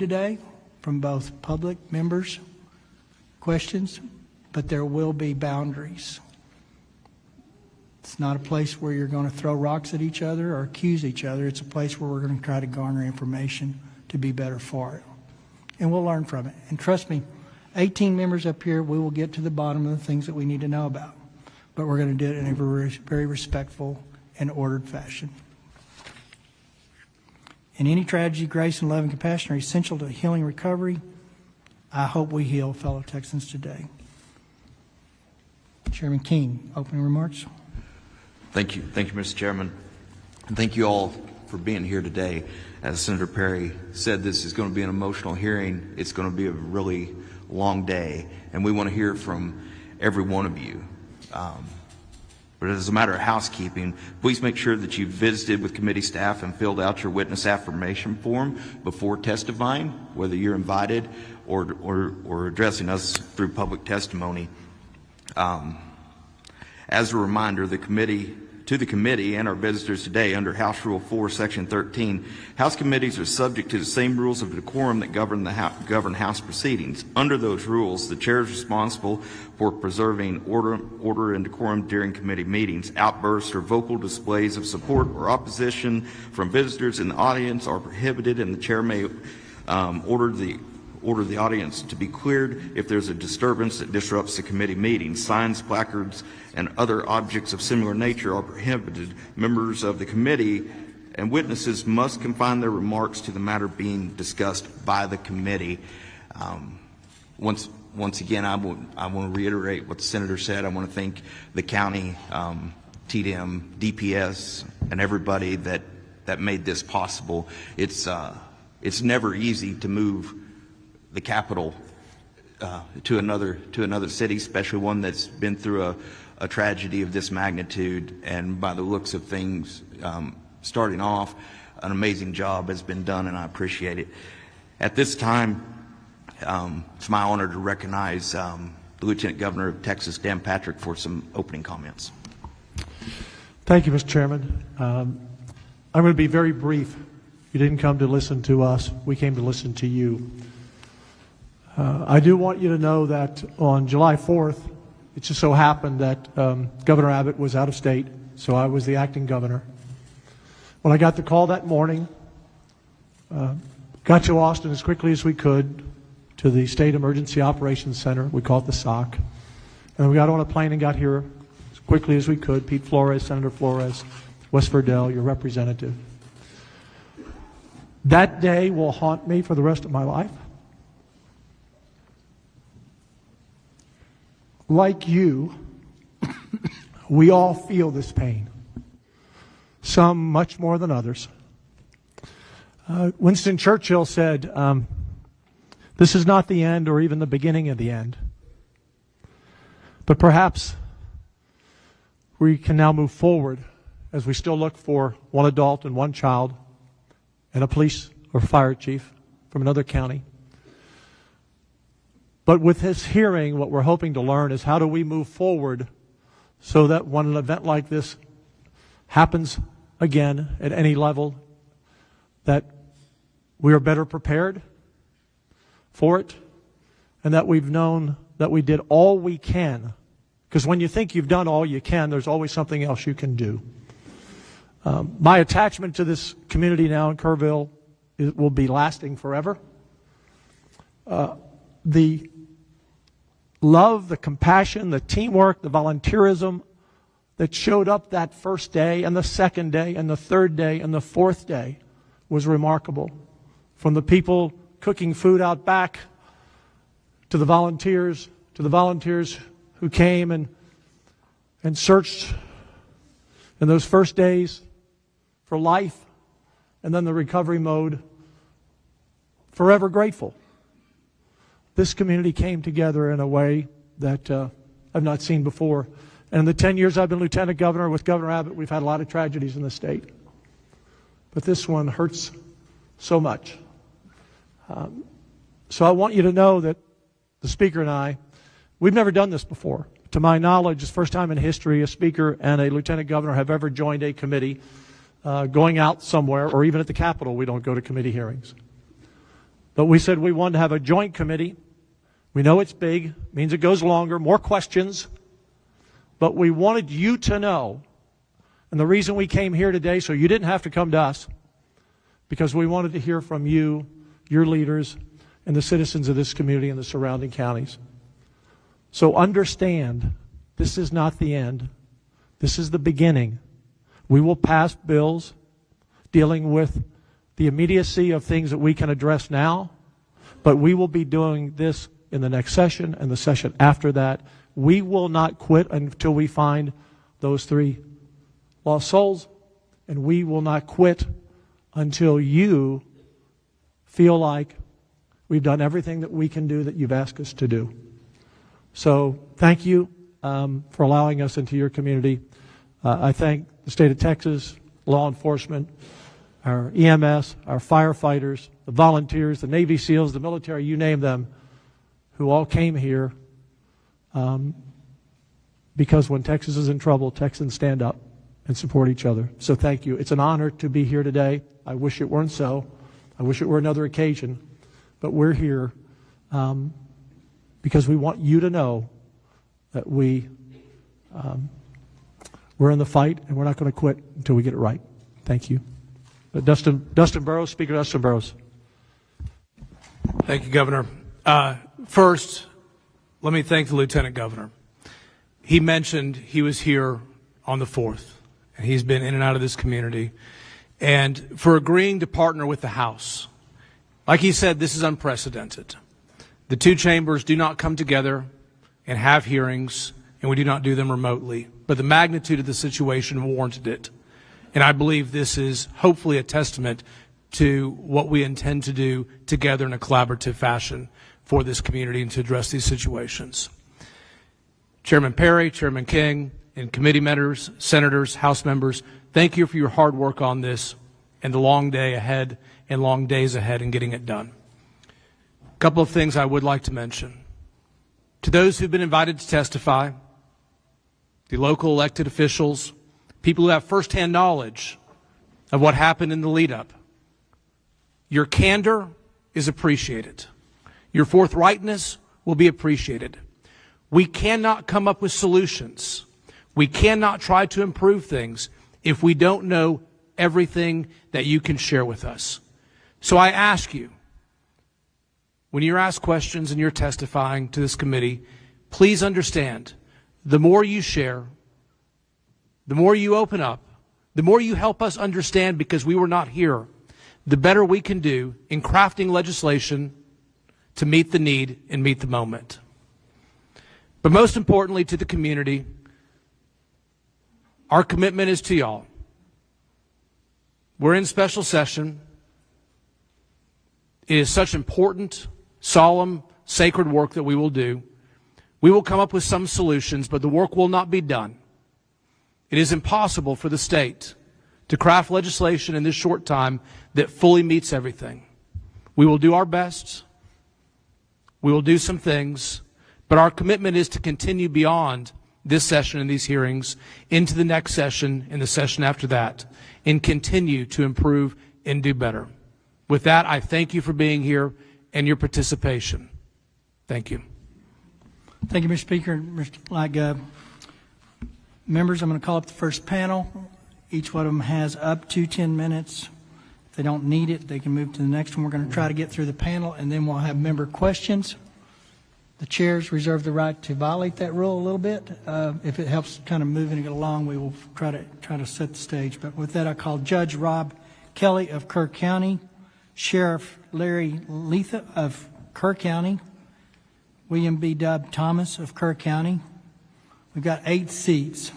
today from both public members, questions, but there will be boundaries. It's not a place where you're going to throw rocks at each other or accuse each other. It's a place where we're going to try to garner information to be better for it. And we'll learn from it. And trust me, 18 members up here, we will get to the bottom of the things that we need to know about. But we're going to do it in a very respectful and ordered fashion. In any tragedy, grace and love and compassion are essential to healing and recovery. I hope we heal fellow Texans today. Chairman King, opening remarks. Thank you, Mr. Chairman. And thank you all for being here today. As Senator Perry said, this is going to be an emotional hearing. It's going to be a really long day, and we want to hear from every one of you. But as a matter of housekeeping, please make sure that you've visited with committee staff and filled out your witness affirmation form before testifying, whether you're invited or addressing us through public testimony. As a reminder, the committee and our visitors today, under House Rule 4, Section 13, House committees are subject to the same rules of decorum that govern House proceedings. Under those rules, the chair is responsible for preserving order and decorum during committee meetings. Outbursts or vocal displays of support or opposition from visitors in the audience are prohibited, and the chair may order the audience to be cleared if there's a disturbance that disrupts the committee meeting. Signs, placards, and other objects of similar nature are prohibited. Members of the committee and witnesses must confine their remarks to the matter being discussed by the committee. Once again, I want to reiterate what the senator said. I want to thank the county, TDM, DPS, and everybody that made this possible. It's never easy to move the capital to another city, especially one that's been through a tragedy of this magnitude. And by the looks of things, starting off, an amazing job has been done, and I appreciate it. At this time, it's my honor to recognize the Lieutenant Governor of Texas, Dan Patrick, for some opening comments. Thank you, Mr. Chairman. I'm going to be very brief. You didn't come to listen to us. We came to listen to you. I do want you to know that on July 4th, it just so happened that Governor Abbott was out of state, so I was the acting governor. When I got the call that morning, got to Austin as quickly as we could to the State Emergency Operations Center. We call it the SOC. And we got on a plane and got here as quickly as we could. Pete Flores, Senator Flores, Wes Verdell, your representative. That day will haunt me for the rest of my life. Like you, we all feel this pain, some much more than others. Winston Churchill said, this is not the end or even the beginning of the end. But perhaps we can now move forward as we still look for one adult and one child and a police or fire chief from another county. But with this hearing, what we're hoping to learn is how do we move forward so that when an event like this happens again at any level, that we are better prepared for it, and that we've known that we did all we can. Because when you think you've done all you can, there's always something else you can do. My attachment to this community now in Kerrville will be lasting forever. The love, the compassion, the teamwork, the volunteerism that showed up that first day and the second day and the third day and the fourth day was remarkable. From the people cooking food out back to the volunteers who came and searched in those first days for life, and then the recovery mode. Forever grateful. This community came together in a way that I've not seen before. And in the 10 years I've been Lieutenant Governor with Governor Abbott, we've had a lot of tragedies in the state. But this one hurts so much. So I want you to know that the Speaker and I, we've never done this before. To my knowledge, it's the first time in history a Speaker and a Lieutenant Governor have ever joined a committee going out somewhere, or even at the Capitol, we don't go to committee hearings. But we said we wanted to have a joint committee. We know it's big, means it goes longer, more questions. But we wanted you to know, and the reason we came here today, so you didn't have to come to us, because we wanted to hear from you, your leaders, and the citizens of this community and the surrounding counties. So understand, this is not the end. This is the beginning. We will pass bills dealing with the immediacy of things that we can address now, but we will be doing this in the next session and the session after that. We will not quit until we find those 3 lost souls, and we will not quit until you feel like we've done everything that we can do that you've asked us to do. So thank you for allowing us into your community. I thank the state of Texas, law enforcement, our EMS, our firefighters, the volunteers, the Navy SEALs, the military, you name them, who all came here because when Texas is in trouble, Texans stand up and support each other. So thank you. It's an honor to be here today. I wish it weren't so. I wish it were another occasion. But we're here because we want you to know that we're in the fight and we're not going to quit until we get it right. Thank you. But Dustin Burrows, Speaker Dustin Burrows. Thank you, Governor. First, let me thank the Lieutenant Governor. He mentioned he was here on the 4th, and he's been in and out of this community, and for agreeing to partner with the House. Like he said, this is unprecedented. The 2 chambers do not come together and have hearings, and we do not do them remotely, but the magnitude of the situation warranted it. And I believe this is hopefully a testament to what we intend to do together in a collaborative fashion for this community and to address these situations. Chairman Perry, Chairman King, and committee members, senators, House members, thank you for your hard work on this and the long day ahead and long days ahead in getting it done. A couple of things I would like to mention. To those who've been invited to testify, the local elected officials, people who have firsthand knowledge of what happened in the lead-up, your candor is appreciated. Your forthrightness will be appreciated. We cannot come up with solutions. We cannot try to improve things if we don't know everything that you can share with us. So I ask you, when you're asked questions and you're testifying to this committee, please understand, the more you share, the more you open up, the more you help us understand because we were not here, the better we can do in crafting legislation to meet the need and meet the moment. But most importantly to the community, our commitment is to y'all. We're in special session. It is such important, solemn, sacred work that we will do. We will come up with some solutions, but the work will not be done. It is impossible for the state to craft legislation in this short time that fully meets everything. We will do our best. We will do some things, but our commitment is to continue beyond this session and these hearings into the next session and the session after that and continue to improve and do better. With that, I thank you for being here and your participation. Thank you. Thank you, Mr. Speaker. Members, I'm going to call up the first panel. Each one of them has up to 10 minutes. If they don't need it, they can move to the next one. We're going to try to get through the panel, and then we'll have member questions. The chairs reserve the right to violate that rule a little bit. If it helps kind of moving it along, we will try to set the stage. But with that, I call Judge Rob Kelly of Kerr County, Sheriff Larry Letha of Kerr County, William B. Dub Thomas of Kerr County. We've got 8 seats.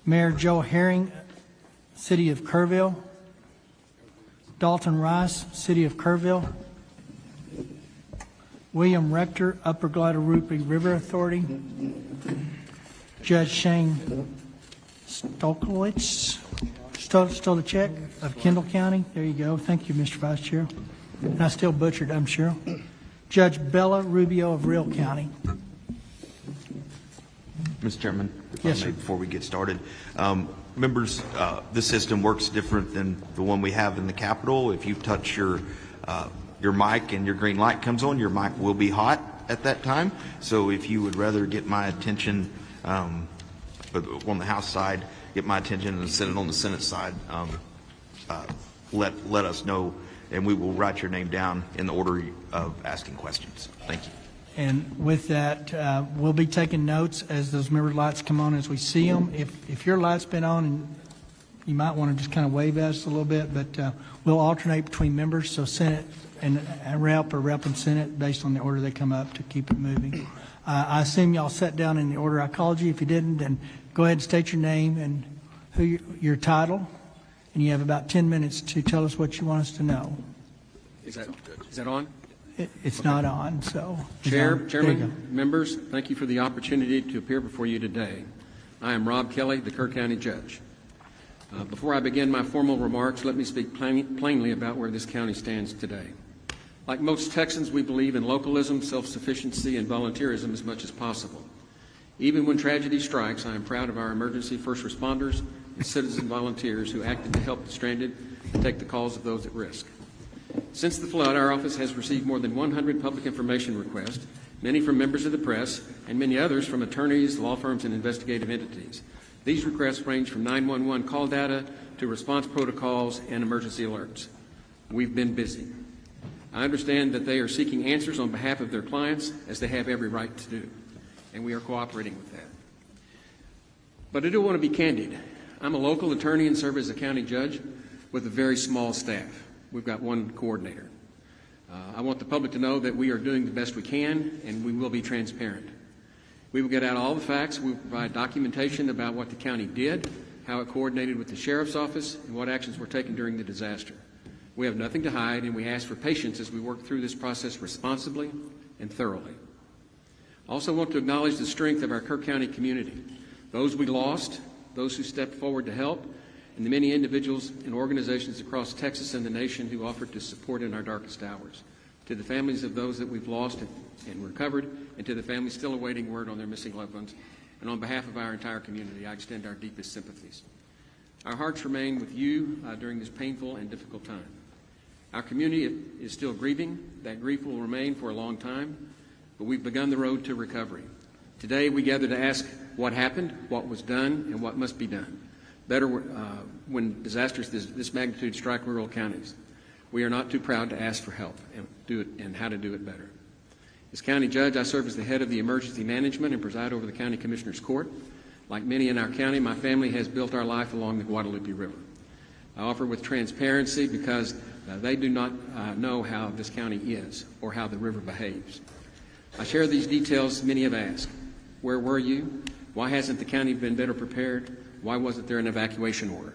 Mayor Joe Herring, City of Kerrville. Dalton Rice, City of Kerrville. William Rector, Upper Guadalupe River Authority. Judge Shane Stolkowitz, of Kendall County. There you go. Thank you, Mr. Vice Chair. And I still butchered, I'm sure. Judge Bella Rubio of Real County. Mr. Chairman, yes, sir. Before we get started, members, this system works different than the one we have in the Capitol. If you touch your your mic and your green light comes on, your mic will be hot at that time. So if you would rather get my attention on the House side, get my attention and Senate on the Senate side, let us know, and we will write your name down in the order of asking questions. Thank you. And with that, we'll be taking notes as those member lights come on as we see them. If your light's been on, and you might want to just kind of wave at us a little bit, but we'll alternate between members, so Senate and Rep or Rep and Senate based on the order they come up to keep it moving. I assume y'all sat down in the order I called you. If you didn't, then go ahead and state your name and your title, and you have about 10 minutes to tell us what you want us to know. Is that on? It's okay. Not on, so. Chairman, members, thank you for the opportunity to appear before you today. I am Rob Kelly, the Kerr County Judge. Before I begin my formal remarks, let me speak plainly about where this county stands today. Like most Texans, we believe in localism, self-sufficiency, and volunteerism as much as possible. Even when tragedy strikes, I am proud of our emergency first responders and citizen volunteers who acted to help the stranded and take the calls of those at risk. Since the flood, our office has received more than 100 public information requests, many from members of the press, and many others from attorneys, law firms, and investigative entities. These requests range from 911 call data to response protocols and emergency alerts. We've been busy. I understand that they are seeking answers on behalf of their clients, as they have every right to do, and we are cooperating with that. But I do want to be candid. I'm a local attorney and serve as a county judge with a very small staff. We've got one coordinator. I want the public to know that we are doing the best we can, and we will be transparent. We will get out all the facts. We will provide documentation about what the county did, how it coordinated with the Sheriff's Office, and what actions were taken during the disaster. We have nothing to hide, and we ask for patience as we work through this process responsibly and thoroughly. I also want to acknowledge the strength of our Kerr County community, those we lost, those who stepped forward to help, and the many individuals and organizations across Texas and the nation who offered to support in our darkest hours. To the families of those that we've lost and recovered, and to the families still awaiting word on their missing loved ones, and on behalf of our entire community, I extend our deepest sympathies. Our hearts remain with you during this painful and difficult time. Our community is still grieving. That grief will remain for a long time, but we've begun the road to recovery. Today we gather to ask what happened, what was done, and what must be done better when disasters this magnitude strike rural counties. We are not too proud to ask for help and how to do it better. As county judge, I serve as the head of the emergency management and preside over the county commissioner's court. Like many in our county, my family has built our life along the Guadalupe River. I offer with transparency because they do not know how this county is or how the river behaves. I share these details many have asked. Where were you? Why hasn't the county been better prepared? Why wasn't there an evacuation order?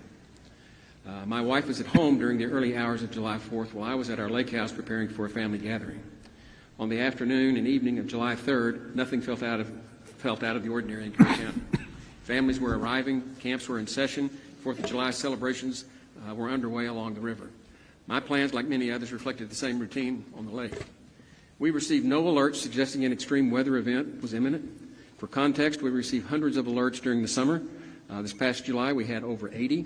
My wife was at home during the early hours of July 4th while I was at our lake house preparing for a family gathering. On the afternoon and evening of July 3rd, nothing felt out of the ordinary in Kerr County. Families were arriving, camps were in session, 4th of July celebrations were underway along the river. My plans, like many others, reflected the same routine on the lake. We received no alerts suggesting an extreme weather event was imminent. For context, we received hundreds of alerts during the summer. This past July, we had over 80.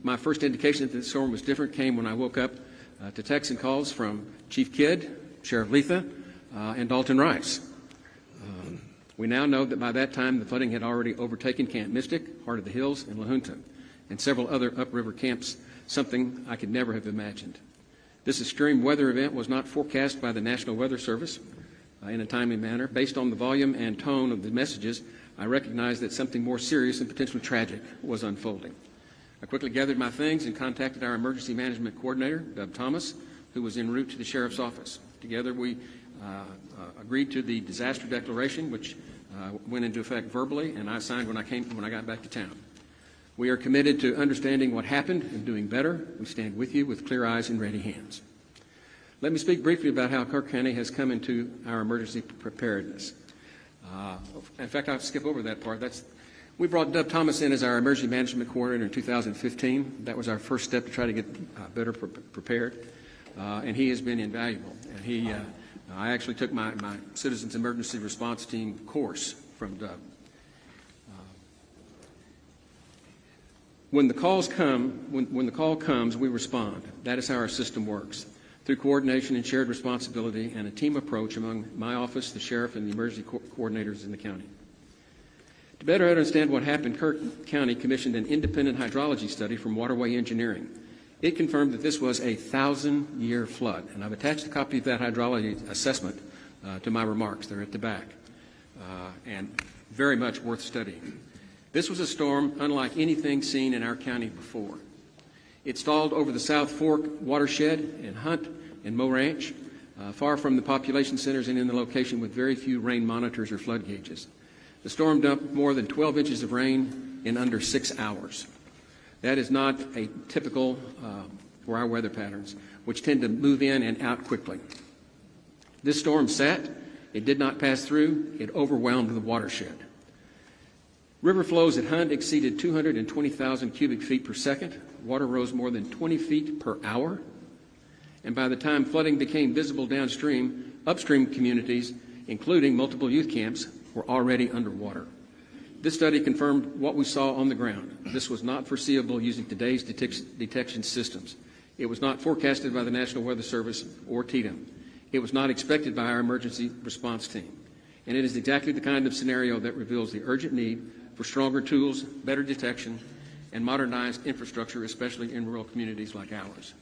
My first indication that the storm was different came when I woke up to texts and calls from Chief Kidd, Sheriff Letha, and Dalton Rice. We now know that by that time, the flooding had already overtaken Camp Mystic, Heart of the Hills, and La Junta, and several other upriver camps, something I could never have imagined. This extreme weather event was not forecast by the National Weather Service in a timely manner. Based on the volume and tone of the messages, I recognized that something more serious and potentially tragic was unfolding. I quickly gathered my things and contacted our emergency management coordinator, Doug Thomas, who was en route to the sheriff's office. Together, we agreed to the disaster declaration, which went into effect verbally, and I signed when I got back to town. We are committed to understanding what happened and doing better. We stand with you with clear eyes and ready hands. Let me speak briefly about how Kerr County has come into our emergency preparedness. In fact, I'll skip over that part. We brought Doug Thomas in as our emergency management coordinator in 2015. That was our first step to try to get better prepared, and he has been invaluable. And I actually took my Citizens Emergency Response Team course from Doug. When the call comes, we respond. That is how our system works, through coordination and shared responsibility and a team approach among my office, the sheriff, and the emergency coordinators in the county. To better understand what happened, Kerr County commissioned an independent hydrology study from Waterway Engineering. It confirmed that this was a 1,000-year flood, and I've attached a copy of that hydrology assessment to my remarks. They're at the back, and very much worth studying. This was a storm unlike anything seen in our county before. It stalled over the South Fork watershed in Hunt and Moe Ranch, far from the population centers and in the location with very few rain monitors or flood gauges. The storm dumped more than 12 inches of rain in under 6 hours. That is not a typical for our weather patterns, which tend to move in and out quickly. This storm sat. It did not pass through. It overwhelmed the watershed. River flows at Hunt exceeded 220,000 cubic feet per second. Water rose more than 20 feet per hour. And by the time flooding became visible downstream, upstream communities, including multiple youth camps, were already underwater. This study confirmed what we saw on the ground. This was not foreseeable using today's detection systems. It was not forecasted by the National Weather Service or TDM. It was not expected by our emergency response team. And it is exactly the kind of scenario that reveals the urgent need for stronger tools, better detection, and modernized infrastructure, especially in rural communities like ours.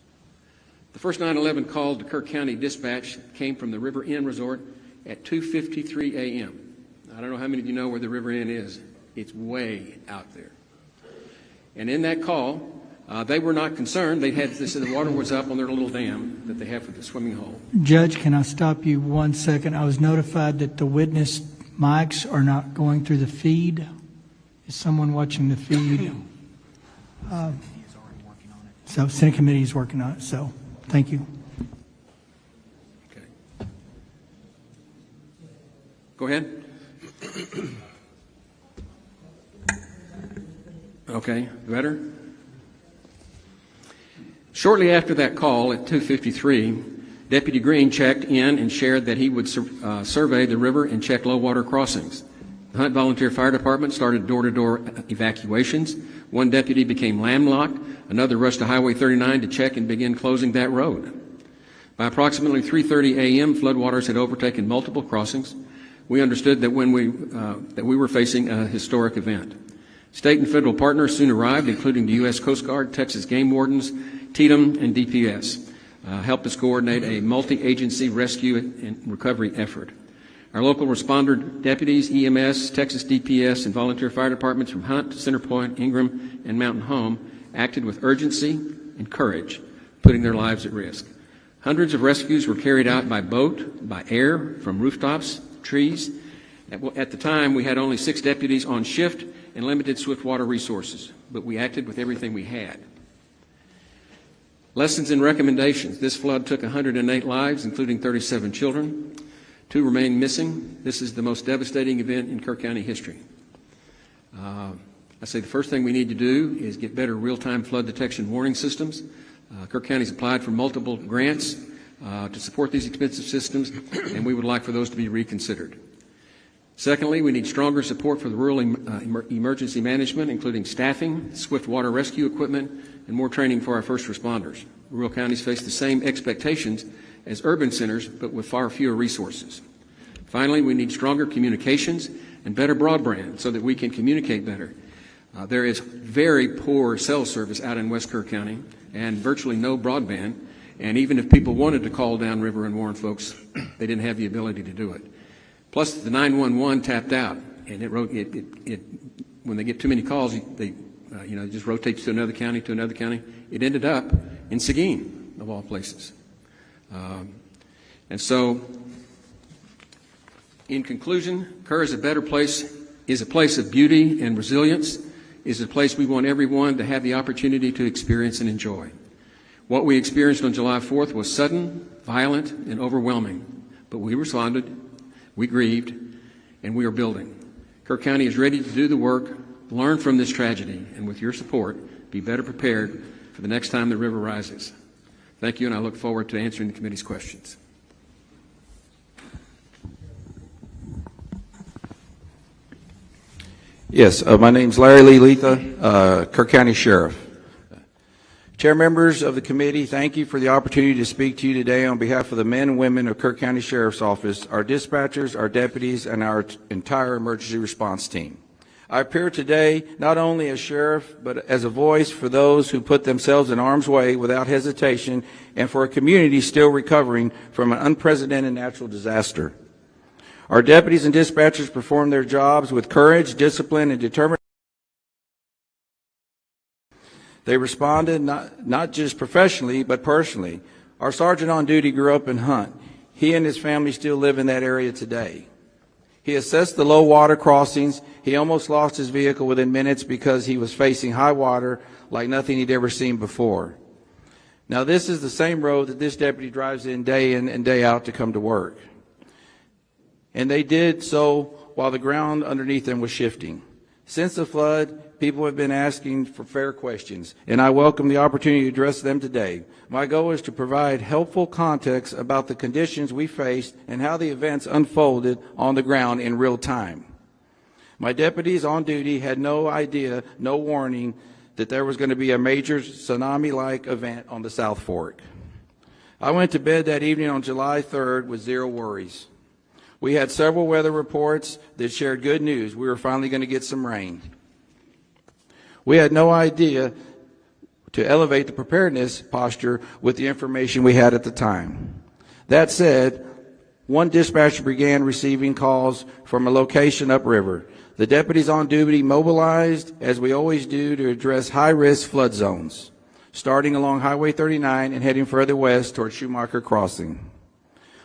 The first 911 call to Kerr County Dispatch came from the River Inn Resort at 2:53 a.m. I don't know how many of you know where the River Inn is. It's way out there. And in that call, they were not concerned. They said the water was up on their little dam that they have for the swimming hole. Judge, can I stop you 1 second? I was notified that the witness mics are not going through the feed. Is someone watching the feed? So Senate Committee is working on it, so thank you. Okay. Go ahead. Okay, better? Shortly after that call at 2:53, Deputy Green checked in and shared that he would survey the river and check low water crossings. The Hunt Volunteer Fire Department started door-to-door evacuations. One deputy became landlocked. Another rushed to Highway 39 to check and begin closing that road. By approximately 3:30 a.m., floodwaters had overtaken multiple crossings. We understood that we were facing a historic event. State and federal partners soon arrived, including the U.S. Coast Guard, Texas Game Wardens, TDM, and DPS, helped us coordinate a multi-agency rescue and recovery effort. Our local responder deputies, EMS, Texas DPS, and volunteer fire departments from Hunt, Centerpoint, Ingram, and Mountain Home acted with urgency and courage, putting their lives at risk. Hundreds of rescues were carried out by boat, by air, from rooftops, trees. At the time, we had only 6 deputies on shift and limited swiftwater resources, but we acted with everything we had. Lessons and recommendations. This flood took 108 lives, including 37 children. 2 remain missing. This is the most devastating event in Kerr County history. I say the first thing we need to do is get better real-time flood detection warning systems. Kerr County's applied for multiple grants to support these expensive systems, and we would like for those to be reconsidered. Secondly, we need stronger support for the rural emergency management, including staffing, swift water rescue equipment, and more training for our first responders. Rural counties face the same expectations as urban centers, but with far fewer resources. Finally, we need stronger communications and better broadband so that we can communicate better. There is very poor cell service out in West Kerr County and virtually no broadband, and even if people wanted to call downriver and warn folks, they didn't have the ability to do it. Plus, the 911 tapped out, and when they get too many calls, it just rotates to another county, to another county. It ended up in Seguin, of all places. And so, in conclusion, Kerr is a better place, is a place of beauty and resilience, is a place we want everyone to have the opportunity to experience and enjoy. What we experienced on July 4th was sudden, violent, and overwhelming, but we responded, we grieved, and we are building. Kerr County is ready to do the work, learn from this tragedy, and with your support, be better prepared for the next time the river rises. Thank you, and I look forward to answering the committee's questions. Yes, my name's Larry Lee Letha, Kerr County Sheriff. Chair members of the committee, thank you for the opportunity to speak to you today on behalf of the men and women of Kerr County Sheriff's Office, our dispatchers, our deputies, and our entire emergency response team. I appear today not only as sheriff, but as a voice for those who put themselves in harm's way without hesitation, and for a community still recovering from an unprecedented natural disaster. Our deputies and dispatchers perform their jobs with courage, discipline, and determination. They responded not just professionally, but personally. Our sergeant on duty grew up in Hunt. He and his family still live in that area today. He assessed the low water crossings. He almost lost his vehicle within minutes because he was facing high water like nothing he'd ever seen before. Now, this is the same road that this deputy drives in and day out to come to work. And they did so while the ground underneath them was shifting. Since the flood, people have been asking for fair questions, and I welcome the opportunity to address them today. My goal is to provide helpful context about the conditions we faced and how the events unfolded on the ground in real time. My deputies on duty had no idea, no warning, that there was going to be a major tsunami-like event on the South Fork. I went to bed that evening on July 3rd with zero worries. We had several weather reports that shared good news. We were finally going to get some rain. We had no idea to elevate the preparedness posture with the information we had at the time. That said, one dispatcher began receiving calls from a location upriver. The deputies on duty mobilized, as we always do, to address high-risk flood zones, starting along Highway 39 and heading further west toward Schumacher Crossing.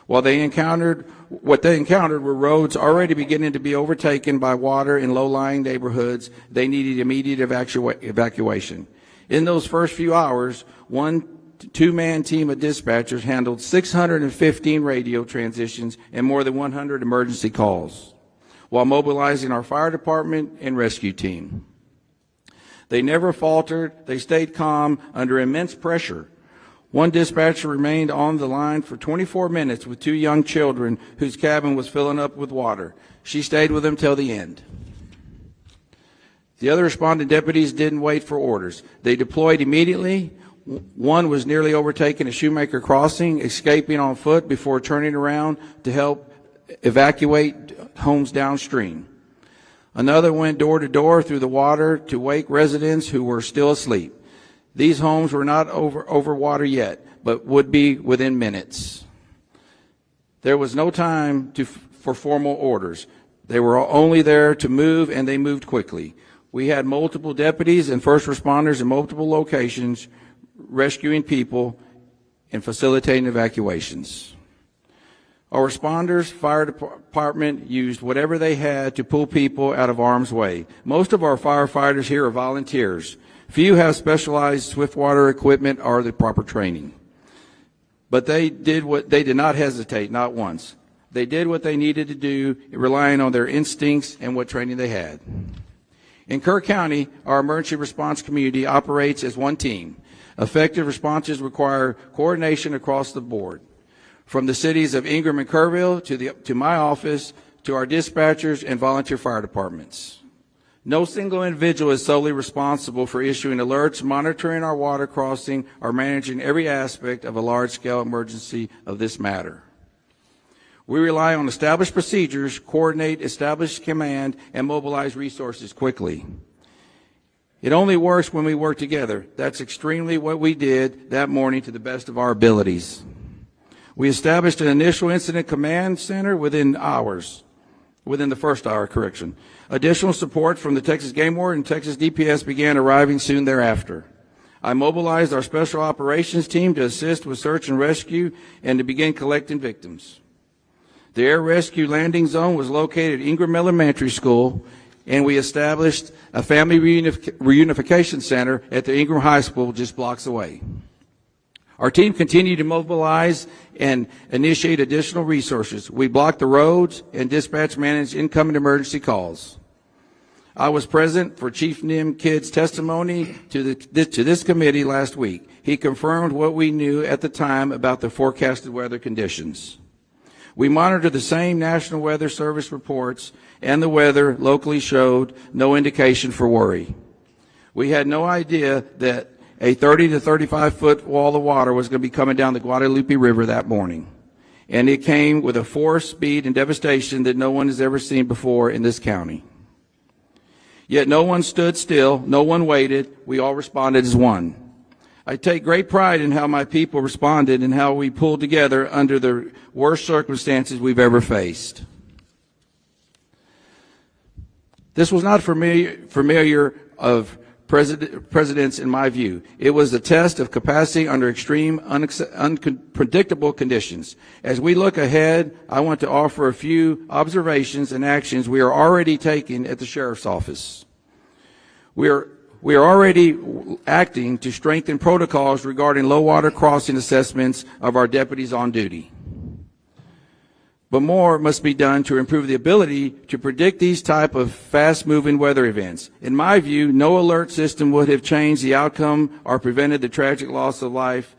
What they encountered were roads already beginning to be overtaken by water in low-lying neighborhoods. They needed immediate evacuation. In those first few hours, one two-man team of dispatchers handled 615 radio transitions and more than 100 emergency calls, while mobilizing our fire department and rescue team. They never faltered. They stayed calm under immense pressure. One dispatcher remained on the line for 24 minutes with two young children whose cabin was filling up with water. She stayed with them till the end. The other responding deputies didn't wait for orders. They deployed immediately. One was nearly overtaken at Shoemaker Crossing, escaping on foot before turning around to help evacuate homes downstream. Another went door to door through the water to wake residents who were still asleep. These homes were not over water yet, but would be within minutes. There was no time for formal orders. They were only there to move, and they moved quickly. We had multiple deputies and first responders in multiple locations rescuing people and facilitating evacuations. Our responders, fire department, used whatever they had to pull people out of harm's way. Most of our firefighters here are volunteers. Few have specialized swiftwater equipment or the proper training. But they did not hesitate, not once. They did what they needed to do, relying on their instincts and what training they had. In Kerr County, our emergency response community operates as one team. Effective responses require coordination across the board, from the cities of Ingram and Kerrville to my office, to our dispatchers and volunteer fire departments. No single individual is solely responsible for issuing alerts, monitoring our water crossing, or managing every aspect of a large-scale emergency of this matter. We rely on established procedures, coordinate established command, and mobilize resources quickly. It only works when we work together. That's extremely what we did that morning to the best of our abilities. We established an initial incident command center within the first hour, correction. Additional support from the Texas Game Warden and Texas DPS began arriving soon thereafter. I mobilized our special operations team to assist with search and rescue and to begin collecting victims. The air rescue landing zone was located at Ingram Elementary School, and we established a family reunification center at the Ingram High School just blocks away. Our team continued to mobilize and initiate additional resources. We blocked the roads and dispatch managed incoming emergency calls. I was present for Chief Nim Kidd's testimony to this committee last week. He confirmed what we knew at the time about the forecasted weather conditions. We monitor the same National Weather Service reports, and the weather locally showed no indication for worry. We had no idea that a 30 to 35-foot wall of water was going to be coming down the Guadalupe River that morning. And it came with a force, speed, and devastation that no one has ever seen before in this county. Yet no one stood still, no one waited, we all responded as one. I take great pride in how my people responded and how we pulled together under the worst circumstances we've ever faced. This was not familiar of presidents in my view. It was a test of capacity under extreme, unpredictable conditions. As we look ahead, I want to offer a few observations and actions we are already taking at the Sheriff's Office. We are already acting to strengthen protocols regarding low water crossing assessments of our deputies on duty. But more must be done to improve the ability to predict these type of fast-moving weather events. In my view, no alert system would have changed the outcome or prevented the tragic loss of life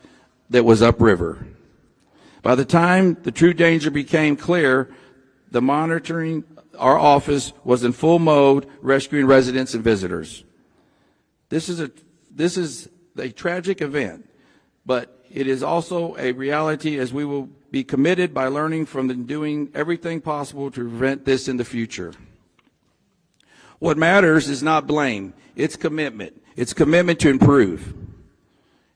that was upriver. By the time the true danger became clear, the monitoring our office was in full mode, rescuing residents and visitors. This is a tragic event, but it is also a reality, as we will be committed by learning from and doing everything possible to prevent this in the future. What matters is not blame, it's commitment. It's commitment to improve.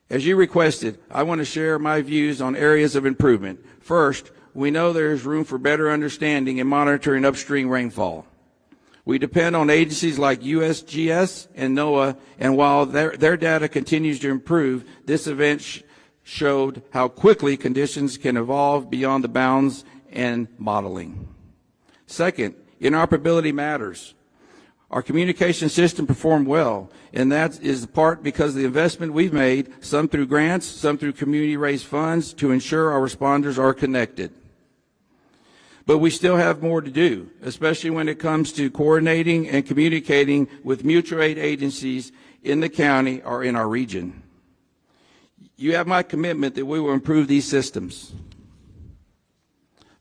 As you requested, I want to share my views on areas of improvement. First, we know there is room for better understanding and monitoring upstream rainfall. We depend on agencies like USGS and NOAA, and while their data continues to improve, this event showed how quickly conditions can evolve beyond the bounds and modeling. Second, interoperability matters. Our communication system performed well, and that is part because of the investment we've made, some through grants, some through community-raised funds, to ensure our responders are connected. But we still have more to do, especially when it comes to coordinating and communicating with mutual aid agencies in the county or in our region. You have my commitment that we will improve these systems.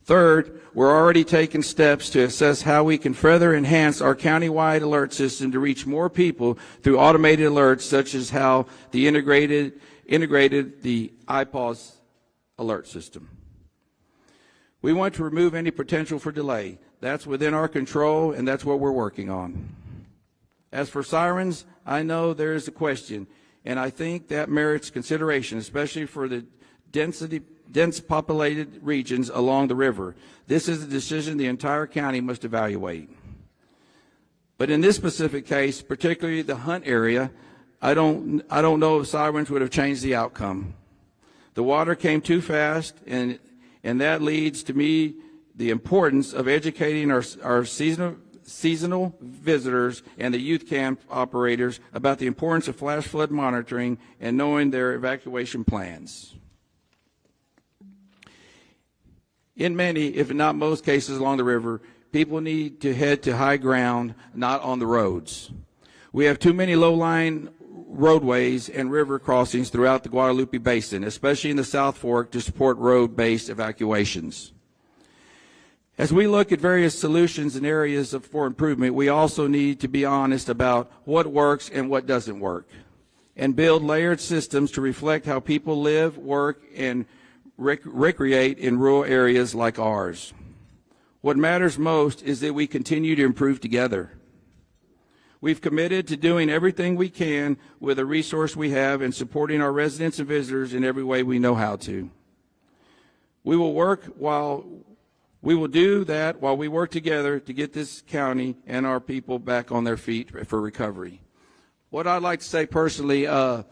Third, we're already taking steps to assess how we can further enhance our countywide alert system to reach more people through automated alerts, such as how the integrated the IPAWS alert system. We want to remove any potential for delay. That's within our control, and that's what we're working on. As for sirens, I know there is a question, and I think that merits consideration, especially for the dense populated regions along the river. This is a decision the entire county must evaluate. But in this specific case, particularly the Hunt area, I don't know if sirens would have changed the outcome. The water came too fast, and that leads to me the importance of educating our seasonal visitors and the youth camp operators about the importance of flash flood monitoring and knowing their evacuation plans. In many, if not most cases along the river, people need to head to high ground, not on the roads. We have too many low-lying roadways and river crossings throughout the Guadalupe Basin, especially in the South Fork, to support road-based evacuations. As we look at various solutions and areas for improvement, we also need to be honest about what works and what doesn't work, and build layered systems to reflect how people live, work, and recreate in rural areas like ours. What matters most is that we continue to improve together. We've committed to doing everything we can with the resource we have and supporting our residents and visitors in every way we know how to. We will do that while we work together to get this county and our people back on their feet for recovery. What I'd like to say personally, I'm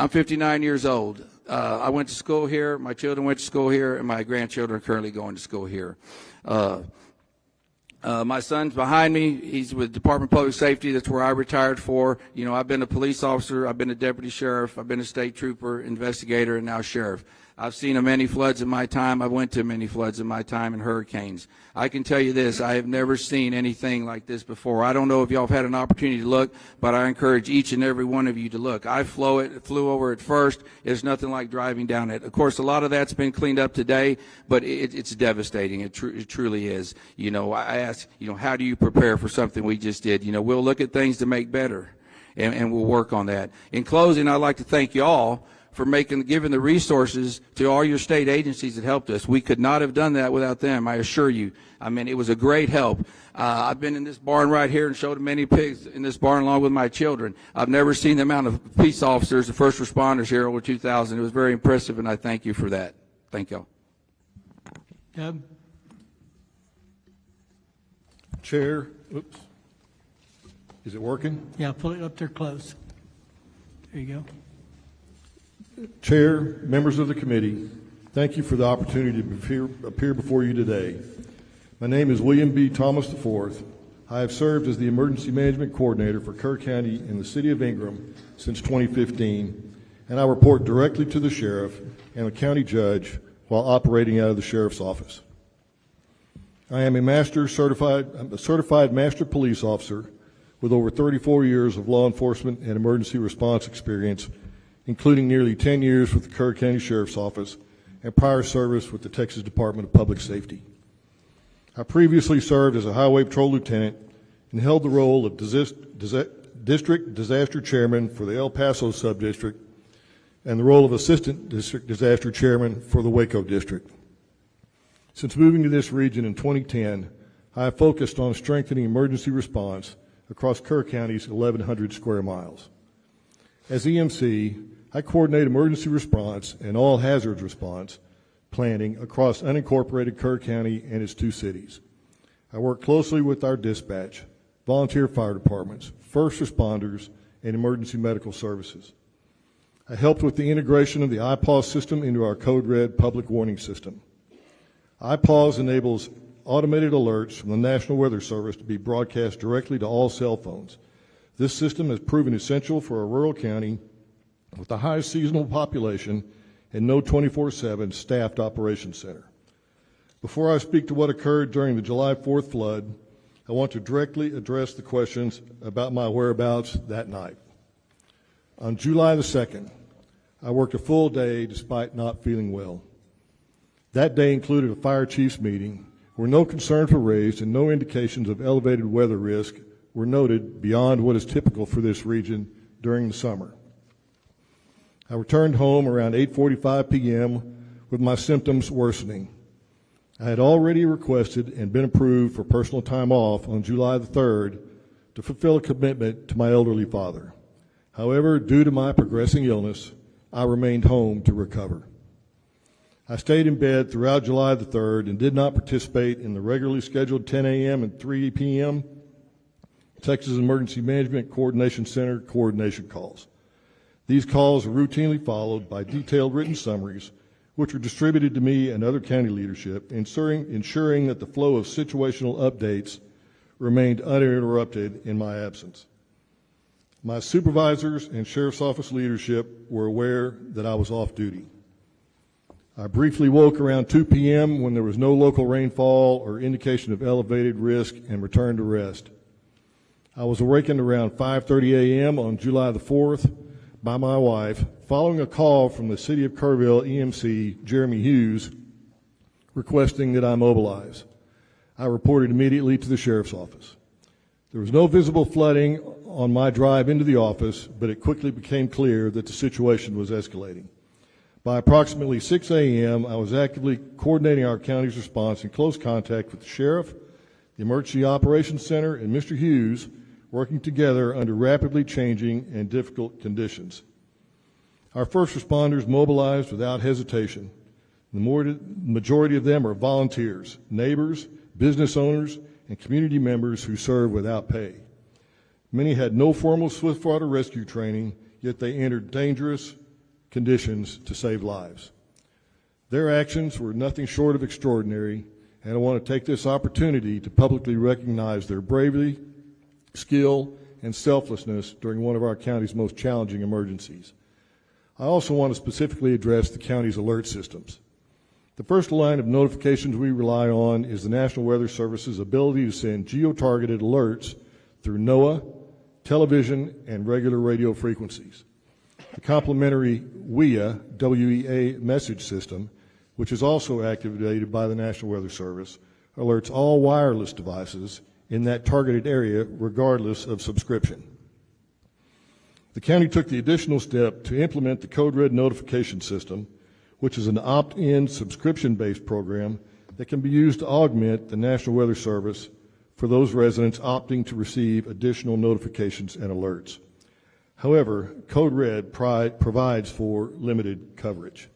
59 years old. I went to school here, my children went to school here, and my grandchildren are currently going to school here. My son's behind me. He's with Department of Public Safety. That's where I retired for. You know, I've been a police officer, I've been a deputy sheriff, I've been a state trooper, investigator, and now sheriff. I've seen many floods in my time. I went to many floods in my time and hurricanes. I can tell you this, I have never seen anything like this before. I don't know if y'all have had an opportunity to look, but I encourage each and every one of you to look. I flew over it first. It's nothing like driving down it. Of course, a lot of that's been cleaned up today, but it's devastating. It truly is. You know, I ask, you know, how do you prepare for something we just did? You know, we'll look at things to make better, and we'll work on that. In closing, I'd like to thank you all for giving the resources to all your state agencies that helped us. We could not have done that without them, I assure you. I mean, it was a great help. I've been in this barn right here and showed many pigs in this barn along with my children. I've never seen the amount of police officers and first responders here, over 2,000. It was very impressive, and I thank you for that. Thank y'all. Deb? Chair, oops. Is it working? Yeah, pull it up there close. There you go. Chair, members of the committee, thank you for the opportunity to appear before you today. My name is William B. Thomas IV. I have served as the Emergency Management Coordinator for Kerr County in the City of Ingram since 2015, and I report directly to the Sheriff and the County Judge while operating out of the Sheriff's Office. I am a certified Master Police Officer with over 34 years of law enforcement and emergency response experience, including nearly 10 years with the Kerr County Sheriff's Office and prior service with the Texas Department of Public Safety. I previously served as a Highway Patrol Lieutenant and held the role of District Disaster Chairman for the El Paso Subdistrict and the role of Assistant District Disaster Chairman for the Waco District. Since moving to this region in 2010, I have focused on strengthening emergency response across Kerr County's 1,100 square miles. As EMC, I coordinate emergency response and all hazards response planning across unincorporated Kerr County and its 2 cities. I work closely with our dispatch, volunteer fire departments, first responders, and emergency medical services. I helped with the integration of the iPause system into our Code Red public warning system. iPause enables automated alerts from the National Weather Service to be broadcast directly to all cell phones. This system has proven essential for a rural county with the highest seasonal population and no 24/7 staffed operations center. Before I speak to what occurred during the July 4th flood, I want to directly address the questions about my whereabouts that night. On July the 2nd, I worked a full day despite not feeling well. That day included a fire chief's meeting where no concerns were raised and no indications of elevated weather risk were noted beyond what is typical for this region during the summer. I returned home around 8:45 p.m. with my symptoms worsening. I had already requested and been approved for personal time off on July the 3rd to fulfill a commitment to my elderly father. However, due to my progressing illness, I remained home to recover. I stayed in bed throughout July the 3rd and did not participate in the regularly scheduled 10 a.m. and 3 p.m. Texas Emergency Management Coordination Center coordination calls. These calls are routinely followed by detailed written summaries, which were distributed to me and other county leadership, ensuring that the flow of situational updates remained uninterrupted in my absence. My supervisors and Sheriff's Office leadership were aware that I was off duty. I briefly woke around 2 p.m. when there was no local rainfall or indication of elevated risk and returned to rest. I was awakened around 5:30 a.m. on July the 4th by my wife following a call from the City of Kerrville EMC, Jeremy Hughes, requesting that I mobilize. I reported immediately to the Sheriff's Office. There was no visible flooding on my drive into the office, but it quickly became clear that the situation was escalating. By approximately 6 a.m., I was actively coordinating our county's response in close contact with the Sheriff, the Emergency Operations Center, and Mr. Hughes, working together under rapidly changing and difficult conditions. Our first responders mobilized without hesitation. The majority of them are volunteers, neighbors, business owners, and community members who serve without pay. Many had no formal swiftwater rescue training, yet they entered dangerous conditions to save lives. Their actions were nothing short of extraordinary, and I want to take this opportunity to publicly recognize their bravery, skill, and selflessness during one of our county's most challenging emergencies. I also want to specifically address the county's alert systems. The first line of notifications we rely on is the National Weather Service's ability to send geo-targeted alerts through NOAA, television, and regular radio frequencies. The complementary WEA message system, which is also activated by the National Weather Service, alerts all wireless devices in that targeted area regardless of subscription. The county took the additional step to implement the Code Red notification system, which is an opt-in subscription-based program that can be used to augment the National Weather Service for those residents opting to receive additional notifications and alerts. However, Code Red provides for limited coverage.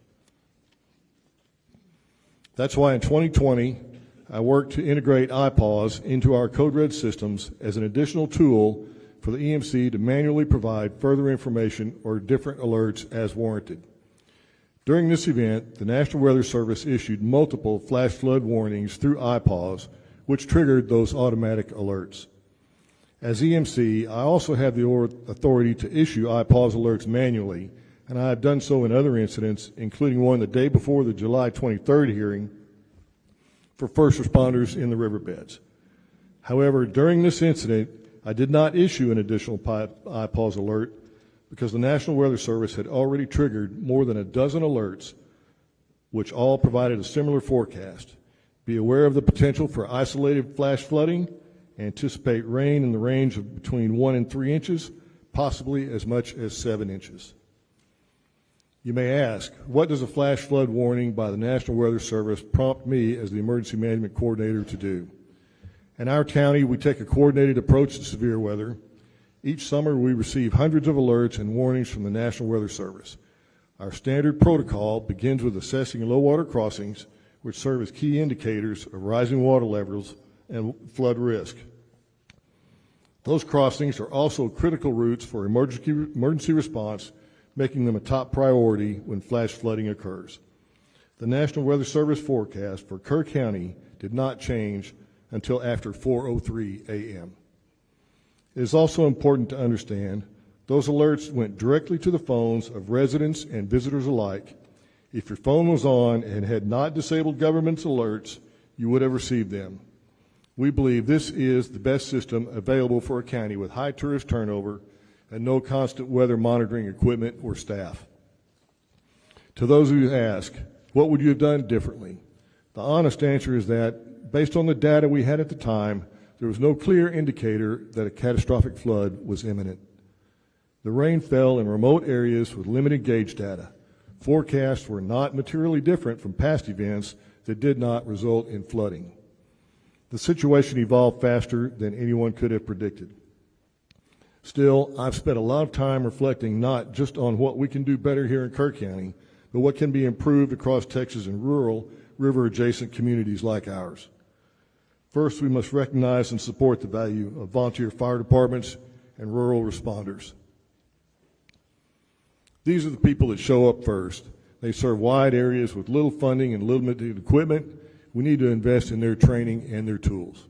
That's why in 2020, I worked to integrate iPause into our Code Red systems as an additional tool for the EMC to manually provide further information or different alerts as warranted. During this event, the National Weather Service issued multiple flash flood warnings through iPause, which triggered those automatic alerts. As EMC, I also have the authority to issue iPause alerts manually, and I have done so in other incidents, including one the day before the July 23rd hearing for first responders in the riverbeds. However, during this incident, I did not issue an additional iPause alert because the National Weather Service had already triggered more than a dozen alerts, which all provided a similar forecast. Be aware of the potential for isolated flash flooding. Anticipate rain in the range of between 1 and 3 inches, possibly as much as 7 inches. You may ask, what does a flash flood warning by the National Weather Service prompt me as the Emergency Management Coordinator to do? In our county, we take a coordinated approach to severe weather. Each summer, we receive hundreds of alerts and warnings from the National Weather Service. Our standard protocol begins with assessing low water crossings, which serve as key indicators of rising water levels and flood risk. Those crossings are also critical routes for emergency response, making them a top priority when flash flooding occurs. The National Weather Service forecast for Kerr County did not change until after 4:03 a.m. It is also important to understand those alerts went directly to the phones of residents and visitors alike. If your phone was on and had not disabled government's alerts, you would have received them. We believe this is the best system available for a county with high tourist turnover and no constant weather monitoring equipment or staff. To those who ask, what would you have done differently? The honest answer is that, based on the data we had at the time, there was no clear indicator that a catastrophic flood was imminent. The rain fell in remote areas with limited gauge data. Forecasts were not materially different from past events that did not result in flooding. The situation evolved faster than anyone could have predicted. Still, I've spent a lot of time reflecting not just on what we can do better here in Kerr County, but what can be improved across Texas in rural, river-adjacent communities like ours. First, we must recognize and support the value of volunteer fire departments and rural responders. These are the people that show up first. They serve wide areas with little funding and limited equipment. We need to invest in their training and their tools.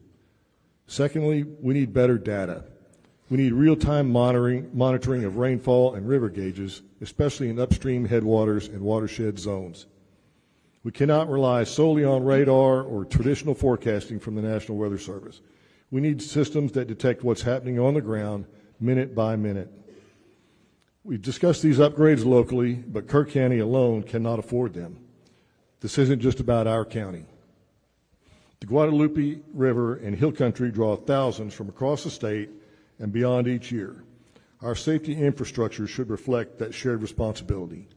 Secondly, we need better data. We need real-time monitoring of rainfall and river gauges, especially in upstream headwaters and watershed zones. We cannot rely solely on radar or traditional forecasting from the National Weather Service. We need systems that detect what's happening on the ground minute by minute. We've discussed these upgrades locally, but Kerr County alone cannot afford them. This isn't just about our county. The Guadalupe River and Hill Country draw thousands from across the state and beyond each year. Our safety infrastructure should reflect that shared responsibility.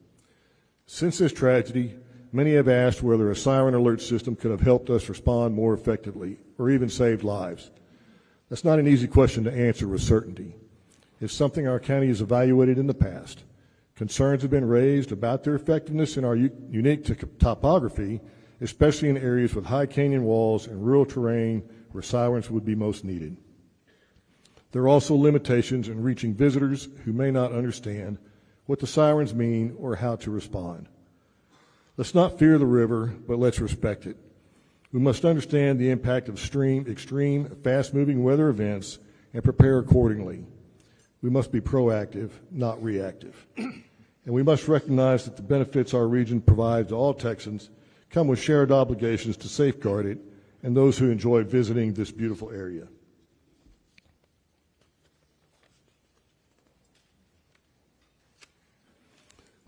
Since this tragedy, many have asked whether a siren alert system could have helped us respond more effectively or even saved lives. That's not an easy question to answer with certainty. It's something our county has evaluated in the past. Concerns have been raised about their effectiveness in our unique topography, especially in areas with high canyon walls and rural terrain where sirens would be most needed. There are also limitations in reaching visitors who may not understand what the sirens mean or how to respond. Let's not fear the river, but let's respect it. We must understand the impact of extreme, fast-moving weather events and prepare accordingly. We must be proactive, not reactive. and we must recognize that the benefits our region provides to all Texans come with shared obligations to safeguard it and those who enjoy visiting this beautiful area.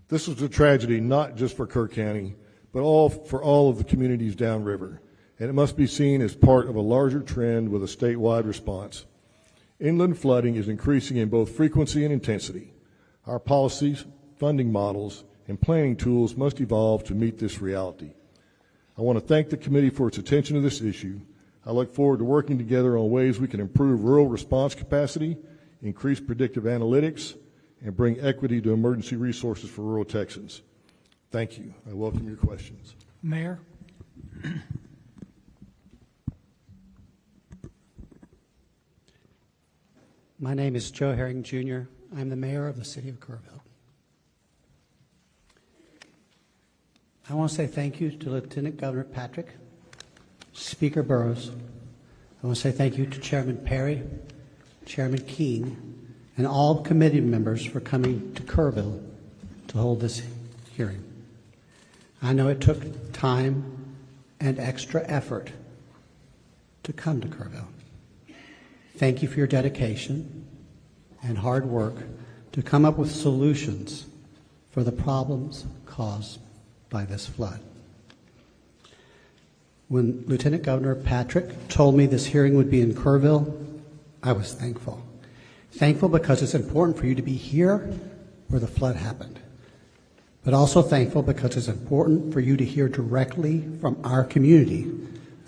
This was a tragedy not just for Kerr County, but for all of the communities downriver, and it must be seen as part of a larger trend with a statewide response. Inland flooding is increasing in both frequency and intensity. Our policies, funding models, and planning tools must evolve to meet this reality. I want to thank the committee for its attention to this issue. I look forward to working together on ways we can improve rural response capacity, increase predictive analytics, and bring equity to emergency resources for rural Texans. Thank you. I welcome your questions. Mayor? My name is Joe Herring, Jr. I'm the mayor of the city of Kerrville. I want to say thank you to Lieutenant Governor Patrick, Speaker Burrows. I want to say thank you to Chairman Perry, Chairman King, and all committee members for coming to Kerrville to hold this hearing. I know it took time and extra effort to come to Kerrville. Thank you for your dedication and hard work to come up with solutions for the problems caused by this flood. When Lieutenant Governor Patrick told me this hearing would be in Kerrville, I was thankful. Thankful because it's important for you to be here where the flood happened, but also thankful because it's important for you to hear directly from our community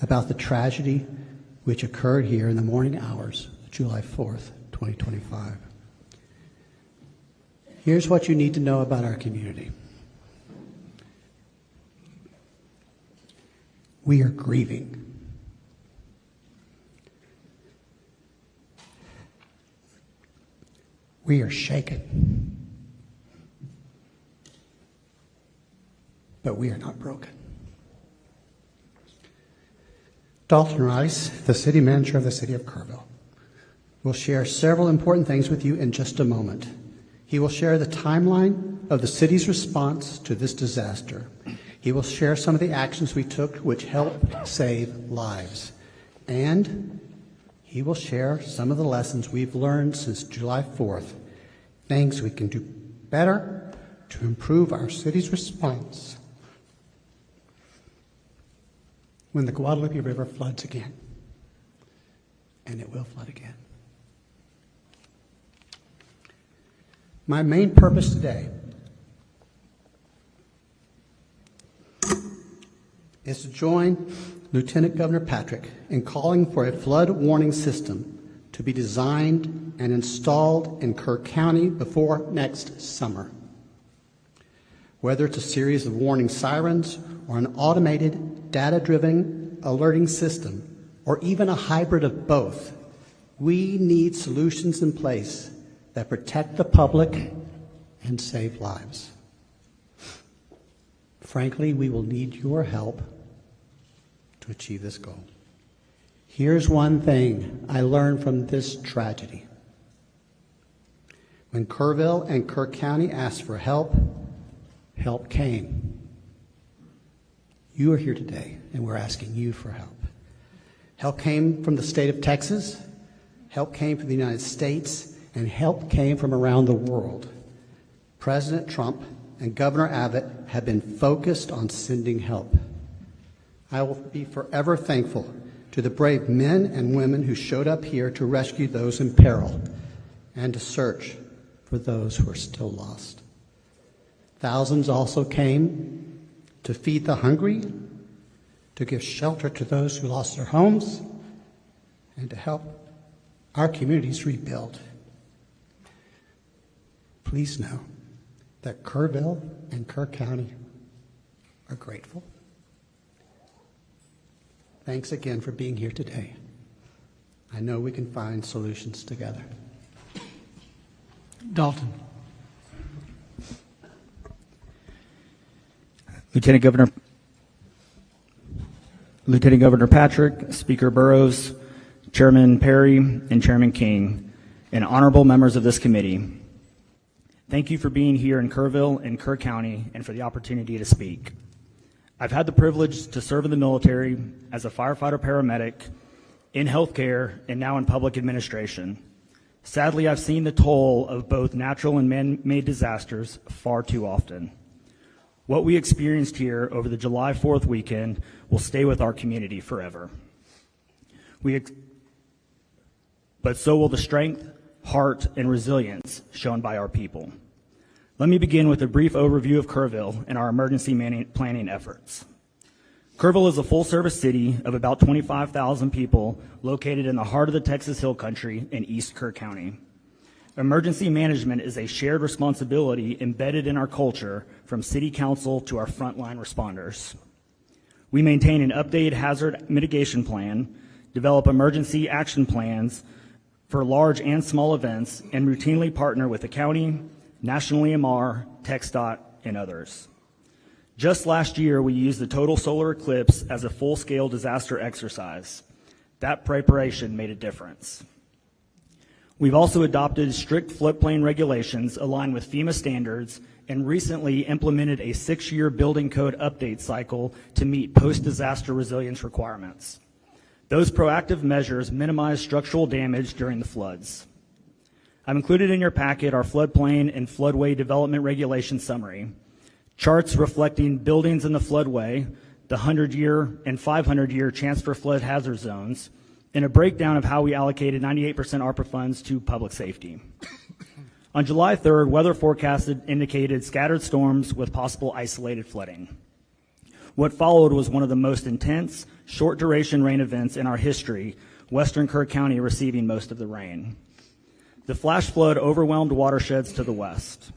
about the tragedy which occurred here in the morning hours of July 4th, 2025. Here's what you need to know about our community. We are grieving. We are shaken. But we are not broken. Dalton Rice, the city manager of the city of Kerrville, will share several important things with you in just a moment. He will share the timeline of the city's response to this disaster. He will share some of the actions we took which helped save lives. And he will share some of the lessons we've learned since July 4th, things we can do better to improve our city's response when the Guadalupe River floods again. And it will flood again. My main purpose today is to join Lieutenant Governor Patrick in calling for a flood warning system to be designed and installed in Kerr County before next summer. Whether it's a series of warning sirens or an automated, data-driven alerting system, or even a hybrid of both, we need solutions in place that protect the public and save lives. Frankly, we will need your help to achieve this goal. Here's one thing I learned from this tragedy. When Kerrville and Kerr County asked for help, help came. You are here today, and we're asking you for help. Help came from the state of Texas, help came from the United States, and help came from around the world. President Trump and Governor Abbott have been focused on sending help. I will be forever thankful to the brave men and women who showed up here to rescue those in peril and to search for those who are still lost. Thousands also came to feed the hungry, to give shelter to those who lost their homes, and to help our communities rebuild. Please know that Kerrville and Kerr County are grateful. Thanks again for being here today. I know we can find solutions together. Dalton. Lieutenant Governor Patrick, Speaker Burrows, Chairman Perry, and Chairman King, and honorable members of this committee. Thank you for being here in Kerrville and Kerr County and for the opportunity to speak. I've had the privilege to serve in the military as a firefighter paramedic, in healthcare, and now in public administration. Sadly, I've seen the toll of both natural and man-made disasters far too often. What we experienced here over the July 4th weekend will stay with our community forever. But so will the strength, heart, and resilience shown by our people. Let me begin with a brief overview of Kerrville and our emergency planning efforts. Kerrville is a full-service city of about 25,000 people located in the heart of the Texas Hill Country in East Kerr County. Emergency management is a shared responsibility embedded in our culture from city council to our frontline responders. We maintain an updated hazard mitigation plan, develop emergency action plans for large and small events, and routinely partner with the county, National EMR, TxDOT, and others. Just last year, we used the total solar eclipse as a full-scale disaster exercise. That preparation made a difference. We've also adopted strict floodplain regulations aligned with FEMA standards and recently implemented a 6-year building code update cycle to meet post-disaster resilience requirements. Those proactive measures minimize structural damage during the floods. I've included in your packet our floodplain and floodway development regulation summary, charts reflecting buildings in the floodway, the 100-year and 500-year chance for flood hazard zones, and a breakdown of how we allocated 98% ARPA funds to public safety. On July 3rd, weather forecasts indicated scattered storms with possible isolated flooding. What followed was one of the most intense, short-duration rain events in our history, western Kerr County receiving most of the rain. The flash flood overwhelmed watersheds to the west.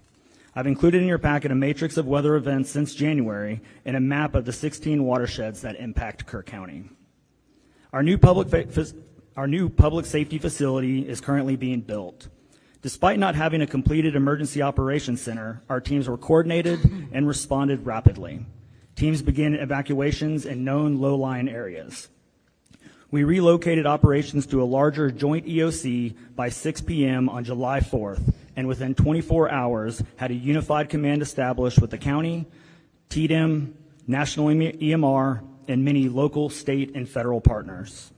I've included in your packet a matrix of weather events since January and a map of the 16 watersheds that impact Kerr County. Our new public safety facility is currently being built. Despite not having a completed emergency operations center, our teams were coordinated and responded rapidly. Teams began evacuations in known low-lying areas. We relocated operations to a larger joint EOC by 6 p.m. on July 4th, and within 24 hours had a unified command established with the county, TDM, National EMR, and many local, state, and federal partners.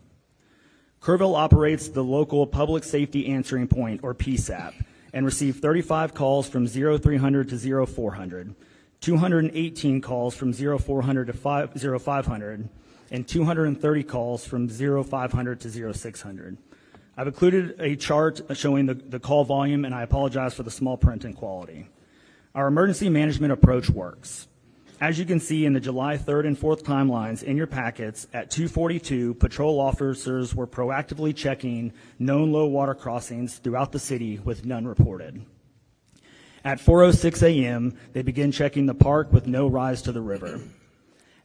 Kerrville operates the local Public Safety Answering Point, or PSAP, and received 35 calls from 0300 to 0400, 218 calls from 0400 to 0500, and 230 calls from 0500 to 0600. I've included a chart showing the call volume, and I apologize for the small print and quality. Our emergency management approach works. As you can see in the July 3rd and 4th timelines in your packets, at 2:42, patrol officers were proactively checking known low water crossings throughout the city with none reported. At 4:06 a.m., they began checking the park with no rise to the river.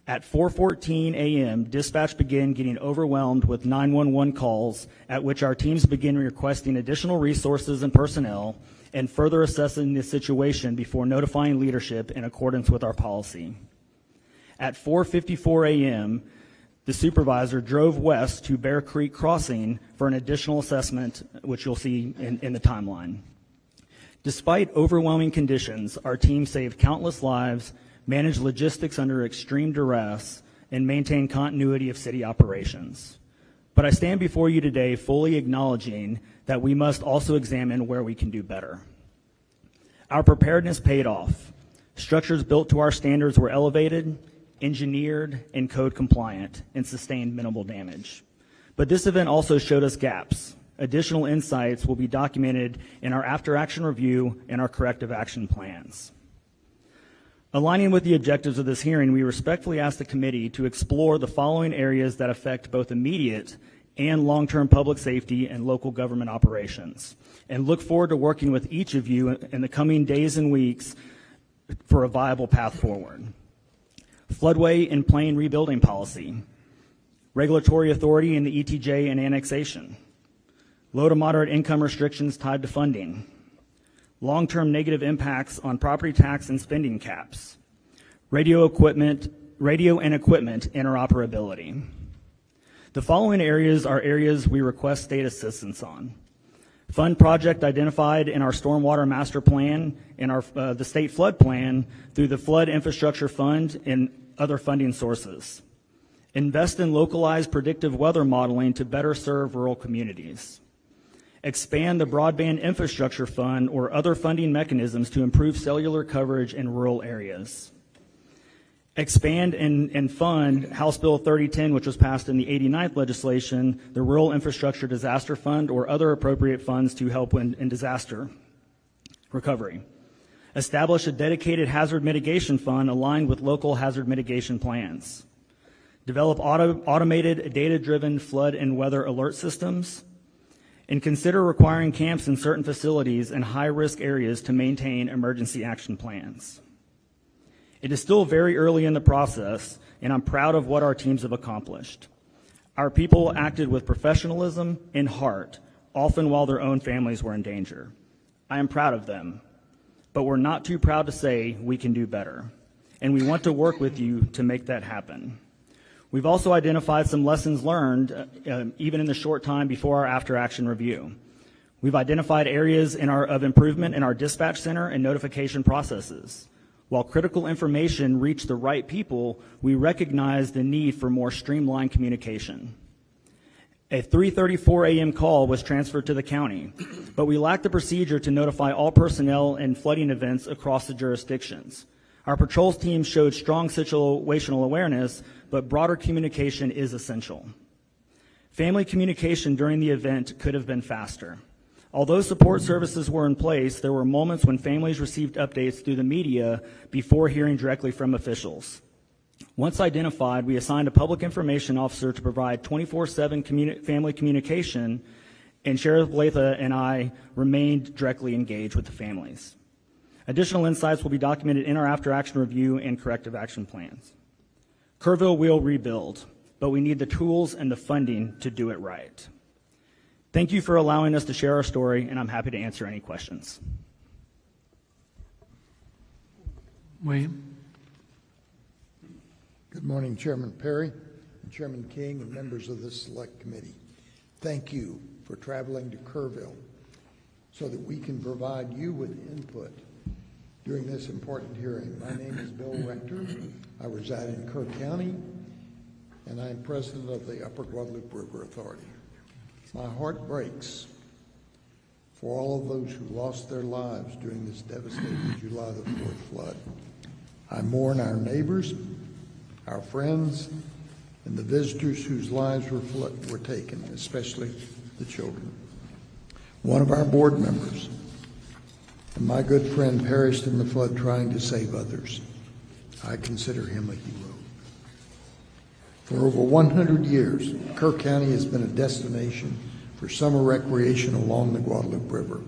At 4:14 a.m., dispatch began getting overwhelmed with 911 calls, at which our teams began requesting additional resources and personnel and further assessing the situation before notifying leadership in accordance with our policy. At 4:54 a.m., the supervisor drove west to Bear Creek Crossing for an additional assessment, which you'll see in the timeline. Despite overwhelming conditions, our team saved countless lives, managed logistics under extreme duress, and maintained continuity of city operations. But I stand before you today fully acknowledging that we must also examine where we can do better. Our preparedness paid off. Structures built to our standards were elevated, engineered, and code compliant, and sustained minimal damage. But this event also showed us gaps. Additional insights will be documented in our after-action review and our corrective action plans. Aligning with the objectives of this hearing, we respectfully ask the committee to explore the following areas that affect both immediate and long-term public safety and local government operations, and look forward to working with each of you in the coming days and weeks for a viable path forward. Floodway and plain rebuilding policy, regulatory authority in the ETJ and annexation, low to moderate income restrictions tied to funding, long-term negative impacts on property tax and spending caps, radio and equipment interoperability. The following areas are areas we request state assistance on: Fund project identified in our stormwater master plan and the state flood plan through the Flood Infrastructure Fund and other funding sources. Invest in localized predictive weather modeling to better serve rural communities. Expand the Broadband Infrastructure Fund or other funding mechanisms to improve cellular coverage in rural areas. Expand and fund House Bill 3010, which was passed in the 89th legislation, the Rural Infrastructure Disaster Fund, or other appropriate funds to help in disaster recovery. Establish a dedicated hazard mitigation fund aligned with local hazard mitigation plans. Develop automated, data-driven flood and weather alert systems. And consider requiring camps in certain facilities in high-risk areas to maintain emergency action plans. It is still very early in the process, and I'm proud of what our teams have accomplished. Our people acted with professionalism and heart, often while their own families were in danger. I am proud of them, but we're not too proud to say we can do better, and we want to work with you to make that happen. We've also identified some lessons learned, even in the short time before our after-action review. We've identified areas of improvement in our dispatch center and notification processes. While critical information reached the right people, we recognize the need for more streamlined communication. A 3:34 a.m. call was transferred to the county, but we lacked the procedure to notify all personnel in flooding events across the jurisdictions. Our patrols team showed strong situational awareness, but broader communication is essential. Family communication during the event could have been faster. Although support services were in place, there were moments when families received updates through the media before hearing directly from officials. Once identified, we assigned a public information officer to provide 24/7 family communication, and Sheriff Blatha and I remained directly engaged with the families. Additional insights will be documented in our after-action review and corrective action plans. Kerrville will rebuild, but we need the tools and the funding to do it right. Thank you for allowing us to share our story, and I'm happy to answer any questions. William? Good morning, Chairman Perry, and Chairman King, and members of this select committee. Thank you for traveling to Kerrville so that we can provide you with input during this important hearing. My name is Bill Rector. I reside in Kerr County, and I am president of the Upper Guadalupe River Authority. My heart breaks for all of those who lost their lives during this devastating July the 4th flood. I mourn our neighbors, our friends, and the visitors whose lives were taken, especially the children. One of our board members and my good friend perished in the flood trying to save others. I consider him a hero. For over 100 years, Kerr County has been a destination for summer recreation along the Guadalupe River.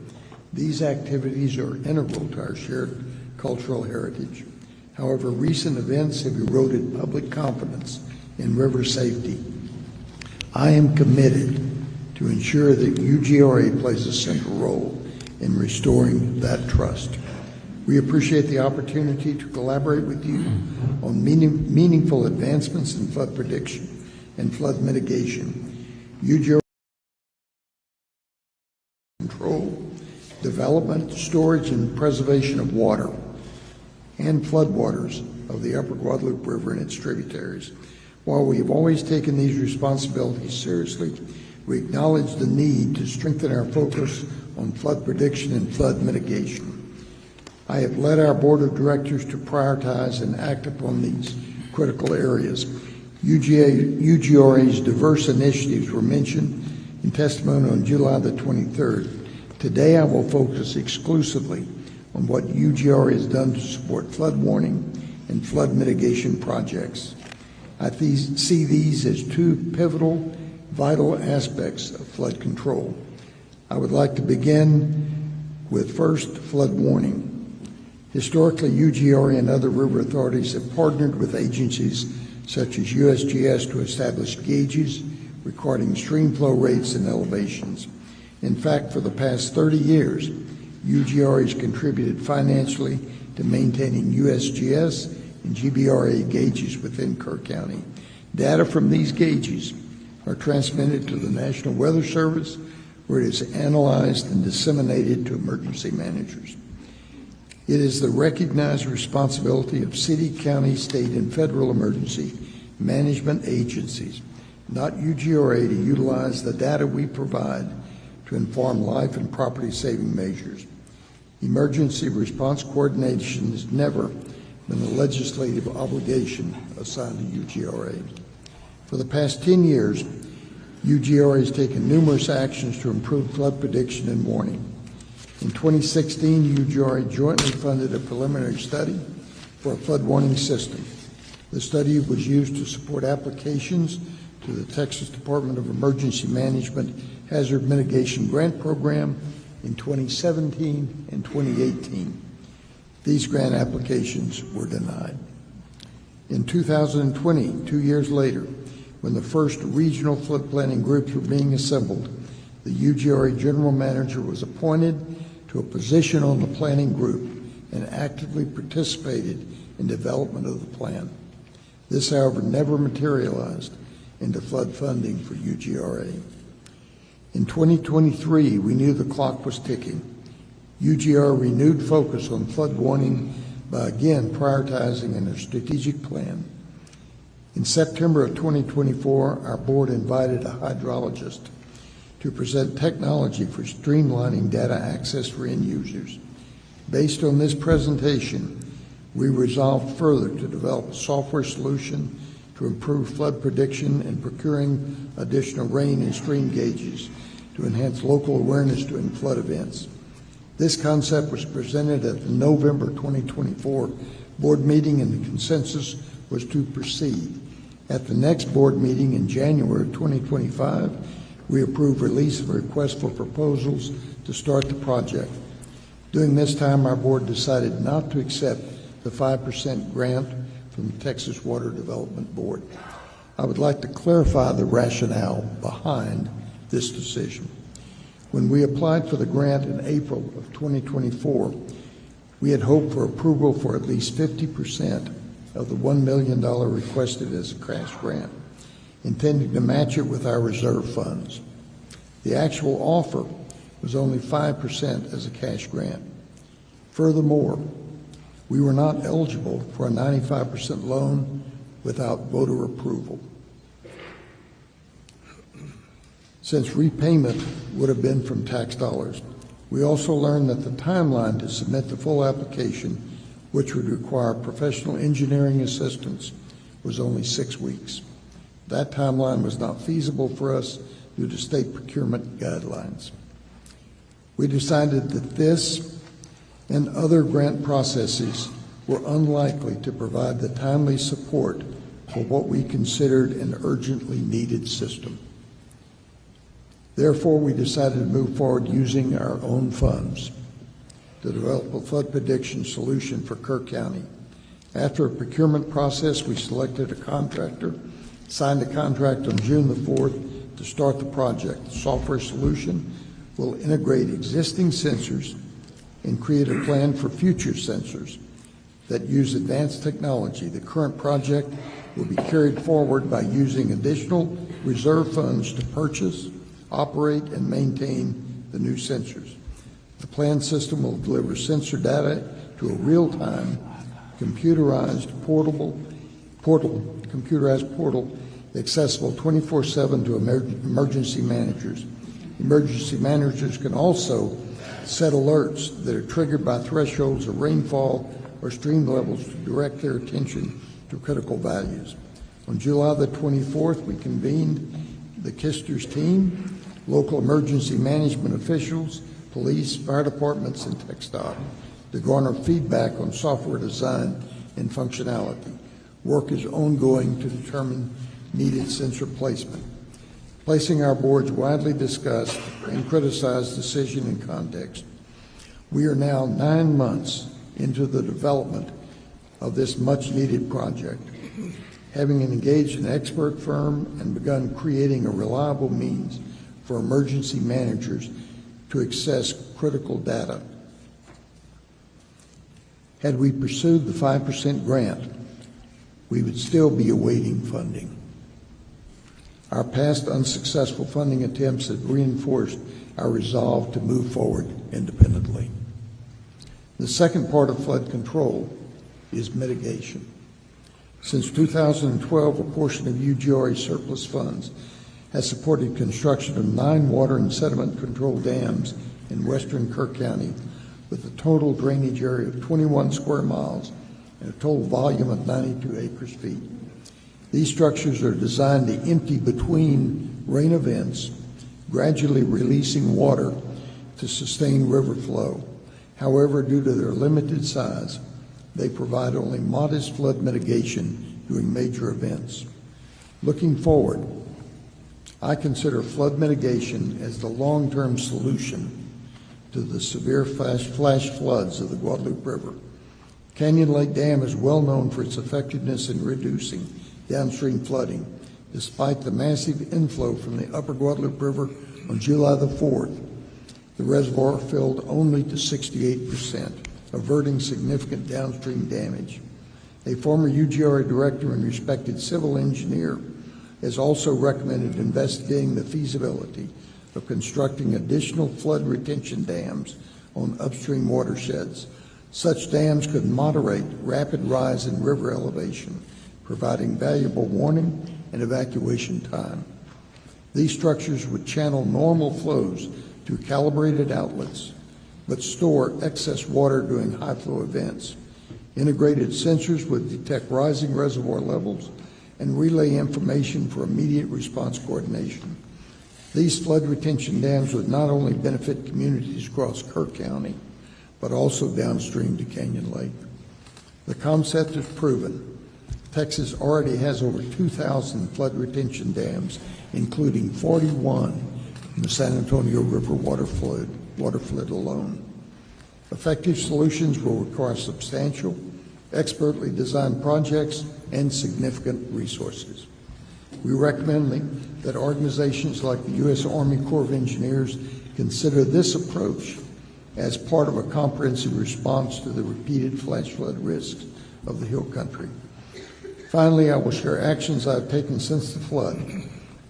These activities are integral to our shared cultural heritage. However, recent events have eroded public confidence in river safety. I am committed to ensure that UGRA plays a central role in restoring that trust. We appreciate the opportunity to collaborate with you on meaningful advancements in flood prediction and flood mitigation, UGRA control, development, storage, and preservation of water and floodwaters of the Upper Guadalupe River and its tributaries. While we have always taken these responsibilities seriously, we acknowledge the need to strengthen our focus on flood prediction and flood mitigation. I have led our board of directors to prioritize and act upon these critical areas. UGRA's diverse initiatives were mentioned in testimony on July the 23rd. Today I will focus exclusively on what UGRA has done to support flood warning and flood mitigation projects. I see these as two pivotal, vital aspects of flood control. I would like to begin with first, flood warning. Historically, UGRA and other river authorities have partnered with agencies such as USGS to establish gauges recording stream flow rates and elevations. In fact, for the past 30 years, UGRA has contributed financially to maintaining USGS and GBRA gauges within Kerr County. Data from these gauges are transmitted to the National Weather Service where it is analyzed and disseminated to emergency managers. It is the recognized responsibility of city, county, state, and federal emergency management agencies, not UGRA, to utilize the data we provide to inform life and property saving measures. Emergency response coordination has never been a legislative obligation assigned to UGRA. For the past 10 years, UGRA has taken numerous actions to improve flood prediction and warning. In 2016, UGRA jointly funded a preliminary study for a flood warning system. The study was used to support applications to the Texas Department of Emergency Management Hazard Mitigation Grant Program in 2017 and 2018. These grant applications were denied. In 2020, 2 years later, when the first regional flood planning groups were being assembled, the UGRA general manager was appointed to a position on the planning group and actively participated in development of the plan. This, however, never materialized into flood funding for UGRA. In 2023, we knew the clock was ticking. UGRA renewed focus on flood warning by again prioritizing in a strategic plan. In September of 2024, our board invited a hydrologist to present technology for streamlining data access for end users. Based on this presentation, we resolved further to develop a software solution to improve flood prediction and procuring additional rain and stream gauges to enhance local awareness during flood events. This concept was presented at the November 2024 board meeting, and the consensus was to proceed. At the next board meeting in January 2025, we approved release of a request for proposals to start the project. During this time, our board decided not to accept the 5% grant from the Texas Water Development Board. I would like to clarify the rationale behind this decision. When we applied for the grant in April of 2024, we had hoped for approval for at least 50% of the $1 million requested as a cash grant, intending to match it with our reserve funds. The actual offer was only 5% as a cash grant. Furthermore, we were not eligible for a 95% loan without voter approval, since repayment would have been from tax dollars. We also learned that the timeline to submit the full application, which would require professional engineering assistance, was only 6 weeks. That timeline was not feasible for us due to state procurement guidelines. We decided that this and other grant processes were unlikely to provide the timely support for what we considered an urgently needed system. Therefore, we decided to move forward using our own funds to develop a flood prediction solution for Kerr County. After a procurement process, we selected a contractor, signed a contract on June the 4th to start the project. The software solution will integrate existing sensors and create a plan for future sensors that use advanced technology. The current project will be carried forward by using additional reserve funds to purchase, operate, and maintain the new sensors. The planned system will deliver sensor data to a real-time computerized portal accessible 24/7 to emergency managers. Emergency managers can also set alerts that are triggered by thresholds of rainfall or stream levels to direct their attention to critical values. On July the 24th, we convened the Kister's team, local emergency management officials, police, fire departments, and TxDOT to garner feedback on software design and functionality. Work is ongoing to determine needed sensor placement. Placing our board's widely discussed and criticized decision in context, we are now 9 months into the development of this much-needed project, having engaged an expert firm and begun creating a reliable means for emergency managers to access critical data. Had we pursued the 5% grant, we would still be awaiting funding. Our past unsuccessful funding attempts have reinforced our resolve to move forward independently. The second part of flood control is mitigation. Since 2012, a portion of UGRA surplus funds has supported construction of 9 water and sediment control dams in western Kerr County with a total drainage area of 21 square miles and a total volume of 92 acre-feet. These structures are designed to empty between rain events, gradually releasing water to sustain river flow. However, due to their limited size, they provide only modest flood mitigation during major events. Looking forward, I consider flood mitigation as the long-term solution to the severe flash floods of the Guadalupe River. Canyon Lake Dam is well known for its effectiveness in reducing downstream flooding, despite the massive inflow from the upper Guadalupe River on July the 4th. The reservoir filled only to 68%, averting significant downstream damage. A former UGRA director and respected civil engineer has also recommended investigating the feasibility of constructing additional flood retention dams on upstream watersheds. Such dams could moderate rapid rise in river elevation, providing valuable warning and evacuation time. These structures would channel normal flows through calibrated outlets, but store excess water during high flow events. Integrated sensors would detect rising reservoir levels and relay information for immediate response coordination. These flood retention dams would not only benefit communities across Kerr County, but also downstream to Canyon Lake. The concept is proven. Texas already has over 2,000 flood retention dams, including 41 in the San Antonio River waterflood alone. Effective solutions will require substantial, expertly designed projects and significant resources. We recommend that organizations like the U.S. Army Corps of Engineers consider this approach as part of a comprehensive response to the repeated flash flood risks of the Hill Country. Finally, I will share actions I have taken since the flood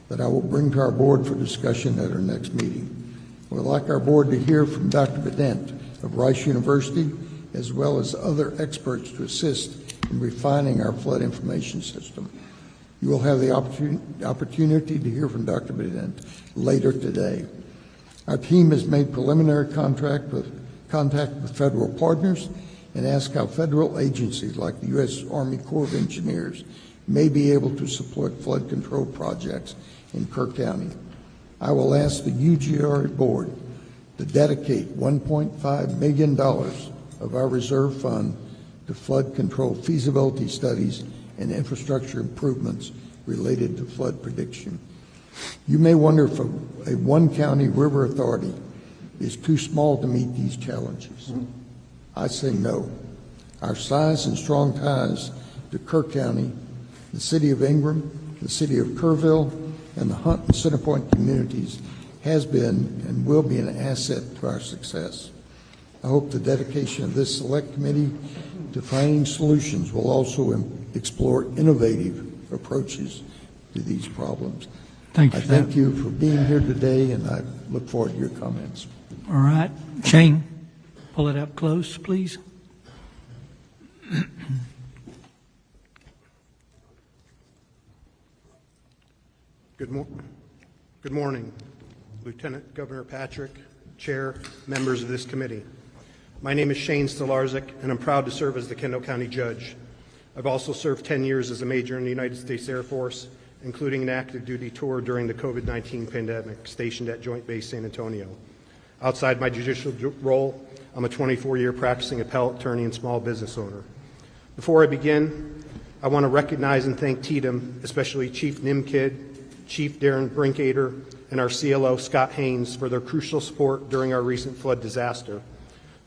that I will bring to our board for discussion at our next meeting. We'd like our board to hear from Dr. Bedent of Rice University, as well as other experts to assist in refining our flood information system. You will have the opportunity to hear from Dr. Bedent later today. Our team has made preliminary contact with federal partners and asked how federal agencies like the U.S. Army Corps of Engineers may be able to support flood control projects in Kerr County. I will ask the UGRA board to dedicate $1.5 million of our reserve fund to flood control feasibility studies and infrastructure improvements related to flood prediction. You may wonder if a one-county river authority is too small to meet these challenges. I say no. Our size and strong ties to Kerr County, the city of Ingram, the city of Kerrville, and the Hunt and Centerpoint communities has been and will be an asset to our success. I hope the dedication of this select committee to finding solutions will also explore innovative approaches to these problems. Thank you. I thank you for being here today, and I look forward to your comments. All right. Shane, pull it up close, please. Good morning, Lieutenant Governor Patrick, Chair, members of this committee. My name is Shane Stolarczyk, and I'm proud to serve as the Kendall County Judge. I've also served 10 years as a major in the United States Air Force, including an active duty tour during the COVID-19 pandemic, stationed at Joint Base San Antonio. Outside my judicial role, I'm a 24-year practicing appellate attorney and small business owner. Before I begin, I want to recognize and thank TDM, especially Chief Nimkid, Chief Darren Brinkader, and our CLO Scott Haynes for their crucial support during our recent flood disaster.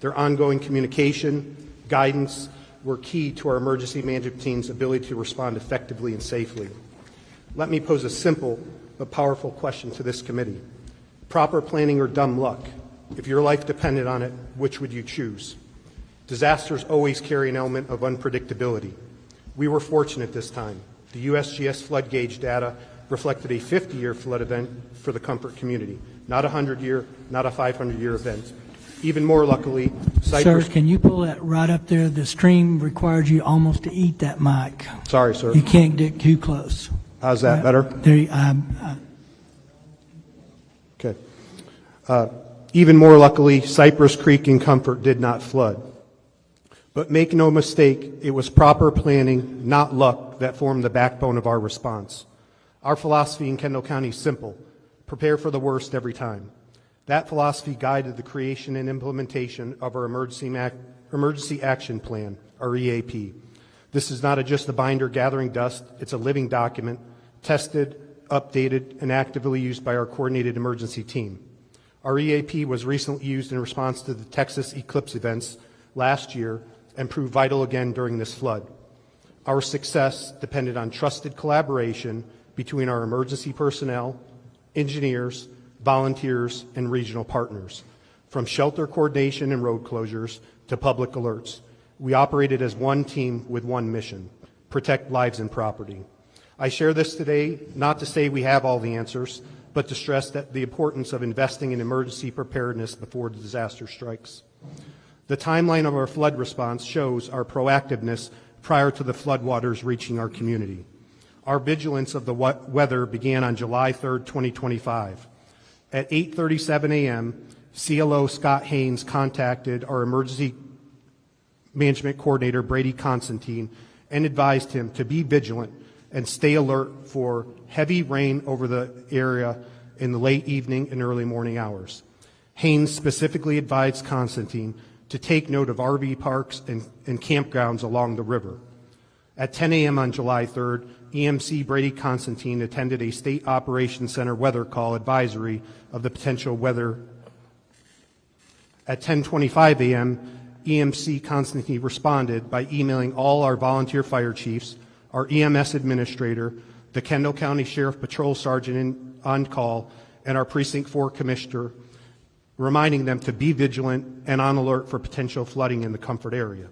Their ongoing communication, guidance were key to our emergency management team's ability to respond effectively and safely. Let me pose a simple but powerful question to this committee. Proper planning or dumb luck? If your life depended on it, which would you choose? Disasters always carry an element of unpredictability. We were fortunate this time. The USGS flood gauge data reflected a 50-year flood event for the Comfort community, not a 100-year, not a 500-year event. Even more luckily, Sir, can you pull that right up there? The stream requires you almost to eat that mic. Sorry, sir. You can't get too close. How's that better? There, Okay. Even more luckily, Cypress Creek and Comfort did not flood. But make no mistake, it was proper planning, not luck, that formed the backbone of our response. Our philosophy in Kendall County is simple: prepare for the worst every time. That philosophy guided the creation and implementation of our Emergency Action Plan, our EAP. This is not just a binder gathering dust, it's a living document, tested, updated, and actively used by our coordinated emergency team. Our EAP was recently used in response to the Texas eclipse events last year and proved vital again during this flood. Our success depended on trusted collaboration between our emergency personnel, engineers, volunteers, and regional partners. From shelter coordination and road closures to public alerts, we operated as one team with one mission: protect lives and property. I share this today not to say we have all the answers, but to stress that the importance of investing in emergency preparedness before the disaster strikes. The timeline of our flood response shows our proactiveness prior to the floodwaters reaching our community. Our vigilance of the weather began on July 3rd, 2025. At 8:37 a.m., CLO Scott Haynes contacted our emergency management coordinator, Brady Constantine, and advised him to be vigilant and stay alert for heavy rain over the area in the late evening and early morning hours. Haynes specifically advised Constantine to take note of RV parks and campgrounds along the river. At 10 a.m. on July 3rd, EMC Brady Constantine attended a State Operations Center weather call advisory of the potential weather. At 10:25 a.m., EMC Constantine responded by emailing all our volunteer fire chiefs, our EMS administrator, the Kendall County Sheriff Patrol Sergeant on call, and our Precinct 4 Commissioner, reminding them to be vigilant and on alert for potential flooding in the Comfort area.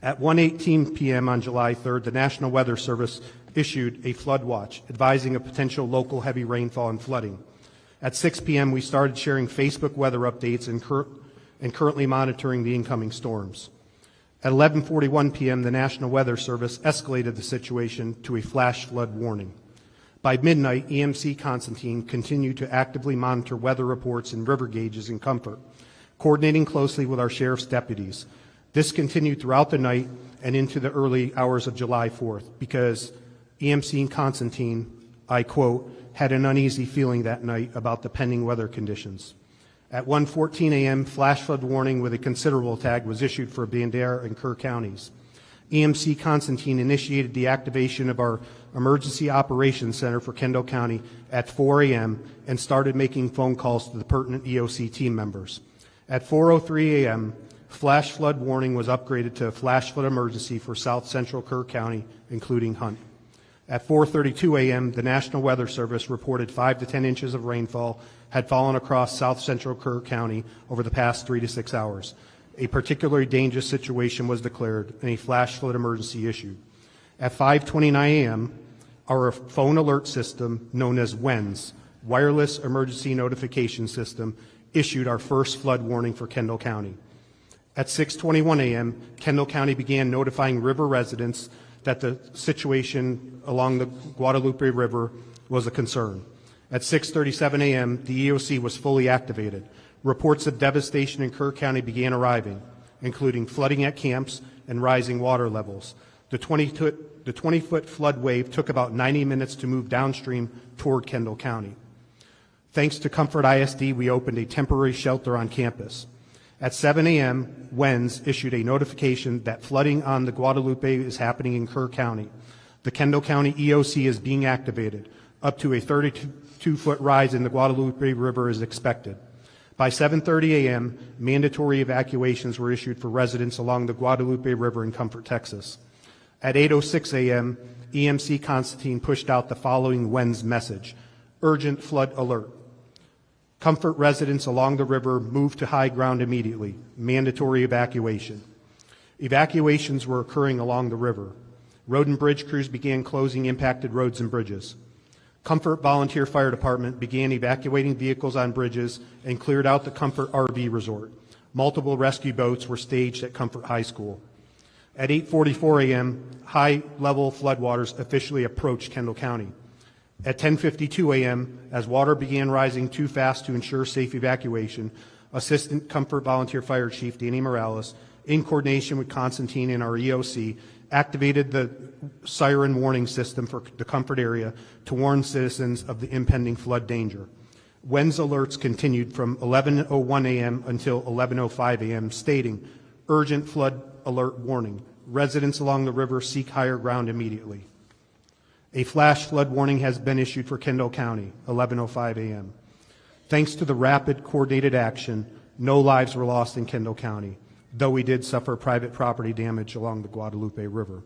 At 1:18 p.m. on July 3rd, the National Weather Service issued a flood watch, advising of potential local heavy rainfall and flooding. At 6 p.m., we started sharing Facebook weather updates and currently monitoring the incoming storms. At 11:41 p.m., the National Weather Service escalated the situation to a flash flood warning. By midnight, EMC Constantine continued to actively monitor weather reports and river gauges in Comfort, coordinating closely with our sheriff's deputies. This continued throughout the night and into the early hours of July 4th because EMC Constantine, I quote, had an uneasy feeling that night about the pending weather conditions. At 1:14 a.m., flash flood warning with a considerable tag was issued for Bandera and Kerr counties. EMC Constantine initiated the activation of our Emergency Operations Center for Kendall County at 4 a.m. and started making phone calls to the pertinent EOC team members. At 4:03 a.m., flash flood warning was upgraded to a flash flood emergency for South Central Kerr County, including Hunt. At 4:32 a.m., the National Weather Service reported 5 to 10 inches of rainfall had fallen across South Central Kerr County over the past 3 to 6 hours. A particularly dangerous situation was declared and a flash flood emergency issued. At 5:29 a.m., our phone alert system, known as WENS, Wireless Emergency Notification System, issued our first flood warning for Kendall County. At 6:21 a.m., Kendall County began notifying river residents that the situation along the Guadalupe River was a concern. At 6:37 a.m., the EOC was fully activated. Reports of devastation in Kerr County began arriving, including flooding at camps and rising water levels. The 20-foot flood wave took about 90 minutes to move downstream toward Kendall County. Thanks to Comfort ISD, we opened a temporary shelter on campus. At 7 a.m., WENS issued a notification that flooding on the Guadalupe is happening in Kerr County. The Kendall County EOC is being activated. Up to a 32-foot rise in the Guadalupe River is expected. By 7:30 a.m., mandatory evacuations were issued for residents along the Guadalupe River in Comfort, Texas. At 8:06 a.m., EMC Constantine pushed out the following WENS message: urgent flood alert. Comfort residents along the river moved to high ground immediately. Mandatory evacuation. Evacuations were occurring along the river. Road and bridge crews began closing impacted roads and bridges. Comfort Volunteer Fire Department began evacuating vehicles on bridges and cleared out the Comfort RV Resort. Multiple rescue boats were staged at Comfort High School. At 8:44 a.m., high-level floodwaters officially approached Kendall County. At 10:52 a.m., as water began rising too fast to ensure safe evacuation, Assistant Comfort Volunteer Fire Chief Danny Morales, in coordination with Constantine and our EOC, activated the siren warning system for the Comfort area to warn citizens of the impending flood danger. WENS alerts continued from 11:01 a.m. until 11:05 a.m., stating, urgent flood alert warning. Residents along the river seek higher ground immediately. A flash flood warning has been issued for Kendall County, 11:05 a.m. Thanks to the rapid, coordinated action, no lives were lost in Kendall County, though we did suffer private property damage along the Guadalupe River.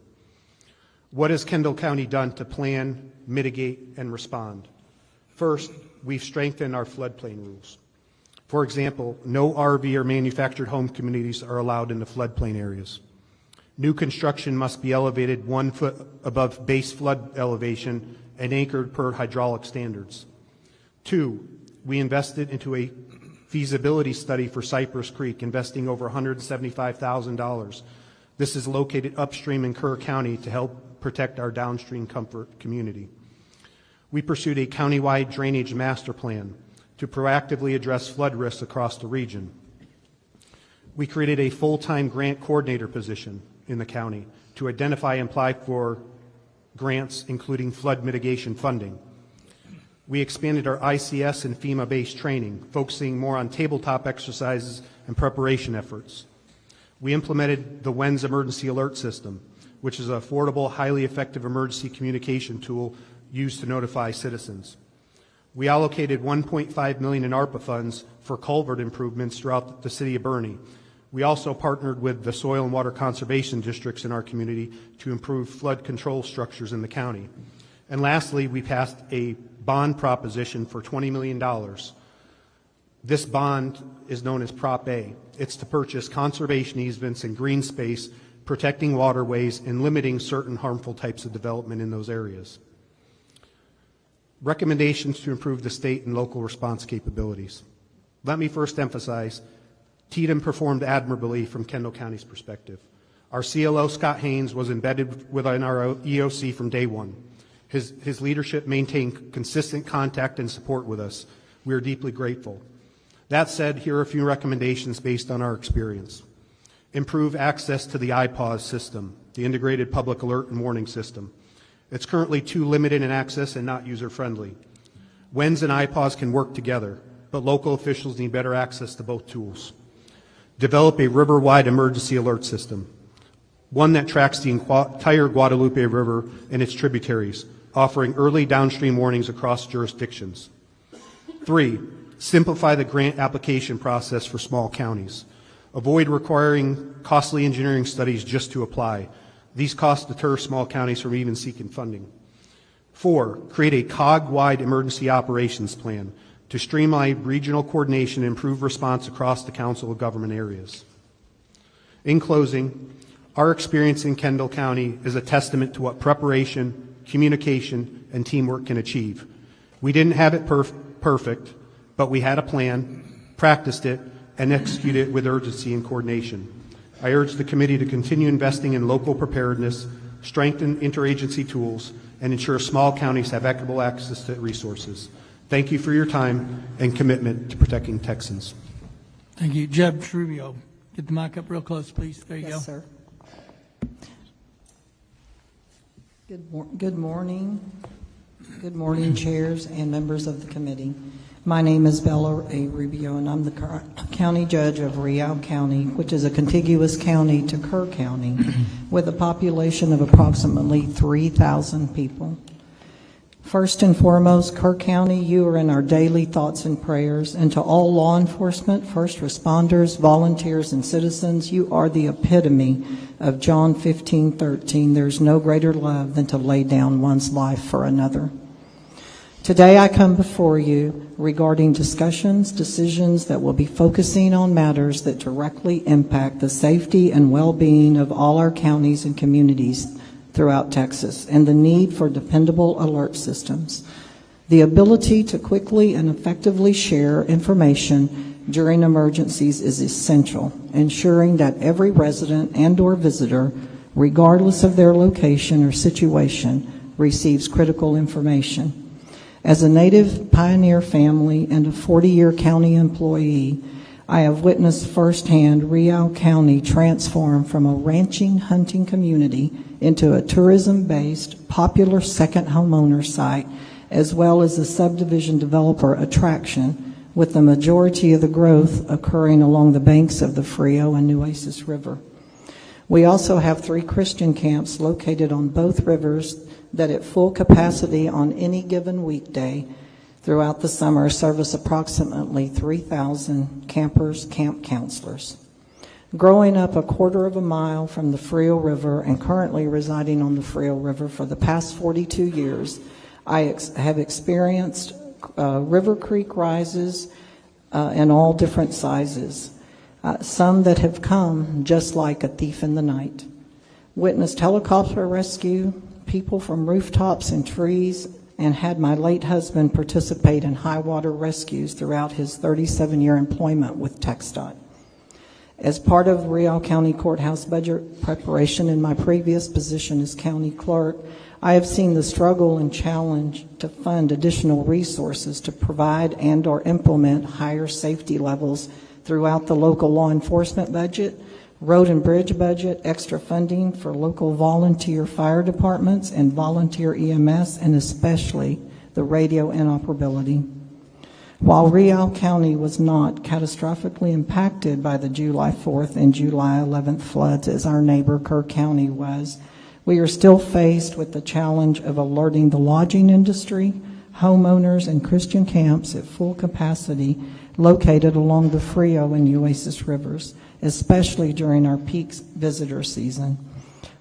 What has Kendall County done to plan, mitigate, and respond? First, we've strengthened our floodplain rules. For example, no RV or manufactured home communities are allowed in the floodplain areas. New construction must be elevated 1 foot above base flood elevation and anchored per hydraulic standards. 2, we invested into a feasibility study for Cypress Creek, investing over $175,000. This is located upstream in Kerr County to help protect our downstream Comfort community. We pursued a countywide drainage master plan to proactively address flood risks across the region. We created a full-time grant coordinator position in the county to identify and apply for grants, including flood mitigation funding. We expanded our ICS and FEMA-based training, focusing more on tabletop exercises and preparation efforts. We implemented the WENS Emergency Alert System, which is an affordable, highly effective emergency communication tool used to notify citizens. We allocated $1.5 million in ARPA funds for culvert improvements throughout the city of Boerne. We also partnered with the soil and water conservation districts in our community to improve flood control structures in the county. And lastly, we passed a bond proposition for $20 million. This bond is known as Prop A. It's to purchase conservation easements and green space, protecting waterways and limiting certain harmful types of development in those areas. Recommendations to improve the state and local response capabilities. Let me first emphasize, TDM performed admirably from Kendall County's perspective. Our CLO, Scott Haynes, was embedded within our EOC from day one. His leadership maintained consistent contact and support with us. We are deeply grateful. That said, here are a few recommendations based on our experience. Improve access to the IPAWS system, the Integrated Public Alert and Warning System. It's currently too limited in access and not user-friendly. WENS and IPAWS can work together, but local officials need better access to both tools. Develop a river-wide emergency alert system, one that tracks the entire Guadalupe River and its tributaries, offering early downstream warnings across jurisdictions. 3, simplify the grant application process for small counties. Avoid requiring costly engineering studies just to apply. These costs deter small counties from even seeking funding. 4, create a COG-wide emergency operations plan to streamline regional coordination and improve response across the Council of Government areas. In closing, our experience in Kendall County is a testament to what preparation, communication, and teamwork can achieve. We didn't have it perfect, but we had a plan, practiced it, and executed it with urgency and coordination. I urge the committee to continue investing in local preparedness, strengthen interagency tools, and ensure small counties have equitable access to resources. Thank you for your time and commitment to protecting Texans. Thank you. Judge Rubio, get the mic up real close, please. There you go. Yes, sir. Good morning. Good morning, chairs and members of the committee. My name is Bella A. Rubio, and I'm the county judge of Real County, which is a contiguous county to Kerr County, with a population of approximately 3,000 people. First and foremost, Kerr County, you are in our daily thoughts and prayers, and to all law enforcement, first responders, volunteers, and citizens, you are the epitome of John 15:13. There's no greater love than to lay down one's life for another. Today I come before you regarding decisions that will be focusing on matters that directly impact the safety and well-being of all our counties and communities throughout Texas, and the need for dependable alert systems. The ability to quickly and effectively share information during emergencies is essential, ensuring that every resident and/or visitor, regardless of their location or situation, receives critical information. As a native pioneer family and a 40-year county employee, I have witnessed firsthand Real County transform from a ranching, hunting community into a tourism-based, popular second homeowner site, as well as a subdivision developer attraction, with the majority of the growth occurring along the banks of the Frio and Nueces River. We also have 3 Christian camps located on both rivers that at full capacity on any given weekday throughout the summer service approximately 3,000 campers, camp counselors. Growing up a quarter of a mile from the Frio River and currently residing on the Frio River for the past 42 years, I have experienced river creek rises in all different sizes, some that have come just like a thief in the night. Witnessed helicopter rescue, people from rooftops and trees, and had my late husband participate in high water rescues throughout his 37-year employment with TxDOT. As part of Real County Courthouse budget preparation in my previous position as county clerk, I have seen the struggle and challenge to fund additional resources to provide and/or implement higher safety levels throughout the local law enforcement budget, road and bridge budget, extra funding for local volunteer fire departments and volunteer EMS, and especially the radio interoperability. While Real County was not catastrophically impacted by the July 4th and July 11th floods as our neighbor Kerr County was, we are still faced with the challenge of alerting the lodging industry, homeowners, and Christian camps at full capacity located along the Frio and Nueces rivers, especially during our peak visitor season.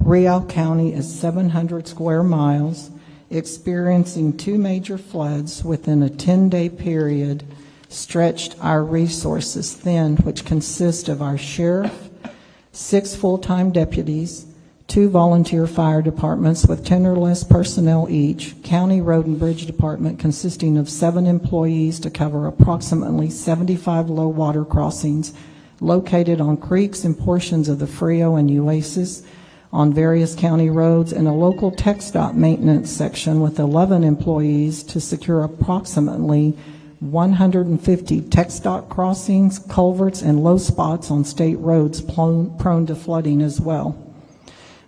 Real County is 700 square miles, experiencing 2 major floods within a 10-day period, stretched our resources thin, which consist of our sheriff, 6 full-time deputies, 2 volunteer fire departments with 10 or less personnel each, county road and bridge department consisting of 7 employees to cover approximately 75 low water crossings located on creeks and portions of the Frio and Nueces on various county roads, and a local TxDOT maintenance section with 11 employees to secure approximately 150 TxDOT crossings, culverts, and low spots on state roads prone to flooding as well.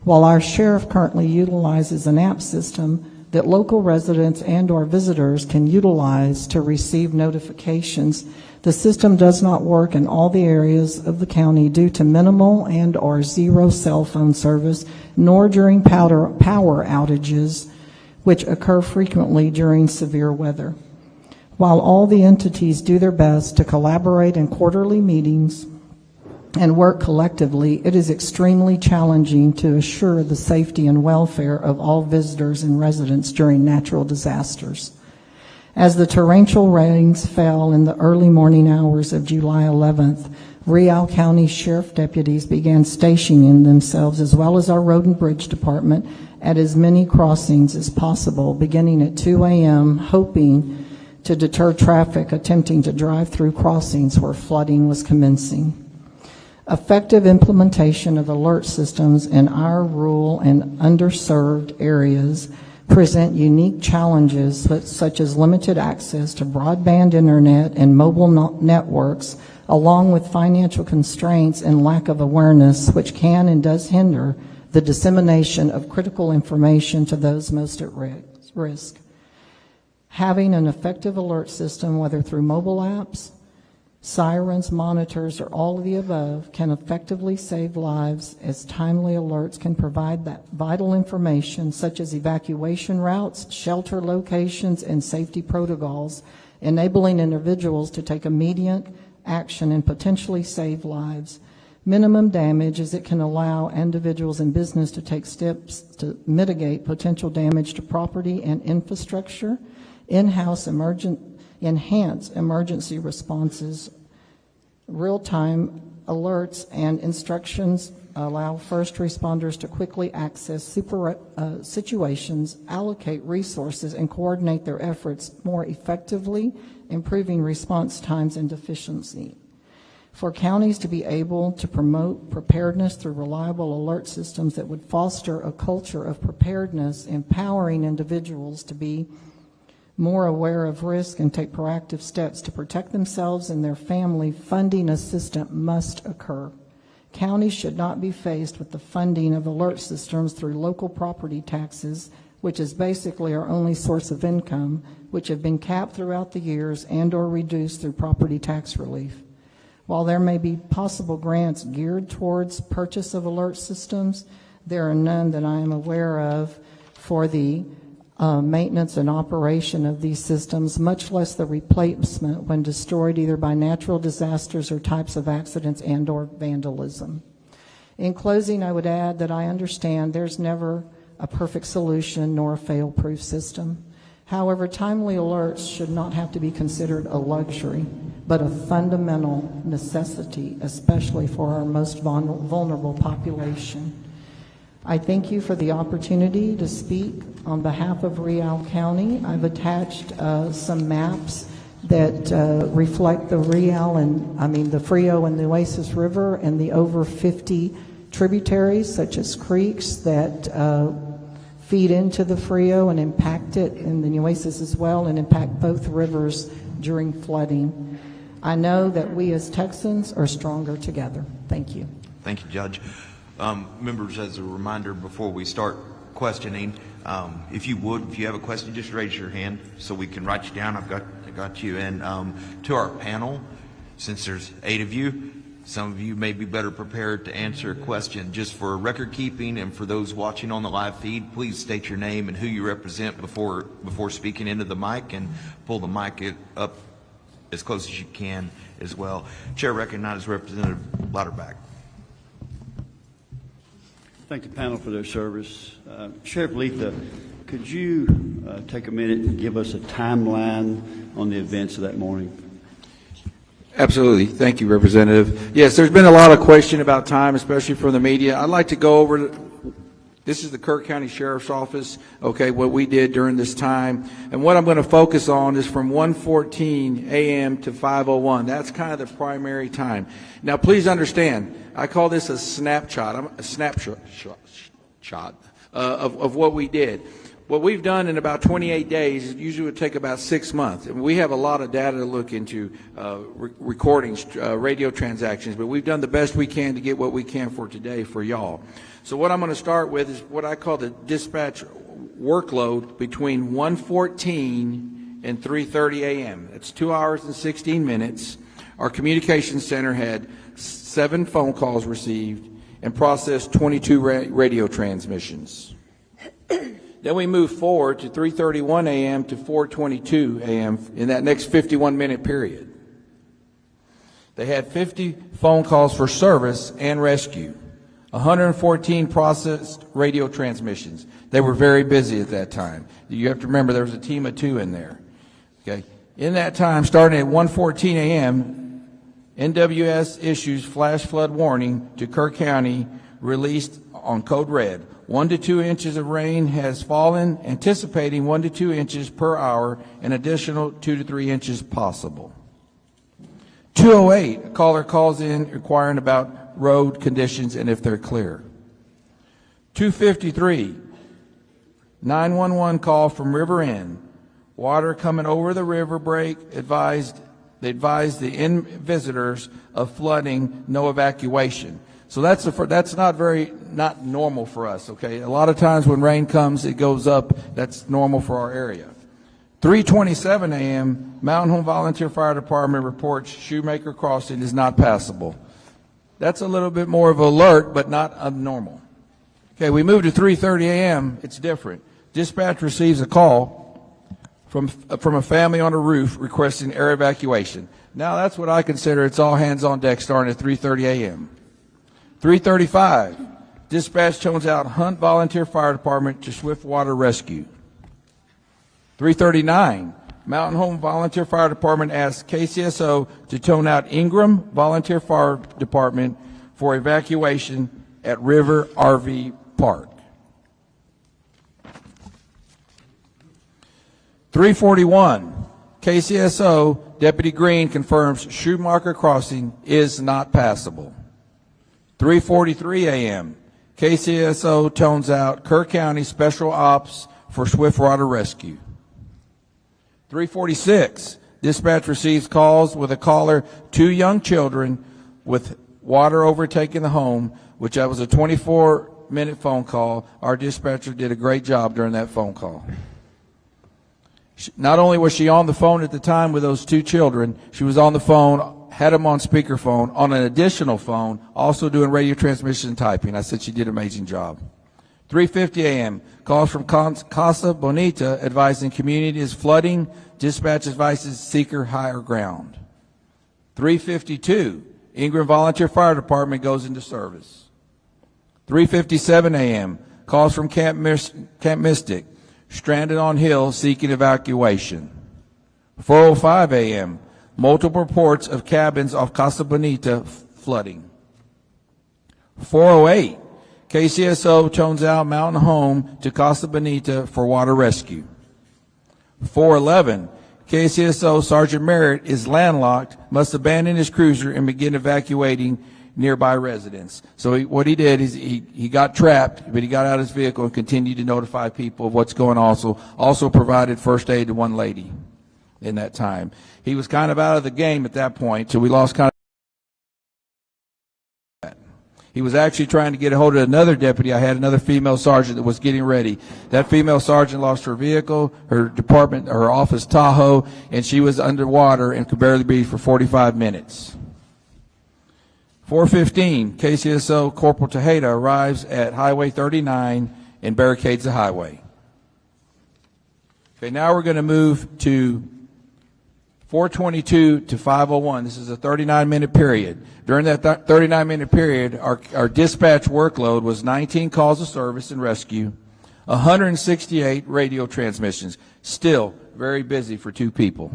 While our sheriff currently utilizes an app system that local residents and/or visitors can utilize to receive notifications, the system does not work in all the areas of the county due to minimal and/or zero cell phone service, nor during power outages, which occur frequently during severe weather. While all the entities do their best to collaborate in quarterly meetings and work collectively, it is extremely challenging to assure the safety and welfare of all visitors and residents during natural disasters. As the torrential rains fell in the early morning hours of July 11th, Real County Sheriff deputies began stationing themselves, as well as our Road and Bridge Department, at as many crossings as possible, beginning at 2 a.m., hoping to deter traffic attempting to drive through crossings where flooding was commencing. Effective implementation of alert systems in our rural and underserved areas present unique challenges such as limited access to broadband internet and mobile networks, along with financial constraints and lack of awareness, which can and does hinder the dissemination of critical information to those most at risk. Having an effective alert system, whether through mobile apps, sirens, monitors, or all of the above, can effectively save lives, as timely alerts can provide that vital information such as evacuation routes, shelter locations, and safety protocols, enabling individuals to take immediate action and potentially save lives. Minimum damage, as it can allow individuals and business to take steps to mitigate potential damage to property and infrastructure. Enhance emergency responses, real-time alerts and instructions allow first responders to quickly access situations, allocate resources, and coordinate their efforts more effectively, improving response times and efficiency. For counties to be able to promote preparedness through reliable alert systems that would foster a culture of preparedness, empowering individuals to be more aware of risk and take proactive steps to protect themselves and their family, funding assistance must occur. Counties should not be faced with the funding of alert systems through local property taxes, which is basically our only source of income, which have been capped throughout the years and or reduced through property tax relief. While there may be possible grants geared towards purchase of alert systems, there are none that I am aware of for the maintenance and operation of these systems, much less the replacement when destroyed either by natural disasters or types of accidents and or vandalism. In closing, I would add that I understand there's never a perfect solution nor a fail-proof system. However, timely alerts should not have to be considered a luxury, but a fundamental necessity, especially for our most vulnerable population. I thank you for the opportunity to speak on behalf of Real County. I've attached some maps that reflect the the Frio and the Nueces River and the over 50 tributaries, such as creeks that feed into the Frio and impact it, and the Nueces as well, and impact both rivers during flooding. I know that we as Texans are stronger together. Thank you. Thank you, Judge. Members, as a reminder before we start questioning, if you have a question, just raise your hand so we can write you down. I got you. And to our panel, since there's 8 of you, some of you may be better prepared to answer a question. Just for record keeping and for those watching on the live feed, please state your name and who you represent before speaking into the mic, and pull the mic up as close as you can as well. Chair recognizes Representative Louderback. Thank the panel for their service. Sheriff Letha, could you take a minute and give us a timeline on the events of that morning? Absolutely. Thank you, Representative. Yes, there's been a lot of question about time, especially from the media. I'd like to go over, this is the Kerr County Sheriff's Office, okay, what we did during this time. And what I'm going to focus on is from 1:14 a.m. to 5:01. That's kind of the primary time. Now, please understand, I call this a snapshot of what we did. What we've done in about 28 days usually would take about 6 months. And we have a lot of data to look into, recordings, radio transactions, but we've done the best we can to get what we can for today for y'all. So what I'm going to start with is what I call the dispatch workload between 1:14 and 3:30 a.m. That's 2 hours and 16 minutes. Our communications center had 7 phone calls received and processed 22 radio transmissions. Then we moved forward to 3:31 a.m. to 4:22 a.m. in that next 51-minute period. They had 50 phone calls for service and rescue, 114 processed radio transmissions. They were very busy at that time. You have to remember there was a team of 2 in there. Okay. In that time, starting at 1:14 a.m., NWS issues flash flood warning to Kerr County, released on code red. 1 to 2 inches of rain has fallen, anticipating 1 to 2 inches per hour, an additional 2 to 3 inches possible. 2:08, a caller calls in inquiring about road conditions and if they're clear. 2:53, 911 call from River End. Water coming over the river break, they advised the inn visitors of flooding, no evacuation. So that's not normal for us, okay? A lot of times when rain comes, it goes up. That's normal for our area. 3:27 a.m., Mountain Home Volunteer Fire Department reports Shoemaker Crossing is not passable. That's a little bit more of an alert, but not abnormal. Okay, we move to 3:30 a.m., it's different. Dispatch receives a call from a family on a roof requesting air evacuation. Now that's what I consider it's all hands on deck starting at 3:30 a.m. 3:35, dispatch tones out Hunt Volunteer Fire Department to Swiftwater Rescue. 3:39, Mountain Home Volunteer Fire Department asks KCSO to tone out Ingram Volunteer Fire Department for evacuation at River RV Park. 341, KCSO Deputy Green confirms Schumacher Crossing is not passable. 3:43 a.m., KCSO tones out Kerr County Special Ops for Swiftwater Rescue. 3:46, dispatch receives calls with a caller, 2 young children with water overtaking the home, which that was a 24-minute phone call. Our dispatcher did a great job during that phone call. Not only was she on the phone at the time with those 2 children, she was on the phone, had them on speakerphone, on an additional phone, also doing radio transmission and typing. I said she did an amazing job. 3:50 a.m., calls from Casa Bonita advising community is flooding. Dispatch advises seeker higher ground. 3:52, Ingram Volunteer Fire Department goes into service. 3:57 a.m., calls from Camp Mystic, stranded on hill seeking evacuation. 4:05 a.m., multiple reports of cabins off Casa Bonita flooding. 4:08, KCSO tones out Mountain Home to Casa Bonita for water rescue. 4:11, KCSO Sergeant Merritt is landlocked, must abandon his cruiser and begin evacuating nearby residents. So what he did is he got trapped, but he got out of his vehicle and continued to notify people of what's going on. Also provided first aid to one lady in that time. He was kind of out of the game at that point, so we lost kind of. He was actually trying to get a hold of another deputy. I had another female sergeant that was getting ready. That female sergeant lost her vehicle, her department, her office Tahoe, and she was underwater and could barely breathe for 45 minutes. 4:15, KCSO Corporal Tejeda arrives at Highway 39 and barricades the highway. Okay, now we're going to move to 4:22 to 5:01. This is a 39-minute period. During that 39-minute period, our dispatch workload was 19 calls of service and rescue, 168 radio transmissions. Still very busy for 2 people.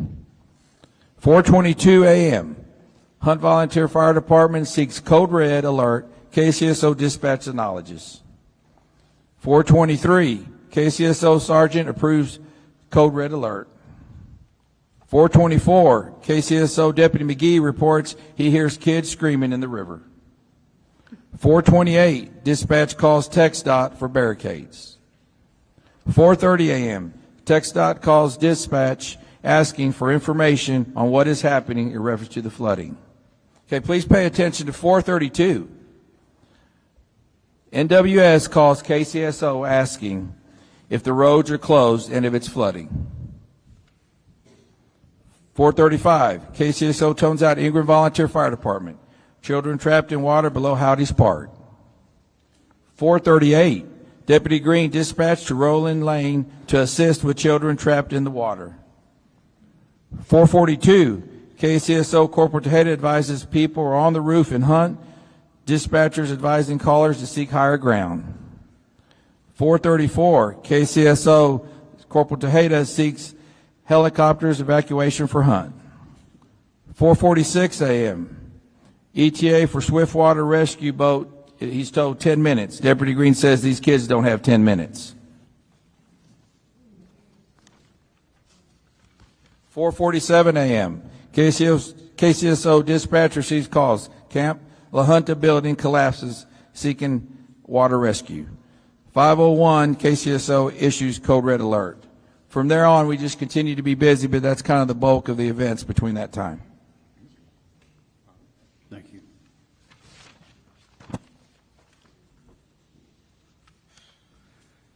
4:22 a.m., Hunt Volunteer Fire Department seeks code red alert. KCSO dispatch acknowledges. 4:23, KCSO Sergeant approves code red alert. 4:24, KCSO Deputy McGee reports he hears kids screaming in the river. 4:28, dispatch calls TxDOT for barricades. 4:30 a.m., TxDOT calls dispatch asking for information on what is happening in reference to the flooding. Okay, please pay attention to 4:32. NWS calls KCSO asking if the roads are closed and if it's flooding. 4:35, KCSO tones out Ingram Volunteer Fire Department. Children trapped in water below Howdy's Park. 4:38, Deputy Green dispatched to Roland Lane to assist with children trapped in the water. 4:42, KCSO Corporal Tejeda advises people are on the roof in Hunt. Dispatchers advising callers to seek higher ground. 4:34, KCSO Corporal Tejeda seeks helicopters evacuation for Hunt. 4:46 a.m., ETA for Swiftwater rescue boat, he's told 10 minutes. Deputy Green says these kids don't have 10 minutes. 4:47 a.m., KCSO dispatch receives calls. Camp La Junta building collapses, seeking water rescue. 5:01, KCSO issues code red alert. From there on, we just continue to be busy, but that's kind of the bulk of the events between that time. Thank you.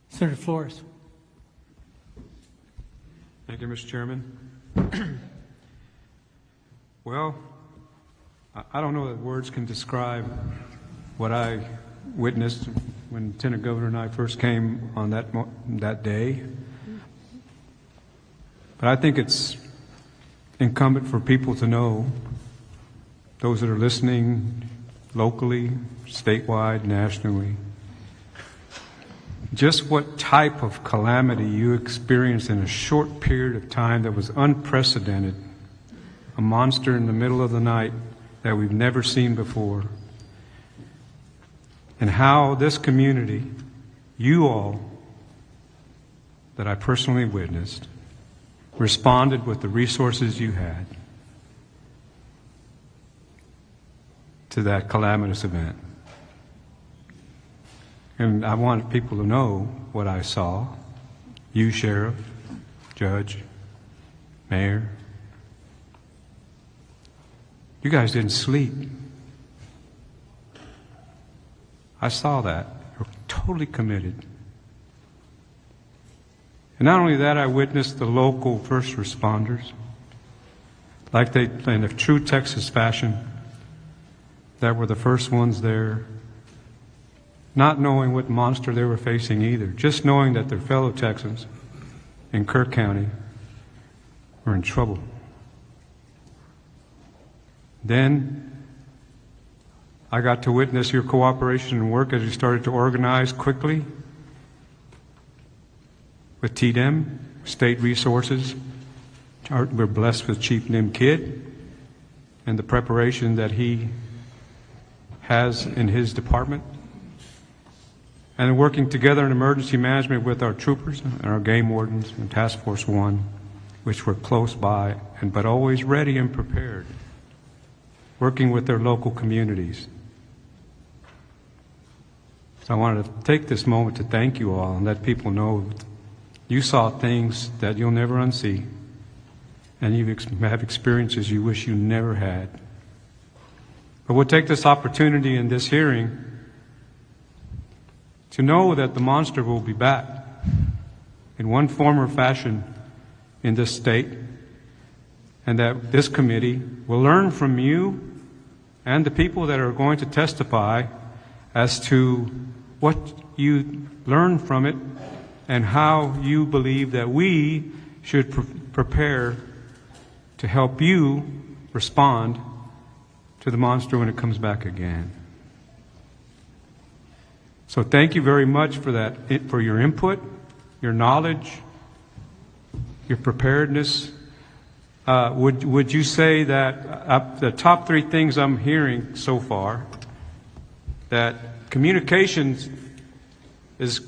Senator Flores. Thank you, Mr. Chairman. Well, I don't know that words can describe what I witnessed when Lieutenant Governor and I first came on that day. But I think it's incumbent for people to know, those that are listening locally, statewide, nationally, just what type of calamity you experienced in a short period of time that was unprecedented. A monster in the middle of the night that we've never seen before. and how this community, you all that I personally witnessed, responded with the resources you had to that calamitous event. And I want people to know what I saw. You, Sheriff, Judge, Mayor. You guys didn't sleep. I saw that. You're totally committed. And not only that, I witnessed the local first responders, like they, in a true Texas fashion, that were the first ones there, not knowing what monster they were facing either, just knowing that their fellow Texans in Kerr County were in trouble. Then I got to witness your cooperation and work as you started to organize quickly with TDEM, state resources. We're blessed with Chief Nim Kidd and the preparation that he has in his department. And working together in emergency management with our troopers and our game wardens and Task Force 1, which were close by, but always ready and prepared, working with their local communities. So I wanted to take this moment to thank you all and let people know you saw things that you'll never unsee, and you have experiences you wish you never had. But we'll take this opportunity in this hearing to know that the monster will be back in one form or fashion in this state, and that this committee will learn from you and the people that are going to testify as to what you learned from it and how you believe that we should prepare to help you respond to the monster when it comes back again. So thank you very much for that, for your input, your knowledge, your preparedness. Would you say that the top three things I'm hearing so far, that communications is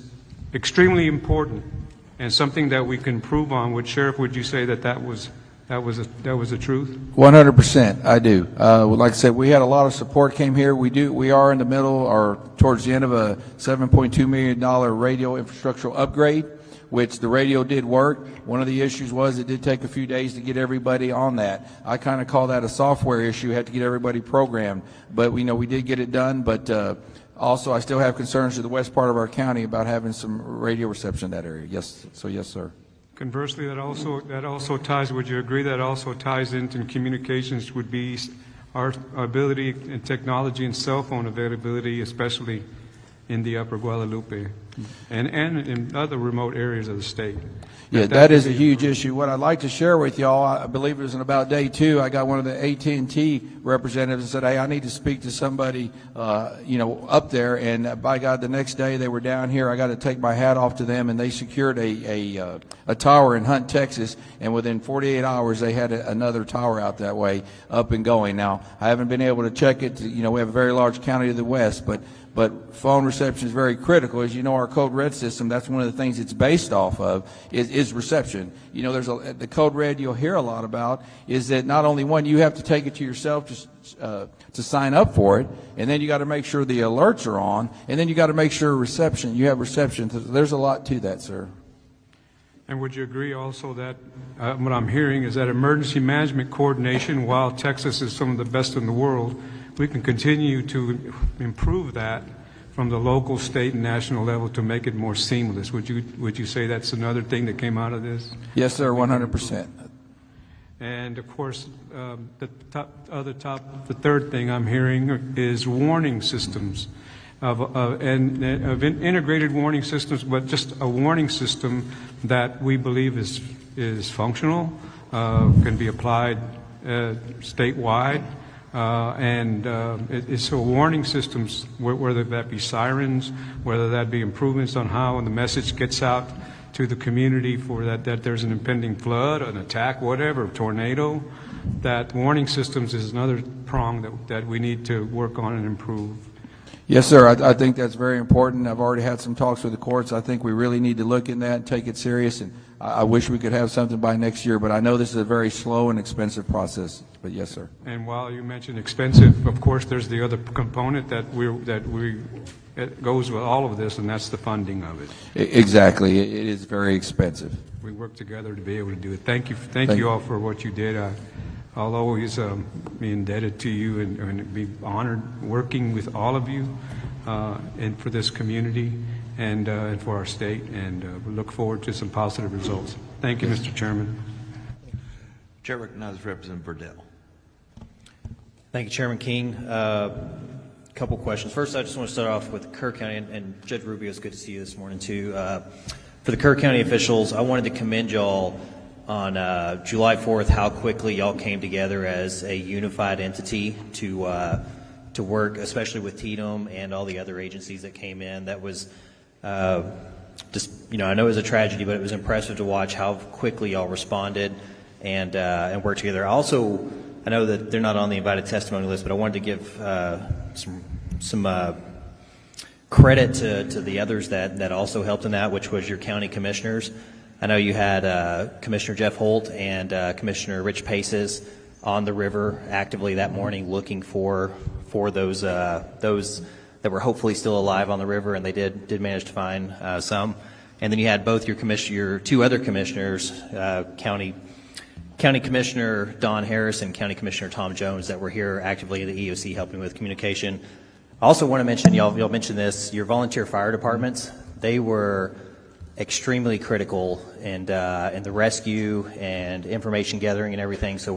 extremely important and something that we can improve on? Sheriff, would you say that was the truth? 100%, I do. Like I said, we had a lot of support came here. We are in the middle or towards the end of a $7.2 million radio infrastructural upgrade, which the radio did work. One of the issues was it did take a few days to get everybody on that. I kind of call that a software issue, had to get everybody programmed. But we know we did get it done, but also I still have concerns to the west part of our county about having some radio reception in that area. Yes, so yes, sir. Conversely, that also ties, would you agree that also ties into communications would be our ability and technology and cell phone availability, especially in the Upper Guadalupe and in other remote areas of the state? Yeah, that is a huge issue. What I'd like to share with y'all, I believe it was in about day 2, I got one of the AT&T representatives and said, hey, I need to speak to somebody, up there. And by God, the next day they were down here. I got to take my hat off to them, and they secured a tower in Hunt, Texas. And within 48 hours, they had another tower out that way up and going. Now, I haven't been able to check it. We have a very large county to the west, but phone reception is very critical. As you know, our Code Red system, that's one of the things it's based off of, is reception. There's the Code Red you'll hear a lot about is that not only one, you have to take it to yourself to sign up for it, and then you got to make sure the alerts are on, and then you got to make sure you have reception. There's a lot to that, sir. And would you agree also that what I'm hearing is that emergency management coordination, while Texas is some of the best in the world, we can continue to improve that from the local, state, and national level to make it more seamless. Would you say that's another thing that came out of this? Yes, sir, 100%. And of course, the third thing I'm hearing is warning systems of integrated warning systems, but just a warning system that we believe is functional, can be applied statewide. So warning systems, whether that be sirens, whether that be improvements on how the message gets out to the community for that there's an impending flood, an attack, whatever, tornado, that warning systems is another prong that we need to work on and improve. Yes, sir. I think that's very important. I've already had some talks with the courts. I think we really need to look in that and take it serious. And I wish we could have something by next year, but I know this is a very slow and expensive process. But yes, sir. And while you mentioned expensive, of course, there's the other component that it goes with all of this, and that's the funding of it. Exactly. It is very expensive. We work together to be able to do it. Thank you all for what you did. I'll always be indebted to you and be honored working with all of you and for this community and for our state, and we look forward to some positive results. Thank you, Mr. Chairman. Chair recognizes Representative Verdell. Thank you, Chairman King. Couple questions. First, I just want to start off with Kerr County, and Judge Rubio, it's good to see you this morning too. For the Kerr County officials, I wanted to commend y'all on July 4th, how quickly y'all came together as a unified entity to work, especially with TDM and all the other agencies that came in. That was just, I know it was a tragedy, but it was impressive to watch how quickly y'all responded and worked together. Also, I know that they're not on the invited testimony list, but I wanted to give some credit to the others that also helped in that, which was your county commissioners. I know you had Commissioner Jeff Holt and Commissioner Rich Paces on the river actively that morning looking for those that were hopefully still alive on the river, and they did manage to find some. And then you had both your two other commissioners, County Commissioner Don Harris and County Commissioner Tom Jones, that were here actively at the EOC helping with communication. I also want to mention, y'all mentioned this, your volunteer fire departments, they were extremely critical in the rescue and information gathering and everything. So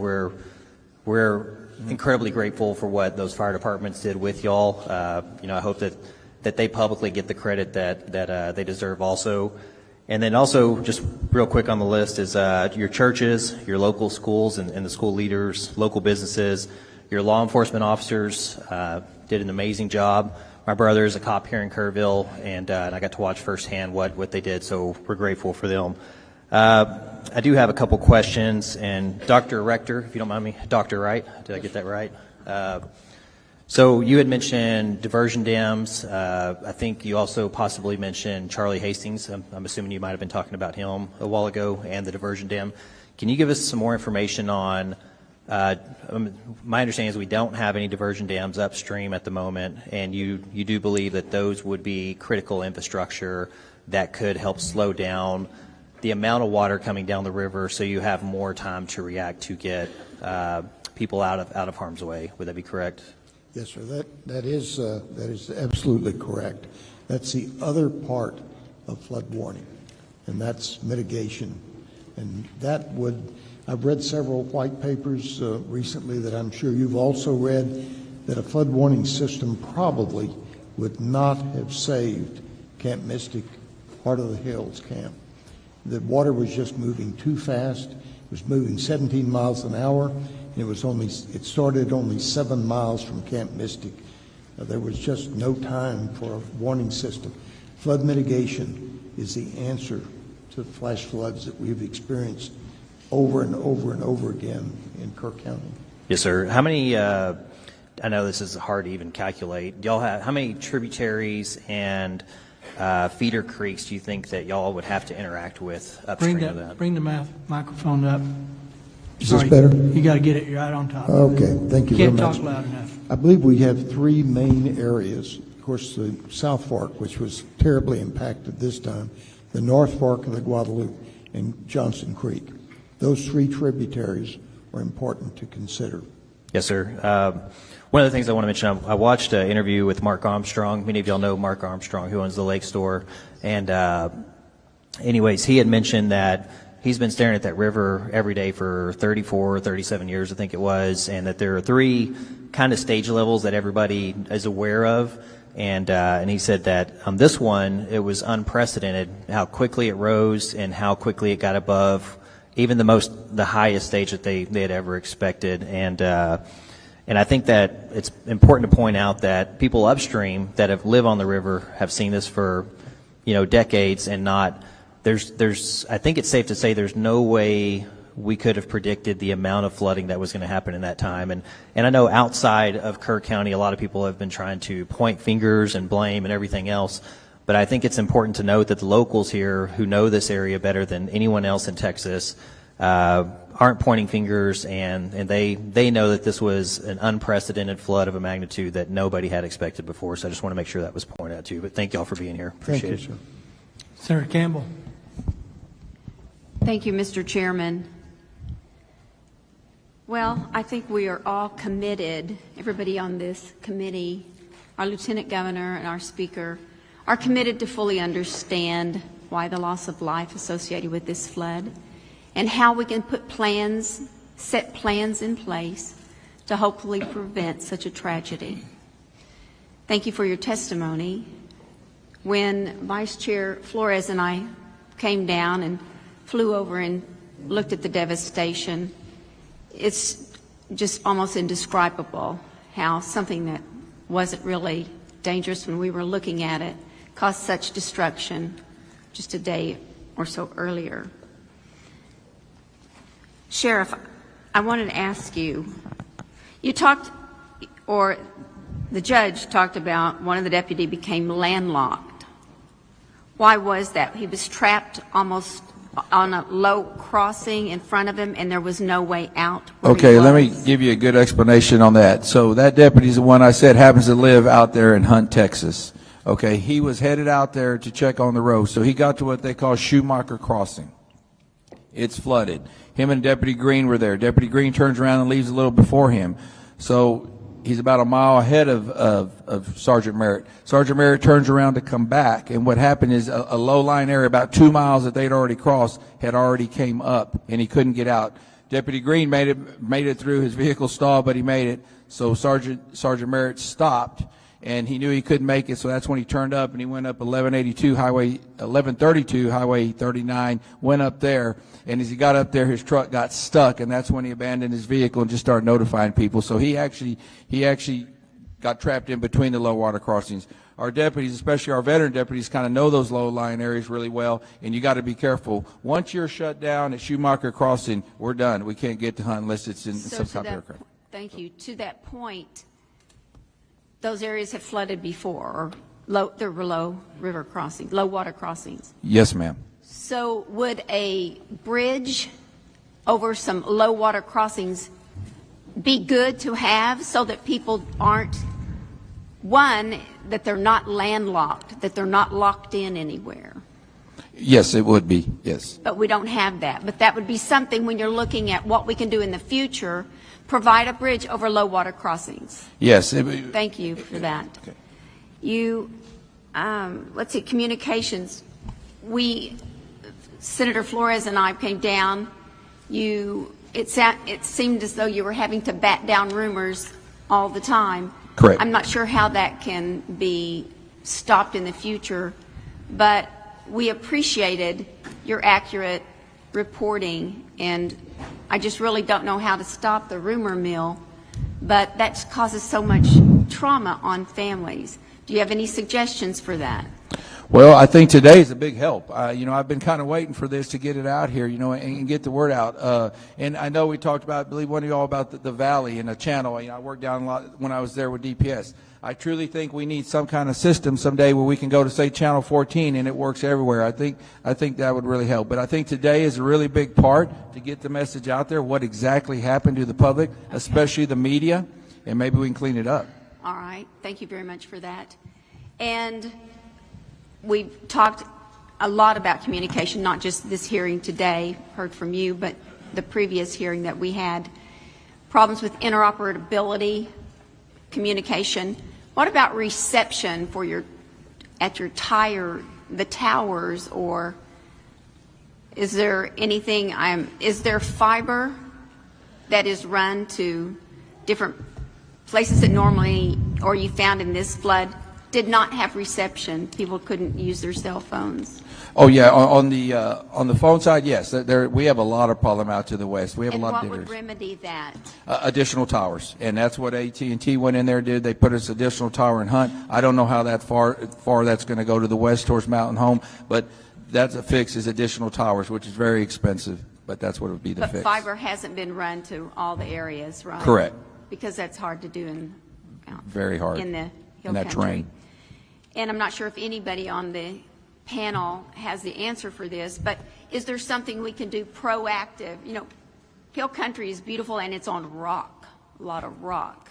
we're incredibly grateful for what those fire departments did with y'all. I hope that they publicly get the credit that they deserve also. And then also, just real quick on the list is your churches, your local schools and the school leaders, local businesses, your law enforcement officers did an amazing job. My brother is a cop here in Kerrville, and I got to watch firsthand what they did, so we're grateful for them. I do have a couple questions, and Dr. Rector, if you don't mind me, Dr. Wright, did I get that right? So you had mentioned diversion dams. I think you also possibly mentioned Charlie Hastings. I'm assuming you might have been talking about him a while ago and the diversion dam. Can you give us some more information on, my understanding is we don't have any diversion dams upstream at the moment, and you do believe that those would be critical infrastructure that could help slow down the amount of water coming down the river so you have more time to react to get people out of harm's way. Would that be correct? Yes, sir. That is absolutely correct. That's the other part of flood warning, and that's mitigation. And I've read several white papers recently that I'm sure you've also read, that a flood warning system probably would not have saved Camp Mystic, Heart of the Hills camp. The water was just moving too fast. It was moving 17 miles an hour. It started only 7 miles from Camp Mystic. There was just no time for a warning system. Flood mitigation is the answer to flash floods that we've experienced over and over and over again in Kerr County. Yes, sir. How many, I know this is hard to even calculate, y'all have, how many tributaries and feeder creeks do you think that y'all would have to interact with upstream of that? Bring the microphone up. Is this better? You got to get it right on top. Okay, thank you very much. Can't talk loud enough. I believe we have three main areas. Of course, the South Fork, which was terribly impacted this time, the North Fork of the Guadalupe, and Johnson Creek. Those three tributaries are important to consider. Yes, sir. One of the things I want to mention, I watched an interview with Mark Armstrong. Many of y'all know Mark Armstrong, who owns the Lake Store. And anyways, he had mentioned that he's been staring at that river every day for 34, 37 years, I think it was, and that there are three kind of stage levels that everybody is aware of. And he said that on this one, it was unprecedented how quickly it rose and how quickly it got above even the highest stage that they had ever expected. And I think that it's important to point out that people upstream that have lived on the river have seen this for, decades, and not, I think it's safe to say there's no way we could have predicted the amount of flooding that was going to happen in that time. And I know outside of Kerr County, a lot of people have been trying to point fingers and blame and everything else. But I think it's important to note that the locals here who know this area better than anyone else in Texas aren't pointing fingers, and they know that this was an unprecedented flood of a magnitude that nobody had expected before. So I just want to make sure that was pointed out to you. But thank you all for being here. Appreciate Thank you, it. sir. Senator Campbell. Thank you, Mr. Chairman. Well, I think we are all committed, everybody on this committee, our Lieutenant Governor and our Speaker, are committed to fully understand why the loss of life associated with this flood and how we can put plans, set plans in place to hopefully prevent such a tragedy. Thank you for your testimony. When Vice Chair Flores and I came down and flew over and looked at the devastation, it's just almost indescribable how something that wasn't really dangerous when we were looking at it caused such destruction just a day or so earlier. Sheriff, I wanted to ask you, you talked, or the judge talked about one of the deputies became landlocked. Why was that? He was trapped almost on a low crossing in front of him and there was no way out. Okay, let me give you a good explanation on that. So that deputy is the one I said happens to live out there in Hunt, Texas. Okay, he was headed out there to check on the road. So he got to what they call Schumacher Crossing. It's flooded. Him and Deputy Green were there. Deputy Green turns around and leaves a little before him. So he's about a mile ahead of Sergeant Merritt. Sergeant Merritt turns around to come back, and what happened is a low-lying area about 2 miles that they'd already crossed had already came up, and he couldn't get out. Deputy Green made it through. His vehicle stalled, but he made it. So Sergeant Merritt stopped, and he knew he couldn't make it, so that's when he turned up, and he went up 1132 Highway 1132 Highway 39, went up there, and as he got up there, his truck got stuck, and that's when he abandoned his vehicle and just started notifying people. So he actually got trapped in between the low water crossings. Our deputies, especially our veteran deputies, kind of know those low-lying areas really well, and you got to be careful. Once you're shut down at Schumacher Crossing, we're done. We can't get to Hunt unless it's in some type of aircraft. Thank you. To that point, those areas have flooded before, or there were low river crossings, low water crossings. Yes, ma'am. So would a bridge over some low water crossings be good to have so that people aren't, one, that they're not landlocked, that they're not locked in anywhere? Yes, it would be, yes. But we don't have that. But that would be something when you're looking at what we can do in the future, provide a bridge over low water crossings. Yes. Thank you for that. Okay. You, let's see, communications. Senator Flores and I came down. It seemed as though you were having to bat down rumors all the time. Correct. I'm not sure how that can be stopped in the future, but we appreciated your accurate reporting, and I just really don't know how to stop the rumor mill, but that causes so much trauma on families. Do you have any suggestions for that? Well, I think today is a big help. I've been kind of waiting for this to get it out here, and get the word out. And I know we talked about, I believe one of you all about the valley and the channel. I worked down a lot when I was there with DPS. I truly think we need some kind of system someday where we can go to, say, Channel 14 and it works everywhere. I think that would really help. But I think today is a really big part to get the message out there, what exactly happened to the public, especially the media, and maybe we can clean it up. All right. Thank you very much for that. And we've talked a lot about communication, not just this hearing today, heard from you, but the previous hearing that we had. Problems with interoperability, communication. What about reception for the towers, or is there anything, is there fiber that is run to different places that normally, or you found in this flood, did not have reception? People couldn't use their cell phones. Oh yeah, on the phone side, yes. We have a lot of problem out to the west. We have a lot of And what diggers. would remedy that? Additional towers, and that's what AT&T went in there and did. They put us additional tower in Hunt. I don't know how that far that's going to go to the west towards Mountain Home, but that's a fix, is additional towers, which is very expensive. but that's what would be the But fix. fiber hasn't been run to all the areas, right? Correct. Because that's hard to do in Very hard. in the hill in that country. terrain. And I'm not sure if anybody on the panel has the answer for this, but is there something we can do proactive? You know, hill country is beautiful and it's on rock, a lot of rock.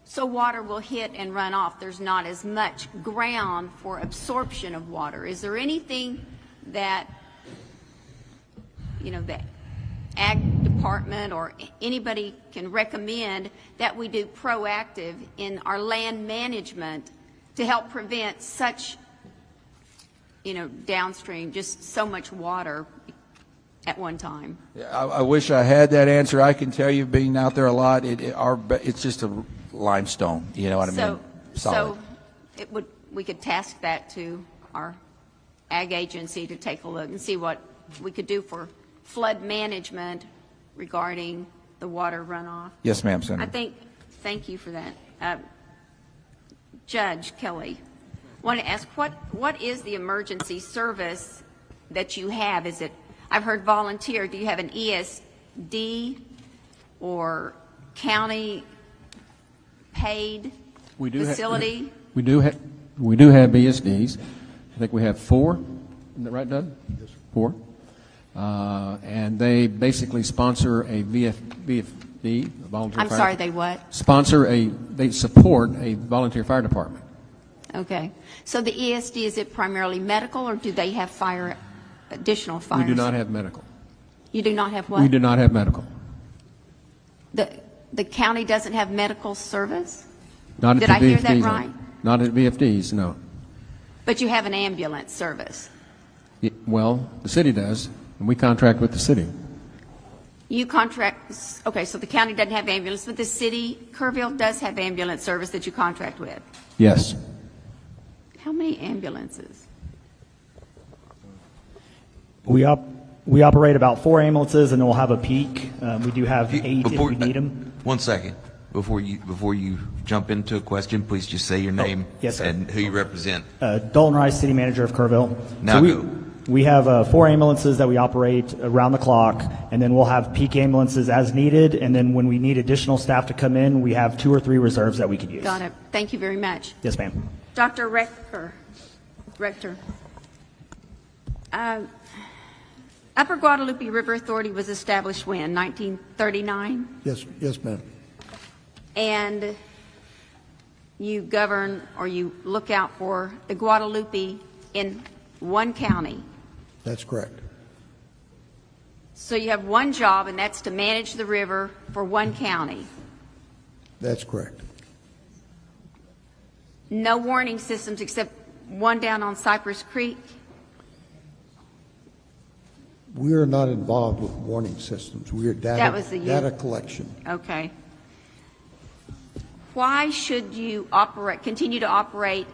So water will hit and run off. There's not as much ground for absorption of water. Is there anything that, you know, the ag department or anybody can recommend that we do proactive in our land management to help prevent such, you know, downstream, just so much water at one time? I wish I had that answer. I can tell you, being out there a lot, it's just a limestone. You know what I mean? Solid. So we could task that to our ag agency to take a look and see what we could do for flood management regarding the water runoff. Yes, ma'am, Senator. Thank you for that. Judge Kelly, I want to ask, what is the emergency service that you have? Is it, I've heard volunteer, do you have an ESD or county paid facility? We do have ESDs. I think we have 4. Isn't that right, Doug? Yes. 4. And they basically sponsor a VFD, a volunteer I'm fire. sorry, they what? They support a volunteer fire department. Okay. So the ESD, is it primarily medical or do they have additional fire? We do not have medical. You do not have what? We do not have medical. The county doesn't have medical service? Not Did at the I hear VFDs, that no. right? Not at VFDs, no. But you have an ambulance service? Well, the city does, and we contract with the city. You contract, okay, so the county doesn't have ambulance, but the city, Kerrville, does have ambulance service that you contract with. Yes. How many ambulances? We operate about 4 ambulances, and then we'll have a peak. We do have 8 if we need them. 1 second. Before you jump into a question, please just say your name yes, sir. and who you represent. Dalton Rice, City Manager of Kerrville. Now go. We have 4 ambulances that we operate around the clock, and then we'll have peak ambulances as needed, and then when we need additional staff to come in, we have 2 or 3 reserves that we could use. Got it. Thank you very much. Yes, ma'am. Dr. Rector. Upper Guadalupe River Authority was established when? 1939? Yes, ma'am. And you govern or you look out for the Guadalupe in one county. That's correct. So you have one job, and that's to manage the river for one county. That's correct. No warning systems except one down on Cypress Creek. We are not involved with warning systems. We are data collection. Okay. Why should you continue to operate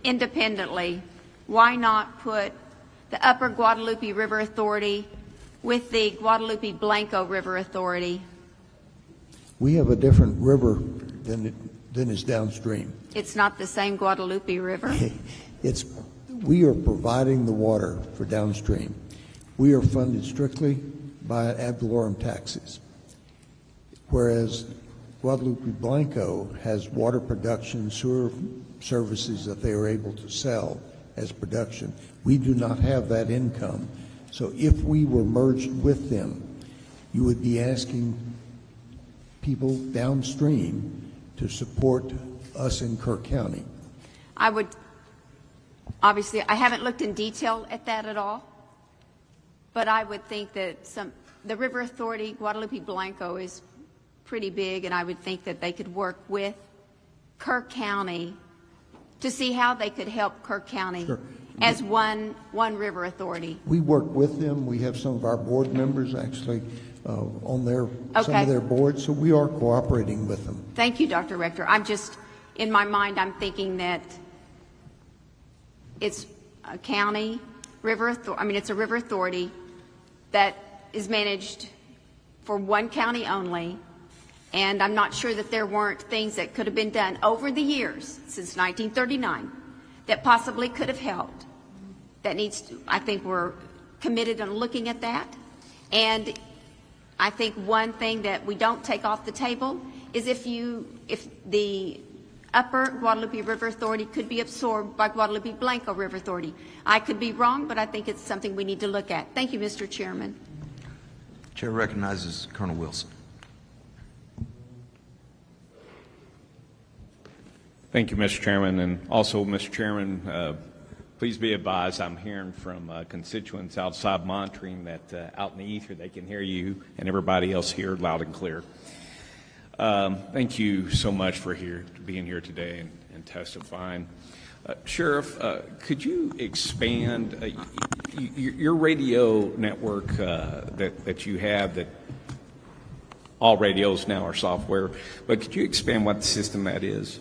independently? Why not put the Upper Guadalupe River Authority with the Guadalupe Blanco River Authority? We have a different river than is downstream. It's not the same Guadalupe River? We are providing the water for downstream. We are funded strictly by ad valorem taxes, whereas Guadalupe Blanco has water production, sewer services that they are able to sell as production. We do not have that income. So if we were merged with them, you would be asking people downstream to support us in Kerr County. Obviously, I haven't looked in detail at that at all, but I would think that the River Authority, Guadalupe Blanco, is pretty big, and I would think that they could work with Kerr County to see how they could help Kerr County as one river authority. We work with them. We have some of our board members actually on some of their boards, so we are cooperating with them. Thank you, Dr. Rector. In my mind, I'm thinking that it's a county river authority. It's a river authority that is managed for one county only. And I'm not sure that there weren't things that could have been done over the years since 1939 that possibly could have helped. I think we're committed on looking at that. And I think one thing that we don't take off the table is if the Upper Guadalupe River Authority could be absorbed by Guadalupe Blanco River Authority. I could be wrong, but I think it's something we need to look at. Thank you, Mr. Chairman. Chair recognizes Colonel Wilson. Thank you, Mr. Chairman. And also, Mr. Chairman, please be advised I'm hearing from constituents outside monitoring that out in the ether they can hear you and everybody else here loud and clear. Thank you so much for being here today and testifying. Sheriff, could you expand your radio network that you have, that all radios now are software, but could you expand what system that is?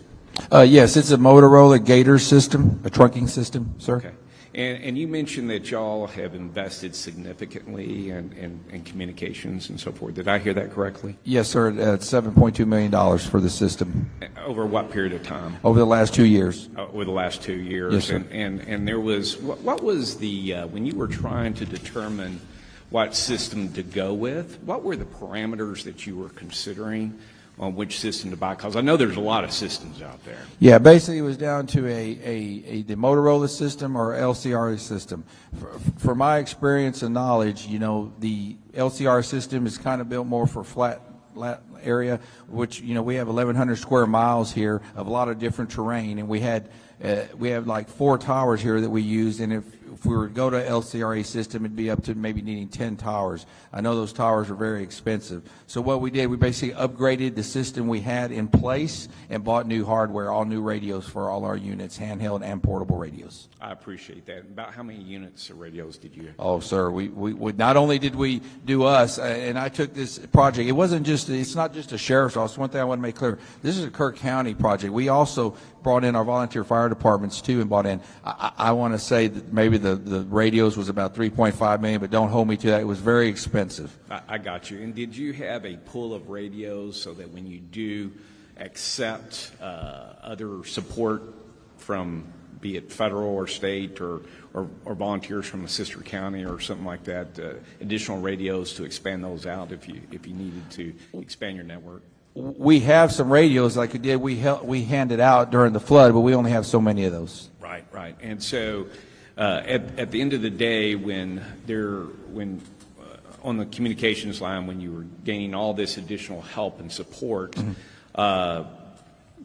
Yes, it's a Motorola Gator system, a trunking system, sir. Okay. And you mentioned that y'all have invested significantly in communications and so forth. Did I hear that correctly? Yes, sir. It's $7.2 million for the system. Over what period of time? Over the last 2 years. Over the last 2 years. Yes, sir. And there was, what was the, when you were trying to determine what system to go with, what were the parameters that you were considering on which system to buy? Because I know there's a lot of systems out there. Yeah, basically it was down to the Motorola system or LCRA system. For my experience and knowledge, you know, the LCR system is kind of built more for flat area, which, you know, we have 1,100 square miles here of a lot of different terrain, and we have like 4 towers here that we use, and if we were to go to LCRA system, it'd be up to maybe needing 10 towers. I know those towers are very expensive. So what we did, we basically upgraded the system we had in place and bought new hardware, all new radios for all our units, handheld and portable radios. I appreciate that. About how many units of radios did you have? Oh, sir, we not only did we do us, and I took this project, it's not just a sheriff's office. One thing I want to make clear, this is a Kerr County project. We also brought in our volunteer fire departments too, and brought in, I want to say that maybe the radios was about $3.5 million, but don't hold me to that. It was very expensive. I got you. And did you have a pool of radios so that when you do accept other support from, be it federal or state or volunteers from a sister county or something like that, additional radios to expand those out if you needed to expand your network? We have some radios like we did. We handed out during the flood, but we only have so many of those. Right. And so at the end of the day, when on the communications line, when you were gaining all this additional help and support,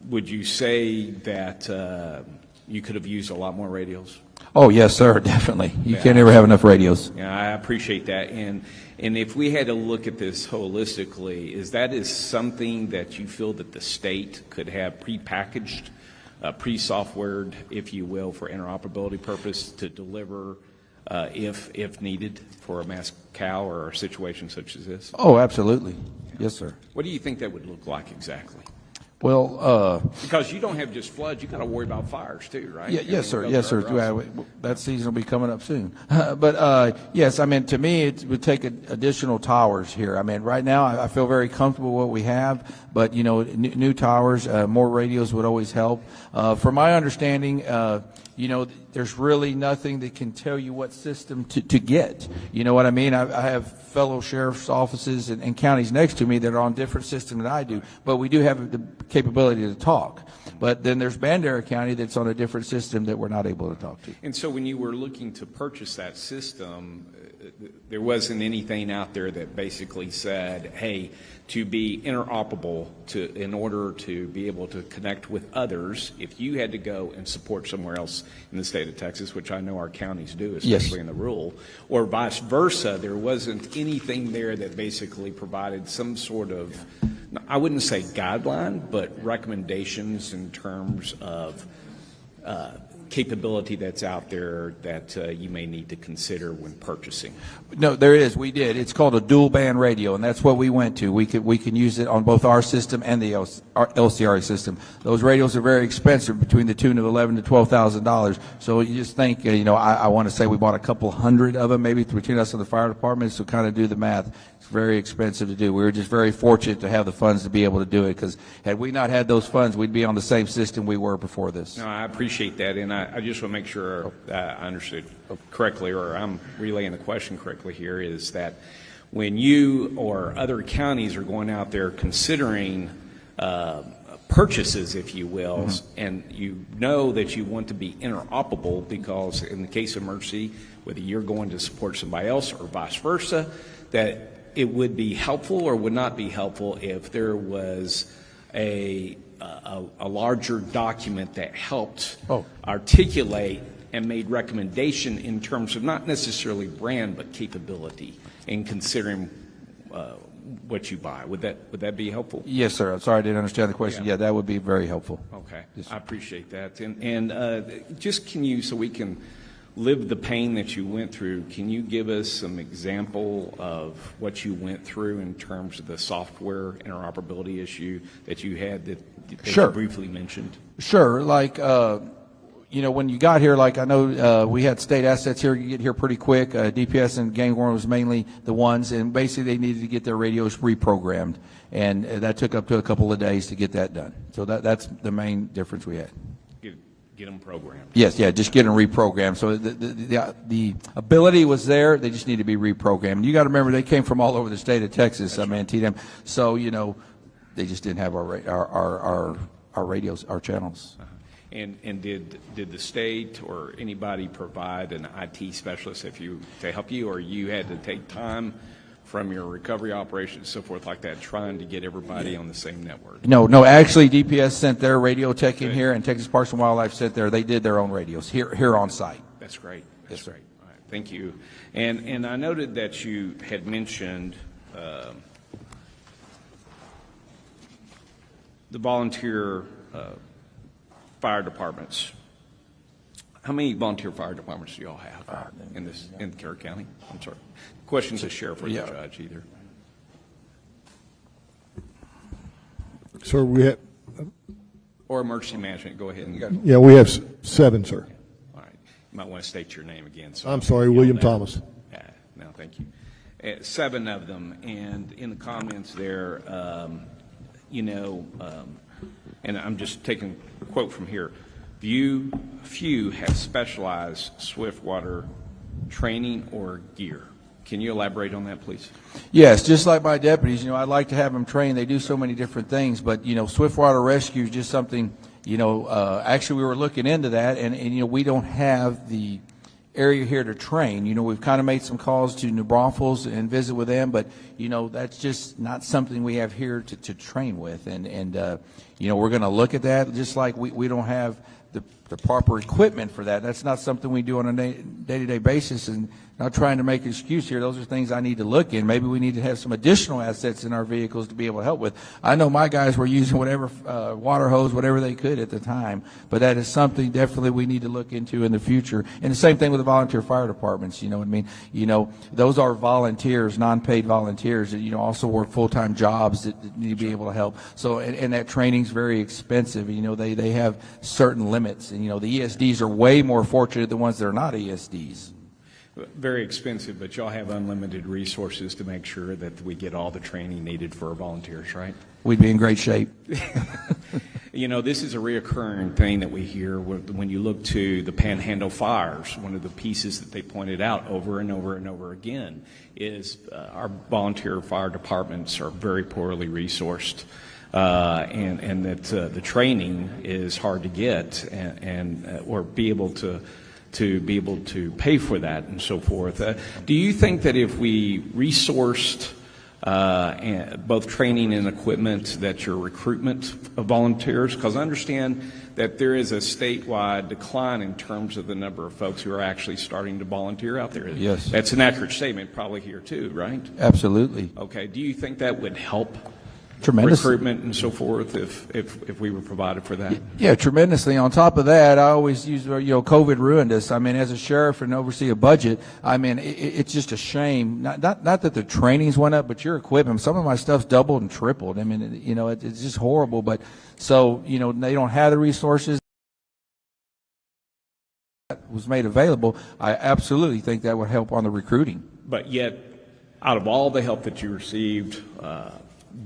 would you say that you could have used a lot more radios? Oh, yes, sir, definitely. You can't ever have enough radios. Yeah, I appreciate that. And if we had to look at this holistically, is something that you feel that the state could have prepackaged, pre-softwared, if you will, for interoperability purpose to deliver if needed for a mass cow or a situation such as this? Oh, absolutely. Yes, sir. What do you think that would look like exactly? Well, because you don't have just floods, you got to worry about fires too, right? Yes, sir. That season will be coming up soon. But yes, I mean, to me, it would take additional towers here. I mean, right now, I feel very comfortable with what we have, but you know, new towers, more radios would always help. From my understanding, you know, there's really nothing that can tell you what system to get. You know what I mean? I have fellow sheriff's offices and counties next to me that are on different systems than I do, but we do have the capability to talk. But then there's Bandera County that's on a different system that we're not able to talk to. And so when you were looking to purchase that system, there wasn't anything out there that basically said, hey, to be interoperable, in order to be able to connect with others, if you had to go and support somewhere else in the state of Texas, which I know our counties do, especially in the rural, or vice versa, there wasn't anything there that basically provided some sort of, I wouldn't say guideline, but recommendations in terms of capability that's out there that you may need to consider when purchasing? No, there is. We did. It's called a dual band radio, and that's what we went to. We can use it on both our system and the LCRA system. Those radios are very expensive, between the tune of $11,000 to $12,000. So you just think, you know, I want to say we bought a couple hundred of them, maybe between us and the fire department. So kind of do the math. It's very expensive to do. We were just very fortunate to have the funds to be able to do it, because had we not had those funds, we'd be on the same system we were before this. No, I appreciate that, and I just want to make sure I understood correctly, or I'm relaying the question correctly here, is that when you or other counties are going out there considering purchases, if you will, and you know that you want to be interoperable, because in the case of emergency, whether you're going to support somebody else or vice versa, that it would be helpful or would not be helpful if there was a larger document that helped articulate and made recommendation in terms of not necessarily brand but capability in considering what you buy. Would that be helpful? Yes, sir. I'm sorry I didn't understand the question. Yeah, that would be very helpful. Okay, yes, I appreciate that. And just can you, so we can live the pain that you went through, can you give us some example of what you went through in terms of the software interoperability issue that you had that Sure. you briefly mentioned? Sure. Like, when you got here, like I know we had state assets here. You get here pretty quick. DPS and Gang Warren was mainly the ones, and basically they needed to get their radios reprogrammed, and that took up to a couple of days to get that done. So that's the main difference we had. Get them programmed. Yes, yeah, just get them reprogrammed. So the ability was there. They just need to be reprogrammed. You got to remember, they came from all over the state of Texas. Antietam. So they just didn't have our radios, our channels. And did the state or anybody provide an IT specialist to help you, or you had to take time from your recovery operations and so forth like that, trying to get everybody on the same network? No. Actually, DPS sent their radio tech in here, and Texas Parks and Wildlife sent they did their own radios here on site. That's great. That's great. All right, thank you. And I noted that you had mentioned the volunteer fire departments. How many volunteer fire departments do y'all have in Kerr County? I'm sorry. Questions to sheriff or the judge either. Sir, we have. Or emergency management. Go ahead. Yeah, we have 7, sir. All right. You might want to state your name again. So I'm sorry, William Thomas. No, thank you. 7 of them, and in the comments there, and I'm just taking a quote from here. Few have specialized swiftwater training or gear. Can you elaborate on that, please? Yes, just like my deputies, I'd like to have them trained. They do so many different things, but swiftwater rescue is just something. Actually, we were looking into that, and we don't have the area here to train. We've kind of made some calls to New Braunfels and visit with them, but that's just not something we have here to train with, and we're going to look at that. Just like we don't have the proper equipment for that. That's not something we do on a day-to-day basis, and not trying to make an excuse here. Those are things I need to look in. Maybe we need to have some additional assets in our vehicles to be able to help with. I know my guys were using whatever water hose, whatever they could at the time, but that is something definitely we need to look into in the future. And the same thing with the volunteer fire departments. You know what I mean? Those are volunteers, non-paid volunteers that also work full-time jobs that need to be able to help. So and that training's very expensive. They have certain limits, and the ESDs are way more fortunate than ones that are not ESDs. Very expensive, but y'all have unlimited resources to make sure that we get all the training needed for our volunteers, right? We'd be in great shape. This is a reoccurring thing that we hear when you look to the Panhandle fires. One of the pieces that they pointed out over and over and over again is our volunteer fire departments are very poorly resourced. And that the training is hard to get or be able to pay for that and so forth. Do you think that if we resourced both training and equipment, that your recruitment of volunteers, because I understand that there is a statewide decline in terms of the number of folks who are actually starting to volunteer out there? Yes. That's an accurate statement, probably here too, right? Absolutely. Okay. Do you think that would help tremendously recruitment and so forth if we were provided for that? Yeah, tremendously. On top of that, I always use, COVID ruined us. As a sheriff and oversee a budget, it's just a shame. Not that the trainings went up, but your equipment, some of my stuff's doubled and tripled. It's just horrible. But so, they don't have the resources that was made available. I absolutely think that would help on the recruiting. But yet, out of all the help that you received,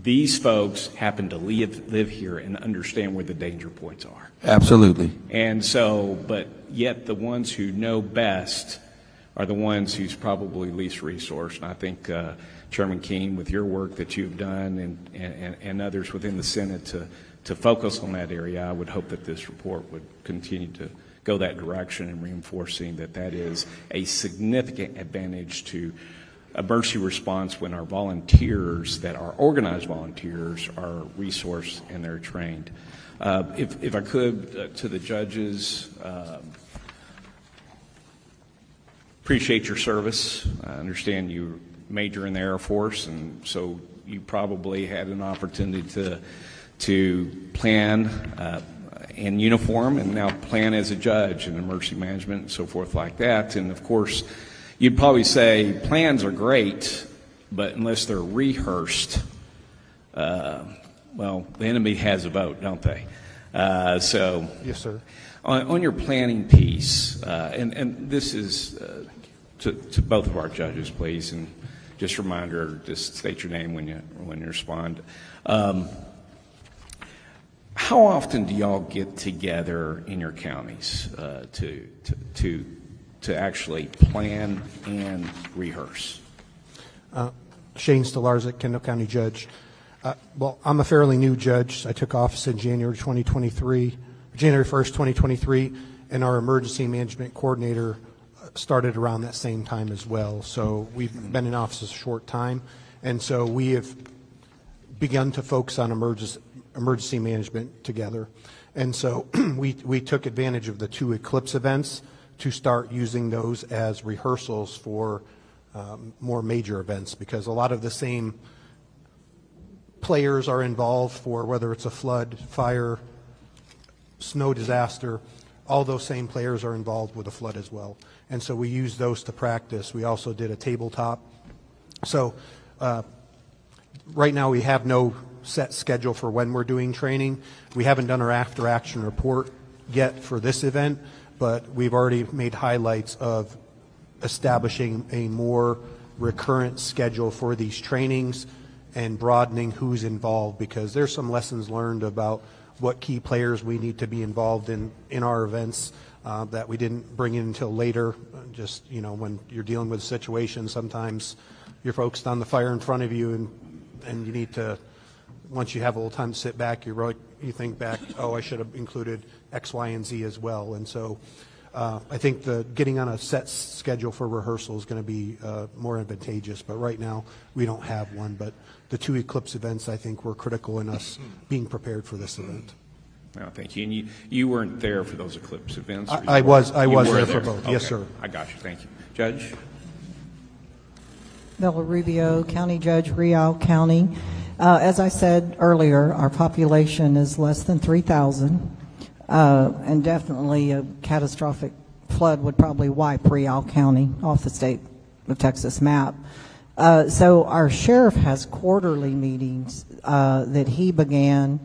these folks happen to live here and understand where the danger points are. Absolutely. And so, but yet the ones who know best are the ones who's probably least resourced. And I think Chairman King, with your work that you've done and others within the Senate to focus on that area, I would hope that this report would continue to go that direction and reinforcing that is a significant advantage to emergency response when our volunteers, that are organized volunteers, are resourced and they're trained. If I could, to the judges, appreciate your service. I understand you major in the Air Force, and so you probably had an opportunity to plan in uniform and now plan as a judge in emergency management and so forth like that. And of course, you'd probably say plans are great, but unless they're rehearsed, well, the enemy has a vote, don't they? So, yes, sir. On your planning piece, and this is to both of our judges, please, and just a reminder, just state your name when you respond. How often do y'all get together in your counties to actually plan and rehearse? Shane Stolarczyk, Kendall County Judge. Well, I'm a fairly new judge. I took office in January 1st, 2023, and our emergency management coordinator started around that same time as well. So we've been in office a short time, and so we have begun to focus on emergency management together. And so we took advantage of the 2 eclipse events to start using those as rehearsals for more major events, because a lot of the same players are involved for whether it's a flood, fire, snow disaster. All those same players are involved with a flood as well. And so we use those to practice. We also did a tabletop. So right now we have no set schedule for when we're doing training. We haven't done our after action report yet for this event, but we've already made highlights of establishing a more recurrent schedule for these trainings and broadening who's involved, because there's some lessons learned about what key players we need to be involved in our events that we didn't bring in until later. Just, you know, when you're dealing with a situation, sometimes you're focused on the fire in front of you, and you need to, once you have a little time to sit back, you think back, oh, I should have included X, Y, and Z as well. And so I think getting on a set schedule for rehearsal is going to be more advantageous, but right now we don't have one. But the 2 eclipse events, I think, were critical in us being prepared for this event. Well, thank you. And you weren't there for those eclipse events? I was there for both. Okay. Yes, sir. I got you. Thank you. Judge? Bella Rubio, County Judge, Rial County. As I said earlier, our population is less than 3,000, and definitely a catastrophic flood would probably wipe Rial County off the state of Texas map. So our sheriff has quarterly meetings that he began,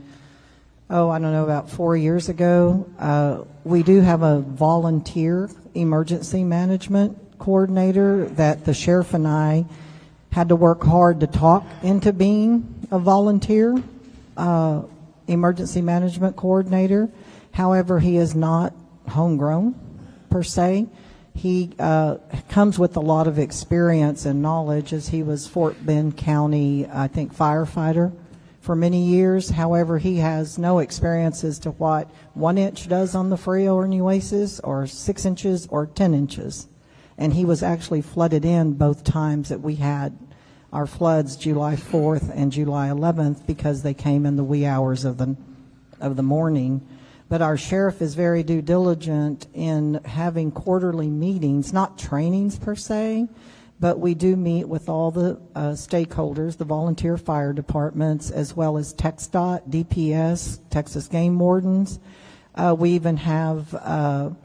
I don't know, about 4 years ago. We do have a volunteer emergency management coordinator that the sheriff and I had to work hard to talk into being a volunteer emergency management coordinator. However, he is not homegrown per se. He comes with a lot of experience and knowledge, as he was Fort Bend County, I think, firefighter for many years. However, he has no experience as to what 1 inch does on the Frio or Nueces, or 6 inches or 10 inches. And he was actually flooded in both times that we had our floods, July 4th and July 11th, because they came in the wee hours of the morning. But our sheriff is very due diligent in having quarterly meetings, not trainings per se, but we do meet with all the stakeholders, the volunteer fire departments, as well as TxDOT, DPS, Texas Game Wardens. We even have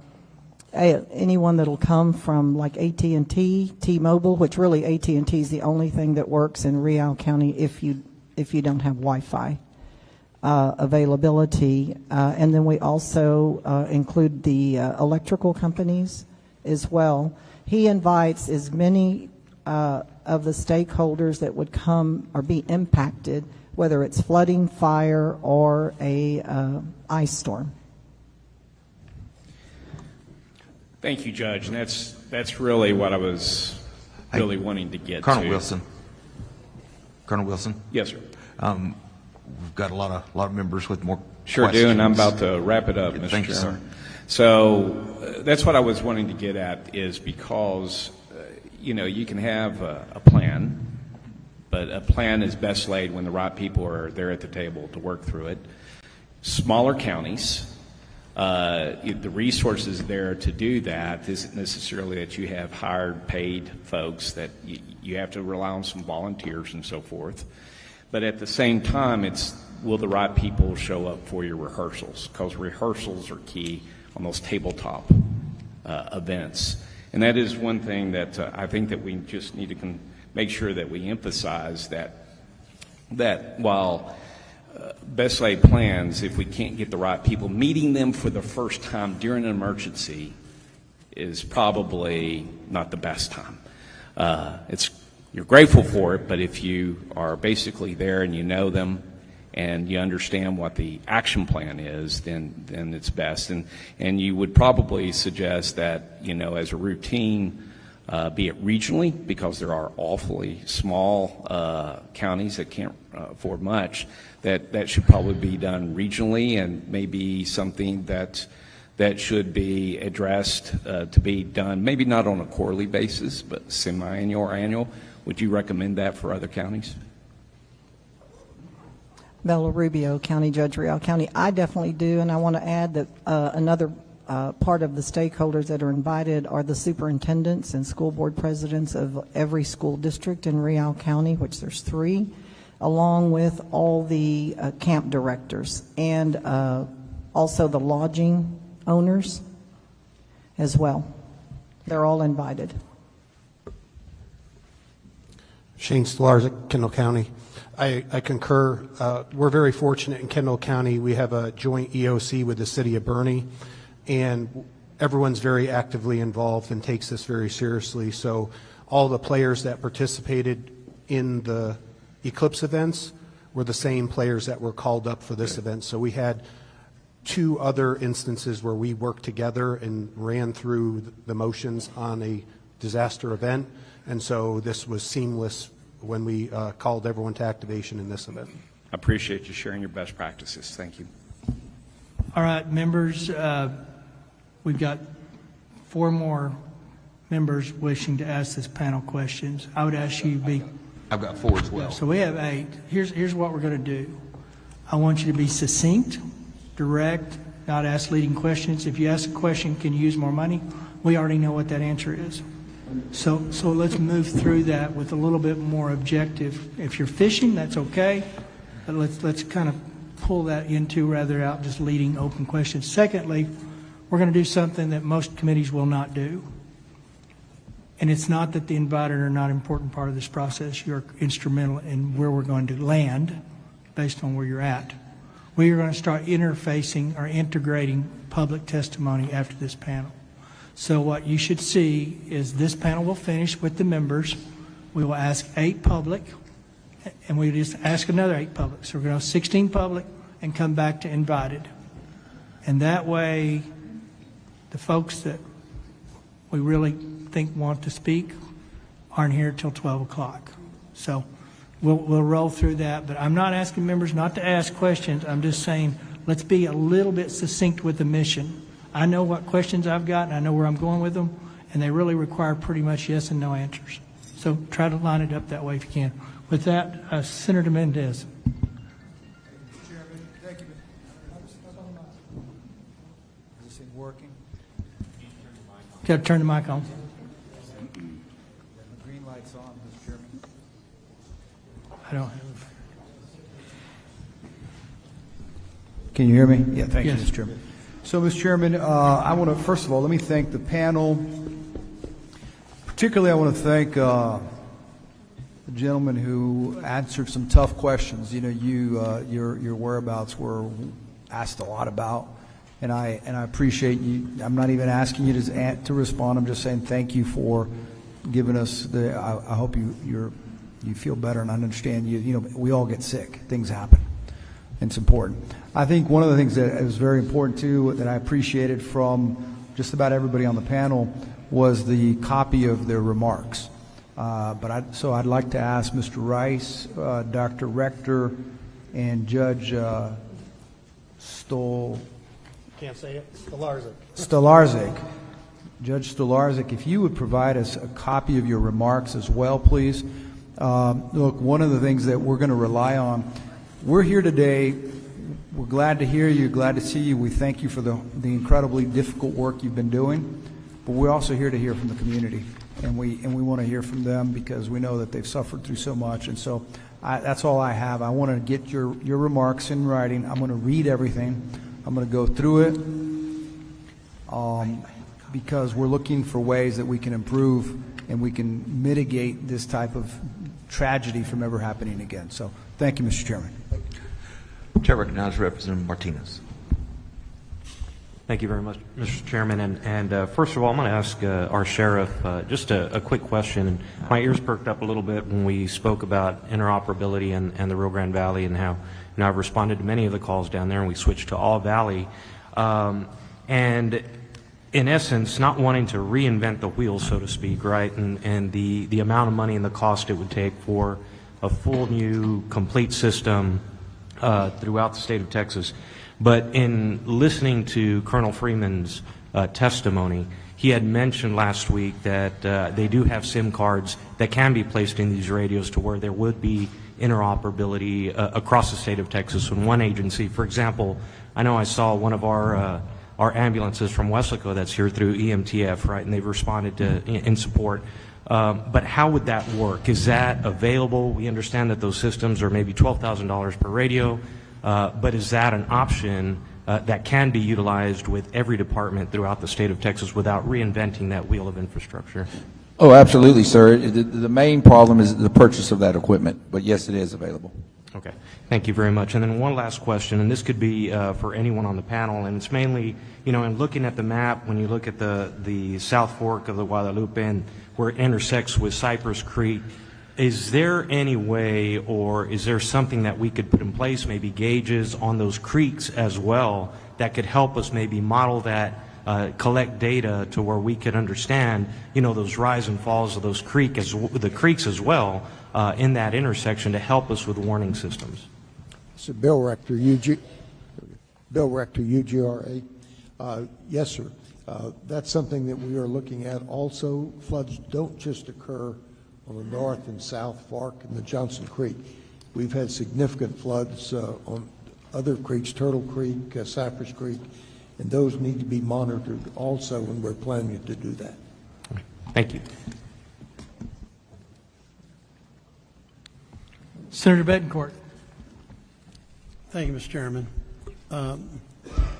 anyone that'll come from like AT&T, T-Mobile, which really AT&T is the only thing that works in Rial County if you don't have Wi-Fi availability. And then we also include the electrical companies as well. He invites as many of the stakeholders that would come or be impacted, whether it's flooding, fire, or a ice storm. Thank you, Judge. And that's really what I was really wanting to get Colonel to. Wilson, Colonel Wilson? Yes, sir. We've got a lot of members with more Sure questions. do, and I'm about to wrap it up, Mr. Thank you, Chairman. sir. So that's what I was wanting to get at, is because, you can have a plan, but a plan is best laid when the right people are there at the table to work through it. Smaller counties, the resources there to do that isn't necessarily that you have hired, paid folks, that you have to rely on some volunteers and so forth. But at the same time, will the right people show up for your rehearsals? Because rehearsals are key on those tabletop events. And that is one thing that I think that we just need to make sure that we emphasize, that while best laid plans, if we can't get the right people, meeting them for the first time during an emergency is probably not the best time. You're grateful for it, but if you are basically there and you know them and you understand what the action plan is, then it's best. And you would probably suggest that, as a routine, be it regionally, because there are awfully small counties that can't afford much, that should probably be done regionally, and maybe something that should be addressed to be done, maybe not on a quarterly basis, but semi-annual or annual. Would you recommend that for other counties? Bella Rubio, County Judge, Real County. I definitely do, and I want to add that another part of the stakeholders that are invited are the superintendents and school board presidents of every school district in Real County, which there's 3, along with all the camp directors, and also the lodging owners as well. They're all invited. Shane Stolarczyk, Kendall County. I concur. We're very fortunate in Kendall County. We have a joint EOC with the city of Bernie, and everyone's very actively involved and takes this very seriously. So all the players that participated in the Eclipse events were the same players that were called up for this event. So we had 2 other instances where we worked together and ran through the motions on a disaster event. And so this was seamless when we called everyone to activation in this event. I appreciate you sharing your best practices. Thank you. All right, members, we've got 4 more members wishing to ask this panel questions. I would ask you to be... I've got 4 as well. So we have 8. Here's what we're going to do. I want you to be succinct, direct, not ask leading questions. If you ask a question, can you use more money? We already know what that answer is. So let's move through that with a little bit more objective. If you're fishing, that's okay, but let's kind of pull that into rather out just leading open questions. Secondly, we're going to do something that most committees will not do. And it's not that the invited are not an important part of this process. You're instrumental in where we're going to land based on where you're at. We are going to start interfacing or integrating public testimony after this panel. So what you should see is this panel will finish with the members. We will ask 8 public, and we just ask another 8 public. So we're going to have 16 public and come back to invited. And that way, the folks that we really think want to speak aren't here till 12 o'clock. So we'll roll through that. But I'm not asking members not to ask questions. I'm just saying let's be a little bit succinct with the mission. I know what questions I've got, and I know where I'm going with them, and they really require pretty much yes and no answers. So try to line it up that way if you can. With that, Senator Mendez. Thank you. Is this thing working? Got to turn the mic on. The green light's on, Mr. Chairman. I don't have. Can you hear me? Yeah, thank Yes. you, Mr. Chairman. So, Mr. Chairman, I want to, first of all, let me thank the panel. Particularly, I want to thank the gentleman who answered some tough questions. You know, your whereabouts were asked a lot about, and I appreciate you. I'm not even asking you to respond. I'm just saying thank you for giving us the. I hope you feel better, and I understand you. You know, we all get sick. Things happen. It's important. I think one of the things that was very important too, that I appreciated from just about everybody on the panel, was the copy of their remarks. So I'd like to ask Mr. Rice, Dr. Rector, and Judge Can't say it. Stolarczyk. Stolarczyk. Judge Stolarczyk, if you would provide us a copy of your remarks as well, please. Look, one of the things that we're going to rely on, we're here today. We're glad to hear you, glad to see you. We thank you for the incredibly difficult work you've been doing, but we're also here to hear from the community, and we want to hear from them because we know that they've suffered through so much. And so that's all I have. I want to get your remarks in writing. I'm going to read everything. I'm going to go through it because we're looking for ways that we can improve and we can mitigate this type of tragedy from ever happening again. So thank you, Mr. Chairman. Chair recognizes Representative Martinez. Thank you very much, Mr. Chairman. And first of all, I'm going to ask our sheriff just a quick question. And my ears perked up a little bit when we spoke about interoperability and the Rio Grande Valley and how I've responded to many of the calls down there, and we switched to all Valley. And in essence, not wanting to reinvent the wheel, so to speak, right? And the amount of money and the cost it would take for a full new complete system throughout the state of Texas. But in listening to Colonel Freeman's testimony, he had mentioned last week that they do have SIM cards that can be placed in these radios to where there would be interoperability across the state of Texas when one agency, for example, I know I saw one of our ambulances from Weslaco that's here through EMTF, right, and they've responded to in support. But how would that work? Is that available? We understand that those systems are maybe $12,000 per radio, but is that an option that can be utilized with every department throughout the state of Texas without reinventing that wheel of infrastructure? Oh, absolutely, sir. The main problem is the purchase of that equipment, but yes, it is available. Okay, thank you very much. And then one last question, and this could be for anyone on the panel, and it's mainly, you know, in looking at the map, when you look at the South Fork of the Guadalupe and where it intersects with Cypress Creek, is there any way, or is there something that we could put in place, maybe gauges on those creeks as well, that could help us maybe model that, collect data to where we could understand, you know, those rise and falls of those the creeks as well in that intersection to help us with warning systems? So Bill Rector, UGRA. Yes, sir. That's something that we are looking at. Also, floods don't just occur on the North and South Fork and the Johnson Creek. We've had significant floods on other creeks, Turtle Creek, Cypress Creek, and those need to be monitored also, and we're planning to do that. Thank you. Senator Betancourt. Thank you, Mr. Chairman.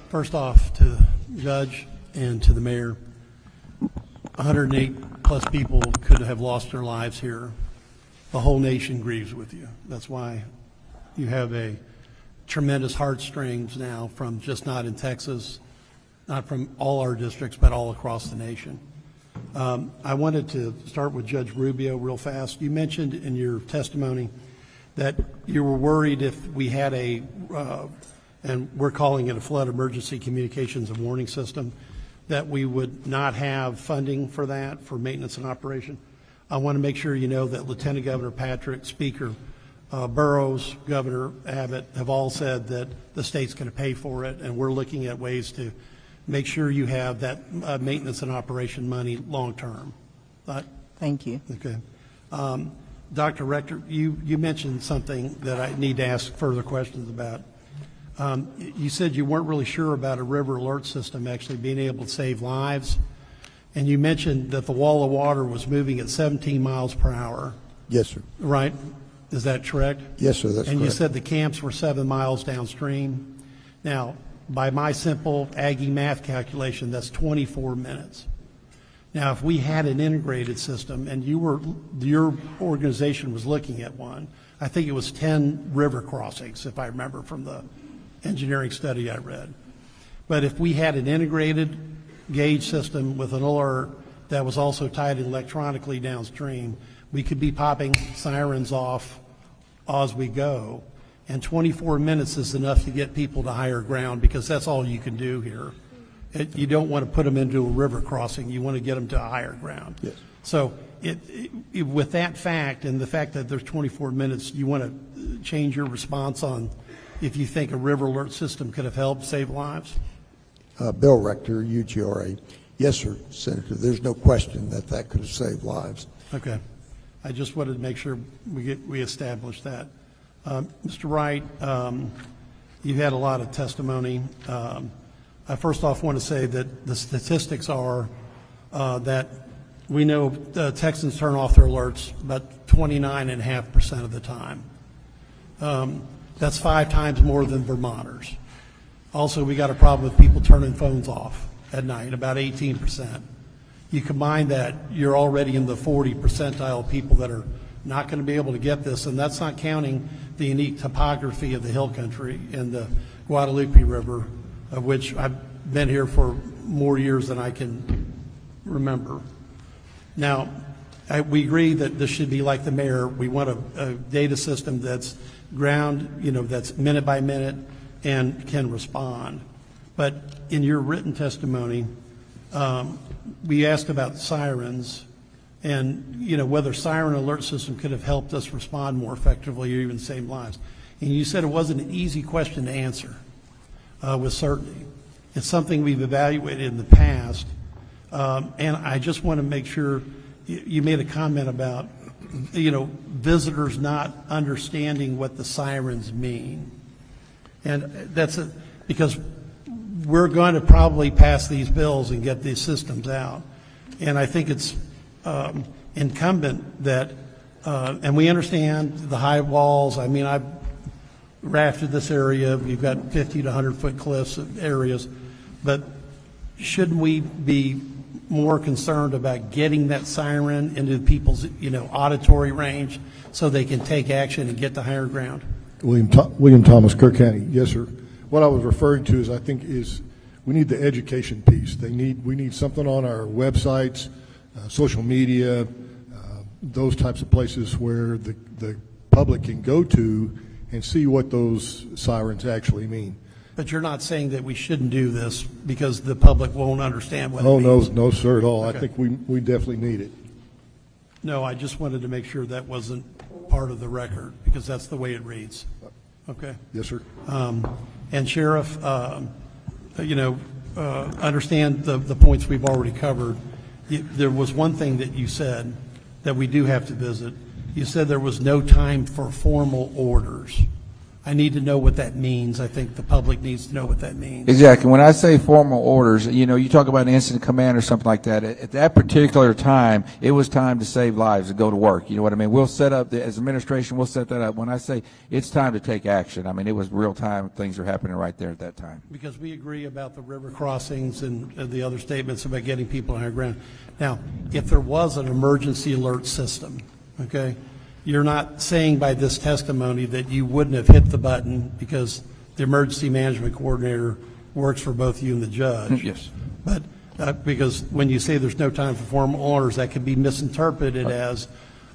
First off, to the judge and to the mayor, 108 plus people could have lost their lives here. The whole nation grieves with you. That's why you have a tremendous heartstrings now from just not in Texas, not from all our districts, but all across the nation. I wanted to start with Judge Rubio real fast. You mentioned in your testimony that you were worried if we had and we're calling it a flood emergency communications and warning system, that we would not have funding for that, for maintenance and operation. I want to make sure you know that Lieutenant Governor Patrick, Speaker Burrows, Governor Abbott have all said that the state's going to pay for it, and we're looking at ways to make sure you have that maintenance and operation money long term. Thank you. Okay. Dr. Rector, you mentioned something that I need to ask further questions about. You said you weren't really sure about a river alert system actually being able to save lives, and you mentioned that the wall of water was moving at 17 miles per hour. Yes, sir. Right? Is that correct? Yes, sir, that's correct. And you said the camps were 7 miles downstream. Now, by my simple Aggie math calculation, that's 24 minutes. Now, if we had an integrated system, and your organization was looking at one, I think it was 10 river crossings, if I remember from the engineering study I read. But if we had an integrated gauge system with an alert that was also tied electronically downstream, we could be popping sirens off as we go. And 24 minutes is enough to get people to higher ground, because that's all you can do here. You don't want to put them into a river crossing. You want to get them to a higher ground. Yes. So with that fact and the fact that there's 24 minutes, you want to change your response on if you think a river alert system could have helped save lives? Bill Rector, UGRA. Yes, sir, Senator. There's no question that that could have saved lives. Okay. I just wanted to make sure we establish that. Mr. Wright, you had a lot of testimony. I first off want to say that the statistics are that we know Texans turn off their alerts about 29.5% of the time. That's 5 times more than Vermonters. Also, we got a problem with people turning phones off at night, about 18%. You combine that, you're already in the 40 percentile of people that are not going to be able to get this, and that's not counting the unique topography of the hill country and the Guadalupe River, of which I've been here for more years than I can remember. Now, we agree that this should be like the mayor. We want a data system that's that's minute by minute and can respond. But in your written testimony, we asked about sirens and, whether siren alert system could have helped us respond more effectively or even save lives. And you said it wasn't an easy question to answer with certainty. It's something we've evaluated in the past. And I just want to make sure you made a comment about, visitors not understanding what the sirens mean. And that's because we're going to probably pass these bills and get these systems out. And I think it's incumbent that, and we understand the high walls. I mean, I've rafted this area. You've got 50 to 100 foot cliffs areas. But shouldn't we be more concerned about getting that siren into people's, auditory range so they can take action and get to higher ground? William Thomas, Kerr County. Yes, sir. What I was referring to is we need the education piece. We need something on our websites, social media, those types of places where the public can go to and see what those sirens actually mean. But you're not saying that we shouldn't do this because the public won't understand what it means? No, sir, at all. Okay. I think we definitely need it. No, I just wanted to make sure that wasn't part of the record because that's the way it reads. Okay. Yes, sir. And Sheriff, understand the points we've already covered. There was one thing that you said that we do have to visit. You said there was no time for formal orders. I need to know what that means. I think the public needs to know what that means. Exactly. When I say formal orders, you talk about an incident command or something like that. At that particular time, it was time to save lives and go to work. You know what I mean? We'll set up, as administration, we'll set that up. When I say it's time to take action, I mean, it was real time. Things are happening right there at that time. Because we agree about the river crossings and the other statements about getting people on higher ground. Now, if there was an emergency alert system, okay, you're not saying by this testimony that you wouldn't have hit the button because the emergency management coordinator works for both you and the judge. Yes. But because when you say there's no time for formal orders, that could be misinterpreted as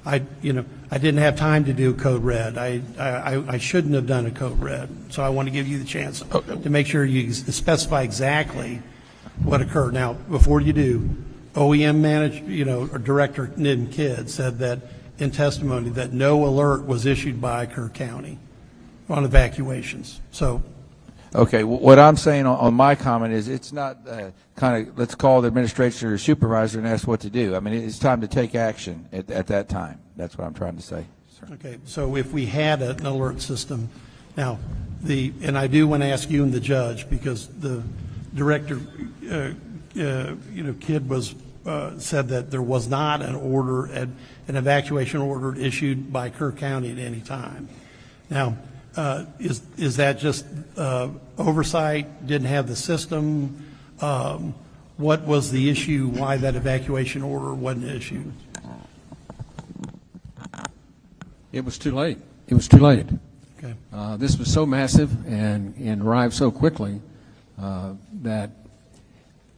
I didn't have time to do code red. I shouldn't have done a code red. So I want to give you the chance to make sure you specify exactly what occurred. Now, before you do, OEM manager, Director Nidden Kidd said that in testimony that no alert was issued by Kerr County on evacuations. So, okay, what I'm saying on my comment is it's not let's call the administrator or supervisor and ask what to do. I mean, it's time to take action at that time. That's what I'm trying to say. Sir. Okay, so if we had an alert system, now and I do want to ask you and the judge because the director, Kidd was said that there was not an evacuation order issued by Kerr County at any time. Now, is that just oversight? Didn't have the system? What was the issue? Why that evacuation order wasn't issued? It was too late. It was too late. Okay. This was so massive and arrived so quickly that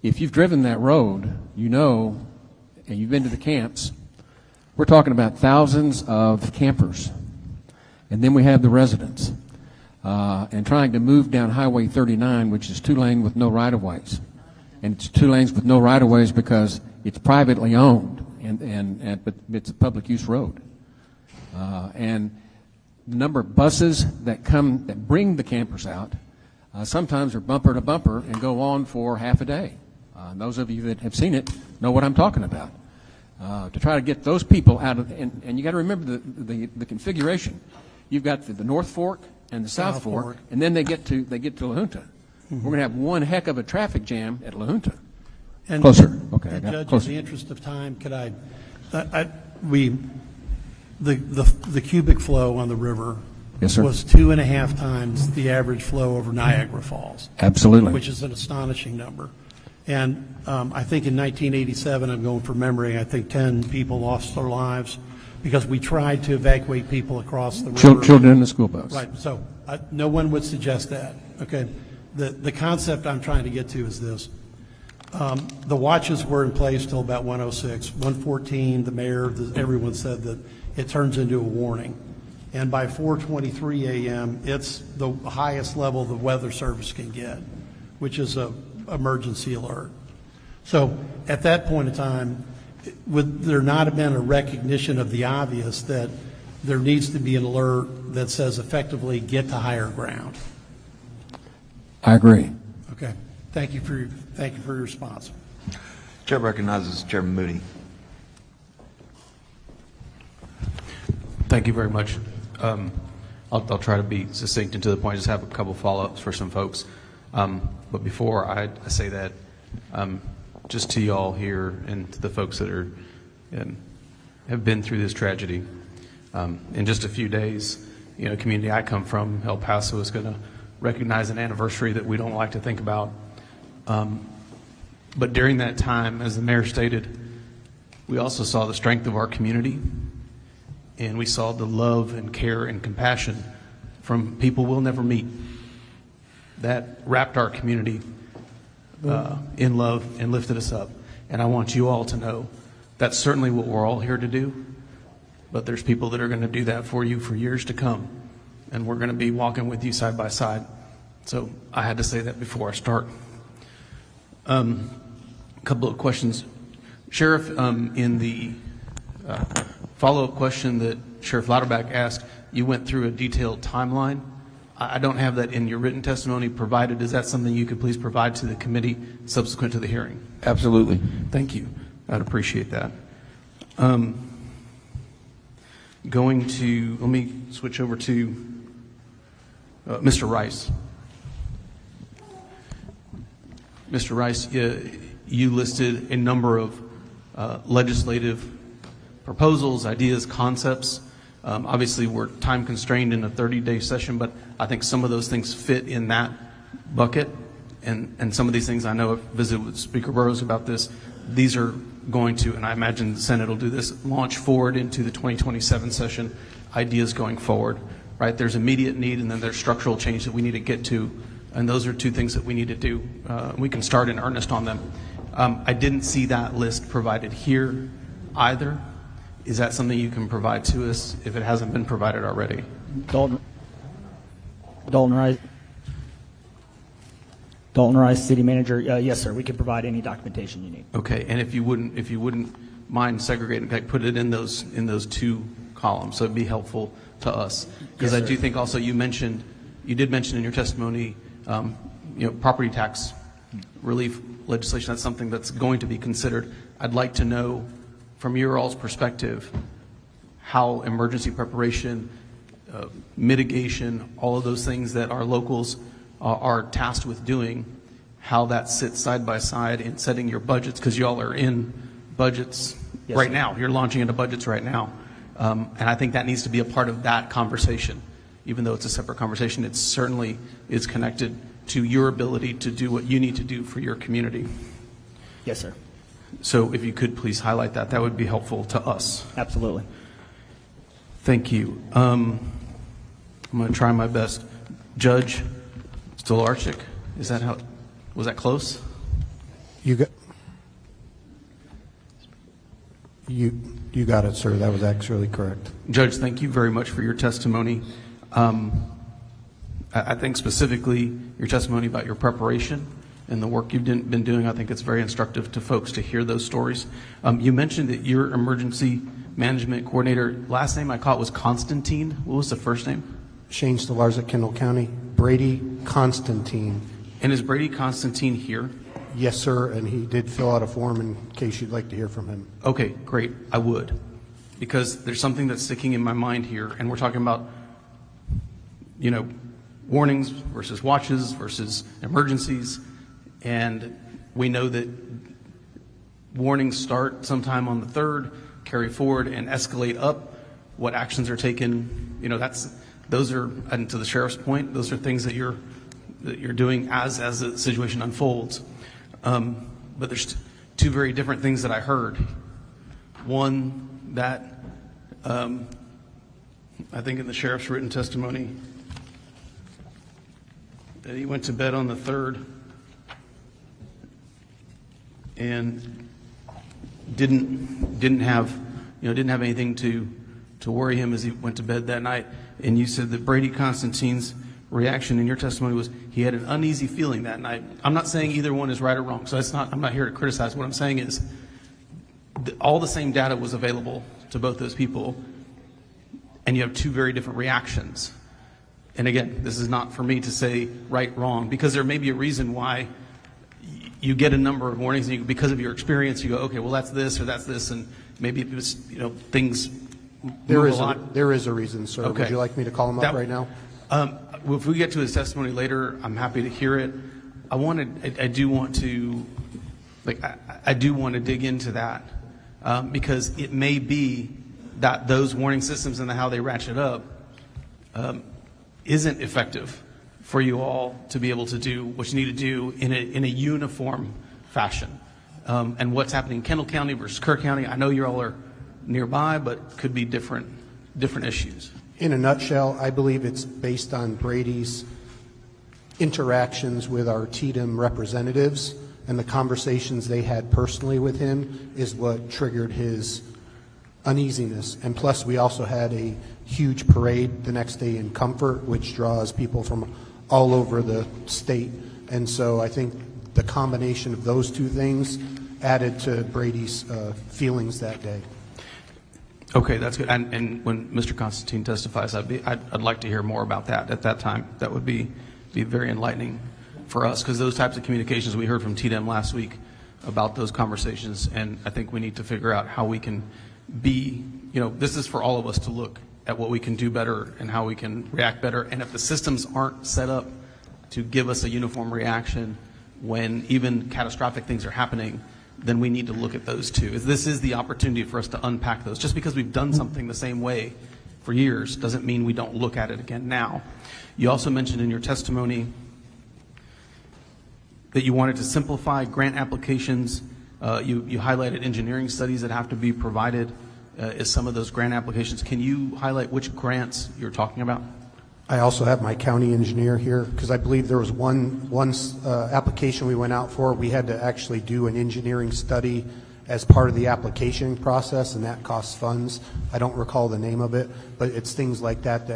if you've driven that road, and you've been to the camps, we're talking about thousands of campers. And then we have the residents. And trying to move down Highway 39, which is 2-lane with no right-of-ways. And it's 2 lanes with no right-of-ways because it's privately owned. but it's a public use road. And the number of buses that bring the campers out sometimes are bumper to bumper and go on for half a day. Those of you that have seen it know what I'm talking about. To try to get those people out of, and you got to remember the configuration. You've got the North Fork and the South Fork, and then they get to La Junta. We're going to have one heck of a traffic jam at La Junta. And, Closer. Okay, and I got Judge, closer. in the interest of time, could the cubic flow on the river Yes, sir. was 2.5 times the average flow over Niagara Falls. Absolutely. Which is an astonishing number. And I think in 1987, I'm going from memory, I think 10 people lost their lives because we tried to evacuate people across the river. Children in the school bus. Right. So no one would suggest that. Okay. The concept I'm trying to get to is this. The watches were in place till about 1:06. 1:14, the mayor, everyone said that it turns into a warning. And by 4:23 a.m., it's the highest level the Weather Service can get, which is a emergency alert. So at that point in time, would there not have been a recognition of the obvious that there needs to be an alert that says effectively get to higher ground? I agree. Okay. Thank you for your response. Chair recognizes Chairman Moody. Thank you very much. I'll try to be succinct and to the point. I just have a couple follow-ups for some folks. But before I say that, just to y'all here and to the folks that have been through this tragedy, in just a few days, community I come from, El Paso, is going to recognize an anniversary that we don't like to think about. But during that time, as the mayor stated, we also saw the strength of our community, and we saw the love and care and compassion from people we'll never meet that wrapped our community in love and lifted us up. And I want you all to know that's certainly what we're all here to do, but there's people that are going to do that for you for years to come, and we're going to be walking with you side by side. So I had to say that before I start. A couple of questions. Sheriff, in the follow-up question that Sheriff Lauterbach asked, you went through a detailed timeline. I don't have that in your written testimony provided. Is that something you could please provide to the committee subsequent to the hearing? Absolutely. Thank you. I'd appreciate that. Let me switch over to Mr. Rice. Mr. Rice, you listed a number of legislative proposals, ideas, concepts. Obviously, we're time constrained in a 30-day session, but I think some of those things fit in that bucket. And some of these things, I know I've visited with Speaker Burrows about this. These are going to, and I imagine the Senate will do this, launch forward into the 2027 session, ideas going forward, right? There's immediate need, and then there's structural change that we need to get to. And those are two things that we need to do. We can start in earnest on them. I didn't see that list provided here either. Is that something you can provide to us if it hasn't been provided already? Dalton Rice, City Manager. Yes, sir. We can provide any documentation you need. Okay, and if you wouldn't mind segregating, like put it in those two columns, so it'd be helpful to us. Because Yes, I do think also you did mention in your testimony, property tax relief legislation. That's something that's going to be considered. I'd like to know, from your all's perspective, how emergency preparation, mitigation, all of those things that our locals are tasked with doing, how that sits side by side in setting your budgets, because you all are in budgets right now. You're launching into budgets right now. And I think that needs to be a part of that conversation. Even though it's a separate conversation, it certainly is connected to your ability to do what you need to do for your community. Yes, sir. So if you could please highlight that, that would be helpful to us. Absolutely. Thank you. I'm going to try my best. Judge Stolarczyk, was that close? You got it, sir. That was actually correct. Judge, thank you very much for your testimony. I think specifically your testimony about your preparation and the work you've been doing. I think it's very instructive to folks to hear those stories. You mentioned that your emergency management coordinator, last name I caught was Constantine. What was the first name? Shane Stolarczyk, Kendall County. Brady Constantine. And is Brady Constantine here? Yes, sir, and he did fill out a form in case you'd like to hear from him. Okay, great. I would. Because there's something that's sticking in my mind here, and we're talking about, warnings versus watches versus emergencies, and we know that warnings start sometime on the 3rd, carry forward, and escalate up. What actions are taken, those are, and to the sheriff's point, those are things that you're doing as the situation unfolds. But there's two very different things that I heard. One, that I think in the sheriff's written testimony that he went to bed on the 3rd and didn't have anything to worry him as he went to bed that night. And you said that Brady Constantine's reaction in your testimony was he had an uneasy feeling that night. I'm not saying either one is right or wrong, so I'm not here to criticize. What I'm saying is all the same data was available to both those people, and you have two very different reactions. And again, this is not for me to say right, wrong, because there may be a reason why you get a number of warnings, and because of your experience, you go, okay, well, that's this or that's this, and maybe it was, things There move is a lot. there is a reason, sir. Okay. Would you like me to call him up right now? If we get to his testimony later, I'm happy to hear it. I do want to dig into that because it may be that those warning systems and how they ratchet up isn't effective for you all to be able to do what you need to do in a uniform fashion. And what's happening in Kendall County versus Kerr County, I know you all are nearby, but could be different issues. In a nutshell, I believe it's based on Brady's interactions with our TDM representatives and the conversations they had personally with him is what triggered his uneasiness. And plus, we also had a huge parade the next day in Comfort, which draws people from all over the state. And so I think the combination of those two things added to Brady's feelings that day. Okay, that's good. And when Mr. Constantine testifies, I'd like to hear more about that at that time. That would be very enlightening for us, because those types of communications we heard from TDM last week about those conversations, and I think we need to figure out how we can be, this is for all of us to look at what we can do better and how we can react better. And if the systems aren't set up to give us a uniform reaction when even catastrophic things are happening, then we need to look at those too. This is the opportunity for us to unpack those. Just because we've done something the same way for years doesn't mean we don't look at it again now. You also mentioned in your testimony that you wanted to simplify grant applications. You highlighted engineering studies that have to be provided as some of those grant applications. Can you highlight which grants you're talking about? I also have my county engineer here because I believe there was one application we went out for. We had to actually do an engineering study as part of the application process, and that costs funds. I don't recall the name of it, but it's things like that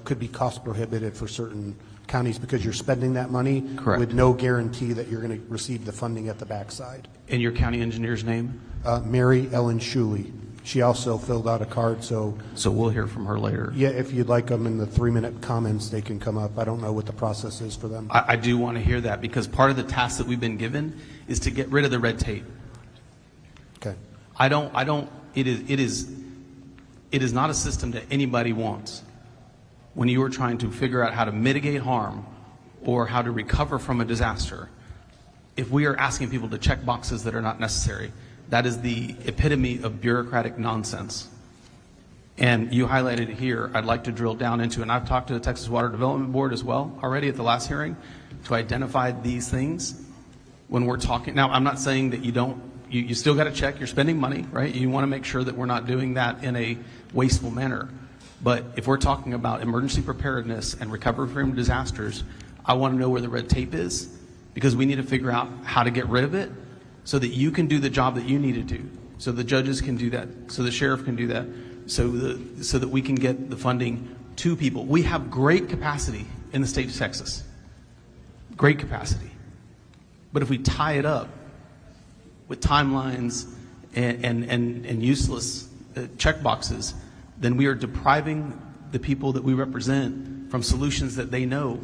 could be cost prohibitive for certain counties because you're spending that money Correct. With no guarantee that you're going to receive the funding at the backside. And your county engineer's name? Mary Ellen Schuley. She also filled out a card, so we'll hear from her later. Yeah, if you'd like them in the 3-minute comments, they can come up. I don't know what the process is for them. I do want to hear that because part of the task that we've been given is to get rid of the red tape. Okay. It is not a system that anybody wants. When you are trying to figure out how to mitigate harm or how to recover from a disaster, if we are asking people to check boxes that are not necessary, that is the epitome of bureaucratic nonsense. And you highlighted it here. I'd like to drill down into, and I've talked to the Texas Water Development Board as well already at the last hearing to identify these things when we're talking. Now, I'm not saying that you still got to check. You're spending money, right? You want to make sure that we're not doing that in a wasteful manner. But if we're talking about emergency preparedness and recovery from disasters, I want to know where the red tape is because we need to figure out how to get rid of it so that you can do the job that you need to do, so the judges can do that, so the sheriff can do that, so that we can get the funding to people. We have great capacity in the state of Texas, great capacity. But if we tie it up with timelines and useless checkboxes, then we are depriving the people that we represent from solutions that they know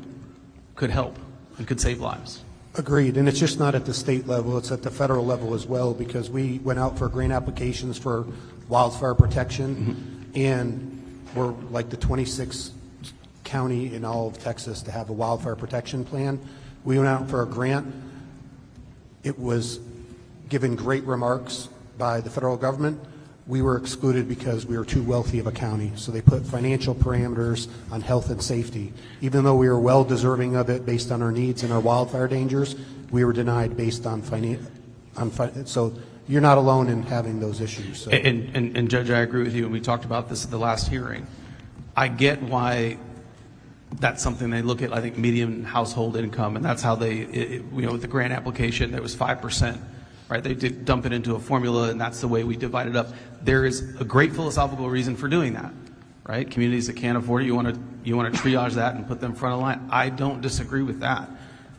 could help and could save lives. Agreed, and it's just not at the state level, it's at the federal level as well, because we went out for grant applications for wildfire protection, and we're like the 26th county in all of Texas to have a wildfire protection plan. We went out for a grant. It was given great remarks by the federal government. We were excluded because we were too wealthy of a county, so they put financial parameters on health and safety. Even though we were well deserving of it based on our needs and our wildfire dangers, we were denied based on so you're not alone in having those issues. So. And Judge, I agree with you, and we talked about this at the last hearing. I get why that's something they look at, I think, median household income, and that's how they, with the grant application, there was 5%. Right, they did dump it into a formula, and that's the way we divide it up. There is a great philosophical reason for doing that, right? Communities that can't afford it, you want to triage that and put them front of line. I don't disagree with that.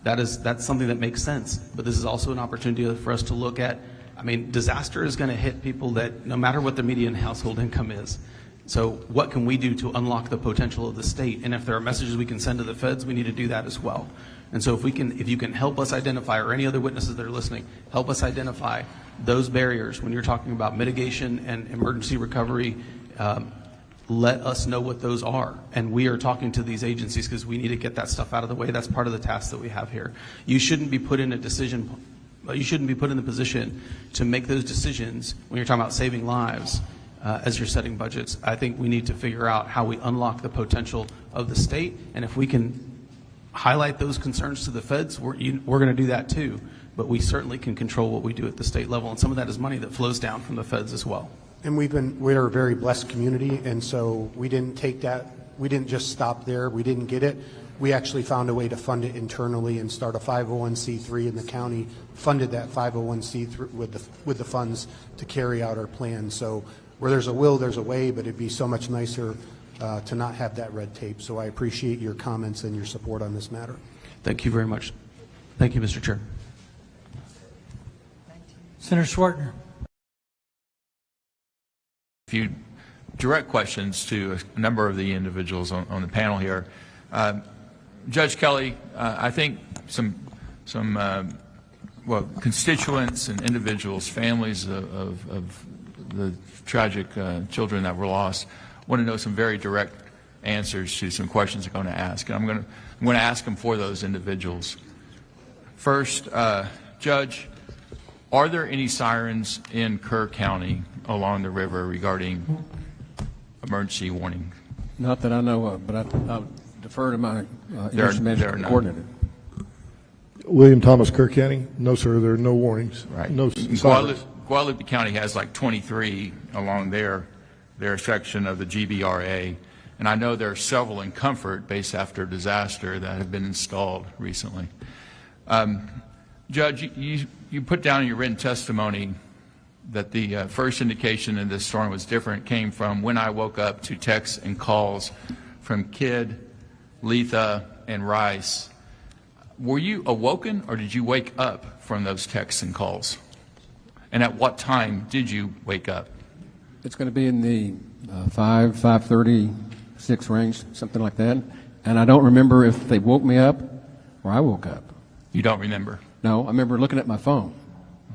That's something that makes sense. But this is also an opportunity for us to look at. I mean, disaster is going to hit people that no matter what their median household income is. So what can we do to unlock the potential of the state? And if there are messages we can send to the feds, we need to do that as well. And so if you can help us identify, or any other witnesses that are listening, help us identify those barriers when you're talking about mitigation and emergency recovery, let us know what those are. And we are talking to these agencies because we need to get that stuff out of the way. That's part of the task that we have here. You shouldn't be put in a decision, you shouldn't be put in the position to make those decisions when you're talking about saving lives as you're setting budgets. I think we need to figure out how we unlock the potential of the state, and if we can highlight those concerns to the feds, we're going to do that too. But we certainly can control what we do at the state level, and some of that is money that flows down from the feds as well. And we're a very blessed community, and so we didn't take that, we didn't just stop there, we didn't get it. We actually found a way to fund it internally and start a 501c3, and the county funded that 501c3 with the funds to carry out our plan. So where there's a will, there's a way, but it'd be so much nicer to not have that red tape. So I appreciate your comments and your support on this matter. Thank you very much. Thank you, Mr. Chair. Senator Swartner. A few direct questions to a number of the individuals on the panel here. Judge Kelly, I think some constituents and individuals, families of the tragic children that were lost, want to know some very direct answers to some questions I'm going to ask. And I'm going to ask them for those individuals. First, Judge, are there any sirens in Kerr County along the river regarding emergency warning? Not that I know of, but I'll defer to my emergency management coordinator. William Thomas, Kerr County. No, sir, there are no warnings. Right. No sirens. Guadalupe County has like 23 along their section of the GBRA, and I know there are several in Comfort based after disaster that have been installed recently. Judge, you put down in your written testimony that the first indication in this storm was different came from when I woke up to texts and calls from Kidd, Letha, and Rice. Were you awoken, or did you wake up from those texts and calls? And at what time did you wake up? It's going to be in the 5:36 range, something like that. And I don't remember if they woke me up or I woke up. You don't remember? No, I remember looking at my phone.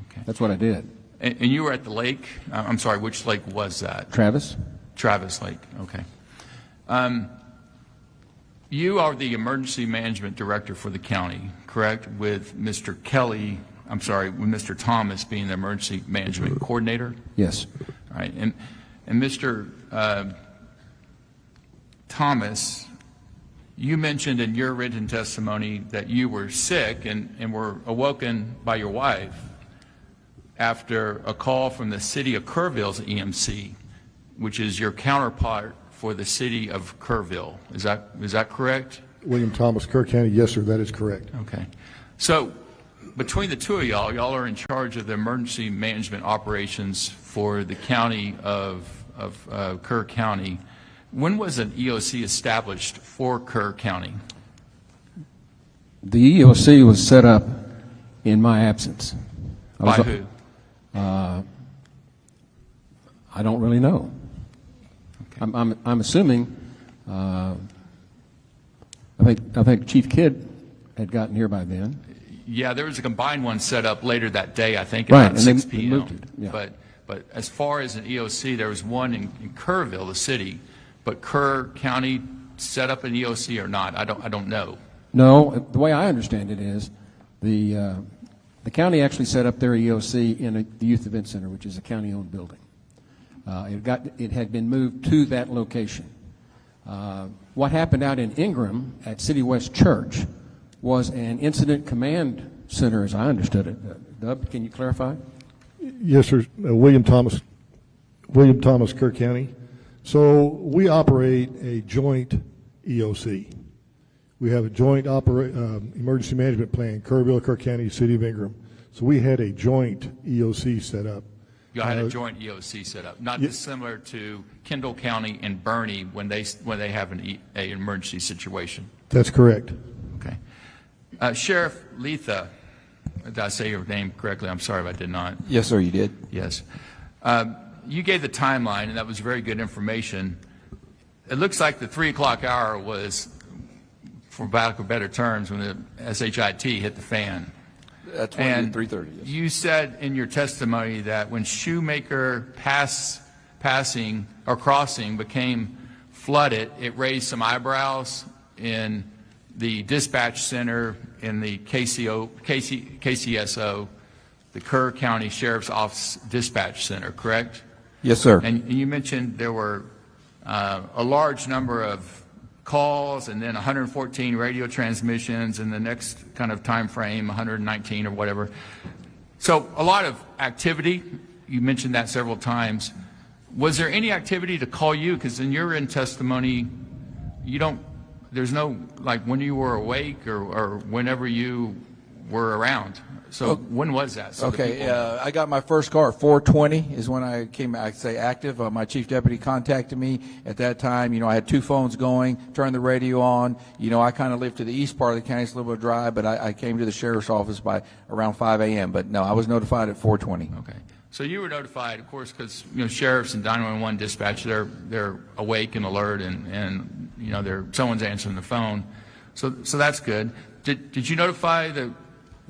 Okay. That's what I did. And you were at the lake? I'm sorry, which lake was that? Travis. Travis Lake, okay. You are the emergency management director for the county, correct? With Mr. Kelly, I'm sorry, with Mr. Thomas being the emergency management coordinator? Yes. All right. And Mr. Thomas, you mentioned in your written testimony that you were sick and were awoken by your wife after a call from the city of Kerrville's EMC, which is your counterpart for the city of Kerrville. Is that correct? William Thomas, Kerr County. Yes, sir, that is correct. Okay. So between the two of y'all are in charge of the emergency management operations for the county of Kerr County. When was an EOC established for Kerr County? The EOC was set up in my absence. By who? I don't really know. Okay. I'm assuming. I think Chief Kidd had gotten here by then. Yeah, there was a combined one set up later that day, I think, Right, about and 6 they p.m. moved it, yeah. But as far as an EOC, there was one in Kerrville, the city, but Kerr County set up an EOC or not? I don't know. No, the way I understand it is the county actually set up their EOC in the Youth Event Center, which is a county-owned building. It had been moved to that location. What happened out in Ingram at City West Church was an incident command center, as I understood it. Dub, can you clarify? Yes, sir. William Thomas, Kerr County. So we operate a joint EOC. We have a joint emergency management plan, Kerrville, Kerr County, City of Ingram. So we had a joint EOC set up. You had a joint EOC set up, not dissimilar to Kendall County and Bernie when they have an emergency situation. That's correct. Okay. Sheriff Letha, did I say your name correctly? I'm sorry if I did not. Yes, sir, you did. Yes. You gave the timeline, and that was very good information. It looks like the 3 o'clock hour was, for lack of better terms, when the SHIT hit the fan. That's when 3:30. Yes. You said in your testimony that when Shoemaker passing or crossing became flooded, it raised some eyebrows in the dispatch center in the KCSO, the Kerr County Sheriff's Office Dispatch Center, correct? Yes, sir. And you mentioned there were a large number of calls and then 114 radio transmissions in the next kind of time frame, 119 or whatever. So a lot of activity. You mentioned that several times. Was there any activity to call you? Because in your testimony, there's no, like when you were awake or whenever you were around. So when was that? So okay, I got my first call at 4:20 is when I came, I'd say, active. My chief deputy contacted me at that time. I had 2 phones going, turned the radio on. I kind of lived to the east part of the county. It's a little bit dry, but I came to the sheriff's office by around 5 a.m. But no, I was notified at 4:20. Okay. So you were notified, of course, because sheriffs and 911 dispatch, they're awake and alert, and someone's answering the phone. So that's good. Did you notify the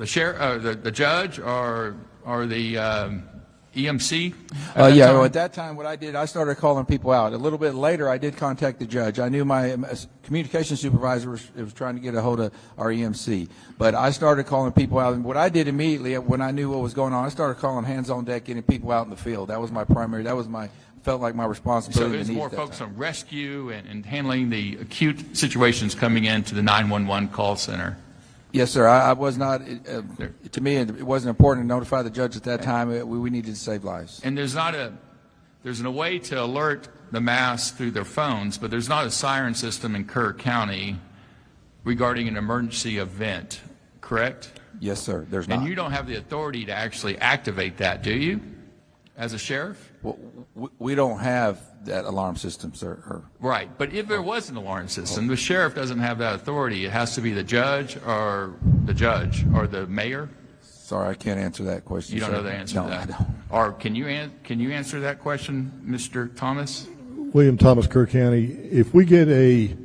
sheriff, the judge, or the EMC? At that time, what I did, I started calling people out. A little bit later, I did contact the judge. I knew my communication supervisor was trying to get a hold of our EMC. But I started calling people out. And what I did immediately, when I knew what was going on, I started calling hands on deck, getting people out in the field. That was my primary, felt like my responsibility. So it was more focused on rescue and handling the acute situations coming into the 911 call center. Yes, sir. I was not, to me, it wasn't important to notify the judge at that time. We needed to save lives. And there's a way to alert the mass through their phones, but there's not a siren system in Kerr County regarding an emergency event, correct? Yes, sir. There's not. And you don't have the authority to actually activate that, do you, as a sheriff? Well, we don't have that alarm system, sir. Right, but if there was an alarm system, the sheriff doesn't have that authority. It has to be the judge or the mayor. Sorry, I can't answer that question. You don't know the answer to that. No, I don't. Or can you answer that question, Mr. Thomas? William Thomas, Kerr County. If we get a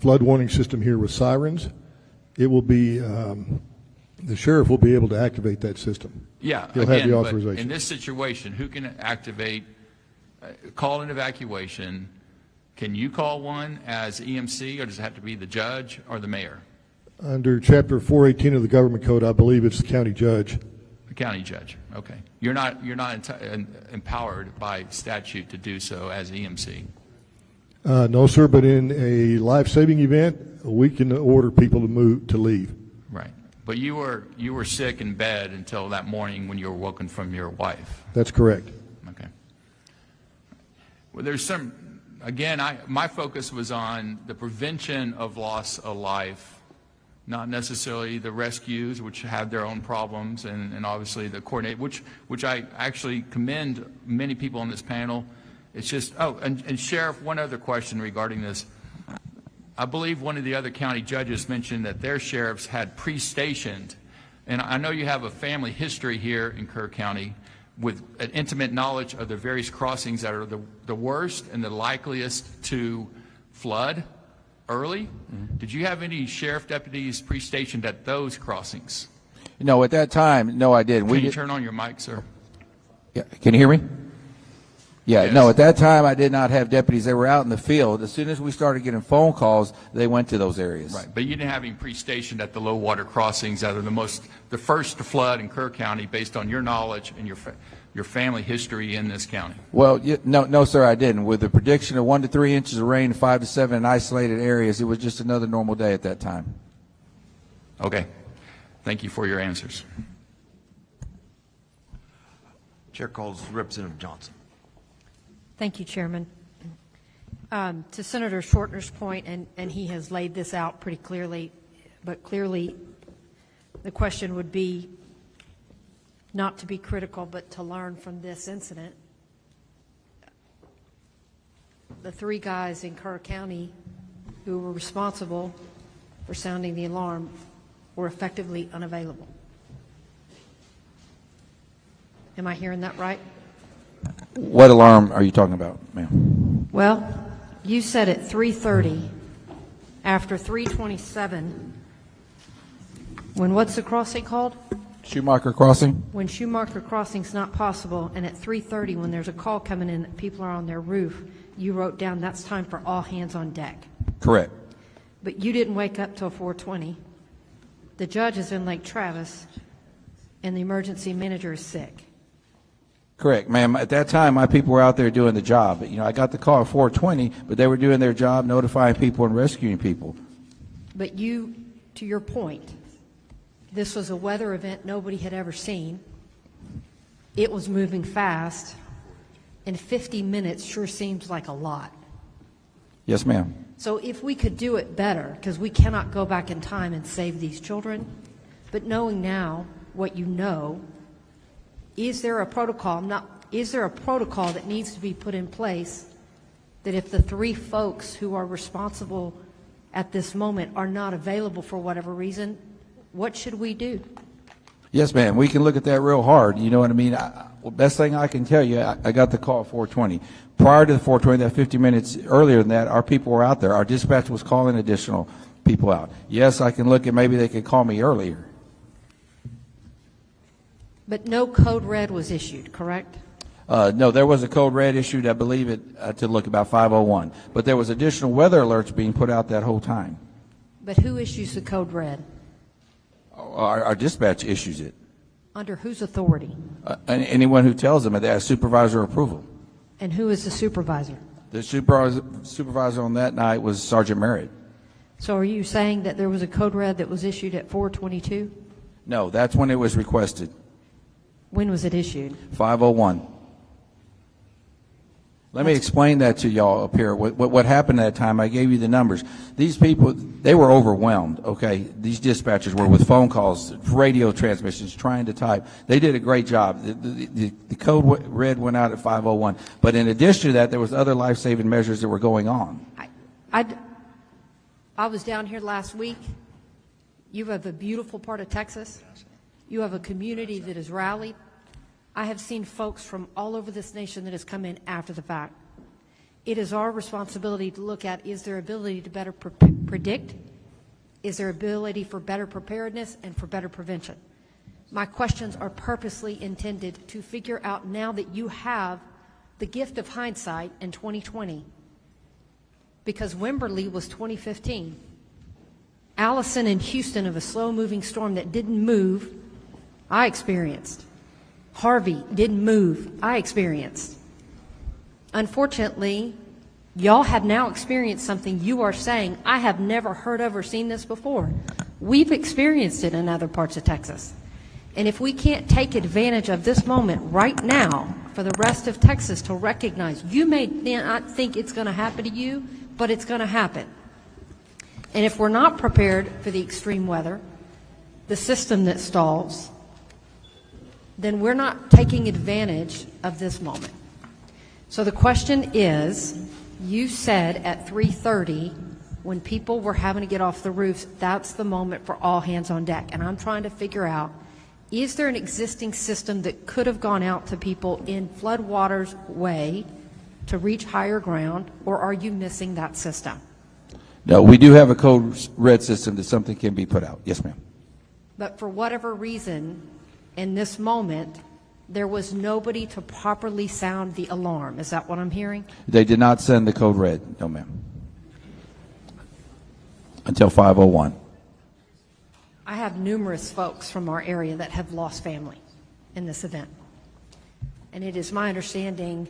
flood warning system here with sirens, it will be the sheriff will be able to activate that system. Yeah, he'll have the authorization. But in this situation, who can activate? Call an evacuation. Can you call one as EMC, or does it have to be the judge or the mayor? Under Chapter 418 of the Government Code, I believe it's the county judge. The county judge. Okay. You're not empowered by statute to do so as EMC. No, sir. But in a life-saving event, we can order people to leave. Right. But you were sick in bed until that morning when you were woken from your wife. That's correct. Okay. Well, there's my focus was on the prevention of loss of life, not necessarily the rescues, which have their own problems, and obviously the coordinate, which I actually commend many people on this panel. It's just, and Sheriff, one other question regarding this. I believe one of the other county judges mentioned that their sheriffs had pre-stationed And I know you have a family history here in Kerr County with an intimate knowledge of the various crossings that are the worst and the likeliest to flood early. Did you have any sheriff deputies pre-stationed at those crossings? No, at that time, no, I didn't. Can you turn on your mic, sir? Yeah, can you hear me? Yeah, Yes. no, at that time I did not have deputies. They were out in the field. As soon as we started getting phone calls, they went to those areas. Right, but you didn't have any pre-stationed at the low water crossings that are the first to flood in Kerr County based on your knowledge and your family history in this county. Well, no, sir, I didn't. With the prediction of 1 to 3 inches of rain, 5 to 7 in isolated areas, it was just another normal day at that time. Okay, thank you for your answers. Chair calls Representative Johnson. Thank you, Chairman. To Senator Shortner's point, and he has laid this out pretty clearly, but clearly the question would be not to be critical, but to learn from this incident. The 3 guys in Kerr County who were responsible for sounding the alarm were effectively unavailable. Am I hearing that right? What alarm are you talking about, ma'am? Well, you said at 3:30, after 3:27, when what's the crossing called? Schumacher Crossing? When Schumacher Crossing's not possible, and at 3:30, when there's a call coming in that people are on their roof, you wrote down that's time for all hands on deck. Correct. But you didn't wake up till 4:20. The judge is in Lake Travis, and the emergency manager is sick. Correct, ma'am. At that time, my people were out there doing the job. You know, I got the call at 4:20, but they were doing their job, notifying people and rescuing people. But you, to your point, this was a weather event nobody had ever seen. It was moving fast, and 50 minutes sure seems like a lot. Yes, ma'am. So if we could do it better, because we cannot go back in time and save these children, but knowing now what you know, is there a protocol that needs to be put in place that if the 3 folks who are responsible at this moment are not available for whatever reason, what should we do? Yes, ma'am. We can look at that real hard. You know what I mean? Best thing I can tell you, I got the call at 4:20. Prior to the 4:20, that 50 minutes earlier than that, our people were out there. Our dispatch was calling additional people out. Yes, I can look at maybe they could call me earlier. But no code red was issued, correct? No, there was a code red issued, I believe it, to look about 5:01. But there was additional weather alerts being put out that whole time. But who issues the code red? Our dispatch issues it. Under whose authority? Anyone who tells them that they have supervisor approval. And who is the supervisor? The supervisor on that night was Sergeant Merritt. So are you saying that there was a code red that was issued at 4:22? No, that's when it was requested. When was it issued? 5:01. Let me explain that to y'all up here. What happened at that time, I gave you the numbers. These people, they were overwhelmed, okay? These dispatchers were with phone calls, radio transmissions, trying to type. They did a great job. The code red went out at 5:01. But in addition to that, there was other life-saving measures that were going on. I was down here last week. You have a beautiful part of Texas. You have a community that has rallied. I have seen folks from all over this nation that has come in after the fact. It is our responsibility to look at, is there ability to better predict? Is there ability for better preparedness and for better prevention? My questions are purposely intended to figure out, now that you have the gift of hindsight in 2020, because Wimberley was 2015. Allison in Houston, of a slow-moving storm that didn't move, I experienced. Harvey didn't move, I experienced. Unfortunately, y'all have now experienced something you are saying, I have never heard of or seen this before. We've experienced it in other parts of Texas. And if we can't take advantage of this moment right now for the rest of Texas to recognize, you may not think it's going to happen to you, but it's going to happen. And if we're not prepared for the extreme weather, the system that stalls, then we're not taking advantage of this moment. So the question is, you said at 3:30 when people were having to get off the roofs, that's the moment for all hands on deck. And I'm trying to figure out, is there an existing system that could have gone out to people in floodwaters way to reach higher ground, or are you missing that system? No, we do have a code red system that something can be put out. Yes, ma'am. But for whatever reason, in this moment, there was nobody to properly sound the alarm. Is that what I'm hearing? They did not send the code red. No, ma'am. Until 5:01. I have numerous folks from our area that have lost family in this event. And it is my understanding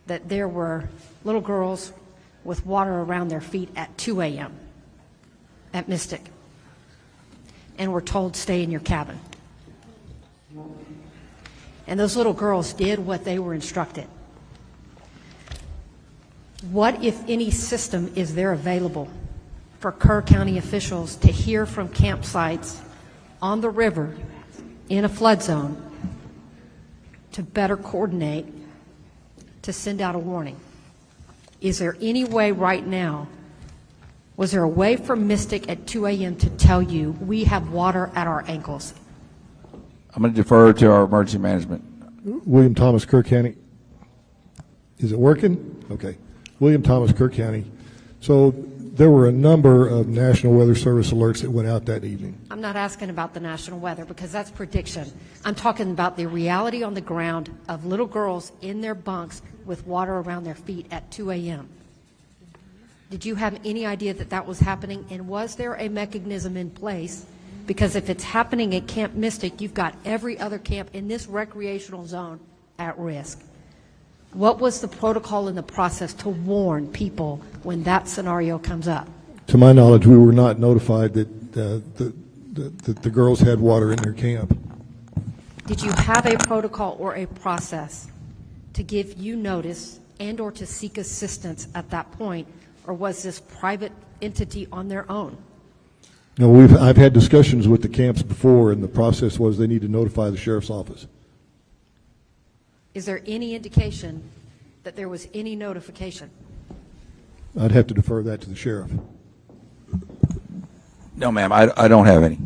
that there were little girls with water around their feet at 2 a.m. at Mystic, and were told, stay in your cabin. And those little girls did what they were instructed. What, if any, system is there available for Kerr County officials to hear from campsites on the river in a flood zone to better coordinate, to send out a warning? Is there any way right now, was there a way for Mystic at 2 a.m. to tell you we have water at our ankles? I'm going to defer to our emergency management. William Thomas, Kerr County. Is it working? Okay. William Thomas, Kerr County. So there were a number of National Weather Service alerts that went out that evening. I'm not asking about the national weather because that's prediction. I'm talking about the reality on the ground of little girls in their bunks with water around their feet at 2 a.m. Did you have any idea that that was happening? And was there a mechanism in place? Because if it's happening at Camp Mystic, you've got every other camp in this recreational zone at risk. What was the protocol and the process to warn people when that scenario comes up? To my knowledge, we were not notified that the girls had water in their camp. Did you have a protocol or a process to give you notice and or to seek assistance at that point, or was this private entity on their own? No, I've had discussions with the camps before, and the process was they need to notify the sheriff's office. Is there any indication that there was any notification? I'd have to defer that to the sheriff. No, ma'am, I don't have any.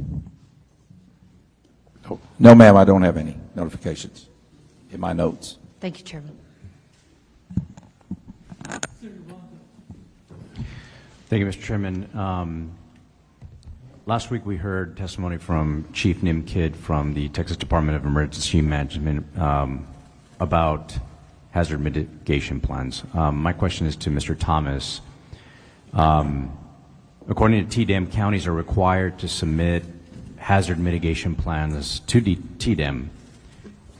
No, ma'am, I don't have any notifications in my notes. Thank you, Chairman. Thank you, Mr. Chairman. Last week we heard testimony from Chief Nim Kidd from the Texas Department of Emergency Management about hazard mitigation plans. My question is to Mr. Thomas. According to TDEM, counties are required to submit hazard mitigation plans to TDEM,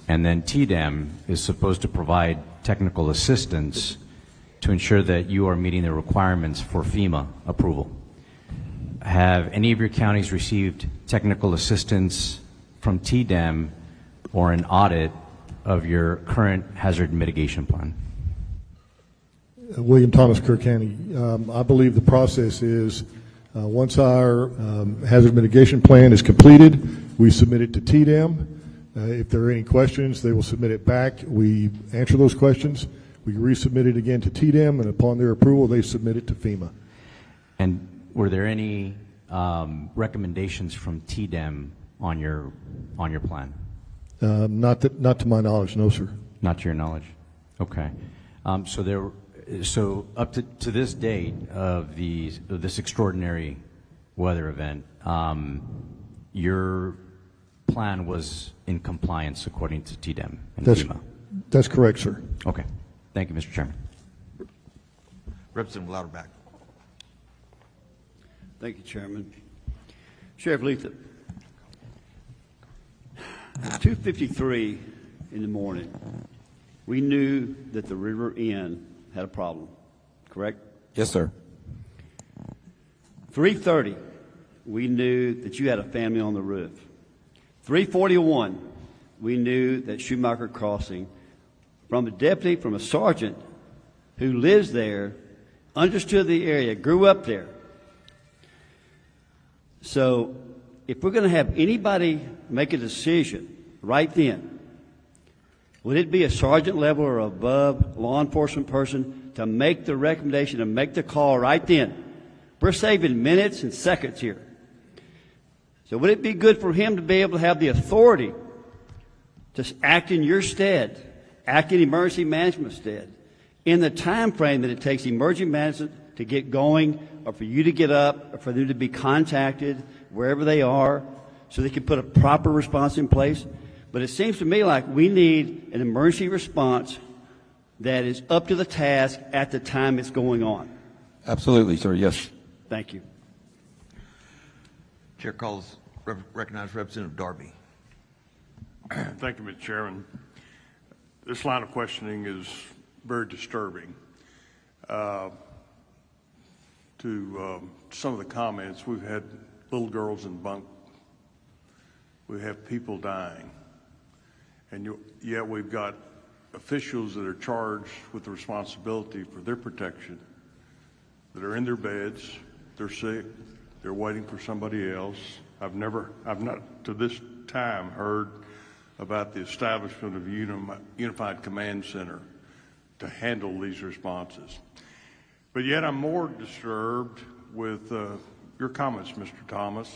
and then TDEM is supposed to provide technical assistance to ensure that you are meeting the requirements for FEMA approval. Have any of your counties received technical assistance from TDEM or an audit of your current hazard mitigation plan? William Thomas, Kerr County. I believe the process is once our hazard mitigation plan is completed, we submit it to TDEM. If there are any questions, they will submit it back. We answer those questions. We resubmit it again to TDEM, and upon their approval, they submit it to FEMA. And were there any recommendations from TDEM on your plan? Not to my knowledge, no, sir. Not to your knowledge. Okay. So up to this date of this extraordinary weather event, your plan was in compliance according to TDEM and FEMA? That's correct, sir. Okay. Thank you, Mr. Chairman. Representative Louderback. Thank you, Chairman. Sheriff Letha, at 2:53 in the morning, we knew that the River Inn had a problem, correct? Yes, sir. 3:30, we knew that you had a family on the roof. 3:41, we knew that Schumacher Crossing, from a deputy, from a sergeant who lives there, understood the area, grew up there. So if we're going to have anybody make a decision right then, would it be a sergeant level or above law enforcement person to make the recommendation and make the call right then? We're saving minutes and seconds here. So would it be good for him to be able to have the authority to act in your stead, act in emergency management stead, in the time frame that it takes emergency management to get going, or for you to get up, or for them to be contacted wherever they are, so they can put a proper response in place? But it seems to me like we need an emergency response that is up to the task at the time it's going on. Absolutely, sir. Yes. Thank you. Chair calls, recognizes Representative Darby. Thank you, Mr. Chairman. This line of questioning is very disturbing. To some of the comments, we've had little girls in bunk. We have people dying. And yet we've got officials that are charged with the responsibility for their protection, that are in their beds, they're sick, they're waiting for somebody else. I've not to this time heard about the establishment of a unified command center to handle these responses. But yet I'm more disturbed with your comments, Mr. Thomas,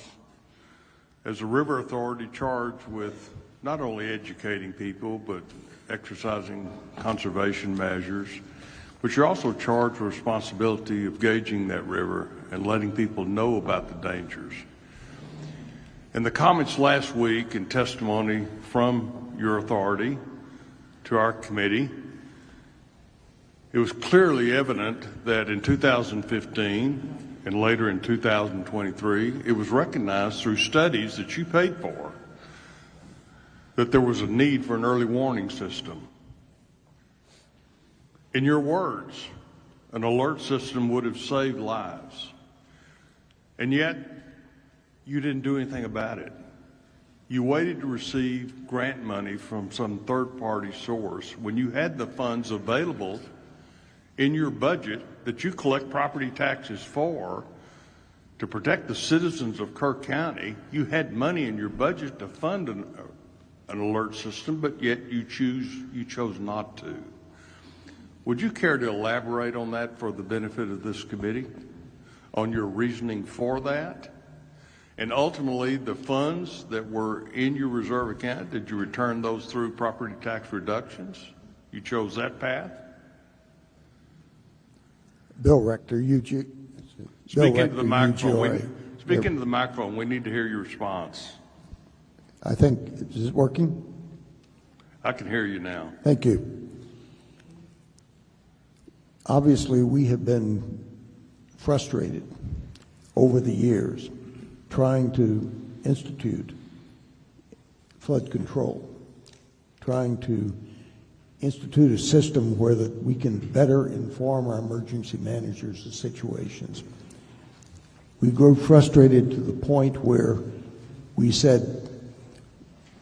as a river authority charged with not only educating people, but exercising conservation measures, but you're also charged with responsibility of gauging that river and letting people know about the dangers. In the comments last week and testimony from your authority to our committee, it was clearly evident that in 2015 and later in 2023, it was recognized through studies that you paid for that there was a need for an early warning system. In your words, an alert system would have saved lives. And yet, you didn't do anything about it. You waited to receive grant money from some third-party source when you had the funds available in your budget that you collect property taxes for to protect the citizens of Kerr County. You had money in your budget to fund an alert system, but yet you chose not to. Would you care to elaborate on that for the benefit of this committee, on your reasoning for that? And ultimately, the funds that were in your reserve account, did you return those through property tax reductions? You chose that path? Bill Rector, Speak into the microphone. Speak into the microphone. We need to hear your response. I think, is it working? I can hear you now. Thank you. Obviously, we have been frustrated over the years trying to institute flood control, trying to institute a system where that we can better inform our emergency managers of situations. We grew frustrated to the point where we said,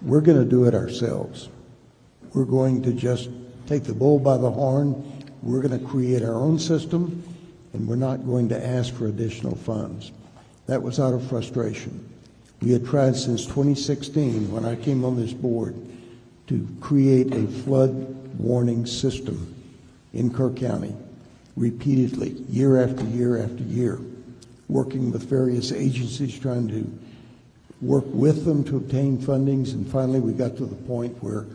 we're going to do it ourselves. We're going to just take the bull by the horn. We're going to create our own system, and we're not going to ask for additional funds. That was out of frustration. We had tried since 2016, when I came on this board, to create a flood warning system in Kerr County, repeatedly, year after year after year, working with various agencies, trying to work with them to obtain fundings, and finally we got to the point where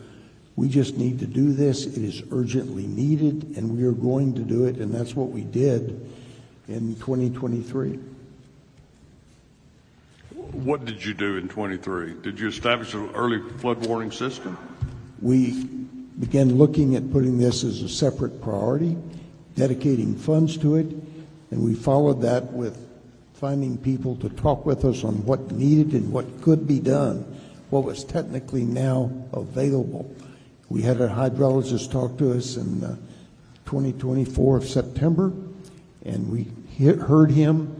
we just need to do this. It is urgently needed, and we are going to do it, and that's what we did in 2023. What did you do in 23? Did you establish an early flood warning system? We began looking at putting this as a separate priority, dedicating funds to it, and we followed that with finding people to talk with us on what needed and what could be done, what was technically now available. We had a hydrologist talk to us in 2024 of September, and we heard him.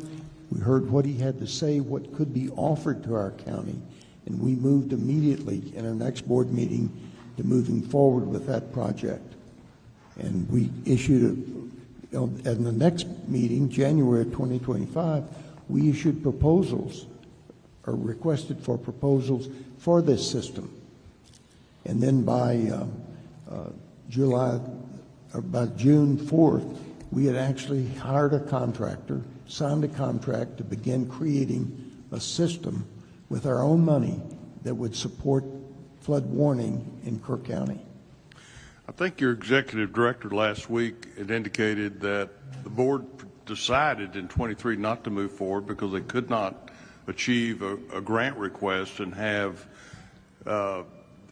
We heard what he had to say, what could be offered to our county, and we moved immediately in our next board meeting to moving forward with that project. And we issued, in the next meeting, January of 2025, we issued proposals, or requested for proposals for this system. And then by June 4th, we had actually hired a contractor, signed a contract to begin creating a system with our own money that would support flood warning in Kerr County. I think your executive director last week had indicated that the board decided in 23 not to move forward because they could not achieve a grant request and have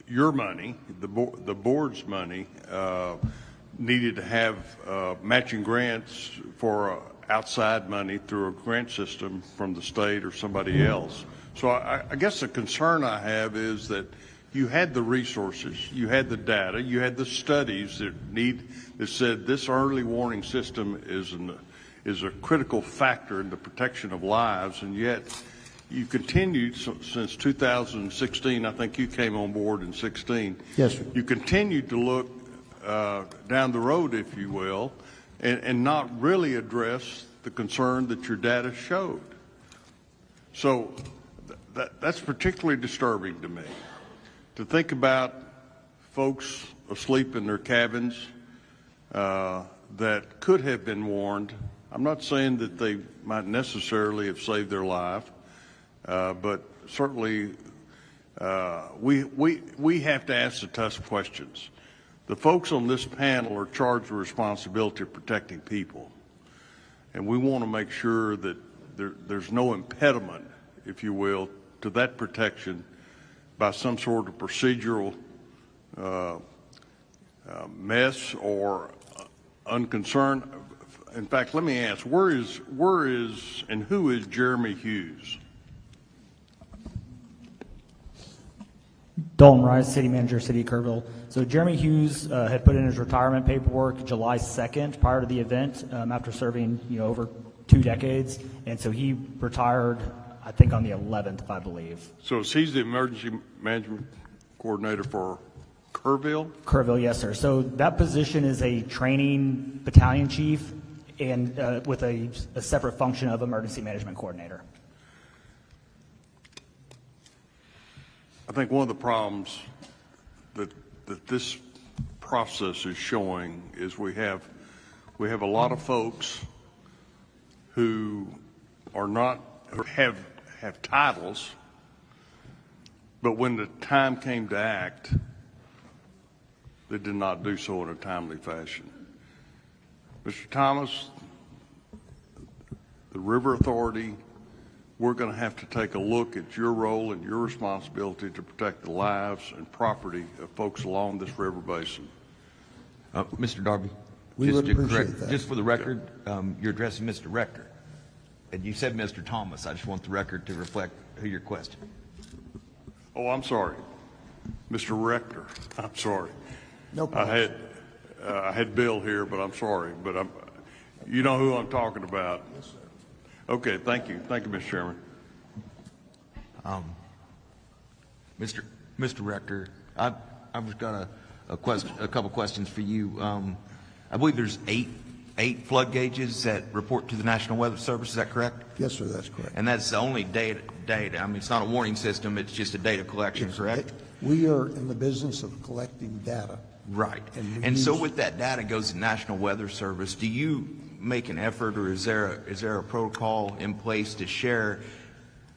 your money, the board's money, needed to have matching grants for outside money through a grant system from the state or somebody else. So I guess the concern I have is that you had the resources, you had the data, you had the studies that said this early warning system is a critical factor in the protection of lives, and yet you continued since 2016. I think you came on board in 16. Yes, sir. You continued to look down the road, if you will, and not really address the concern that your data showed. So that's particularly disturbing to me, to think about folks asleep in their cabins that could have been warned. I'm not saying that they might necessarily have saved their life, but certainly we have to ask the tough questions. The folks on this panel are charged with the responsibility of protecting people, and we want to make sure that there's no impediment, if you will, to that protection by some sort of procedural mess or unconcern. In fact, let me ask, where is and who is Jeremy Hughes? Dalton Rice, City Manager, City of Kerrville. So Jeremy Hughes had put in his retirement paperwork July 2nd prior to the event after serving over 2 decades. And so he retired, I think, on the 11th, I believe. So he's the emergency management coordinator for Kerrville? Kerrville, yes, sir. So that position is a training battalion chief and with a separate function of emergency management coordinator. I think one of the problems that this process is showing is we have a lot of folks who are not, or have titles, but when the time came to act, they did not do so in a timely fashion. Mr. Thomas, the River Authority, we're going to have to take a look at your role and your responsibility to protect the lives and property of folks along this river basin. Mr. Darby, We would appreciate that. just for the record, you're addressing Mr. Rector, and you said Mr. Thomas. I just want the record to reflect who you're questioning. Oh, I'm sorry, Mr. Rector. I'm sorry. No problem. I had Bill here, but I'm sorry. But you know who I'm talking about. Yes, sir. Okay, thank you, Mr. Chairman. Mr. Rector, I've got a couple questions for you. I believe there's eight flood gauges that report to the National Weather Service. Is that correct? Yes, sir, that's correct. And that's the only data. I mean, it's not a warning system. It's just a data collection, Yes, correct? We are in the business of collecting data. Right. And so with that data goes to National Weather Service. Do you make an effort, or is there a protocol in place to share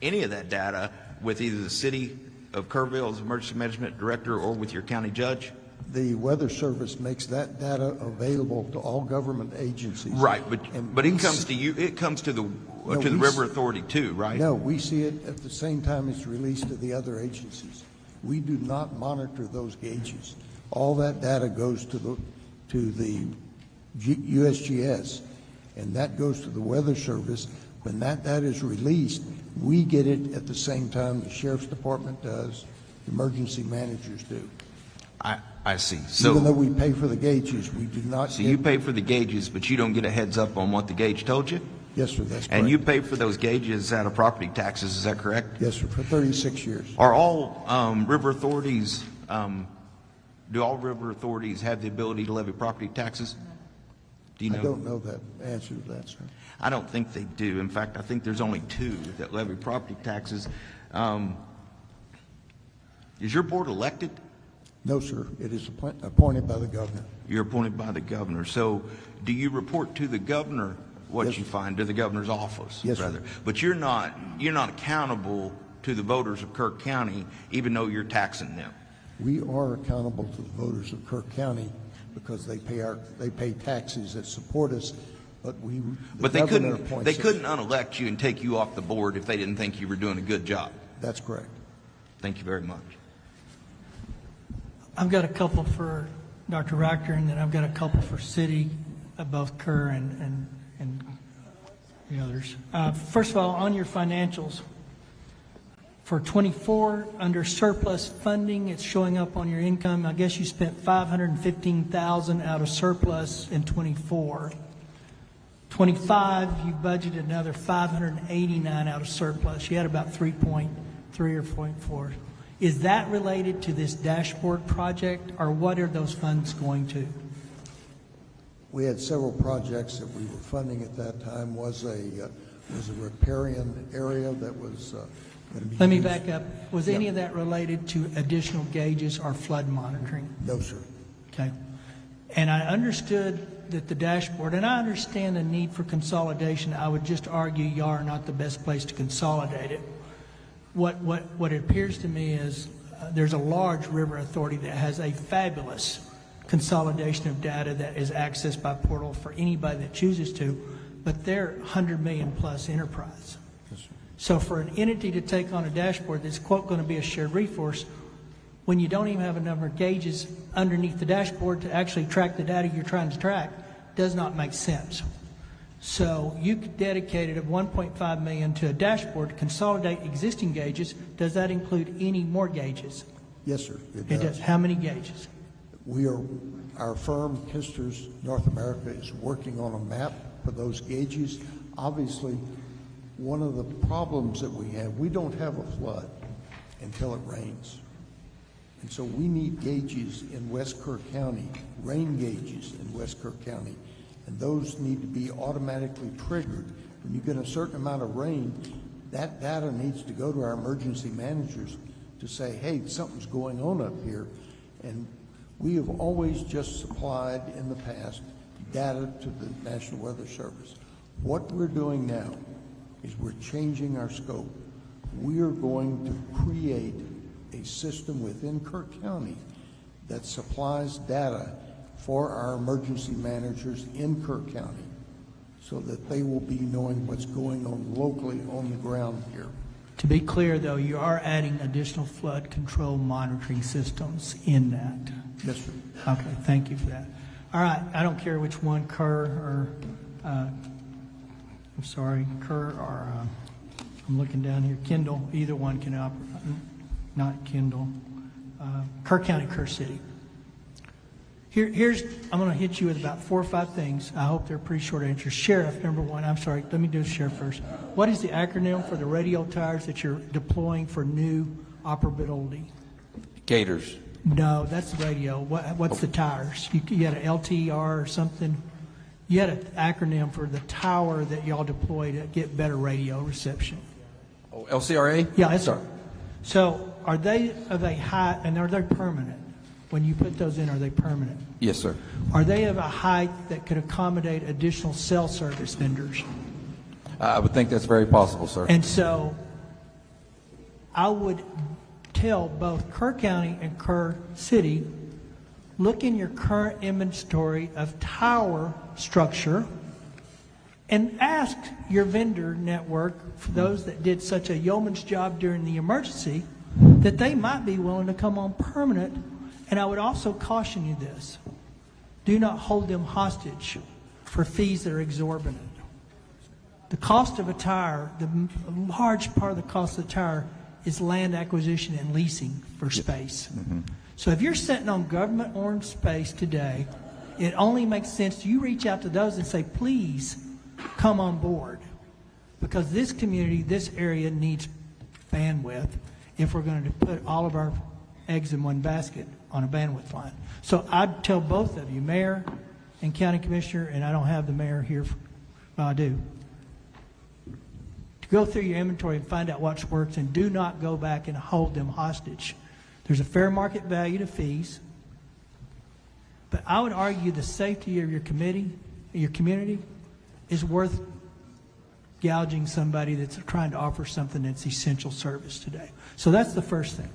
any of that data with either the City of Kerrville's Emergency Management Director or with your county judge? The Weather Service makes that data available to all government agencies. Right, but it comes to you. It comes to the River Authority too, right? No, we see it at the same time it's released to the other agencies. We do not monitor those gauges. All that data goes to the USGS, and that goes to the Weather Service. When that data is released, we get it at the same time the Sheriff's Department does, the emergency managers do. I see. So even though we pay for the gauges, we do not. So you pay for the gauges, but you don't get a heads up on what the gauge told you? Yes, sir, that's correct. And you pay for those gauges out of property taxes, is that correct? Yes, sir, for 36 years. Are all river authorities, do all river authorities have the ability to levy property taxes? Do you know? I don't know that answer to that, sir. I don't think they do. In fact, I think there's only 2 that levy property taxes. Is your board elected? No, sir. It is appointed by the governor. You're appointed by the governor. So do you report to the governor what Yes. you find, to the governor's office, Yes, sir. rather. But you're not accountable to the voters of Kerr County, even though you're taxing them. We are accountable to the voters of Kerr County because they pay taxes that support us, but But they couldn't appoints us. unelect you and take you off the board if they didn't think you were doing a good job. That's correct. Thank you very much. I've got a couple for Dr. Rector, and then I've got a couple for city, both Kerr and the others. First of all, on your financials, for 24, under surplus funding, it's showing up on your income. I guess you spent $515,000 out of surplus in 24. 25, you budgeted another $589 out of surplus. You had about 3.3 or 0.4. Is that related to this dashboard project, or what are those funds going to? We had several projects that we were funding at that time. Was a riparian area that was going to be Let me used. back up. Was any of that related to additional gauges or flood monitoring? No, sir. Okay. And I understood that the dashboard, and I understand the need for consolidation. I would just argue you are not the best place to consolidate it. What it appears to me is there's a large river authority that has a fabulous consolidation of data that is accessed by portal for anybody that chooses to, but they're 100 million plus enterprise. So for an entity to take on a dashboard that's, quote, going to be a shared resource, when you don't even have a number of gauges underneath the dashboard to actually track the data you're trying to track, does not make sense. So you dedicated $1.5 million to a dashboard to consolidate existing gauges. Does that include any more gauges? Yes, sir. It does. How many gauges? Our firm, Kisters North America, is working on a map for those gauges. Obviously, one of the problems that we have, we don't have a flood until it rains. And so we need gauges in West Kerr County, rain gauges in West Kerr County. And those need to be automatically triggered. When you get a certain amount of rain, that data needs to go to our emergency managers to say, hey, something's going on up here. And we have always just supplied in the past data to the National Weather Service. What we're doing now is we're changing our scope. We are going to create a system within Kerr County that supplies data for our emergency managers in Kerr County so that they will be knowing what's going on locally on the ground here. To be clear, though, you are adding additional flood control monitoring systems in that. Yes, sir. Okay, thank you for that. All right, I don't care which one, Kerr or, Kerr or, I'm looking down here, Kendall, either one can operate, not Kendall, Kerr County, Kerr City. I'm going to hit you with about 4 or 5 things. I hope they're pretty short answers. Sheriff, number one. I'm sorry. Let me do the sheriff first. What is the acronym for the radio towers that you're deploying for new operability? Gators. No, that's the radio. What's the towers? You had an LTR or something? You had an acronym for the tower that y'all deploy to get better radio reception. Oh, LCRA? Yeah, that's right. So are they of a height, and are they permanent? When you put those in, are they permanent? Yes, sir. Are they of a height that could accommodate additional cell service vendors? I would think that's very possible, sir. And so I would tell both Kerr County and Kerr City, look in your current inventory of tower structure and ask your vendor network, for those that did such a yeoman's job during the emergency, that they might be willing to come on permanent. And I would also caution you this. Do not hold them hostage for fees that are exorbitant. The cost of a tower, the large part of the cost of the tower is land acquisition and leasing for space. Mm-hmm. So if you're sitting on government-owned space today, it only makes sense you reach out to those and say, please come on board. Because this community, this area needs bandwidth if we're going to put all of our eggs in one basket on a bandwidth line. So I'd tell both of you, Mayor and County Commissioner, and I don't have the Mayor here, well, I do, to go through your inventory and find out what works, and do not go back and hold them hostage. There's a fair market value to fees, but I would argue the safety of your community is worth gouging somebody that's trying to offer something that's essential service today. So that's the first thing.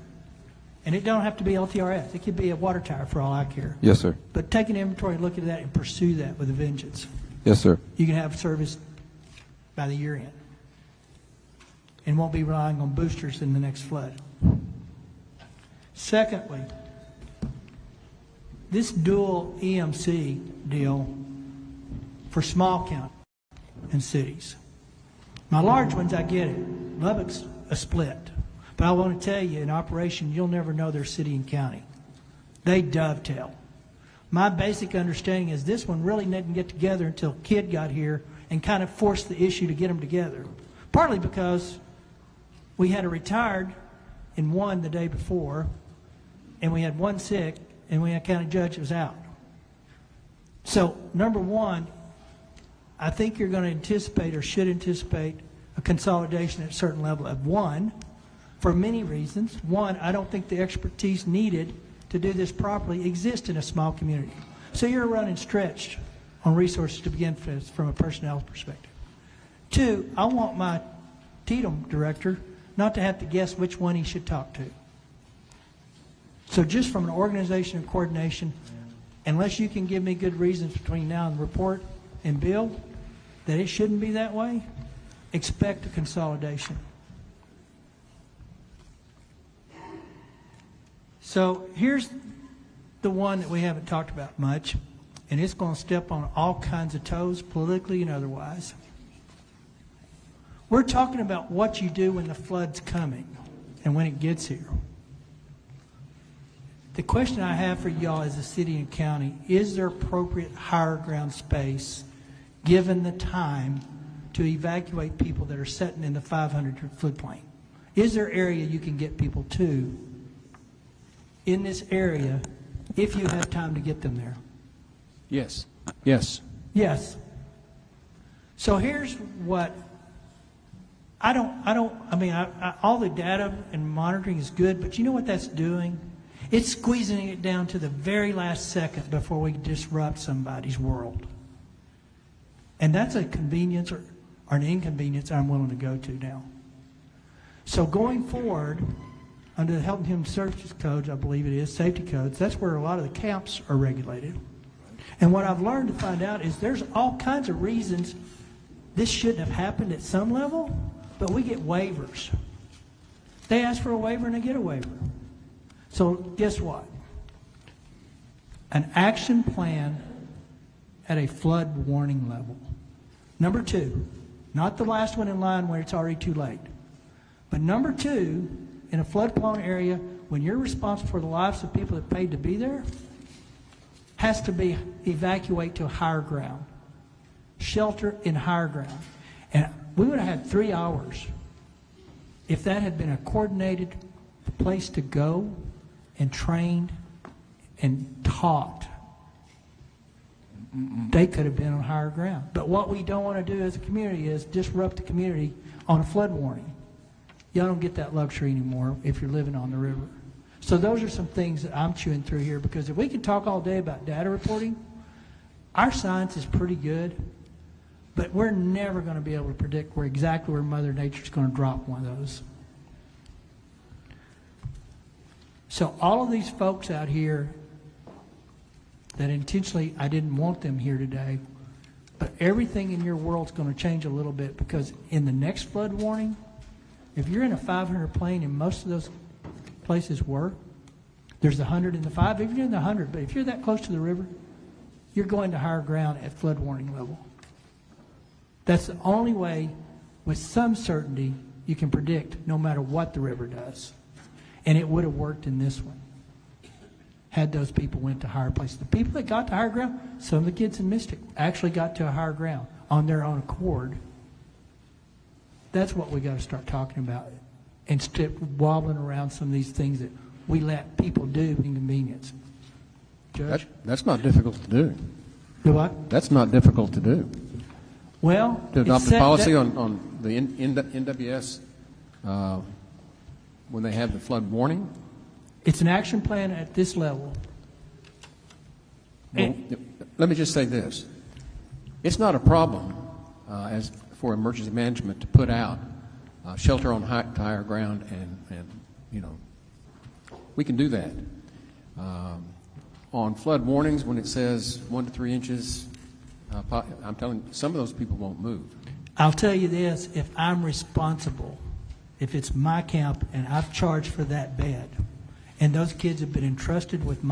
And it don't have to be LTRS. It could be a water tower for all I care. Yes, sir. But take an inventory, look at that, and pursue that with a vengeance. Yes, sir. You can have service by the year end and won't be relying on boosters in the next flood. Secondly, this dual EMC deal for small counties and cities. My large ones, I get it. Lubbock's a split. But I want to tell you, in operation, you'll never know their city and county. They dovetail. My basic understanding is this one really didn't get together until Kidd got here and kind of forced the issue to get them together. Partly because we had a retired in one the day before, and we had one sick, and we had a county judge that was out. So, number one, I think you're going to anticipate or should anticipate a consolidation at a certain level of one, for many reasons. One, I don't think the expertise needed to do this properly exists in a small community. So you're running stretched on resources to begin with from a personnel perspective. Two, I want my TDM director not to have to guess which one he should talk to. So just from an organization and coordination, unless you can give me good reasons between now and the report and Bill that it shouldn't be that way, expect a consolidation. So here's the one that we haven't talked about much, and it's going to step on all kinds of toes, politically and otherwise. We're talking about what you do when the flood's coming and when it gets here. The question I have for y'all as a city and county, is there appropriate higher ground space given the time to evacuate people that are sitting in the 500 floodplain? Is there area you can get people to in this area if you have time to get them there? Yes. Yes. Yes. So here's what I mean, all the data and monitoring is good, but you know what that's doing? It's squeezing it down to the very last second before we disrupt somebody's world. And that's a convenience or an inconvenience I'm willing to go to now. So going forward, under the Health and Human Services codes, I believe it is, safety codes, that's where a lot of the camps are regulated. And what I've learned to find out is there's all kinds of reasons this shouldn't have happened at some level, but we get waivers. They ask for a waiver and they get a waiver. So guess what? An action plan at a flood warning level. Number two, not the last one in line where it's already too late, but number two, in a flood-prone area, when you're responsible for the lives of people that paid to be there, has to be evacuate to a higher ground. Shelter in higher ground. And we would have had 3 hours if that had been a coordinated place to go and trained and taught. They could have been on higher ground. But what we don't want to do as a community is disrupt the community on a flood warning. Y'all don't get that luxury anymore if you're living on the river. So those are some things that I'm chewing through here, because if we can talk all day about data reporting, our science is pretty good, but we're never going to be able to predict exactly where Mother Nature's going to drop one of those. So all of these folks out here that intentionally I didn't want them here today, but everything in your world's going to change a little bit, because in the next flood warning, if you're in a 500 plane, and most of those places were, there's the 100 and the 5. If you're in the 100, but if you're that close to the river, you're going to higher ground at flood warning level. That's the only way with some certainty you can predict no matter what the river does. And it would have worked in this one had those people went to higher places. The people that got to higher ground, some of the kids in Mystic actually got to a higher ground on their own accord. That's what we got to start talking about, and stop wobbling around some of these things that we let people do inconvenience. Judge? That's not difficult to do. Do what? That's not difficult to do. Well, to adopt a policy on the NWS when they have the flood warning? It's an action plan at this level. Well, let me just say this. It's not a problem as for emergency management to put out shelter on higher ground, and you know, we can do that. On flood warnings, when it says 1 to 3 inches, I'm telling you, some of those people won't move. I'll tell you this, if I'm responsible, if it's my camp and I've charged for that bed, and those kids have been entrusted with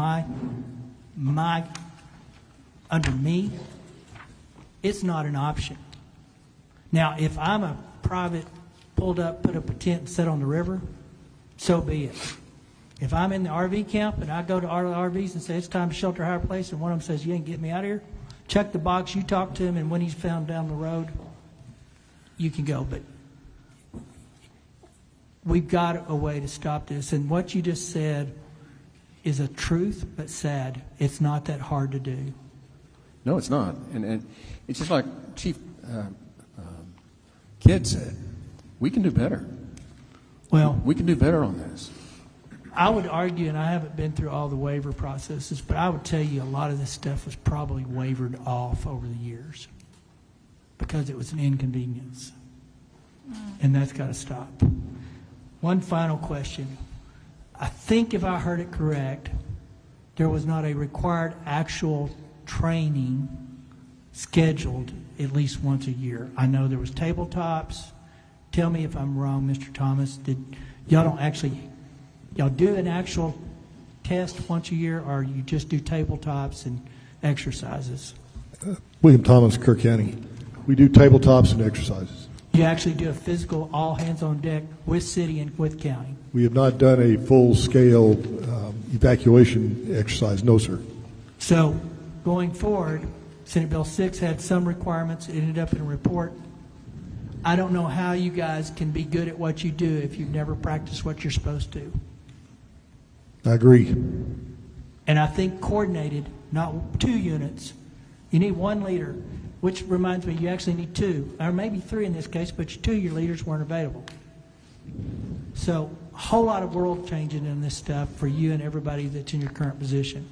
under me, it's not an option. Now, if I'm a private, pulled up, put up a tent and sit on the river, so be it. If I'm in the RV camp and I go to RVs and say it's time to shelter higher place, and one of them says, you ain't getting me out of here, check the box, you talk to him, and when he's found down the road, you can go. But we've got a way to stop this. And what you just said is a truth, but sad. It's not that hard to do. No, it's not. And it's just like Chief Kidd said, we can do better. Well, we can do better on this. I would argue, and I haven't been through all the waiver processes, but I would tell you a lot of this stuff was probably wavered off over the years because it was an inconvenience. And that's got to stop. One final question. I think if I heard it correct, there was not a required actual training scheduled at least once a year. I know there was tabletops. Tell me if I'm wrong, Mr. Thomas. Y'all do an actual test once a year, or you just do tabletops and exercises? William Thomas, Kerr County. We do tabletops and exercises. You actually do a physical all hands on deck with city and with county? We have not done a full-scale evacuation exercise, no, sir. So going forward, Senate Bill 6 had some requirements. It ended up in a report. I don't know how you guys can be good at what you do if you've never practiced what you're supposed to. I agree. And I think coordinated, not 2 units. You need 1 leader, which reminds me you actually need 2, or maybe 3 in this case, but 2 of your leaders weren't available. So a whole lot of world changing in this stuff for you and everybody that's in your current position.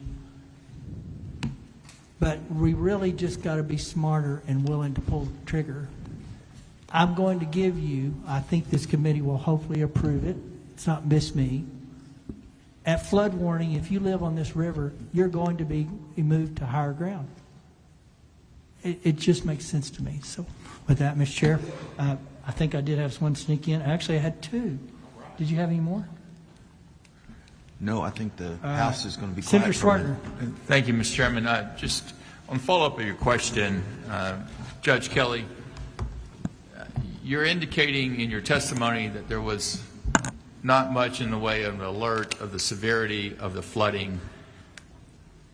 But we really just got to be smarter and willing to pull the trigger. I'm going to give you, I think this committee will hopefully approve it. It's not miss me. At flood warning, if you live on this river, you're going to be moved to higher ground. It just makes sense to me. So with that, Mr. Chair, I think I did have one sneak in. Actually, I had 2. Did you have any more? No, I think the House is going to be Senator quiet for a minute. Swartner. Thank you, Mr. Chairman. Just on follow-up of your question, Judge Kelly, you're indicating in your testimony that there was not much in the way of an alert of the severity of the flooding.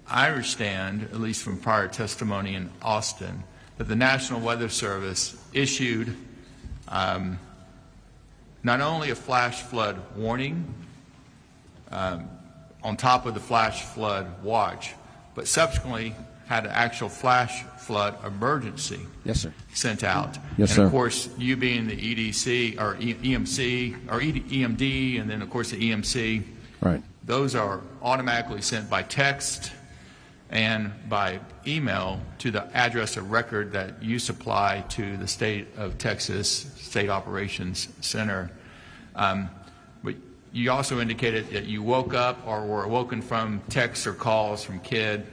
I understand, at least from prior testimony in Austin, that the National Weather Service issued not only a flash flood warning on top of the flash flood watch, but subsequently had an actual flash flood emergency sent out. Yes, and sir. of course, you being the EDC or EMC or EMD, and then of course the EMC, right? Those are automatically sent by text and by email to the address of record that you supply to the state of Texas State Operations Center. But you also indicated that you woke up or were awoken from texts or calls from Kidd,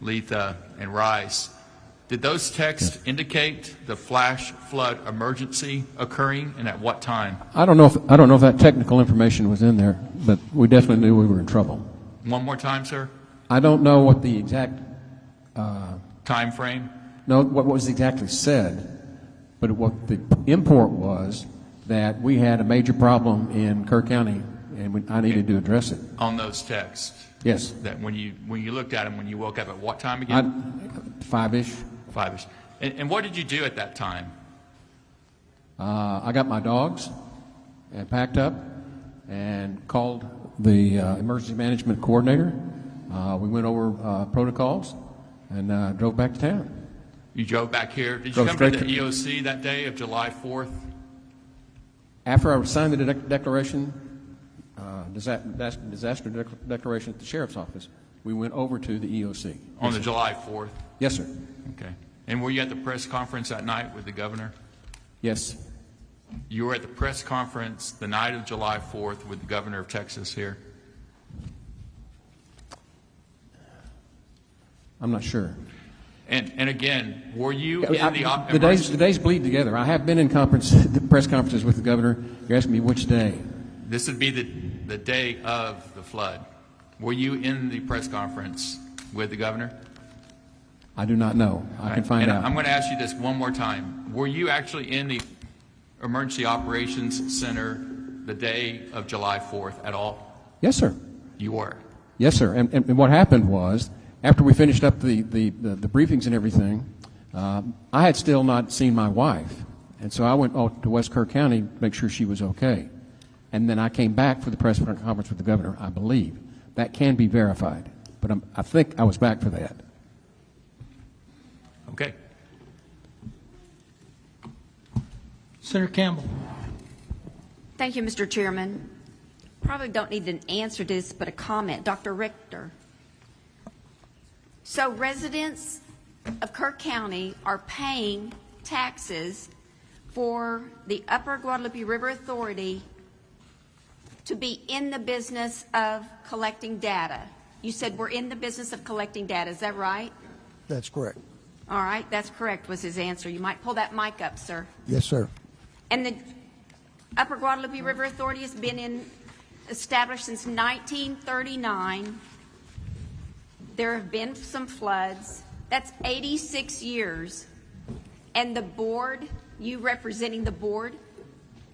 Letha, and Rice. Did those texts indicate the flash flood emergency occurring, and at what time? I don't know if that technical information was in there, but we definitely knew we were in trouble. One more time, sir. I don't know what the exact time frame. No, what was exactly said, but what the import was that we had a major problem in Kerr County, and I needed to address it. On those texts. Yes. That when you looked at them, when you woke up at what time again? 5-ish. 5-ish. And what did you do at that time? I got my dogs and packed up and called the emergency management coordinator. We went over protocols and drove back to town. You drove back here. Did you come to the EOC that day of July 4th? After I signed the declaration, disaster declaration at the sheriff's office, we went over to the EOC. On the July 4th? Yes, sir. Okay. And were you at the press conference that night with the governor? Yes. You were at the press conference the night of July 4th with the governor of Texas here? I'm not sure. And again, were you in the days bleed together. I have been in press conferences with the governor. You're asking me which day? This would be the day of the flood. Were you in the press conference with the governor? I do not know. I can find out. I'm going to ask you this one more time. Were you actually in the Emergency Operations Center the day of July 4th at all? Yes, sir. You were? Yes, sir. And what happened was, after we finished up the briefings and everything, I had still not seen my wife. And so I went to West Kerr County to make sure she was okay. And then I came back for the press conference with the governor, I believe. That can be verified. But I think I was back for that. Okay. Senator Campbell. Thank you, Mr. Chairman. Probably don't need an answer to this, but a comment. Dr. Richter. So residents of Kerr County are paying taxes for the Upper Guadalupe River Authority to be in the business of collecting data. You said we're in the business of collecting data. Is that right? That's correct. All right, that's correct was his answer. You might pull that mic up, sir. Yes, sir. And the Upper Guadalupe River Authority has been established since 1939. There have been some floods. That's 86 years. And the board, you representing the board,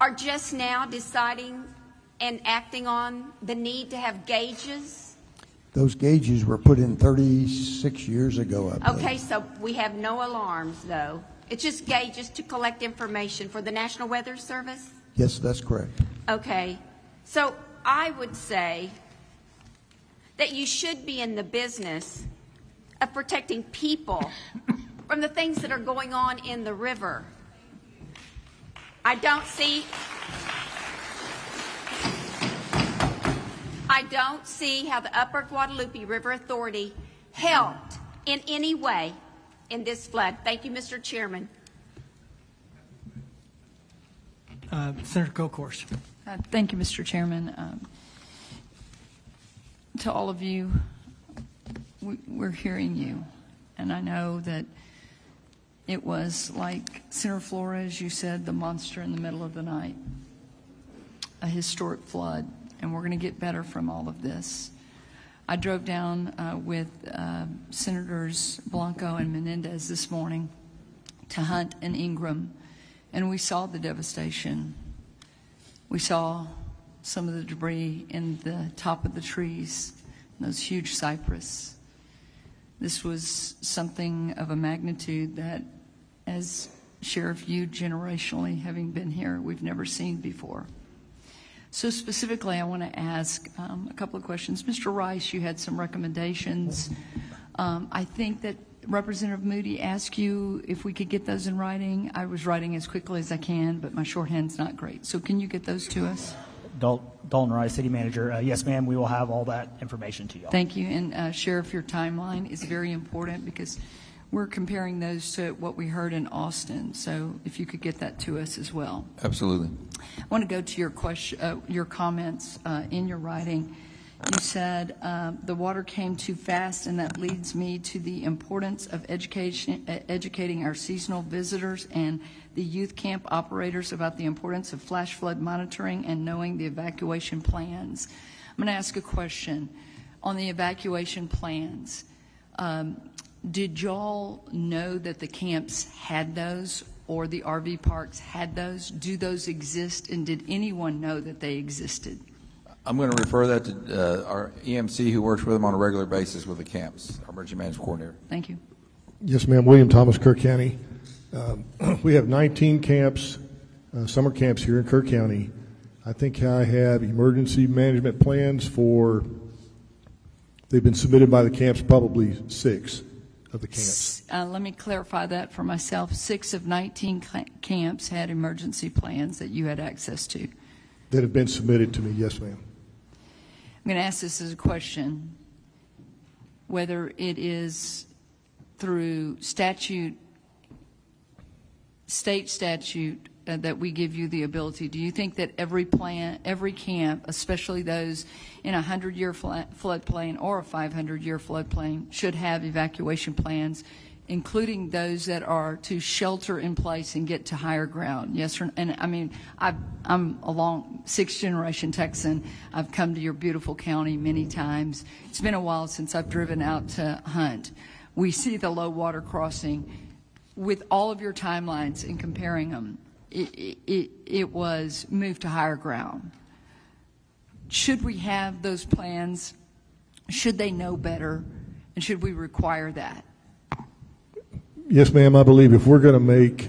are just now deciding and acting on the need to have gauges. Those gauges were put in 36 years ago, I believe. Okay, so we have no alarms, though. It's just gauges to collect information for the National Weather Service? Yes, that's correct. Okay. So I would say that you should be in the business of protecting people from the things that are going on in the river. I don't see how the Upper Guadalupe River Authority helped in any way in this flood. Thank you, Mr. Chairman. Senator Kokhorst. Thank you, Mr. Chairman. To all of you, we're hearing you, and I know that it was like Senator Flores, you said, the monster in the middle of the night, a historic flood, and we're going to get better from all of this. I drove down with Senators Blanco and Menendez this morning to Hunt and Ingram, and we saw the devastation. We saw some of the debris in the top of the trees, those huge cypress. This was something of a magnitude that, as Sheriff, you generationally, having been here, we've never seen before. So specifically, I want to ask a couple of questions. Mr. Rice, you had some recommendations. I think that Representative Moody asked you if we could get those in writing. I was writing as quickly as I can, but my shorthand's not great. So can you get those to us? Dalton Rice, City Manager. Yes, ma'am, we will have all that information to you all. Thank you. And Sheriff, your timeline is very important because we're comparing those to what we heard in Austin. So if you could get that to us as well. Absolutely. I want to go to your question, your comments in your writing. You said the water came too fast, and that leads me to the importance of educating our seasonal visitors and the youth camp operators about the importance of flash flood monitoring and knowing the evacuation plans. I'm going to ask a question on the evacuation plans. Did y'all know that the camps had those or the RV parks had those? Do those exist, and did anyone know that they existed? I'm going to refer that to our EMC who works with them on a regular basis with the camps, our emergency management coordinator. Thank you. Yes, ma'am. William Thomas, Kerr County. We have 19 camps, summer camps here in Kerr County. I think I have emergency management plans for, they've been submitted by the camps, probably 6 of the camps. Let me clarify that for myself. 6 of 19 camps had emergency plans that you had access to. That have been submitted to me, yes, ma'am. I'm going to ask this as a question, whether it is through statute state statute that we give you the ability, do you think that every camp, especially those in a 100-year floodplain or a 500-year floodplain, should have evacuation plans, including those that are to shelter in place and get to higher ground? Yes, and I mean, I'm a long sixth-generation Texan. I've come to your beautiful county many times. It's been a while since I've driven out to hunt. We see the low water crossing. With all of your timelines and comparing them, it was moved to higher ground. Should we have those plans? Should they know better? And should we require that? Yes, ma'am. I believe if we're going to make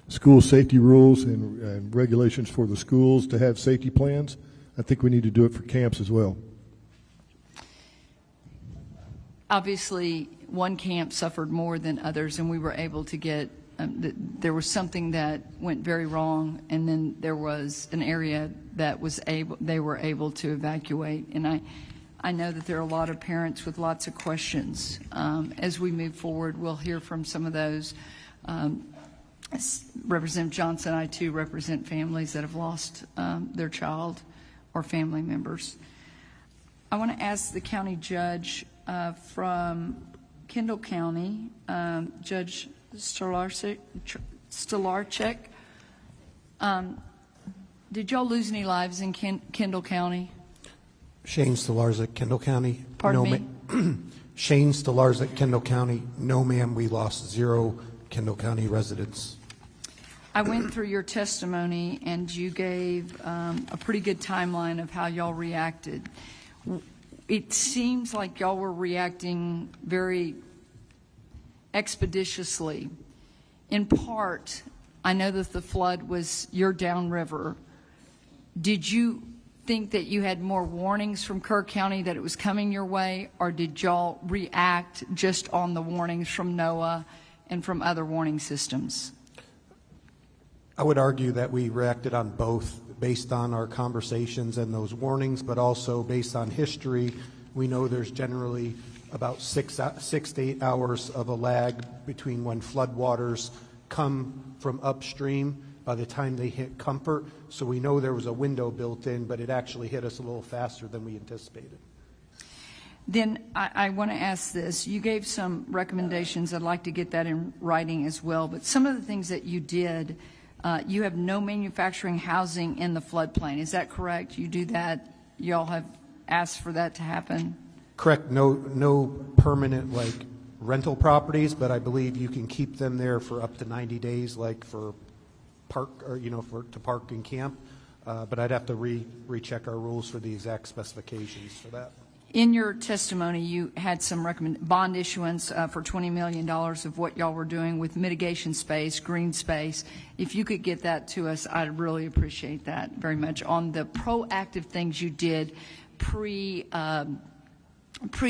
school safety rules and regulations for the schools to have safety plans, I think we need to do it for camps as well. Obviously, one camp suffered more than others, and we were able to get, there was something that went very wrong, and then there was an area that they were able to evacuate. And I know that there are a lot of parents with lots of questions. As we move forward, we'll hear from some of those. Representative Johnson, I too represent families that have lost their child or family members. I want to ask the county judge from Kendall County, Judge Stolarczyk. Did y'all lose any lives in Kendall County? Shane Stolarczyk, Kendall County. Pardon me? Shane Stolarczyk, Kendall County. No, ma'am, we lost 0 Kendall County residents. I went through your testimony, and you gave a pretty good timeline of how y'all reacted. It seems like y'all were reacting very expeditiously. In part, I know that the flood was your downriver. Did you think that you had more warnings from Kerr County that it was coming your way, or did y'all react just on the warnings from NOAA and from other warning systems? I would argue that we reacted on both based on our conversations and those warnings, but also based on history. We know there's generally about 6 to 8 hours of a lag between when floodwaters come from upstream by the time they hit Comfort. So we know there was a window built in, but it actually hit us a little faster than we anticipated. Then I want to ask this. You gave some recommendations. I'd like to get that in writing as well. But some of the things that you did, you have no manufacturing housing in the floodplain. Is that correct? You do that. You all have asked for that to happen? Correct. No permanent rental properties, but I believe you can keep them there for up to 90 days, like for park or to park and camp. But I'd have to recheck our rules for the exact specifications for that. In your testimony, you had some bond issuance for $20 million of what y'all were doing with mitigation space, green space. If you could get that to us, I'd really appreciate that very much on the proactive things you did pre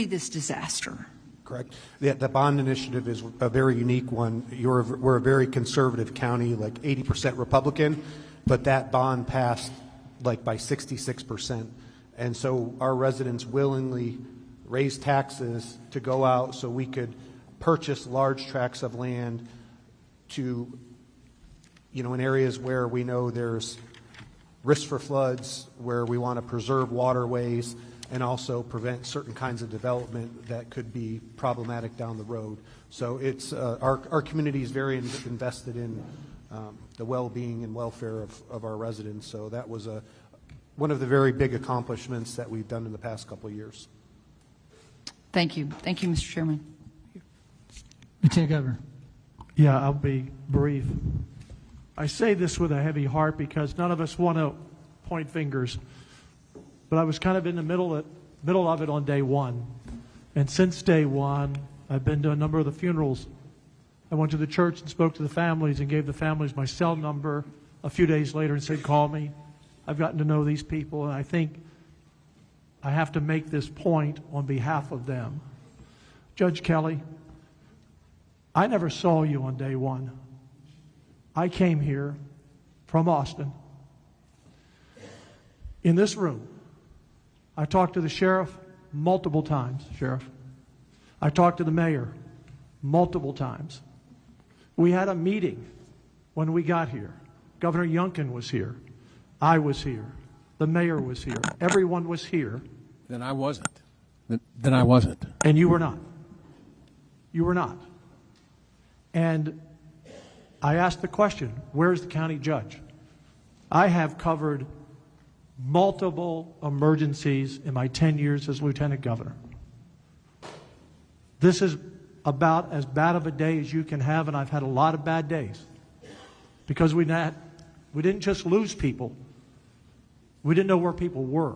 this disaster. Correct. The bond initiative is a very unique one. We're a very conservative county, like 80% Republican, but that bond passed by 66%. And so our residents willingly raised taxes to go out so we could purchase large tracts of land to, in areas where we know there's risk for floods, where we want to preserve waterways and also prevent certain kinds of development that could be problematic down the road. So it's our community is very invested in the well-being and welfare of our residents. So that was one of the very big accomplishments that we've done in the past couple of years. Thank you. Thank you, Mr. Chairman. Lieutenant Governor. Yeah, I'll be brief. I say this with a heavy heart because none of us want to point fingers, but I was kind of in the middle of it on day one. And since day one, I've been to a number of the funerals. I went to the church and spoke to the families and gave the families my cell number a few days later and said, call me. I've gotten to know these people, and I think I have to make this point on behalf of them. Judge Kelly, I never saw you on day one. I came here from Austin. In this room, I talked to the sheriff multiple times, Sheriff. I talked to the mayor multiple times. We had a meeting when we got here. Governor Youngkin was here. I was here. The mayor was here. Everyone was here. Then I wasn't. Then I wasn't. And you were not. You were not. And I asked the question, where's the county judge? I have covered multiple emergencies in my 10 years as lieutenant governor. This is about as bad of a day as you can have, and I've had a lot of bad days. Because we didn't just lose people, we didn't know where people were.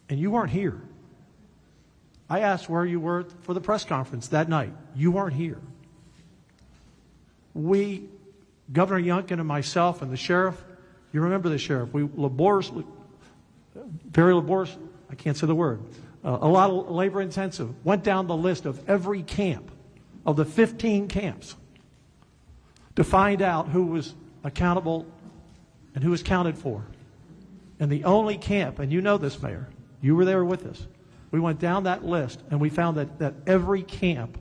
And you weren't here. I asked where you were for the press conference that night. You weren't here. Governor Youngkin and myself and the sheriff, you remember the sheriff, very laborious, I can't say the word, a lot of labor intensive, went down the list of every camp, of the 15 camps, to find out who was accountable and who was counted for. And the only camp, and you know this, Mayor, you were there with us, we went down that list and we found that every camp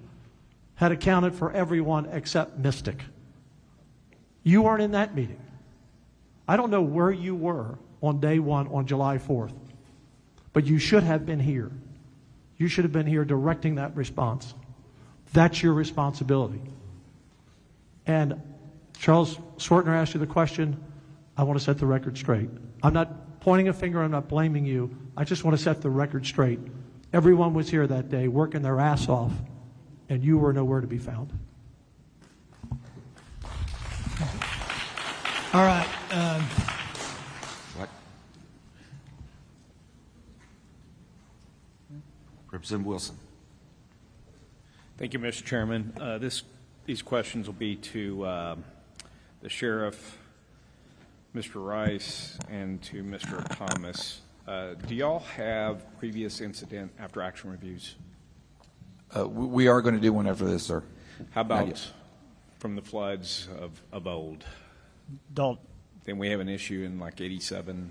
had accounted for everyone except Mystic. You weren't in that meeting. I don't know where you were on day one on July 4th, but you should have been here. You should have been here directing that response. That's your responsibility. And Charles Swartner asked you the question. I want to set the record straight. I'm not pointing a finger. I'm not blaming you. I just want to set the record straight. Everyone was here that day working their ass off, and you were nowhere to be found. All right. Representative Wilson. Thank you, Mr. Chairman. These questions will be to the sheriff, Mr. Rice, and to Mr. Thomas. Do y'all have previous incident after action reviews? We are going to do one after this, sir. How about from the floods of old? Then we have an issue in like 87.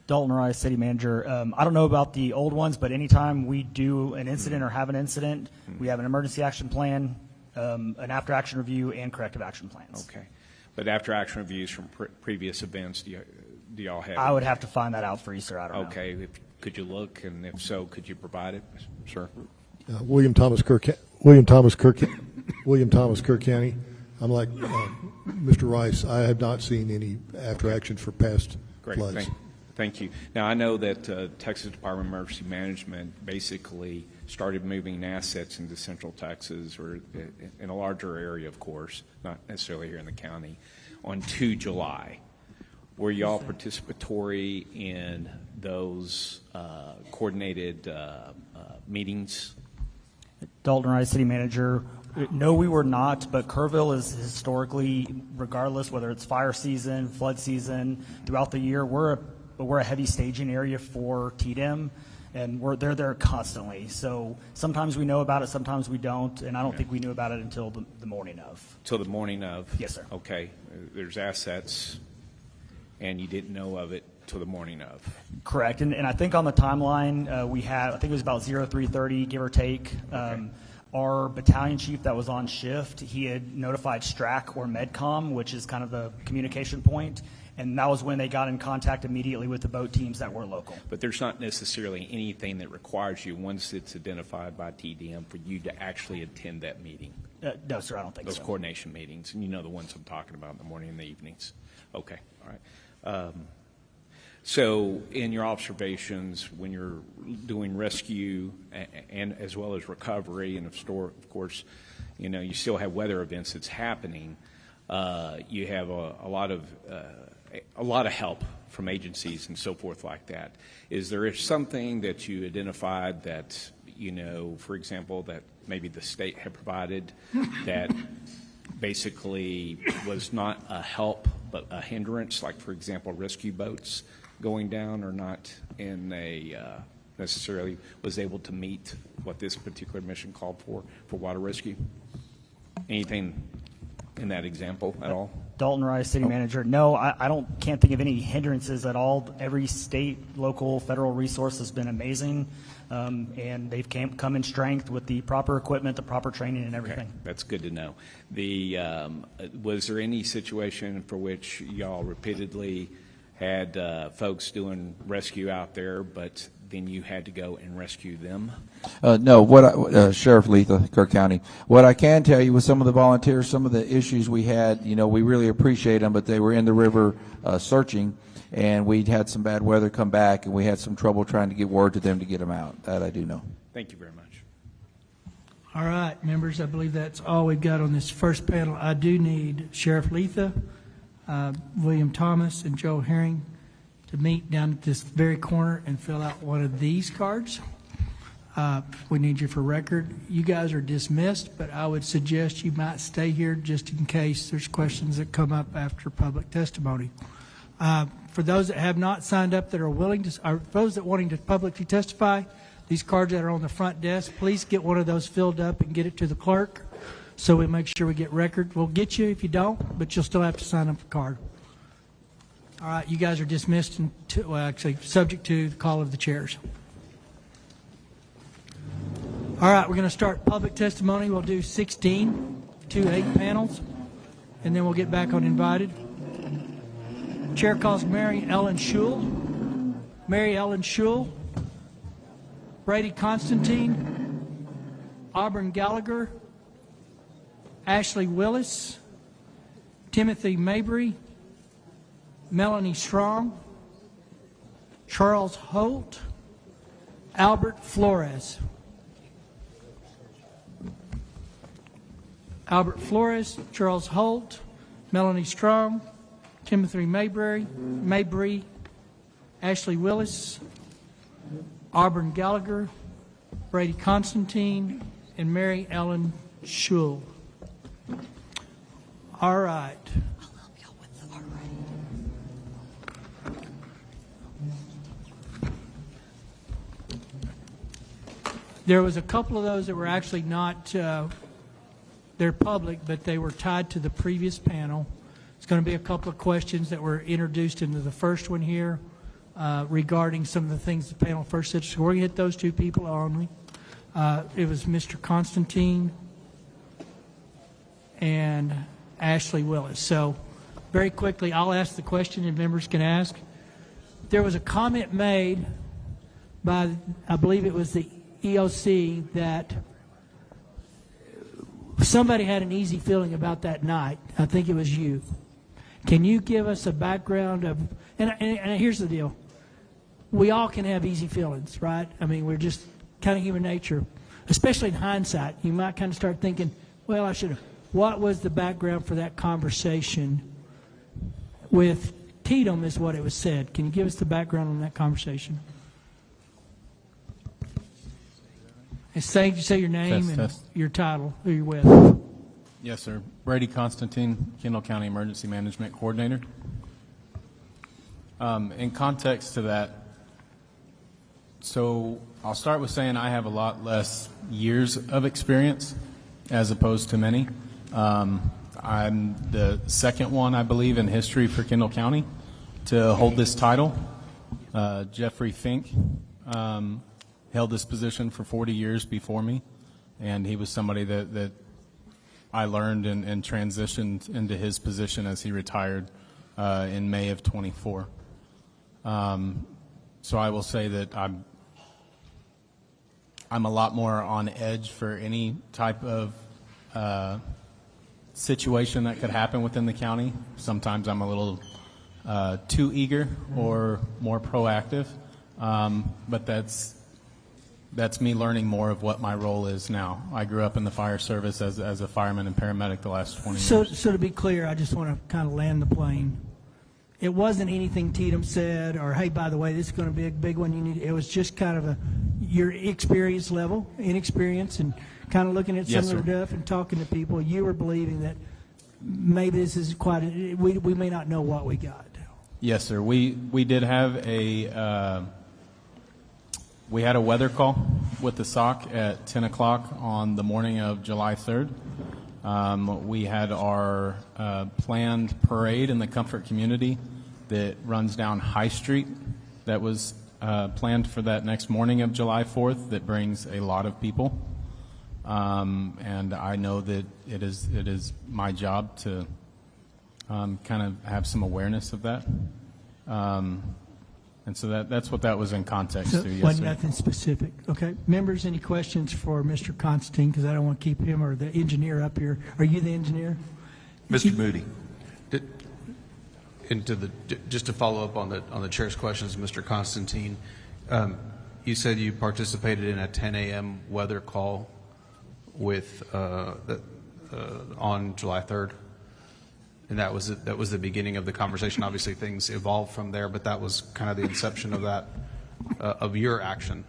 Dalton Rice, city manager. I don't know about the old ones, but anytime we do an incident or have an incident, we have an emergency action plan, an after action review, and corrective action plans. Okay. But after action reviews from previous events, do y'all have? I would have to find that out for you, sir. I don't know. Okay. Could you look, and if so, could you provide it, sir? William Thomas, Kerr County. I'm like Mr. Rice. I have not seen any after actions for past floods. Thank you. Now, I know that Texas Department of Emergency Management basically started moving assets into Central Texas, or in a larger area, of course, not necessarily here in the county, on 2 July. Were y'all participatory in those coordinated meetings? Dalton Rice, city manager. No, we were not, but Kerrville is historically, regardless whether it's fire season, flood season, throughout the year, we're a heavy staging area for TDEM, and they're there constantly. So sometimes we know about it, sometimes we don't, and I don't think we knew about it until the morning of. Till the morning of? Yes, sir. Okay. There's assets, and you didn't know of it till the morning of. Correct. And I think on the timeline, we had, I think it was about 03:30, give or take. Okay. Our battalion chief that was on shift, he had notified STRAC or MedCom, which is kind of the communication point, and that was when they got in contact immediately with the boat teams that were local. But there's not necessarily anything that requires you, once it's identified by TDM, for you to actually attend that meeting? No, sir, I don't think so. Those coordination meetings, and you know the ones I'm talking about in the morning and the evenings. Okay, all right. So in your observations, when you're doing rescue and as well as recovery, and of course, you know, you still have weather events that's happening, you have a lot of help from agencies and so forth like that. Is there something that you identified that, you know, for example, that maybe the state had provided that basically was not a help but a hindrance, like, for example, rescue boats going down, or not in a necessarily was able to meet what this particular mission called for water rescue? Anything in that example at all? Dalton Rice, City Manager. No, I can't think of any hindrances at all. Every state, local, federal resource has been amazing, and they've come in strength with the proper equipment, the proper training, and everything. Okay, that's good to know. Was there any situation for which y'all repeatedly had folks doing rescue out there, but then you had to go and rescue them? No, Sheriff Letha, Kerr County. What I can tell you with some of the volunteers, some of the issues we had, we really appreciate them, but they were in the river searching, and we had some bad weather come back, and we had some trouble trying to get word to them to get them out. That I do know. Thank you very much. All right, members, I believe that's all we've got on this first panel. I do need Sheriff Letha, William Thomas, and Joe Herring to meet down at this very corner and fill out one of these cards. We need you for record. You guys are dismissed, but I would suggest you might stay here just in case there's questions that come up after public testimony. For those that have not signed up that are willing to, or those that wanting to publicly testify, these cards that are on the front desk, please get one of those filled up and get it to the clerk so we make sure we get record. We'll get you if you don't, but you'll still have to sign up the card. All right, you guys are dismissed, and actually subject to the call of the chairs. All right, we're going to start public testimony. We'll do 16 to 8 panels, and then we'll get back on invited. Chair calls Mary Ellen Schul. Mary Ellen Schul. Brady Constantine. Auburn Gallagher. Ashley Willis. Timothy Mabry. Melanie Strong, Charles Holt, Albert Flores. Albert Flores, Charles Holt, Melanie Strong, Timothy Mabry, Ashley Willis, Auburn Gallagher, Brady Constantine, and Mary Ellen Schul. All right. There was a couple of those that were actually not, they're public, but they were tied to the previous panel. It's going to be a couple of questions that were introduced into the first one here regarding some of the things the panel first said. So we're going to hit those two people only. It was Mr. Constantine and Ashley Willis. So very quickly, I'll ask the question and members can ask. There was a comment made by, I believe it was the EOC, that somebody had an easy feeling about that night. I think it was you. Can you give us a background of, and here's the deal. We all can have easy feelings, right? I mean, we're just kind of human nature. Especially in hindsight, you might kind of start thinking, well, I should have. What was the background for that conversation with Tatum is what it was said. Can you give us the background on that conversation? And say your name and your title, who you're with. Yes, sir. Brady Constantine, Kendall County Emergency Management Coordinator. In context to that, so I'll start with saying I have a lot less years of experience as opposed to many. I'm the second one, I believe, in history for Kendall County to hold this title. Jeffrey Fink held this position for 40 years before me, and he was somebody that I learned and transitioned into his position as he retired in May of 24. So I will say that I'm a lot more on edge for any type of situation that could happen within the county. Sometimes I'm a little too eager or more proactive, but that's me learning more of what my role is now. I grew up in the fire service as a fireman and paramedic the last 20 years. So to be clear, I just want to kind of land the plane. It wasn't anything Tatum said, or hey, by the way, this is going to be a big one. It was just kind of your experience level, inexperience, and kind of looking at some of the stuff and talking to people. You were believing that maybe this is we may not know what we got. Yes, sir. We did have we had a weather call with the SOC at 10 o'clock on the morning of July 3rd. We had our planned parade in the Comfort community that runs down High Street that was planned for that next morning of July 4th that brings a lot of people. And I know that it is my job to kind of have some awareness of that. And so that's what that was in context So to. Yes, wasn't sir. nothing specific. Okay. Members, any questions for Mr. Constantine? Because I don't want to keep him or the engineer up here. Are you the engineer? Mr. Moody. Just to follow up on the chair's questions, Mr. Constantine, you said you participated in a 10 a.m. weather call with on July 3rd, and that was the beginning of the conversation. Obviously, things evolved from there, but that was kind of the inception of that of your action.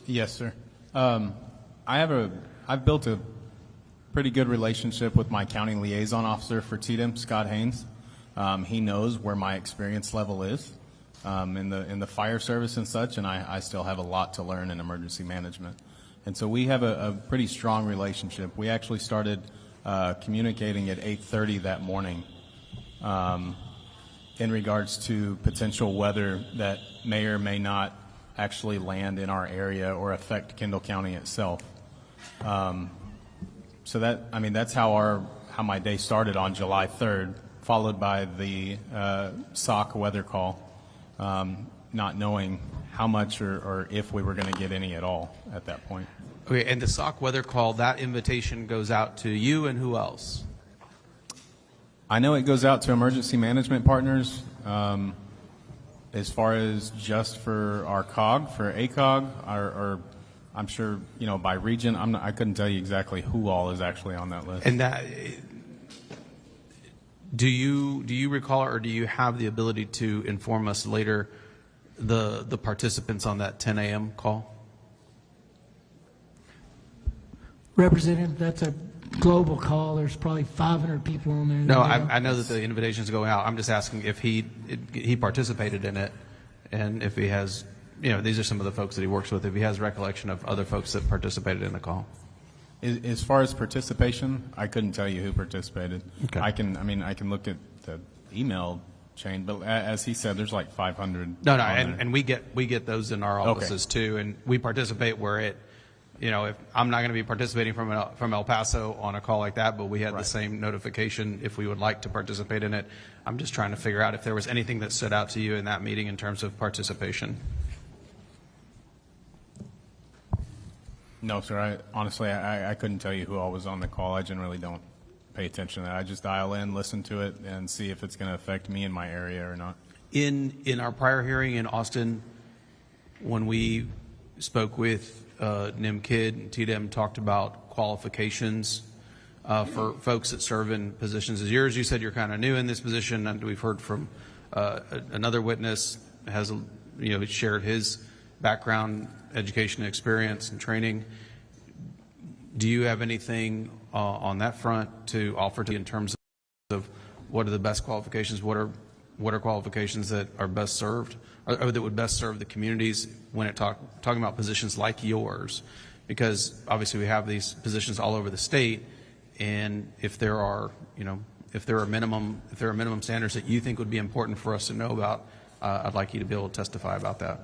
Yes, sir. I've built a pretty good relationship with my county liaison officer for TDM, Scott Haynes. He knows where my experience level is in the fire service and such, and I still have a lot to learn in emergency management. And so we have a pretty strong relationship. We actually started communicating at 8:30 that morning in regards to potential weather that may or may not actually land in our area or affect Kendall County itself. So that's how my day started on July 3rd, followed by the SOC weather call, not knowing how much or if we were going to get any at all at that point. Okay, and the SOC weather call, that invitation goes out to you and who else? I know it goes out to emergency management partners. As far as just for our COG, for ACOG, or I'm sure, by region, I couldn't tell you exactly who all is actually on that list. And that, do you recall, or do you have the ability to inform us later the participants on that 10 a.m. call? Representative, that's a global call. There's probably 500 people on there. No, I know that the invitation's going out. I'm just asking if he participated in it, and if he has, these are some of the folks that he works with, if he has recollection of other folks that participated in the call. As far as participation, I couldn't tell you who participated. Okay. I can look at the email chain, but as he said, there's like 500. No, and we get those in our offices too, and we participate where it. If I'm not going to be participating from El Paso on a call like that, but we had the same notification if we would like to participate in it. I'm just trying to figure out if there was anything that stood out to you in that meeting in terms of participation. No, sir. Honestly, I couldn't tell you who all was on the call. I generally don't pay attention to that. I just dial in, listen to it, and see if it's going to affect me in my area or not. In our prior hearing in Austin, when we spoke with NIM Kid and TDM, talked about qualifications for folks that serve in positions as yours. You said you're kind of new in this position, and we've heard from another witness has shared his background, education, experience, and training. Do you have anything on that front to offer to you in terms of what are the best qualifications? What are qualifications that are best served, or that would best serve the communities when talking about positions like yours? Because obviously we have these positions all over the state, and if there are minimum standards that you think would be important for us to know about, I'd like you to be able to testify about that.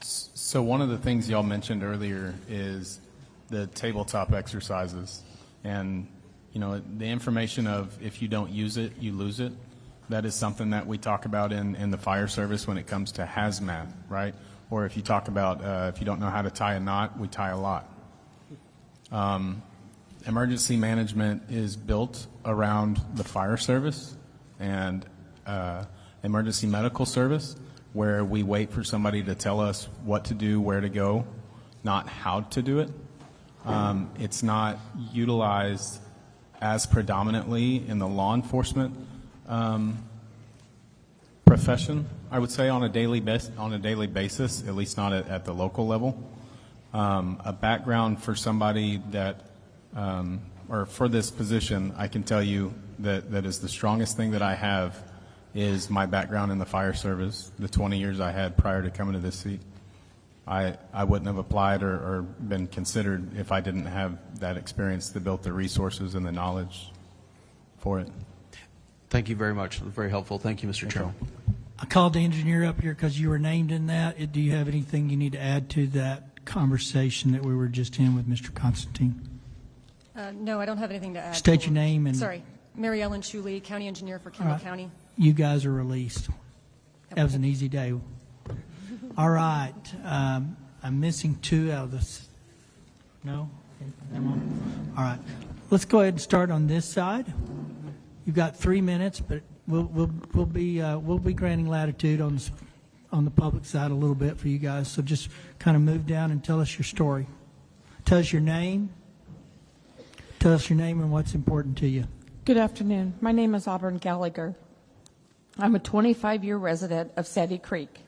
So one of the things y'all mentioned earlier is the tabletop exercises, and the information of if you don't use it, you lose it. That is something that we talk about in the fire service when it comes to hazmat, right? Or if you talk about if you don't know how to tie a knot, we tie a lot. Emergency management is built around the fire service and emergency medical service, where we wait for somebody to tell us what to do, where to go, not how to do it. It's not utilized as predominantly in the law enforcement profession, I would say, on a daily basis, at least not at the local level. A background for somebody that, or for this position, I can tell you that is the strongest thing that I have is my background in the fire service, the 20 years I had prior to coming to this seat. I wouldn't have applied or been considered if I didn't have that experience that built the resources and the knowledge for it. Thank you very much. Very helpful. Thank you, Mr. Chairman. I called the engineer up here because you were named in that. Do you have anything you need to add to that conversation that we were just in with Mr. Constantine? No, I don't have anything to add. State your name and... Sorry. Mary Ellen Shuley, County Engineer for Kendall County. You guys are released. That was an easy day. All right. I'm missing two out of this. No? All right. Let's go ahead and start on this side. You've got 3 minutes, but we'll be granting latitude on the public side a little bit for you guys. So just kind of move down and tell us your story. Tell us your name. Tell us your name and what's important to you. Good afternoon. My name is Auburn Gallagher. I'm a 25-year resident of Sandy Creek.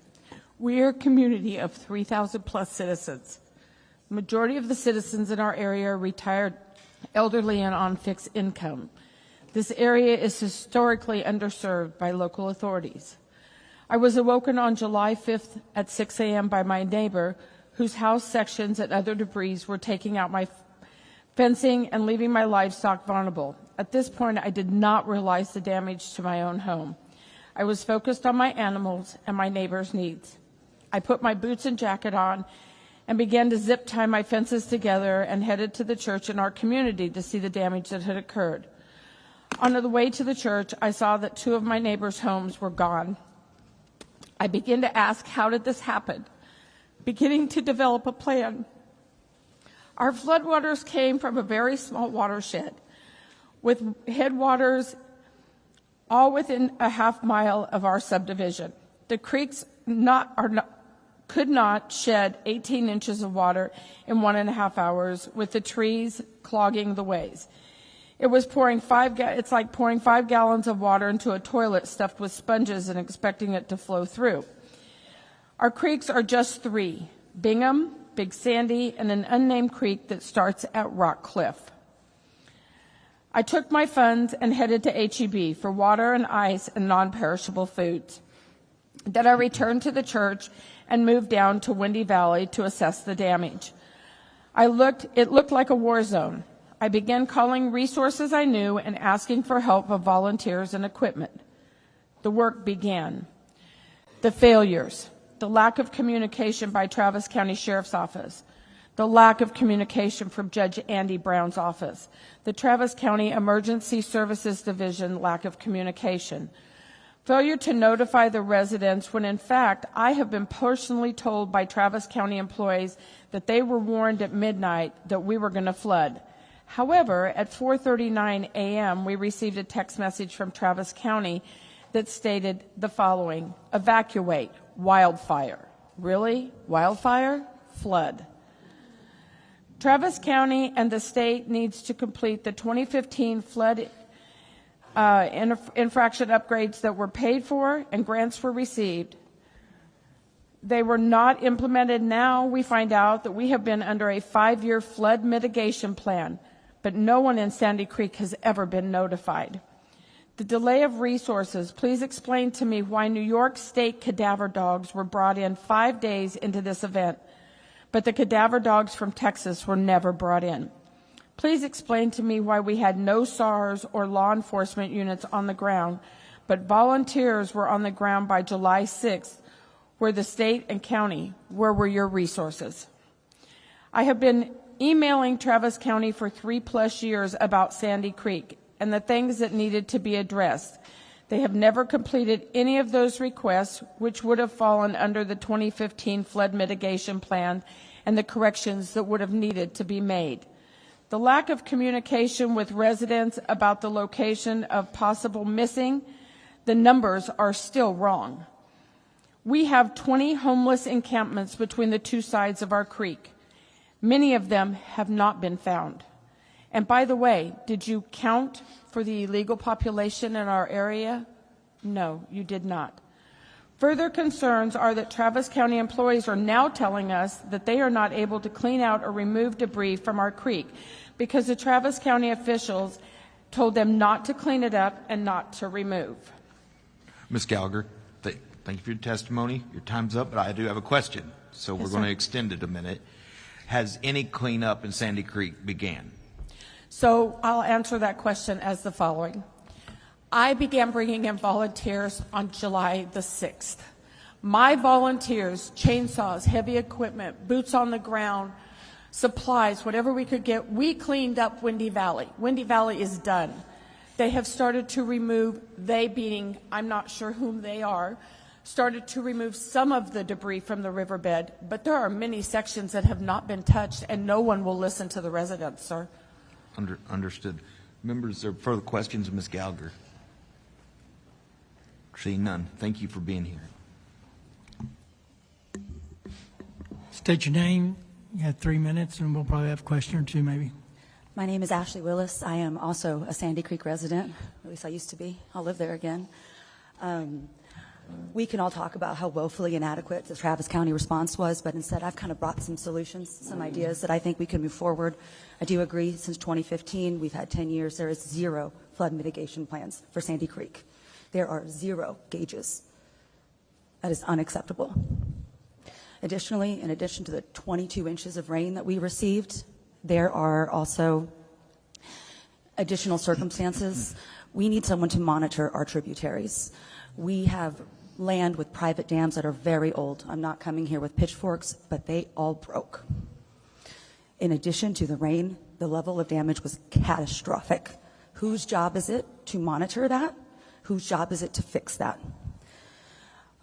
We are a community of 3,000 plus citizens. The majority of the citizens in our area are retired, elderly, and on fixed income. This area is historically underserved by local authorities. I was awoken on July 5th at 6 a.m. by my neighbor, whose house sections and other debris were taking out my fencing and leaving my livestock vulnerable. At this point, I did not realize the damage to my own home. I was focused on my animals and my neighbor's needs. I put my boots and jacket on and began to zip tie my fences together and headed to the church in our community to see the damage that had occurred. On the way to the church, I saw that 2 of my neighbors' homes were gone. I began to ask, how did this happen? Beginning to develop a plan. Our floodwaters came from a very small watershed with headwaters all within a half mile of our subdivision. The creeks could not shed 18 inches of water in 1.5 hours with the trees clogging the ways. It was it's like pouring 5 gallons of water into a toilet stuffed with sponges and expecting it to flow through. Our creeks are just 3, Bingham, Big Sandy, and an unnamed creek that starts at Rock Cliff. I took my funds and headed to HEB for water and ice and non-perishable foods. Then I returned to the church and moved down to Windy Valley to assess the damage. It looked like a war zone. I began calling resources I knew and asking for help of volunteers and equipment. The work began. The failures, the lack of communication by Travis County Sheriff's Office, the lack of communication from Judge Andy Brown's office, the Travis County Emergency Services Division lack of communication, failure to notify the residents when in fact I have been personally told by Travis County employees that they were warned at midnight that we were going to flood. However, at 4:39 a.m., we received a text message from Travis County that stated the following: evacuate, wildfire. Really? Wildfire? Flood. Travis County and the state needs to complete the 2015 flood infraction upgrades that were paid for and grants were received. They were not implemented. Now we find out that we have been under a 5-year flood mitigation plan, but no one in Sandy Creek has ever been notified. The delay of resources, please explain to me why New York State cadaver dogs were brought in 5 days into this event, but the cadaver dogs from Texas were never brought in. Please explain to me why we had no SARS or law enforcement units on the ground, but volunteers were on the ground by July 6th, where the state and county, where were your resources? I have been emailing Travis County for 3+ years about Sandy Creek and the things that needed to be addressed. They have never completed any of those requests, which would have fallen under the 2015 flood mitigation plan and the corrections that would have needed to be made. The lack of communication with residents about the location of possible missing, the numbers are still wrong. We have 20 homeless encampments between the 2 sides of our creek. Many of them have not been found. And by the way, did you count for the illegal population in our area? No, you did not. Further concerns are that Travis County employees are now telling us that they are not able to clean out or remove debris from our creek because the Travis County officials told them not to clean it up and not to remove. Ms. Gallagher, Thank you for your testimony. Your time's up, but I do have a question, so we're going to extend it a minute. Has any cleanup in Sandy Creek began? So I'll answer that question as the following. I began bringing in volunteers on July the 6th. My volunteers, chainsaws, heavy equipment, boots on the ground, supplies, whatever we could get, we cleaned up Windy Valley. Windy Valley is done. They have started to remove, they being, I'm not sure whom they are, started to remove some of the debris from the riverbed, but there are many sections that have not been touched, and no one will listen to the residents, sir. Understood. Members, are there further questions of Ms. Gallagher? Seeing none. Thank you for being here. State your name. You have 3 minutes, and we'll probably have a question or two maybe. My name is Ashley Willis. I am also a Sandy Creek resident. At least I used to be. I'll live there again. We can all talk about how woefully inadequate the Travis County response was, but instead I've kind of brought some solutions, some ideas that I think we can move forward. I do agree, since 2015, we've had 10 years, there is 0 flood mitigation plans for Sandy Creek. There are 0 gauges. That is unacceptable. Additionally, in addition to the 22 inches of rain that we received, there are also additional circumstances. We need someone to monitor our tributaries. We have land with private dams that are very old. I'm not coming here with pitchforks, but they all broke. In addition to the rain, the level of damage was catastrophic. Whose job is it to monitor that? Whose job is it to fix that?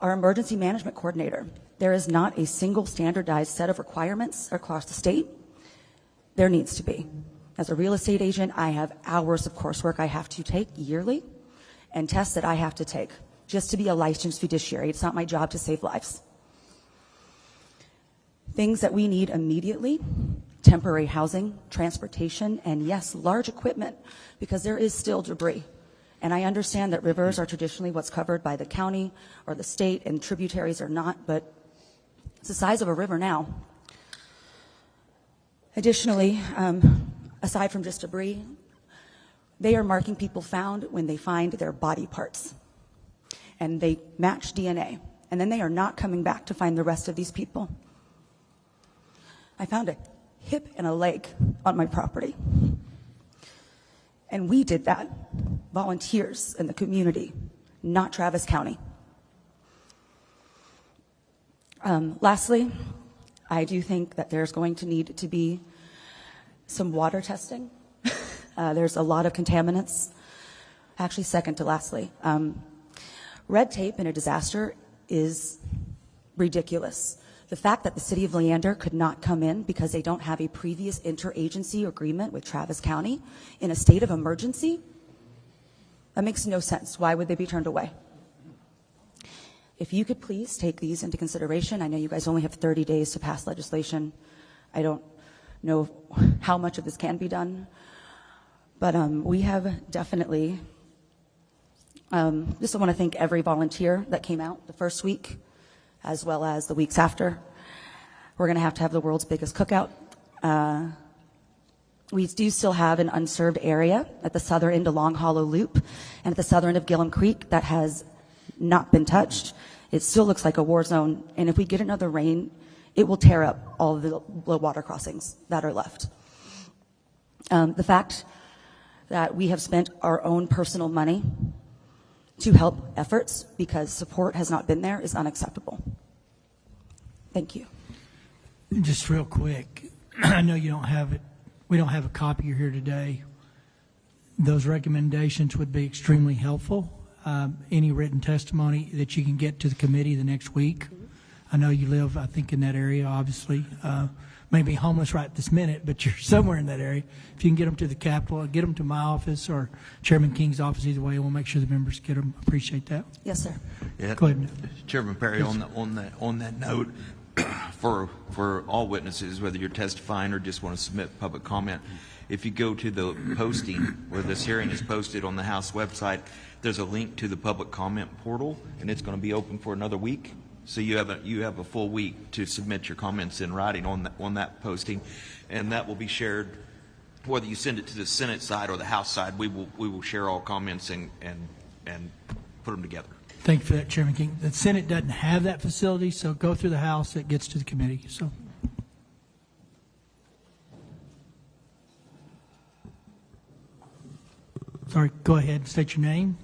Our emergency management coordinator, there is not a single standardized set of requirements across the state. There needs to be. As a real estate agent, I have hours of coursework I have to take yearly and tests that I have to take just to be a licensed fiduciary. It's not my job to save lives. Things that we need immediately: temporary housing, transportation, and yes, large equipment, because there is still debris. And I understand that rivers are traditionally what's covered by the county or the state, and tributaries are not, but it's the size of a river now. Additionally, aside from just debris, they are marking people found when they find their body parts. And they match DNA. And then they are not coming back to find the rest of these people. I found a hip and a leg on my property. And we did that, volunteers in the community, not Travis County. Lastly, I do think that there's going to need to be some water testing. There's a lot of contaminants. Actually, second to lastly, red tape in a disaster is ridiculous. The fact that the city of Leander could not come in because they don't have a previous interagency agreement with Travis County in a state of emergency, that makes no sense. Why would they be turned away? If you could please take these into consideration. I know you guys only have 30 days to pass legislation. I don't know how much of this can be done, but we have definitely, just want to thank every volunteer that came out the first week, as well as the weeks after. We're going to have the world's biggest cookout. We do still have an unserved area at the southern end of Long Hollow Loop and at the southern end of Gillum Creek that has not been touched. It still looks like a war zone, and if we get another rain, it will tear up all of the water crossings that are left. The fact that we have spent our own personal money to help efforts because support has not been there is unacceptable. Thank you. Just real quick, I know you don't have it. We don't have a copy here today. Those recommendations would be extremely helpful. Any written testimony that you can get to the committee the next week. I know you live, I think, in that area, obviously. Maybe homeless right this minute, but you're somewhere in that area. If you can get them to the Capitol, get them to my office or Chairman King's office, either way, we'll make sure the members get them. Appreciate that. Yes, sir. Yeah. Go ahead. Chairman Perry, Yes. on that note, for all witnesses, whether you're testifying or just want to submit public comment, if you go to the posting where this hearing is posted on the House website, there's a link to the public comment portal, and it's going to be open for another week. So you have a full week to submit your comments in writing on that posting, and that will be shared. Whether you send it to the Senate side or the House side, we will share all comments and put them together. Thank you for that, Chairman King. The Senate doesn't have that facility, so go through the House. It gets to the committee. So, sorry, go ahead and state your name.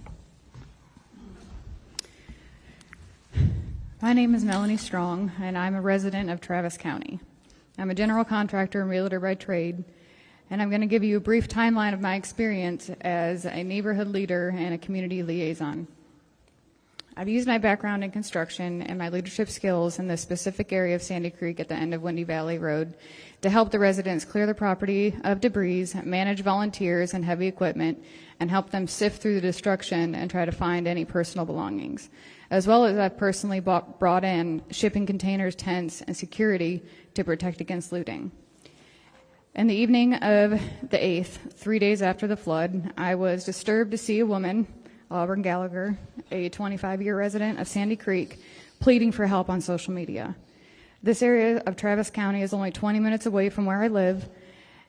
My name is Melanie Strong, and I'm a resident of Travis County. I'm a general contractor and realtor by trade, and I'm going to give you a brief timeline of my experience as a neighborhood leader and a community liaison. I've used my background in construction and my leadership skills in the specific area of Sandy Creek at the end of Windy Valley Road to help the residents clear the property of debris, manage volunteers and heavy equipment, and help them sift through the destruction and try to find any personal belongings. As well as I've personally brought in shipping containers, tents, and security to protect against looting. In the evening of the 8th, 3 days after the flood, I was disturbed to see a woman, Auburn Gallagher, a 25-year resident of Sandy Creek, pleading for help on social media. This area of Travis County is only 20 minutes away from where I live,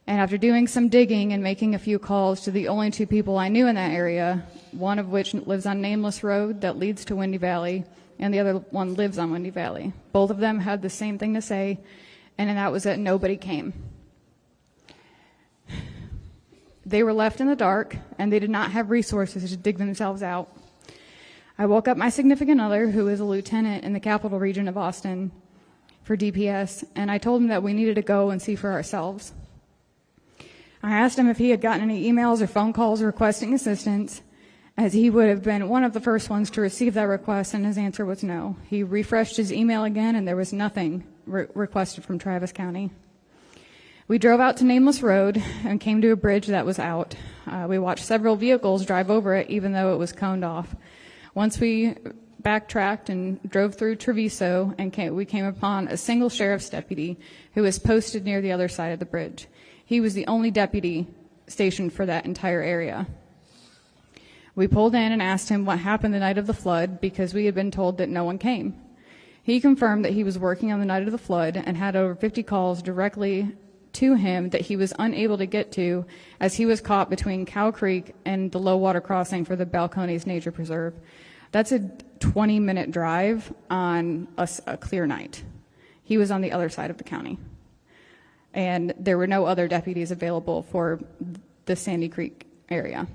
and after doing some digging and making a few calls to the only two people I knew in that area, one of which lives on Nameless Road that leads to Windy Valley, and the other one lives on Windy Valley. Both of them had the same thing to say, and that was that nobody came. They were left in the dark, and they did not have resources to dig themselves out. I woke up my significant other, who is a lieutenant in the Capital Region of Austin for DPS, and I told him that we needed to go and see for ourselves. I asked him if he had gotten any emails or phone calls requesting assistance, as he would have been one of the first ones to receive that request, and his answer was no. He refreshed his email again, and there was nothing requested from Travis County. We drove out to Nameless Road and came to a bridge that was out. We watched several vehicles drive over it, even though it was coned off. Once we backtracked and drove through Treviso, and we came upon a single sheriff's deputy who was posted near the other side of the bridge. He was the only deputy stationed for that entire area. We pulled in and asked him what happened the night of the flood because we had been told that no one came. He confirmed that he was working on the night of the flood and had over 50 calls directly to him that he was unable to get to as he was caught between Cow Creek and the low water crossing for the Balcones Nature Preserve. That's a 20-minute drive on a clear night. He was on the other side of the county. And there were no other deputies available for the Sandy Creek area.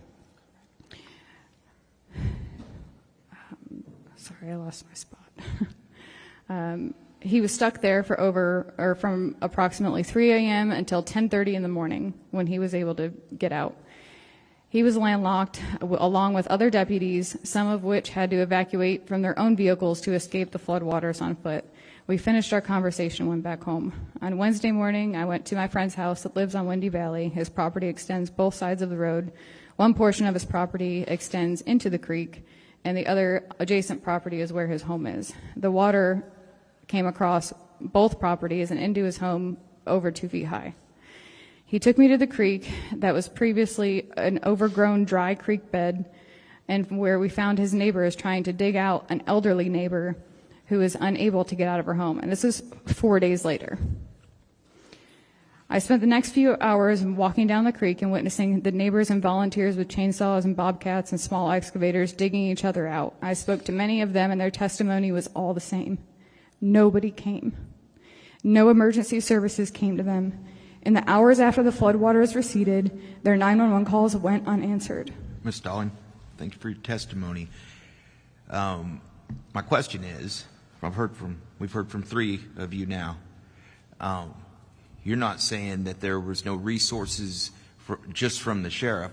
Sorry, I lost my spot. He was stuck there for from approximately 3 a.m. until 10:30 in the morning when he was able to get out. He was landlocked along with other deputies, some of which had to evacuate from their own vehicles to escape the floodwaters on foot. We finished our conversation and went back home. On Wednesday morning, I went to my friend's house that lives on Windy Valley. His property extends both sides of the road. One portion of his property extends into the creek, and the other adjacent property is where his home is. The water came across both properties and into his home over 2 feet high. He took me to the creek that was previously an overgrown dry creek bed, and where we found his neighbors trying to dig out an elderly neighbor who is unable to get out of her home. And this is 4 days later. I spent the next few hours walking down the creek and witnessing the neighbors and volunteers with chainsaws and bobcats and small excavators digging each other out. I spoke to many of them, and their testimony was all the same. Nobody came. No emergency services came to them. In the hours after the floodwaters receded, their 911 calls went unanswered. Ms. Stalling, thank you for your testimony. My question is, we've heard from 3 of you now. You're not saying that there was no resources just from the sheriff.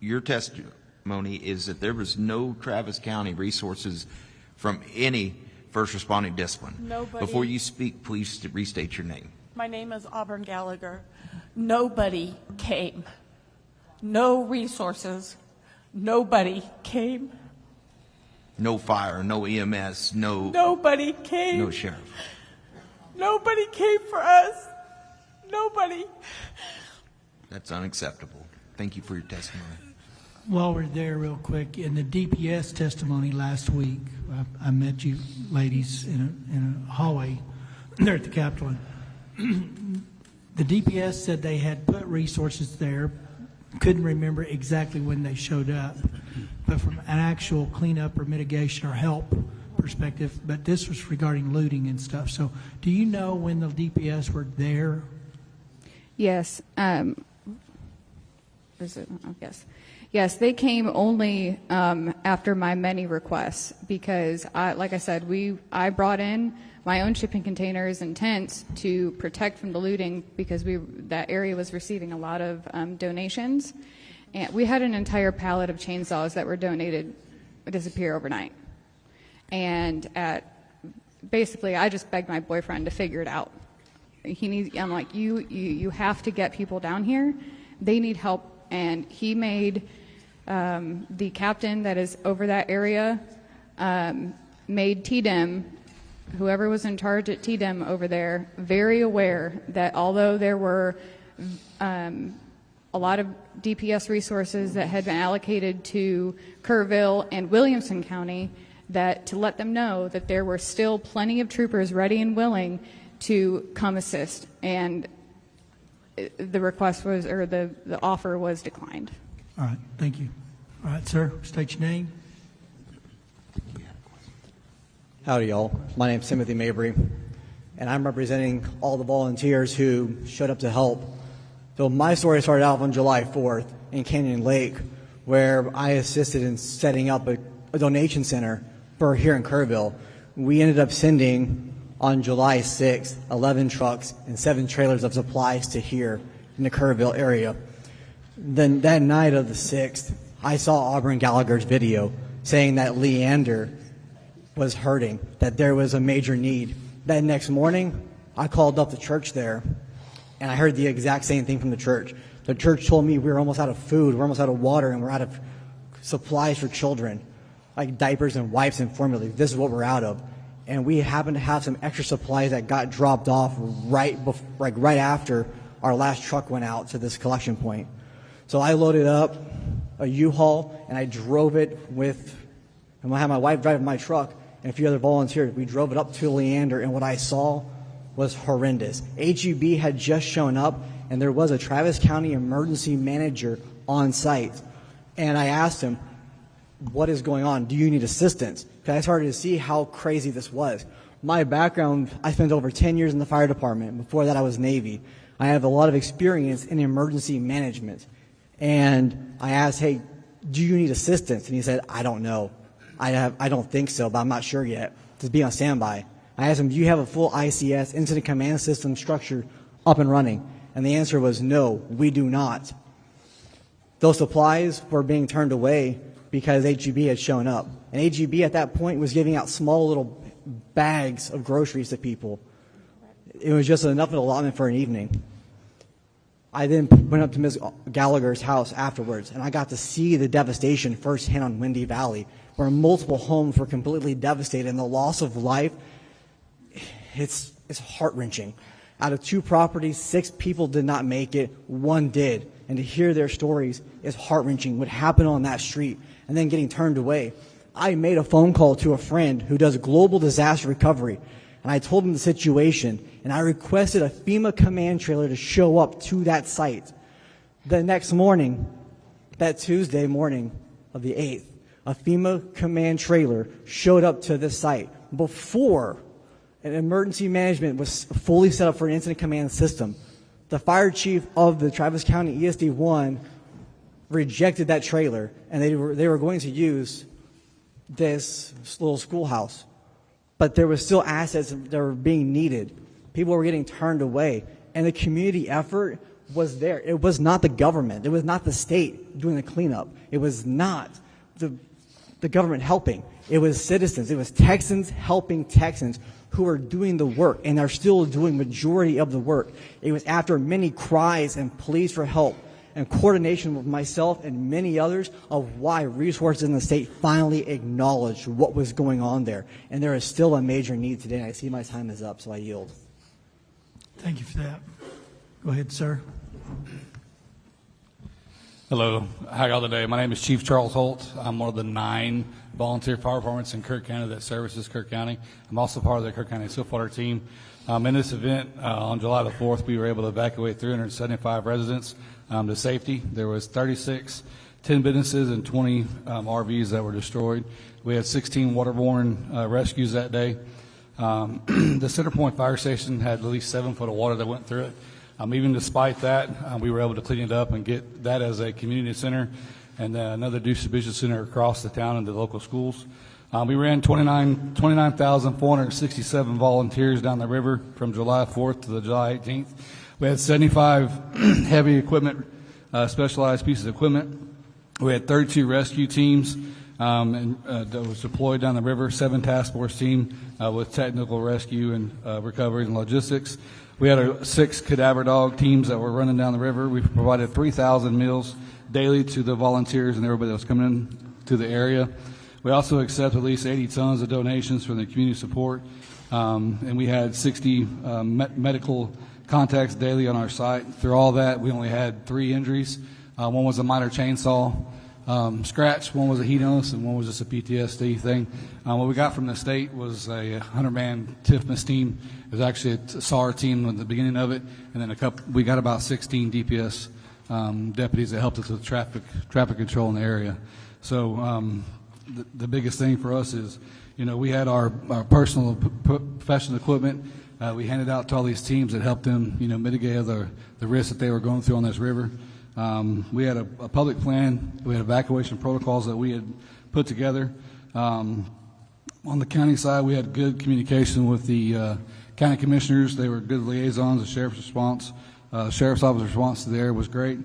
Your testimony is that there was no Travis County resources from any first responding discipline. Nobody. Before you speak, please restate your name. My name is Auburn Gallagher. Nobody came. No resources. Nobody came. No fire, no EMS, Nobody came. no sheriff. Nobody came for us. Nobody. That's unacceptable. Thank you for your testimony. While we're there real quick, in the DPS testimony last week, I met you ladies in a hallway there at the Capitol. The DPS said they had put resources there, couldn't remember exactly when they showed up, but but from an actual cleanup or mitigation or help perspective. But this was regarding looting and stuff. So do you know when the DPS were there? Yes. Yes, they came only after my many requests because, like I said, I brought in my own shipping containers and tents to protect from the looting because that area was receiving a lot of donations. And we had an entire pallet of chainsaws that were donated disappear overnight. And basically, I just begged my boyfriend to figure it out. I'm like, you have to get people down here. They need help. And he made the captain that is over that area, made TDEM, whoever was in charge at TDEM over there, very aware that although there were a lot of DPS resources that had been allocated to Kerrville and Williamson County, that to let them know that there were still plenty of troopers ready and willing to come assist. And the request was, or the offer was declined. All right, thank you. All right, sir, state your name. Howdy, y'all. My name's Timothy Mabry, and I'm representing all the volunteers who showed up to help. So my story started out on July 4th in Canyon Lake, where I assisted in setting up a donation center for here in Kerrville. We ended up sending, on July 6th, 11 trucks and 7 trailers of supplies to here in the Kerrville area. Then that night of the 6th, I saw Auburn Gallagher's video saying that Leander was hurting, that there was a major need. That next morning, I called up the church there, and I heard the exact same thing from the church. The church told me we were almost out of food, we're almost out of water, and we're out of supplies for children, like diapers and wipes and formula. This is what we're out of. And we happened to have some extra supplies that got dropped off right after our last truck went out to this collection point. So I loaded up a U-Haul, and I drove it and I had my wife driving my truck and a few other volunteers. We drove it up to Leander, and what I saw was horrendous. HEB had just shown up, and there was a Travis County emergency manager on site. And I asked him, what is going on? Do you need assistance? Because I started to see how crazy this was. My background, I spent over 10 years in the fire department. Before that, I was Navy. I have a lot of experience in emergency management. And I asked, hey, do you need assistance? And he said, I don't know. I don't think so, but I'm not sure yet. Just be on standby. I asked him, do you have a full ICS, incident command system structure, up and running? And the answer was no, we do not. Those supplies were being turned away because HEB had shown up. And HEB at that point was giving out small little bags of groceries to people. It was just enough of an allotment for an evening. I then went up to Ms. Gallagher's house afterwards, and I got to see the devastation firsthand on Windy Valley, where multiple homes were completely devastated, and the loss of life, it's heart-wrenching. Out of 2 properties, 6 people did not make it, 1 did. And to hear their stories is heart-wrenching, what happened on that street, and then getting turned away. I made a phone call to a friend who does global disaster recovery, and I told him the situation, and I requested a FEMA command trailer to show up to that site. The next morning, that Tuesday morning of the 8th, a FEMA command trailer showed up to this site before an emergency management was fully set up for an incident command system. The fire chief of the Travis County ESD-1 rejected that trailer, and they were going to use this little schoolhouse. But there was still assets that were being needed. People were getting turned away, and the community effort was there. It was not the government. It was not the state doing the cleanup. It was not the government helping. It was citizens. It was Texans helping Texans who are doing the work and are still doing majority of the work. It was after many cries and pleas for help and coordination with myself and many others of why resources in the state finally acknowledged what was going on there. And there is still a major need today, and I see my time is up, so I yield. Thank you for that. Go ahead, sir. Hello. How y'all today? My name is Chief Charles Holt. I'm one of the 9 volunteer fire departments in Kerr County that services Kerr County. I'm also part of the Kerr County Siltwater team. In this event, on July the 4th, we were able to evacuate 375 residents to safety. There was 36 10 businesses and 20 RVs that were destroyed. We had 16 waterborne rescues that day. The Center Point Fire Station had at least 7 foot of water that went through it. Even despite that, we were able to clean it up and get that as a community center and another distribution center across the town and the local schools. We ran 29,467 volunteers down the river from July 4th to the July 18th. We had 75 heavy equipment, specialized pieces of equipment. We had 32 rescue teams that was deployed down the river, 7 task force team with technical rescue and recovery and logistics. We had 6 cadaver dog teams that were running down the river. We provided 3,000 meals daily to the volunteers and everybody that was coming in to the area. We also accept at least 80 tons of donations from the community support, and we had 60 medical contacts daily on our site. Through all that, we only had 3 injuries. One was a minor chainsaw scratch, one was a heat illness, and one was just a PTSD thing. What we got from the state was a 100-man TIFMAS team. It was actually a SAR team at the beginning of it, and then we got about 16 DPS deputies that helped us with traffic control in the area. So the biggest thing for us is, we had our personal professional equipment. We handed out to all these teams that helped them, mitigate the risks that they were going through on this river. We had a public plan. We had evacuation protocols that we had put together. On the county side, we had good communication with the county commissioners. They were good liaisons. The sheriff's office response to the area was great.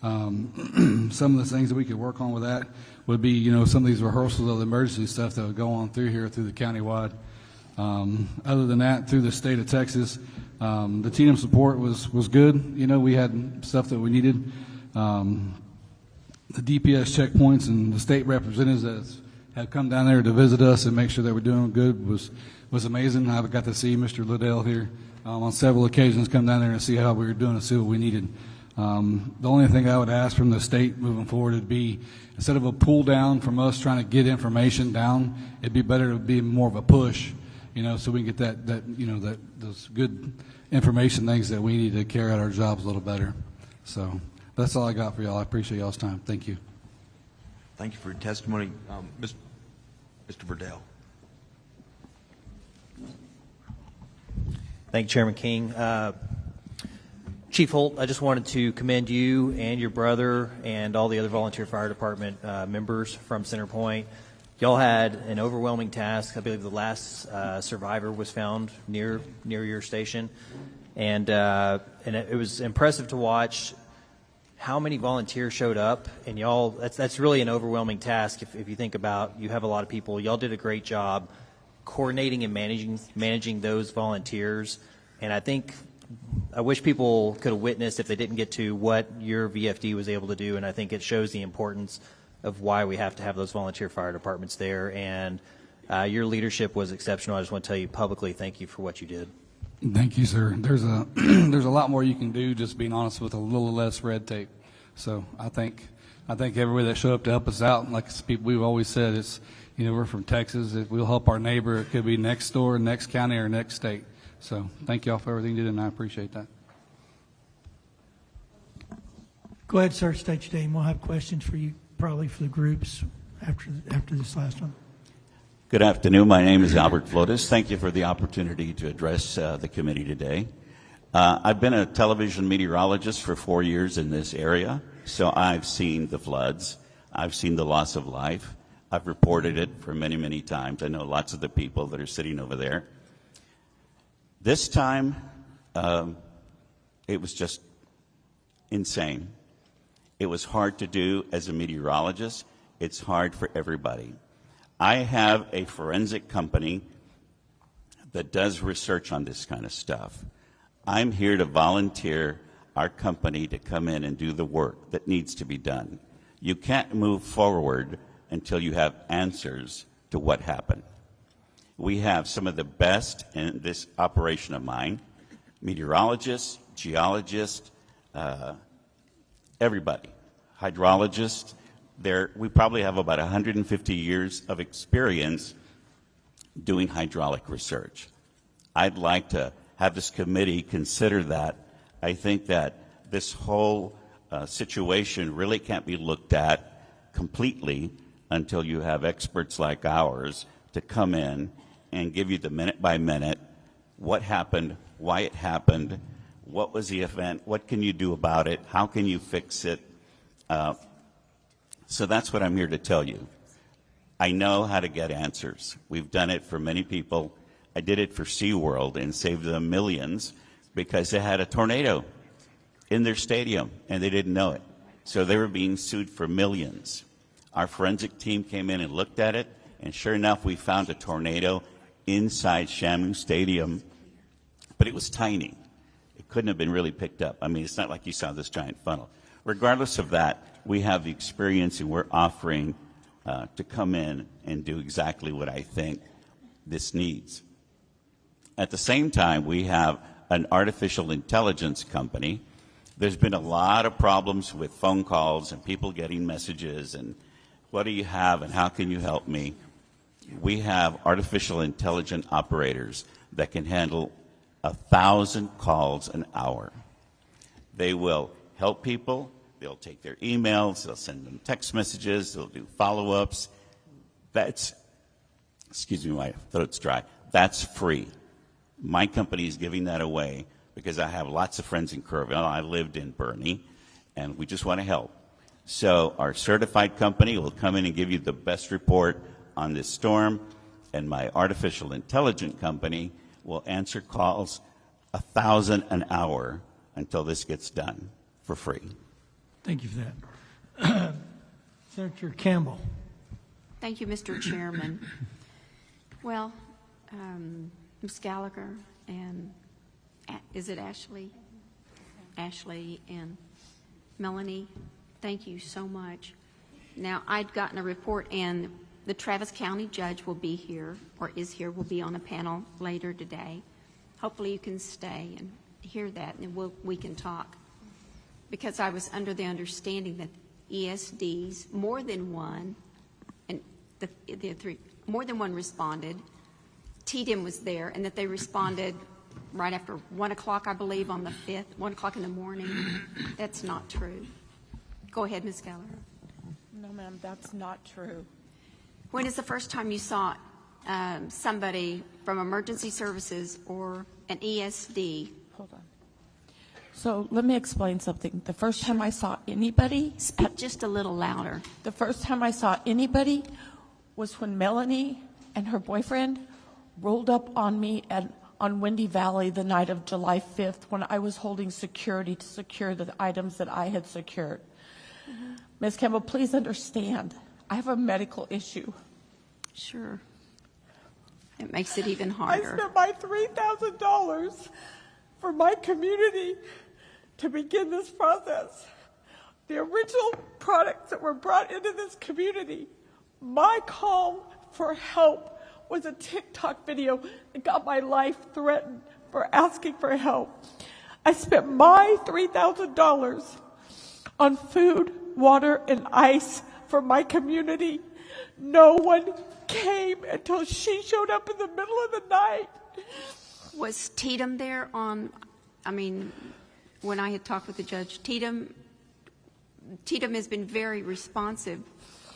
Some of the things that we could work on with that would be, some of these rehearsals of the emergency stuff that would go on through here through the countywide. Other than that, through the state of Texas, the TDM support was good. We had stuff that we needed. The DPS checkpoints and the state representatives that have come down there to visit us and make sure that we're doing good was amazing. I got to see Mr. Liddell here on several occasions, come down there and see how we were doing and see what we needed. The only thing I would ask from the state moving forward would be, instead of a pull down from us trying to get information down, it'd be better to be more of a push, so we can get those good information things that we need to carry out our jobs a little better. So that's all I got for y'all. I appreciate y'all's time. Thank you. Thank you for your testimony. Mr. Verdell. Thank you, Chairman King. Chief Holt, I just wanted to commend you and your brother and all the other volunteer fire department members from Center Point. Y'all had an overwhelming task. I believe the last survivor was found near your station, and it was impressive to watch how many volunteers showed up. And y'all, that's really an overwhelming task if you think about, you have a lot of people. Y'all did a great job coordinating and managing those volunteers, and I wish people could have witnessed, if they didn't get to, what your VFD was able to do, and I think it shows the importance of why we have to have those volunteer fire departments there, and your leadership was exceptional. I just want to tell you publicly, thank you for what you did. Thank you, sir. There's a lot more you can do, just being honest, with a little less red tape. So I think everybody that showed up to help us out, like we've always said, it's, we're from Texas. We'll help our neighbor. It could be next door, next county, or next state. So thank you all for everything you did, and I appreciate that. Go ahead, sir. State your name. We'll have questions for you, probably for the groups after this last one. Good afternoon. My name is Albert Flores. Thank you for the opportunity to address the committee today. I've been a television meteorologist for 4 years in this area, so I've seen the floods. I've seen the loss of life. I've reported it for many, many times. I know lots of the people that are sitting over there. This time, it was just insane. It was hard to do as a meteorologist. It's hard for everybody. I have a forensic company that does research on this kind of stuff. I'm here to volunteer our company to come in and do the work that needs to be done. You can't move forward until you have answers to what happened. We have some of the best in this operation of mine, meteorologists, geologists, everybody, hydrologists. We probably have about 150 years of experience doing hydraulic research. I'd like to have this committee consider that. I think that this whole situation really can't be looked at completely until you have experts like ours to come in and give you the minute by minute what happened, why it happened, what was the event, what can you do about it, how can you fix it. So that's what I'm here to tell you. I know how to get answers. We've done it for many people. I did it for SeaWorld and saved them millions because they had a tornado in their stadium and they didn't know it. So they were being sued for millions. Our forensic team came in and looked at it, and sure enough, we found a tornado inside Shamu Stadium, but it was tiny. It couldn't have been really picked up. I mean, it's not like you saw this giant funnel. Regardless of that, we have the experience, and we're offering to come in and do exactly what I think this needs. At the same time, we have an artificial intelligence company. There's been a lot of problems with phone calls and people getting messages and what do you have and how can you help me? We have artificial intelligence operators that can handle 1,000 calls an hour. They will help people. They'll take their emails. They'll send them text messages. They'll do follow-ups. That's, excuse me, my throat's dry. That's free. My company is giving that away because I have lots of friends in Kerrville. I lived in Bernie, and we just want to help. So our certified company will come in and give you the best report on this storm, and my artificial intelligence company will answer calls 1,000 an hour until this gets done for free. Thank you for that. Senator Campbell. Thank you, Mr. Chairman. Well, Ms. Gallagher and is it Ashley? Ashley and Melanie, thank you so much. Now, I'd gotten a report, and the Travis County judge will be here, or is here, will be on a panel later today. Hopefully you can stay and hear that, and we can talk. Because I was under the understanding that ESDs, more than one, and more than one responded. TDM was there, and that they responded right after 1 o'clock, I believe, on the 5th, 1 o'clock in the morning. That's not true. Go ahead, Ms. Gallagher. No, ma'am, that's not true. When is the first time you saw somebody from emergency services or an ESD? Hold on. So let me explain something. The first time I saw anybody... Speak just a little louder. The first time I saw anybody was when Melanie and her boyfriend rolled up on me on Windy Valley the night of July 5th when I was holding security to secure the items that I had secured. Ms. Campbell, please understand, I have a medical issue. Sure. It makes it even harder. I spent my $3,000 for my community to begin this process. The original products that were brought into this community, my call for help was a TikTok video that got my life threatened for asking for help. I spent my $3,000 on food, water, and ice for my community. No one came until she showed up in the middle of the night. Was Tatum there when I had talked with the judge, Tatum has been very responsive.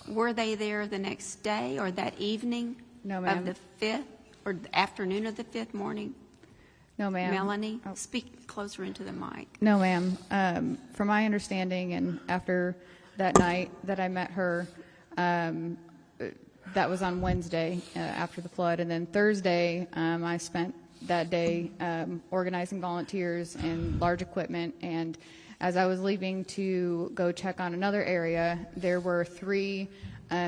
Were they there the next day or that evening? No, ma'am. Of the 5th or the afternoon of the 5th morning? No, ma'am. Melanie, speak closer into the mic. No, ma'am. From my understanding, and after that night that I met her, that was on Wednesday after the flood. And then Thursday, I spent that day organizing volunteers and large equipment. And as I was leaving to go check on another area, there were 3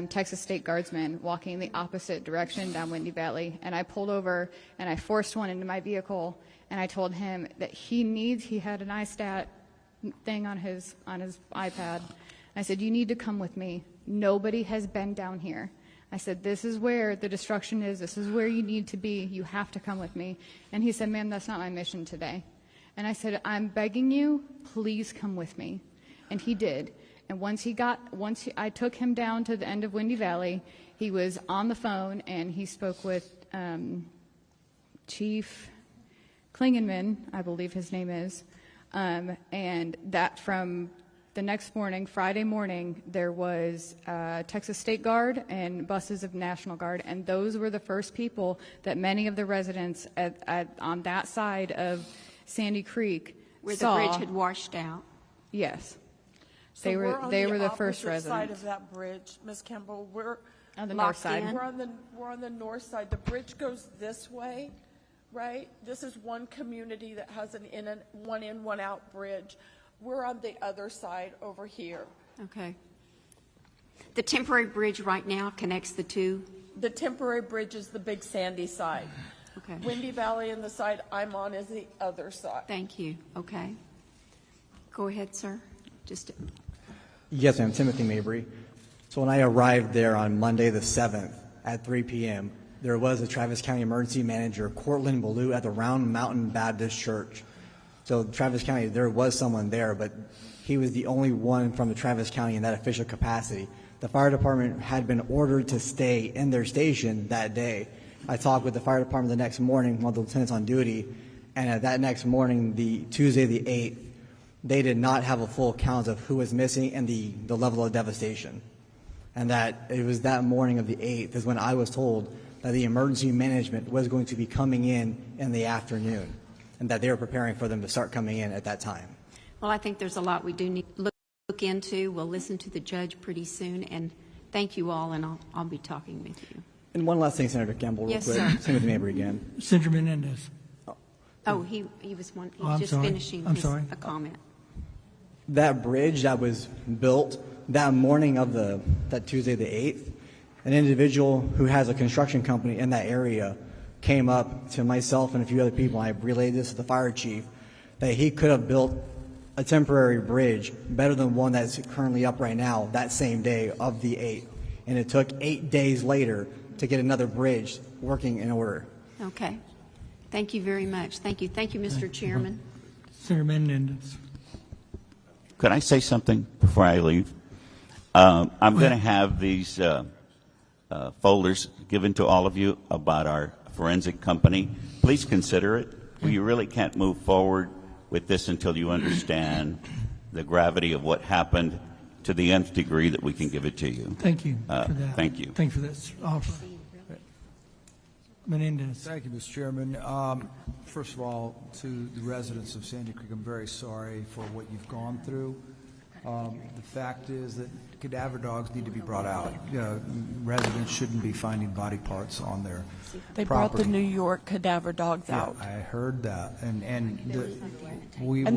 Texas State Guardsmen walking in the opposite direction down Windy Valley. And I pulled over and I forced one into my vehicle, and I told him that he had an iStat thing on his iPad. I said, you need to come with me. Nobody has been down here. I said, this is where the destruction is. This is where you need to be. You have to come with me. And he said, ma'am, that's not my mission today. And I said, I'm begging you, please come with me. And he did. And I took him down to the end of Windy Valley, he was on the phone and he spoke with Chief Klingenman, I believe his name is, and that from The next morning, Friday morning, there was Texas State Guard and buses of National Guard, and those were the first people that many of the residents on that side of Sandy Creek Where saw. the bridge had washed out. Yes. So They we're on were the first opposite side residents. of that bridge, Ms. Campbell. We're On the north side. We're on the north side. The bridge goes this way, right? This is one community that has an one in, one out bridge. We're on the other side over here. Okay. The temporary bridge right now connects the two? The temporary bridge is the big sandy side. Okay. Windy Valley and the side I'm on is the other side. Thank you. Okay. Go ahead, sir. Yes, ma'am. Timothy Mabry. So when I arrived there on Monday the 7th at 3 p.m., there was a Travis County Emergency Manager, Cortland Ballou, at the Round Mountain Baptist Church. So Travis County, there was someone there, but he was the only one from the Travis County in that official capacity. The fire department had been ordered to stay in their station that day. I talked with the fire department the next morning, one of the lieutenants on duty, and at that next morning, the Tuesday the 8th, they did not have a full count of who was missing and the level of devastation. And that it was that morning of the 8th is when I was told that the emergency management was going to be coming in the afternoon, and that they were preparing for them to start coming in at that time. Well, I think there's a lot we do need to look into. We'll listen to the judge pretty soon, and thank you all, and I'll be talking with you. And one last thing, Senator Campbell, real Yes, quick. sir. Timothy Mabry again. Senator Menendez. Oh, he was one. He Oh, was I'm just sorry. finishing a comment. That bridge that was built that morning of that Tuesday the 8th, an individual who has a construction company in that area came up to myself and a few other people, and I relayed this to the fire chief, that he could have built a temporary bridge better than one that's currently up right now that same day of the 8th. And it took 8 days later to get another bridge working in order. Okay. Thank you very much. Thank you. Thank you, Mr. Chairman. Senator Menendez. Could I say something before I leave? I'm going to have these folders given to all of you about our forensic company. Please consider it. We really can't move forward with this until you understand the gravity of what happened to the nth degree that we can give it to you. Thank you for that. Thank you. Thank you for this offer. Menendez. Thank you, Mr. Chairman. First of all, to the residents of Sandy Creek, I'm very sorry for what you've gone through. The fact is that cadaver dogs need to be brought out. Residents shouldn't be finding body parts on their They property. brought the New York cadaver dogs Yeah, out, I heard that, and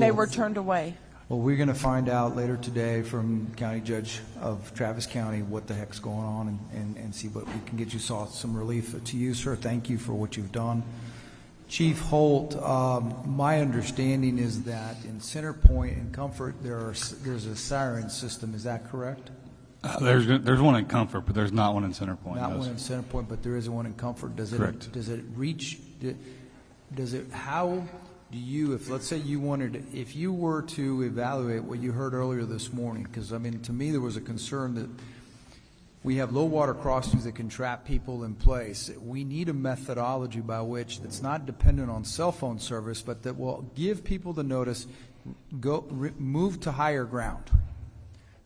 they were turned away. Well, we're going to find out later today from County Judge of Travis County what the heck's going on and see what we can get you some relief. To you, sir, thank you for what you've done. Chief Holt, my understanding is that in Center Point and Comfort there's a siren system. Is that correct? There's one in Comfort, but there's not one in Center Point. Not one in Center Point, but there is one in Comfort. Correct. How do you, if let's say you wanted, if you were to evaluate what you heard earlier this morning, because I mean, to me there was a concern that we have low water crossings that can trap people in place. We need a methodology by which that's not dependent on cell phone service, but that will give people the notice, move to higher ground.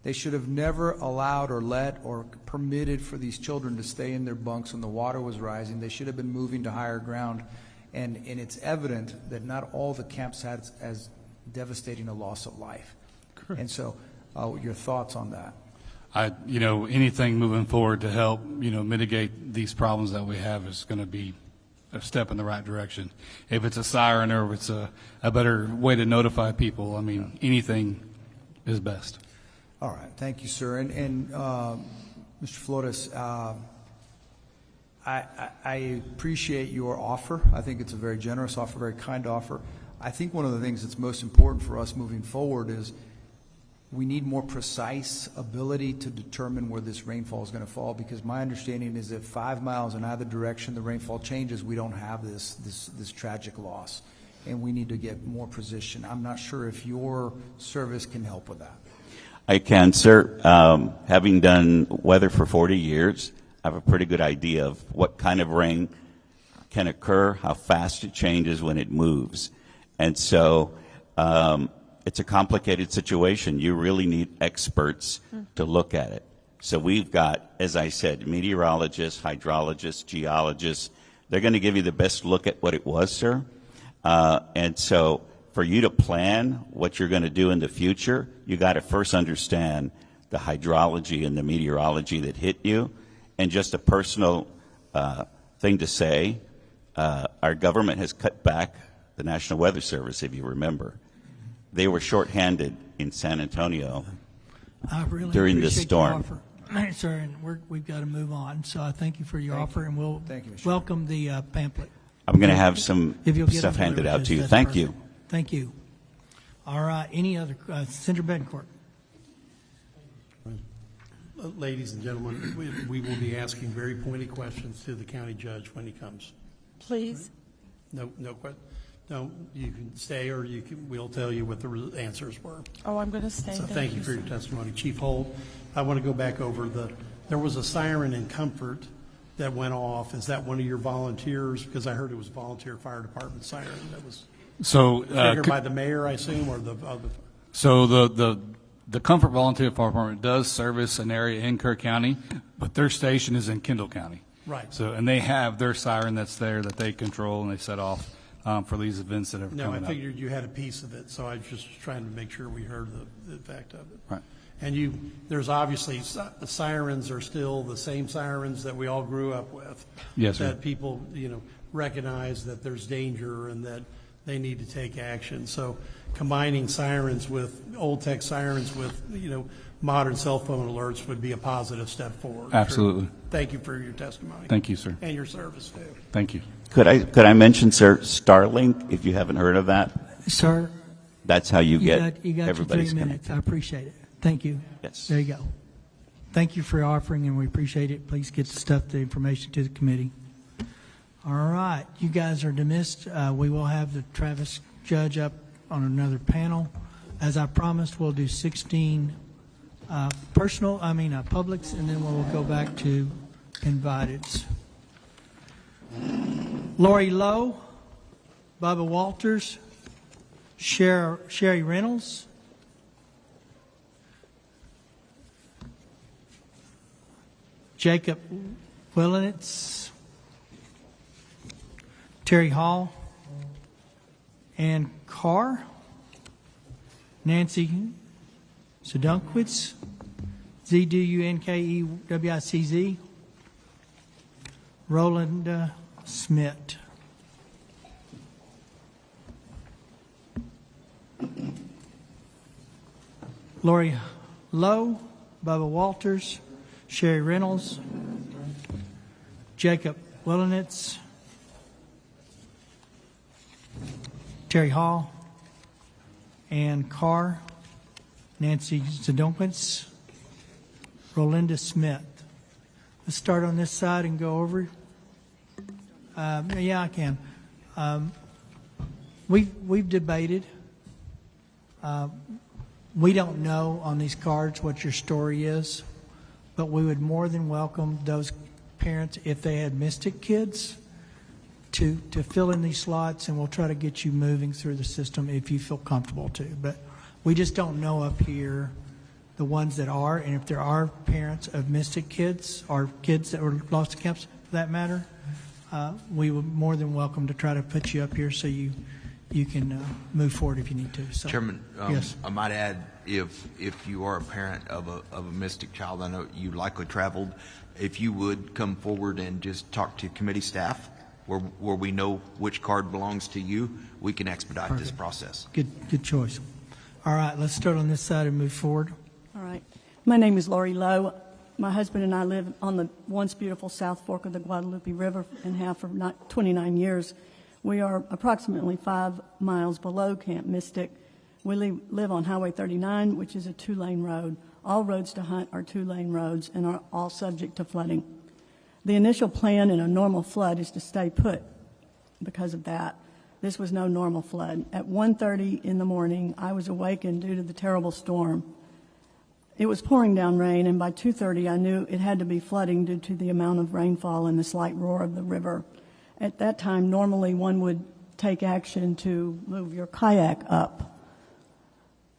They should have never allowed or let or permitted for these children to stay in their bunks when the water was rising. They should have been moving to higher ground. And it's evident that not all the camps had as devastating a loss of life. Correct. And so your thoughts on that? Anything moving forward to help, mitigate these problems that we have is going to be a step in the right direction. If it's a siren or if it's a better way to notify people, anything is best. All right. Thank you, sir. And Mr. Flores, I appreciate your offer. I think it's a very generous offer, very kind offer. I think one of the things that's most important for us moving forward is we need more precise ability to determine where this rainfall is going to fall, because my understanding is that 5 miles in either direction the rainfall changes, we don't have this tragic loss, and we need to get more precision. I'm not sure if your service can help with that. I can, sir. Having done weather for 40 years, I have a pretty good idea of what kind of rain can occur, how fast it changes when it moves. And so it's a complicated situation. You really need experts to look at it. So we've got, as I said, meteorologists, hydrologists, geologists. They're going to give you the best look at what it was, sir. And so for you to plan what you're going to do in the future, you got to first understand the hydrology and the meteorology that hit you. And just a personal thing to say, our government has cut back the National Weather Service, if you remember. They were shorthanded in San Antonio during this storm. Sir, and we've got to move on. So I thank you for your offer, and we'll welcome the pamphlet. I'm going to have some If you'll get stuff them handed delivered, out to you. that's Thank perfect. you. Thank you. All right. Any other? Senator Betancourt. Ladies and gentlemen, we will be asking very pointy questions to the county judge when he comes. Please. No, no, you can stay, or we'll tell you what the answers were. Oh, I'm going to stay. So thank you for your testimony. Chief Holt, I want to go back over there was a siren in Comfort that went off. Is that one of your volunteers? Because I heard it was volunteer fire department siren that was triggered by the mayor, I assume, or the other. So the Comfort Volunteer Fire Department does service an area in Kerr County, but their station is in Kendall County. Right. So, and they have their siren that's there that they control and they set off for these events that are coming up. No, I figured you had a piece of it, so I was just trying to make sure we heard the fact of it. Right. And there's obviously, the sirens are still the same sirens that we all grew up with. Yes, sir. That people, recognize that there's danger and that they need to take action. So combining sirens with, old tech sirens with, modern cell phone alerts would be a positive step forward. Absolutely. Thank you for your testimony. Thank you, sir. And your service, too. Thank you. Could I mention, sir, Starlink, if you haven't heard of that? Sir, That's how you get you got everybody's your 3 minutes. connected. I appreciate it. Thank you. Yes. There you go. Thank you for your offering, and we appreciate it. Please get the information to the committee. All right. You guys are dismissed. We will have the Travis judge up on another panel. As I promised, we'll do 16 publics, and then we'll go back to inviteds. Lori Lowe, Bubba Walters, Sherry Reynolds, Jacob Willenitz, Terry Hall, Ann Carr, Nancy Zedunkwitz, Zdunkewicz, Roland Smith. Lori Lowe, Bubba Walters, Sherry Reynolds, Jacob Willenitz, Terry Hall, Ann Carr, Nancy Zedunkwitz, Rolinda Smith. Let's start on this side and go over. Yeah, I can. We've debated. We don't know on these cards what your story is, but we would more than welcome those parents, if they had Mystic kids, to fill in these slots, and we'll try to get you moving through the system if you feel comfortable to. But we just don't know up here the ones that are, and if there are parents of Mystic kids or kids that were lost to camps, for that matter, we would more than welcome to try to put you up here so you can move forward if you need to. So, Chairman, yes. I might add, if you are a parent of a Mystic child, I know you likely traveled, if you would come forward and just talk to committee staff where we know which card belongs to you, we can expedite Perfect. this process. Good choice. All right, let's start on this side and move forward. All right. My name is Lori Lowe. My husband and I live on the once beautiful South Fork of the Guadalupe River and have for 29 years. We are approximately 5 miles below Camp Mystic. We live on Highway 39, which is a 2-lane road. All roads to Hunt are 2-lane roads and are all subject to flooding. The initial plan in a normal flood is to stay put because of that. This was no normal flood. At 1:30 in the morning, I was awakened due to the terrible storm. It was pouring down rain, and by 2:30 I knew it had to be flooding due to the amount of rainfall and the slight roar of the river. At that time, normally one would take action to move your kayak up.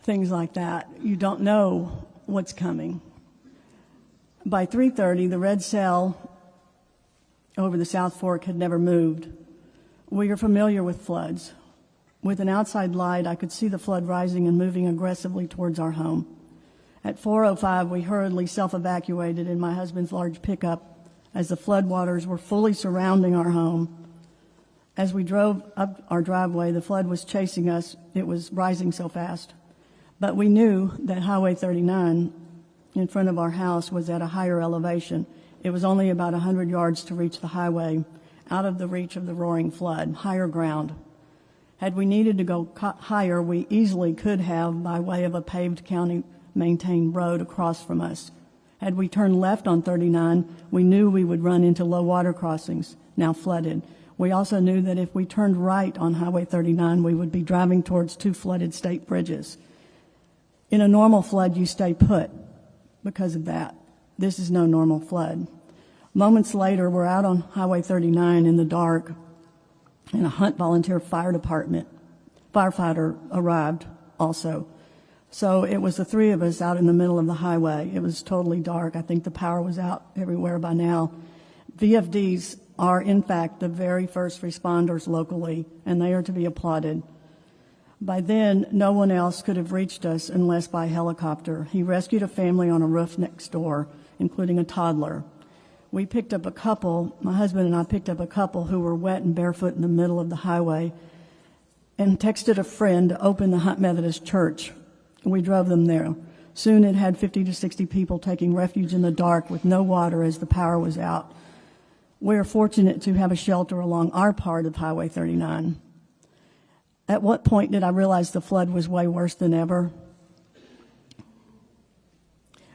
things like that. You don't know what's coming. By 3:30, the red cell over the South Fork had never moved. We are familiar with floods. With an outside light, I could see the flood rising and moving aggressively towards our home. At 4:05, we hurriedly self-evacuated in my husband's large pickup as the floodwaters were fully surrounding our home. As we drove up our driveway, the flood was chasing us. It was rising so fast. But we knew that Highway 39 in front of our house was at a higher elevation. It was only about 100 yards to reach the highway, out of the reach of the roaring flood, higher ground. Had we needed to go higher, we easily could have by way of a paved county-maintained road across from us. Had we turned left on 39, we knew we would run into low water crossings, now flooded. We also knew that if we turned right on Highway 39, we would be driving towards 2 flooded state bridges. In a normal flood, you stay put because of that. This is no normal flood. Moments later, we're out on Highway 39 in the dark, and a Hunt Volunteer Fire Department firefighter arrived also. So it was the three of us out in the middle of the highway. It was totally dark. I think the power was out everywhere by now. VFDs are, in fact, the very first responders locally, and they are to be applauded. By then, no one else could have reached us unless by helicopter. He rescued a family on a roof next door, including a toddler. We picked up a couple, my husband and I picked up a couple who were wet and barefoot in the middle of the highway and texted a friend to open the Hunt Methodist Church. We drove them there. Soon it had 50 to 60 people taking refuge in the dark with no water as the power was out. We are fortunate to have a shelter along our part of Highway 39. At what point did I realize the flood was way worse than ever?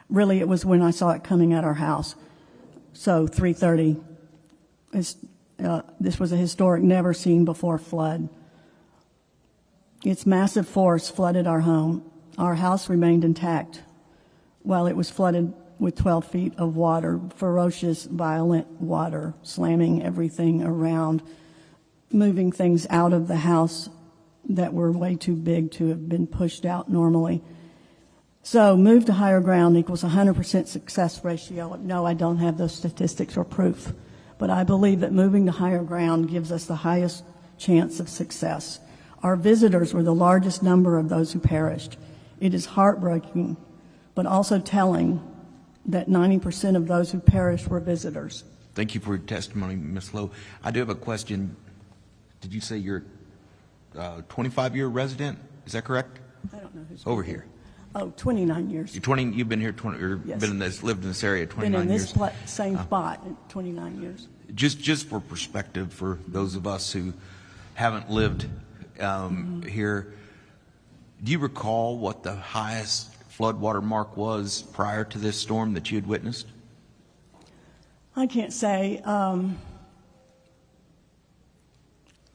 Really, it was when I saw it coming at our house. So 3:30, this was a historic, never-seen-before flood. Its massive force flooded our home. Our house remained intact while it was flooded with 12 feet of water, ferocious, violent water, slamming everything around, moving things out of the house that were way too big to have been pushed out normally. So move to higher ground equals 100% success ratio. No, I don't have those statistics or proof, but I believe that moving to higher ground gives us the highest chance of success. Our visitors were the largest number of those who perished. It is heartbreaking, but also telling that 90% of those who perished were visitors. Thank you for your testimony, Ms. Lowe. I do have a question. Did you say you're a 25-year resident? Is that correct? I don't know who's over here. Oh, 29 years. You've been here 20, or Yes. lived in this area 29 years. Been in this same spot 29 years. Just for perspective, for those of us who haven't lived here, do you recall what the highest floodwater mark was prior to this storm that you had witnessed? I can't say.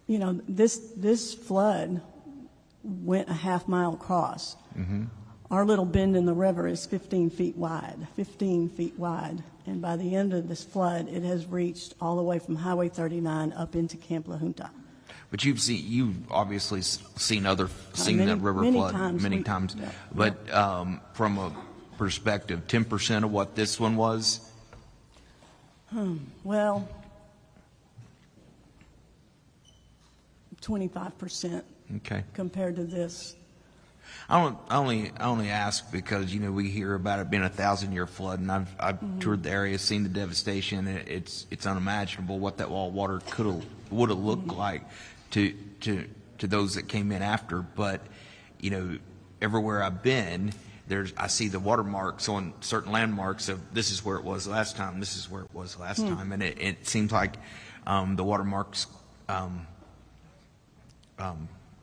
This flood went a half mile across. Mm-hmm. Our little bend in the river is 15 feet wide, and by the end of this flood, it has reached all the way from Highway 39 up into Camp La Junta. But you've obviously seen that river many flood times. many times. Yeah. But from a perspective, 10% of what this one was? Well, 25%. Okay. Compared to this. I only ask because we hear about it being a 1,000-year flood, and I've toured the area, seen the devastation. And it's unimaginable what that wall of water would have looked like to those that came in after. But everywhere I've been, I see the watermarks on certain landmarks of this is where it was last time, this is where it was last time, and it seems like the watermarks.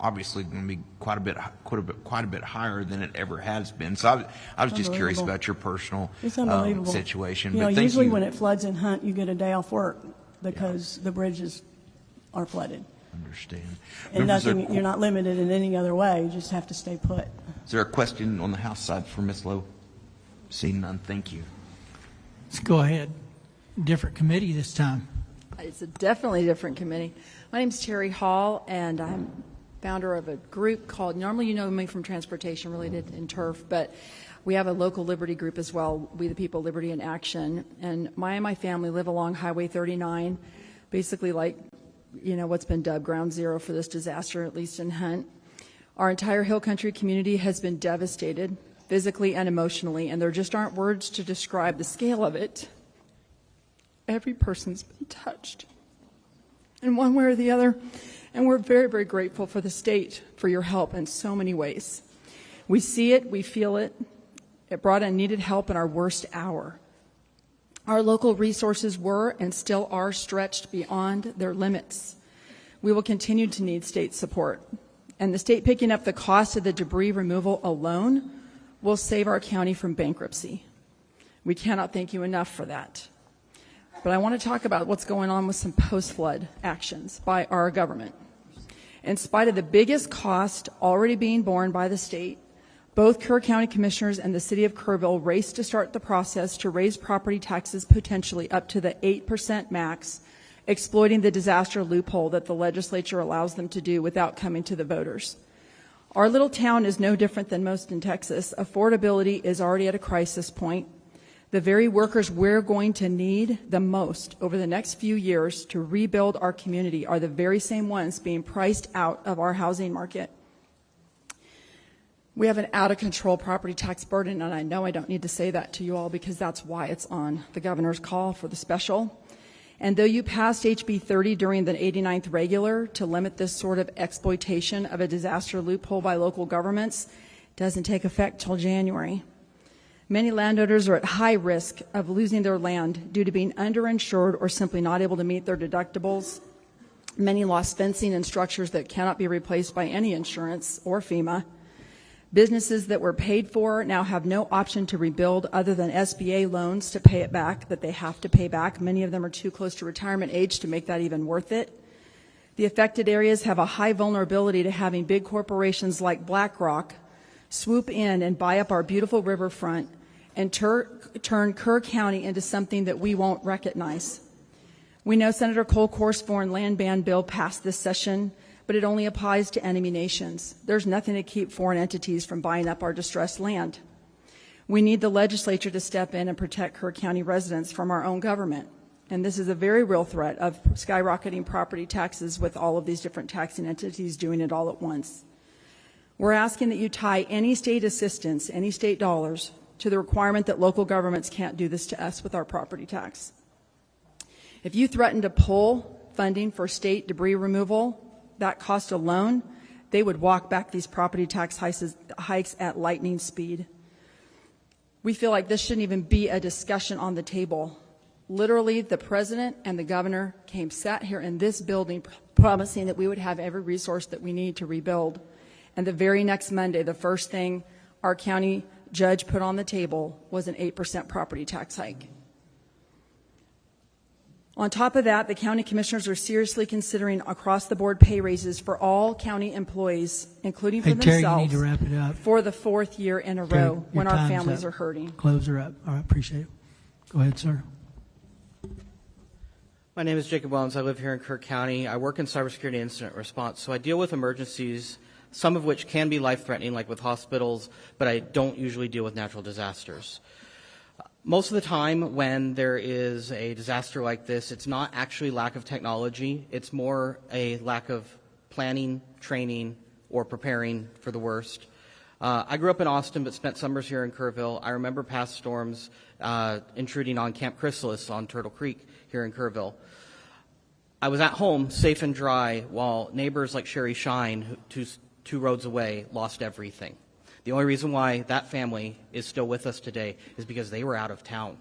Obviously going to be quite a bit higher than it ever has been. So I was just curious about your personal situation. But usually when it floods in Hunt, you get a day off work because the bridges are flooded. Understand. And you're not limited in any other way. You just have to stay put. Is there a question on the House side for Ms. Lowe? Seeing none, thank you. Let's go ahead. Different committee this time. It's a definitely different committee. My name is Terry Hall, and I'm founder of a group called, normally you know me from transportation related and turf, but we have a local liberty group as well, We the People, Liberty in Action. And my family live along Highway 39, basically like, what's been dubbed ground zero for this disaster, at least in Hunt. Our entire Hill Country community has been devastated, physically and emotionally, and there just aren't words to describe the scale of it. Every person's been touched in one way or the other, and we're very, very grateful for the state for your help in so many ways. We see it, we feel it. It brought in needed help in our worst hour. Our local resources were and still are stretched beyond their limits. We will continue to need state support, and the state picking up the cost of the debris removal alone will save our county from bankruptcy. We cannot thank you enough for that. But I want to talk about what's going on with some post-flood actions by our government. In spite of the biggest cost already being borne by the state, both Kerr County Commissioners and the City of Kerrville raced to start the process to raise property taxes potentially up to the 8% max, exploiting the disaster loophole that the legislature allows them to do without coming to the voters. Our little town is no different than most in Texas. Affordability is already at a crisis point. The very workers we're going to need the most over the next few years to rebuild our community are the very same ones being priced out of our housing market. We have an out-of-control property tax burden, and I know I don't need to say that to you all because that's why it's on the governor's call for the special. And though you passed HB 30 during the 89th regular to limit this sort of exploitation of a disaster loophole by local governments, it doesn't take effect till January. Many landowners are at high risk of losing their land due to being underinsured or simply not able to meet their deductibles. Many lost fencing and structures that cannot be replaced by any insurance or FEMA. Businesses that were paid for now have no option to rebuild other than SBA loans to pay it back, that they have to pay back. Many of them are too close to retirement age to make that even worth it. The affected areas have a high vulnerability to having big corporations like BlackRock swoop in and buy up our beautiful riverfront and turn Kerr County into something that we won't recognize. We know Senator Colcourt's foreign land ban bill passed this session, but it only applies to enemy nations. There's nothing to keep foreign entities from buying up our distressed land. We need the legislature to step in and protect Kerr County residents from our own government. And this is a very real threat of skyrocketing property taxes with all of these different taxing entities doing it all at once. We're asking that you tie any state assistance, any state dollars, to the requirement that local governments can't do this to us with our property tax. If you threaten to pull funding for state debris removal, that cost alone, they would walk back these property tax hikes at lightning speed. We feel like this shouldn't even be a discussion on the table. Literally, the president and the governor sat here in this building promising that we would have every resource that we need to rebuild. And the very next Monday, the first thing our county judge put on the table was an 8% property tax hike. On top of that, the county commissioners are seriously considering across-the-board pay raises for all county employees, including for Terry, themselves, you need to wrap it up. for the fourth year in a Terry, row when your our time's families up. are hurting. Close her up. All right, appreciate it. Go ahead, sir. My name is Jacob Wellens. I live here in Kerr County. I work in cybersecurity incident response, so I deal with emergencies, some of which can be life-threatening, like with hospitals, but I don't usually deal with natural disasters. Most of the time when there is a disaster like this, it's not actually lack of technology. It's more a lack of planning, training, or preparing for the worst. I grew up in Austin but spent summers here in Kerrville. I remember past storms intruding on Camp Chrysalis on Turtle Creek here in Kerrville. I was at home, safe and dry, while neighbors like Sherry Shine, two roads away, lost everything. The only reason why that family is still with us today is because they were out of town.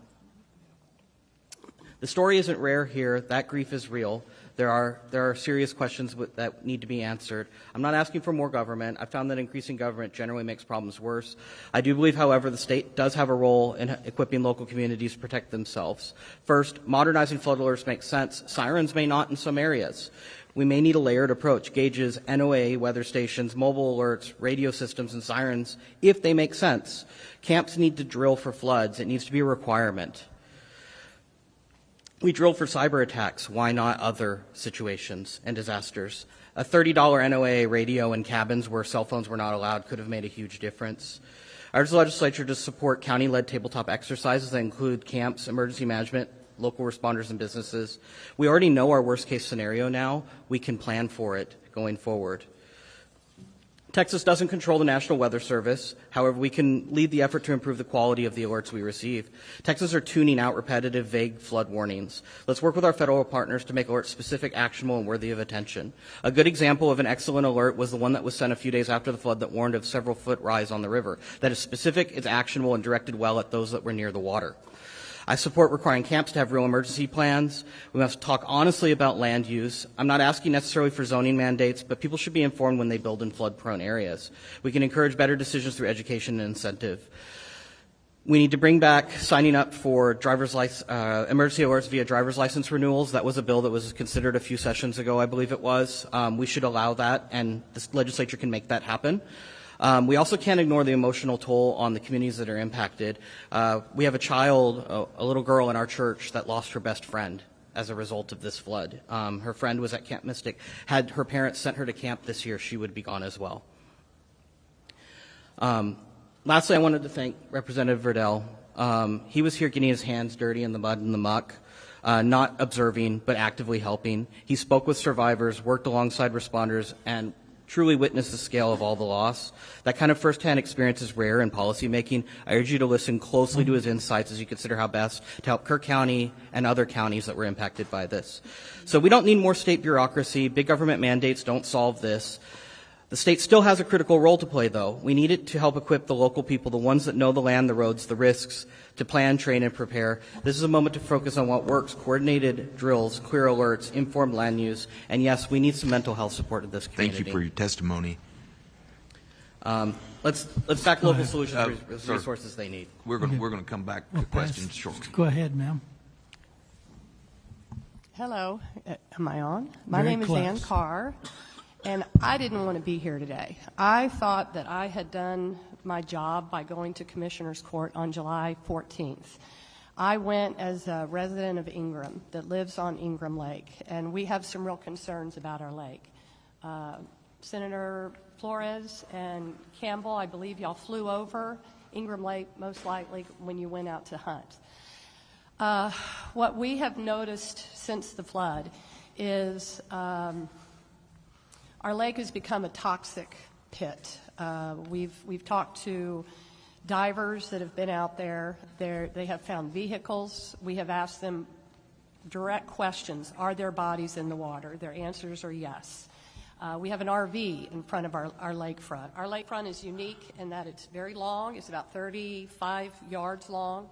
The story isn't rare here. That grief is real. There are serious questions that need to be answered. I'm not asking for more government. I found that increasing government generally makes problems worse. I do believe, however, the state does have a role in equipping local communities to protect themselves. First, modernizing flood alerts makes sense. Sirens may not in some areas. We may need a layered approach, gauges, NOAA, weather stations, mobile alerts, radio systems, and sirens, if they make sense. Camps need to drill for floods. It needs to be a requirement. We drill for cyber attacks. Why not other situations and disasters? A $30 NOAA radio in cabins where cell phones were not allowed could have made a huge difference. I urge the legislature to support county-led tabletop exercises that include camps, emergency management, local responders, and businesses. We already know our worst-case scenario now. We can plan for it going forward. Texas doesn't control the National Weather Service. However, we can lead the effort to improve the quality of the alerts we receive. Texas are tuning out repetitive, vague flood warnings. Let's work with our federal partners to make alerts specific, actionable, and worthy of attention. A good example of an excellent alert was the one that was sent a few days after the flood that warned of several foot rise on the river. That is specific, it's actionable, and directed well at those that were near the water. I support requiring camps to have real emergency plans. We must talk honestly about land use. I'm not asking necessarily for zoning mandates, but people should be informed when they build in flood-prone areas. We can encourage better decisions through education and incentive. We need to bring back signing up for emergency alerts via driver's license renewals. That was a bill that was considered a few sessions ago, I believe it was. We should allow that, and the legislature can make that happen. We also can't ignore the emotional toll on the communities that are impacted. We have a little girl in our church that lost her best friend as a result of this flood. Her friend was at Camp Mystic. Had her parents sent her to camp this year, she would be gone as well. Lastly, I wanted to thank Representative Verdell. He was here getting his hands dirty in the mud and the muck, not observing, but actively helping. He spoke with survivors, worked alongside responders, and truly witnessed the scale of all the loss. That kind of firsthand experience is rare in policymaking. I urge you to listen closely to his insights as you consider how best to help Kerr County and other counties that were impacted by this. So we don't need more state bureaucracy. Big government mandates don't solve this. The state still has a critical role to play, though. We need it to help equip the local people, the ones that know the land, the roads, the risks, to plan, train, and prepare. This is a moment to focus on what works: coordinated drills, clear alerts, informed land use, and yes, we need some mental health support in this community. Thank you for your testimony. Let's back local solutions with resources they need. We're going to come back to questions shortly. Go ahead, ma'am. Hello, am I on? My Very name is close. Ann Carr, and I didn't want to be here today. I thought that I had done my job by going to Commissioner's Court on July 14th. I went as a resident of Ingram that lives on Ingram Lake, and we have some real concerns about our lake. Senator Flores and Campbell, I believe y'all flew over Ingram Lake most likely when you went out to hunt. What we have noticed since the flood is our lake has become a toxic pit. We've talked to divers that have been out there. They have found vehicles. We have asked them direct questions. Are there bodies in the water? Their answers are yes. We have an RV in front of our lakefront. Our lakefront is unique in that it's very long. It's about 35 yards long.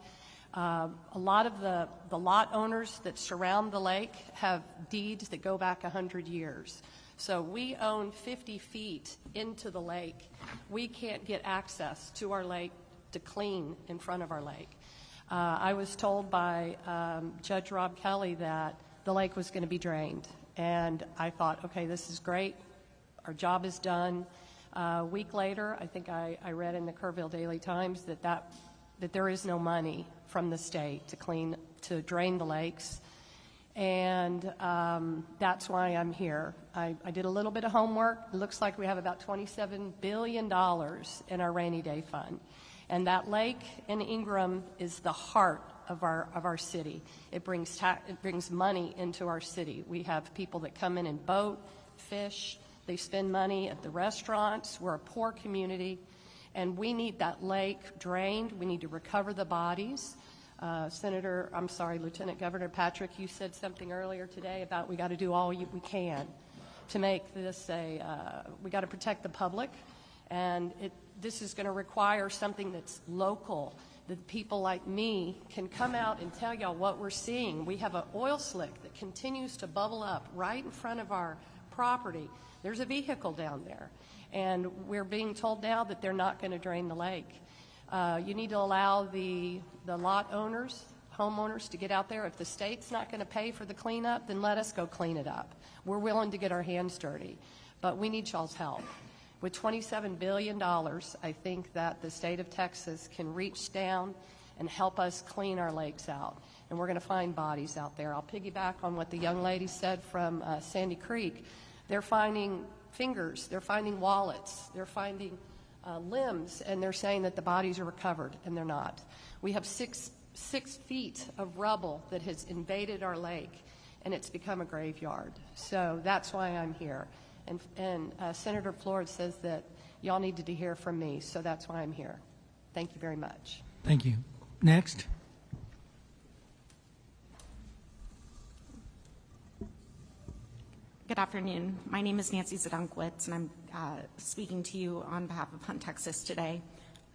A lot of the lot owners that surround the lake have deeds that go back 100 years. So we own 50 feet into the lake. We can't get access to our lake to clean in front of our lake. I was told by Judge Rob Kelly that the lake was going to be drained. And I thought, okay, this is great. Our job is done. A week later, I think I read in the Kerrville Daily Times that there is no money from the state to drain the lakes. And that's why I'm here. I did a little bit of homework. It looks like we have about $27 billion in our rainy day fund. And that lake in Ingram is the heart of our city. It brings money into our city. We have people that come in and boat, fish. They spend money at the restaurants. We're a poor community. And we need that lake drained. We need to recover the bodies. Lieutenant Governor Patrick, you said something earlier today about we got to do all we can to make this we got to protect the public, and this is going to require something that's local, that people like me can come out and tell y'all what we're seeing. We have an oil slick that continues to bubble up right in front of our property. There's a vehicle down there, and we're being told now that they're not going to drain the lake. You need to allow the lot owners, homeowners, to get out there. If the state's not going to pay for the cleanup, then let us go clean it up. We're willing to get our hands dirty, but we need y'all's help. With $27 billion, I think that the state of Texas can reach down and help us clean our lakes out, and we're going to find bodies out there. I'll piggyback on what the young lady said from Sandy Creek. They're finding fingers, they're finding wallets, they're finding limbs, and they're saying that the bodies are recovered, and they're not. We have 6 feet of rubble that has invaded our lake, and it's become a graveyard. So that's why I'm here. And Senator Flores says that y'all needed to hear from me, so that's why I'm here. Thank you very much. Thank you. Next. Good afternoon. My name is Nancy Zdunkowitz, and I'm speaking to you on behalf of Hunt, Texas today.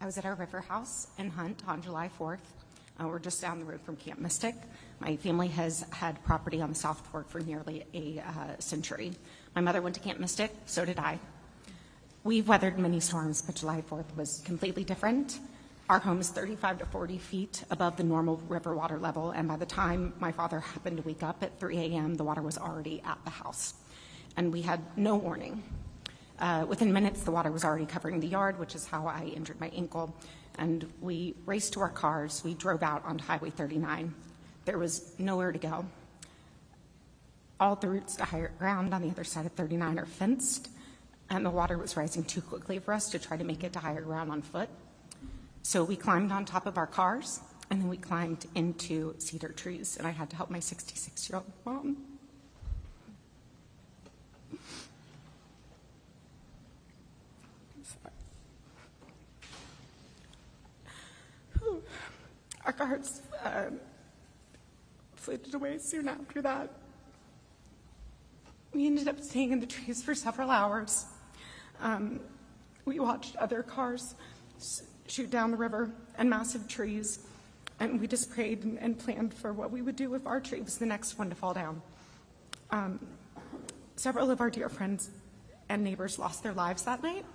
I was at our river house in Hunt on July 4th. We're just down the road from Camp Mystic. My family has had property on the South Fork for nearly a century. My mother went to Camp Mystic, so did I. We've weathered many storms, but July 4th was completely different. Our home is 35 to 40 feet above the normal river water level, and by the time my father happened to wake up at 3 a.m., the water was already at the house. And we had no warning. Within minutes, the water was already covering the yard, which is how I injured my ankle. And we raced to our cars. We drove out onto Highway 39. There was nowhere to go. All the routes to higher ground on the other side of 39 are fenced, and the water was rising too quickly for us to try to make it to higher ground on foot. So we climbed on top of our cars, and then we climbed into cedar trees, and I had to help my 66-year-old mom. Our cars floated away soon after that. We ended up staying in the trees for several hours. We watched other cars shoot down the river and massive trees, and we just prayed and planned for what we would do if our tree was the next one to fall down. Several of our dear friends and neighbors lost their lives that night,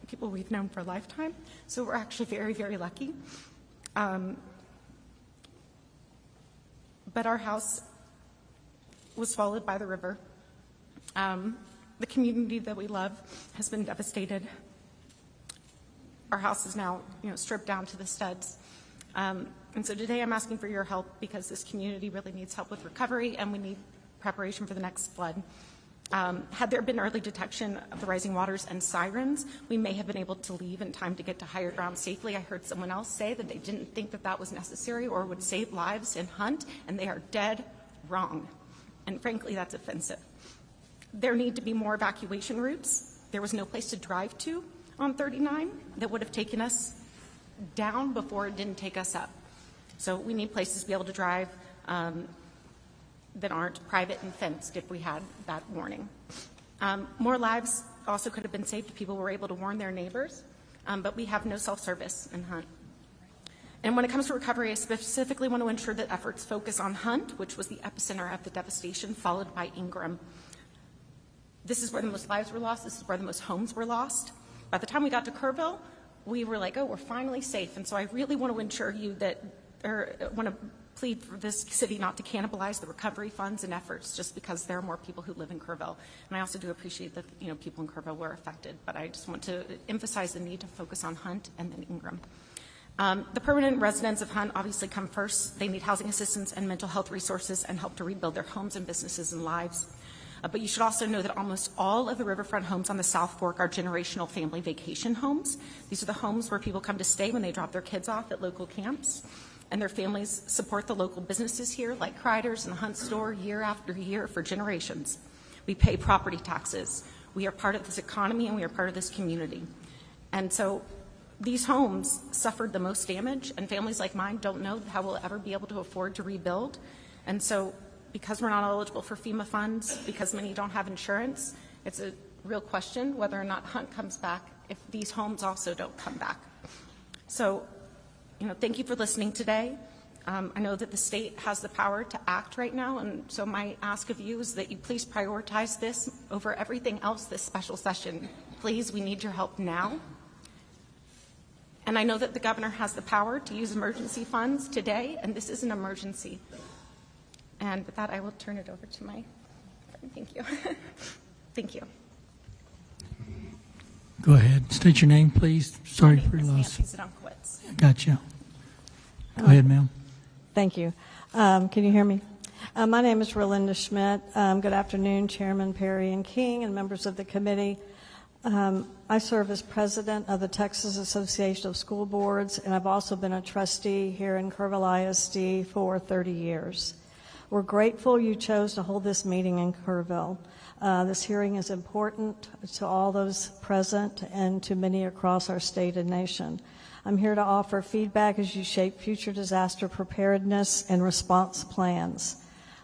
people we've known for a lifetime, so we're actually very, very lucky. But our house was swallowed by the river. The community that we love has been devastated. Our house is now, stripped down to the studs. And so today I'm asking for your help because this community really needs help with recovery, and we need preparation for the next flood. Had there been early detection of the rising waters and sirens, we may have been able to leave in time to get to higher ground safely. I heard someone else say that they didn't think that that was necessary or would save lives in Hunt, and they are dead wrong. And frankly, that's offensive. There need to be more evacuation routes. There was no place to drive to on 39 that would have taken us down before it didn't take us up. So we need places to be able to drive that aren't private and fenced if we had that warning. More lives also could have been saved if people were able to warn their neighbors, but we have no self-service in Hunt. And when it comes to recovery, I specifically want to ensure that efforts focus on Hunt, which was the epicenter of the devastation, followed by Ingram. This is where the most lives were lost. This is where the most homes were lost. By the time we got to Kerrville, we were like, oh, we're finally safe. And so I really want to ensure you that, or want to plead for this city not to cannibalize the recovery funds and efforts just because there are more people who live in Kerrville. And I also do appreciate that, people in Kerrville were affected, but I just want to emphasize the need to focus on Hunt and then Ingram. The permanent residents of Hunt obviously come first. They need housing assistance and mental health resources and help to rebuild their homes and businesses and lives. But you should also know that almost all of the riverfront homes on the South Fork are generational family vacation homes. These are the homes where people come to stay when they drop their kids off at local camps, and their families support the local businesses here, like Kreider's and the Hunt store, year after year for generations. We pay property taxes. We are part of this economy, and we are part of this community. And so these homes suffered the most damage, and families like mine don't know how we'll ever be able to afford to rebuild. And so because we're not eligible for FEMA funds, because many don't have insurance, it's a real question whether or not Hunt comes back if these homes also don't come back. So, thank you for listening today. I know that the state has the power to act right now, and so my ask of you is that you please prioritize this over everything else this special session. Please, we need your help now. And I know that the governor has the power to use emergency funds today, and this is an emergency. And with that, I will turn it over to my friend. Thank you. Thank you. Go ahead. State your name, please. Sorry for your loss. Nancy Zdunkowitz. Gotcha. Go ahead, ma'am. Thank you. Can you hear me? My name is Rolinda Schmidt. Good afternoon, Chairman Perry and King and members of the committee. I serve as president of the Texas Association of School Boards, and I've also been a trustee here in Kerrville ISD for 30 years. We're grateful you chose to hold this meeting in Kerrville. This hearing is important to all those present and to many across our state and nation. I'm here to offer feedback as you shape future disaster preparedness and response plans.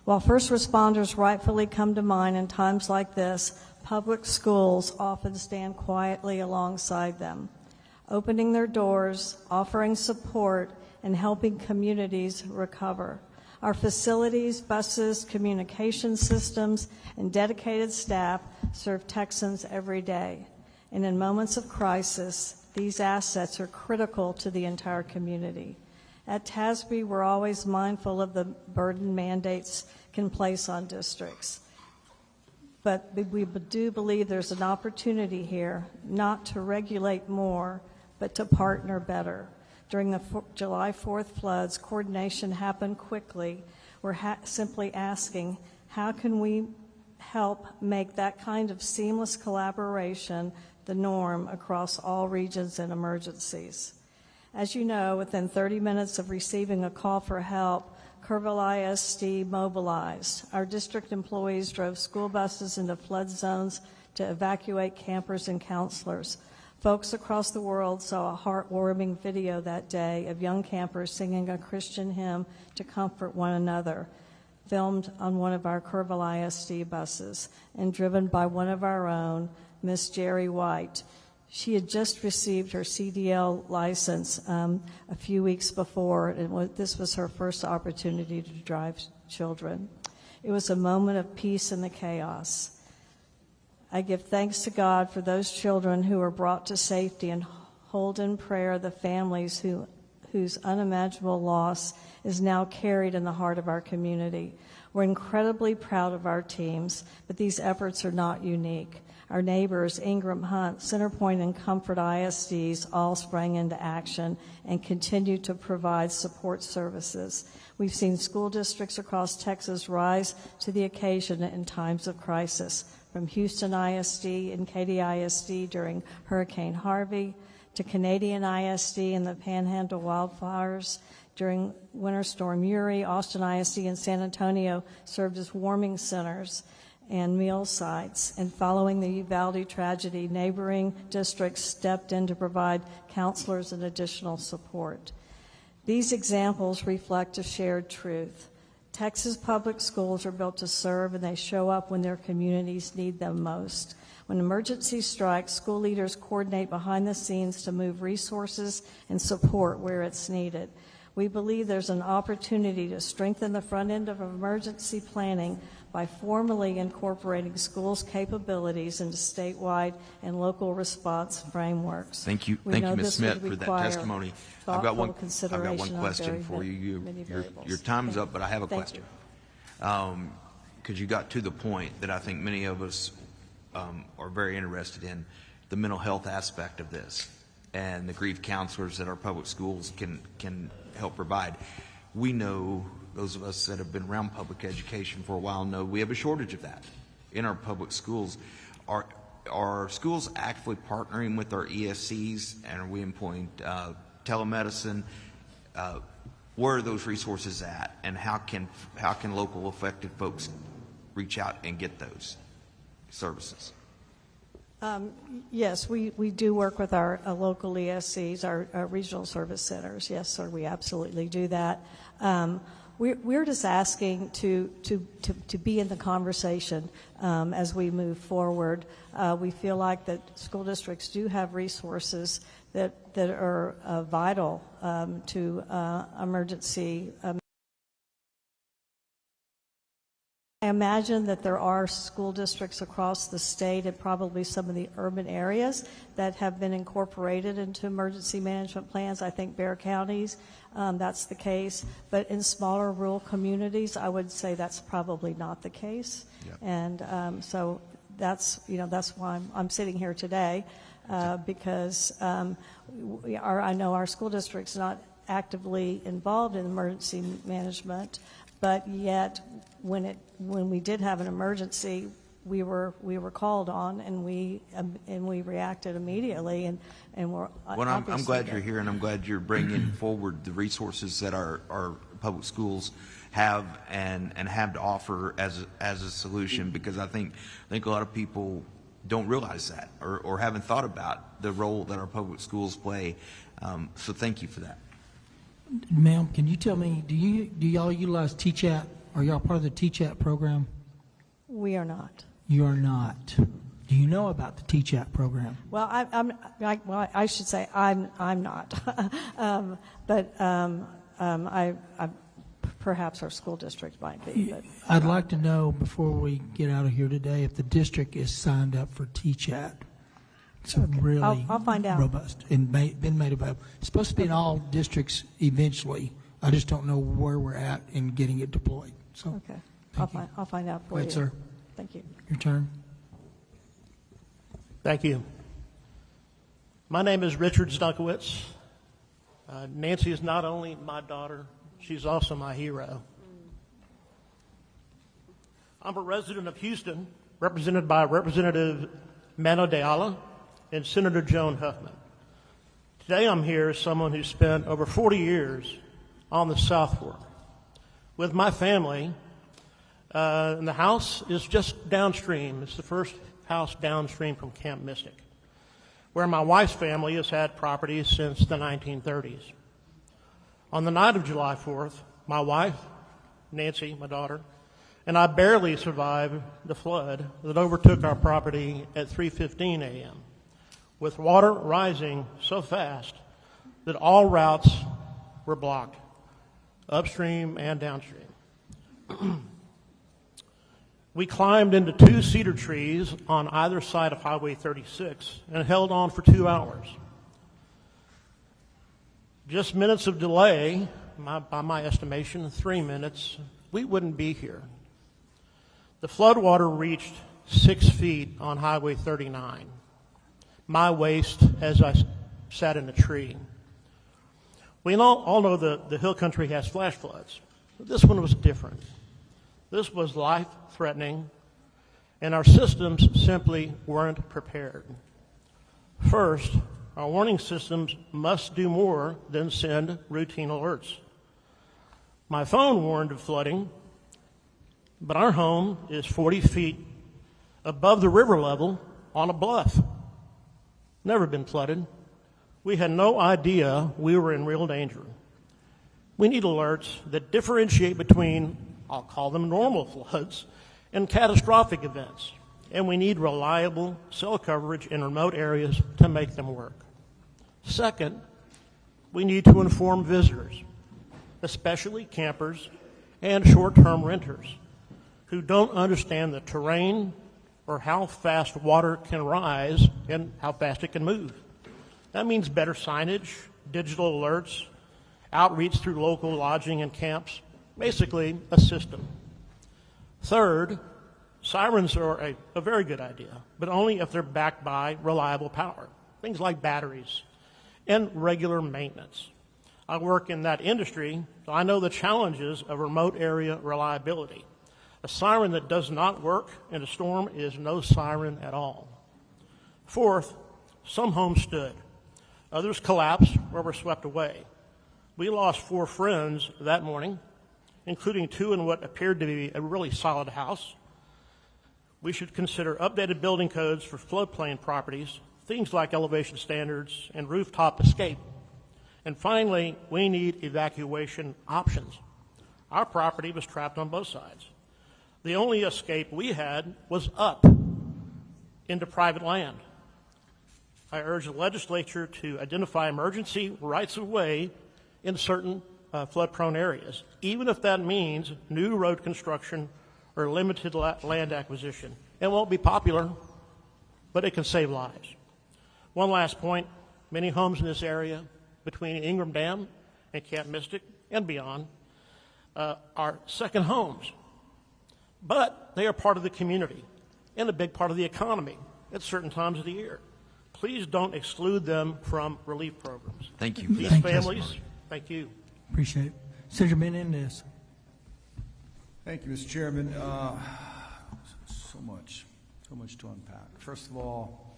While first responders rightfully come to mind in times like this, public schools often stand quietly alongside them, opening their doors, offering support, and helping communities recover. Our facilities, buses, communication systems, and dedicated staff serve Texans every day. And in moments of crisis, these assets are critical to the entire community. At TASB, we're always mindful of the burden mandates can place on districts. But we do believe there's an opportunity here not to regulate more, but to partner better. During the July 4th floods, coordination happened quickly. We're simply asking, how can we help make that kind of seamless collaboration the norm across all regions and emergencies? As you know, within 30 minutes of receiving a call for help, Kerrville ISD mobilized. Our district employees drove school buses into flood zones to evacuate campers and counselors. Folks across the world saw a heartwarming video that day of young campers singing a Christian hymn to comfort one another, filmed on one of our Kerrville ISD buses and driven by one of our own, Miss Jerry White. She had just received her CDL license a few weeks before, and this was her first opportunity to drive children. It was a moment of peace in the chaos. I give thanks to God for those children who were brought to safety and hold in prayer the families whose unimaginable loss is now carried in the heart of our community. We're incredibly proud of our teams, but these efforts are not unique. Our neighbors, Ingram Hunt, Centerpoint, and Comfort ISDs all sprang into action and continue to provide support services. We've seen school districts across Texas rise to the occasion in times of crisis, from Houston ISD and Katy ISD during Hurricane Harvey to Canadian ISD in the Panhandle wildfires during Winter Storm Uri. Austin ISD and San Antonio served as warming centers and meal sites. And following the Uvalde tragedy, neighboring districts stepped in to provide counselors and additional support. These examples reflect a shared truth. Texas public schools are built to serve, and they show up when their communities need them most. When emergency strikes, school leaders coordinate behind the scenes to move resources and support where it's needed. We believe there's an opportunity to strengthen the front end of emergency planning by formally incorporating schools' capabilities into statewide and local response frameworks. Thank you, Ms. Smith, for that testimony. I've got one question for you. Your time's up, but I have a question. Because you got to the point that I think many of us are very interested in, the mental health aspect of this and the grief counselors that our public schools can help provide. We know, those of us that have been around public education for a while know we have a shortage of that in our public schools. Are schools actively partnering with our ESCs, and are we employing telemedicine? Where are those resources at, and how can local affected folks reach out and get those services? Yes, we do work with our local ESCs, our regional service centers. Yes, sir, we absolutely do that. We're just asking to be in the conversation as we move forward. We feel like that school districts do have resources that are vital to emergency. I imagine that there are school districts across the state and probably some of the urban areas that have been incorporated into emergency management plans. I think Kerr Counties, that's the case. But in smaller rural communities, I would say that's probably not the case. Yep. And so that's why I'm sitting here today, because I know our school district's not actively involved in emergency management, but yet when we did have an emergency, we were called on, and we reacted immediately, and we're Well, I'm glad you're here, and I'm glad you're bringing forward the resources that our public schools have and have to offer as a solution, because I think a lot of people don't realize that or haven't thought about the role that our public schools play. So thank you for that. Ma'am, can you tell me, do y'all utilize TCHAT? Are y'all part of the TCHAT program? We are not. You are not. Do you know about the TCHAT program? Well, I should say I'm not, perhaps our school district might be. But I'd like to know before we get out of here today if the district is signed up for TCHAT. It's really I'll find out. Robust and been made available. It's supposed to be in all districts eventually. I just don't know where we're at in getting it deployed. So, okay, I'll find out for Go ahead, you. sir. Thank you. Your turn. Thank you. My name is Richard Stunkowitz. Nancy is not only my daughter, she's also my hero. I'm a resident of Houston, represented by Representative Mano Deala and Senator Joan Huffman. Today I'm here as someone who spent over 40 years on the South Fork with my family, and the house is just downstream. It's the first house downstream from Camp Mystic, where my wife's family has had property since the 1930s. On the night of July 4th, my wife, Nancy, my daughter, and I barely survived the flood that overtook our property at 3:15 a.m., with water rising so fast that all routes were blocked, upstream and downstream. We climbed into 2 cedar trees on either side of Highway 36 and held on for 2 hours. Just minutes of delay, by my estimation, 3 minutes, we wouldn't be here. The floodwater reached 6 feet on Highway 39, my waist as I sat in a tree. We all know the hill country has flash floods, but this one was different. This was life-threatening, and our systems simply weren't prepared. First, our warning systems must do more than send routine alerts. My phone warned of flooding, but our home is 40 feet above the river level on a bluff. Never been flooded. We had no idea we were in real danger. We need alerts that differentiate between, I'll call them normal floods, and catastrophic events. And we need reliable cell coverage in remote areas to make them work. Second, we need to inform visitors, especially campers and short-term renters, who don't understand the terrain or how fast water can rise and how fast it can move. That means better signage, digital alerts, outreach through local lodging and camps, basically a system. Third, sirens are a very good idea, but only if they're backed by reliable power, things like batteries and regular maintenance. I work in that industry, so I know the challenges of remote area reliability. A siren that does not work in a storm is no siren at all. Fourth, some homes stood. Others collapsed or were swept away. We lost 4 friends that morning, including 2 in what appeared to be a really solid house. We should consider updated building codes for floodplain properties, things like elevation standards and rooftop escape. And finally, we need evacuation options. Our property was trapped on both sides. The only escape we had was up into private land. I urge the legislature to identify emergency rights of way in certain flood-prone areas, even if that means new road construction or limited land acquisition. It won't be popular, but it can save lives. One last point, many homes in this area between Ingram Dam and Camp Mystic and beyond are second homes, but they are part of the community and a big part of the economy at certain times of the year. Please don't exclude them from relief programs. Thank you. These families, thank you. Appreciate it. Senator Menendez. Thank you, Mr. Chairman. So much to unpack. First of all,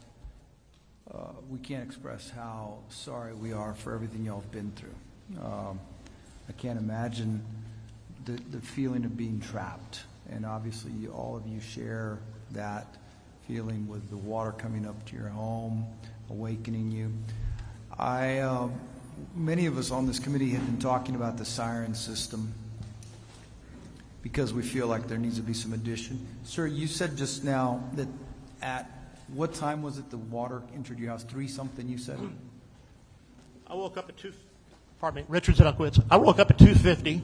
we can't express how sorry we are for everything y'all have been through. I can't imagine the feeling of being trapped, and obviously all of you share that feeling with the water coming up to your home, awakening you. Many of us on this committee have been talking about the siren system because we feel like there needs to be some addition. Sir, you said just now that at what time was it the water entered your house? 3-something, you said? I woke up at Richard Zedekowitz. I woke up at 2:50,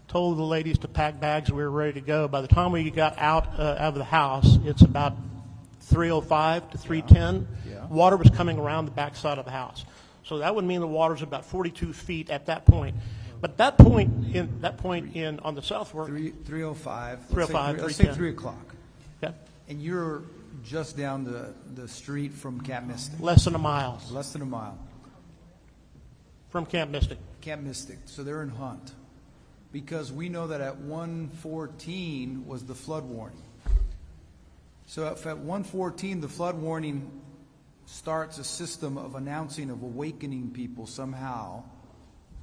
told the ladies to pack bags. We were ready to go. By the time we got out of the house, it's about 3:05 to 3:10. Yeah. Water was coming around the back side of the house. So that would mean the water's about 42 feet at that point. But that point in on the South Fork, 3:05. 3:05, Let's say 3:10. 3 o'clock. Okay. And you're just down the street from Camp Mystic. Less than a mile. Less than a mile. From Camp Mystic. Camp Mystic. So they're in Hunt. Because we know that at 1:14 was the flood warning. So if at 1:14 the flood warning starts a system of announcing, of awakening people somehow,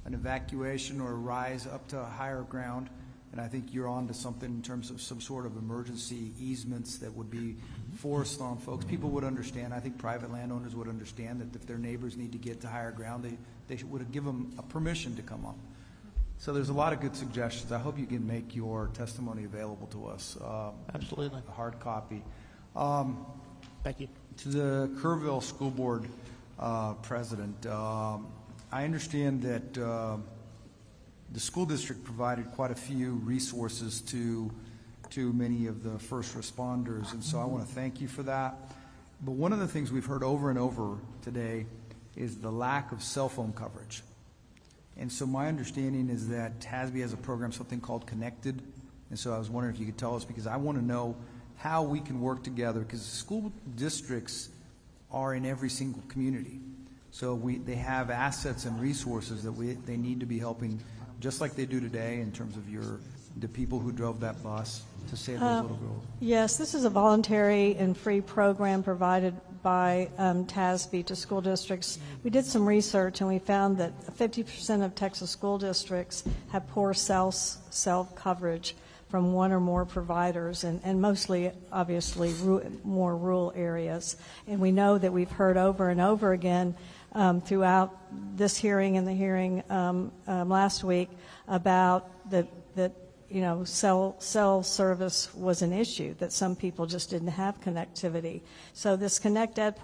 an evacuation or a rise up to a higher ground, and I think you're on to something in terms of some sort of emergency easements that would be forced on folks. People would understand. I think private landowners would understand that if their neighbors need to get to higher ground, they would give them a permission to come up. So there's a lot of good suggestions. I hope you can make your testimony available to us. Absolutely. A hard copy. Thank you. To the Kerrville School Board president, I understand that the school district provided quite a few resources to many of the first responders, and so I want to thank you for that. But one of the things we've heard over and over today is the lack of cell phone coverage. And so my understanding is that TASB has a program, something called Connected, and so I was wondering if you could tell us, because I want to know how we can work together, because school districts are in every single community. So they have assets and resources that they need to be helping, just like they do today in terms of the people who drove that bus to save those little girls. Yes, this is a voluntary and free program provided by TASB to school districts. We did some research and we found that 50% of Texas school districts have poor cell coverage from one or more providers, and mostly, obviously, more rural areas. And we know that we've heard over and over again throughout this hearing and the hearing last week about that cell service was an issue, that some people just didn't have connectivity. So this Connect Ed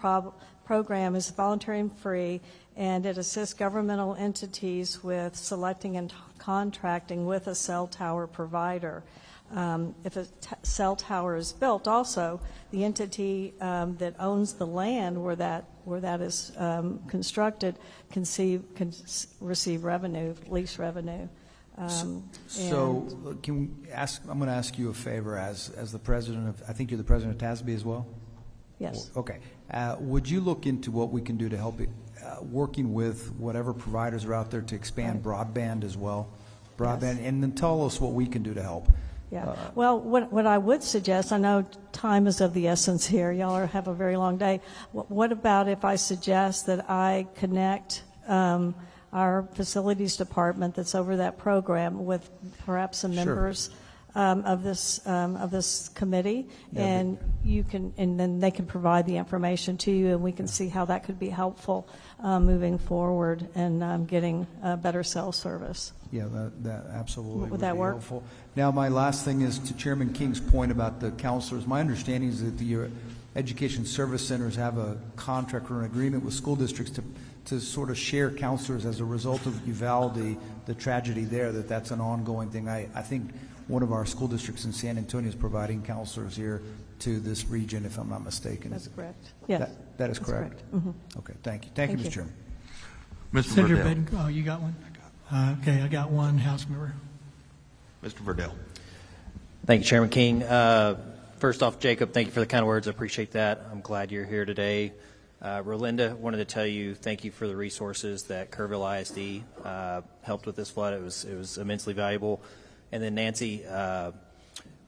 program is voluntary and free, and it assists governmental entities with selecting and contracting with a cell tower provider. If a cell tower is built, also the entity that owns the land where that is constructed can receive revenue, lease revenue. So can we ask? I'm going to ask you a favor as the president of. I think you're the president of TASB as well. Yes. Okay. Would you look into what we can do to help it, working with whatever providers are out there to expand broadband as well, broadband, Yes. and then tell us what we can do to help. Yeah. Well, what I would suggest, I know time is of the essence here. Y'all have a very long day. What about if I suggest that I connect our facilities department that's over that program with perhaps some members of this committee, and then they can provide the information to you, and we can see how that could be helpful moving forward and getting better cell service. Yeah, that absolutely Would that be work? helpful. Now, my last thing is to Chairman King's point about the counselors. My understanding is that the education service centers have a contract or an agreement with school districts to sort of share counselors as a result of Uvalde, the tragedy there, that's an ongoing thing. I think one of our school districts in San Antonio is providing counselors here to this region, if I'm not mistaken. That's correct. Yes. That is correct? Mm-hmm. Okay, thank you. Thank you, Mr. Chairman. Mr. Senator Verdell. Baden, oh, you got one? Okay, I got one House member. Mr. Verdell. Thank you, Chairman King. First off, Jacob, thank you for the kind words. I appreciate that. I'm glad you're here today. Rolinda, wanted to tell you thank you for the resources that Kerrville ISD helped with this flood. It was immensely valuable. And then Nancy,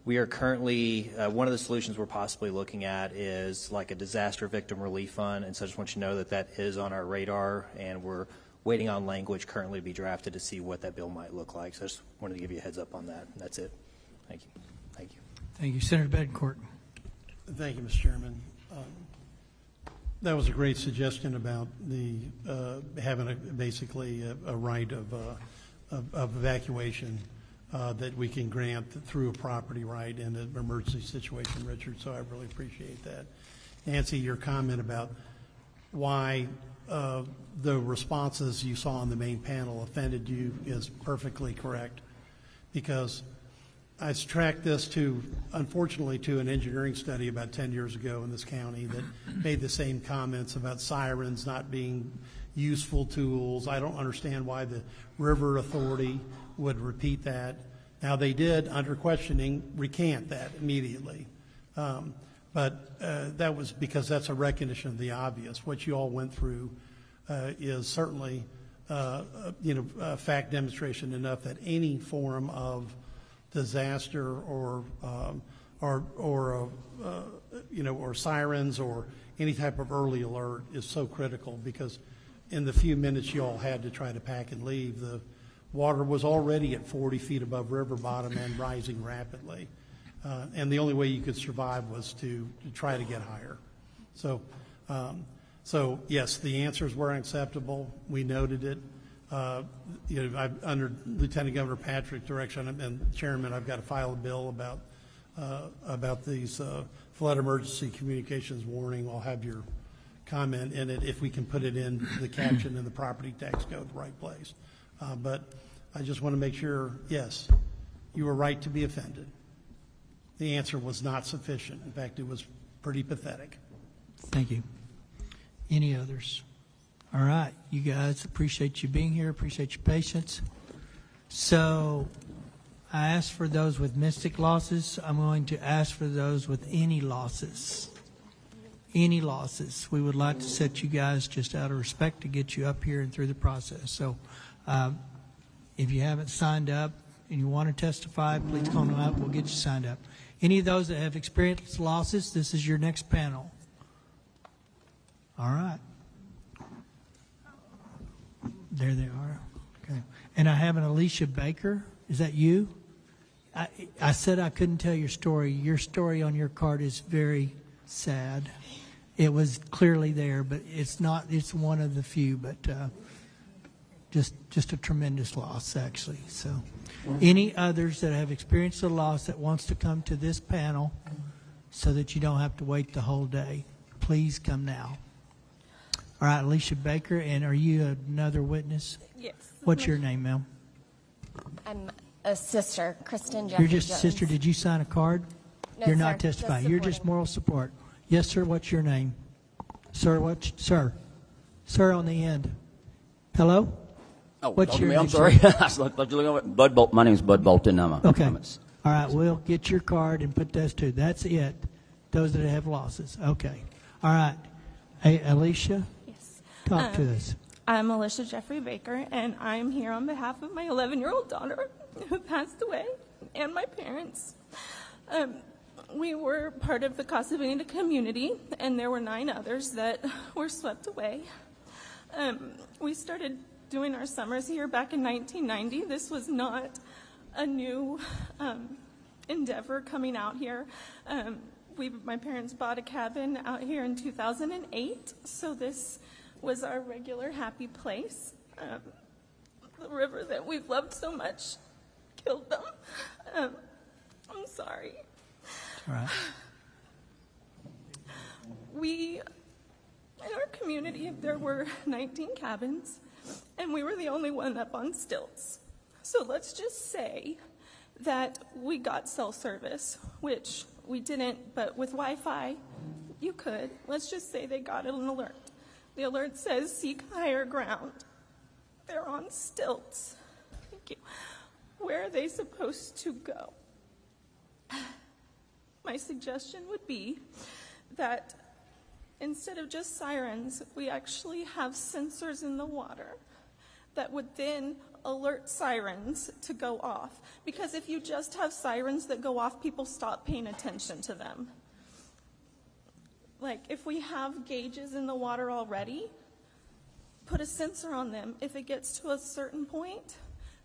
we are currently, one of the solutions we're possibly looking at is like a disaster victim relief fund. And so I just want you to know that that is on our radar, and we're waiting on language currently to be drafted to see what that bill might look like. So I just wanted to give you a heads up on that. That's it. Thank you. Thank you. Thank you. Senator Betancourt. Thank you, Mr. Chairman. That was a great suggestion about the having basically a right of evacuation that we can grant through a property right in an emergency situation, Richard. So I really appreciate that. Nancy, your comment about why the responses you saw on the main panel offended you is perfectly correct, because I tracked this unfortunately to an engineering study about 10 years ago in this county that made the same comments about sirens not being useful tools. I don't understand why the River Authority would repeat that. Now, they did, under questioning, recant that immediately. But that was because that's a recognition of the obvious. What you all went through is certainly fact demonstration enough that any form of disaster or sirens or any type of early alert is so critical, because in the few minutes you all had to try to pack and leave, the water was already at 40 feet above river bottom and rising rapidly. And the only way you could survive was to try to get higher. So yes, the answers were unacceptable. We noted it. Under Lieutenant Governor Patrick's direction and Chairman, I've got to file a bill about these flood emergency communications warning. I'll have your comment in it if we can put it in the caption in the property tax code, the right place. But I just want to make sure, yes, you were right to be offended. The answer was not sufficient. In fact, it was pretty pathetic. Thank you. Any others? All right, you guys, appreciate you being here, appreciate your patience. So I asked for those with mystic losses. I'm going to ask for those with any losses. Any losses. We would like to set you guys just out of respect to get you up here and through the process. So if you haven't signed up and you want to testify, please come on up. We'll get you signed up. Any of those that have experienced losses, this is your next panel. All right. There they are. Okay. And I have an Alicia Baker. Is that you? I said I couldn't tell your story. Your story on your card is very sad. It was clearly there, but it's not. It's one of the few, but just a tremendous loss, actually. So any others that have experienced a loss that wants to come to this panel so that you don't have to wait the whole day, please come now. All right, Alicia Baker, and are you another witness? Yes. What's your name, ma'am? I'm a sister, Kristen Jeffrey You're just a Jones. sister. Did you sign a card? No, You're sir, not testifying. just You're just moral support. Yes, sir. What's your name? Sir, what? Sir. Sir on the end. Hello? Oh, what's your name? I'm sorry. Sir? Bud Bolt. My name is Bud Bolton. Okay. All right. We'll get your card and put those two. That's it. Those that have losses. Okay. All right. Hey, Alicia? Yes. Talk to us. I'm Alicia Jeffrey Baker, and I'm here on behalf of my 11-year-old daughter who passed away and my parents. We were part of the Casa Bonita community, and there were 9 others that were swept away. We started doing our summers here back in 1990. This was not a new endeavor coming out here. My parents bought a cabin out here in 2008, so this was our regular happy place. The river that we've loved so much killed them. I'm sorry. All right. In our community, there were 19 cabins, and we were the only one up on stilts. So let's just say that we got cell service, which we didn't, but with Wi-Fi, you could. Let's just say they got an alert. The alert says, seek higher ground. They're on stilts. Thank you. Where are they supposed to go? My suggestion would be that instead of just sirens, we actually have sensors in the water that would then alert sirens to go off. Because if you just have sirens that go off, people stop paying attention to them. Like, if we have gauges in the water already, put a sensor on them. If it gets to a certain point,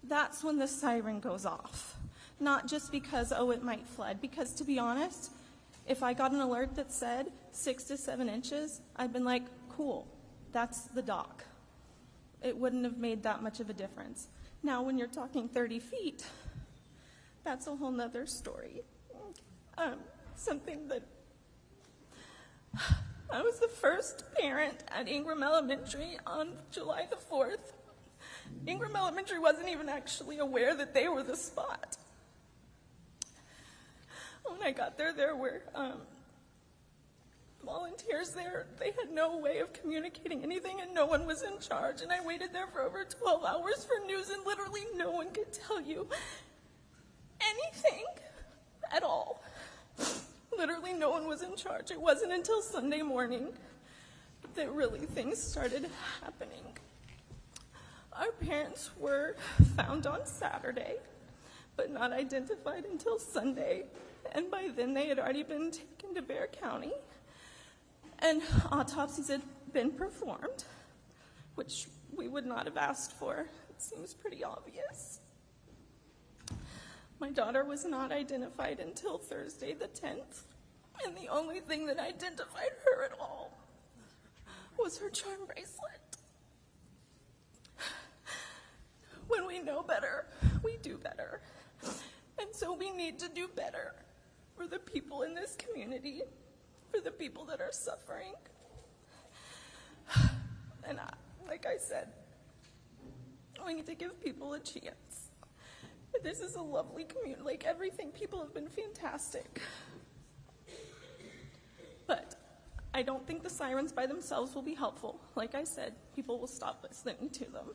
that's when the siren goes off. Not just because, oh, it might flood. Because to be honest, if I got an alert that said 6 to 7 inches, I'd been like, cool, that's the dock. It wouldn't have made that much of a difference. Now, when you're talking 30 feet, that's a whole nother story. Something that I was the first parent at Ingram Elementary on July the 4th. Ingram Elementary wasn't even actually aware that they were the spot. When I got there, there were volunteers there. They had no way of communicating anything, and no one was in charge. And I waited there for over 12 hours for news, and literally no one could tell you anything at all. Literally no one was in charge. It wasn't until Sunday morning that really things started happening. Our parents were found on Saturday, but not identified until Sunday. And by then they had already been taken to Kerr County, and autopsies had been performed, which we would not have asked for. It seems pretty obvious. My daughter was not identified until Thursday the 10th, and the only thing that identified her at all was her charm bracelet. When we know better, we do better. And so we need to do better for the people in this community, for the people that are suffering. And like I said, we need to give people a chance. This is a lovely community. Like, everything, people have been fantastic. But I don't think the sirens by themselves will be helpful. Like I said, people will stop listening to them.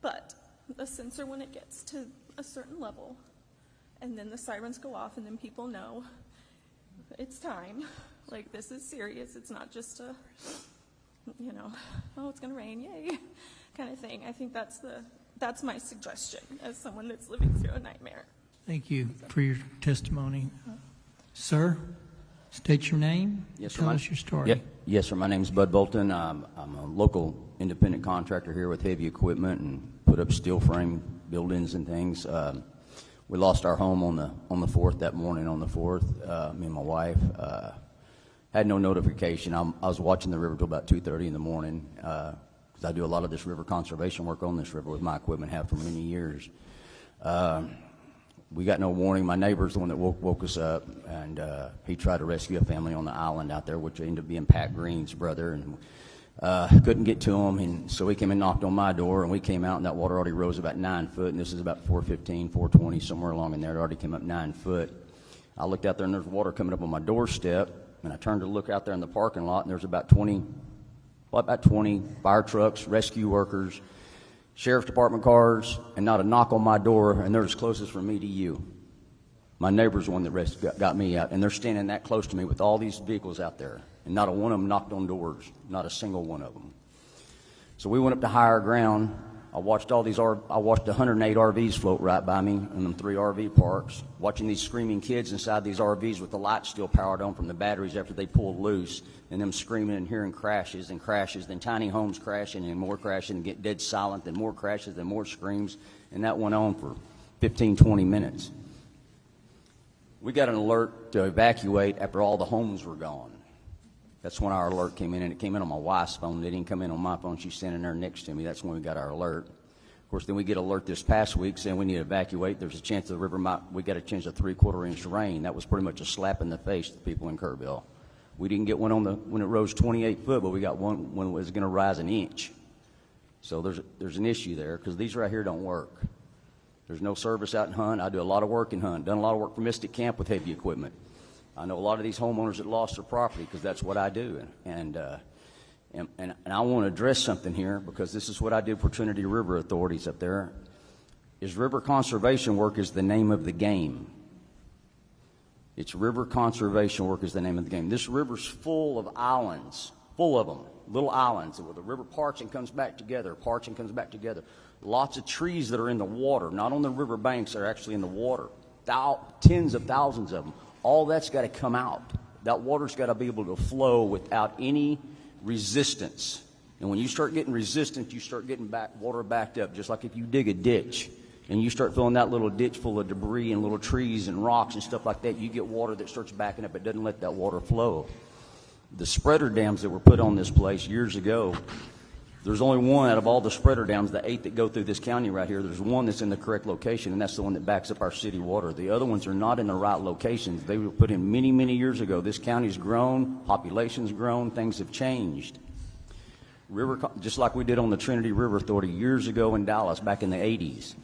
But the sensor, when it gets to a certain level, and then the sirens go off, and then people know it's time. Like, this is serious. It's not just a, you know, oh, it's going to rain, yay, kind of thing. I think that's my suggestion as someone that's living through a nightmare. Thank you for your testimony. Sir, state your name. Yes, sir. Tell us your story. Yep. Yes, sir. My name's Bud Bolton. I'm a local independent contractor here with heavy equipment and put up steel frame buildings and things. We lost our home on the 4th that morning. On the 4th, me and my wife had no notification. I was watching the river till about 2:30 in the morning because I do a lot of this river conservation work on this river with my equipment, have for many years. We got no warning. My neighbor's the one that woke us up, and he tried to rescue a family on the island out there, which ended up being Pat Green's brother, and couldn't get to him, and so he came and knocked on my door, and we came out, and that water already rose about 9 foot, and this is about 4:15, 4:20, somewhere along in there. It already came up 9 foot. I looked out there, and there's water coming up on my doorstep, and I turned to look out there in the parking lot, and there's about 20 fire trucks, rescue workers, sheriff's department cars, and not a knock on my door, and they're as closest from me to you. My neighbor's the one that got me out, and they're standing that close to me with all these vehicles out there, and not a one of them knocked on doors, not a single one of them. So we went up to higher ground. I watched 108 RVs float right by me in them 3 RV parks, watching these screaming kids inside these RVs with the lights still powered on from the batteries after they pulled loose, and them screaming and hearing crashes and crashes, then tiny homes crashing and more crashing and get dead silent, then more crashes, then more screams, and that went on for 15, 20 minutes. We got an alert to evacuate after all the homes were gone. That's when our alert came in, and it came in on my wife's phone. They didn't come in on my phone. She's standing there next to me. That's when we got our alert. Of course, then we get alert this past week saying we need to evacuate. There's a chance the river we got a chance of 3/4 inch rain. That was pretty much a slap in the face to the people in Kerrville. We didn't get one when it rose 28 foot, but we got one when it was going to rise an inch. So there's an issue there because these right here don't work. There's no service out in Hunt. I do a lot of work in Hunt. Done a lot of work for Mystic Camp with heavy equipment. I know a lot of these homeowners that lost their property because that's what I do. And I want to address something here because this is what I did for Trinity River authorities up there. Is river conservation work is the name of the game. It's river conservation work is the name of the game. This river's full of islands, full of them, little islands where the river parts and comes back together, parts and comes back together. Lots of trees that are in the water, not on the river banks, they're actually in the water. Tens of thousands of them. All that's got to come out. That water's got to be able to flow without any resistance. And when you start getting resistance, you start getting water backed up, just like if you dig a ditch and you start filling that little ditch full of debris and little trees and rocks and stuff like that, you get water that starts backing up. It doesn't let that water flow. The spreader dams that were put on this place years ago, there's only one out of all the spreader dams, the 8 that go through this county right here, there's one that's in the correct location, and that's the one that backs up our city water. The other ones are not in the right locations. They were put in many, many years ago. This county's grown, population's grown, things have changed. Just like we did on the Trinity River Authority years ago in Dallas back in the 80s.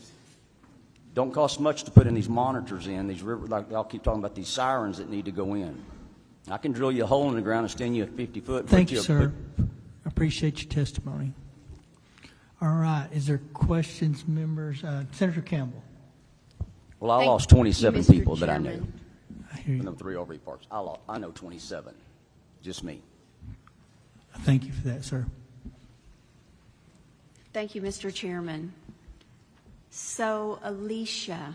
Don't cost much to put in these monitors in, these river, like I'll keep talking about these sirens that need to go in. I can drill you a hole in the ground and stand you a 50-foot. Thank you, sir. I appreciate your testimony. All right. Is there questions, members? Senator Campbell. Well, I lost 27 people that I knew. I hear In you. the 3 RV parks. I know 27. Just me. Thank you for that, sir. Thank you, Mr. Chairman. So, Alicia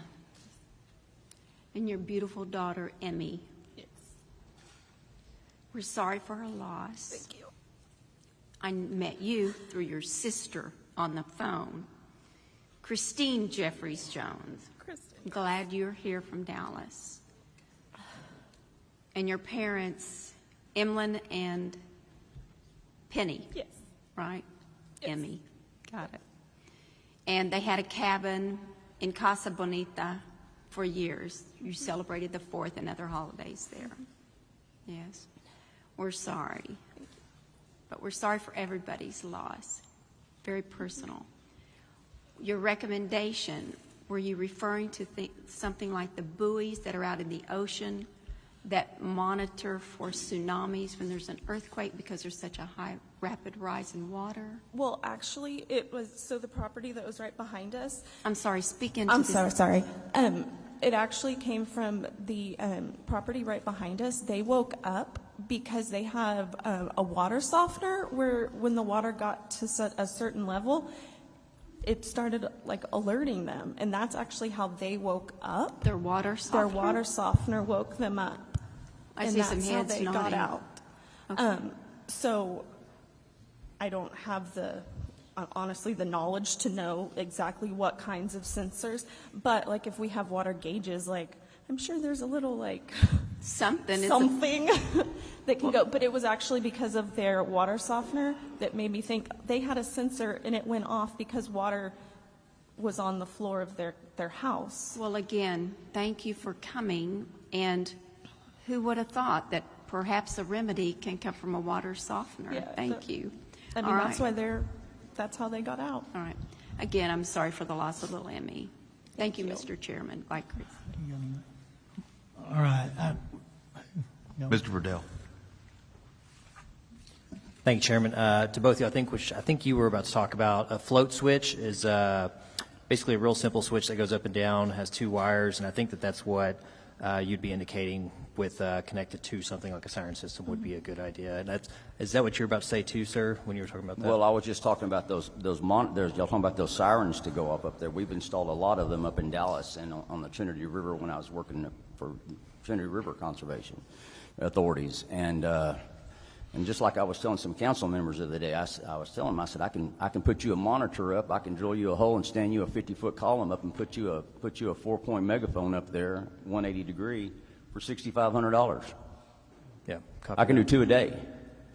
and your beautiful daughter, Emmy. Yes. We're sorry for her loss. Thank you. I met you through your sister on the phone, Christine Jeffries Jones. Kristen. I'm glad you're here from Dallas. And your parents, Emlyn and Penny. Yes. Right? Yes. Emmy. Got it. And they had a cabin in Casa Bonita for years. You celebrated the 4th and other holidays there. Yes. We're sorry. But we're sorry for everybody's loss. Very personal. Your recommendation, were you referring to something like the buoys that are out in the ocean that monitor for tsunamis when there's an earthquake because there's such a high, rapid rise in water? Well, actually, it was, so the property that was right behind us. I'm sorry, speak into I'm this. sorry. It actually came from the property right behind us. They woke up because they have a water softener where when the water got to a certain level, it started like alerting them. And that's actually how they woke up. Their water softener? Their water softener woke them up. I and see that's some how heads they got nodding. out. Okay. So I don't have honestly the knowledge to know exactly what kinds of sensors, but like if we have water gauges, like I'm sure there's a little like something that can go, but it was actually because of their water softener that made me think they had a sensor and it went off because water was on the floor of their house. Well, again, thank you for coming, and who would have thought that perhaps a remedy can come from a water softener? Yeah, Thank you. I mean, All that's right. why that's how they got out. All right. Again, I'm sorry for the loss of little Emmy. Thank you, Mr. Chairman. Bye, Chris. All right. Mr. Verdell. Thank you, Chairman. To both of you, I think you were about to talk about a float switch is basically a real simple switch that goes up and down, has 2 wires, and I think that's what you'd be indicating with connected to something like a siren system would be a good idea. And is that what you were about to say too, sir, when you were talking about that? Well, I was just talking about those monitors. Y'all talking about those sirens to go up there. We've installed a lot of them up in Dallas and on the Trinity River when I was working for Trinity River Conservation Authorities. And just like I was telling some council members the other day, I was telling them, I said, I can put you a monitor up, I can drill you a hole and stand you a 50-foot column up and put you a 4-point megaphone up there, 180 degree, for $6,500. Yeah, I can do 2 a day,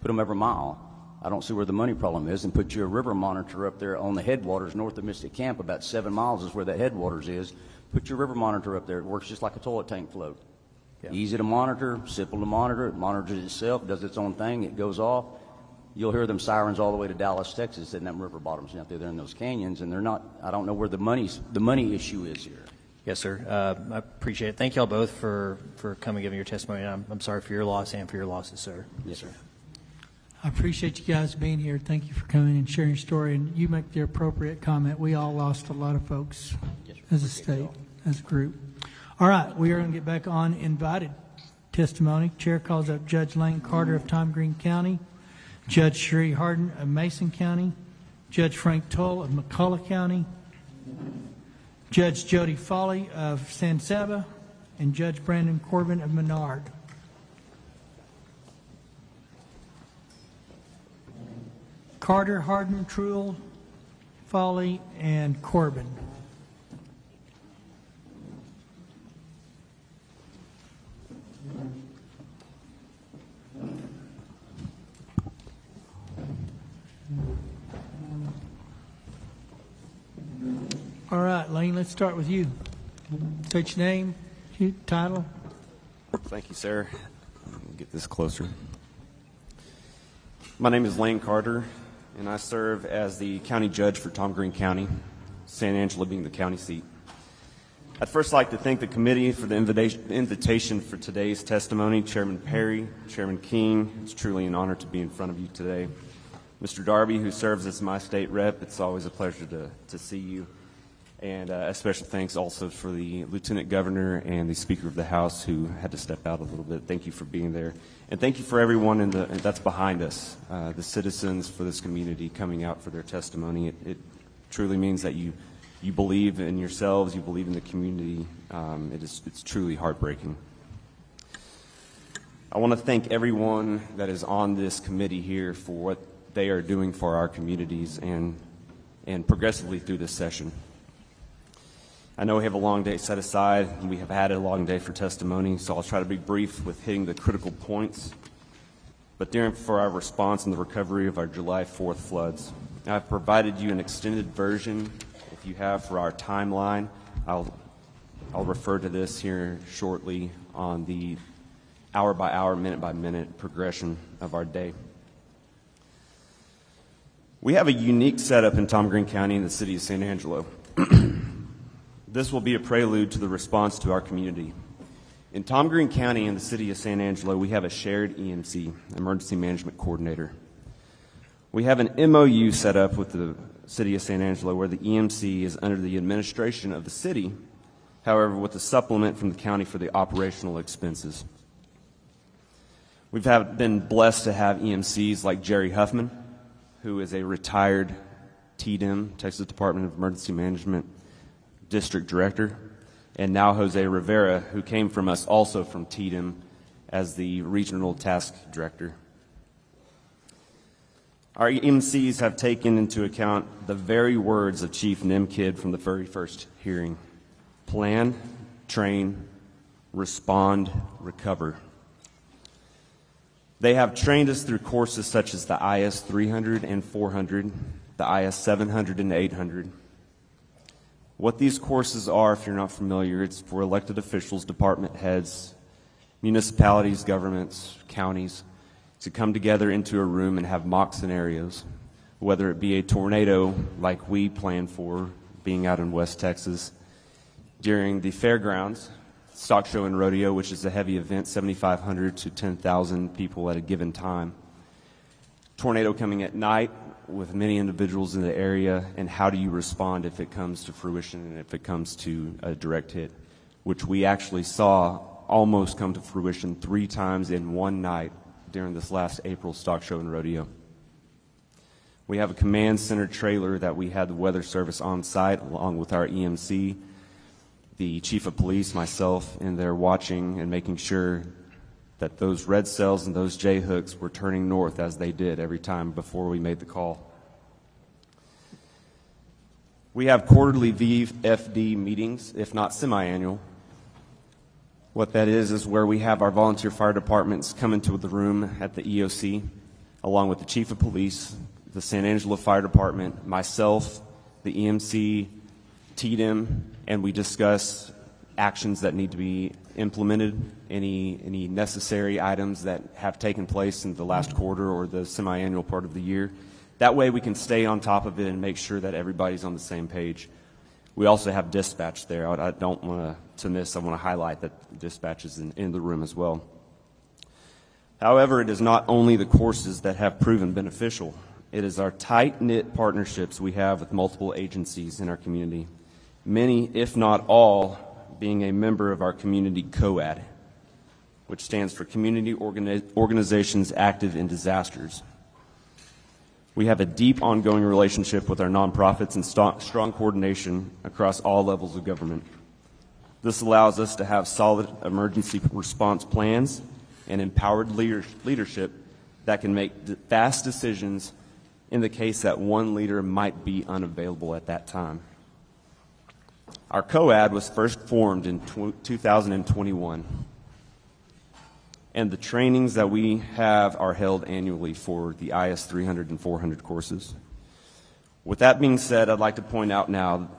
put them every mile. I don't see where the money problem is, and put you a river monitor up there on the headwaters north of Mystic Camp, about 7 miles is where that headwaters is. Put your river monitor up there. It works just like a toilet tank float. Yeah. Easy to monitor, simple to monitor. It monitors itself, does its own thing. It goes off. You'll hear them sirens all the way to Dallas, Texas, and them river bottoms out there in those canyons, and they're not. I don't know where the money issue is here. Yes, sir. I appreciate it. Thank you all both for coming and giving your testimony. I'm sorry for your loss and for your losses, sir. Yes, sir. I appreciate you guys being here. Thank you for coming and sharing your story. And you make the appropriate comment. We all lost a lot of folks as a state, as a group. All right, we are going to get back on invited testimony. Chair calls up Judge Lane Carter of Tom Green County Judge Sheree Harden of Mason County, Judge Frank Toll of McCullough County, Judge Jody Foley of San Saba, and Judge Brandon Corbin of Menard. Carter, Harden, Truel, Foley, and Corbin. All right, Lane, let's start with you. State your name, title. Thank you, sir. Get this closer. My name is Lane Carter, and I serve as the county judge for Tom Green County, San Angelo being the county seat. I'd first like to thank the committee for the invitation for today's testimony. Chairman Perry, Chairman King, it's truly an honor to be in front of you today. Mr. Darby, who serves as my state rep, it's always a pleasure to see you. And a special thanks also for the Lieutenant Governor and the Speaker of the House who had to step out a little bit. Thank you for being there. And thank you for everyone that's behind us, the citizens for this community coming out for their testimony. It truly means that you believe in yourselves, you believe in the community. It's truly heartbreaking. I want to thank everyone that is on this committee here for what they are doing for our communities and progressively through this session. I know we have a long day set aside, and we have had a long day for testimony, so I'll try to be brief with hitting the critical points. But for our response and the recovery of our July 4th floods, I've provided you an extended version, if you have, for our timeline. I'll refer to this here shortly on the hour-by-hour, minute-by-minute progression of our day. We have a unique setup in Tom Green County in the city of San Angelo. This will be a prelude to the response to our community. In Tom Green County and the city of San Angelo, we have a shared EMC, Emergency Management Coordinator. We have an MOU set up with the city of San Angelo where the EMC is under the administration of the city, however, with a supplement from the county for the operational expenses. We've been blessed to have EMCs like Jerry Huffman, who is a retired TDM, Texas Department of Emergency Management District Director, and now Jose Rivera, who came from us also from TDM as the Regional Task Director. Our EMCs have taken into account the very words of Chief Nimkid from the very first hearing: plan, train, respond, recover. They have trained us through courses such as the IS 300 and 400, the IS 700 and 800. What these courses are, if you're not familiar, it's for elected officials, department heads, municipalities, governments, counties, to come together into a room and have mock scenarios, whether it be a tornado like we plan for being out in West Texas, during the fairgrounds, stock show and rodeo, which is a heavy event, 7,500 to 10,000 people at a given time. Tornado coming at night with many individuals in the area, and how do you respond if it comes to fruition and if it comes to a direct hit, which we actually saw almost come to fruition 3 times in one night during this last April stock show and rodeo. We have a command center trailer that we had the weather service on site along with our EMC, the chief of police, myself, and they're watching and making sure that those red cells and those J hooks were turning north as they did every time before we made the call. We have quarterly VFD meetings, if not semi-annual. What that is where we have our volunteer fire departments come into the room at the EOC, along with the chief of police, the San Angelo Fire Department, myself, the EMC, TDM, and we discuss actions that need to be implemented, any necessary items that have taken place in the last quarter or the semi-annual part of the year. That way we can stay on top of it and make sure that everybody's on the same page. We also have dispatch there. I don't want to miss, I want to highlight that dispatch is in the room as well. However, it is not only the courses that have proven beneficial. It is our tight-knit partnerships we have with multiple agencies in our community. Many, if not all, being a member of our community COAD, which stands for Community Organizations Active in Disasters. We have a deep ongoing relationship with our nonprofits and strong coordination across all levels of government. This allows us to have solid emergency response plans and empowered leadership that can make fast decisions in the case that one leader might be unavailable at that time. Our COAD was first formed in 2021, and the trainings that we have are held annually for the IS 300 and 400 courses. With that being said, I'd like to point out now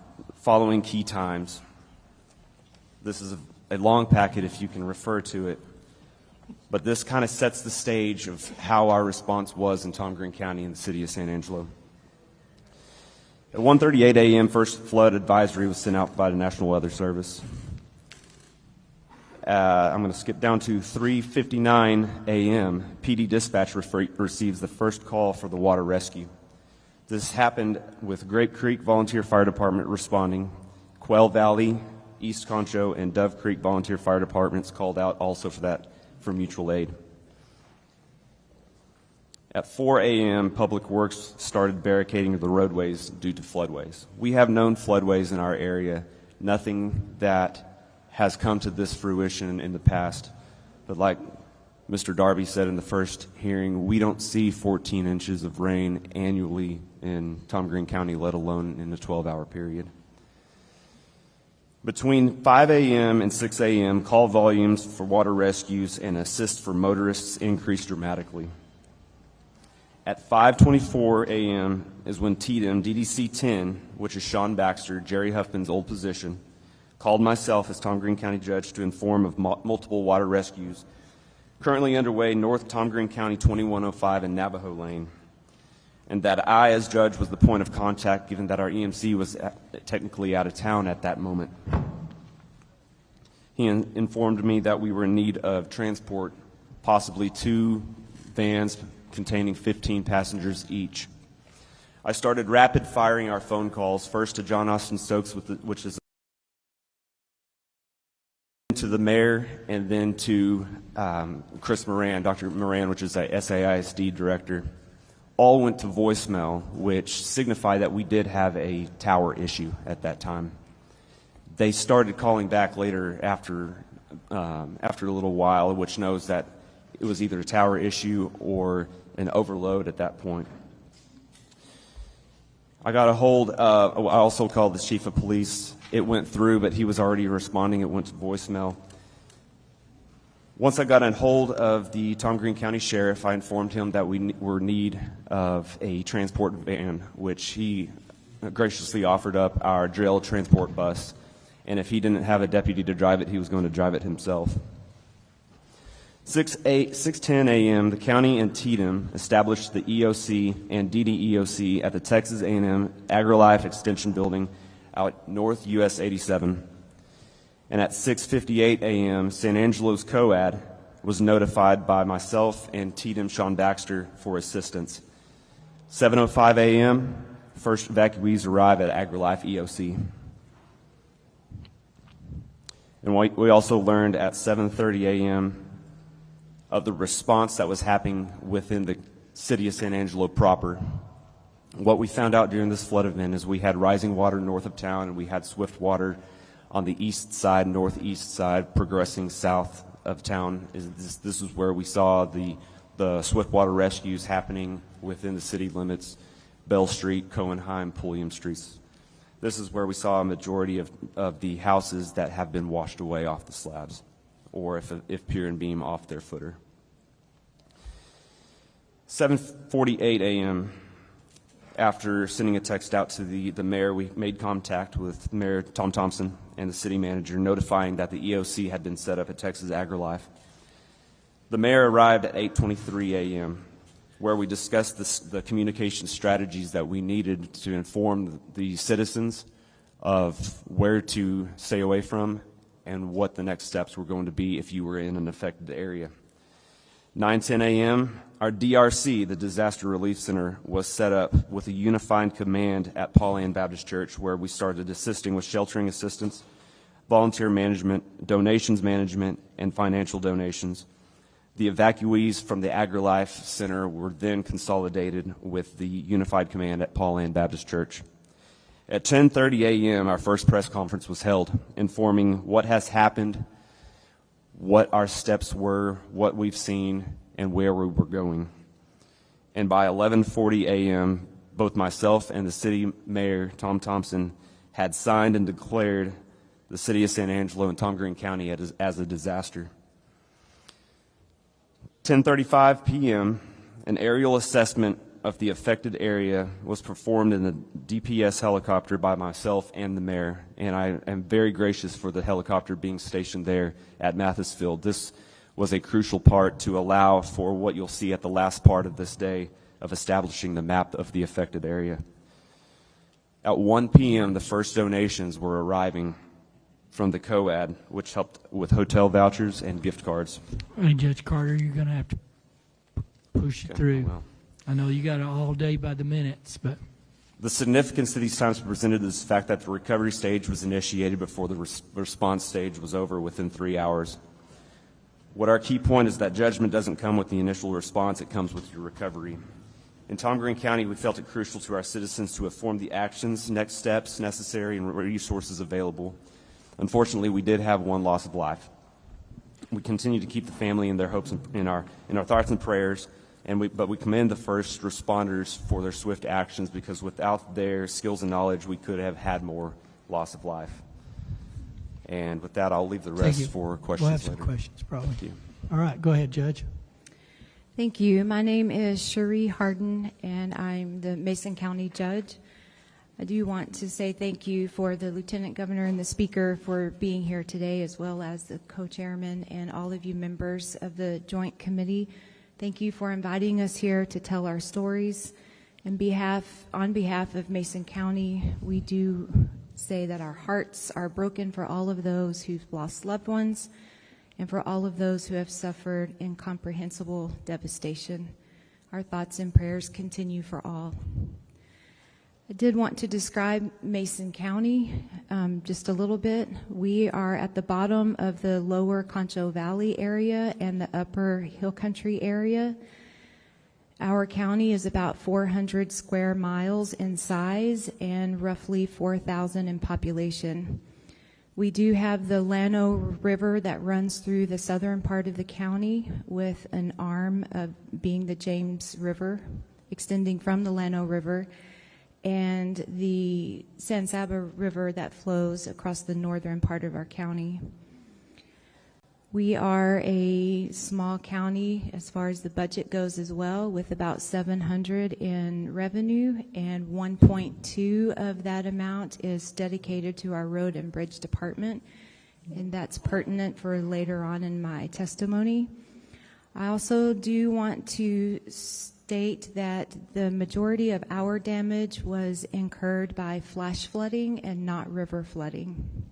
following key times. This is a long packet if you can refer to it, but this kind of sets the stage of how our response was in Tom Green County and the city of San Angelo. At 1:38 a.m., first flood advisory was sent out by the National Weather Service. I'm going to skip down to 3:59 a.m. PD dispatch receives the first call for the water rescue. This happened with Grape Creek Volunteer Fire Department responding. Quail Valley, East Concho, and Dove Creek Volunteer Fire Departments called out also for mutual aid. At 4 a.m., Public Works started barricading the roadways due to floodways. We have known floodways in our area, nothing that has come to this fruition in the past. But like Mr. Darby said in the first hearing, we don't see 14 inches of rain annually in Tom Green County, let alone in a 12-hour period. Between 5 a.m. and 6 a.m., call volumes for water rescues and assist for motorists increased dramatically. At 5:24 a.m. is when TDM DDC 10, which is Sean Baxter, Jerry Huffman's old position, called myself as Tom Green County Judge to inform of multiple water rescues currently underway north Tom Green County 2105 and Navajo Lane, and that I, as judge, was the point of contact given that our EMC was technically out of town at that moment. He informed me that we were in need of transport, possibly 2 vans containing 15 passengers each. I started rapid firing our phone calls, first to John Austin Stokes, which is to the mayor, and then to Chris Moran, Dr. Moran, which is a SAISD director. All went to voicemail, which signified that we did have a tower issue at that time. They started calling back later after a little while, which knows that it was either a tower issue or an overload at that point. I got a hold of, I also called the chief of police. It went through, but he was already responding. It went to voicemail. Once I got a hold of the Tom Green County Sheriff, I informed him that we were in need of a transport van, which he graciously offered up our jail transport bus. And if he didn't have a deputy to drive it, he was going to drive it himself. 6:10 a.m., the county and TDM established the EOC and DDEOC at the Texas A&M AgriLife Extension Building out north US 87. And at 6:58 a.m., San Angelo's COAD was notified by myself and TDM Sean Baxter for assistance. 7:05 a.m., first evacuees arrive at AgriLife EOC. And we also learned at 7:30 a.m. of the response that was happening within the city of San Angelo proper. What we found out during this flood event is we had rising water north of town, and we had swift water on the east side, northeast side, progressing south of town. This is where we saw the swift water rescues happening within the city limits, Bell Street, Cohenheim, Pulliam Streets. This is where we saw a majority of the houses that have been washed away off the slabs, or if pier and beam off their footer. 7:48 a.m., after sending a text out to the mayor, we made contact with Mayor Tom Thompson and the city manager, notifying that the EOC had been set up at Texas AgriLife. The mayor arrived at 8:23 a.m., where we discussed the communication strategies that we needed to inform the citizens of where to stay away from and what the next steps were going to be if you were in an affected area. 9:10 a.m., our DRC, the Disaster Relief Center, was set up with a unified command at Paul Ann Baptist Church, where we started assisting with sheltering assistance, volunteer management, donations management, and financial donations. The evacuees from the AgriLife Center were then consolidated with the Unified Command at Paul Ann Baptist Church. At 10:30 a.m., our first press conference was held, informing what has happened, what our steps were, what we've seen, and where we were going. And by 11:40 a.m., both myself and the city mayor, Tom Thompson, had signed and declared the city of San Angelo and Tom Green County as a disaster. 10:35 p.m., an aerial assessment of the affected area was performed in a DPS helicopter by myself and the mayor, and I am very gracious for the helicopter being stationed there at Mathisfield. This was a crucial part to allow for what you'll see at the last part of this day of establishing the map of the affected area. At 1 p.m., the first donations were arriving from the COAD, which helped with hotel vouchers and gift cards. Hey, Judge Carter, you're going to have to push it through. Well, I know you got it all day by the minutes, but the significance of these times presented is the fact that the recovery stage was initiated before the response stage was over within 3 hours. What our key point is that judgment doesn't come with the initial response, it comes with your recovery. In Tom Green County, we felt it crucial to our citizens to inform the actions, next steps necessary, and resources available. Unfortunately, we did have one loss of life. We continue to keep the family in their hopes in our thoughts and prayers, but we commend the first responders for their swift actions, because without their skills and knowledge, we could have had more loss of life. And with that, I'll leave the rest for questions we'll have some later. questions, probably. Thank you. All right, go ahead, Judge. Thank you. My name is Cherie Harden, and I'm the Mason County Judge. I do want to say thank you for the Lieutenant Governor and the Speaker for being here today, as well as the co-chairman and all of you members of the Joint Committee. Thank you for inviting us here to tell our stories. On behalf of Mason County, we do say that our hearts are broken for all of those who've lost loved ones and for all of those who have suffered incomprehensible devastation. Our thoughts and prayers continue for all. I did want to describe Mason County just a little bit. We are at the bottom of the lower Concho Valley area and the upper Hill Country area. Our county is about 400 square miles in size and roughly 4,000 in population. We do have the Llano River that runs through the southern part of the county, with an arm of being the James River, extending from the Llano River, and the San Saba River that flows across the northern part of our county. We are a small county as far as the budget goes as well, with about $700 in revenue, and 1.2 of that amount is dedicated to our road and bridge department, and that's pertinent for later on in my testimony. I also do want to state that the majority of our damage was incurred by flash flooding and not river flooding.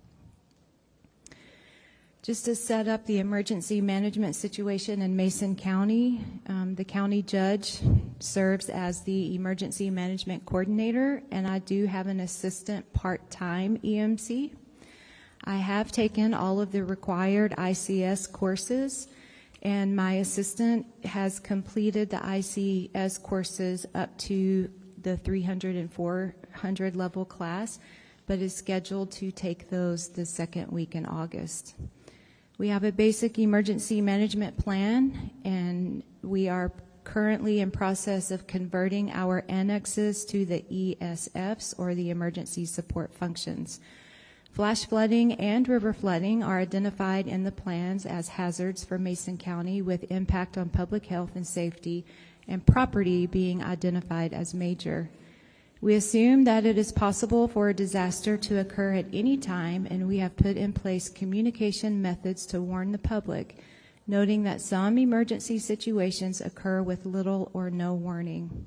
Just to set up the emergency management situation in Mason County, the county judge serves as the emergency management coordinator, and I do have an assistant part-time EMC. I have taken all of the required ICS courses, and my assistant has completed the ICS courses up to the 300 and 400 level class, but is scheduled to take those the second week in August. We have a basic emergency management plan, and we are currently in process of converting our annexes to the ESFs, or the emergency support functions. Flash flooding and river flooding are identified in the plans as hazards for Mason County, with impact on public health and safety, and property being identified as major. We assume that it is possible for a disaster to occur at any time, and we have put in place communication methods to warn the public, noting that some emergency situations occur with little or no warning.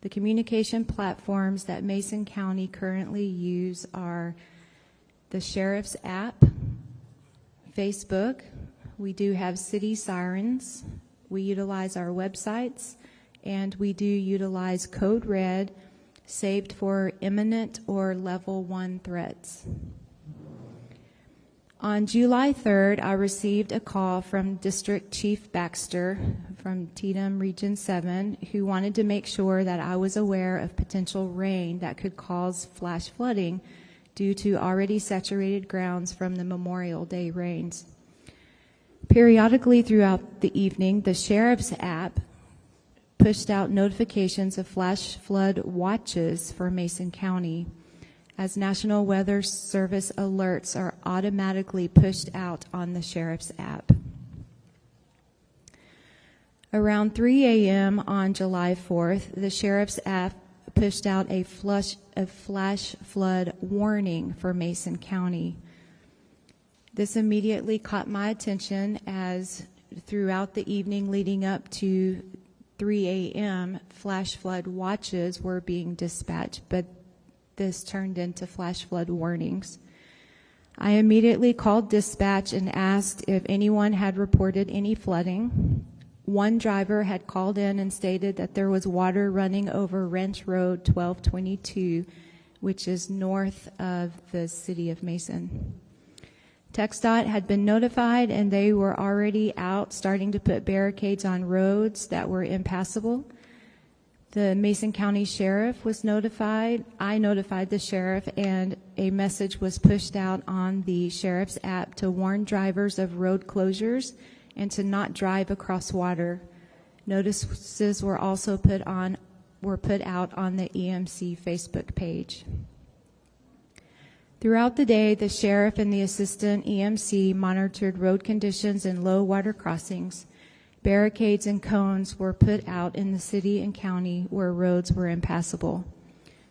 The communication platforms that Mason County currently use are the Sheriff's app, Facebook. We do have city sirens. We utilize our websites, and we do utilize Code Red, saved for imminent or level 1 threats. On July 3rd, I received a call from District Chief Baxter from Tatum Region 7, who wanted to make sure that I was aware of potential rain that could cause flash flooding due to already saturated grounds from the Memorial Day rains. Periodically throughout the evening, the Sheriff's app pushed out notifications of flash flood watches for Mason County, as National Weather Service alerts are automatically pushed out on the Sheriff's app. Around 3 a.m. on July 4th, the Sheriff's app pushed out a flash flood warning for Mason County. This immediately caught my attention, as throughout the evening leading up to 3 a.m., flash flood watches were being dispatched, but this turned into flash flood warnings. I immediately called dispatch and asked if anyone had reported any flooding. One driver had called in and stated that there was water running over Wrench Road 1222, which is north of the city of Mason. TxDOT had been notified, and they were already out starting to put barricades on roads that were impassable. The Mason County Sheriff was notified. I notified the Sheriff, and a message was pushed out on the Sheriff's app to warn drivers of road closures and to not drive across water. Notices were also put out on the EMC Facebook page. Throughout the day, the Sheriff and the Assistant EMC monitored road conditions and low water crossings. Barricades and cones were put out in the city and county where roads were impassable.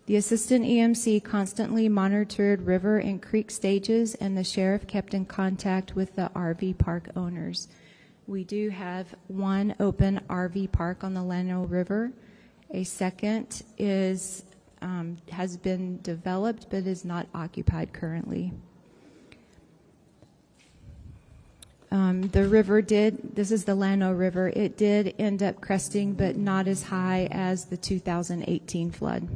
The Assistant EMC constantly monitored river and creek stages, and the Sheriff kept in contact with the RV park owners. We do have one open RV park on the Llano River. A second has been developed but is not occupied currently. The river this is the Llano River, it did end up cresting, but not as high as the 2018 flood.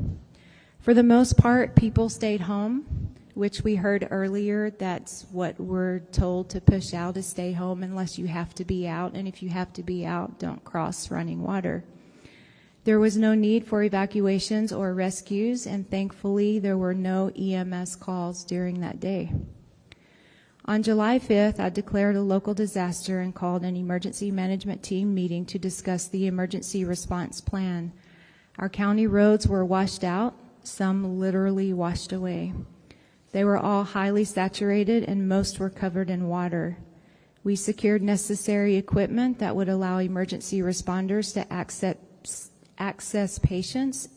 For the most part, people stayed home, which we heard earlier. That's what we're told to push out, is stay home unless you have to be out, and if you have to be out, don't cross running water. There was no need for evacuations or rescues, and thankfully there were no EMS calls during that day. On July 5th, I declared a local disaster and called an emergency management team meeting to discuss the emergency response plan. Our county roads were washed out, some literally washed away. They were all highly saturated, and most were covered in water. We secured necessary equipment that would allow emergency responders to access patients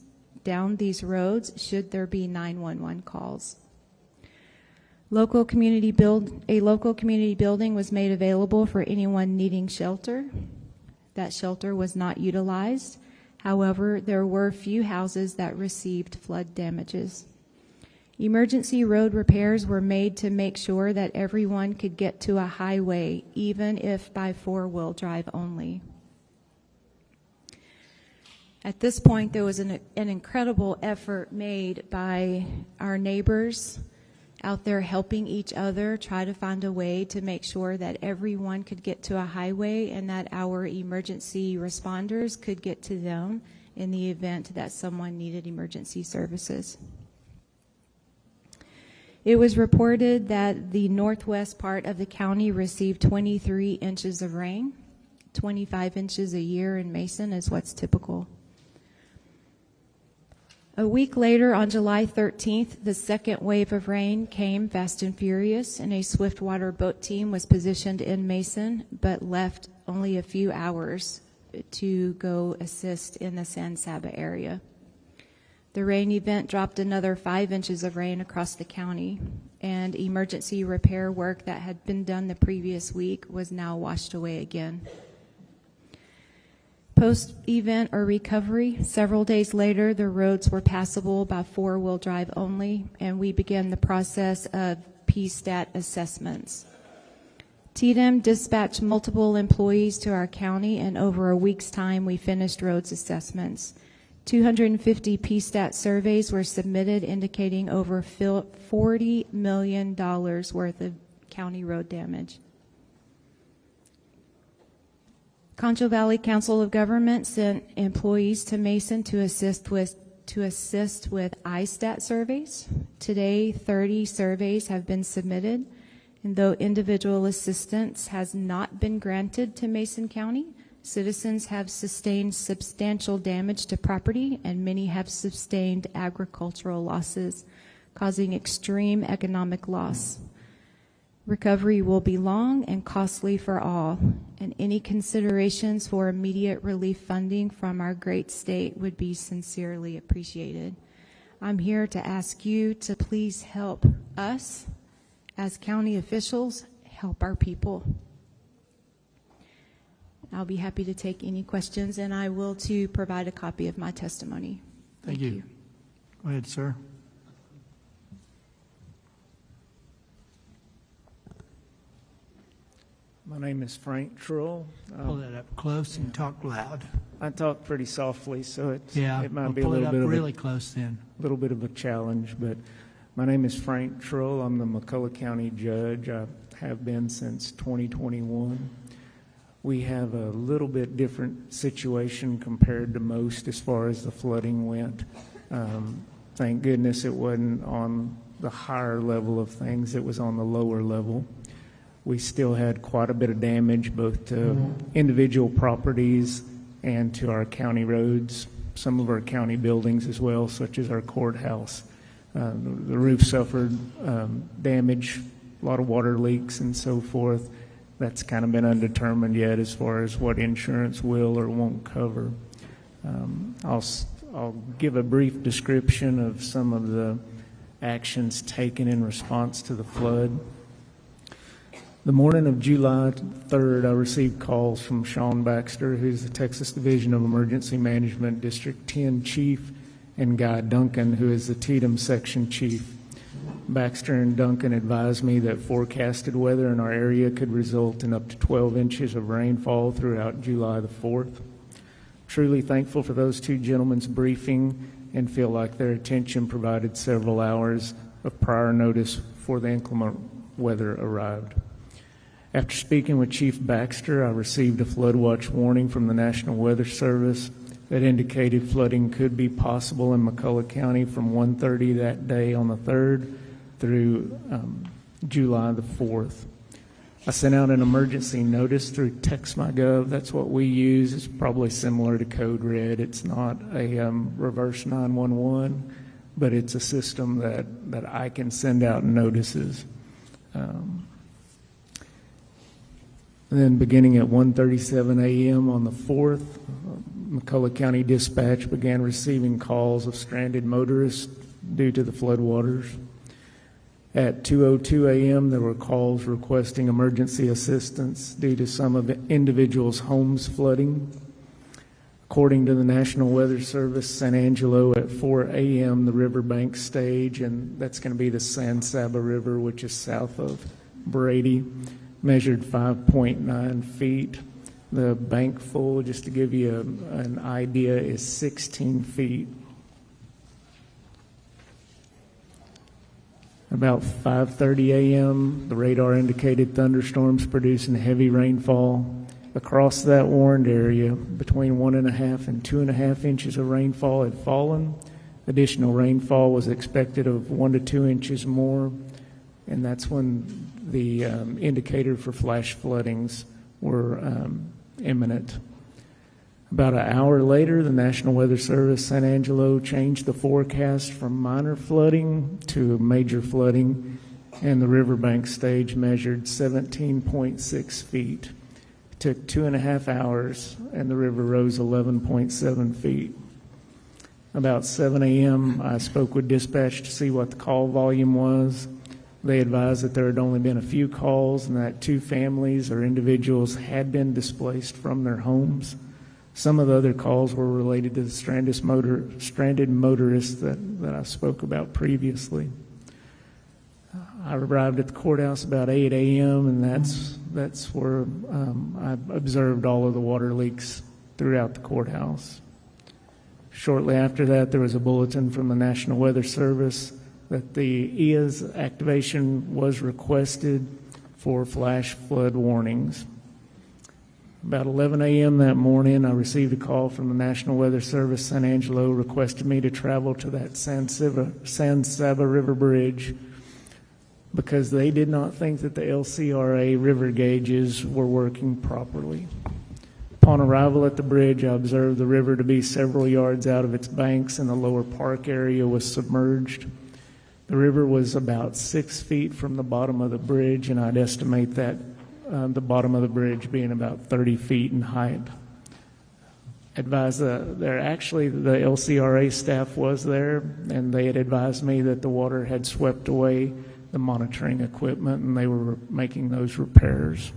down these roads should there be 911 calls. A local community building was made available for anyone needing shelter. That shelter was not utilized. However, there were few houses that received flood damages. Emergency road repairs were made to make sure that everyone could get to a highway, even if by four-wheel drive only. At this point, there was an incredible effort made by our neighbors out there helping each other try to find a way to make sure that everyone could get to a highway and that our emergency responders could get to them in the event that someone needed emergency services. It was reported that the northwest part of the county received 23 inches of rain. 25 inches a year in Mason is what's typical. A week later, on July 13th, the second wave of rain came fast and furious, and a swiftwater boat team was positioned in Mason, but left only a few hours to go assist in the San Saba area. The rain event dropped another 5 inches of rain across the county, and emergency repair work that had been done the previous week was now washed away again. Post-event or recovery, several days later, the roads were passable by four-wheel drive only, and we began the process of PSTAT assessments. TDM dispatched multiple employees to our county, and over a week's time, we finished roads assessments. 250 PSTAT surveys were submitted, indicating over $40 million worth of county road damage. Concho Valley Council of Government sent employees to Mason to assist with ISTAT surveys. Today, 30 surveys have been submitted, and though individual assistance has not been granted to Mason County, citizens have sustained substantial damage to property, and many have sustained agricultural losses, causing extreme economic loss. Recovery will be long and costly for all, and any considerations for immediate relief funding from our great state would be sincerely appreciated. I'm here to ask you to please help us, as county officials, help our people. I'll be happy to take any questions, and I will too provide a copy of my testimony. Thank you. Go ahead, sir. My name is Frank Trull. Pull that up close and talk loud. I talk pretty softly, so it might we'll be a pull it little up bit really close then. little bit of a challenge. But my name is Frank Trull. I'm the McCulloch County Judge. I have been since 2021. We have a little bit different situation compared to most as far as the flooding went. Thank goodness it wasn't on the higher level of things. It was on the lower level. We still had quite a bit of damage both to individual properties and to our county roads, some of our county buildings as well, such as our courthouse. The roof suffered damage, a lot of water leaks and so forth. That's kind of been undetermined yet as far as what insurance will or won't cover. I'll give a brief description of some of the actions taken in response to the flood. The morning of July 3rd, I received calls from Sean Baxter, who's the Texas Division of Emergency Management District 10 Chief, and Guy Duncan, who is the Tatum Section Chief. Baxter and Duncan advised me that forecasted weather in our area could result in up to 12 inches of rainfall throughout July the 4th. Truly thankful for those two gentlemen's briefing and feel like their attention provided several hours of prior notice before the inclement weather arrived. After speaking with Chief Baxter, I received a flood watch warning from the National Weather Service that indicated flooding could be possible in McCulloch County from 1:30 that day on the 3rd through July the 4th. I sent out an emergency notice through TextMyGov. That's what we use. It's probably similar to Code Red. It's not a reverse 911, but it's a system that I can send out notices. And then beginning at 1:37 a.m. on the 4th, McCulloch County Dispatch began receiving calls of stranded motorists due to the floodwaters. At 2:02 a.m., there were calls requesting emergency assistance due to some of the individuals' homes flooding. According to the National Weather Service, San Angelo at 4 a.m., the riverbank stage, and that's going to be the San Saba River, which is south of Brady, measured 5.9 feet. The bank full, just to give you an idea, is 16 feet. About 5:30 a.m., the radar indicated thunderstorms producing heavy rainfall. Across that warned area, between 1.5 and 2.5 inches of rainfall had fallen. Additional rainfall was expected of 1 to 2 inches more, and that's when the indicator for flash floodings were imminent. About an hour later, the National Weather Service San Angelo changed the forecast from minor flooding to major flooding, and the riverbank stage measured 17.6 feet. It took 2.5 hours, and the river rose 11.7 feet. About 7 a.m., I spoke with dispatch to see what the call volume was. They advised that there had only been a few calls and that 2 families or individuals had been displaced from their homes. Some of the other calls were related to the stranded motorists that I spoke about previously. I arrived at the courthouse about 8 a.m., and that's where I observed all of the water leaks throughout the courthouse. Shortly after that, there was a bulletin from the National Weather Service that the EIS activation was requested for flash flood warnings. About 11 a.m. that morning, I received a call from the National Weather Service San Angelo requesting me to travel to that San Saba River Bridge because they did not think that the LCRA river gauges were working properly. Upon arrival at the bridge, I observed the river to be several yards out of its banks and the lower park area was submerged. The river was about 6 feet from the bottom of the bridge, and I'd estimate that the bottom of the bridge being about 30 feet in height. Advised actually the LCRA staff was there, and they had advised me that the water had swept away the monitoring equipment, and they were making those repairs.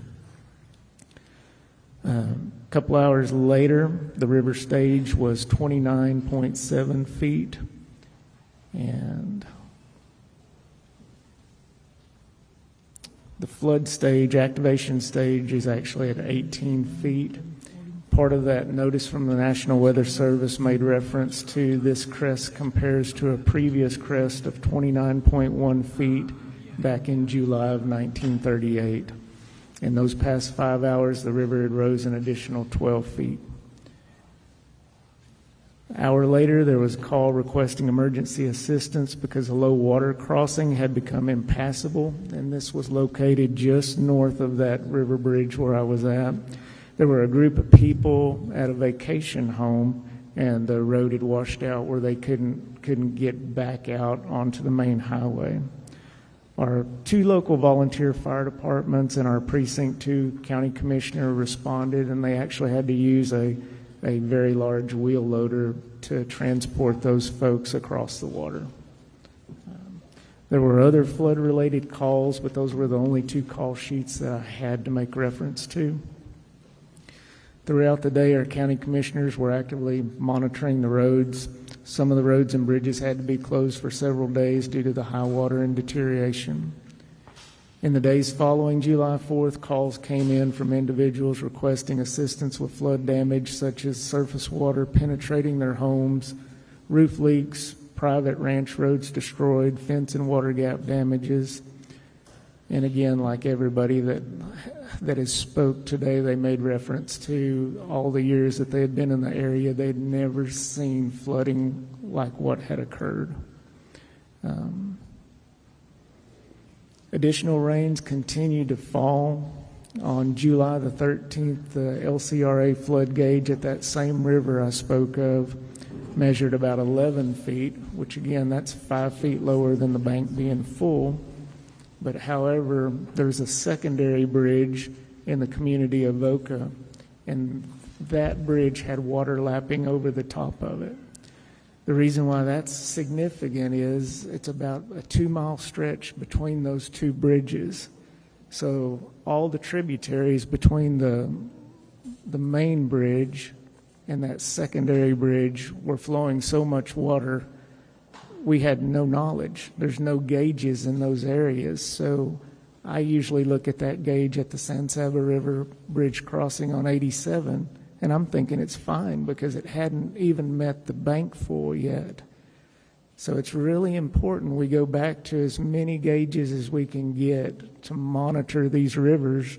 A couple hours later, the river stage was 29.7 feet, and the flood stage, activation stage, is actually at 18 feet. Part of that notice from the National Weather Service made reference to this crest compares to a previous crest of 29.1 feet back in July of 1938. In those past 5 hours, the river had rose an additional 12 feet. An hour later, there was a call requesting emergency assistance because a low water crossing had become impassable, and this was located just north of that river bridge where I was at. There were a group of people at a vacation home, and the road had washed out where they couldn't get back out onto the main highway. Our 2 local volunteer fire departments and our Precinct 2 county commissioner responded, and they actually had to use a very large wheel loader to transport those folks across the water. There were other flood-related calls, but those were the only 2 call sheets that I had to make reference to. Throughout the day, our county commissioners were actively monitoring the roads. Some of the roads and bridges had to be closed for several days due to the high water and deterioration. In the days following July 4th, calls came in from individuals requesting assistance with flood damage such as surface water penetrating their homes, roof leaks, private ranch roads destroyed, fence and water gap damages. And again, like everybody that has spoke today, they made reference to all the years that they had been in the area. They'd never seen flooding like what had occurred. Additional rains continued to fall. On July the 13th, the LCRA flood gauge at that same river I spoke of measured about 11 feet, which again, that's 5 feet lower than the bank being full. But however, there's a secondary bridge in the community of Voca, and that bridge had water lapping over the top of it. The reason why that's significant is it's about a 2-mile stretch between those 2 bridges. So all the tributaries between the main bridge and that secondary bridge were flowing so much water, we had no knowledge. There's no gauges in those areas. So I usually look at that gauge at the San Saba River Bridge crossing on 87, and I'm thinking it's fine because it hadn't even met the bank full yet. So it's really important we go back to as many gauges as we can get to monitor these rivers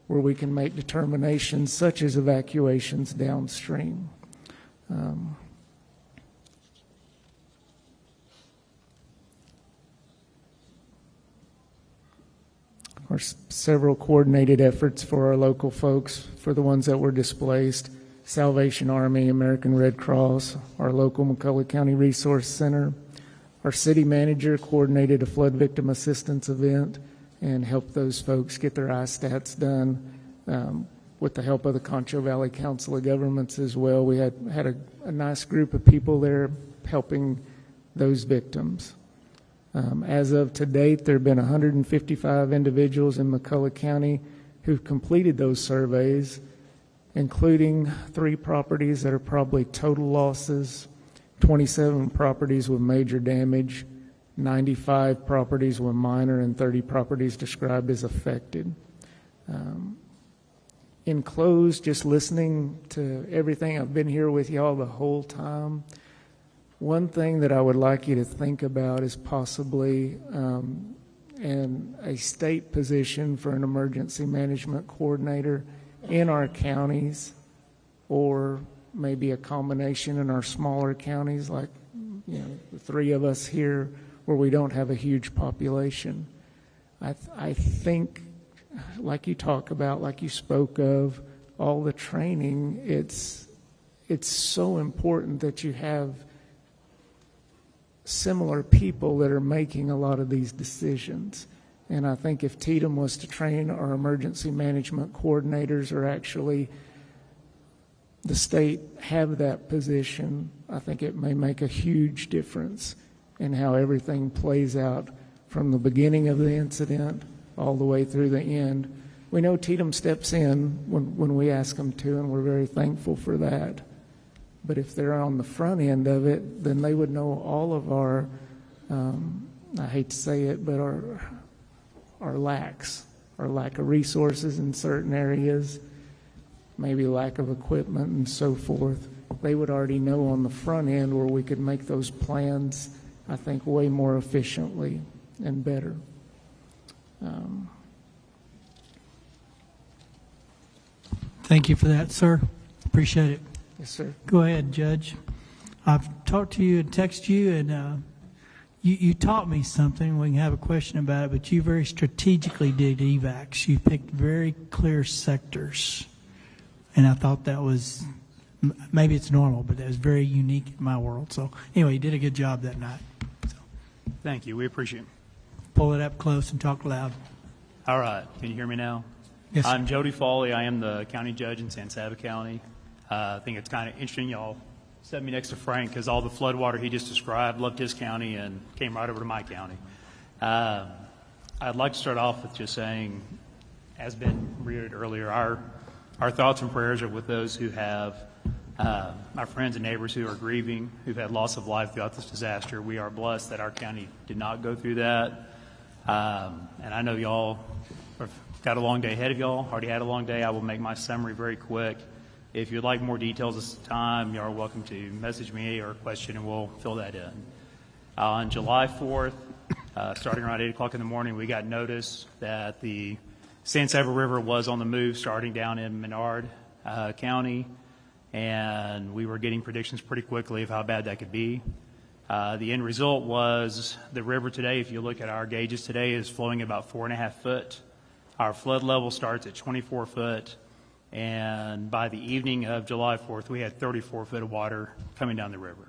where we can make determinations such as evacuations downstream. There's several coordinated efforts for our local folks, for the ones that were displaced. Salvation Army, American Red Cross, our local McCullough County Resource Center. Our city manager coordinated a flood victim assistance event and helped those folks get their ISTATs done with the help of the Concho Valley Council of Governments as well. We had a nice group of people there helping those victims. As of to date, there have been 155 individuals in McCullough County who've completed those surveys, including 3 properties that are probably total losses, 27 properties with major damage, 95 properties with minor, and 30 properties described as affected. In close, just listening to everything, I've been here with y'all the whole time. One thing that I would like you to think about is possibly and a state position for an emergency management coordinator in our counties, or maybe a combination in our smaller counties, like the three of us here, where we don't have a huge population. I think, like you talk about, like you spoke of, all the training, it's so important that you have similar people that are making a lot of these decisions. And I think if TDM was to train our emergency management coordinators, or actually the state have that position, I think it may make a huge difference in how everything plays out from the beginning of the incident all the way through the end. We know TDM steps in when we ask them to, and we're very thankful for that. But if they're on the front end of it, then they would know all of our, I hate to say it, but our lack of resources in certain areas, maybe lack of equipment and so forth. They would already know on the front end where we could make those plans, I think, way more efficiently and better. Thank you for that, sir. Appreciate it. Yes, sir. Go ahead, Judge. I've talked to you and texted you, and you taught me something. We can have a question about it, but you very strategically did evacs. You picked very clear sectors, and I thought that was, maybe it's normal, but that was very unique in my world. So anyway, you did a good job that night. So. Thank you. We appreciate it. Pull it up close and talk loud. All right. Can you hear me now? Yes, sir. I'm Jody Foley. I am the county judge in San Saba County. I think it's kind of interesting y'all set me next to Frank, because all the floodwater he just described, loved his county and came right over to my county. I'd like to start off with just saying, as been reiterated earlier, our thoughts and prayers are with those who have our friends and neighbors who are grieving, who've had loss of life throughout this disaster. We are blessed that our county did not go through that. And I know y'all have got a long day ahead of y'all, already had a long day. I will make my summary very quick. If you'd like more details this time, you are welcome to message me or question, and we'll fill that in. On July 4th, starting around 8 o'clock in the morning, we got notice that the San Saba River was on the move starting down in Menard County, and we were getting predictions pretty quickly of how bad that could be. The end result was the river today, if you look at our gauges today, is flowing about 4.5 foot. Our flood level starts at 24 foot. And by the evening of July 4th, we had 34 foot of water coming down the river.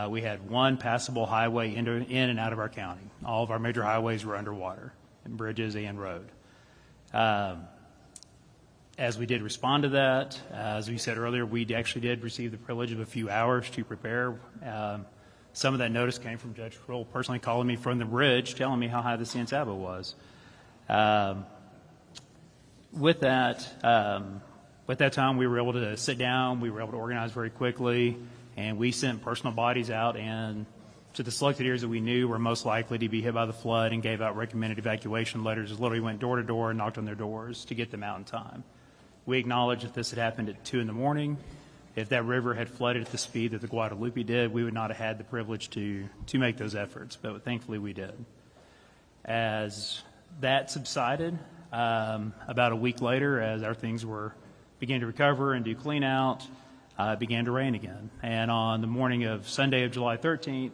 We had one passable highway in and out of our county. All of our major highways were underwater, and bridges and road. As we did respond to that, as we said earlier, we actually did receive the privilege of a few hours to prepare. Some of that notice came from Judge Kroll personally calling me from the bridge, telling me how high the San Saba was. With that time, we were able to sit down, we were able to organize very quickly, and we sent personal bodies out and to the selected areas that we knew were most likely to be hit by the flood, and gave out recommended evacuation letters. Literally went door to door and knocked on their doors to get them out in time. We acknowledge that this had happened at 2 in the morning. If that river had flooded at the speed that the Guadalupe did, we would not have had the privilege to make those efforts, but thankfully we did. As that subsided, about a week later, as our things began to recover and do clean out, it began to rain again. And on the morning of Sunday of July 13th,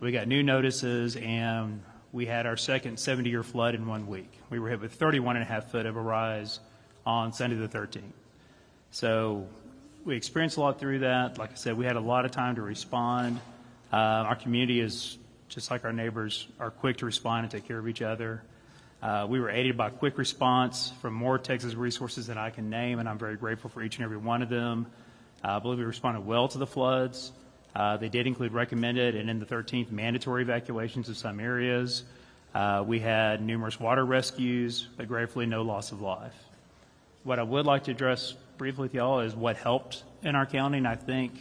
we got new notices, and we had our second 70-year flood in 1 week. We were hit with 31.5 foot of a rise on Sunday the 13th. So we experienced a lot through that. Like I said, we had a lot of time to respond. Our community is, just like our neighbors, are quick to respond and take care of each other. We were aided by quick response from more Texas resources than I can name, and I'm very grateful for each and every one of them. I believe we responded well to the floods. They did include recommended and in the 13th mandatory evacuations of some areas. We had numerous water rescues, but gratefully no loss of life. What I would like to address briefly with y'all is what helped in our county, and I think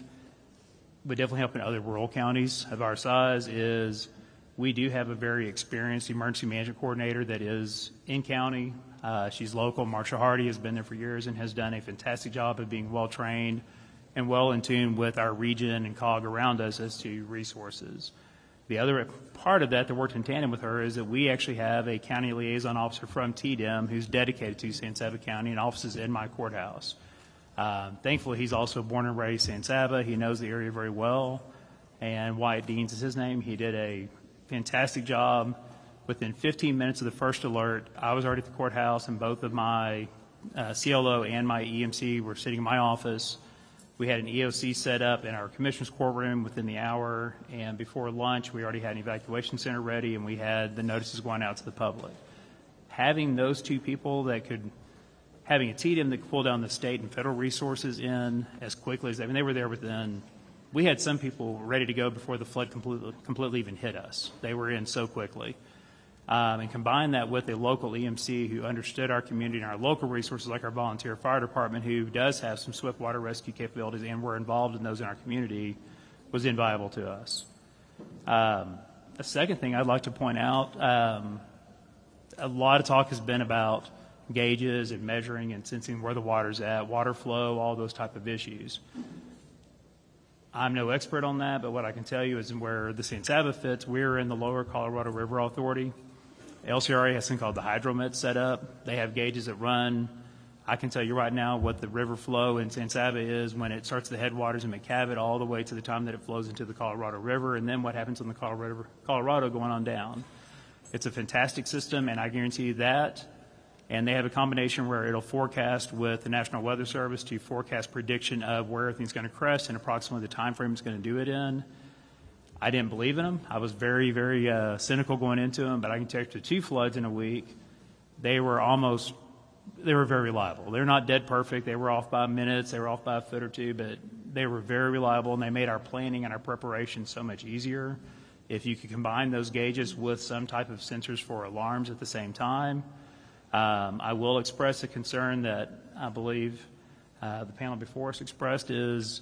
would definitely help in other rural counties of our size, is we do have a very experienced emergency management coordinator that is in county. She's local. Marsha Hardy has been there for years and has done a fantastic job of being well trained and well in tune with our region and COG around us as to resources. The other part of that worked in tandem with her is that we actually have a county liaison officer from TDM who's dedicated to San Saba County and offices in my courthouse. Thankfully, he's also born and raised San Saba. He knows the area very well, and Wyatt Deans is his name. He did a fantastic job. Within 15 minutes of the first alert, I was already at the courthouse, and both of my CLO and my EMC were sitting in my office. We had an EOC set up in our commissioner's courtroom within the hour, and before lunch, we already had an evacuation center ready, and we had the notices going out to the public. Having those two people having a TDM that could pull down the state and federal resources in as quickly as, they were there we had some people ready to go before the flood completely even hit us. They were in so quickly. And combine that with a local EMC who understood our community and our local resources, like our volunteer fire department, who does have some swift water rescue capabilities and we're involved in those in our community, was invaluable to us. A second thing I'd like to point out, a lot of talk has been about gauges and measuring and sensing where the water's at, water flow, all those type of issues. I'm no expert on that, but what I can tell you is where the San Saba fits, we're in the Lower Colorado River Authority. LCRA has something called the hydromet set up. They have gauges that run. I can tell you right now what the river flow in San Saba is when it starts the headwaters in McCavitt all the way to the time that it flows into the Colorado River, and then what happens in the Colorado going on down. It's a fantastic system, and I guarantee you that. And they have a combination where it'll forecast with the National Weather Service to forecast prediction of where everything's going to crest and approximately the time frame it's going to do it in. I didn't believe in them. I was very, very cynical going into them, but I can tell you the 2 floods in a week, they were very reliable. They're not dead perfect. They were off by minutes. They were off by a foot or two, but they were very reliable, and they made our planning and our preparation so much easier. If you could combine those gauges with some type of sensors for alarms at the same time. I will express a concern that I believe the panel before us expressed is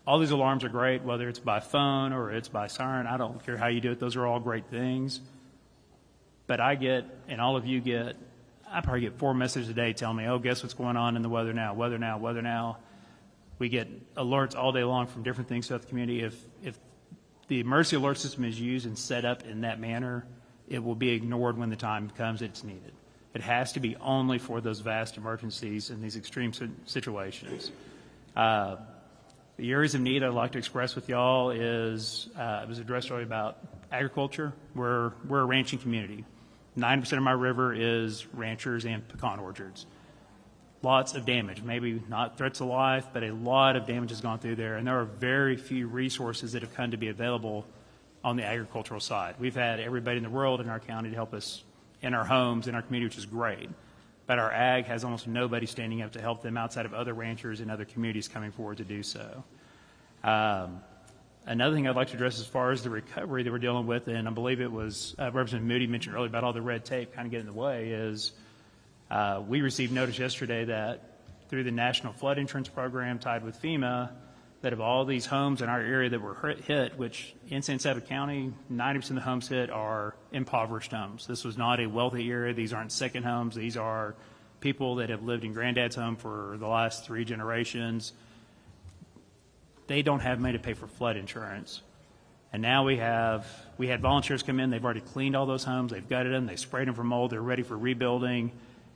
all these alarms are great, whether it's by phone or it's by siren. I don't care how you do it. Those are all great things. But I get, and all of you get, I probably get 4 messages a day telling me, oh, guess what's going on in the weather now, weather now, weather now. We get alerts all day long from different things throughout the community. If the emergency alert system is used and set up in that manner, it will be ignored when the time comes it's needed. It has to be only for those vast emergencies and these extreme situations. The areas of need I'd like to express with y'all is, it was addressed earlier about agriculture. We're a ranching community. 90% of my river is ranchers and pecan orchards. Lots of damage, maybe not threats to life, but a lot of damage has gone through there, and there are very few resources that have come to be available on the agricultural side. We've had everybody in the world in our county to help us in our homes, in our community, which is great. But our ag has almost nobody standing up to help them outside of other ranchers and other communities coming forward to do so. Another thing I'd like to address as far as the recovery that we're dealing with, and I believe it was Representative Moody mentioned earlier about all the red tape kind of getting in the way, is we received notice yesterday that through the National Flood Insurance Program tied with FEMA, that of all these homes in our area that were hit, which in San Saba County, 90% of the homes hit are impoverished homes. This was not a wealthy area. These aren't second homes. These are people that have lived in granddad's home for the last 3 generations. They don't have money to pay for flood insurance. And now we had volunteers come in. They've already cleaned all those homes. They've gutted them. They sprayed them for mold. They're ready for rebuilding.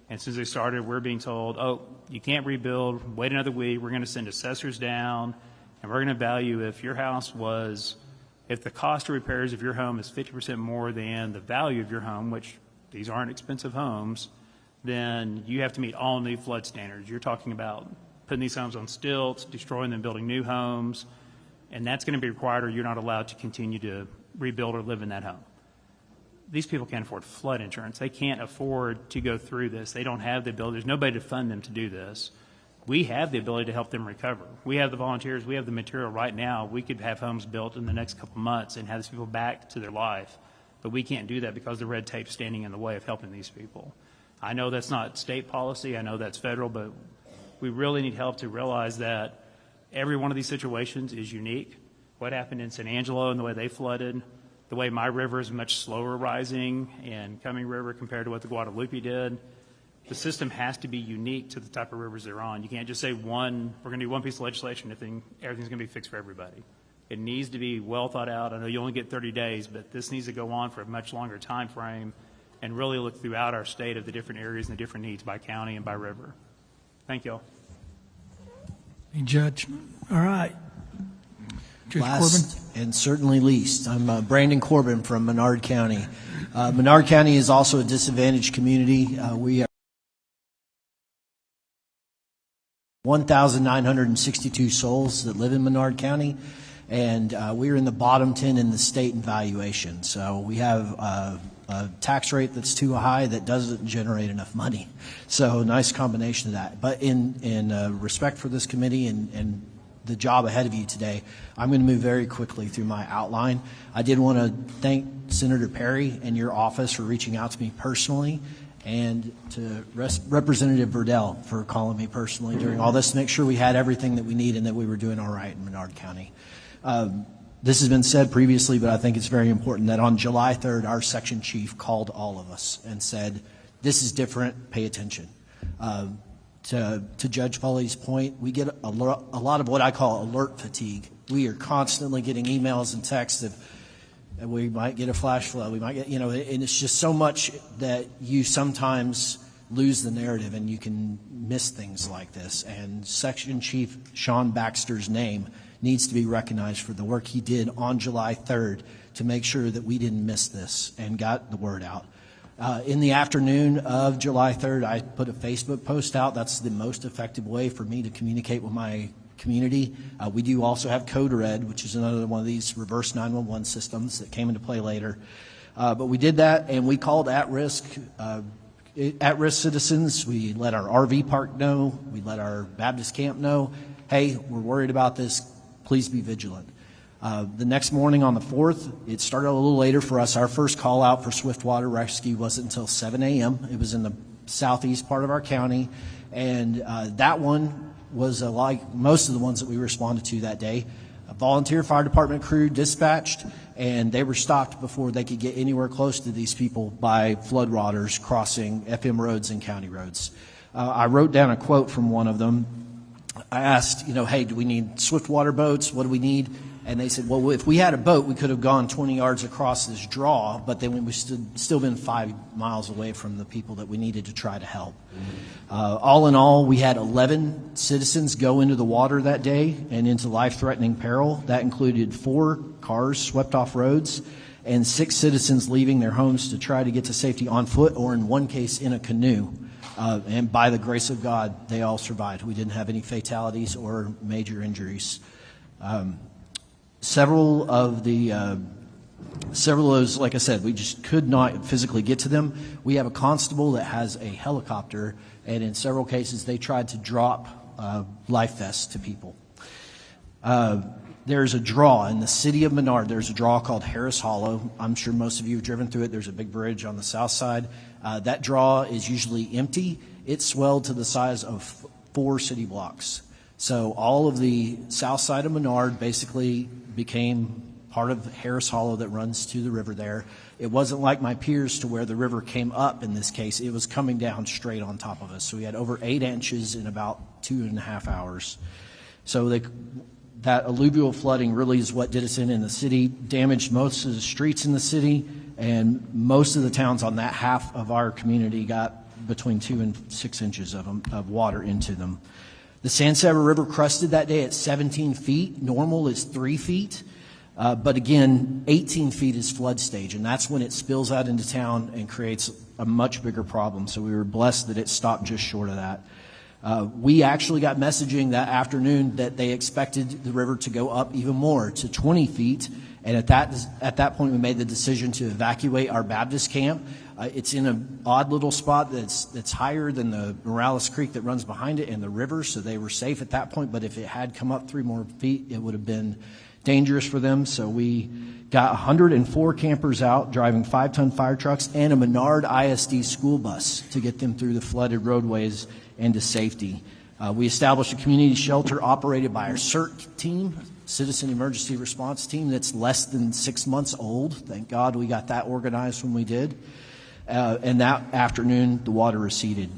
And as soon as they started, we're being told, oh, you can't rebuild. Wait another week. We're going to send assessors down. And we're going to value if the cost of repairs of your home is 50% more than the value of your home, which these aren't expensive homes, then you have to meet all new flood standards. You're talking about putting these homes on stilts, destroying them, building new homes, and that's going to be required or you're not allowed to continue to rebuild or live in that home. These people can't afford flood insurance. They can't afford to go through this. They don't have the ability. There's nobody to fund them to do this. We have the ability to help them recover. We have the volunteers. We have the material right now. We could have homes built in the next couple months and have these people back to their life. But we can't do that because the red tape's standing in the way of helping these people. I know that's not state policy. I know that's federal, but we really need help to realize that every one of these situations is unique. What happened in San Angelo and the way they flooded, the way my river is much slower rising and Cumming River compared to what the Guadalupe did. The system has to be unique to the type of rivers they're on. You can't just say we're going to do one piece of legislation and everything's going to be fixed for everybody. It needs to be well thought out. I know you only get 30 days, but this needs to go on for a much longer time frame and really look throughout our state of the different areas and the different needs by county and by river. Thank you all. Hey, Judge. All right. Judge Last and certainly least, I'm Brandon Corbin from Menard County. Menard County is also a disadvantaged community. We are 1,962 souls that live in Menard County, and we're in the bottom 10 in the state in valuation. So we have a tax rate that's too high that doesn't generate enough money. So nice combination of that. But in respect for this committee and the job ahead of you today, I'm going to move very quickly through my outline. I did want to thank Senator Perry and your office for reaching out to me personally, and to Representative Verdell for calling me personally during all this to make sure we had everything that we need and that we were doing all right in Menard County. This has been said previously, but I think it's very important that on July 3rd, our section chief called all of us and said, this is different, pay attention. To Judge Foley's point, we get a lot of what I call alert fatigue. We are constantly getting emails and texts of, we might get a flash flood, we might get, and it's just so much that you sometimes lose the narrative and you can miss things like this. And Section Chief Sean Baxter's name needs to be recognized for the work he did on July 3rd to make sure that we didn't miss this and got the word out. In the afternoon of July 3rd, I put a Facebook post out. That's the most effective way for me to communicate with my community. We do also have Code Red, which is another one of these reverse 911 systems that came into play later. But we did that, and we called at-risk citizens. We let our RV park know. We let our Baptist camp know, hey, we're worried about this. Please be vigilant. The next morning on the 4th, it started a little later for us. Our first call out for swiftwater rescue wasn't until 7 a.m. It was in the southeast part of our county, and that one was like most of the ones that we responded to that day. A volunteer fire department crew dispatched, and they were stopped before they could get anywhere close to these people by floodwaters crossing FM roads and county roads. I wrote down a quote from one of them. I asked, hey, do we need swiftwater boats? What do we need? And they said, well, if we had a boat, we could have gone 20 yards across this draw, but then we still been 5 miles away from the people that we needed to try to help. All in all, we had 11 citizens go into the water that day and into life-threatening peril. That included 4 cars swept off roads and 6 citizens leaving their homes to try to get to safety on foot or, in one case, in a canoe. And by the grace of God, they all survived. We didn't have any fatalities or major injuries. Several of those, like I said, we just could not physically get to them. We have a constable that has a helicopter, and in several cases, they tried to drop life vests to people. There's a draw in the city of Menard. There's a draw called Harris Hollow. I'm sure most of you have driven through it. There's a big bridge on the south side. That draw is usually empty. It swelled to the size of 4 city blocks. So all of the south side of Menard basically became part of Harris Hollow that runs to the river there. It wasn't like my peers to where the river came up in this case. It was coming down straight on top of us. So we had over 8 inches in about 2.5 hours. So that alluvial flooding really is what did us in the city, damaged most of the streets in the city, and most of the towns on that half of our community got between 2 and 6 inches of water into them. The San Saba River crusted that day at 17 feet. Normal is 3 feet. But again, 18 feet is flood stage, and that's when it spills out into town and creates a much bigger problem. So we were blessed that it stopped just short of that. We actually got messaging that afternoon that they expected the river to go up even more to 20 feet. And at that point, we made the decision to evacuate our Baptist camp. It's in an odd little spot that's higher than the Morales Creek that runs behind it and the river, so they were safe at that point. But if it had come up 3 more feet, it would have been dangerous for them. So we got 104 campers out driving 5-ton fire trucks and a Menard ISD school bus to get them through the flooded roadways and to safety. We established a community shelter operated by our CERT team, Citizen Emergency Response Team, that's less than 6 months old. Thank God we got that organized when we did. And that afternoon, the water receded.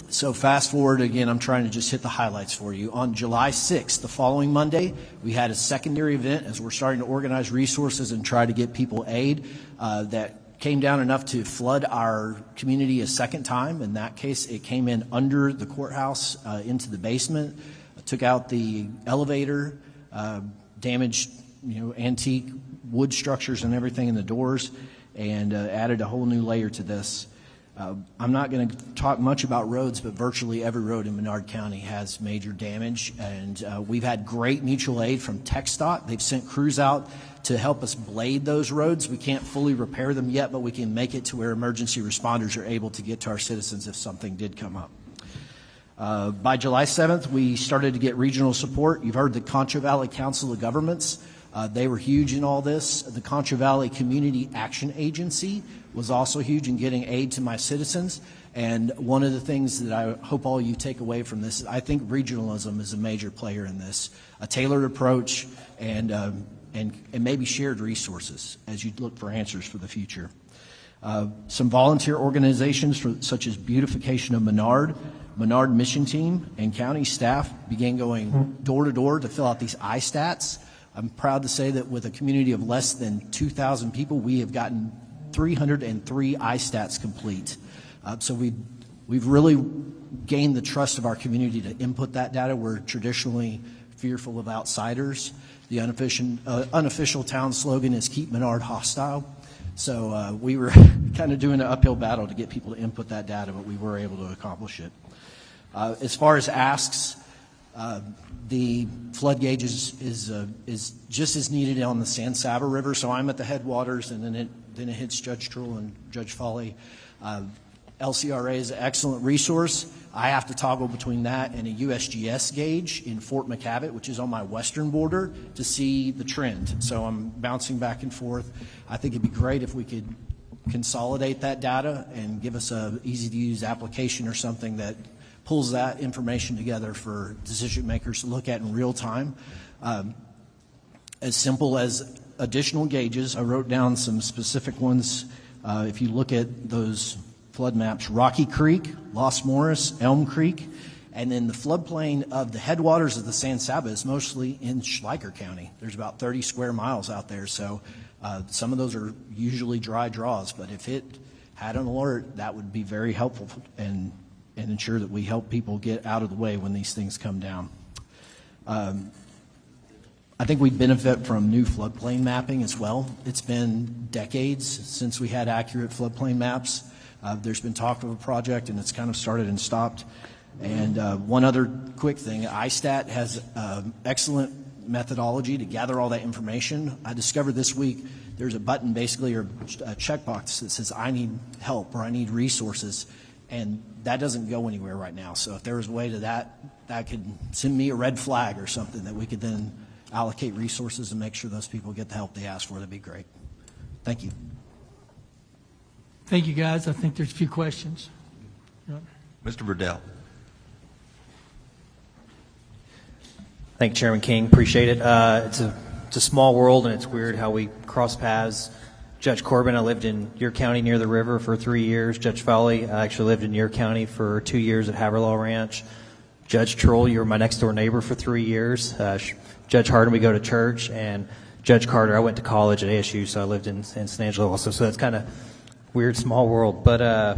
So fast forward again, I'm trying to just hit the highlights for you. On July 6th, the following Monday, we had a secondary event as we're starting to organize resources and try to get people aid that came down enough to flood our community a second time. In that case, it came in under the courthouse into the basement, took out the elevator, damaged antique wood structures and everything in the doors, and added a whole new layer to this. I'm not going to talk much about roads, but virtually every road in Menard County has major damage, and we've had great mutual aid from TxDOT. They've sent crews out to help us blade those roads. We can't fully repair them yet, but we can make it to where emergency responders are able to get to our citizens if something did come up. By July 7th, we started to get regional support. You've heard the Concho Valley Council of Governments. They were huge in all this. The Concho Valley Community Action Agency was also huge in getting aid to my citizens. And one of the things that I hope all you take away from this is I think regionalism is a major player in this. A tailored approach and maybe shared resources as you look for answers for the future. Some volunteer organizations such as Beautification of Menard Mission Team, and county staff began going door to door to fill out these iStats. I'm proud to say that with a community of less than 2,000 people, we have gotten 303 iStats complete. So we've really gained the trust of our community to input that data. We're traditionally fearful of outsiders. The unofficial town slogan is "Keep Menard Hostile." So we were kind of doing an uphill battle to get people to input that data, but we were able to accomplish it. As far as asks, the flood gauge is just as needed on the San Saba River. So I'm at the headwaters, and then it hits Judge Trull and Judge Foley. LCRA is an excellent resource. I have to toggle between that and a USGS gauge in Fort McCavitt, which is on my western border, to see the trend. So I'm bouncing back and forth. I think it'd be great if we could consolidate that data and give us a easy-to-use application or something that pulls that information together for decision makers to look at in real time. As simple as additional gauges, I wrote down some specific ones. If you look at those flood maps, Rocky Creek, Los Morris, Elm Creek, and then the floodplain of the headwaters of the San Saba is mostly in Schleicher County. There's about 30 square miles out there, so some of those are usually dry draws, but if it had an alert, that would be very helpful and ensure that we help people get out of the way when these things come down. I think we benefit from new floodplain mapping as well. It's been decades since we had accurate floodplain maps. There's been talk of a project, and it's kind of started and stopped. And one other quick thing, ISTAT has excellent methodology to gather all that information. I discovered this week there's a button basically, or a checkbox that says I need help or I need resources, and that doesn't go anywhere right now. So if there was a way to that could send me a red flag or something that we could then allocate resources and make sure those people get the help they ask for, that'd be great. Thank you. Thank you, guys. I think there's a few questions. Yep. Mr. Burdell. Thank you, Chairman King. Appreciate it. It's a small world, and it's weird how we cross paths. Judge Corbin, I lived in your county near the river for 3 years. Judge Foley, I actually lived in your county for 2 years at Haverlaw Ranch. Judge Trull, you were my next door neighbor for 3 years. Judge Hardin, we go to church, and Judge Carter, I went to college at ASU, so I lived in San Angelo also. So that's kind of weird, small world. But I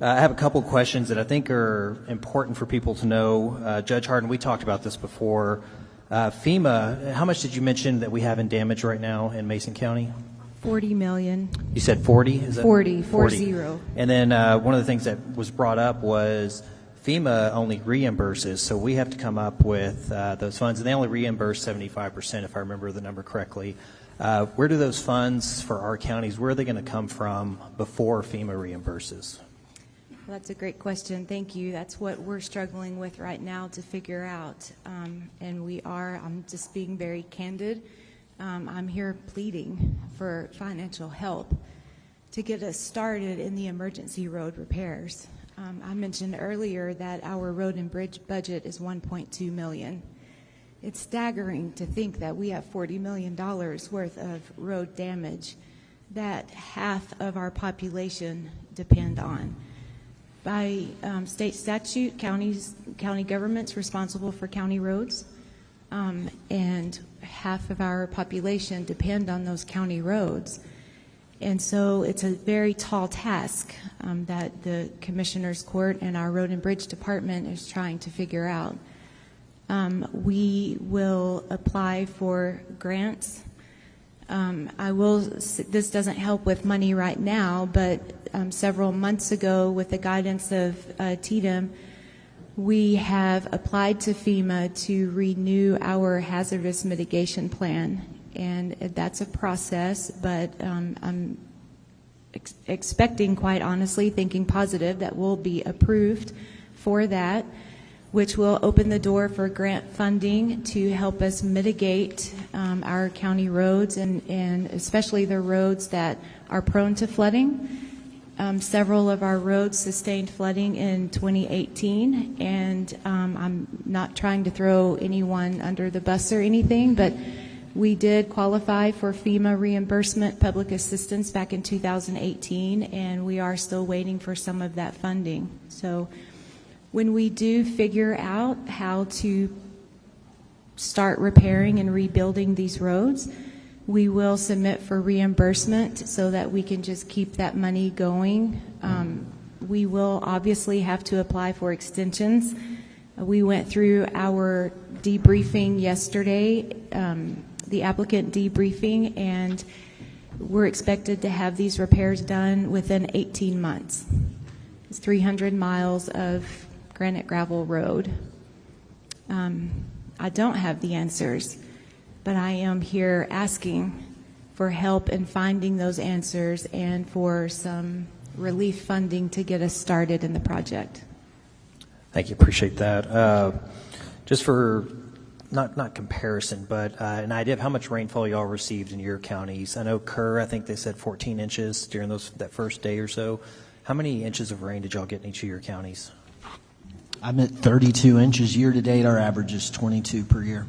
have a couple questions that I think are important for people to know. Judge Hardin, we talked about this before. FEMA, how much did you mention that we have in damage right now in Mason County? $40 million. You said 40? Is that 40. And then one of the things that was brought up was FEMA only reimburses, so we have to come up with those funds, and they only reimburse 75%, if I remember the number correctly. Where do those funds for our counties, where are they going to come from before FEMA reimburses? Well, that's a great question. Thank you. That's what we're struggling with right now to figure out. And I'm just being very candid. I'm here pleading for financial help to get us started in the emergency road repairs. I mentioned earlier that our road and bridge budget is $1.2 million. It's staggering to think that we have $40 million worth of road damage that half of our population depend on. By state statute, county government's responsible for county roads, and half of our population depend on those county roads. And so it's a very tall task that the Commissioner's Court and our Road and Bridge Department is trying to figure out. We will apply for grants. This doesn't help with money right now, but several months ago, with the guidance of TDM, we have applied to FEMA to renew our hazardous mitigation plan. And that's a process, but I'm expecting, quite honestly, thinking positive, that we'll be approved for that, which will open the door for grant funding to help us mitigate our county roads and especially the roads that are prone to flooding. Several of our roads sustained flooding in 2018, and I'm not trying to throw anyone under the bus or anything, but we did qualify for FEMA reimbursement public assistance back in 2018, and we are still waiting for some of that funding. So when we do figure out how to start repairing and rebuilding these roads, we will submit for reimbursement so that we can just keep that money going. We will obviously have to apply for extensions. We went through our debriefing yesterday, the applicant debriefing, and we're expected to have these repairs done within 18 months. It's 300 miles of granite gravel road. I don't have the answers, but I am here asking for help in finding those answers and for some relief funding to get us started in the project. Thank you. Appreciate that. Just for not comparison, but an idea of how much rainfall y'all received in your counties. I know Kerr, I think they said 14 inches during that first day or so. How many inches of rain did y'all get in each of your counties? I'm at 32 inches year to date. Our average is 22 per year.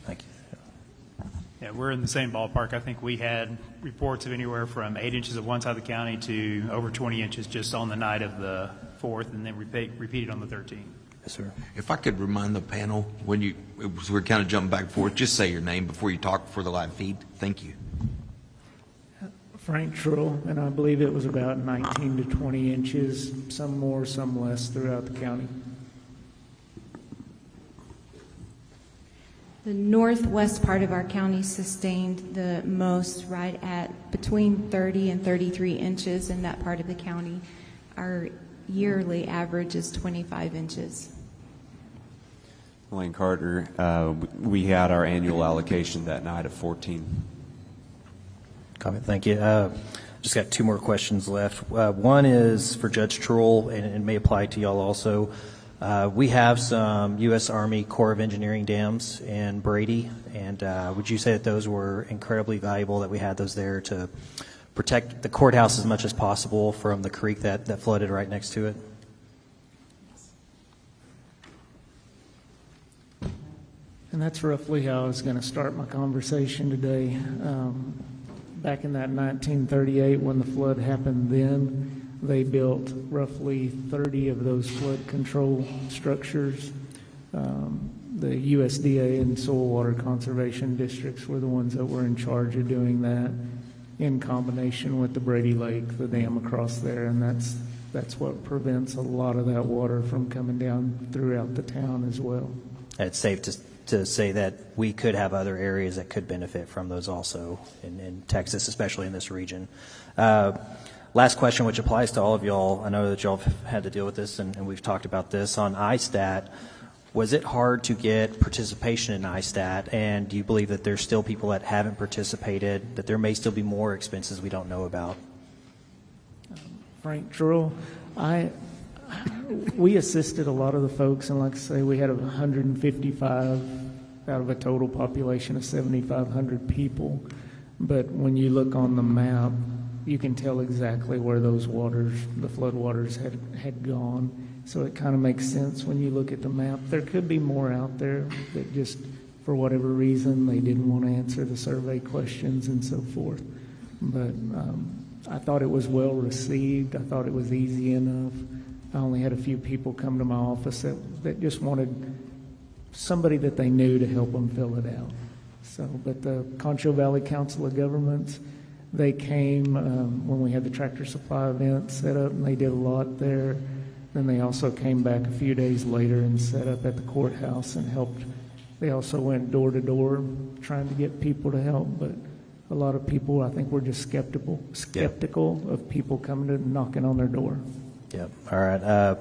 Thank you. Yeah, we're in the same ballpark. I think we had reports of anywhere from 8 inches of one side of the county to over 20 inches just on the night of the 4th, and then repeated on the 13th. Yes, sir. If I could remind the panel, we're kind of jumping back and forth, just say your name before you talk for the live feed. Thank you. Frank Trull, and I believe it was about 19 to 20 inches, some more, some less throughout the county. The northwest part of our county sustained the most, right at between 30 and 33 inches in that part of the county. Our yearly average is 25 inches. Lane Carter, we had our annual allocation that night of 14. Comment. Thank you. Just got two more questions left. One is for Judge Trull, and it may apply to y'all also. We have some U.S. Army Corps of Engineering dams in Brady, and would you say that those were incredibly valuable, that we had those there to protect the courthouse as much as possible from the creek that flooded right next to it? And that's roughly how I was going to start my conversation today. Back in that 1938, when the flood happened then, they built roughly 30 of those flood control structures. The USDA and soil water conservation districts were the ones that were in charge of doing that, in combination with the Brady Lake, the dam across there, and that's what prevents a lot of that water from coming down throughout the town as well. It's safe to say that we could have other areas that could benefit from those also in Texas, especially in this region. Last question, which applies to all of y'all. I know that y'all have had to deal with this, and we've talked about this. On ISTAT, was it hard to get participation in ISTAT, and do you believe that there's still people that haven't participated, that there may still be more expenses we don't know about? Frank Trull, we assisted a lot of the folks, and like I say, we had 155 out of a total population of 7,500 people. But when you look on the map, you can tell exactly where those waters, the flood waters, had gone. So it kind of makes sense when you look at the map. There could be more out there that just, for whatever reason, they didn't want to answer the survey questions and so forth. But I thought it was well received. I thought it was easy enough. I only had a few people come to my office that just wanted somebody that they knew to help them fill it out. So, but the Concho Valley Council of Governments, they came when we had the Tractor Supply event set up, and they did a lot there. Then they also came back a few days later and set up at the courthouse and helped. They also went door to door trying to get people to help, but a lot of people, I think, were just skeptical of people coming to knocking on their door. Yep. All right.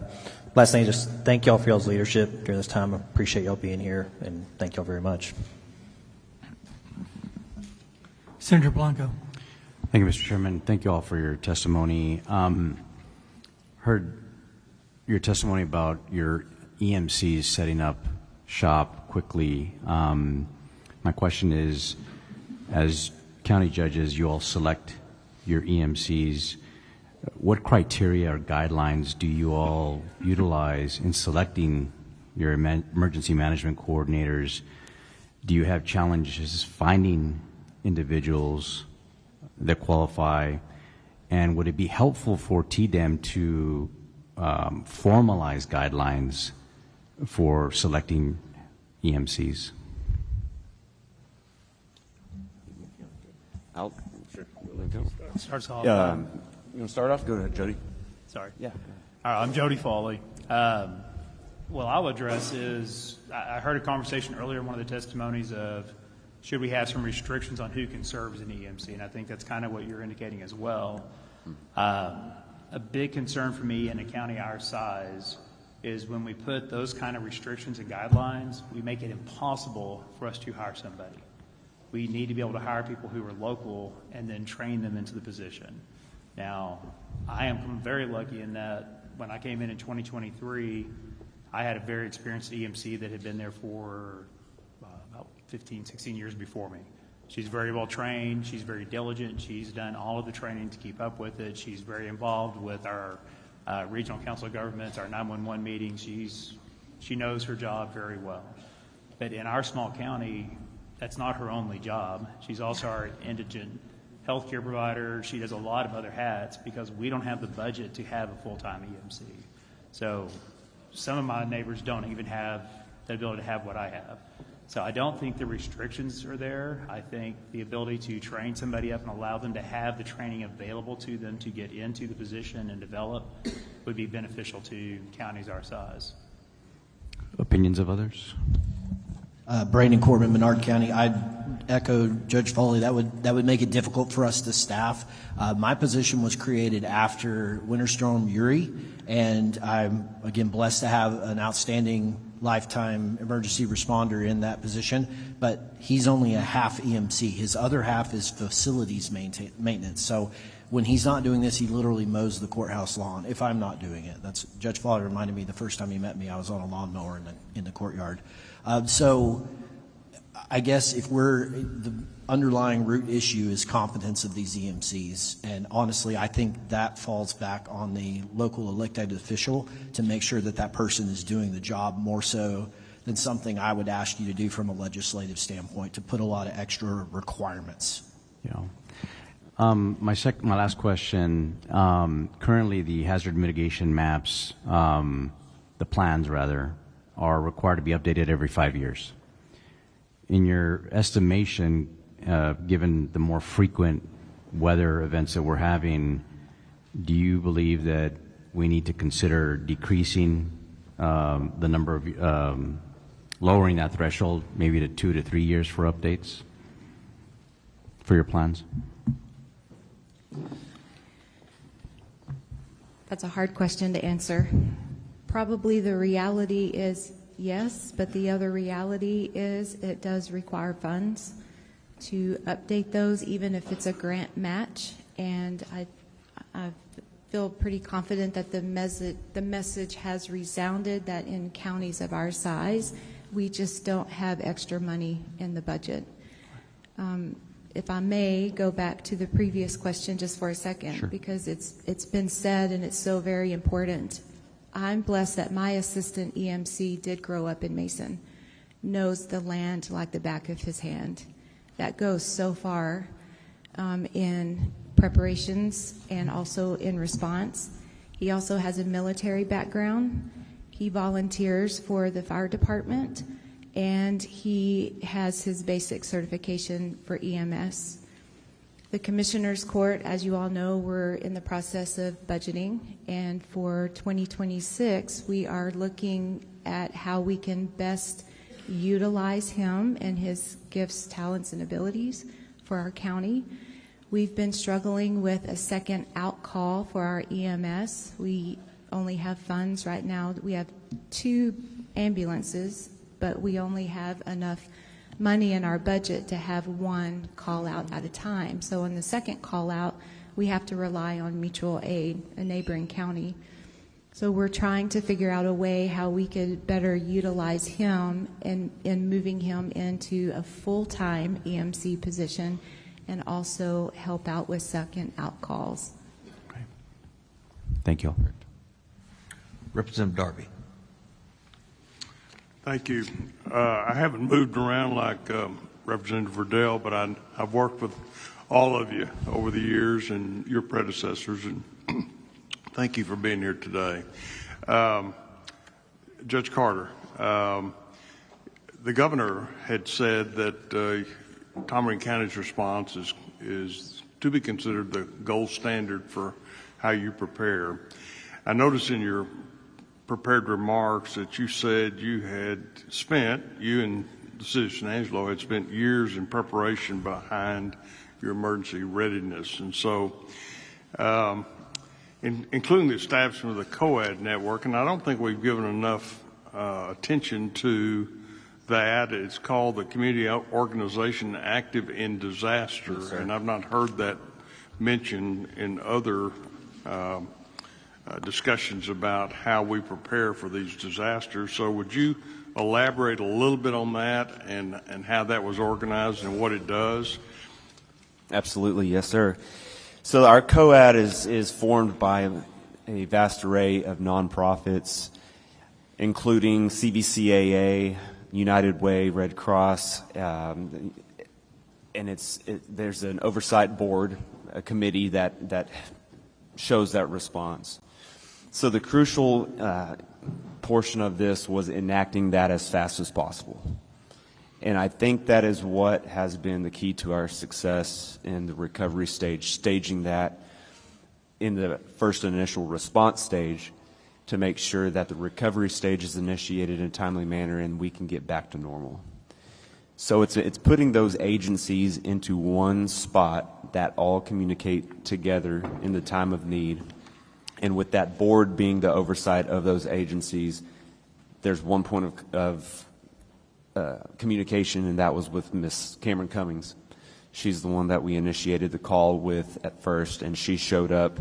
Last thing, just thank y'all for y'all's leadership during this time. I appreciate y'all being here, and thank y'all very much. Senator Blanco. Thank you, Mr. Chairman. Thank you all for your testimony. Heard your testimony about your EMCs setting up shop quickly. My question is, as county judges, you all select your EMCs. What criteria or guidelines do you all utilize in selecting your emergency management coordinators? Do you have challenges finding individuals that qualify? And would it be helpful for TDEM to formalize guidelines for selecting EMCs? Sure. Starts off. You want to start off? Go ahead, Jody. Sorry. Yeah. All right, I'm Jody Foley. What I'll address is, I heard a conversation earlier in one of the testimonies of should we have some restrictions on who can serve as an EMC, and I think that's kind of what you're indicating as well. A big concern for me in a county our size is when we put those kind of restrictions and guidelines, we make it impossible for us to hire somebody. We need to be able to hire people who are local and then train them into the position. Now, I am very lucky in that when I came in 2023, I had a very experienced EMC that had been there for about 15, 16 years before me. She's very well trained. She's very diligent. She's done all of the training to keep up with it. She's very involved with our regional council of governments, our 911 meetings. She knows her job very well. But in our small county, that's not her only job. She's also our indigent healthcare provider. She does a lot of other hats because we don't have the budget to have a full-time EMC. So some of my neighbors don't even have the ability to have what I have. So I don't think the restrictions are there. I think the ability to train somebody up and allow them to have the training available to them to get into the position and develop would be beneficial to counties our size. Opinions of others? Brandon Corbin, Menard County. I'd echo Judge Foley. That would make it difficult for us to staff. My position was created after Winter Storm Uri, and I'm again blessed to have an outstanding lifetime emergency responder in that position. But he's only a half EMC. His other half is facilities maintenance. So when he's not doing this, he literally mows the courthouse lawn. If I'm not doing it, that's Judge Foley reminded me the first time he met me. I was on a lawnmower in the courtyard. So I guess if the underlying root issue is competence of these EMCs, and honestly, I think that falls back on the local elected official to make sure that that person is doing the job more so than something I would ask you to do from a legislative standpoint, to put a lot of extra requirements. Yeah. My last question, currently the hazard mitigation maps, the plans rather, are required to be updated every 5 years. In your estimation, given the more frequent weather events that we're having, do you believe that we need to consider decreasing the number of, lowering that threshold maybe to 2 to 3 years for updates for your plans? That's a hard question to answer. Probably the reality is yes, but the other reality is it does require funds to update those, even if it's a grant match. And I feel pretty confident that the message has resounded that in counties of our size, we just don't have extra money in the budget. If I may go back to the previous question just for a second, sure, because it's been said and it's so very important. I'm blessed that my assistant EMC did grow up in Mason, knows the land like the back of his hand. That goes so far in preparations and also in response. He also has a military background. He volunteers for the fire department, and he has his basic certification for EMS. The Commissioners Court, as you all know, we're in the process of budgeting, and for 2026, we are looking at how we can best utilize him and his gifts, talents, and abilities for our county. We've been struggling with a second out call for our EMS. We only have funds right now. We have 2 ambulances, but we only have enough money in our budget to have 1 call out at a time. So on the second call out, we have to rely on mutual aid, a neighboring county. So we're trying to figure out a way how we could better utilize him in moving him into a full-time EMC position and also help out with second out calls. Okay. Thank you. Representative Darby. Thank you. I haven't moved around like Representative Verdell, but I've worked with all of you over the years and your predecessors, and thank you for being here today. Judge Carter, the governor had said that Tom Green County's response is to be considered the gold standard for how you prepare. I noticed in your prepared remarks that you said you and the city of San Angelo had spent years in preparation behind your emergency readiness. And so, including the establishment of the COAD network, and I don't think we've given enough attention to that. It's called the Community Organization Active in Disaster, yes, and I've not heard that mentioned in other discussions about how we prepare for these disasters. So would you elaborate a little bit on that and how that was organized and what it does? Absolutely, yes, sir. So our COAD is formed by a vast array of nonprofits, including CVCAA, United Way, Red Cross, and there's an oversight board, a committee that shows that response. So the crucial portion of this was enacting that as fast as possible. And I think that is what has been the key to our success in the recovery stage, staging that in the first initial response stage to make sure that the recovery stage is initiated in a timely manner and we can get back to normal. So it's putting those agencies into one spot that all communicate together in the time of need. And with that board being the oversight of those agencies, there's one point of communication, and that was with Miss Cameron Cummings. She's the one that we initiated the call with at first, and she showed up,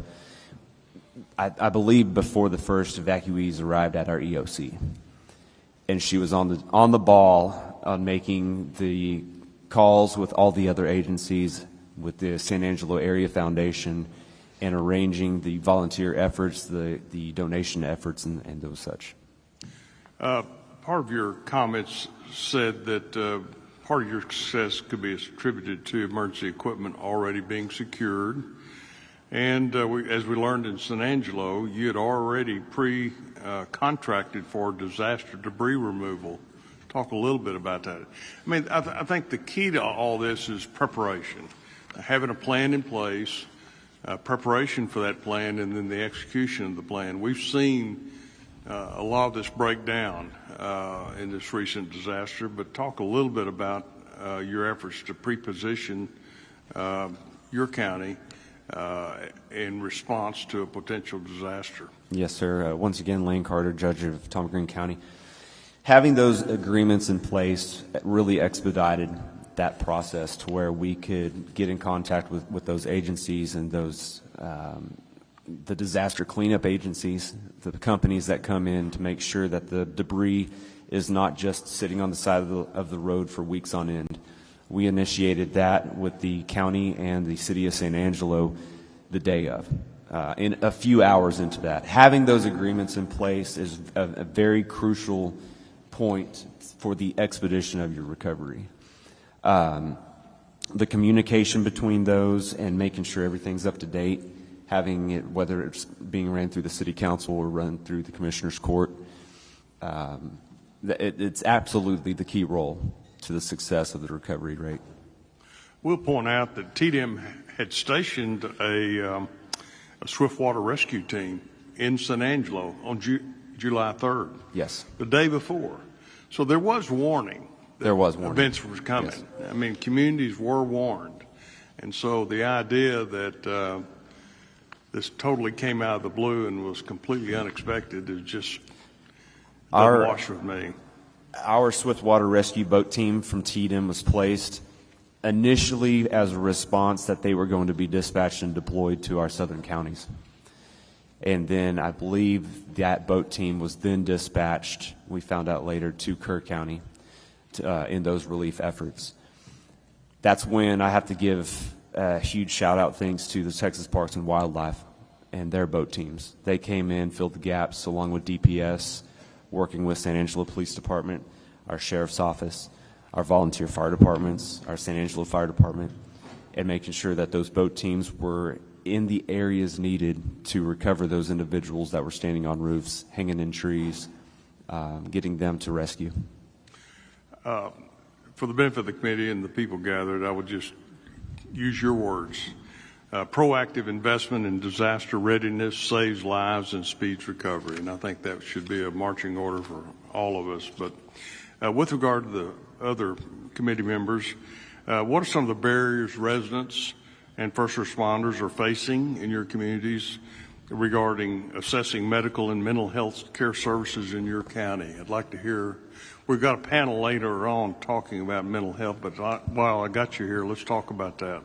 I believe, before the first evacuees arrived at our EOC. And she was on the ball on making the calls with all the other agencies, with the San Angelo Area Foundation, and arranging the volunteer efforts, the donation efforts, and those such. Part of your comments said that part of your success could be attributed to emergency equipment already being secured. And as we learned in San Angelo, you had already contracted for disaster debris removal. Talk a little bit about that. I mean, I think the key to all this is preparation, having a plan in place, preparation for that plan, and then the execution of the plan. We've seen a lot of this break down in this recent disaster, but talk a little bit about your efforts to pre-position your county in response to a potential disaster. Yes, sir. Once again, Lane Carter, Judge of Tom Green County. Having those agreements in place really expedited that process to where we could get in contact with those agencies and those the disaster cleanup agencies, the companies that come in to make sure that the debris is not just sitting on the side of the road for weeks on end. We initiated that with the county and the city of San Angelo the day of. In a few hours into that, having those agreements in place is a very crucial point for the expedition of your recovery. The communication between those and making sure everything's up to date having it, whether it's being ran through the city council or run through the commissioner's court. It's absolutely the key role to the success of the recovery rate. We'll point out that TDM had stationed a swiftwater rescue team in San Angelo on July 3rd. Yes. The day before. So there was warning. There was warning. Events were coming. Yes. I mean, communities were warned. And so the idea that this totally came out of the blue and was completely unexpected is just doesn't wash with me. Our swiftwater rescue boat team from TDM was placed initially as a response that they were going to be dispatched and deployed to our southern counties. And then I believe that boat team was then dispatched, we found out later, to Kerr County in those relief efforts. That's when I have to give a huge shout-out thanks to the Texas Parks and Wildlife and their boat teams. They came in, filled the gaps, along with DPS, working with San Angelo Police Department, our Sheriff's Office, our volunteer fire departments, our San Angelo Fire Department, and making sure that those boat teams were in the areas needed to recover those individuals that were standing on roofs, hanging in trees, getting them to rescue. For the benefit of the committee and the people gathered, I would just use your words. Proactive investment in disaster readiness saves lives and speeds recovery. And I think that should be a marching order for all of us. But with regard to the other committee members, what are some of the barriers residents and first responders are facing in your communities regarding assessing medical and mental health care services in your county? I'd like to hear. We've got a panel later on talking about mental health, but while I got you here, let's talk about that.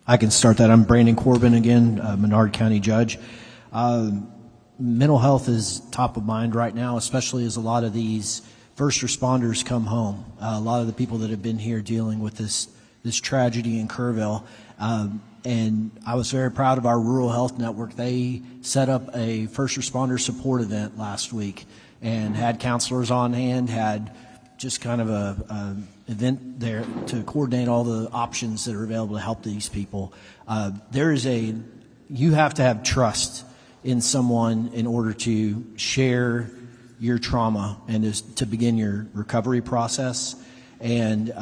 I can start that. I'm Brandon Corbin again, Menard County Judge. Mental health is top of mind right now, especially as a lot of these first responders come home. A lot of the people that have been here dealing with this tragedy in Kerrville. And I was very proud of our Rural Health Network. They set up a first responder support event last week and had counselors on hand, had just kind of a event there to coordinate all the options that are available to help these people. You have to have trust in someone in order to share your trauma and to begin your recovery process. And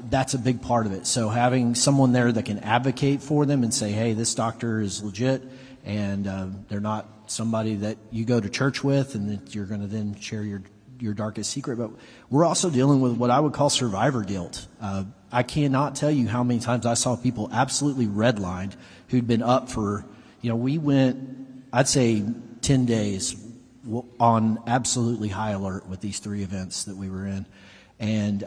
that's a big part of it. So having someone there that can advocate for them and say, hey, this doctor is legit, and they're not somebody that you go to church with and that you're going to then share your darkest secret. But we're also dealing with what I would call survivor guilt. I cannot tell you how many times I saw people absolutely redlined who'd been up for, we went, I'd say 10 days on absolutely high alert with these 3 events that we were in. And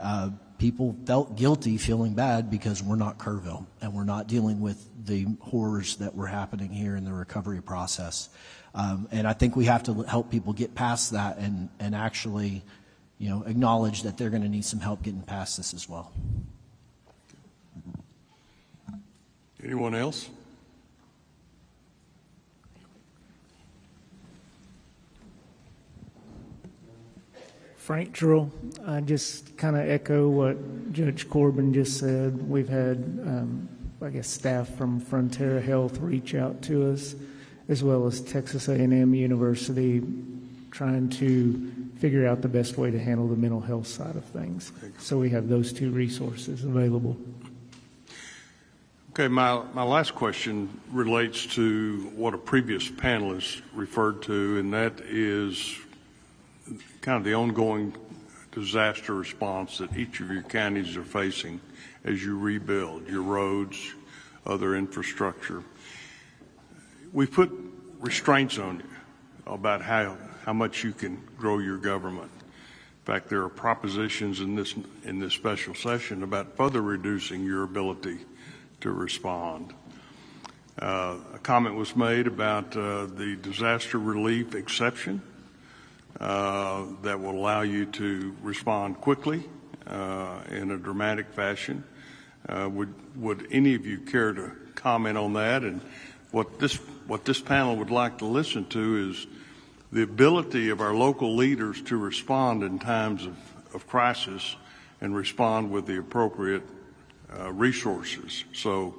people felt guilty, feeling bad because we're not Kerrville and we're not dealing with the horrors that were happening here in the recovery process. And I think we have to help people get past that and actually, acknowledge that they're going to need some help getting past this as well. Anyone else? Frank Drill, I just kind of echo what Judge Corbin just said. We've had, staff from Frontera Health reach out to us, as well as Texas A&M University, trying to figure out the best way to handle the mental health side of things. So we have those 2 resources available. Okay, my last question relates to what a previous panelist referred to, and that is kind of the ongoing disaster response that each of your counties are facing as you rebuild your roads, other infrastructure. We've put restraints on you about how much you can grow your government. In fact, there are propositions in this special session about further reducing your ability to respond. A comment was made about the disaster relief exception that will allow you to respond quickly in a dramatic fashion. Would any of you care to comment on that? And what this panel would like to listen to is the ability of our local leaders to respond in times of crisis and respond with the appropriate resources. So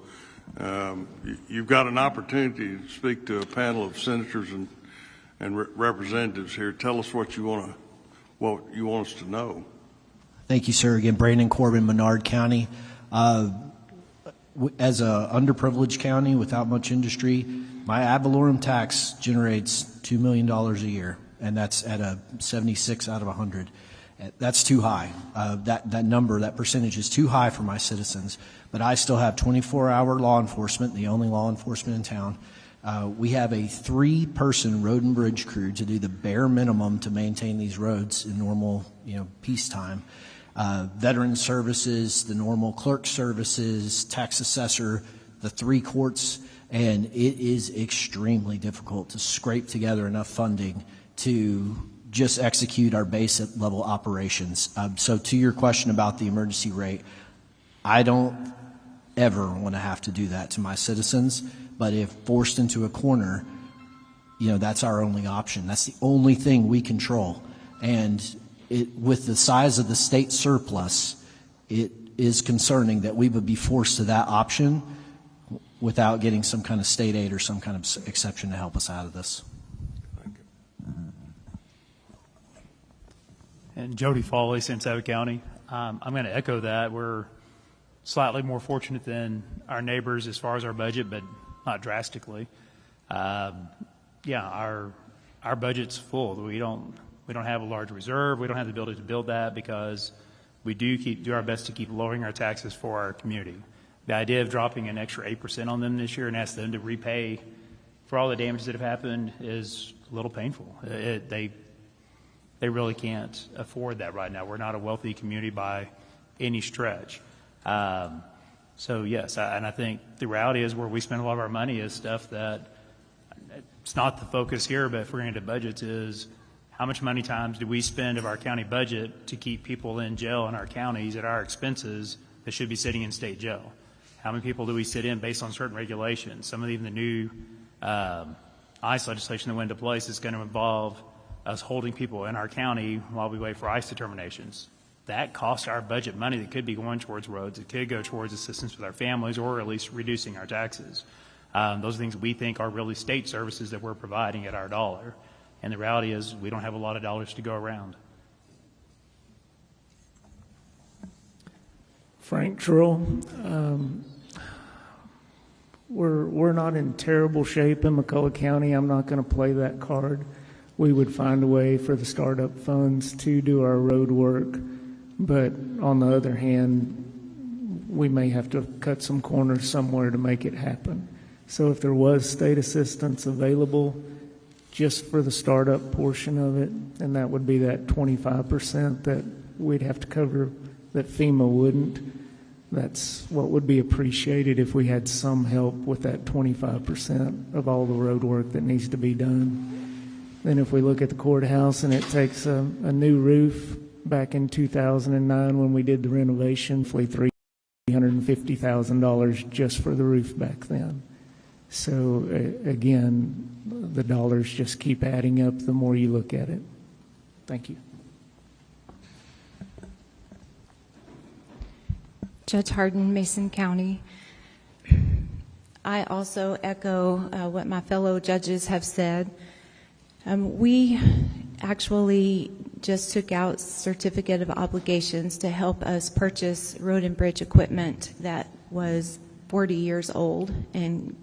You've got an opportunity to speak to a panel of senators and representatives here. Tell us what you want us to know. Thank you, sir. Again, Brandon Corbin, Menard County. As a underprivileged county without much industry, my ad valorem tax generates $2 million a year, and that's at a 76 out of 100. That's too high. That number, that percentage is too high for my citizens. But I still have 24-hour law enforcement, the only law enforcement in town. We have a 3-person road and bridge crew to do the bare minimum to maintain these roads in normal, peacetime. Veteran services, the normal clerk services, tax assessor, the 3 courts, and it is extremely difficult to scrape together enough funding to just execute our basic level operations. So to your question about the emergency rate, I don't ever want to have to do that to my citizens, but if forced into a corner, that's our only option. That's the only thing we control. And with the size of the state surplus, it is concerning that we would be forced to that option without getting some kind of state aid or some kind of exception to help us out of this. And Jody Foley, Sarasota County. I'm going to echo that. We're slightly more fortunate than our neighbors as far as our budget, but not drastically. Our budget's full. We don't have a large reserve. We don't have the ability to build that because we do our best to keep lowering our taxes for our community. The idea of dropping an extra 8% on them this year and ask them to repay for all the damages that have happened is a little painful. They really can't afford that right now. We're not a wealthy community by any stretch. So yes, and I think the reality is where we spend a lot of our money is stuff that it's not the focus here, but if we're into budgets is how much money times do we spend of our county budget to keep people in jail in our counties at our expenses that should be sitting in state jail? How many people do we sit in based on certain regulations? Some of even the new ICE legislation that went into place is going to involve us holding people in our county while we wait for ICE determinations. That costs our budget money that could be going towards roads. It could go towards assistance with our families or at least reducing our taxes. Those are things we think are really state services that we're providing at our dollar. And the reality is we don't have a lot of dollars to go around. Frank Trill, we're not in terrible shape in McCulloch County. I'm not going to play that card. We would find a way for the startup funds to do our road work. But on the other hand, we may have to cut some corners somewhere to make it happen. So if there was state assistance available just for the startup portion of it, and that would be that 25% that we'd have to cover that FEMA wouldn't, that's what would be appreciated if we had some help with that 25% of all the road work that needs to be done. Then if we look at the courthouse and it takes a new roof, back in 2009 when we did the renovation, $350,000 just for the roof back then. So again, the dollars just keep adding up the more you look at it. Thank you. Judge Hardin, Mason County. I also echo what my fellow judges have said. We actually just took out certificate of obligations to help us purchase road and bridge equipment that was 40 years old and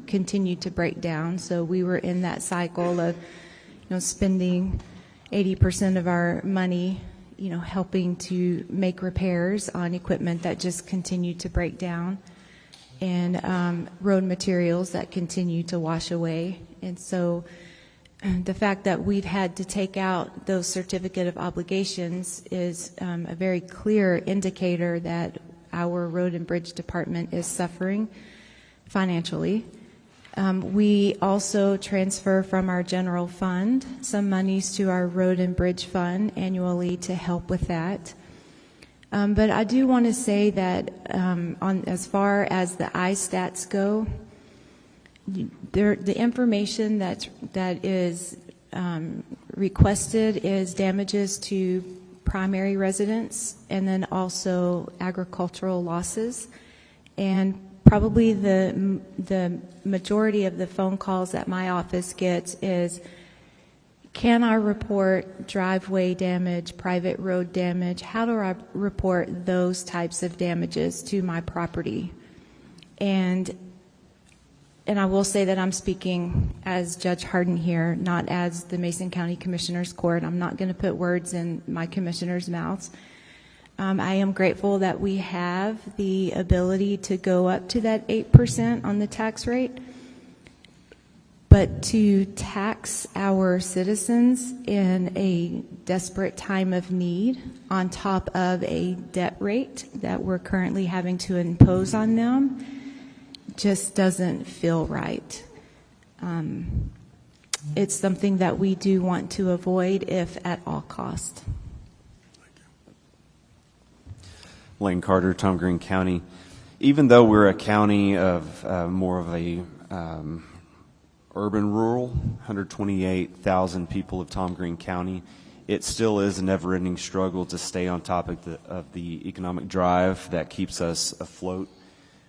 continued to break down. So we were in that cycle of, spending 80% of our money, helping to make repairs on equipment that just continued to break down, and road materials that continue to wash away. And so the fact that we've had to take out those certificate of obligations is a very clear indicator that our road and bridge department is suffering financially. We also transfer from our general fund some monies to our road and bridge fund annually to help with that. But I do want to say that as far as the I-stats go, the information that is requested is damages to primary residents and then also agricultural losses. And probably the majority of the phone calls that my office gets is, can I report driveway damage, private road damage? How do I report those types of damages to my property? And I will say that I'm speaking as Judge Harden here, not as the Mason County Commissioners Court. I'm not going to put words in my commissioners' mouths. I am grateful that we have the ability to go up to that 8% on the tax rate. But to tax our citizens in a desperate time of need on top of a debt rate that we're currently having to impose on them just doesn't feel right. It's something that we do want to avoid if at all cost. Lane Carter, Tom Green County. Even though we're a county of more of a urban rural, 128,000 people of Tom Green County, it still is a never-ending struggle to stay on top of the economic drive that keeps us afloat.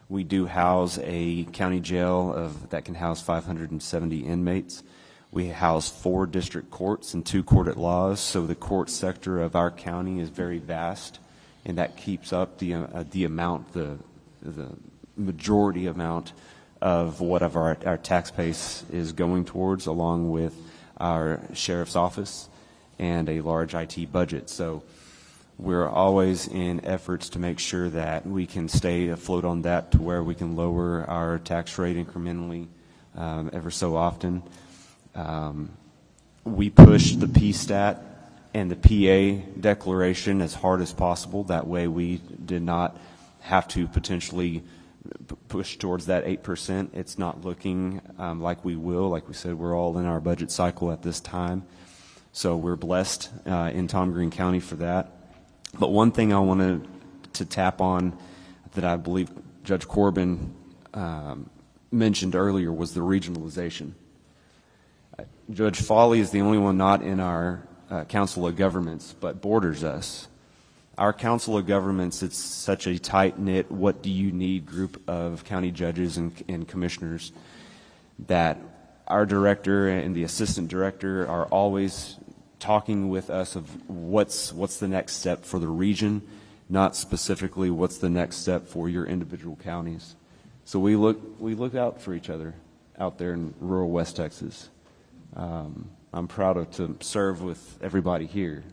We do house a county jail that can house 570 inmates. We house 4 district courts and 2 court-at-laws, so the court sector of our county is very vast, and that keeps up the amount, the majority amount of whatever our tax base is going towards, along with our sheriff's office and a large IT budget. So we're always in efforts to make sure that we can stay afloat on that to where we can lower our tax rate incrementally ever so often. We push the PSTAT and the PA declaration as hard as possible. That way we did not have to potentially push towards that 8%. It's not looking like we will. Like we said, we're all in our budget cycle at this time. So we're blessed in Tom Green County for that. But one thing I wanted to tap on that I believe Judge Corbin mentioned earlier was the regionalization. Judge Foley is the only one not in our Council of Governments, but borders us. Our Council of Governments, it's such a tight-knit, what do you need group of county judges and commissioners that our director and the assistant director are always talking with us of what's the next step for the region, not specifically what's the next step for your individual counties. So we look out for each other out there in rural West Texas. I'm proud to serve with everybody here,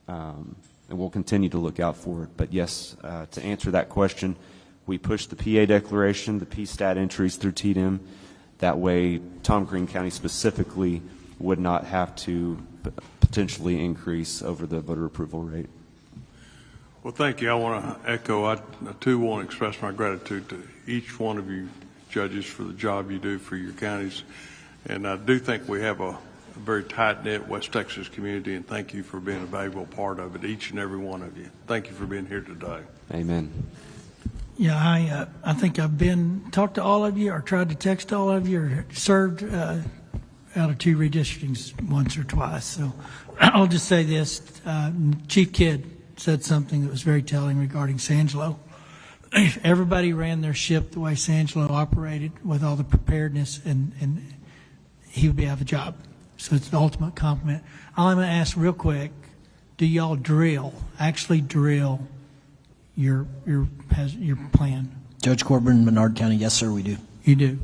and we'll continue to look out for it. But yes, to answer that question, we push the PA declaration, the PSTAT entries through TDM. That way, Tom Green County specifically would not have to potentially increase over the voter approval rate. Well, thank you. I want to echo, I too want to express my gratitude to each one of you judges for the job you do for your counties. And I do think we have a very tight-knit West Texas community, and thank you for being a valuable part of it, each and every one of you. Thank you for being here today. Amen. Yeah, I think I've talked to all of you, or tried to text all of you, or served out of 2 redistrictings once or twice. So I'll just say this. Chief Kidd said something that was very telling regarding Sangelo. If everybody ran their ship the way Sangelo operated with all the preparedness, and he would have a job. So it's an ultimate compliment. I'm going to ask real quick, do y'all actually drill your plan? Judge Corbin, Menard County, yes, sir, we do. You do?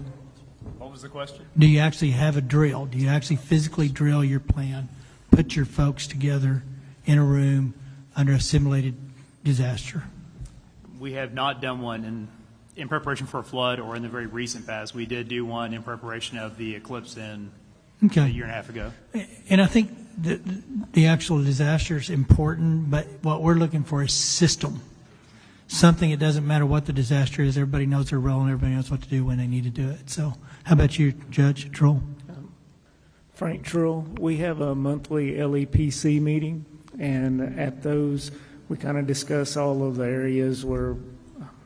What was the question? Do you actually have a drill? Do you actually physically drill your plan, put your folks together in a room under a simulated disaster? We have not done one in preparation for a flood or in the very recent past. We did do one in preparation of the eclipse a year and a half ago. And I think the actual disaster is important, but what we're looking for is system. Something, it doesn't matter what the disaster is, everybody knows their role and everybody knows what to do when they need to do it. So how about you, Judge Trull? Frank Trull, we have a monthly LEPC meeting, and at those we kind of discuss all of the areas where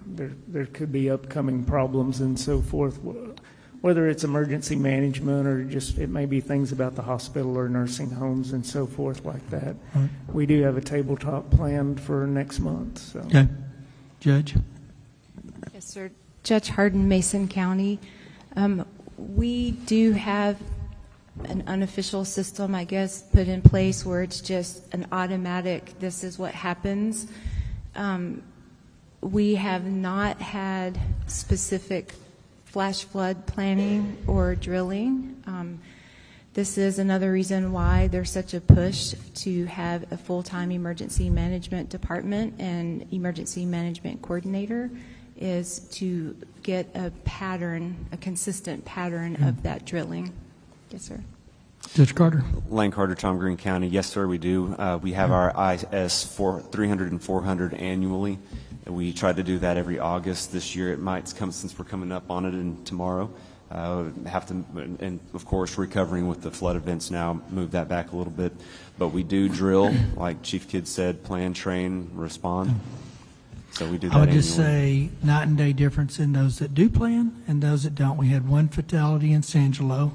there could be upcoming problems and so forth, whether it's emergency management or just it may be things about the hospital or nursing homes and so forth like that. Right. We do have a tabletop planned for next month. So. Okay. Judge? Yes, sir. Judge Hardin, Mason County. We do have an unofficial system, I guess, put in place where it's just an automatic, this is what happens. We have not had specific flash flood planning or drilling. This is another reason why there's such a push to have a full-time emergency management department and emergency management coordinator, is to get a pattern, a consistent pattern of that drilling. Yes, sir. Judge Carter. Lane Carter, Tom Green County. Yes, sir, we do. We have our IS 300 and 400 annually. We try to do that every August. This year it might come, since we're coming up on it and tomorrow. Have to, and of course, recovering with the flood events now, move that back a little bit. But we do drill, like Chief Kidd said, plan, train, respond. So we do that I would just annually. say night and day difference in those that do plan and those that don't. We had one fatality in Sangelo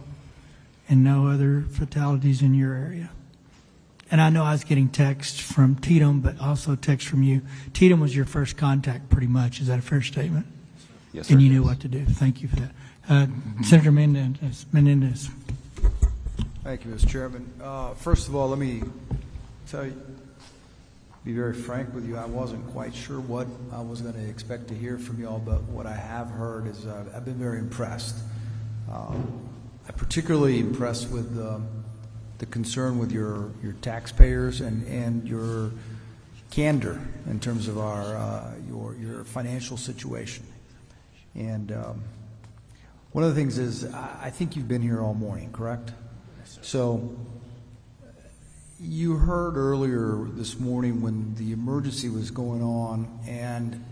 and no other fatalities in your area. And I know I was getting text from Tatum, but also text from you. Tatum was your first contact pretty much. Is that a fair statement? Yes, sir. And you knew what to do. Thank you for that. Senator Menendez. Thank you, Mr. Chairman. First of all, let me tell you, be very frank with you, I wasn't quite sure what I was going to expect to hear from you all, but what I have heard is I've been very impressed. I'm particularly impressed with the concern with your taxpayers and your candor in terms of your financial situation. And one of the things is, I think you've been here all morning, correct? So you heard earlier this morning when the emergency was going on, and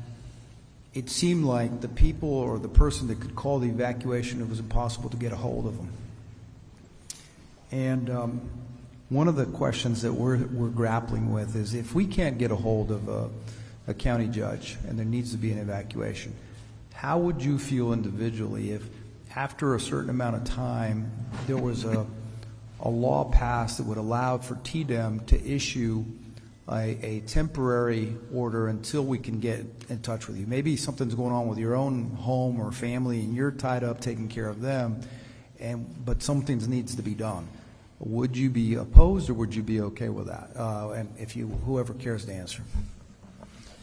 it seemed like the people or the person that could call the evacuation, it was impossible to get a hold of them. And one of the questions that we're grappling with is, if we can't get a hold of a county judge and there needs to be an evacuation, how would you feel individually if after a certain amount of time there was a law passed that would allow for TDEM to issue a temporary order until we can get in touch with you? Maybe something's going on with your own home or family and you're tied up taking care of them, but something needs to be done. Would you be opposed or would you be okay with that? And if you, whoever cares to answer.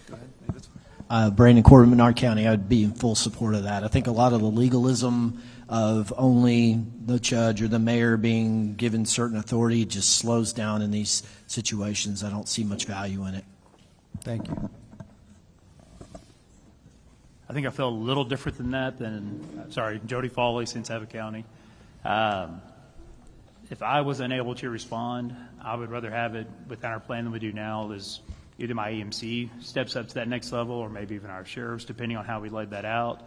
Go ahead. Brandon Corbin, Menard County, I would be in full support of that. I think a lot of the legalism of only the judge or the mayor being given certain authority just slows down in these situations. I don't see much value in it. Thank you. I think I feel a little different than that Jody Foley, Santa County. If I was unable to respond, I would rather have it within our plan than we do now. Is either my EMC steps up to that next level or maybe even our sheriffs, depending on how we laid that out.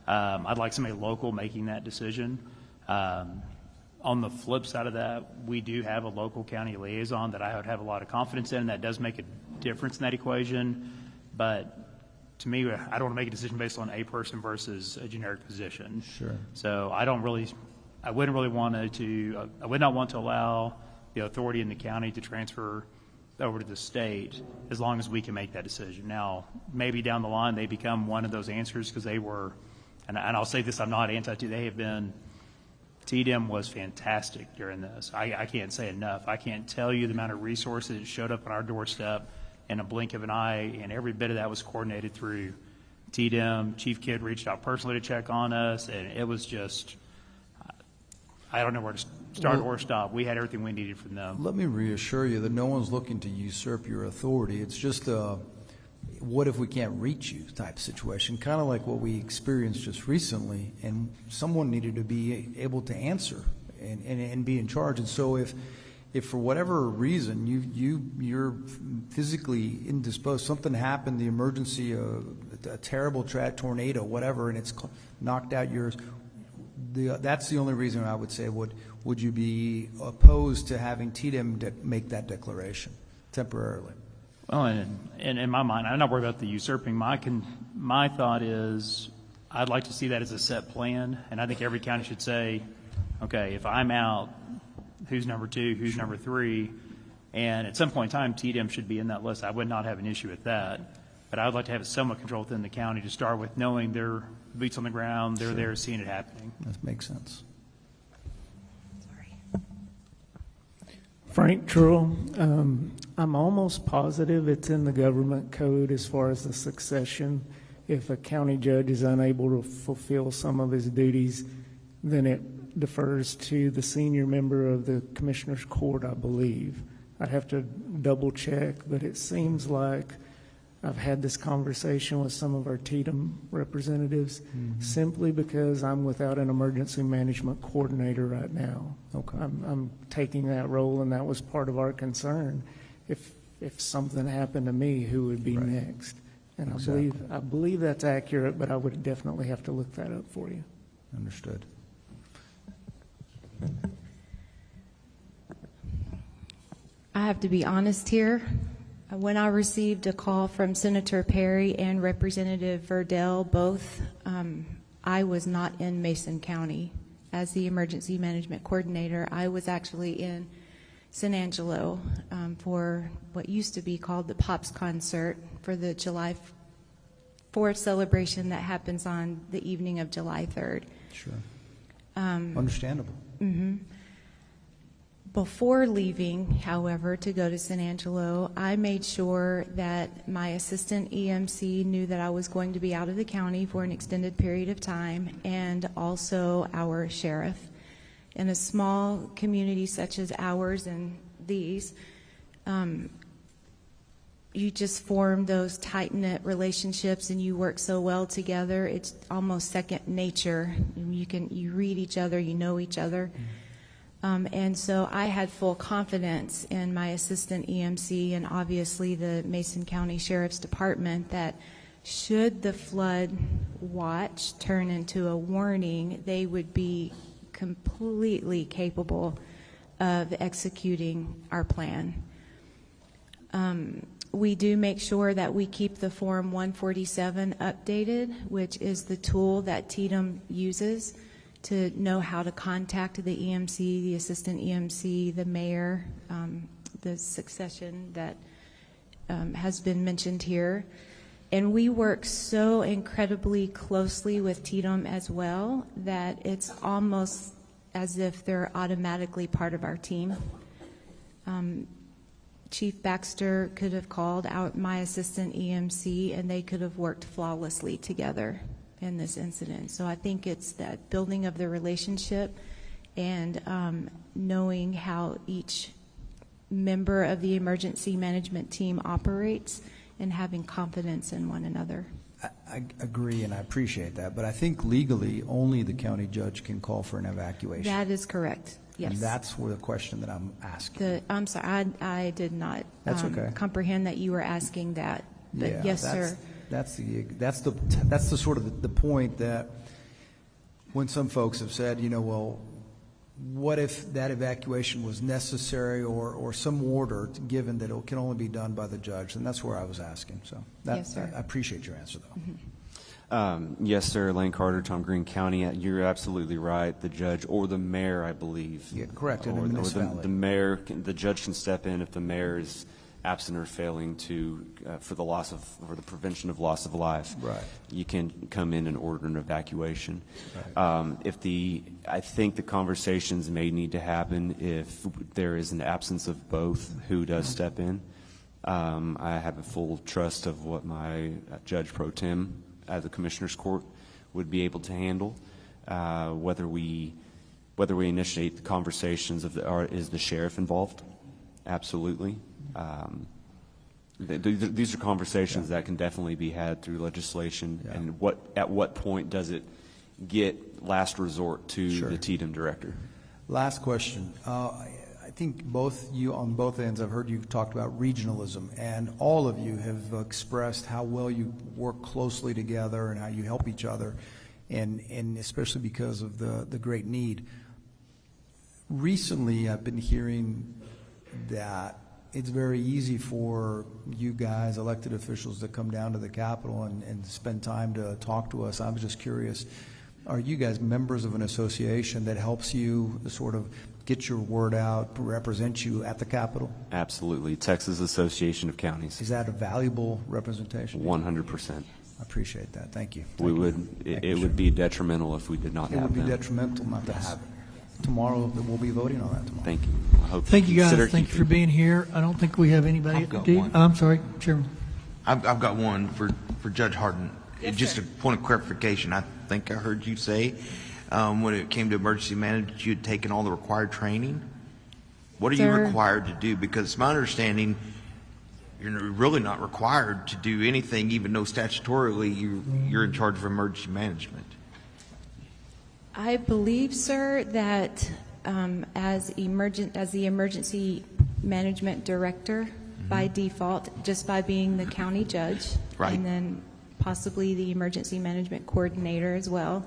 I'd like somebody local making that decision. On the flip side of that, we do have a local county liaison that I would have a lot of confidence in, and that does make a difference in that equation. But to me, I don't want to make a decision based on a person versus a generic position. Sure. So I would not want to allow the authority in the county to transfer over to the state as long as we can make that decision. Now, maybe down the line they become one of those answers because they were, and I'll say this, I'm not anti-to, they have been, TDEM was fantastic during this. I can't say enough. I can't tell you the amount of resources that showed up on our doorstep in a blink of an eye, and every bit of that was coordinated through TDEM. Chief Kidd reached out personally to check on us, and it was just, I don't know where to start or stop. We had everything we needed from them. Let me reassure you that no one's looking to usurp your authority. It's just a what if we can't reach you type situation, kind of like what we experienced just recently, and someone needed to be able to answer and be in charge. And so if for whatever reason you're physically indisposed, something happened, the emergency, a terrible tornado, whatever, and it's knocked out yours, that's the only reason I would say, would you be opposed to having TDEM make that declaration temporarily? Well, and in my mind, I'm not worried about the usurping. My thought is I'd like to see that as a set plan, and I think every county should say, okay, if I'm out, who's number 2, who's number 3, and at some point in time, TDEM should be in that list. I would not have an issue with that, but I would like to have it somewhat controlled within the county to start with, knowing boots on the ground. They're there seeing it happening. That makes sense. Frank Trull, I'm almost positive it's in the government code as far as the succession. If a county judge is unable to fulfill some of his duties, then it defers to the senior member of the Commissioner's Court, I believe. I'd have to double check, but it seems like I've had this conversation with some of our TDM representatives simply because I'm without an emergency management coordinator right now. Okay. I'm taking that role, and that was part of our concern. If something happened to me, who would be next? And Exactly. I believe that's accurate, but I would definitely have to look that up for you. Understood. I have to be honest here. When I received a call from Senator Perry and Representative Verdell, both, I was not in Mason County as the emergency management coordinator. I was actually in San Angelo for what used to be called the Pops Concert for the July 4th celebration that happens on the evening of July 3rd. Sure. Understandable. Mm-hmm. Before leaving, however, to go to San Angelo, I made sure that my assistant EMC knew that I was going to be out of the county for an extended period of time, and also our sheriff. In a small community such as ours and these, you just form those tight-knit relationships and you work so well together. It's almost second nature. You read each other, you know each other. And so I had full confidence in my assistant EMC and obviously the Mason County Sheriff's Department that should the flood watch turn into a warning, they would be completely capable of executing our plan. We do make sure that we keep the Form 147 updated, which is the tool that TDM uses to know how to contact the EMC, the assistant EMC, the mayor, the succession that has been mentioned here. And we work so incredibly closely with TDM as well that it's almost as if they're automatically part of our team. Chief Baxter could have called out my assistant EMC and they could have worked flawlessly together in this incident. So I think it's that building of the relationship and knowing how each member of the emergency management team operates and having confidence in one another. I agree, and I appreciate that, but I think legally only the county judge can call for an evacuation. That is correct, yes. And that's where the question that I'm asking. I'm sorry, I did not comprehend that you were asking that, but Yeah, yes, sir. That's the sort of the point that when some folks have said, well, what if that evacuation was necessary or some order given that it can only be done by the judge? And that's where I was asking. So Yes, sir. I appreciate your answer, though. Mm-hmm. Yes, sir. Lane Carter, Tom Green County. You're absolutely right. The judge or the mayor, I believe. Yeah, correct. In a Or municipality. the mayor, the judge can step in if the mayor is absent or failing to for the prevention of loss of life. Right. You can come in and order an evacuation. Right. I think the conversations may need to happen if there is an absence of both. Who does step in? I have a full trust of what my judge pro tem at the Commissioner's Court would be able to handle. Whether we initiate the conversations is the sheriff involved? Absolutely. These are conversations that can definitely be had through legislation. Yeah. And at what point does it get last resort to the TDM director? Last question. I think on both ends, I've heard you talked about regionalism, and all of you have expressed how well you work closely together and how you help each other, and especially because of the great need. Recently, I've been hearing that it's very easy for you guys, elected officials, to come down to the Capitol and spend time to talk to us. I was just curious, are you guys members of an association that helps you sort of get your word out, represent you at the Capitol? Absolutely. Texas Association of Counties. Is that a valuable representation? 100%. I appreciate that. Thank you. We would. It would be detrimental if we did not It have would be them. detrimental not to have it. Tomorrow, we'll be voting on that tomorrow. Thank you. I hope Thank you guys. consider Thank you for being here. I don't think we have anybody. I've got Do you? one. I'm sorry, Chairman. I've got one for Judge Harden. Just a point of clarification. I think I heard you say when it came to emergency management, you had taken all the required training. What are you required to do? Because it's my understanding you're really not required to do anything, even though statutorily you're in charge of emergency management. I believe, sir, that as the emergency management director, by default, just by being the county judge, Right. and then possibly the emergency management coordinator as well,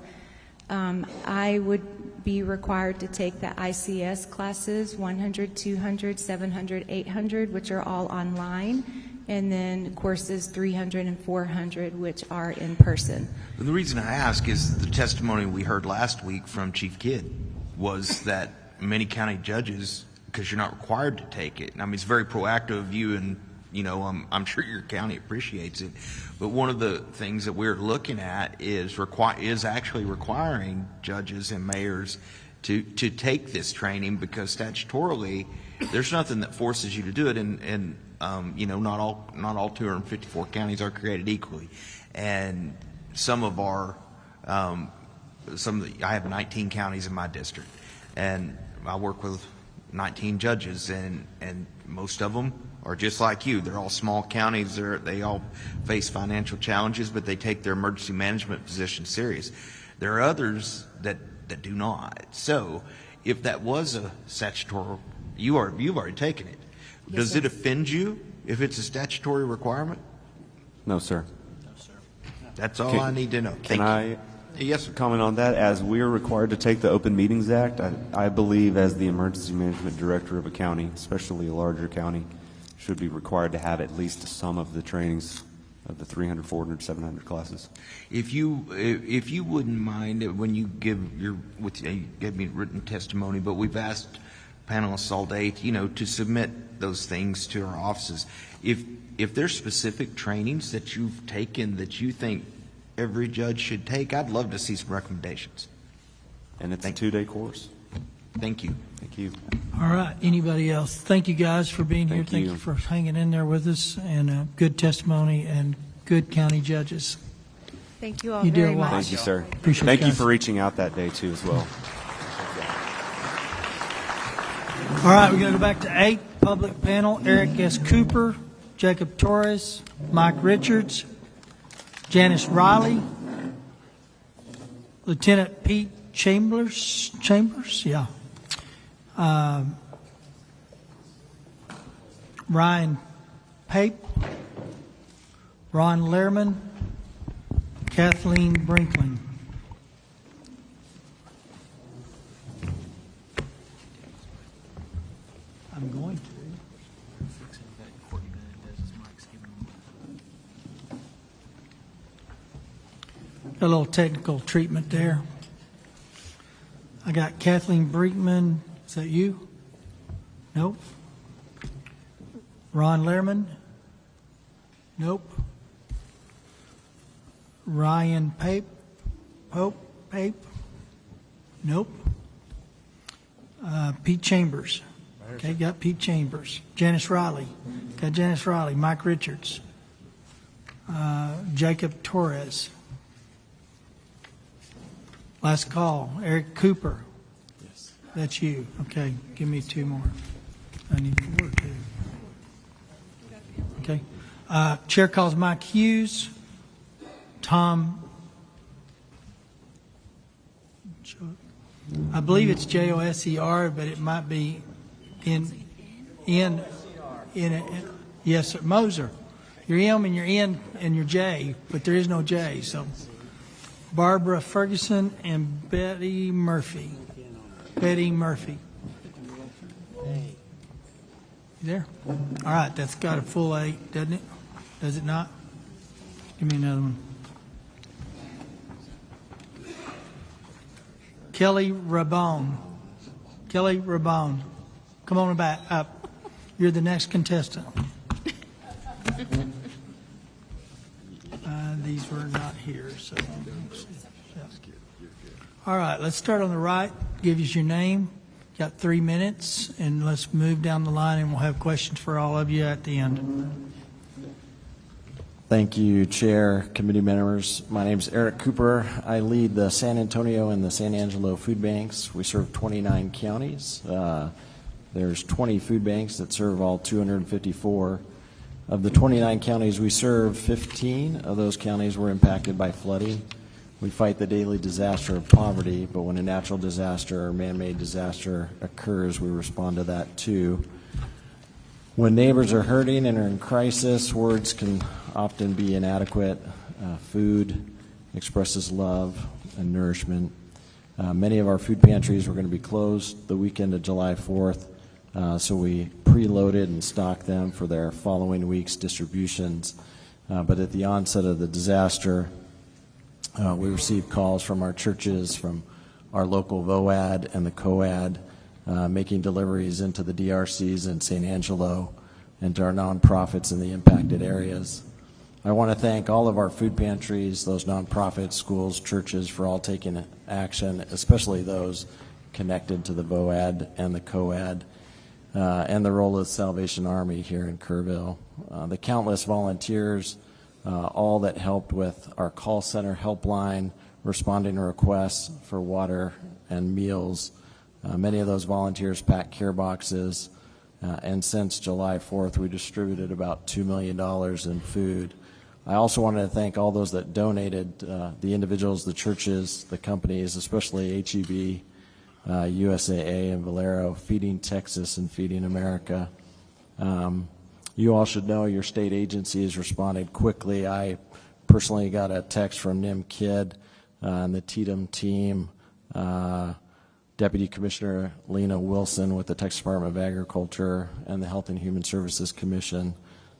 I would be required to take the ICS classes, 100, 200, 700, 800, which are all online, and then courses 300 and 400, which are in person. The reason I ask is the testimony we heard last week from Chief Kidd was that many county judges, because you're not required to take it, and I mean, it's very proactive of you, and I'm sure your county appreciates it, but one of the things that we're looking at is actually requiring judges and mayors to take this training, because statutorily there's nothing that forces you to do it, and not all 254 counties are created equally, and I have 19 counties in my district, and I work with 19 judges, and most of them are just like you. They're all small counties. They all face financial challenges, but they take their emergency management position serious. There are others that do not. So if that was a statutory, you've already taken it. Yes, Does sir. it offend you if it's a statutory requirement? No, sir. That's all I need to know. Can I Yes, sir. comment on that? As we are required to take the Open Meetings Act, I believe as the emergency management director of a county, especially a larger county, should be required to have at least some of the trainings of the 300, 400, 700 classes. If you wouldn't mind, when you give you gave me written testimony, but we've asked panelists all day, to submit those things to our offices. If there's specific trainings that you've taken that you think every judge should take, I'd love to see some recommendations. And it's a 2-day course. Thank you. Thank you. All right. Anybody else? Thank you guys for being here. Thank Thank you. you for hanging in there with us, and good testimony and good county judges. Thank you all You did very a lot. much. Thank you, sir. Appreciate Thank it, you guys. for reaching out that day, too, as well. All right, we're going to go back to 8, public panel. Eric S. Cooper, Jacob Torres, Mike Richards, Janice Riley, Lieutenant Pete Chambers, yeah. Ryan Pape, Ron Lehrman, Kathleen Brinklin. I'm going to. Got a little technical treatment there. I got Kathleen Brinkman. Is that you? Nope. Ron Lehrman? Nope. Ryan Pape? Pape? Nope. Pete Chambers. Okay, got Pete Chambers. Janice Riley. Got Janice Riley. Mike Richards. Jacob Torres. Last call. Eric Cooper. Yes. That's you. Okay, give me 2 more. I need 4 too. Okay. Chair calls Mike Hughes. Tom. I believe it's Joser, but it might be in yes, sir. Moser. Your M and your N and your J, but there is no J. So Barbara Ferguson and Betty Murphy. Betty Murphy. You there? All right, that's got a full 8, doesn't it? Does it not? Give me another one. Kelly Rabone. Kelly Rabone. Come on back up. You're the next contestant. these were not here, so. All right, let's start on the right. Give us your name. Got 3 minutes, and let's move down the line, and we'll have questions for all of you at the end. Thank you, Chair, committee members. My name is Eric Cooper. I lead the San Antonio and the San Angelo food banks. We serve 29 counties. There's 20 food banks that serve all 254. Of the 29 counties we serve, 15 of those counties were impacted by flooding. We fight the daily disaster of poverty, but when a natural disaster or man-made disaster occurs, we respond to that too. When neighbors are hurting and are in crisis, words can often be inadequate. Food expresses love and nourishment. Many of our food pantries were going to be closed the weekend of July 4th, so we preloaded and stocked them for their following week's distributions. But at the onset of the disaster, we received calls from our churches, from our local VOAD and the COAD, making deliveries into the DRCs in San Angelo and to our nonprofits in the impacted areas. I want to thank all of our food pantries, those nonprofits, schools, churches, for all taking action, especially those connected to the VOAD and the COAD, and the role of the Salvation Army here in Kerrville. The countless volunteers, all that helped with our call center helpline, responding to requests for water and meals. Many of those volunteers packed care boxes, and since July 4th, we distributed about $2 million in food. I also wanted to thank all those that donated, the individuals, the churches, the companies, especially HEB, USAA, and Valero, Feeding Texas and Feeding America. You all should know your state agencies responded quickly. I personally got a text from Nim Kidd and the TDM team, Deputy Commissioner Lena Wilson with the Texas Department of Agriculture and the Health and Human Services Commission.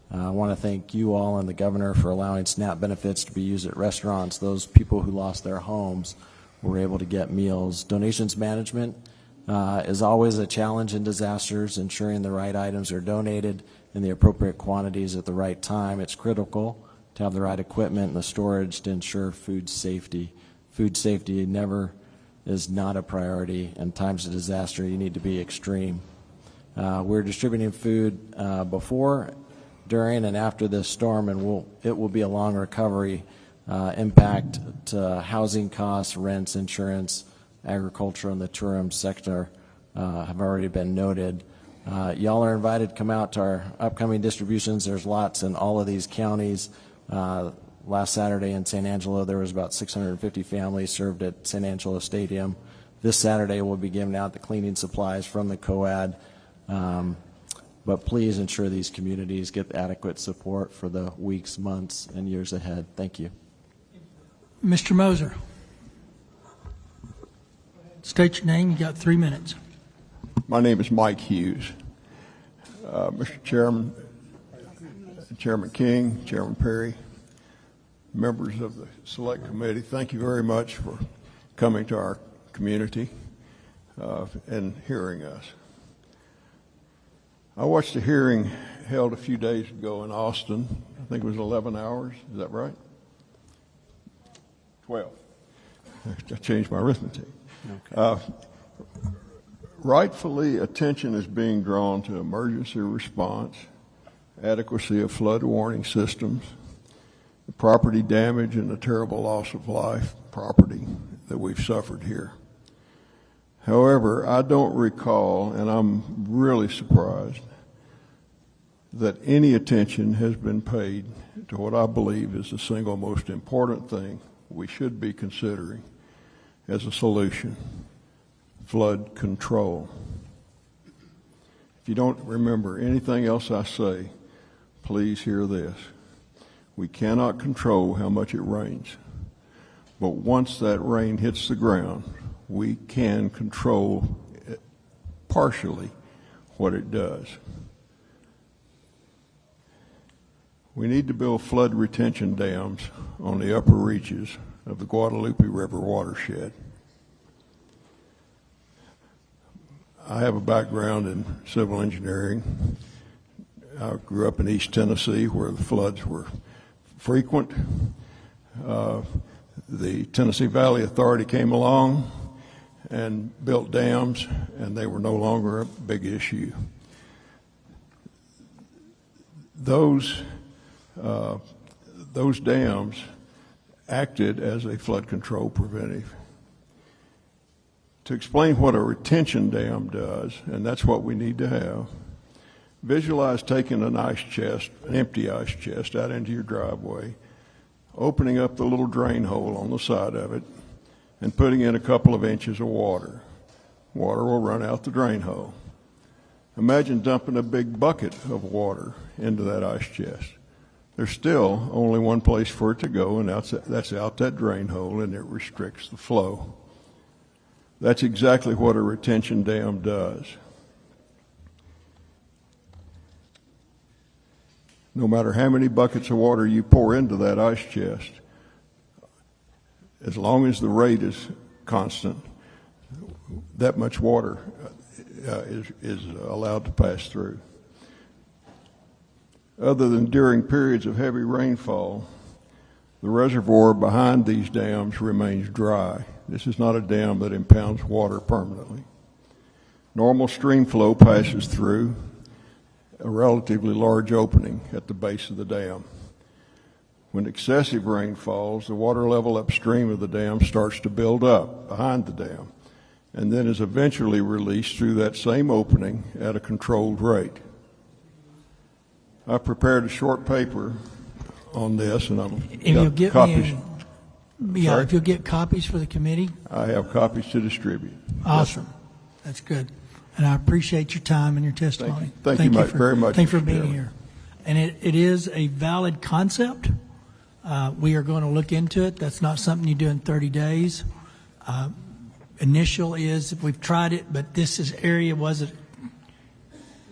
I want to thank you all and the governor for allowing SNAP benefits to be used at restaurants. Those people who lost their homes were able to get meals. Donations management is always a challenge in disasters. Ensuring the right items are donated in the appropriate quantities at the right time. It's critical to have the right equipment and the storage to ensure food safety. Food safety is not a priority. In times of disaster, you need to be extreme. We're distributing food before, during, and after this storm, and it will be a long recovery. Impact to housing costs, rents, insurance, agriculture, and the tourism sector have already been noted. Y'all are invited to come out to our upcoming distributions. There's lots in all of these counties. Last Saturday in San Angelo, there was about 650 families served at San Angelo Stadium. This Saturday, we'll be giving out the cleaning supplies from the COAD. But please ensure these communities get adequate support for the weeks, months, and years ahead. Thank you. Mr. Moser. State your name. You got 3 minutes. My name is Mike Hughes. Mr. Chairman, Chairman King, Chairman Perry, members of the Select Committee, thank you very much for coming to our community and hearing us. I watched a hearing held a few days ago in Austin. I think it was 11 hours. Is that right? 12. I changed my arithmetic. Okay. Rightfully, attention is being drawn to emergency response, adequacy of flood warning systems, the property damage and the terrible loss of life, property that we've suffered here. However, I don't recall, and I'm really surprised, that any attention has been paid to what I believe is the single most important thing we should be considering as a solution: flood control. If you don't remember anything else I say, please hear this. We cannot control how much it rains, but once that rain hits the ground, we can control partially what it does. We need to build flood retention dams on the upper reaches of the Guadalupe River watershed. I have a background in civil engineering. I grew up in East Tennessee where the floods were frequent. The Tennessee Valley Authority came along and built dams, and they were no longer a big issue. Those dams acted as a flood control preventive. To explain what a retention dam does, and that's what we need to have, visualize taking an ice chest, an empty ice chest, out into your driveway, opening up the little drain hole on the side of it, and putting in a couple of inches of water. Water will run out the drain hole. Imagine dumping a big bucket of water into that ice chest. There's still only one place for it to go, and that's out that drain hole, and it restricts the flow. That's exactly what a retention dam does. No matter how many buckets of water you pour into that ice chest, as long as the rate is constant, that much water is allowed to pass through. Other than during periods of heavy rainfall, the reservoir behind these dams remains dry. This is not a dam that impounds water permanently. Normal stream flow passes through a relatively large opening at the base of the dam. When excessive rain falls, the water level upstream of the dam starts to build up behind the dam and then is eventually released through that same opening at a controlled rate. I prepared a short paper on this, and you'll get copies. Yeah, if you'll get copies for the committee. I have copies to distribute. Awesome. That's good. And I appreciate your time and your testimony. Thank you very much. Thank you for Mr. being Chairman. here. And it is a valid concept. We are going to look into it. That's not something you do in 30 days. Initial is we've tried it, but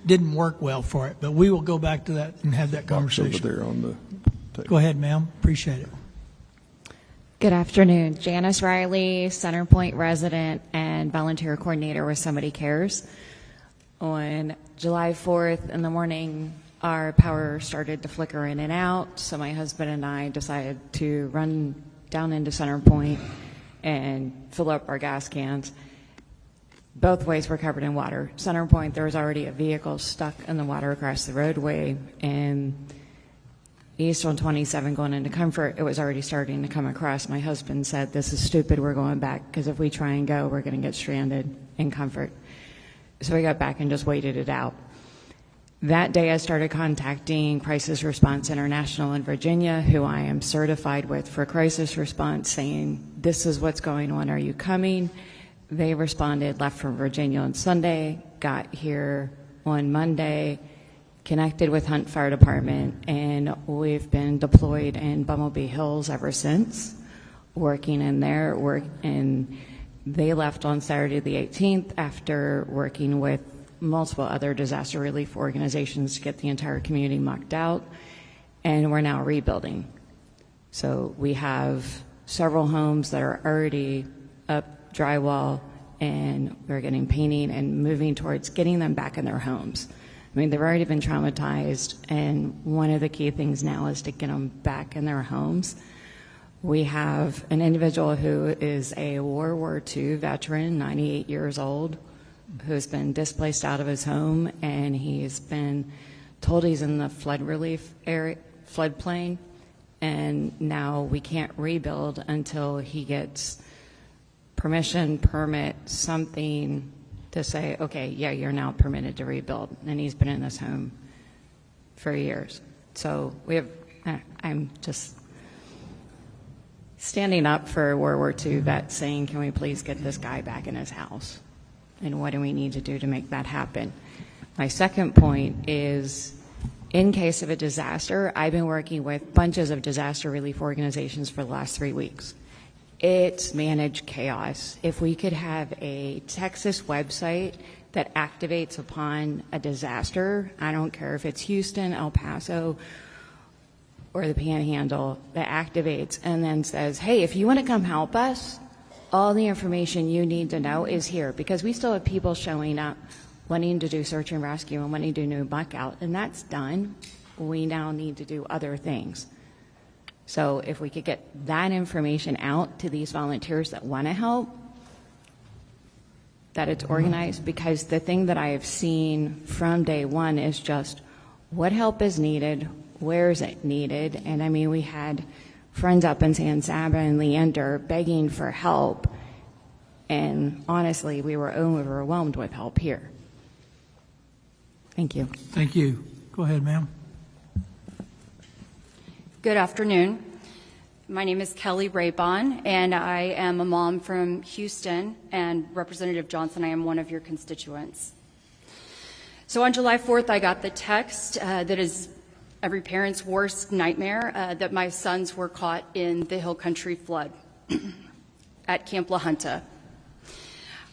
didn't work well for it. But we will go back to that and have that conversation. Over there on the table. Go ahead, ma'am. Appreciate it. Good afternoon. Janice Riley, Center Point resident and volunteer coordinator with Somebody Cares. On July 4th in the morning, our power started to flicker in and out, so my husband and I decided to run down into Center Point and fill up our gas cans. Both ways were covered in water. Center Point, there was already a vehicle stuck in the water across the roadway, and east on 27 going into Comfort, it was already starting to come across. My husband said, "This is stupid, we're going back, because if we try and go, we're going to get stranded in Comfort." So we got back and just waited it out. That day I started contacting Crisis Response International in Virginia, who I am certified with for crisis response, saying, "This is what's going on, are you coming?" They responded, left from Virginia on Sunday, got here on Monday, connected with Hunt Fire Department, and we've been deployed in Bumblebee Hills ever since, working in there. And they left on Saturday the 18th after working with multiple other disaster relief organizations to get the entire community mucked out, and we're now rebuilding. So we have several homes that are already up drywall, and we're getting painting and moving towards getting them back in their homes. I mean, they've already been traumatized, and one of the key things now is to get them back in their homes. We have an individual who is a World War II veteran, 98 years old, who's been displaced out of his home, and he's been told he's in the flood relief area, floodplain, and now we can't rebuild until he gets permission, permit, something to say, okay, yeah, you're now permitted to rebuild. And he's been in this home for years. So I'm just standing up for World War II vets, saying, can we please get this guy back in his house? And what do we need to do to make that happen? My second point is, in case of a disaster, I've been working with bunches of disaster relief organizations for the last 3 weeks. It's managed chaos. If we could have a Texas website that activates upon a disaster, I don't care if it's Houston, El Paso, or the Panhandle, that activates and then says, hey, if you want to come help us, all the information you need to know is here, because we still have people showing up wanting to do search and rescue and wanting to do new muck out, and that's done. We now need to do other things. So if we could get that information out to these volunteers that want to help, that it's organized, because the thing that I have seen from day one is just what help is needed, where is it needed. And I mean, we had friends up in San Saba and Leander begging for help, and honestly, we were overwhelmed with help here. Thank you. Thank you. Go ahead, ma'am. Good afternoon. My name is Kelly Raybon, and I am a mom from Houston, and Representative Johnson, I am one of your constituents. So on July 4th, I got the text that is every parent's worst nightmare, that my sons were caught in the Hill Country flood at Camp La Junta.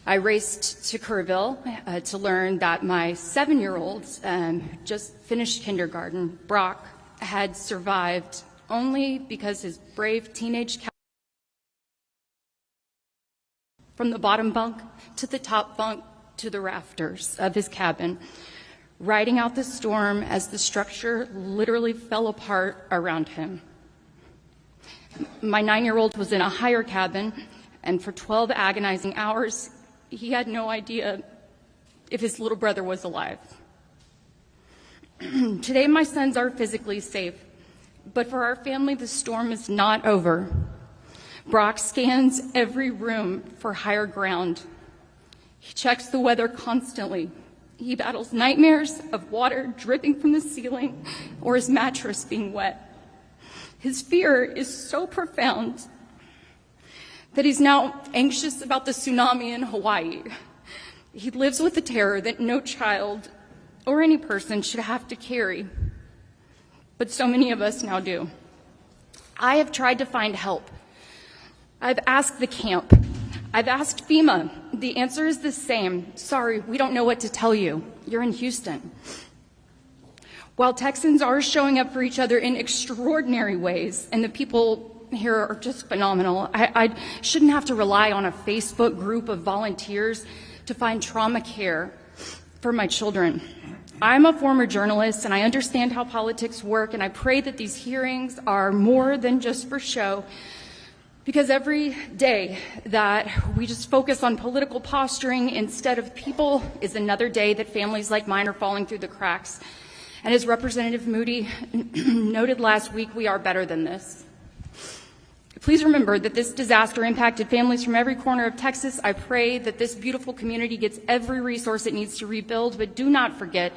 I raced to Kerrville to learn that my 7-year-old, just finished kindergarten, Brock, had survived only because his brave teenage from the bottom bunk to the top bunk to the rafters of his cabin, riding out the storm as the structure literally fell apart around him. My 9-year-old was in a higher cabin, and for 12 agonizing hours, he had no idea if his little brother was alive. Today, my sons are physically safe, but for our family, the storm is not over. Brock scans every room for higher ground. He checks the weather constantly. He battles nightmares of water dripping from the ceiling or his mattress being wet. His fear is so profound that he's now anxious about the tsunami in Hawaii. He lives with the terror that no child or any person should have to carry, but so many of us now do. I have tried to find help. I've asked the camp. I've asked FEMA. The answer is the same. Sorry, we don't know what to tell you. You're in Houston. While Texans are showing up for each other in extraordinary ways, and the people here are just phenomenal, I shouldn't have to rely on a Facebook group of volunteers to find trauma care for my children. I'm a former journalist, and I understand how politics work, and I pray that these hearings are more than just for show, because every day that we just focus on political posturing instead of people is another day that families like mine are falling through the cracks. And as Representative Moody noted last week, we are better than this. Please remember that this disaster impacted families from every corner of Texas. I pray that this beautiful community gets every resource it needs to rebuild, but do not forget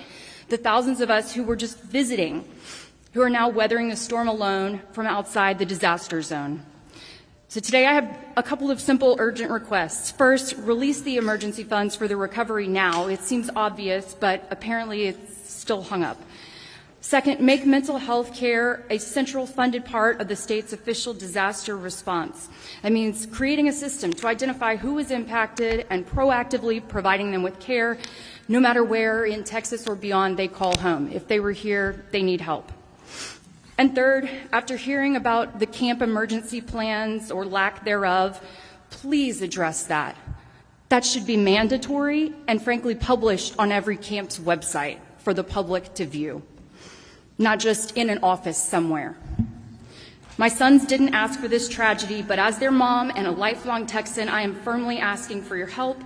the thousands of us who were just visiting, who are now weathering the storm alone from outside the disaster zone. So today I have a couple of simple urgent requests. First, release the emergency funds for the recovery now. It seems obvious, but apparently it's still hung up. Second, make mental health care a central funded part of the state's official disaster response. That means creating a system to identify who is impacted and proactively providing them with care, no matter where in Texas or beyond they call home. If they were here, they need help. And third, after hearing about the camp emergency plans or lack thereof, please address that. That should be mandatory and frankly published on every camp's website for the public to view, not just in an office somewhere. My sons didn't ask for this tragedy, but as their mom and a lifelong Texan, I am firmly asking for your help.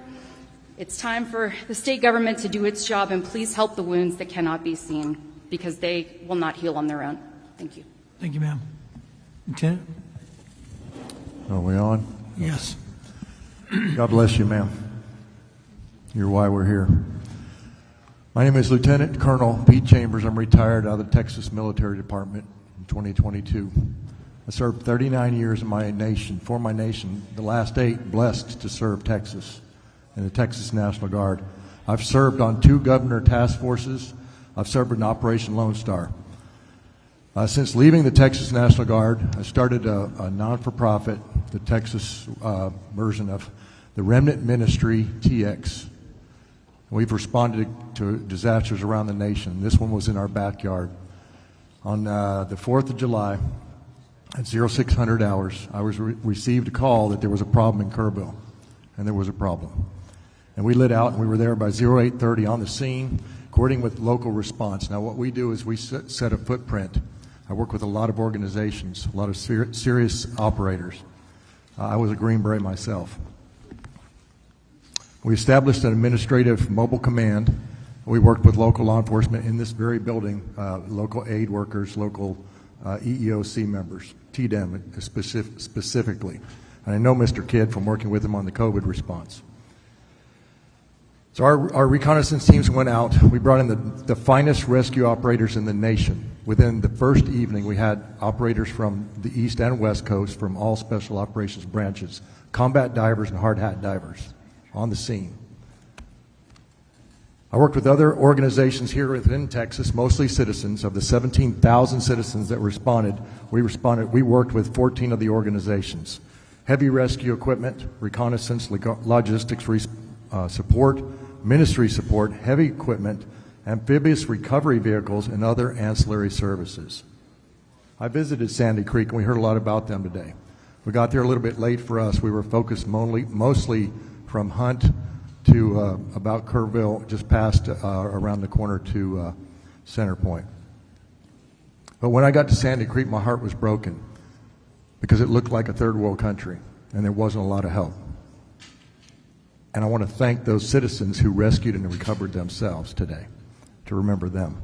It's time for the state government to do its job, and please help the wounds that cannot be seen, because they will not heal on their own. Thank you. Thank you, ma'am. Lieutenant? Are we on? Yes. God bless you, ma'am. You're why we're here. My name is Lieutenant Colonel Pete Chambers. I'm retired out of the Texas Military Department in 2022. I served 39 years in my nation, for my nation, the last 8 blessed to serve Texas in the Texas National Guard. I've served on 2 governor task forces. I've served in Operation Lone Star. Since leaving the Texas National Guard, I started a non-for-profit, the Texas version of the Remnant Ministry, TX. We've responded to disasters around the nation. This one was in our backyard. On the 4th of July, at 0600 hours, I received a call that there was a problem in Kerrville, and there was a problem. And we lit out, and we were there by 0830 on the scene, coordinating with local response. Now, what we do is we set a footprint I work with a lot of organizations, a lot of serious operators. I was a Green Beret myself. We established an administrative mobile command. We worked with local law enforcement in this very building, local aid workers, local EEOC members, TDEM specifically. And I know Mr. Kidd from working with him on the COVID response. So our reconnaissance teams went out. We brought in the finest rescue operators in the nation. Within the first evening, we had operators from the East and West Coast from all special operations branches, combat divers and hard hat divers on the scene. I worked with other organizations here within Texas, mostly citizens. Of the 17,000 citizens that responded, we worked with 14 of the organizations. Heavy rescue equipment, reconnaissance, logistics support, ministry support, heavy equipment, amphibious recovery vehicles, and other ancillary services. I visited Sandy Creek, and we heard a lot about them today. We got there a little bit late for us. We were focused mostly from Hunt to about Kerrville, just past around the corner to Center Point. But when I got to Sandy Creek, my heart was broken because it looked like a third world country, and there wasn't a lot of help. And I want to thank those citizens who rescued and recovered themselves today, to remember them.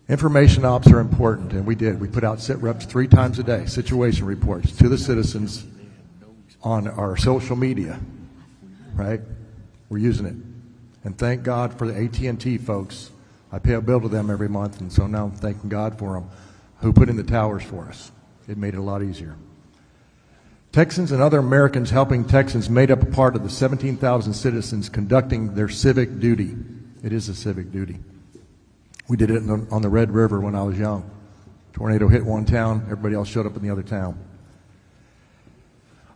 Information ops are important, and we did. We put out sit-reps 3 times a day, situation reports to the citizens on our social media, right? We're using it. And thank God for the AT&T folks. I pay a bill to them every month, and so now I'm thanking God for them, who put in the towers for us. It made it a lot easier. Texans and other Americans helping Texans made up a part of the 17,000 citizens conducting their civic duty. It is a civic duty. We did it on the Red River when I was young. Tornado hit one town, everybody else showed up in the other town.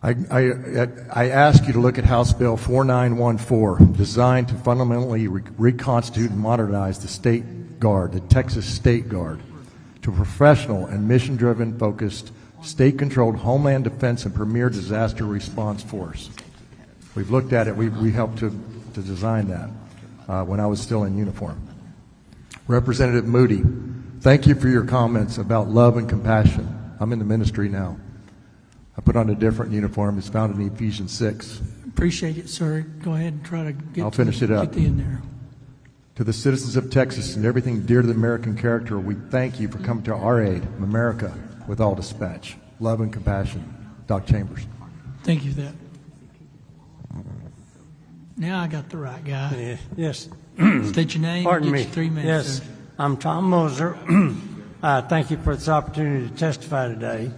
I ask you to look at House Bill 4914, designed to fundamentally reconstitute and modernize the State Guard, the Texas State Guard, to a professional and mission-driven, focused, state-controlled Homeland Defense and premier disaster response force. We've looked at it. We helped to design that when I was still in uniform. Representative Moody, thank you for your comments about love and compassion. I'm in the ministry now. I put on a different uniform. It's found in Ephesians 6. Appreciate it, sir. Go ahead and try to get I'll finish it up. Get in there. To the citizens of Texas and everything dear to the American character, we thank you for coming to our aid, America, with all dispatch. Love and compassion. Doc Chambers. Thank you for that. Now I got the right guy. Yes. State your name. Pardon Get me. your 3 minutes. Yes. Sir. I'm Tom Moser. Thank you for this opportunity to testify today.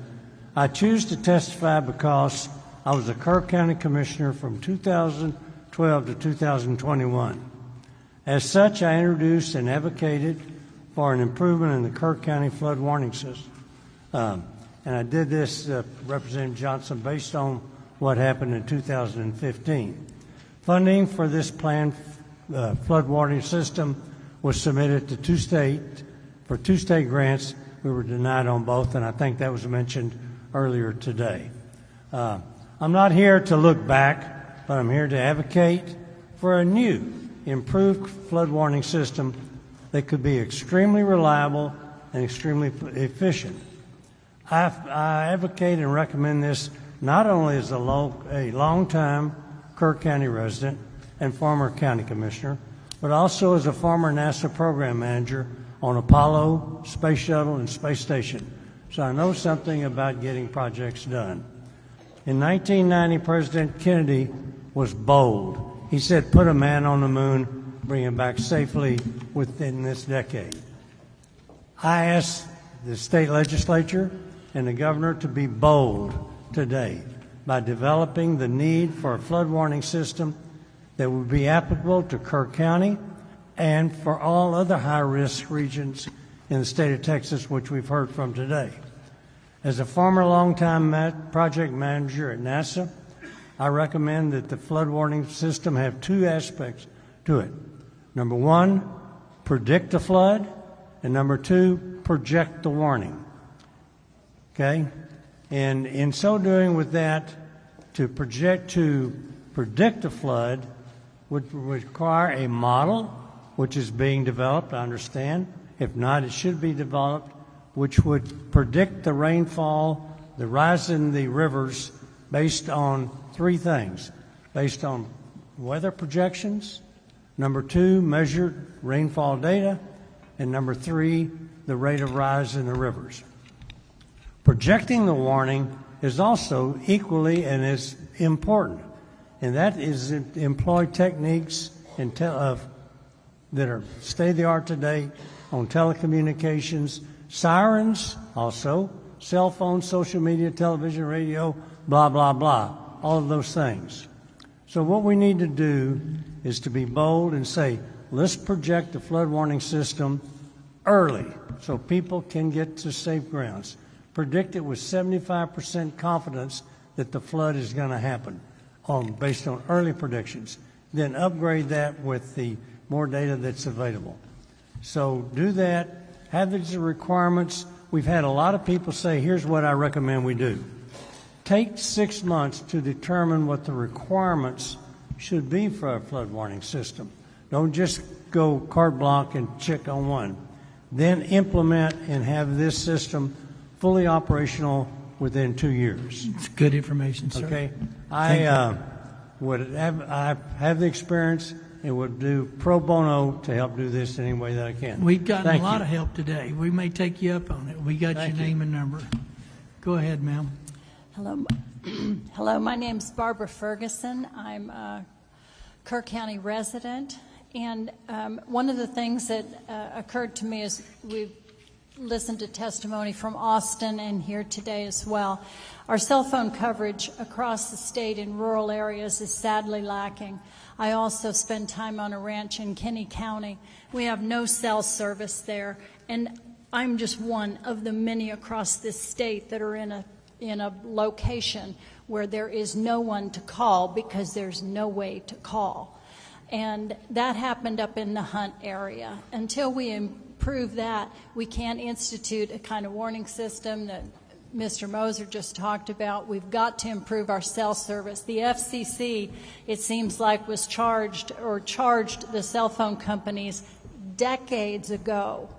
I choose to testify because I was a Kerr County Commissioner from 2012 to 2021. As such, I introduced and advocated for an improvement in the Kerr County flood warning system. And I did this, Representative Johnson, based on what happened in 2015. Funding for this planned flood warning system was submitted to 2 state grants. We were denied on both, and I think that was mentioned earlier today. I'm not here to look back, but I'm here to advocate for a new, improved flood warning system that could be extremely reliable and extremely efficient. I advocate and recommend this not only as a long-time Kerr County resident and former county commissioner, but also as a former NASA program manager on Apollo, Space Shuttle, and Space Station. So I know something about getting projects done. In 1990, President Kennedy was bold. He said, put a man on the moon, bring him back safely within this decade. I asked the state legislature and the governor to be bold today by developing the need for a flood warning system that would be applicable to Kerr County and for all other high-risk regions in the state of Texas, which we've heard from today. As a former longtime project manager at NASA, I recommend that the flood warning system have 2 aspects to it. Number 1, predict the flood, and number 2, project the warning. Okay? And in so doing with that, to predict a flood would require a model, which is being developed, I understand. If not, it should be developed which would predict the rainfall, the rise in the rivers based on three things: based on weather projections, number two, measured rainfall data, and number three, the rate of rise in the rivers. Projecting the warning is also equally and is important, and that is employ techniques that are state-of-the-art today on telecommunications, sirens, also cell phones, social media, television, radio, blah, blah, blah, all of those things. So what we need to do is to be bold and say, let's project the flood warning system early so people can get to safe grounds. Predict it with 75% confidence that the flood is going to happen based on early predictions. Then upgrade that with the more data that's available. So do that. Have these requirements. We've had a lot of people say, here's what I recommend we do. Take 6 months to determine what the requirements should be for a flood warning system. Don't just go carte blanche and check on one. Then implement and have this system fully operational within 2 years. It's good information, sir. Okay. I have the experience and would do pro bono to help do this any way that I can. We've gotten Thank a lot you. of help today. We may take you up on it. We got Thank your you. name and number. Go ahead, ma'am. Hello, hello. My name's Barbara Ferguson. I'm a Kerr County resident, and one of the things that occurred to me is we've listened to testimony from Austin and here today as well. Our cell phone coverage across the state in rural areas is sadly lacking. I also spend time on a ranch in Kerr County. We have no cell service there, and I'm just one of the many across this state that are in a location where there is no one to call because there's no way to call. And that happened up in the Hunt area. Until we improve that, we can't institute a kind of warning system that Mr. Moser just talked about. We've got to improve our cell service. The FCC, it seems like, was charged the cell phone companies decades ago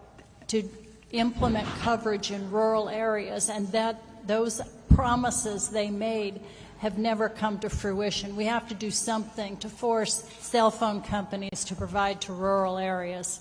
to implement coverage in rural areas, and that those promises they made have never come to fruition. We have to do something to force cell phone companies to provide to rural areas.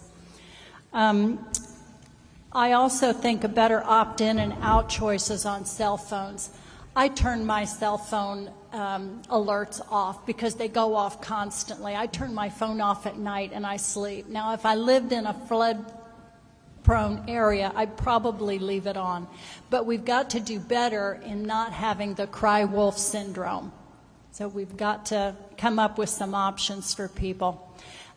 I also think a better opt-in and out choices on cell phones. I turn my cell phone alerts off because they go off constantly. I turn my phone off at night and I sleep. Now, if I lived in a flood-prone area, I'd probably leave it on. But we've got to do better in not having the cry wolf syndrome. So we've got to come up with some options for people.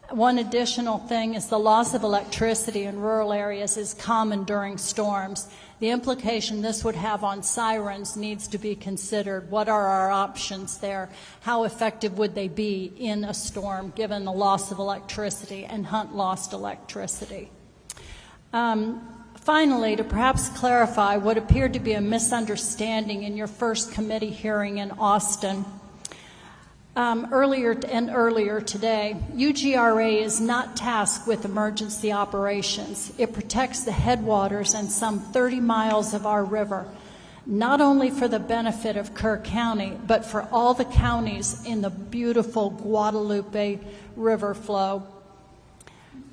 One additional thing is the loss of electricity in rural areas is common during storms. The implication this would have on sirens needs to be considered. What are our options there? How effective would they be in a storm given the loss of electricity? And Hunt lost electricity. Finally, to perhaps clarify what appeared to be a misunderstanding in your first committee hearing in Austin, earlier today, UGRA is not tasked with emergency operations. It protects the headwaters and some 30 miles of our river, not only for the benefit of Kerr County, but for all the counties in the beautiful Guadalupe River flow.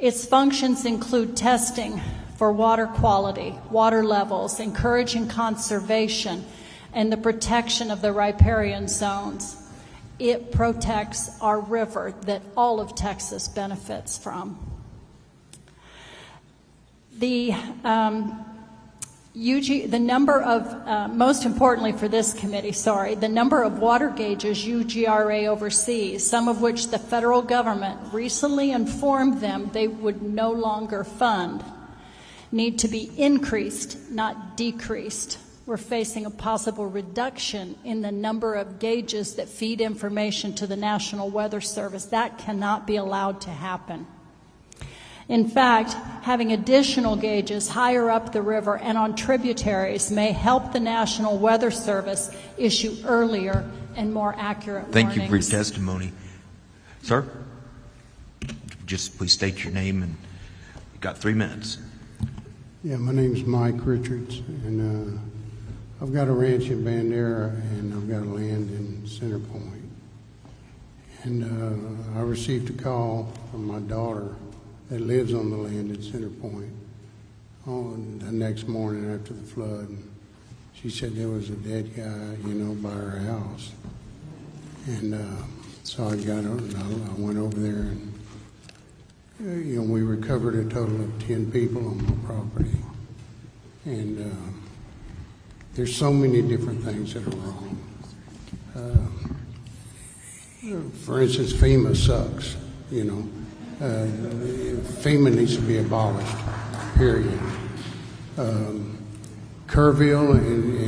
Its functions include testing for water quality, water levels, encouraging conservation, and the protection of the riparian zones. It protects our river that all of Texas benefits from. The number of, most importantly for this committee, the number of water gauges UGRA oversees, some of which the federal government recently informed them they would no longer fund, need to be increased, not decreased. We're facing a possible reduction in the number of gauges that feed information to the National Weather Service. That cannot be allowed to happen. In fact, having additional gauges higher up the river and on tributaries may help the National Weather Service issue earlier and more accurate Thank warnings. you for your testimony. Sir, just please state your name, and you've got 3 minutes. Yeah, my name's Mike Richards, and I've got a ranch in Bandera, and I've got a land in Center Point. And I received a call from my daughter that lives on the land in Center Point on the next morning after the flood. She said there was a dead guy, by her house. And so I went over there, and we recovered a total of 10 people on my property. And there's so many different things that are wrong. For instance, FEMA sucks, FEMA needs to be abolished, period. Kerrville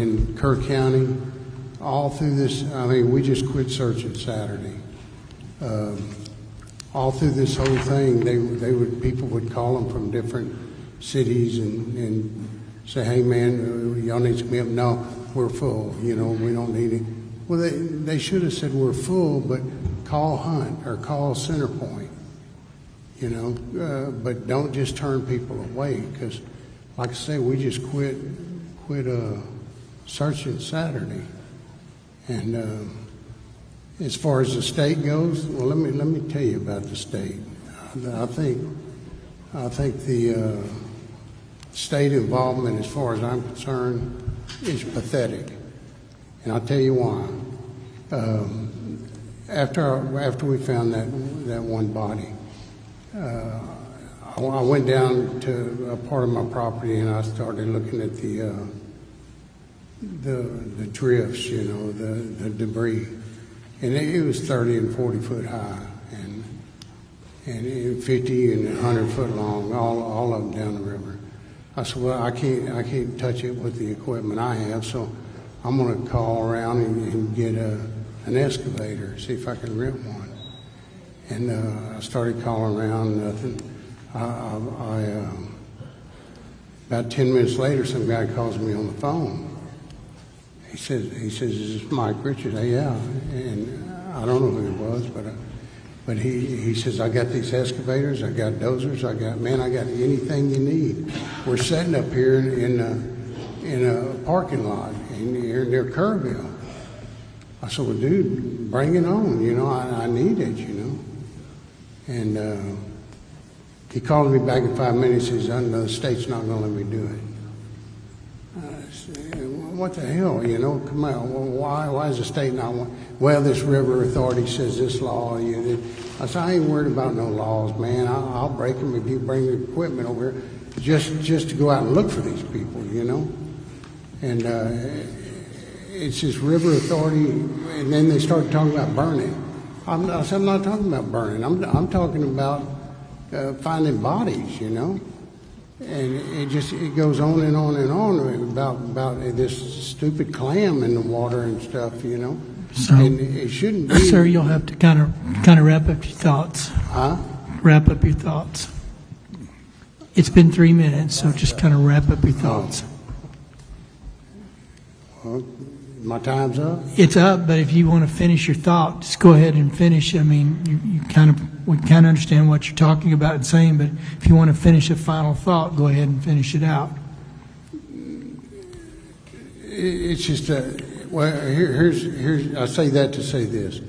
and Kerr County, all through this, we just quit searching Saturday. All through this whole thing, people would call them from different cities and say, "Hey man, y'all need to come up." No, we're full. We don't need it. Well, they should have said we're full, but call Hunt or call Center Point. But don't just turn people away, because, like I say, we just quit searching Saturday. And as far as the state goes, well, let me tell you about the state. I think the state involvement, as far as I'm concerned, is pathetic, and I'll tell you why. After we found that one body, I went down to a part of my property and I started looking at the drifts, the debris. And it was 30 and 40 foot high, and 50 and 100 foot long, all of them down the river. I said, well, I can't touch it with the equipment I have, so I'm going to call around and get an excavator, see if I can rent one. And I started calling around, nothing. About 10 minutes later, some guy calls me on the phone. He says, "Is this Mike Richards?" Yeah, and I don't know who it was, but he says, "I got these excavators, I got dozers, I got anything you need. We're setting up here in a parking lot near Kerrville." I said, "Well, dude, bring it on. I need it. And he called me back in 5 minutes. He says, "No, the state's not going to let me do it." What the hell, come on, why is the state not want? Well, this river authority says this law. I said, I ain't worried about no laws, man. I'll break them if you bring the equipment over here, just to go out and look for these people, And it's this river authority, and then they started talking about burning. I'm not talking about burning. I'm talking about finding bodies, And it goes on and on and on about this stupid clam in the water and stuff, So, and it shouldn't be. Sir, you'll have to kind of wrap up your thoughts. Huh? Wrap up your thoughts. It's been 3 minutes, so just kind of wrap up your thoughts. Well, my time's up. It's up, but if you want to finish your thought, just go ahead and finish. We kind of understand what you're talking about and saying, but if you want to finish a final thought, go ahead and finish it out. It's just here's I say that to say this.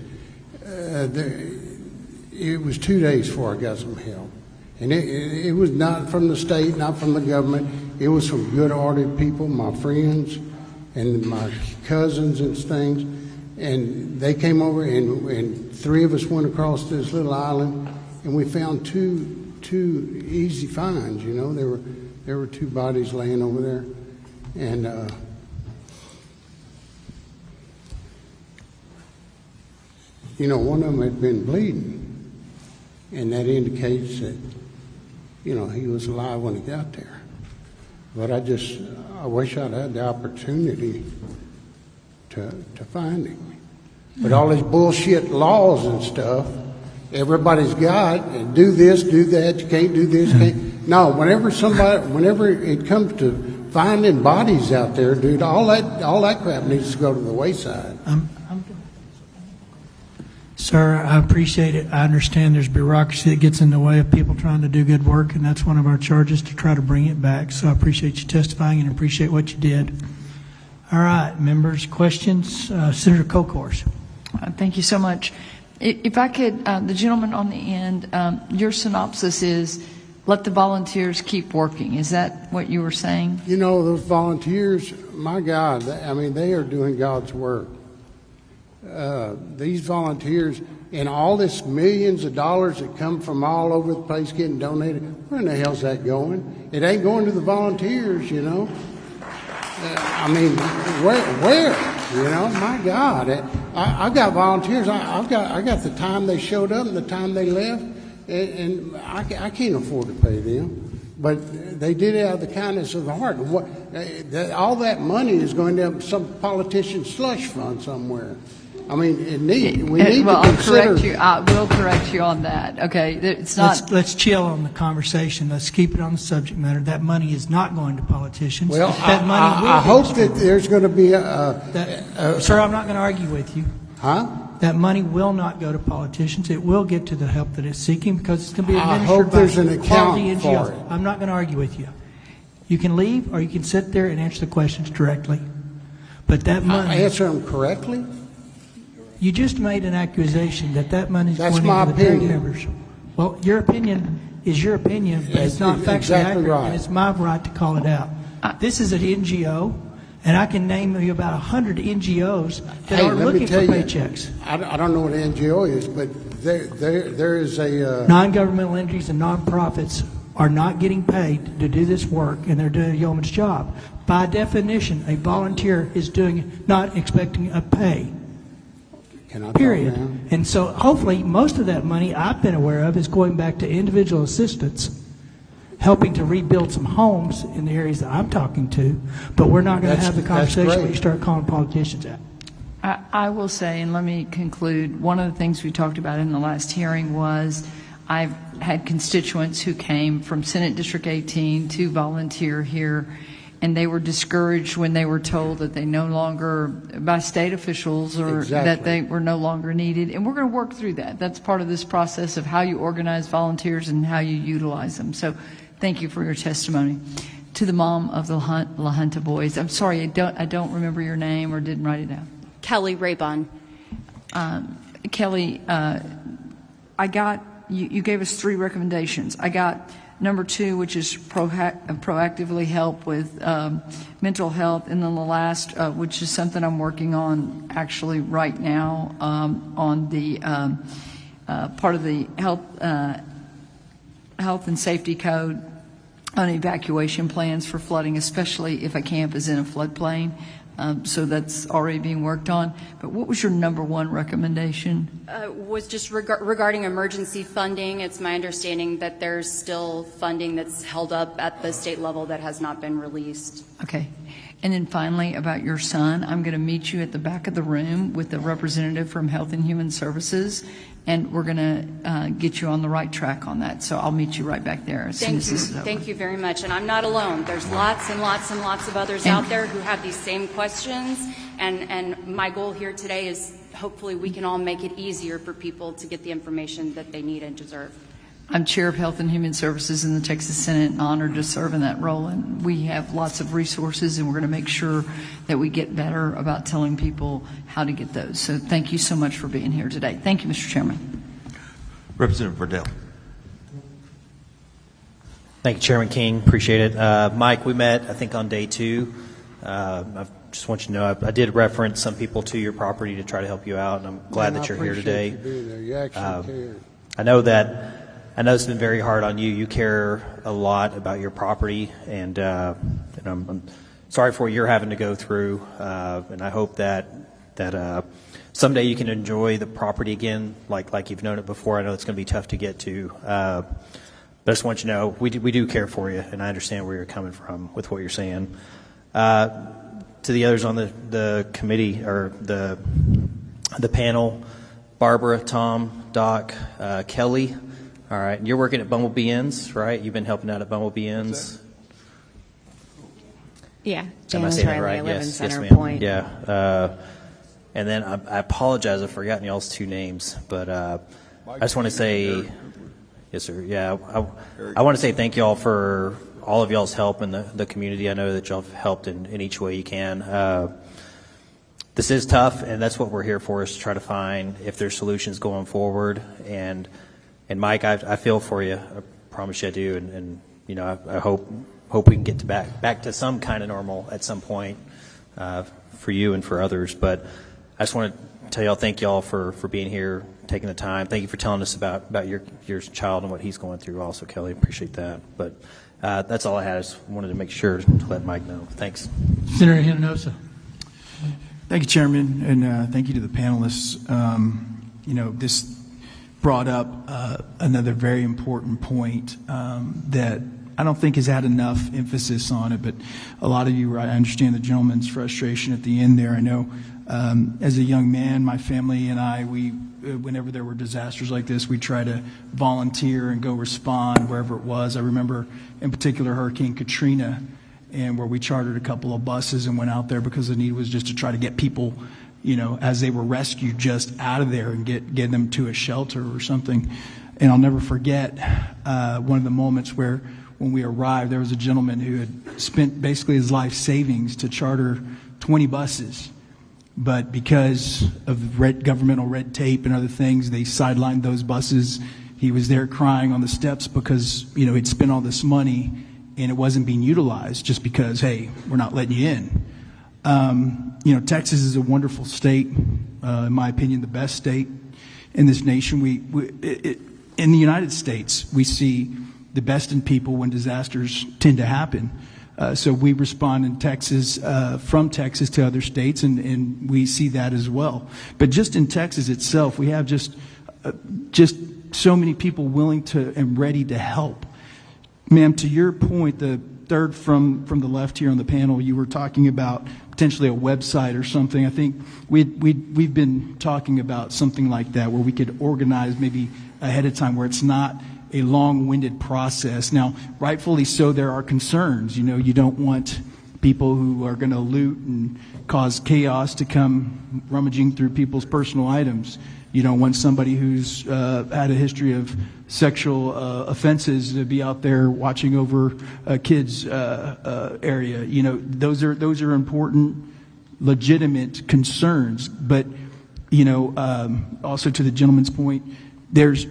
It was 2 days before I got some help, and it was not from the state, not from the government. It was from good-hearted people, my friends and my cousins and things, and they came over, and 3 of us went across this little island, and we found two easy finds. There were 2 bodies laying over there, and one of them had been bleeding, and that indicates that he was alive when he got there. But I wish I'd had the opportunity to find him. But all these bullshit laws and stuff, everybody's got, and do this, do that, you can't do this, can't. No, whenever it comes to finding bodies out there, dude, all that crap needs to go to the wayside. Sir, I appreciate it. I understand there's bureaucracy that gets in the way of people trying to do good work, and that's one of our charges, to try to bring it back. So I appreciate you testifying and appreciate what you did. All right, members, questions? Senator Kokors. Thank you so much. If I could, the gentleman on the end, your synopsis is let the volunteers keep working. Is that what you were saying? You know, those volunteers, my God, I mean, they are doing God's work. These volunteers and all this millions of dollars that come from all over the place getting donated, where in the hell's that going? It ain't going to the volunteers, you know. I mean, where? You know, my God, I've got volunteers. I got the time they showed up and the time they left, and I can't afford to pay them. But they did it out of the kindness of the heart. All that money is going to some politician's slush fund somewhere. I mean, we need to consider. I will correct you on that. Okay, it's not. Let's chill on the conversation. Let's keep it on the subject matter. That money is not going to politicians. Well, that money I hope that there's going to be sir, I'm not going to argue with you. Huh? That money will not go to politicians. It will get to the help that it's seeking, because it's going to be I administered hope there's by an account quality NGOs. for it. I'm not going to argue with you. You can leave, or you can sit there and answer the questions directly. But that money. I answer them correctly. You just made an accusation that money is That's going my into the charity opinion. members. Well, your opinion is your opinion, but it's not factually exactly accurate, right. and it's my right to call it out. This is an NGO, and I can name you about 100 NGOs that are looking for paychecks. I don't know what an NGO is, but there is a Non-governmental entities and nonprofits are not getting paid to do this work, and they're doing a yeoman's job. By definition, a volunteer is not expecting a pay. Period. And so hopefully most of that money I've been aware of is going back to individual assistance, helping to rebuild some homes in the areas that I'm talking to. But we're not going to have the conversation where you start calling politicians out. I will say, and let me conclude, one of the things we talked about in the last hearing was I've had constituents who came from Senate District 18 to volunteer here, and they were discouraged when they were told that they no longer, by state officials, or that they were no longer needed. And we're going to work through that. That's part of this process of how you organize volunteers and how you utilize them. So thank you for your testimony. To the mom of the La Junta boys, I'm sorry, I don't remember your name or didn't write it down. Kelly Raybon. Kelly, I got, you gave us 3 recommendations. I got number 2, which is proactively help with mental health, and then the last, which is something I'm working on actually right now, on the part of the health and safety code on evacuation plans for flooding, especially if a camp is in a floodplain. So that's already being worked on. But what was your number 1 recommendation? Was just regarding emergency funding. It's my understanding that there's still funding that's held up at the state level that has not been released. Okay. And then finally, about your son, I'm going to meet you at the back of the room with a representative from Health and Human Services, and we're going to get you on the right track on that. So I'll meet you right back there as soon as this is over. Thank you very much. And I'm not alone. There's lots and lots and lots of others out there who have these same questions. And my goal here today is hopefully we can all make it easier for people to get the information that they need and deserve. I'm Chair of Health and Human Services in the Texas Senate and honored to serve in that role. And we have lots of resources, and we're going to make sure that we get better about telling people how to get those. So thank you so much for being here today. Thank you, Mr. Chairman. Representative Verdell. Thank you, Chairman King. Appreciate it. Mike, we met, I think, on day 2. I just want you to know I did reference some people to your property to try to help you out, and I'm glad that you're here today. You being there. You actually care. I know it's been very hard on you. You care a lot about your property, and I'm sorry for what you're having to go through. And I hope that someday you can enjoy the property again, like you've known it before. I know it's going to be tough to get to, but I just want you to know we do care for you, and I understand where you're coming from with what you're saying. To the others on the committee or the panel, Barbara, Tom, Doc, Kelly. All right, you're working at Bumblebee Inns, right? You've been helping out at Bumblebee Inns. Yeah, Am I saying that right? Janice Riley. I live in Center Yes, Point. Yeah. And then I apologize, I've forgotten y'all's two names, but I just want to say, yes, sir. Yeah, I want to say thank y'all for all of y'all's help in the community. I know that y'all have helped in each way you can. This is tough, and that's what we're here for, is to try to find if there's solutions going forward. And Mike, I feel for you. I promise you I do. And you know, I hope we can get back to some kind of normal at some point for you and for others. But I just want to tell y'all, thank y'all for being here, taking the time. Thank you for telling us about your child and what he's going through also, Kelly. Appreciate that. But that's all I had. I just wanted to make sure to let Mike know. Thanks. Senator Hinojosa. Thank you, Chairman, and thank you to the panelists. You know, this brought up another very important point that I don't think has had enough emphasis on it, but a lot of you, I understand the gentleman's frustration at the end there. I know as a young man, my family and I, whenever there were disasters like this, we try to volunteer and go respond wherever it was. I remember in particular Hurricane Katrina, and where we chartered a couple of buses and went out there because the need was just to try to get people, you know, as they were rescued, just out of there and get them to a shelter or something. And I'll never forget one of the moments where when we arrived, there was a gentleman who had spent basically his life savings to charter 20 buses. But because of governmental red tape and other things, they sidelined those buses. He was there crying on the steps because, you know, he'd spent all this money and it wasn't being utilized just because, hey, we're not letting you in. You know, Texas is a wonderful state, in my opinion, the best state in this nation. In the United States, we see the best in people when disasters tend to happen. So we respond in Texas, from Texas to other states, and we see that as well. But just in Texas itself, we have just so many people willing to and ready to help. Ma'am, to your point, the third from the left here on the panel, you were talking about potentially a website or something. I think we've been talking about something like that where we could organize maybe ahead of time where it's not a long-winded process. Now, rightfully so, there are concerns. You know, you don't want people who are going to loot and cause chaos to come rummaging through people's personal items. You don't want somebody who's had a history of sexual offenses to be out there watching over a kid's area. You know, those are important, legitimate concerns. But, you know, also to the gentleman's point, there's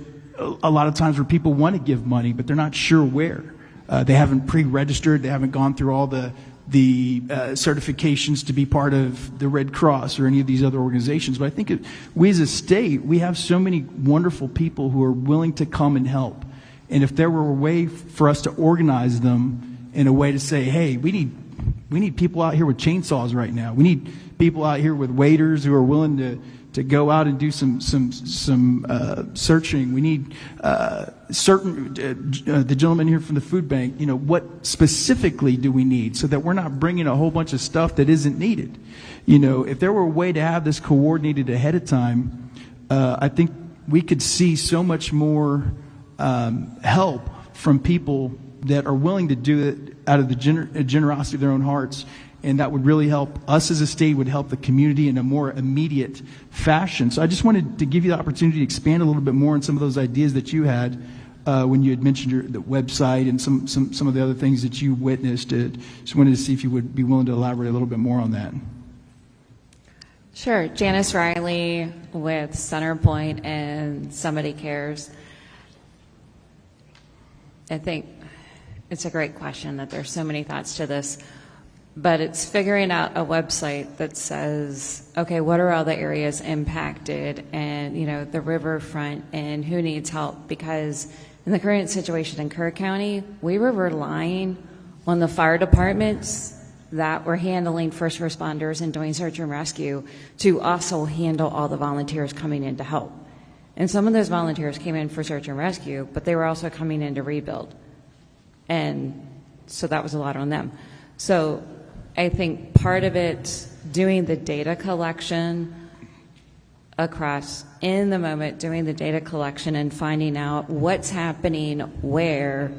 a lot of times where people want to give money, but they're not sure where. They haven't pre-registered. They haven't gone through all the certifications to be part of the Red Cross or any of these other organizations. But I think we as a state, we have so many wonderful people who are willing to come and help. And if there were a way for us to organize them in a way to say, hey, we need people out here with chainsaws right now. We need people out here with waiters who are willing to go out and do some searching. We need the gentleman here from the food bank, you know, what specifically do we need so that we're not bringing a whole bunch of stuff that isn't needed. You know, if there were a way to have this coordinated ahead of time, I think we could see so much more help from people that are willing to do it out of the generosity of their own hearts. And that would really help us as a state, would help the community in a more immediate fashion. So I just wanted to give you the opportunity to expand a little bit more on some of those ideas that you had when you had mentioned the website and some of the other things that you witnessed. Just wanted to see if you would be willing to elaborate a little bit more on that. Sure. Janice Riley with Centerpoint and Somebody Cares. I think it's a great question that there's so many thoughts to this. But it's figuring out a website that says, okay, what are all the areas impacted and, you know, the riverfront and who needs help? Because in the current situation in Kerr County, we were relying on the fire departments that were handling first responders and doing search and rescue to also handle all the volunteers coming in to help. And some of those volunteers came in for search and rescue, but they were also coming in to rebuild. And so that was a lot on them. So I think part of it, doing the data collection across in the moment, doing the data collection and finding out what's happening where,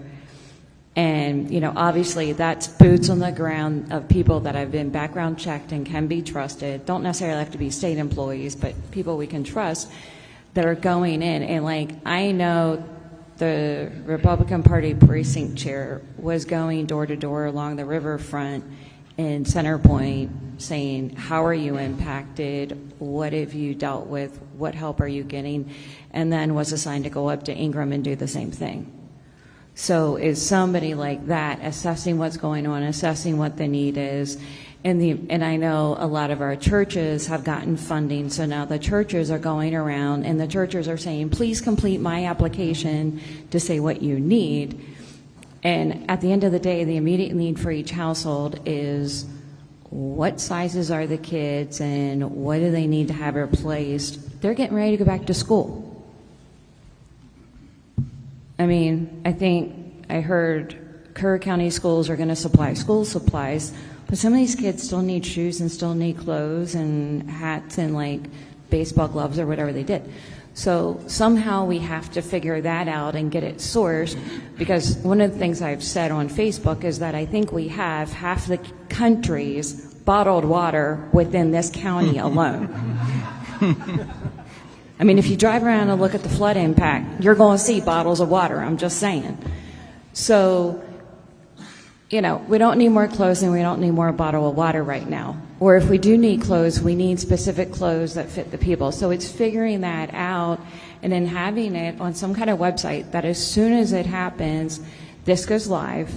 And, you know, obviously that's boots on the ground of people that have been background checked and can be trusted. Don't necessarily have to be state employees, but people we can trust that are going in. And, like, I know the Republican Party precinct chair was going door to door along the riverfront in Center Point saying, how are you impacted? What have you dealt with? What help are you getting? And then was assigned to go up to Ingram and do the same thing. So is somebody like that assessing what's going on, assessing what the need is? And I know a lot of our churches have gotten funding, so now the churches are going around and the churches are saying, please complete my application to say what you need. And at the end of the day, the immediate need for each household is what sizes are the kids and what do they need to have replaced? They're getting ready to go back to school. I mean, I think I heard Kerr County schools are going to supply school supplies, but some of these kids still need shoes and still need clothes and hats and like baseball gloves or whatever they did. So somehow we have to figure that out and get it sourced, because one of the things I've said on Facebook is that I think we have half the country's bottled water within this county alone. I mean, if you drive around and look at the flood impact, you're going to see bottles of water. I'm just saying. So, you know, we don't need more clothes and we don't need more bottle of water right now. Or if we do need clothes, we need specific clothes that fit the people. So it's figuring that out and then having it on some kind of website that as soon as it happens, this goes live.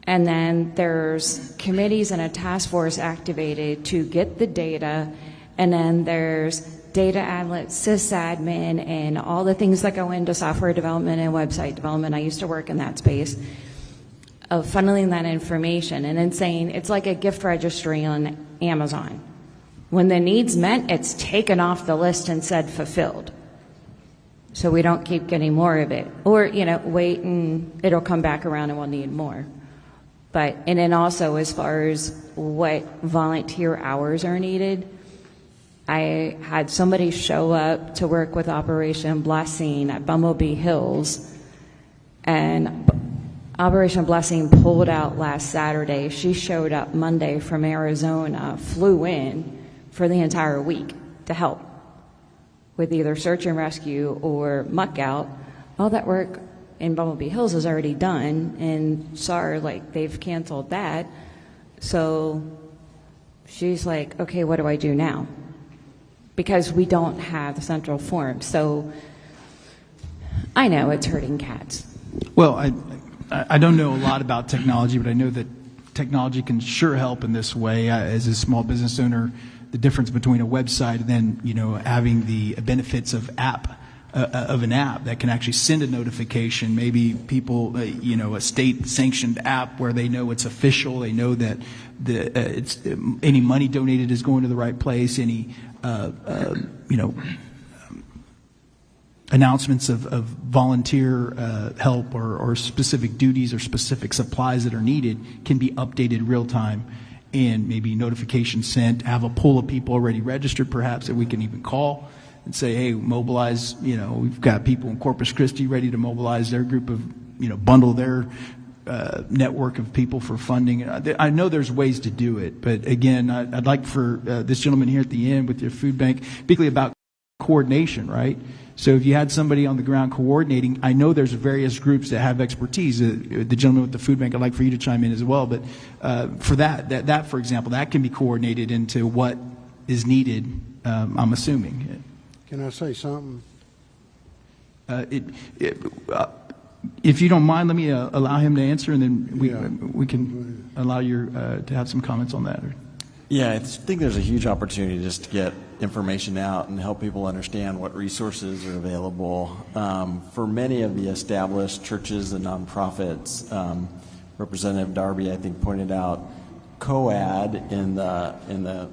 And then there's committees and a task force activated to get the data. And then there's data analyst, sysadmin, and all the things that go into software development and website development. I used to work in that space of funneling that information and then saying it's like a gift registry on Amazon. When the need's met, it's taken off the list and said fulfilled. So we don't keep getting more of it. Or, you know, wait and it'll come back around and we'll need more. But, and then also as far as what volunteer hours are needed, I had somebody show up to work with Operation Blessing at Bumblebee Hills, and Operation Blessing pulled out last Saturday. She showed up Monday from Arizona, flew in for the entire week to help with either search and rescue or muck out. All that work in Bumblebee Hills is already done, and sorry, like they've canceled that. So she's like, okay, what do I do now? Because we don't have the central forum. So I know it's hurting cats. Well, I don't know a lot about technology, but I know that technology can sure help in this way. As a small business owner, the difference between a website and then, you know, having the benefits of an app that can actually send a notification. Maybe people, you know, a state-sanctioned app where they know it's official. They know that it's any money donated is going to the right place. Any you know, announcements of volunteer help or specific duties or specific supplies that are needed can be updated real time, and maybe notifications sent, have a pool of people already registered perhaps that we can even call and say, hey, mobilize, you know, we've got people in Corpus Christi ready to mobilize their group of, you know, bundle their network of people for funding. I know there's ways to do it, but again, I'd like for this gentleman here at the end with your food bank, particularly about coordination, right? So if you had somebody on the ground coordinating, I know there's various groups that have expertise. The gentleman with the food bank, I'd like for you to chime in as well, but for that, for example, that can be coordinated into what is needed, I'm assuming. Can I say something? If you don't mind, let me allow him to answer, and then we can allow you to have some comments on that. Yeah, I think there's a huge opportunity just to get information out and help people understand what resources are available. For many of the established churches and nonprofits, Representative Darby, I think, pointed out COAD in the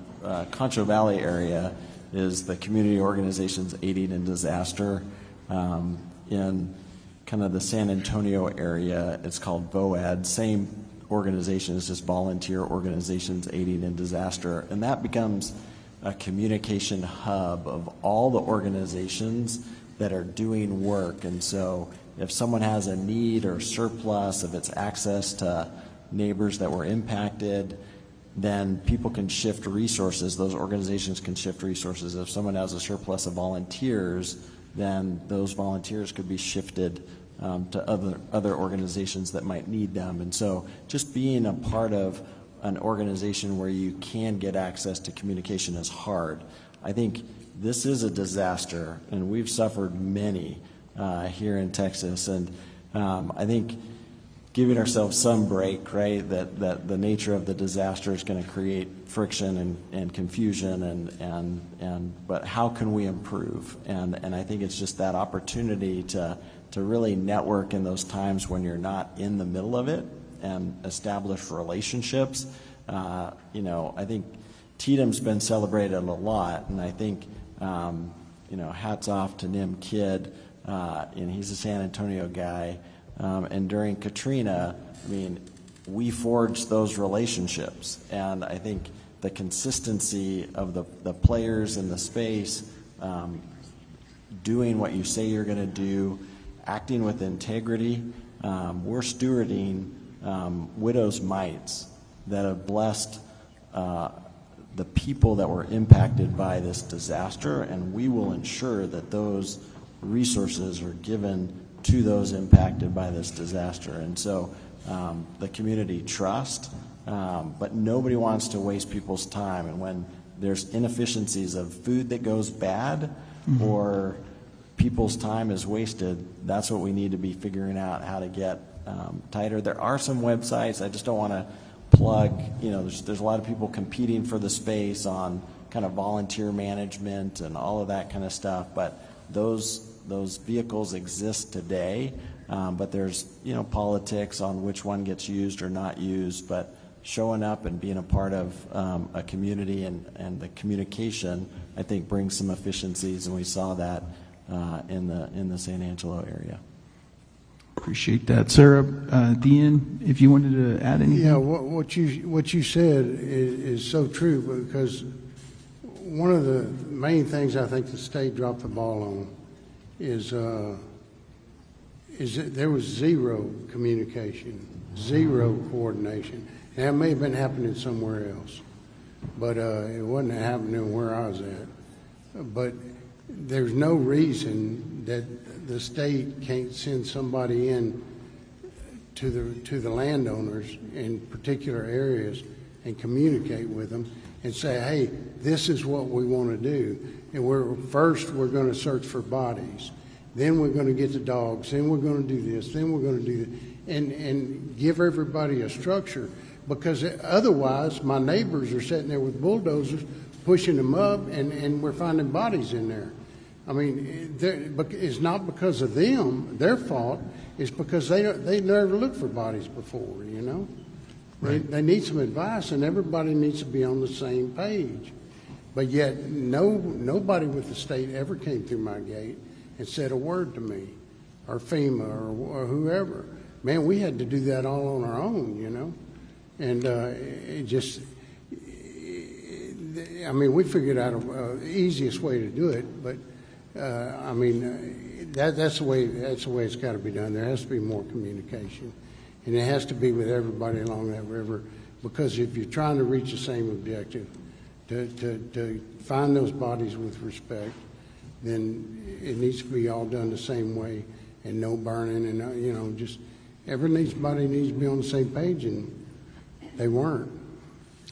Concho Valley area is the Community Organizations Aiding in Disaster. In kind of the San Antonio area, it's called VOAD, same organization, it's just Volunteer Organizations Aiding in Disaster, and that becomes a communication hub of all the organizations that are doing work. And so if someone has a need or surplus, if it's access to neighbors that were impacted, then people can shift resources. Those organizations can shift resources. If someone has a surplus of volunteers, then those volunteers could be shifted to other organizations that might need them. And so just being a part of an organization where you can get access to communication is hard. I think this is a disaster, and we've suffered many here in Texas. And I think giving ourselves some break, right, that the nature of the disaster is going to create friction and confusion, but how can we improve? And I think it's just that opportunity to really network in those times when you're not in the middle of it and establish relationships. I think Tatum's been celebrated a lot, and I think, hats off to Nim Kidd, and he's a San Antonio guy. And during Katrina, we forged those relationships. And I think the consistency of the players in the space, doing what you say you're going to do, acting with integrity, we're stewarding widows' mites that have blessed the people that were impacted by this disaster, and we will ensure that those resources are given to those impacted by this disaster. And so the community trust, but nobody wants to waste people's time. And when there's inefficiencies of food that goes bad or people's time is wasted, that's what we need to be figuring out how to get tighter. There are some websites, I just don't want to plug, there's a lot of people competing for the space on kind of volunteer management and all of that kind of stuff, but those vehicles exist today, but there's politics on which one gets used or not used. But showing up and being a part of a community and the communication, I think, brings some efficiencies, and we saw that in the San Angelo area. Appreciate that, Sarah. At the end, if you wanted to add anything. Yeah, what you said is so true, because one of the main things I think the state dropped the ball on is that there was zero communication, zero coordination. And that may have been happening somewhere else, but it wasn't happening where I was at. But there's no reason that the state can't send somebody in to the landowners in particular areas and communicate with them and say, hey, this is what we want to do. And we're going to search for bodies. Then we're going to get the dogs. Then we're going to do this. Then we're going to do that. And give everybody a structure. Because otherwise, my neighbors are sitting there with bulldozers pushing them up, and we're finding bodies in there. It's not because of them, their fault. It's because they never looked for bodies before, Right. They need some advice, and everybody needs to be on the same page. But yet, nobody with the state ever came through my gate and said a word to me, or FEMA, or whoever. Man, we had to do that all on our own, And it just, we figured out the easiest way to do it. But that's the way it's got to be done. There has to be more communication, and it has to be with everybody along that river. Because if you're trying to reach the same objective, to find those bodies with respect, then it needs to be all done the same way, and no burning, and just everybody needs to be on the same page, and they weren't.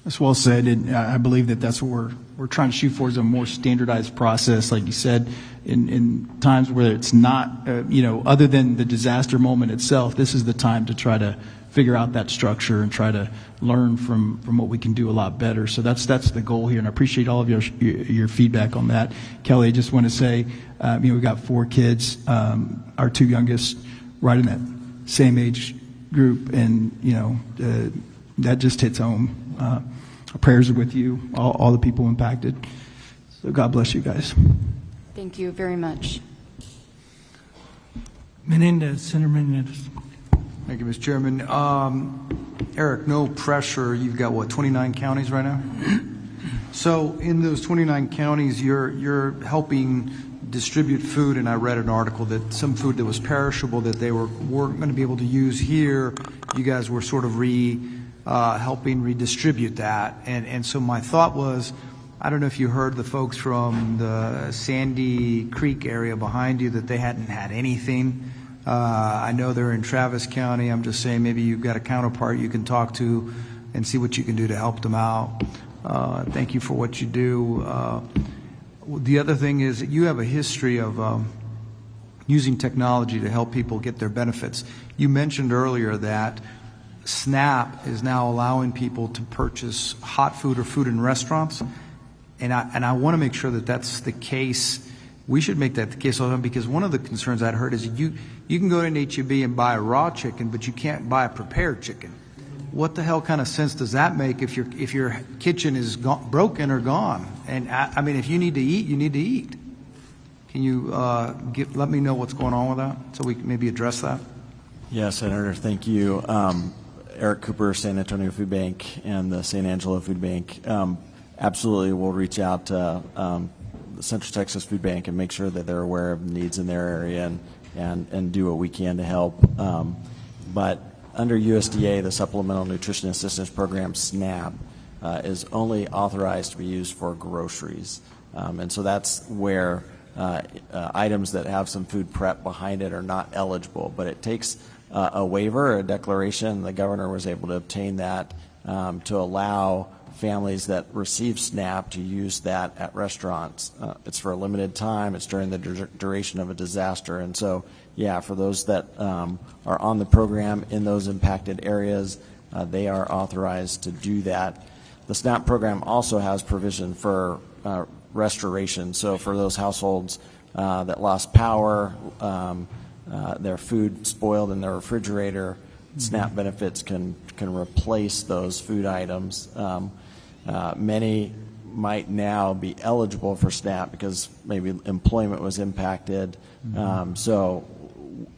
That's well said, and I believe that's what we're trying to shoot for, is a more standardized process, like you said, in times where it's not, other than the disaster moment itself. This is the time to try to figure out that structure and try to learn from what we can do a lot better. So that's the goal here, and I appreciate all of your feedback on that. Kelly, I just want to say, we've got 4 kids, our 2 youngest right in that same age group, and that just hits home. Our prayers are with you, all the people impacted. So God bless you guys. Thank you very much. Senator Menendez. Thank you, Mr. Chairman. Eric, no pressure. You've got, 29 counties right now? So in those 29 counties, you're helping distribute food, and I read an article that some food that was perishable that they weren't going to be able to use here, you guys were sort of helping redistribute that. And so my thought was, I don't know if you heard the folks from the Sandy Creek area behind you that they hadn't had anything. I know they're in Travis County. I'm just saying maybe you've got a counterpart you can talk to and see what you can do to help them out. Thank you for what you do. The other thing is that you have a history of using technology to help people get their benefits. You mentioned earlier that SNAP is now allowing people to purchase hot food or food in restaurants, and I want to make sure that that's the case. We should make that the case all the time, because one of the concerns I'd heard is you can go to an H-E-B and buy a raw chicken, but you can't buy a prepared chicken. What the hell kind of sense does that make if your kitchen is broken or gone? And I mean, if you need to eat, you need to eat. Can you let me know what's going on with that so we can maybe address that? Yes, Senator, thank you. Eric Cooper, San Antonio Food Bank and the San Angelo Food Bank. Absolutely, we'll reach out to the Central Texas Food Bank and make sure that they're aware of needs in their area and do what we can to help. But under USDA, the Supplemental Nutrition Assistance Program, SNAP, is only authorized to be used for groceries. And so that's where items that have some food prep behind it are not eligible. But it takes a waiver, a declaration. The governor was able to obtain that to allow families that receive SNAP to use that at restaurants. It's for a limited time. It's during the duration of a disaster. And so, yeah, for those that are on the program in those impacted areas, they are authorized to do that. The SNAP program also has provision for restoration. So for those households that lost power, their food spoiled in their refrigerator, SNAP benefits can replace those food items. Many might now be eligible for SNAP because maybe employment was impacted. So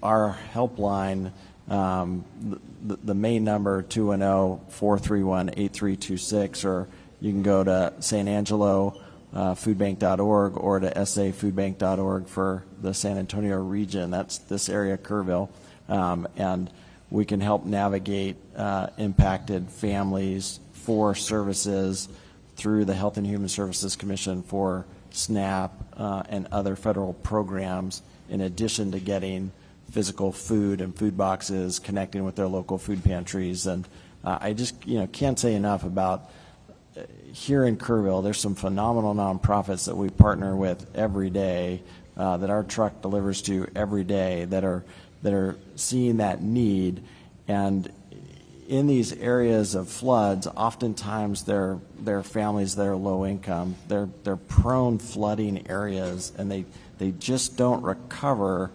our helpline, the main number, 210-431-8326, or you can go to San Angelo foodbank.org or to safoodbank.org for the San Antonio region. That's this area, Kerrville. And we can help navigate impacted families for services through the Health and Human Services Commission for SNAP and other federal programs, in addition to getting physical food and food boxes, connecting with their local food pantries. And I just can't say enough about here in Kerrville. There's some phenomenal nonprofits that we partner with every day, that our truck delivers to every day, that are seeing that need. And in these areas of floods, oftentimes they're families that are low income. They're prone flooding areas, and they just don't recover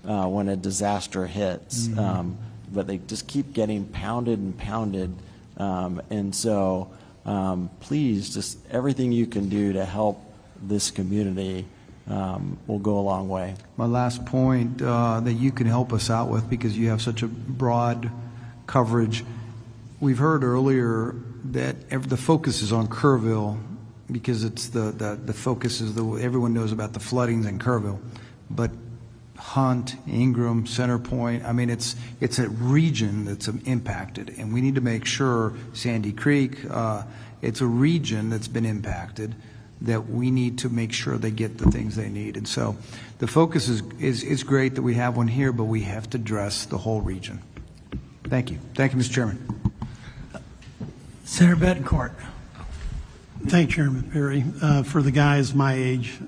when a disaster hits. But they just keep getting pounded and pounded. And so please, just everything you can do to help this community will go a long way. My last point that you can help us out with, because you have such a broad coverage. We've heard earlier that the focus is on Kerrville because it's the focus is everyone knows about the floodings in Kerrville, but Hunt, Ingram, Centerpoint, I mean, it's a region that's impacted, and we need to make sure Sandy Creek, it's a region that's been impacted, that we need to make sure they get the things they need. And so the focus is great that we have one here, but we have to address the whole region. Thank you. Thank you, Mr. Chairman. Senator Betancourt. Thank you, Chairman Perry. For the guys my age,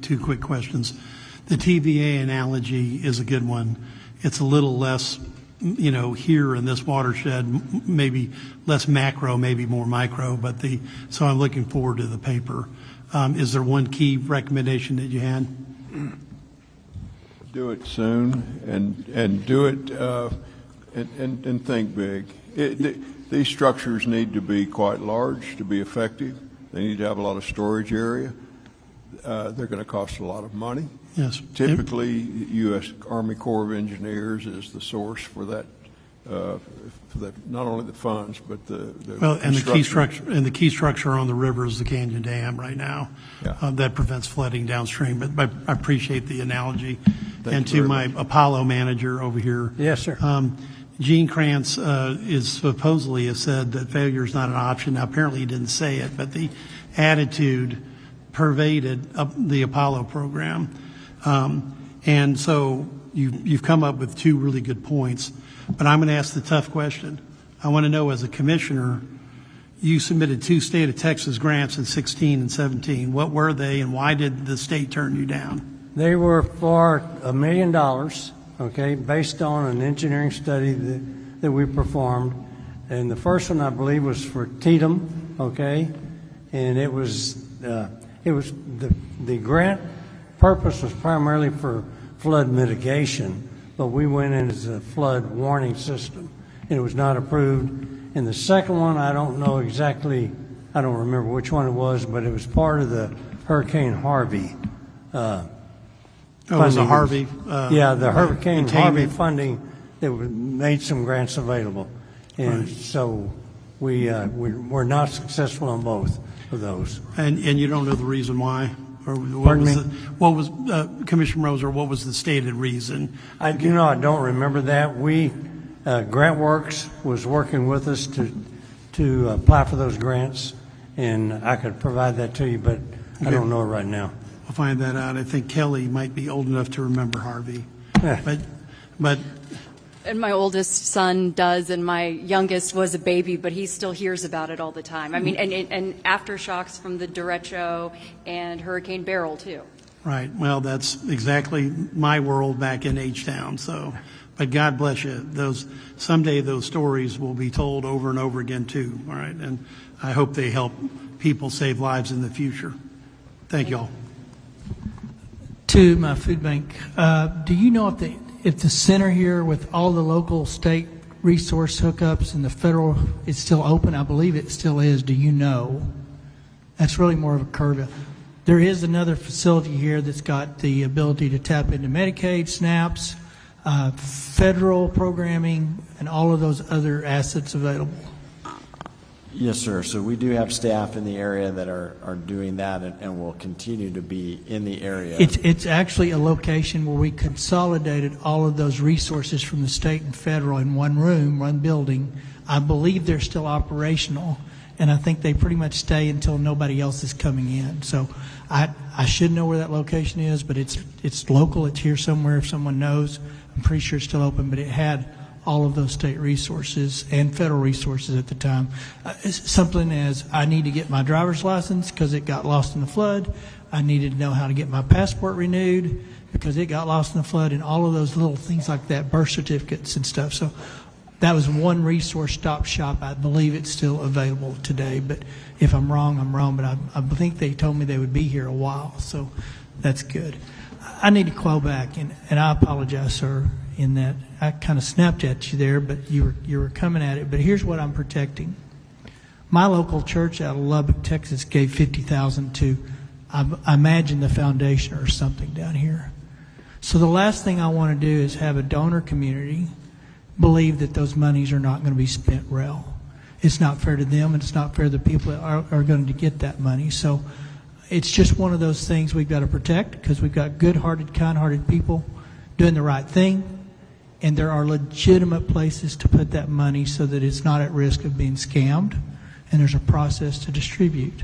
two quick questions. The TVA analogy is a good one. It's a little less, here in this watershed, maybe less macro, maybe more micro, so I'm looking forward to the paper. Is there one key recommendation that you had? Do it soon and do it and think big. These structures need to be quite large to be effective. They need to have a lot of storage area. They're going to cost a lot of money. Yes. Typically, U.S. Army Corps of Engineers is the source for that for not only the funds, but the well, and construction. the key structure on the river is the Canyon Dam right now. Yeah. That prevents flooding downstream. But I appreciate the analogy. Thank And you to very my Apollo manager over here. Yes, sir. Gene Krantz is supposedly has said that failure is not an option. Now, apparently he didn't say it, but the attitude pervaded the Apollo program. And so you've come up with two really good points. But I'm going to ask the tough question. I want to know, as a commissioner, you submitted 2 state of Texas grants in 16 and 17. What were they, and why did the state turn you down? They were for $1 million, okay, based on an engineering study that we performed. And the first one, I believe, was for Tatum, okay, and it was the grant purpose was primarily for flood mitigation, but we went in as a flood warning system, and it was not approved. And the second one, I don't know exactly, I don't remember which one it was, but it was part of the Hurricane Harvey. It was a Harvey? Yeah, the Hurricane Harvey containment. funding that made some grants available. And Right. so we're not successful on both of those. And you don't know the reason why? Or Pardon me? what was Commissioner Roser, what was the stated reason? I don't remember that. GrantWorks was working with us to apply for those grants, and I could provide that to you, but I don't know it right now. I'll find that out. I think Kelly might be old enough to remember Harvey. But And my oldest son does, and my youngest was a baby, but he still hears about it all the time. I mean, and aftershocks from the derecho and Hurricane Beryl, too. right, well, that's exactly my world back in H-Town. So, but God bless you. Someday those stories will be told over and over again too. All right, and I hope they help people save lives in the future. Thank you all. To my food bank, do you know if the center here with all the local state resource hookups and the federal is still open? I believe it still is. Do you know? That's really more of a Kerrville. There is another facility here that's got the ability to tap into Medicaid, SNAPs, federal programming, and all of those other assets available. Yes, sir. So we do have staff in the area that are doing that and will continue to be in the area. It's actually a location where we consolidated all of those resources from the state and federal in one room, one building. I believe they're still operational, and I think they pretty much stay until nobody else is coming in. So I should know where that location is, but it's local. It's here somewhere if someone knows. I'm pretty sure it's still open, but it had all of those state resources and federal resources at the time. Something as I need to get my driver's license because it got lost in the flood. I needed to know how to get my passport renewed because it got lost in the flood, and all of those little things like that, birth certificates and stuff. So that was one resource stop shop. I believe it's still available today, but if I'm wrong, I'm wrong. But I think they told me they would be here a while, so that's good. I need to call back, and I apologize, sir, in that I kind of snapped at you there, but you were coming at it. But here's what I'm protecting. My local church out of Lubbock, Texas, gave $50,000 to, I imagine, the foundation or something down here. So the last thing I want to do is have a donor community believe that those monies are not going to be spent well. It's not fair to them, and it's not fair to the people that are going to get that money. So it's just one of those things we've got to protect because we've got good-hearted, kind-hearted people doing the right thing, and there are legitimate places to put that money so that it's not at risk of being scammed, and there's a process to distribute.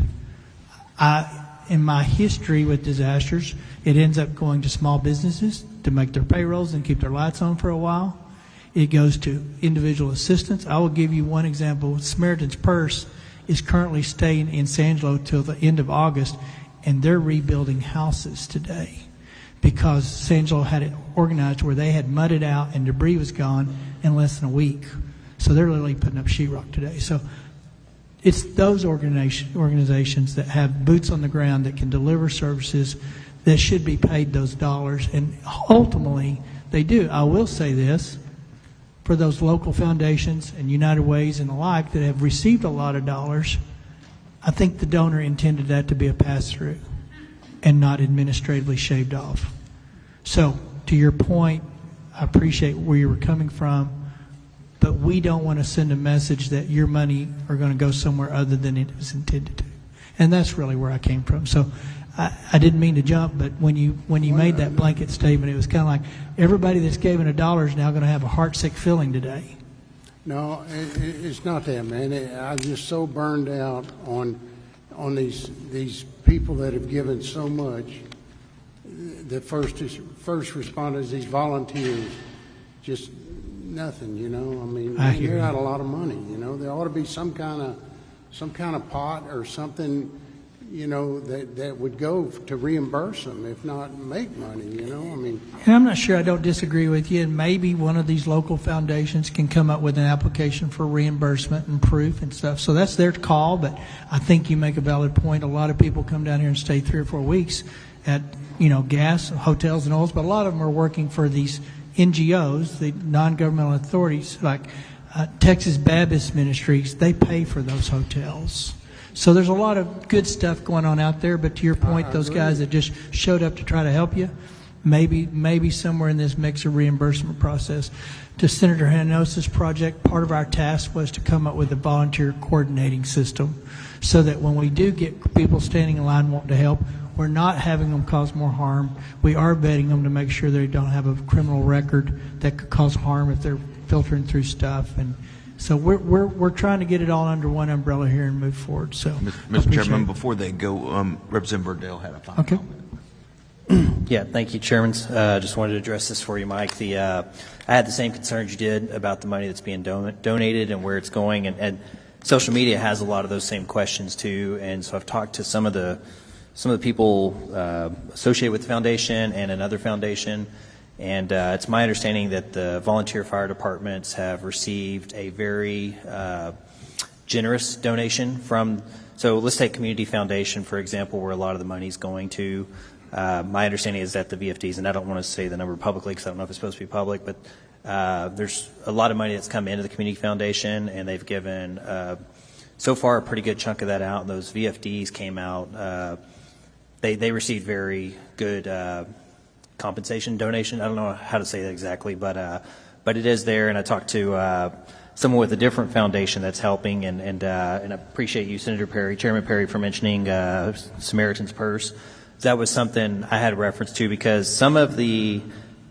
In my history with disasters, it ends up going to small businesses to make their payrolls and keep their lights on for a while. It goes to individual assistance. I will give you one example. Samaritan's Purse is currently staying in San Angelo till the end of August, and they're rebuilding houses today because San Angelo had it organized where they had mudded out and debris was gone in less than a week. So they're literally putting up sheetrock today. So it's those organizations that have boots on the ground that can deliver services that should be paid those dollars, and ultimately they do. I will say this, for those local foundations and United Ways and the like that have received a lot of dollars, I think the donor intended that to be a pass-through and not administratively shaved off. So, to your point, I appreciate where you were coming from. but we don't want to send a message that your money are going to go somewhere other than it was intended to. And that's really where I came from. So I didn't mean to jump, but when you made that blanket statement, it was kind of like everybody that's given $1 is now going to have a heartsick feeling today. No, it's not that, man. I'm just so burned out on these people that have given so much. The first responders, these volunteers, just nothing, you know. I mean, they're out a lot of money, you know. There ought to be some kind of pot or something, you know, that would go to reimburse them, if not make money, you know. I mean, and I'm not sure, I don't disagree with you, and maybe one of these local foundations can come up with an application for reimbursement and proof and stuff. So that's their call, but I think you make a valid point. A lot of people come down here and stay 3 or 4 weeks at, you know, gas, hotels, and oils, but a lot of them are working for these NGOs, the non-governmental authorities, like Texas Baptist Ministries. They pay for those hotels. So there's a lot of good stuff going on out there, but to your point, those guys that just showed up to try to help you, maybe somewhere in this mix of reimbursement process. To Senator Hanosa's project, part of our task was to come up with a volunteer coordinating system so that when we do get people standing in line wanting to help, we're not having them cause more harm. We are vetting them to make sure they don't have a criminal record that could cause harm if they're filtering through stuff. And so we're trying to get it all under one umbrella here and move forward. So, Mr. Chairman, before they go, Representative Verdell had a final comment. Yeah, thank you, Chairman. Just wanted to address this for you, Mike. I had the same concerns you did about the money that's being donated and where it's going, and social media has a lot of those same questions too. And so I've talked to some of the people associated with the foundation and another foundation, and it's my understanding that the volunteer fire departments have received a very generous donation from. So let's take Community Foundation, for example, where a lot of the money is going to. My understanding is that the VFDs, and I don't want to say the number publicly because I don't know if it's supposed to be public, but there's a lot of money that's come into the Community Foundation, and they've given so far a pretty good chunk of that out. And those VFDs came out. They received very good compensation donation. I don't know how to say that exactly, but it is there. And I talked to someone with a different foundation that's helping, and I appreciate you, Senator Perry, Chairman Perry, for mentioning Samaritan's Purse. That was something I had a reference to because some of the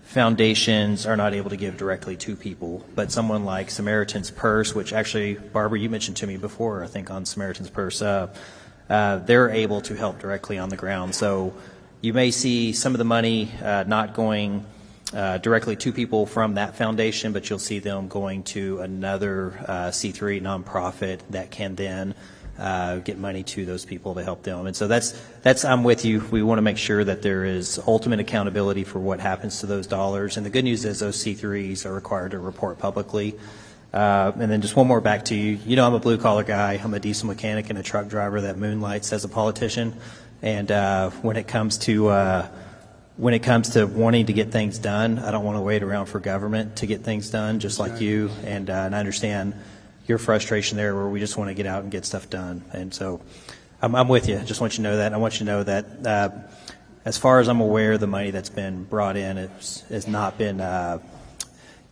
foundations are not able to give directly to people, but someone like Samaritan's Purse, which actually, Barbara, you mentioned to me before, I think, on Samaritan's Purse, they're able to help directly on the ground. So you may see some of the money not going directly to people from that foundation, but you'll see them going to another C3 nonprofit that can then get money to those people to help them. And so that's I'm with you. We want to make sure that there is ultimate accountability for what happens to those dollars. And the good news is those C3s are required to report publicly. And then just one more back to you. You know, I'm a blue-collar guy. I'm a diesel mechanic and a truck driver that moonlights as a politician. And when it comes to wanting to get things done, I don't want to wait around for government to get things done, just like you. And I understand your frustration there, where we just want to get out and get stuff done. And so I'm with you. I just want you to know that. And I want you to know that as far as I'm aware, the money that's been brought in has not been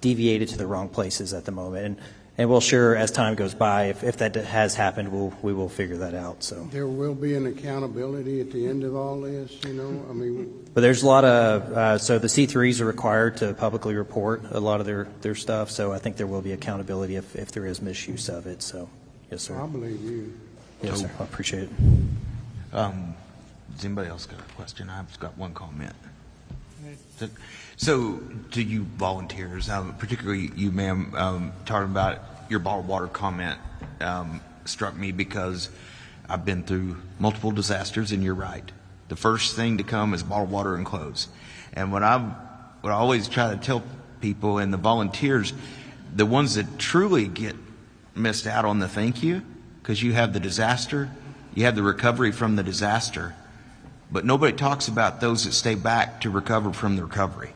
deviated to the wrong places at the moment. And we'll sure, as time goes by, if that has happened, we will figure that out. So there will be an accountability at the end of all this, you know. I mean, but there's a lot of so the C3s are required to publicly report a lot of their stuff. So I think there will be accountability if there is misuse of it. So yes, sir. I believe you. Yes, sir. I appreciate it. Does anybody else got a question? I've got one comment. So to you volunteers, particularly you, ma'am, talking about your bottled water comment struck me because I've been through multiple disasters, and you're right. The first thing to come is bottled water and clothes. And what I always try to tell people and the volunteers, the ones that truly get missed out on the thank you, because you have the disaster, you have the recovery from the disaster, but nobody talks about those that stay back to recover from the recovery.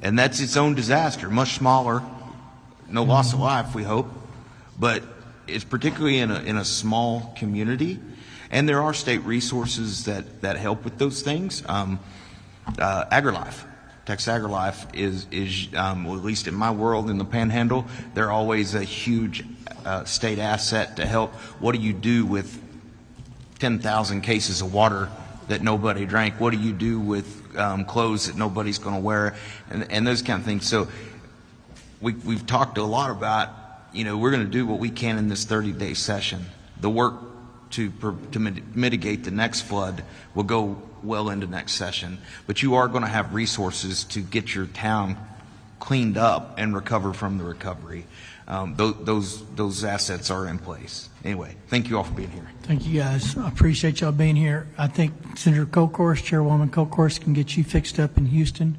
And that's its own disaster, much smaller, no loss of life, we hope, but it's particularly in a small community. And there are state resources that help with those things. AgriLife Texas AgriLife is well, at least in my world, in the Panhandle, they're always a huge state asset to help. What do you do with 10,000 cases of water that nobody drank? What do you do with clothes that nobody's going to wear, and those kind of things? So we've talked a lot about, we're going to do what we can in this 30-day session. The work to mitigate the next flood will go well into next session, but you are going to have resources to get your town cleaned up and recover from the recovery. Those assets are in place. Anyway, thank you all for being here. Thank you, guys. I appreciate y'all being here. I think Senator Colcourse, Chairwoman Colcourse, can get you fixed up in Houston.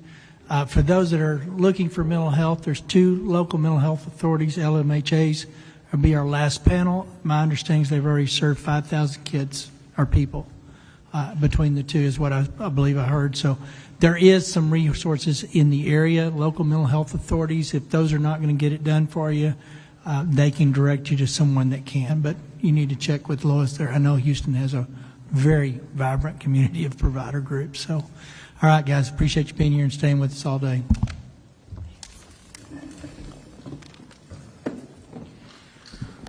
For those that are looking for mental health, there's 2 local mental health authorities, LMHAs. It'll be our last panel. My understanding is they've already served 5,000 kids or people between the 2 is what I believe I heard. So there is some resources in the area, local mental health authorities. If those are not going to get it done for you, they can direct you to someone that can. But you need to check with Lois there. I know Houston has a very vibrant community of provider groups. So, all right, guys, appreciate you being here and staying with us all day.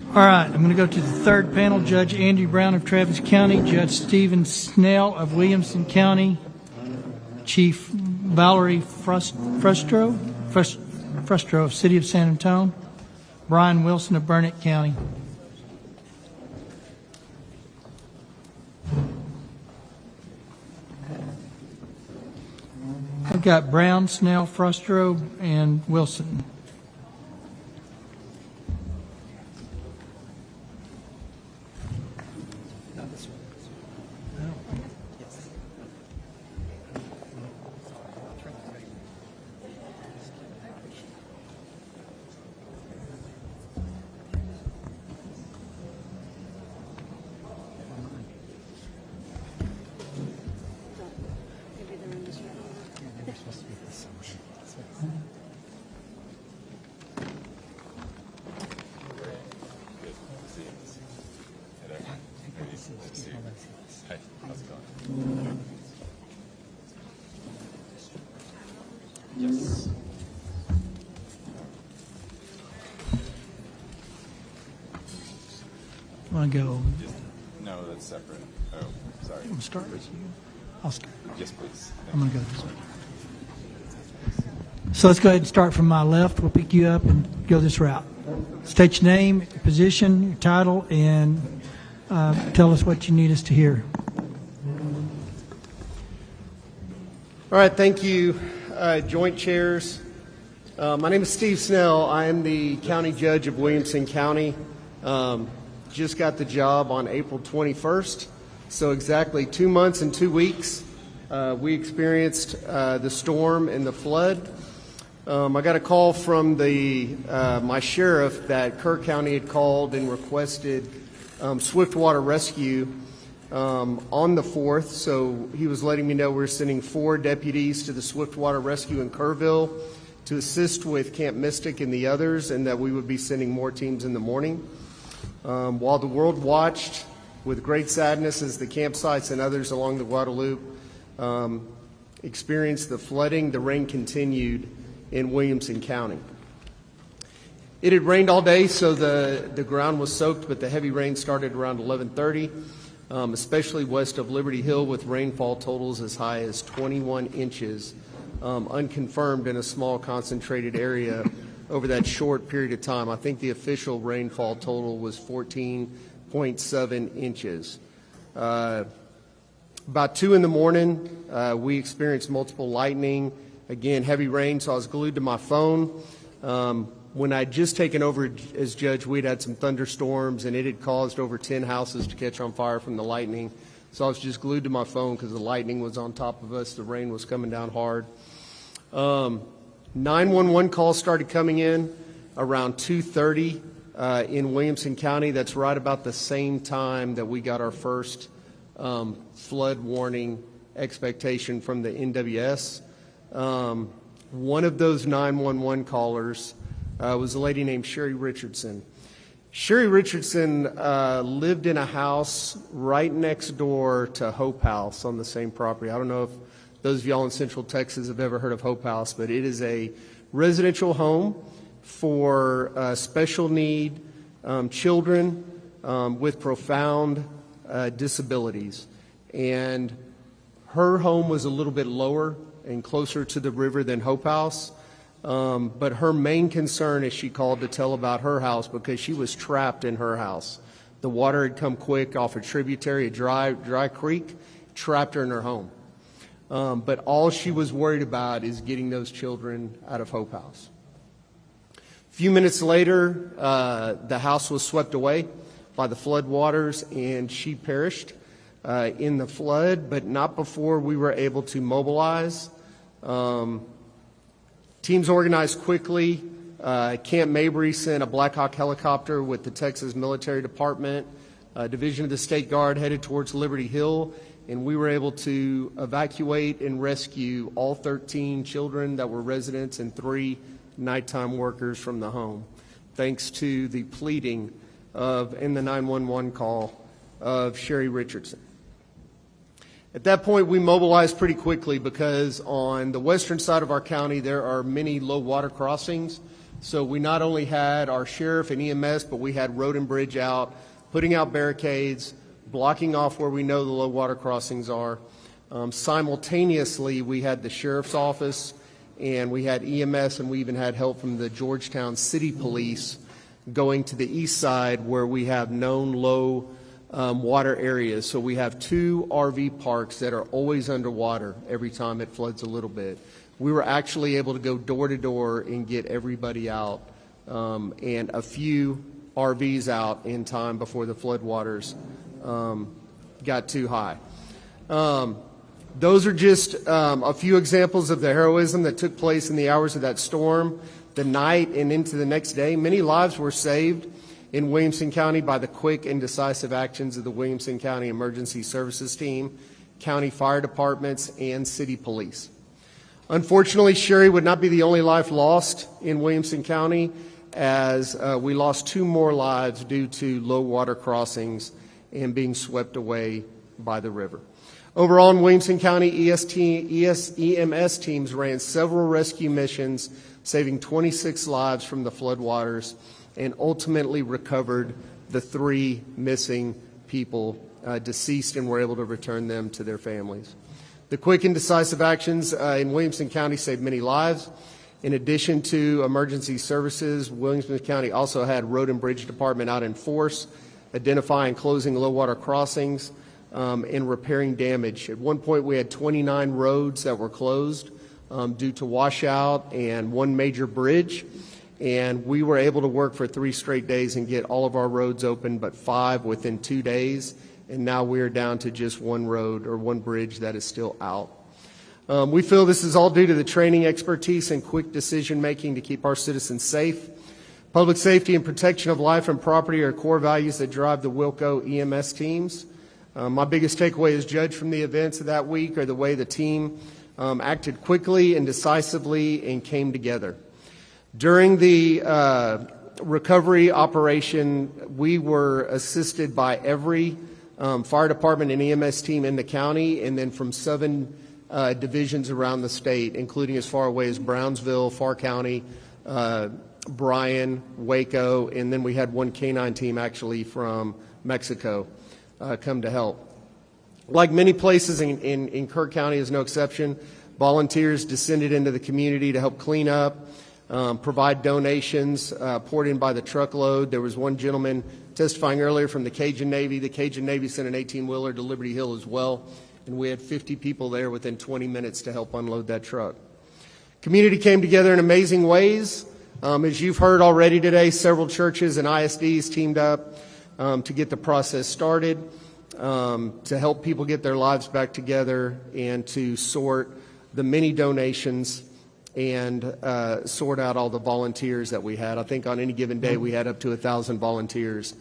All right, I'm going to go to the third panel. Judge Andrew Brown of Travis County, Judge Stephen Snell of Williamson County, Chief Valerie Frustro of City of San Antonio, Brian Wilson of Burnett County. I've got Brown, Snell, Frustro, and Wilson. Yes. Want to go? No, that's separate. Oh, sorry. I'm going to start with you. I'll start. Yes, please. I'm going to go this way. So let's go ahead and start from my left. We'll pick you up and go this route. State your name, your position, your title, and tell us what you need us to hear. All right, thank you, joint chairs. My name is Steve Snell. I am the county judge of Williamson County. Just got the job on April 21st, so exactly 2 months and 2 weeks. We experienced the storm and the flood. I got a call from my sheriff that Kerr County had called and requested swift water rescue on the 4th. So he was letting me know we're sending 4 deputies to the swift water rescue in Kerrville to assist with Camp Mystic and the others, and that we would be sending more teams in the morning. While the world watched with great sadness as the campsites and others along the Guadalupe experienced the flooding, the rain continued in Williamson County. It had rained all day, so the ground was soaked, but the heavy rain started around 11:30, especially west of Liberty Hill, with rainfall totals as high as 21 inches, unconfirmed in a small concentrated area over that short period of time. I think the official rainfall total was 14.7 inches. About 2 in the morning, we experienced multiple lightning. Again, heavy rain, so I was glued to my phone. When I'd just taken over as judge, we'd had some thunderstorms, and it had caused over 10 houses to catch on fire from the lightning. So I was just glued to my phone because the lightning was on top of us. The rain was coming down hard. 911 calls started coming in around 2:30 in Williamson County. That's right about the same time that we got our first flood warning expectation from the NWS. One of those 911 callers was a lady named Sherry Richardson. Sherry Richardson lived in a house right next door to Hope House on the same property. I don't know if those of y'all in Central Texas have ever heard of Hope House, but it is a residential home for special need children with profound disabilities. And her home was a little bit lower and closer to the river than Hope House. But her main concern is she called to tell about her house because she was trapped in her house. The water had come quick off a tributary, a dry creek, trapped her in her home. But all she was worried about is getting those children out of Hope House. A few minutes later, the house was swept away by the flood waters, and she perished in the flood, but not before we were able to mobilize. Teams organized quickly. Camp Mabry sent a Black Hawk helicopter with the Texas Military Department, Division of the State Guard headed towards Liberty Hill, and we were able to evacuate and rescue all 13 children that were residents and 3 nighttime workers from the home, thanks to the pleading of, and the 911 call of Sherry Richardson. At that point, we mobilized pretty quickly because on the western side of our county, there are many low water crossings. So we not only had our sheriff and EMS, but we had road and bridge out, putting out barricades, blocking off where we know the low water crossings are. Simultaneously, we had the sheriff's office, and we had EMS, and we even had help from the Georgetown City Police going to the east side where we have known low water areas. So we have 2 RV parks that are always underwater every time it floods a little bit. We were actually able to go door to door and get everybody out, and a few RVs out in time before the floodwaters got too high. Those are just a few examples of the heroism that took place in the hours of that storm, the night and into the next day. Many lives were saved in Williamson County by the quick and decisive actions of the Williamson County Emergency Services Team, county fire departments, and city police. Unfortunately, Sherry would not be the only life lost in Williamson County, as we lost 2 more lives due to low water crossings and being swept away by the river. Overall, in Williamson County, EMS teams ran several rescue missions, saving 26 lives from the floodwaters, and ultimately recovered the 3 missing people deceased and were able to return them to their families. The quick and decisive actions in Williamson County saved many lives. In addition to emergency services, Williamson County also had Road and Bridge Department out in force, identifying and closing low water crossings and repairing damage. At one point, we had 29 roads that were closed due to washout and 1 major bridge. And we were able to work for 3 straight days and get all of our roads open, but 5 within 2 days. And now we are down to just 1 road or 1 bridge that is still out. We feel this is all due to the training, expertise, and quick decision making to keep our citizens safe. Public safety and protection of life and property are core values that drive the Wilco EMS teams. My biggest takeaway as judge from the events of that week are the way the team acted quickly and decisively and came together. During the recovery operation, we were assisted by every fire department and EMS team in the county, and then from 7 divisions around the state, including as far away as Brownsville, Farr County, Bryan, Waco, and then we had 1 canine team actually from Mexico come to help. Like many places in Kerr County is no exception, volunteers descended into the community to help clean up, provide donations poured in by the truckload. There was 1 gentleman testifying earlier from the Cajun Navy. The Cajun Navy sent an 18-wheeler to Liberty Hill as well, and we had 50 people there within 20 minutes to help unload that truck. Community came together in amazing ways. As you've heard already today, several churches and ISDs teamed up to get the process started, to help people get their lives back together and to sort the many donations and sort out all the volunteers that we had. I think on any given day we had up to 1,000 volunteers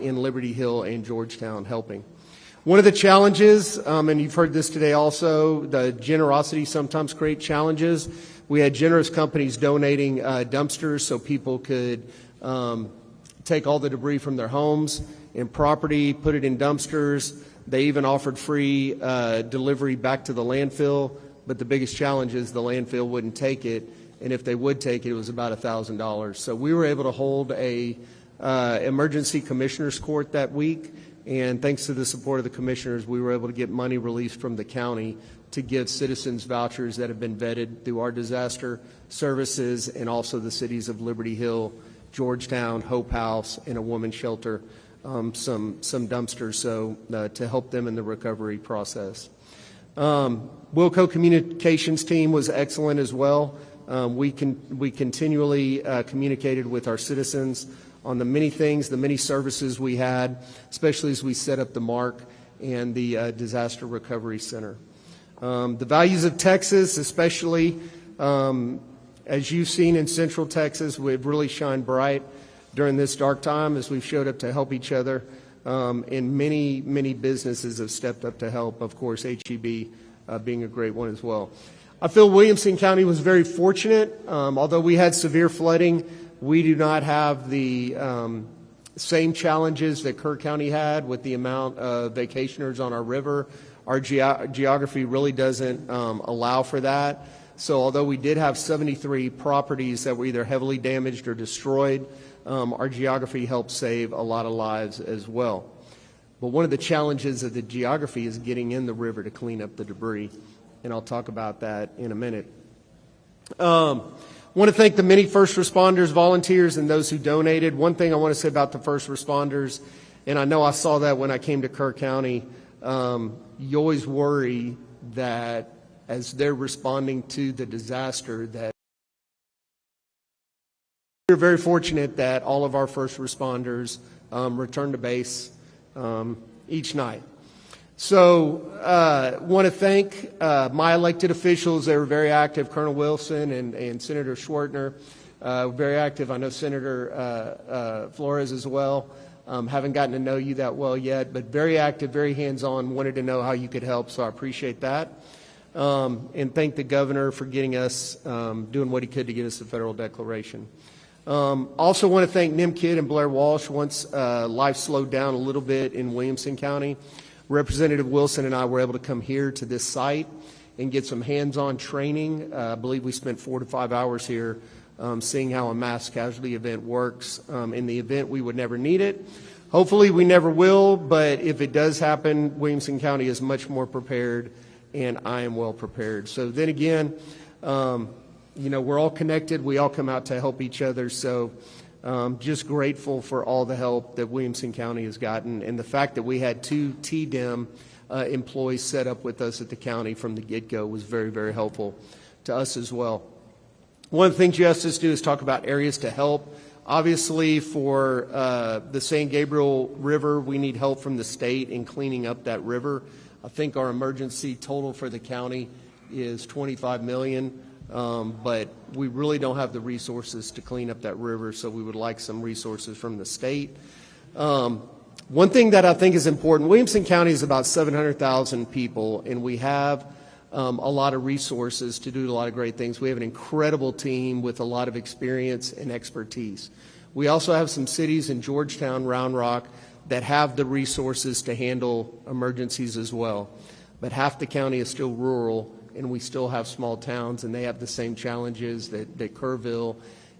in Liberty Hill and Georgetown helping. One of the challenges, and you've heard this today also, the generosity sometimes creates challenges. We had generous companies donating dumpsters so people could take all the debris from their homes and property, put it in dumpsters. They even offered free delivery back to the landfill but the biggest challenge is the landfill wouldn't take it, and if they would take it, it was about $1,000. So we were able to hold a emergency commissioners court that week, and thanks to the support of the commissioners, we were able to get money released from the county to give citizens vouchers that have been vetted through our disaster services and also the cities of Liberty Hill, Georgetown, Hope House, and a women's shelter, some dumpsters, so to help them in the recovery process. Wilco Communications team was excellent as well. We continually communicated with our citizens on the many things, the many services we had, especially as we set up the MARC and the Disaster Recovery Center. The values of Texas, especially as you've seen in Central Texas, we've really shined bright during this dark time as we've showed up to help each other. And many, many businesses have stepped up to help, of course, HEB being a great one as well. I feel Williamson County was very fortunate. Although we had severe flooding, we do not have the same challenges that Kerr County had with the amount of vacationers on our river. Our geography really doesn't allow for that. So although we did have 73 properties that were either heavily damaged or destroyed, our geography helped save a lot of lives as well. But one of the challenges of the geography is getting in the river to clean up the debris, and I'll talk about that in a minute. I want to thank the many first responders, volunteers, and those who donated. One thing I want to say about the first responders, and I know I saw that when I came to Kerr County, you always worry that as they're responding to the disaster, that we're very fortunate that all of our first responders return to base each night. So want to thank my elected officials. They were very active, Colonel Wilson and Senator Schwartner, very active. I know Senator Flores as well. Haven't gotten to know you that well yet, but very active, very hands-on, wanted to know how you could help, so I appreciate that. And thank the governor for getting us, doing what he could to get us the federal declaration. Also want to thank NIMKID and Blair Walsh. Once life slowed down a little bit in Williamson County, Representative Wilson and I were able to come here to this site and get some hands-on training. I believe we spent 4 to 5 hours here seeing how a mass casualty event works. In the event we would never need it. Hopefully we never will, but if it does happen, Williamson County is much more prepared, and I am well prepared. So then again, we're all connected. We all come out to help each other. So just grateful for all the help that Williamson County has gotten, and the fact that we had 2 TDEM employees set up with us at the county from the get-go was very, very helpful to us as well. One of the things you asked us to do is talk about areas to help. Obviously, for the San Gabriel River, we need help from the state in cleaning up that river. I think our emergency total for the county is $25 million, but we really don't have the resources to clean up that river, so we would like some resources from the state. One thing that I think is important, Williamson County is about 700,000 people, and we have a lot of resources to do a lot of great things. We have an incredible team with a lot of experience and expertise. We also have some cities in Georgetown, Round Rock, that have the resources to handle emergencies as well. But half the county is still rural, and we still have small towns, and they have the same challenges that Kerrville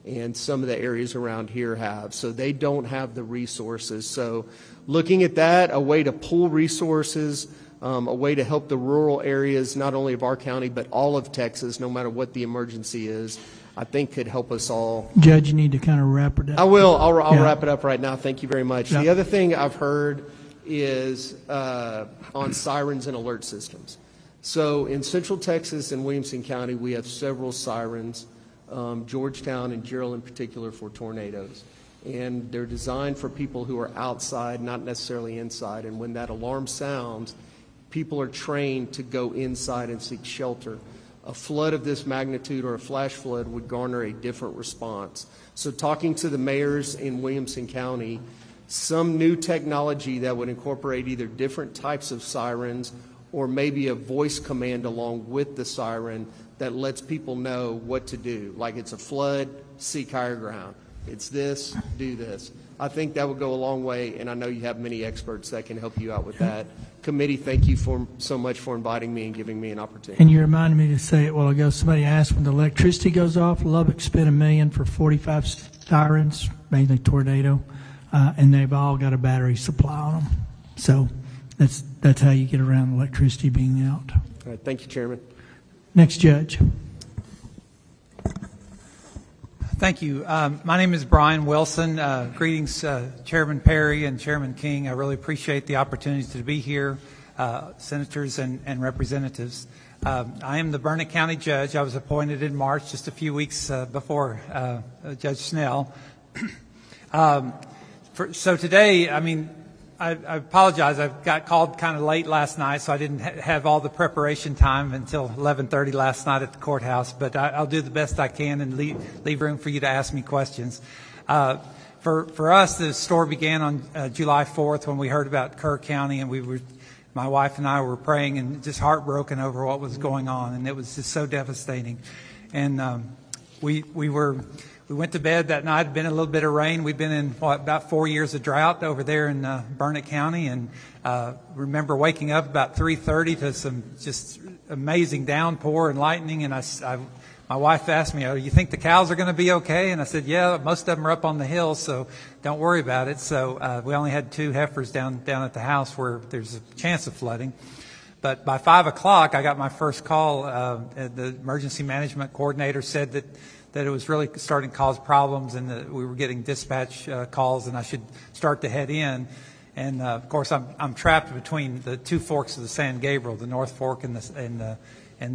and some of the areas around here have. So they don't have the resources. So looking at that, a way to pool resources, a way to help the rural areas, not only of our county, but all of Texas, no matter what the emergency is, I think could help us all. Judge, you need to kind of wrap it up. I will. I'll wrap it up right now. Thank you very much. Yeah. The other thing I've heard is on sirens and alert systems. So in Central Texas and Williamson County, we have several sirens, Georgetown and Gerald in particular, for tornadoes. And they're designed for people who are outside, not necessarily inside. And when that alarm sounds, people are trained to go inside and seek shelter. A flood of this magnitude or a flash flood would garner a different response. So talking to the mayors in Williamson County, some new technology that would incorporate either different types of sirens or maybe a voice command along with the siren that lets people know what to do. Like it's a flood, seek higher ground. It's this, do this. I think that would go a long way, and I know you have many experts that can help you out with that committee, thank you so much for inviting me and giving me an opportunity. And you reminded me to say it a while ago. Somebody asked when the electricity goes off, Lubbock spent $1 million for 45 sirens, mainly tornado, and they've all got a battery supply on them. So that's how you get around electricity being out. All right, thank you, Chairman. Next judge. Thank you. My name is Brian Wilson. Greetings, Chairman Perry and Chairman King. I really appreciate the opportunity to be here, senators and representatives. I am the Burnett County judge. I was appointed in March, just a few weeks before Judge Snell. So today, I apologize. I got called kind of late last night, so I didn't have all the preparation time until 11:30 last night at the courthouse. But I'll do the best I can and leave room for you to ask me questions. For us, the story began on July 4th when we heard about Kerr County, and my wife and I were praying and just heartbroken over what was going on, and it was just so devastating. And we went to bed that night. It had been a little bit of rain. We've been in about 4 years of drought over there in Burnett County, and remember waking up about 3:30 to some just amazing downpour and lightning. And my wife asked me, "Oh, you think the cows are going to be okay?" And I said, "Yeah, most of them are up on the hill, so don't worry about it." So we only had 2 heifers down at the house where there's a chance of flooding. But by 5 o'clock, I got my first call. The emergency management coordinator said that it was really starting to cause problems, and that we were getting dispatch calls, and I should start to head in. And of course, I'm trapped between the 2 forks of the San Gabriel, the North Fork and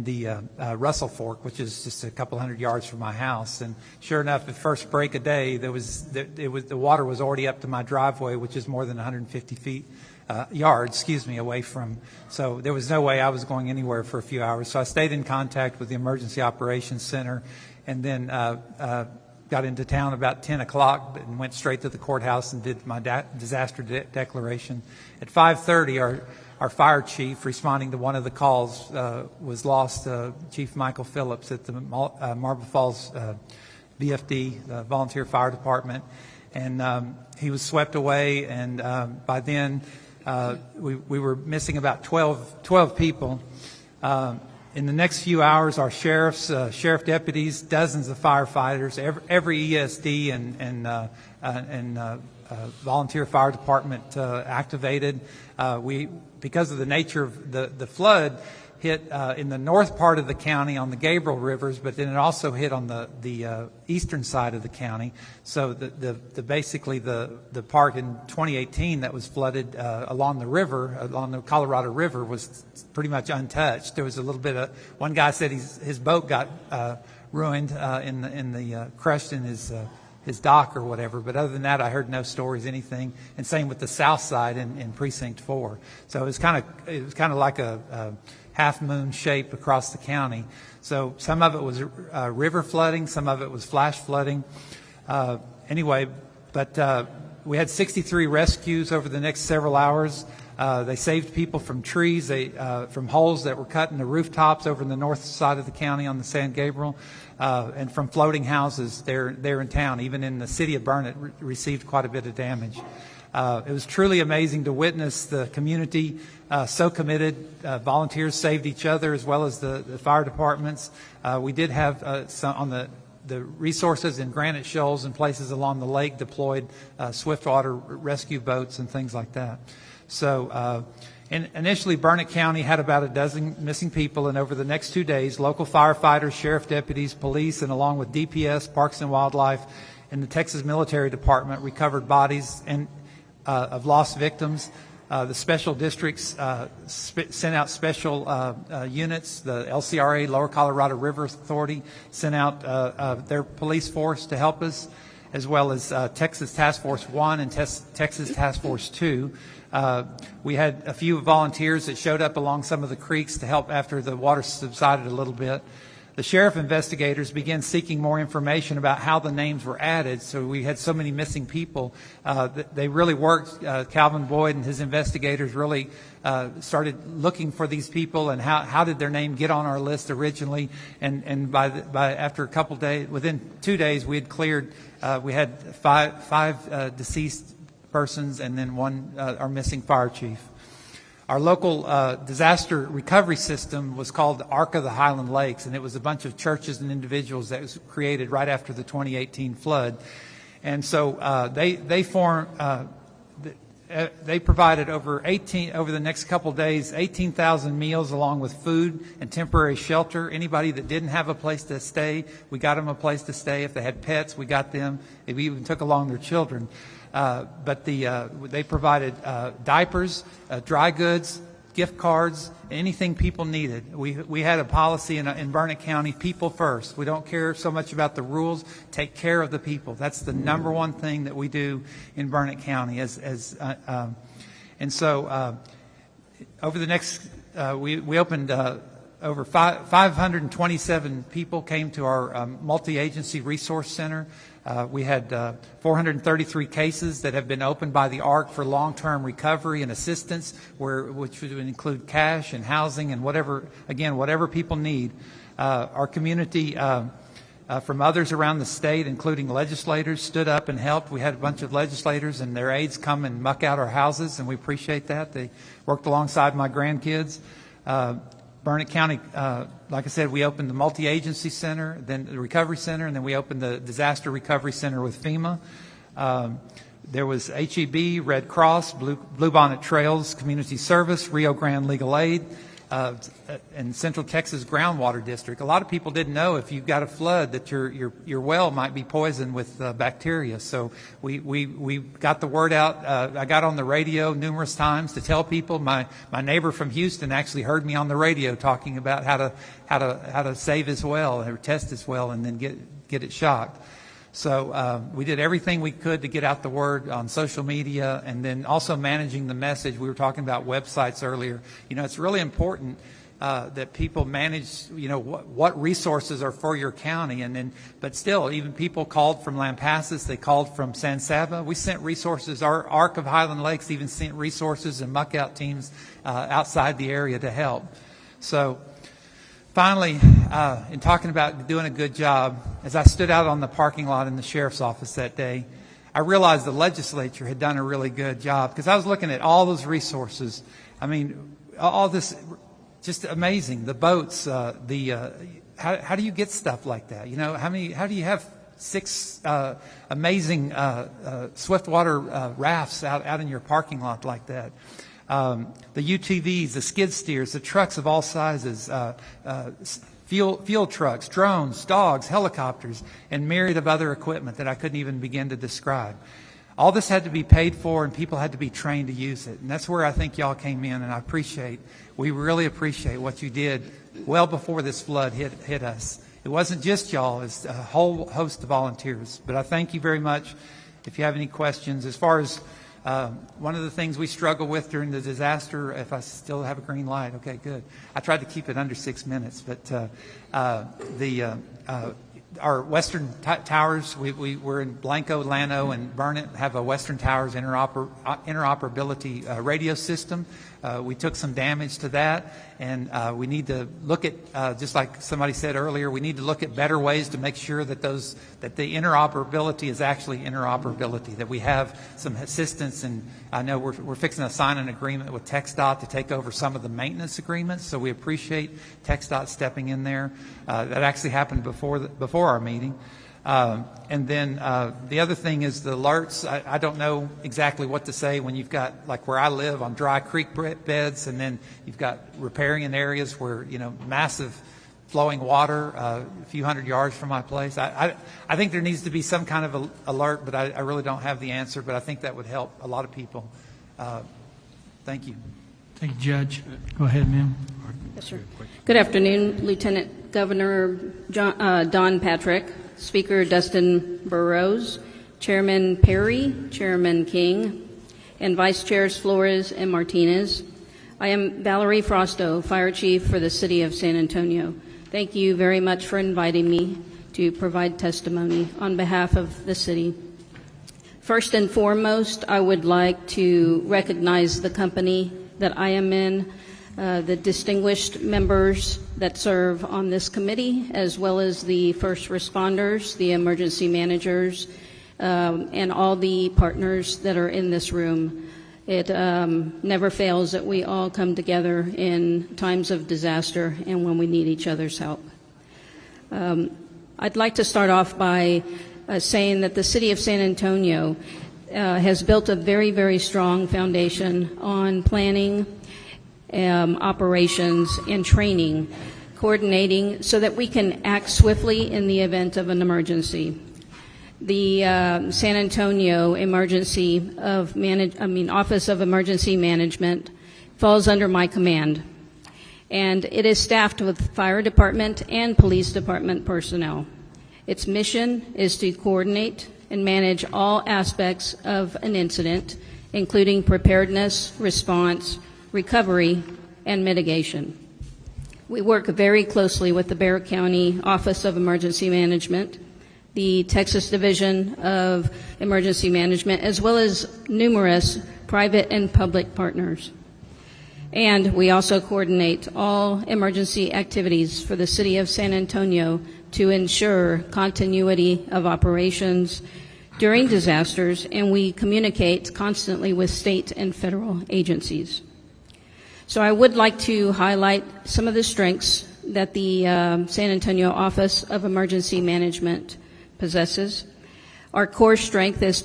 the Russell Fork, which is just a couple hundred yards from my house. And sure enough, at first break of day, the water was already up to my driveway, which is more than 150 yards away from. So there was no way I was going anywhere for a few hours. So I stayed in contact with the Emergency Operations Center, and then got into town about 10 o'clock and went straight to the courthouse and did my disaster declaration. At 5:30, our fire chief, responding to one of the calls, was lost, Chief Michael Phillips at the Marble Falls VFD, Volunteer Fire Department. And he was swept away, and by then we were missing about 12 people. In the next few hours, our sheriff deputies, dozens of firefighters, every ESD and volunteer fire department activated. Because of the nature of the flood, hit in the north part of the county on the Gabriel rivers, but then it also hit on the eastern side of the county. So basically the part in 2018 that was flooded along the river, along the Colorado River, was pretty much untouched. There was a little bit of, one guy said his boat got ruined crushed in his dock or whatever, but other than that, I heard no stories, anything. And same with the south side in Precinct 4. So it was kind of like a half moon shape across the county. So some of it was river flooding, some of it was flash flooding. Anyway, but we had 63 rescues over the next several hours. They saved people from trees, from holes that were cut in the rooftops over in the north side of the county on the San Gabriel, and from floating houses there in town. Even in the city of Burnett received quite a bit of damage. It was truly amazing to witness the community so committed. Volunteers saved each other as well as the fire departments. We did have some on the resources in Granite Shoals and places along the lake deployed swiftwater rescue boats and things like that. So initially, Burnett County had about a dozen missing people, and over the next 2 days, local firefighters, sheriff deputies, police, and along with DPS, Parks and Wildlife, and the Texas Military Department recovered bodies of lost victims. The special districts sent out special units. The LCRA, Lower Colorado River Authority, sent out their police force to help us, as well as Texas Task Force 1 and Texas Task Force 2. We had a few volunteers that showed up along some of the creeks to help after the water subsided a little bit. The sheriff investigators began seeking more information about how the names were added. So we had so many missing people. They really worked. Calvin Boyd and his investigators really started looking for these people and how did their name get on our list originally. And by after a couple days, within 2 days, we had cleared. We had five deceased persons and then one our missing fire chief. Our local disaster recovery system was called the Ark of the Highland Lakes, and it was a bunch of churches and individuals that was created right after the 2018 flood. And so they provided over the next couple of days, 18,000 meals along with food and temporary shelter. Anybody that didn't have a place to stay, we got them a place to stay. If they had pets, we got them. We even took along their children. But they provided diapers, dry goods, gift cards, anything people needed. We had a policy in Burnett County, people first. We don't care so much about the rules. Take care of the people. That's the number one thing that we do in Burnett County. And so over the next, we opened over 527 people came to our multi-agency resource center. We had 433 cases that have been opened by the ARC for long-term recovery and assistance, which would include cash and housing and whatever people need. Our community from others around the state, including legislators, stood up and helped. We had a bunch of legislators and their aides come and muck out our houses, and we appreciate that. They worked alongside my grandkids. Burnett County, like I said, we opened the multi-agency center, then the recovery center, and then we opened the disaster recovery center with FEMA. There was HEB, Red Cross, Bluebonnet Trails, Community Service, Rio Grande Legal Aid, and Central Texas Groundwater District. A lot of people didn't know if you got a flood that your well might be poisoned with bacteria. So we got the word out. I got on the radio numerous times to tell people. My neighbor from Houston actually heard me on the radio talking about how to save his well or test his well and then get it shocked. So we did everything we could to get out the word on social media, and then also managing the message. We were talking about websites earlier. It's really important that people manage, what resources are for your county. But still, even people called from Lampasas, they called from San Saba. We sent resources. Our Ark of Highland Lakes even sent resources and muck out teams outside the area to help. So finally, in talking about doing a good job, as I stood out on the parking lot in the sheriff's office that day, I realized the legislature had done a really good job, because I was looking at all those resources. I mean, all this, just amazing. The boats, how do you get stuff like that? How do you have 6 amazing swiftwater rafts out in your parking lot like that? The UTVs, the skid steers, the trucks of all sizes, fuel trucks, drones, dogs, helicopters, and myriad of other equipment that I couldn't even begin to describe. All this had to be paid for, and people had to be trained to use it. And that's where I think y'all came in, and we really appreciate what you did well before this flood hit us. It wasn't just y'all, it's a whole host of volunteers. But I thank you very much. If you have any questions, as far as one of the things we struggled with during the disaster, if I still have a green light, okay, good. I tried to keep it under 6 minutes, but our Western Towers, we're in Blanco, Llano, and Burnett, have a Western Towers interoperability radio system. We took some damage to that, and we need to look at, just like somebody said earlier, we need to look at better ways to make sure that the interoperability is actually interoperability, that we have some assistance. And I know we're fixing to sign an agreement with TxDOT to take over some of the maintenance agreements, so we appreciate TxDOT stepping in there. That actually happened before our meeting. And then the other thing is the alerts. I don't know exactly what to say when you've got, like where I live, on dry creek beds, and then you've got riparian areas where, massive flowing water a few hundred yards from my place. I think there needs to be some kind of alert, but I really don't have the answer, but I think that would help a lot of people. Thank you. Thank you, Judge. Go ahead, ma'am. Yes, sir. Good afternoon, Lieutenant Governor Don Patrick, Speaker Dustin Burrows, Chairman Perry, Chairman King, and Vice Chairs Flores and Martinez. I am Valerie Frosto, Fire Chief for the City of San Antonio. Thank you very much for inviting me to provide testimony on behalf of the city. First and foremost, I would like to recognize the company that I am in, the distinguished members that serve on this committee, as well as the first responders, the emergency managers, and all the partners that are in this room. It never fails that we all come together in times of disaster and when we need each other's help. I'd like to start off by saying that the City of San Antonio has built a very, very strong foundation on planning, operations, and training, coordinating so that we can act swiftly in the event of an emergency. The San Antonio Office of Emergency Management falls under my command, and it is staffed with fire department and police department personnel. Its mission is to coordinate and manage all aspects of an incident, including preparedness, response, recovery, and mitigation. We work very closely with the Kerr County Office of Emergency Management, the Texas Division of Emergency Management, as well as numerous private and public partners. And we also coordinate all emergency activities for the City of San Antonio to ensure continuity of operations during disasters, and we communicate constantly with state and federal agencies. So I would like to highlight some of the strengths that the San Antonio Office of Emergency Management possesses. Our core strength is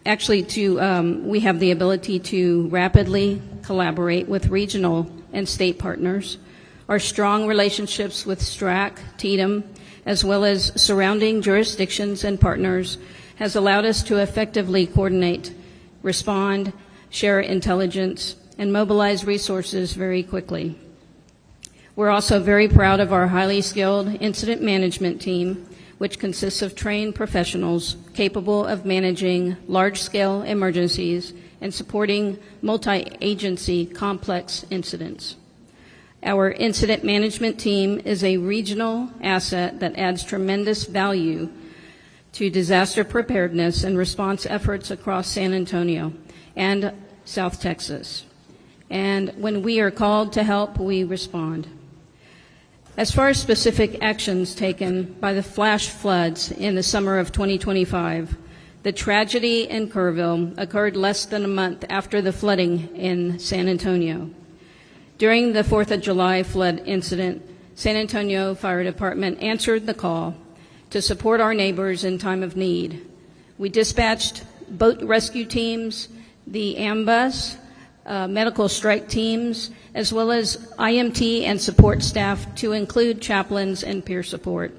we have the ability to rapidly collaborate with regional and state partners. Our strong relationships with STRAC, TDM, as well as surrounding jurisdictions and partners has allowed us to effectively coordinate, respond, share intelligence, and mobilize resources very quickly. We're also very proud of our highly skilled incident management team, which consists of trained professionals capable of managing large-scale emergencies and supporting multi-agency complex incidents. Our incident management team is a regional asset that adds tremendous value to disaster preparedness and response efforts across San Antonio and South Texas. And when we are called to help, we respond. As far as specific actions taken by the flash floods in the summer of 2025, the tragedy in Kerrville occurred less than a month after the flooding in San Antonio. During the 4th of July flood incident, San Antonio Fire Department answered the call to support our neighbors in time of need. We dispatched boat rescue teams, the AMBUS, medical strike teams, as well as IMT and support staff to include chaplains and peer support.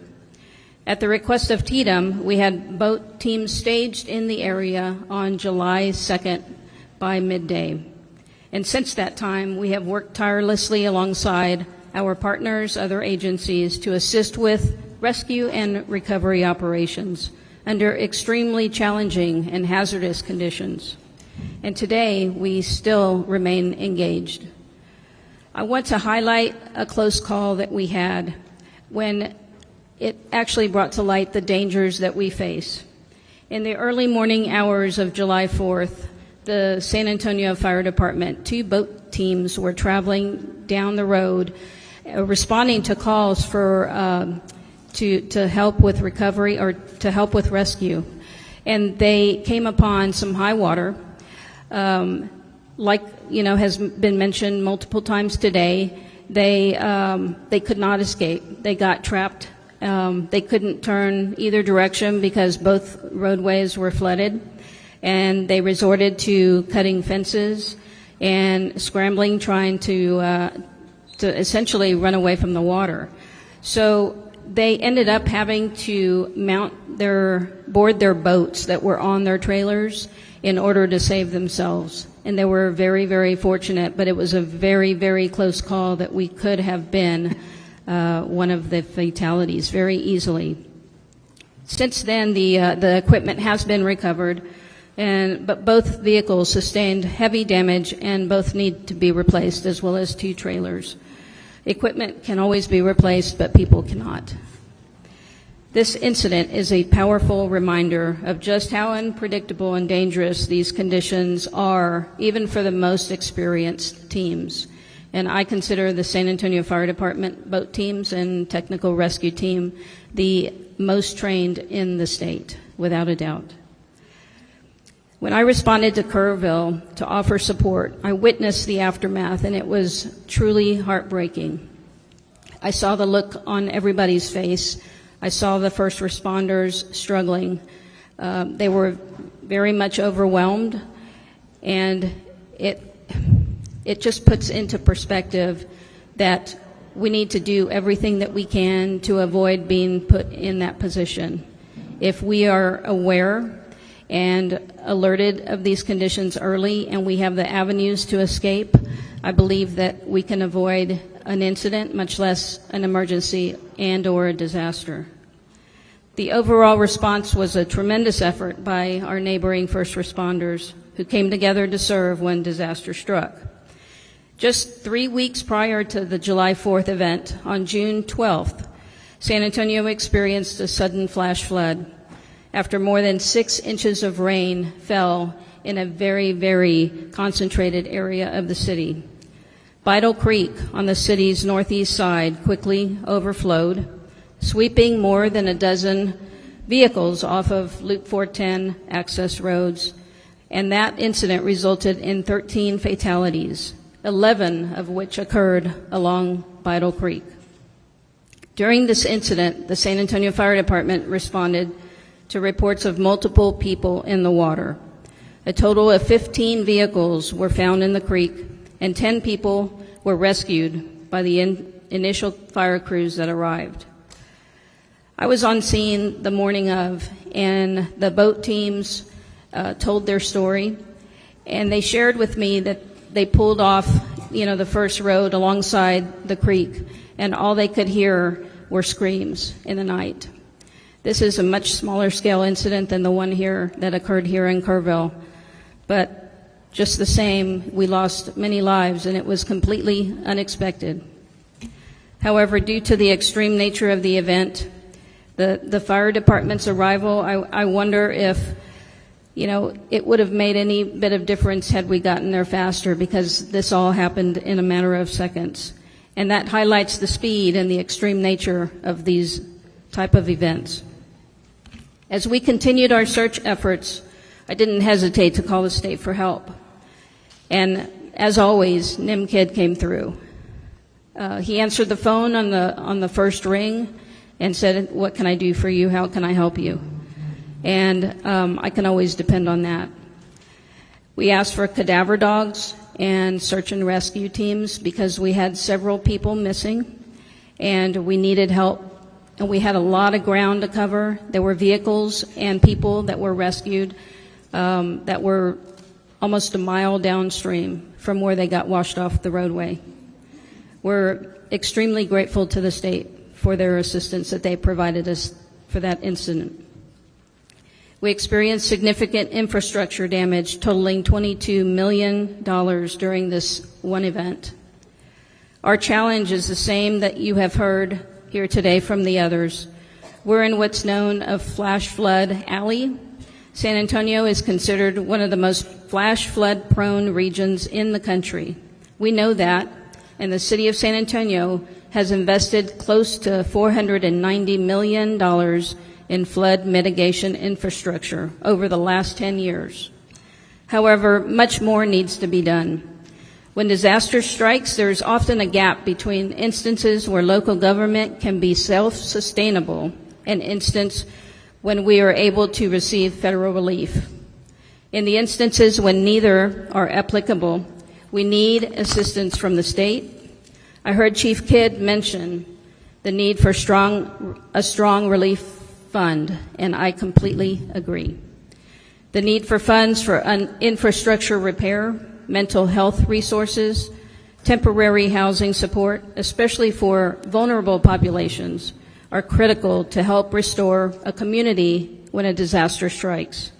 At the request of TDM, we had boat teams staged in the area on July 2nd by midday. And since that time, we have worked tirelessly alongside our partners, other agencies, to assist with rescue and recovery operations under extremely challenging and hazardous conditions. And today, we still remain engaged. I want to highlight a close call that we had when it actually brought to light the dangers that we face. In the early morning hours of July 4th, the San Antonio Fire Department, 2 boat teams were traveling down the road, responding to calls for to help with recovery or to help with rescue. And they came upon some high water. Has been mentioned multiple times today, they could not escape. They got trapped. They couldn't turn either direction because both roadways were flooded, and they resorted to cutting fences and scrambling, trying to essentially run away from the water. So they ended up having to board their boats that were on their trailers in order to save themselves. And they were very, very fortunate, but it was a very, very close call that we could have been one of the fatalities very easily. Since then, the equipment has been recovered, but both vehicles sustained heavy damage and both need to be replaced, as well as 2 trailers. Equipment can always be replaced, but people cannot. This incident is a powerful reminder of just how unpredictable and dangerous these conditions are, even for the most experienced teams. And I consider the San Antonio Fire Department boat teams and technical rescue team the most trained in the state, without a doubt. When I responded to Kerrville to offer support, I witnessed the aftermath, and it was truly heartbreaking. I saw the look on everybody's face. I saw the first responders struggling. They were very much overwhelmed, and it just puts into perspective that we need to do everything that we can to avoid being put in that position. If we are aware and alerted of these conditions early and we have the avenues to escape, I believe that we can avoid an incident, much less an emergency and or a disaster. The overall response was a tremendous effort by our neighboring first responders who came together to serve when disaster struck. Just 3 weeks prior to the July 4th event, on June 12th, San Antonio experienced a sudden flash flood after more than 6 inches of rain fell in a very, very concentrated area of the city. Vital Creek on the city's northeast side quickly overflowed, sweeping more than a dozen vehicles off of Loop 410 access roads, and that incident resulted in 13 fatalities, 11 of which occurred along Vital Creek. During this incident, the San Antonio Fire Department responded to reports of multiple people in the water. A total of 15 vehicles were found in the creek, and 10 people were rescued by the initial fire crews that arrived. I was on scene the morning of, and the boat teams told their story, and they shared with me that they pulled off, the first road alongside the creek, and all they could hear were screams in the night. This is a much smaller scale incident than the one here that occurred here in Kerrville, but just the same, we lost many lives, and it was completely unexpected. However, due to the extreme nature of the event, the fire department's arrival, I wonder if, it would have made any bit of difference had we gotten there faster, because this all happened in a matter of seconds. And that highlights the speed and the extreme nature of these type of events. As we continued our search efforts, I didn't hesitate to call the state for help. And as always, NIMKID came through. He answered the phone on the first ring and said, "What can I do for you? How can I help you?" And I can always depend on that. We asked for cadaver dogs and search and rescue teams because we had several people missing and we needed help. And we had a lot of ground to cover. There were vehicles and people that were rescued that were almost a mile downstream from where they got washed off the roadway. We're extremely grateful to the state for their assistance that they provided us for that incident. We experienced significant infrastructure damage totaling $22 million during this one event. Our challenge is the same that you have heard here today from the others. We're in what's known as Flash Flood Alley. San Antonio is considered one of the most flash flood prone regions in the country. We know that, and the city of San Antonio has invested close to $490 million in flood mitigation infrastructure over the last 10 years. However, much more needs to be done. When disaster strikes, there's often a gap between instances where local government can be self-sustainable and instances when we are able to receive federal relief. In the instances when neither are applicable, we need assistance from the state. I heard Chief Kidd mention the need for a strong relief fund, and I completely agree. The need for funds for infrastructure repair, mental health resources, temporary housing support, especially for vulnerable populations, are critical to help restore a community when a disaster strikes.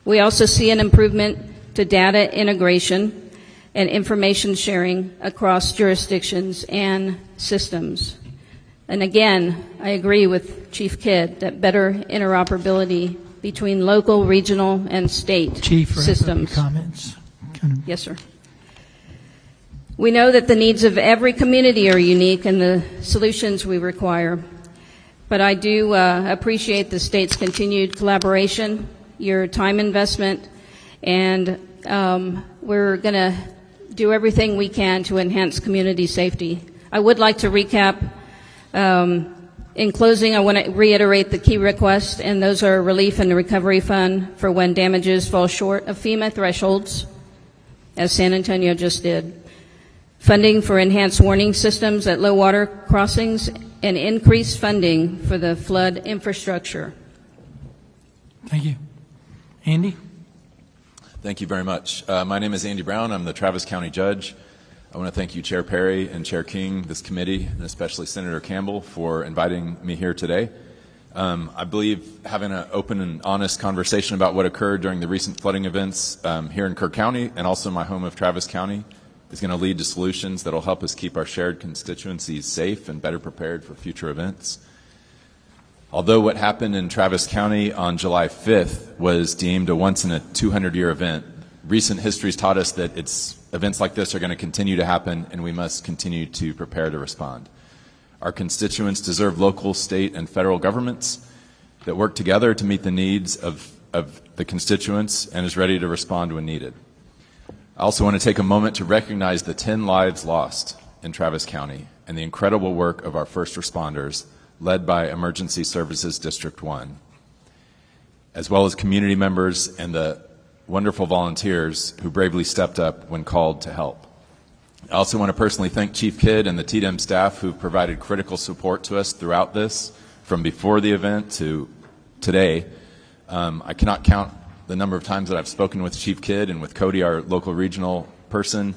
We also see an improvement to data integration and information sharing across jurisdictions and systems. And again, I agree with Chief Kidd that better interoperability between local, regional, and state systems. Comments. Yes, sir. We know that the needs of every community are unique and the solutions we require, but I do appreciate the state's continued collaboration, your time investment, and we're going to do everything we can to enhance community safety. I would like to recap. In closing, I want to reiterate the key requests, and those are relief and the recovery fund for when damages fall short of FEMA thresholds, as San Antonio just did, funding for enhanced warning systems at low water crossings, and increased funding for the flood infrastructure. Thank you. Andy? Thank you very much. My name is Andy Brown. I'm the Travis County Judge. I want to thank you, Chair Perry and Chair King, this committee, and especially Senator Campbell for inviting me here today. I believe having an open and honest conversation about what occurred during the recent flooding events here in Kerr County and also my home of Travis County is going to lead to solutions that will help us keep our shared constituencies safe and better prepared for future events. Although what happened in Travis County on July 5th was deemed a once-in-a-200-year event, recent history's taught us that events like this are going to continue to happen, and we must continue to prepare to respond. Our constituents deserve local, state, and federal governments that work together to meet the needs of the constituents and is ready to respond when needed. I also want to take a moment to recognize the 10 lives lost in Travis County and the incredible work of our first responders, led by Emergency Services District 1, as well as community members and the wonderful volunteers who bravely stepped up when called to help. I also want to personally thank Chief Kidd and the TDEM staff who've provided critical support to us throughout this, from before the event to today. I cannot count the number of times that I've spoken with Chief Kidd and with Cody, our local regional person,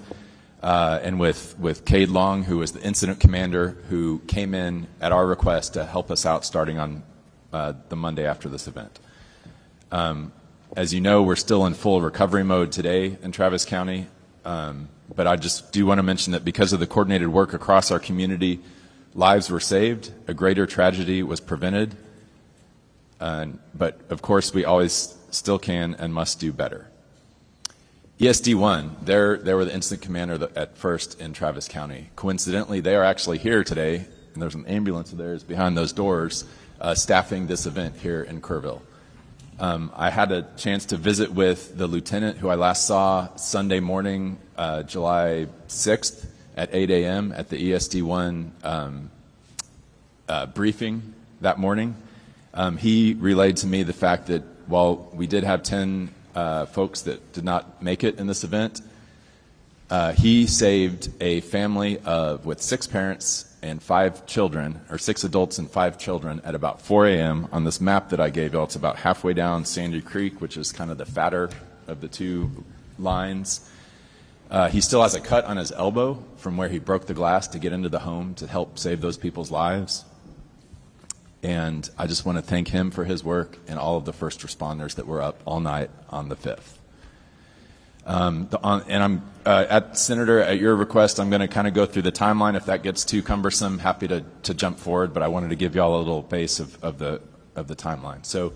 and with Cade Long, who was the incident commander, who came in at our request to help us out starting on the Monday after this event. As you know, we're still in full recovery mode today in Travis County, but I just do want to mention that because of the coordinated work across our community, lives were saved, a greater tragedy was prevented, but of course we always still can and must do better. ESD-1, they were the incident commander at first in Travis County. Coincidentally, they are actually here today, and there's an ambulance of theirs behind those doors staffing this event here in Kerrville. I had a chance to visit with the lieutenant who I last saw Sunday morning, July 6th at 8 a.m. at the ESD-1 briefing that morning. He relayed to me the fact that while we did have 10 folks that did not make it in this event, he saved a family with 6 parents and 5 children, or 6 adults and 5 children, at about 4 a.m. on this map that I gave you. It's about halfway down Sandy Creek, which is kind of the fatter of the two lines. He still has a cut on his elbow from where he broke the glass to get into the home to help save those people's lives. And I just want to thank him for his work and all of the first responders that were up all night on the 5th. Senator, at your request, I'm going to kind of go through the timeline. If that gets too cumbersome, happy to jump forward, but I wanted to give you all a little base of the timeline. So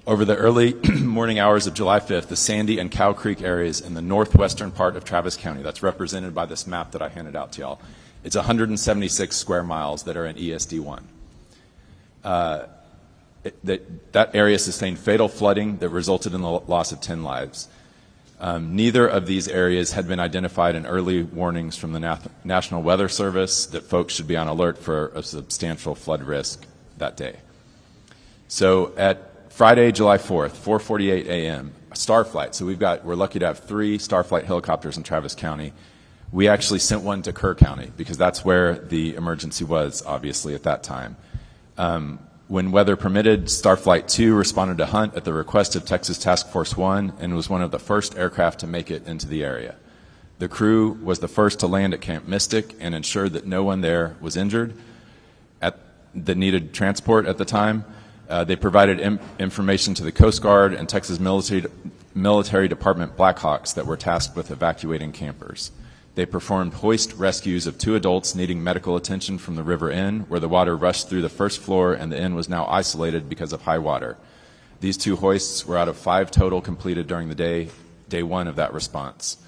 over the early morning hours of July 5th, the Sandy and Cow Creek areas in the northwestern part of Travis County, that's represented by this map that I handed out to y'all. It's 176 square miles that are in ESD-1. That area sustained fatal flooding that resulted in the loss of 10 lives. Neither of these areas had been identified in early warnings from the National Weather Service that folks should be on alert for a substantial flood risk that day. So at Friday, July 4th, 4:48 a.m., a Starflight. So we're lucky to have 3 Starflight helicopters in Travis County. We actually sent one to Kerr County because that's where the emergency was, obviously, at that time. When weather permitted, Starflight 2 responded to Hunt at the request of Texas Task Force 1 and was one of the first aircraft to make it into the area. The crew was the first to land at Camp Mystic and ensured that no one there was injured that needed transport at the time. They provided information to the Coast Guard and Texas Military Department Blackhawks that were tasked with evacuating campers. They performed hoist rescues of 2 adults needing medical attention from the River Inn, where the water rushed through the first floor and the inn was now isolated because of high water. These 2 hoists were out of 5 total completed during the day 1 of that response.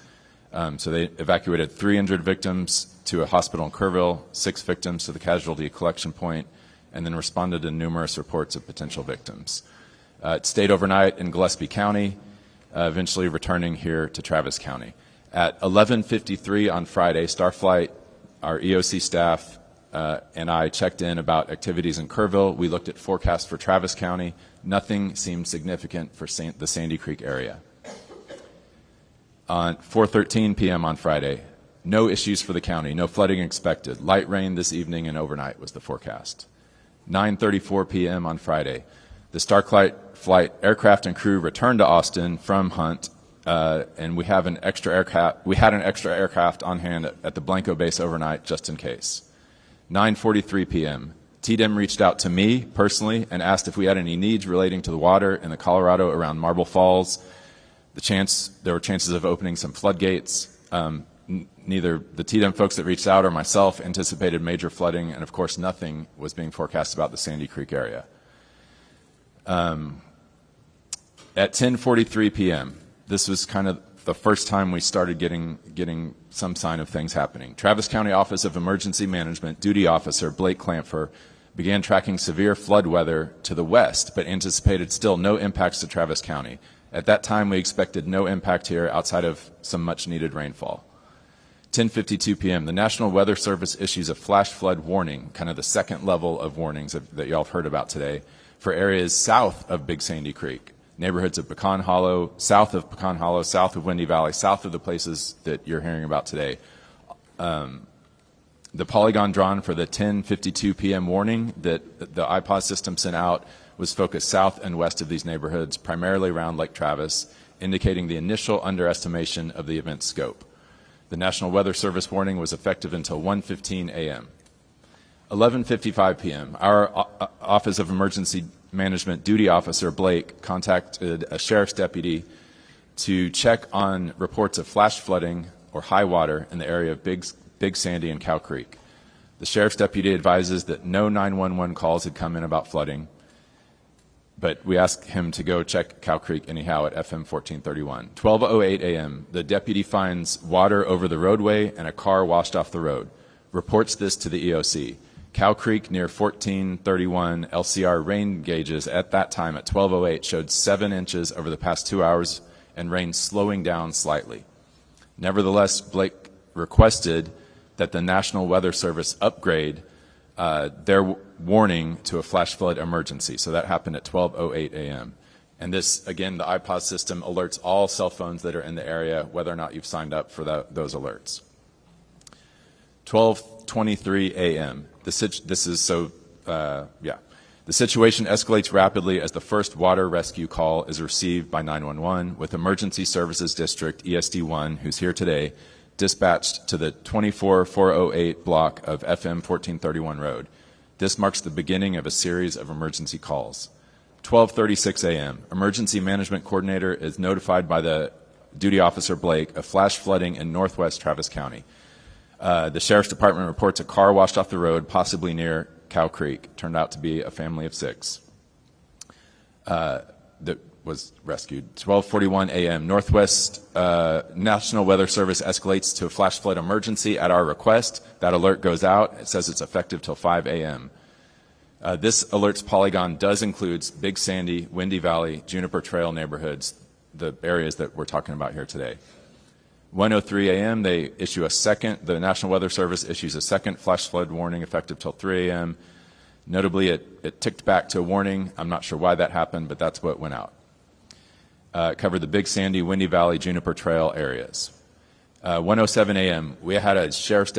So they evacuated 3 injured victims to a hospital in Kerrville, 6 victims to the casualty collection point, and then responded to numerous reports of potential victims. It stayed overnight in Gillespie County. eventually returning here to Travis County. At 11:53 on Friday, Starflight, our EOC staff, and I checked in about activities in Kerrville. We looked at forecasts for Travis County. Nothing seemed significant for the Sandy Creek area. On 4:13 p.m. on Friday, no issues for the county, no flooding expected. Light rain this evening and overnight was the forecast. 9:34 p.m. on Friday, the Starflight flight aircraft and crew returned to Austin from Hunt, and we had an extra aircraft on hand at the Blanco base overnight just in case. 9:43 p.m. TDEM reached out to me personally and asked if we had any needs relating to the water in the Colorado around Marble Falls. There were chances of opening some floodgates. Neither the TDEM folks that reached out or myself anticipated major flooding, and of course nothing was being forecast about the Sandy Creek area. At 10:43 p.m., this was kind of the first time we started getting some sign of things happening. Travis County Office of Emergency Management Duty Officer Blake Clamfer began tracking severe flood weather to the west, but anticipated still no impacts to Travis County. At that time, we expected no impact here outside of some much-needed rainfall. 10:52 p.m., the National Weather Service issues a flash flood warning, kind of the second level of warnings that y'all have heard about today, for areas south of Big Sandy Creek, neighborhoods of Pecan Hollow, south of Pecan Hollow, south of Windy Valley, south of the places that you're hearing about today. The polygon drawn for the 10:52 p.m. warning that the IPOS system sent out was focused south and west of these neighborhoods, primarily around Lake Travis, indicating the initial underestimation of the event's scope. The National Weather Service warning was effective until 1:15 a.m. 11:55 p.m., our Office of Emergency Management Duty Officer Blake contacted a sheriff's deputy to check on reports of flash flooding or high water in the area of Big Sandy and Cow Creek. The sheriff's deputy advises that no 911 calls had come in about flooding, but we asked him to go check Cow Creek anyhow at FM 1431. 12:08 a.m., the deputy finds water over the roadway and a car washed off the road. Reports this to the EOC. Cow Creek near 1431 LCR rain gauges at that time at 12:08 showed 7 inches over the past 2 hours and rain slowing down slightly. Nevertheless, Blake requested that the National Weather Service upgrade their warning to a flash flood emergency. So that happened at 12:08 a.m. And this, again, the IPOS system alerts all cell phones that are in the area, whether or not you've signed up for those alerts. 12:23 a.m. The situation escalates rapidly as the first water rescue call is received by 911, with Emergency Services District, ESD1, who's here today, dispatched to the 24408 block of FM 1431 Road. This marks the beginning of a series of emergency calls. 12:36 a.m., Emergency Management Coordinator is notified by the Duty Officer Blake of flash flooding in northwest Travis County. The Sheriff's Department reports a car washed off the road, possibly near Cow Creek. Turned out to be a family of 6 that was rescued. 12:41 a.m. Northwest National Weather Service escalates to a flash flood emergency at our request. That alert goes out. It says it's effective till 5 a.m. This alert's polygon does include Big Sandy, Windy Valley, Juniper Trail neighborhoods, the areas that we're talking about here today. 1:03 a.m. they issue the National Weather Service issues a second flash flood warning effective till 3 a.m. Notably, it ticked back to a warning. I'm not sure why that happened, but that's what went out. Covered the Big Sandy, Windy Valley, Juniper Trail areas. 1:07 a.m. we had a sheriff's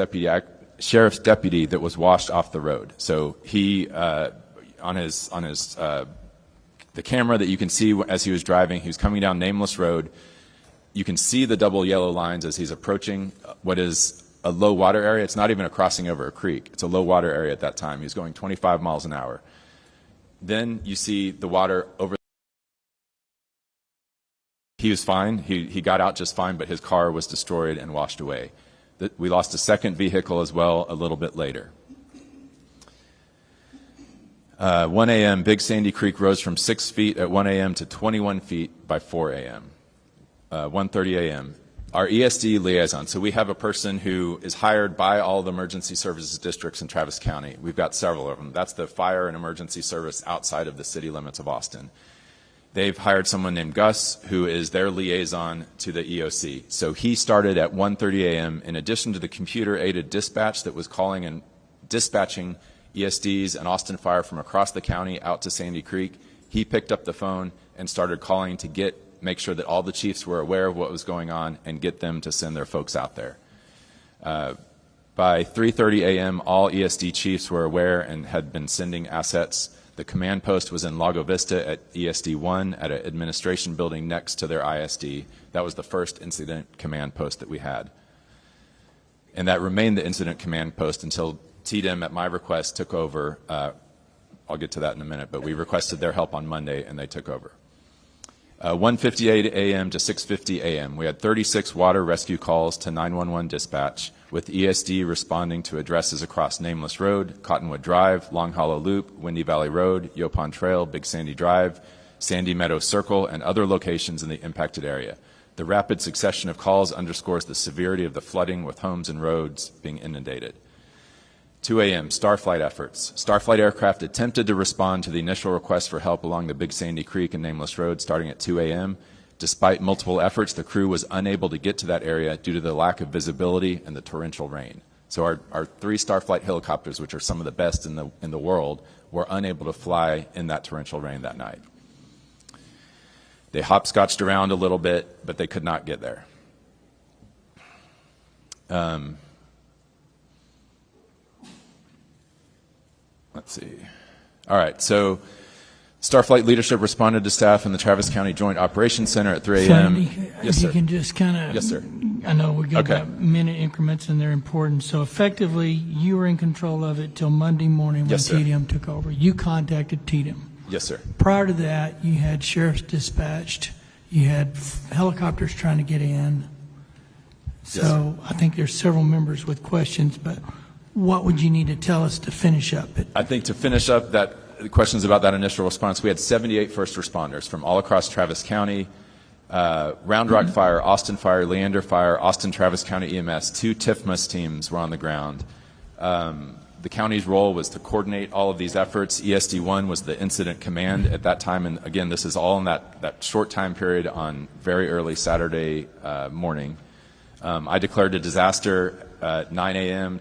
deputy that was washed off the road. So he on his the camera that you can see as he was driving, he was coming down Nameless Road. You can see the double yellow lines as he's approaching what is a low water area. It's not even a crossing over a creek. It's a low water area at that time. He was going 25 miles an hour. Then you see the water over. He was fine. He got out just fine, but his car was destroyed and washed away. We lost a second vehicle as well a little bit later. 1 a.m., Big Sandy Creek rose from 6 feet at 1 a.m. to 21 feet by 4 a.m. 1:30 a.m. Our ESD liaison, so we have a person who is hired by all the emergency services districts in Travis County. We've got several of them. That's the fire and emergency service outside of the city limits of Austin. they've hired someone named Gus, who is their liaison to the EOC. So he started at 1:30 a.m. In addition to the computer-aided dispatch that was calling and dispatching ESDs and Austin Fire from across the county out to Sandy Creek, he picked up the phone and started calling to make sure that all the chiefs were aware of what was going on and get them to send their folks out there. By 3:30 a.m., all ESD chiefs were aware and had been sending assets. The command post was in Lago Vista at ESD 1 at an administration building next to their ISD. That was the first incident command post that we had. And that remained the incident command post until TDM, at my request, took over. I'll get to that in a minute, but we requested their help on Monday, and they took over. 1:58 a.m. to 6:50 a.m., we had 36 water rescue calls to 911 dispatch, with ESD responding to addresses across Nameless Road, Cottonwood Drive, Long Hollow Loop, Windy Valley Road, Yopon Trail, Big Sandy Drive, Sandy Meadow Circle, and other locations in the impacted area. The rapid succession of calls underscores the severity of the flooding, with homes and roads being inundated. 2 a.m., Starflight efforts. Starflight aircraft attempted to respond to the initial request for help along the Big Sandy Creek and Nameless Road starting at 2 a.m. Despite multiple efforts, the crew was unable to get to that area due to the lack of visibility and the torrential rain. So our 3 Starflight helicopters, which are some of the best in the world, were unable to fly in that torrential rain that night. They hopscotched around a little bit, but they could not get there. Let's see. All right, so Starflight leadership responded to staff in the Travis County Joint Operations Center at 3 a.m. Sandy, Yes, if you sir. can just kind of, Yes, sir. I know we got Okay. about minute increments and they're important. So effectively, you were in control of it till Monday morning when Yes, sir. TDM took over. You contacted TDM. Yes, sir. Prior to that, you had sheriffs dispatched. You had helicopters trying to get in. So I think there's several members with questions, but what would you need to tell us to finish up it? I think to finish up the questions about that initial response, we had 78 first responders from all across Travis County, Round Rock Fire, Austin Fire, Leander Fire, Austin Travis County EMS, 2 TIFMAS teams were on the ground. The county's role was to coordinate all of these efforts. ESD-1 was the incident command at that time, and again, this is all in that short time period on very early Saturday morning. I declared a disaster at 9 a.m.,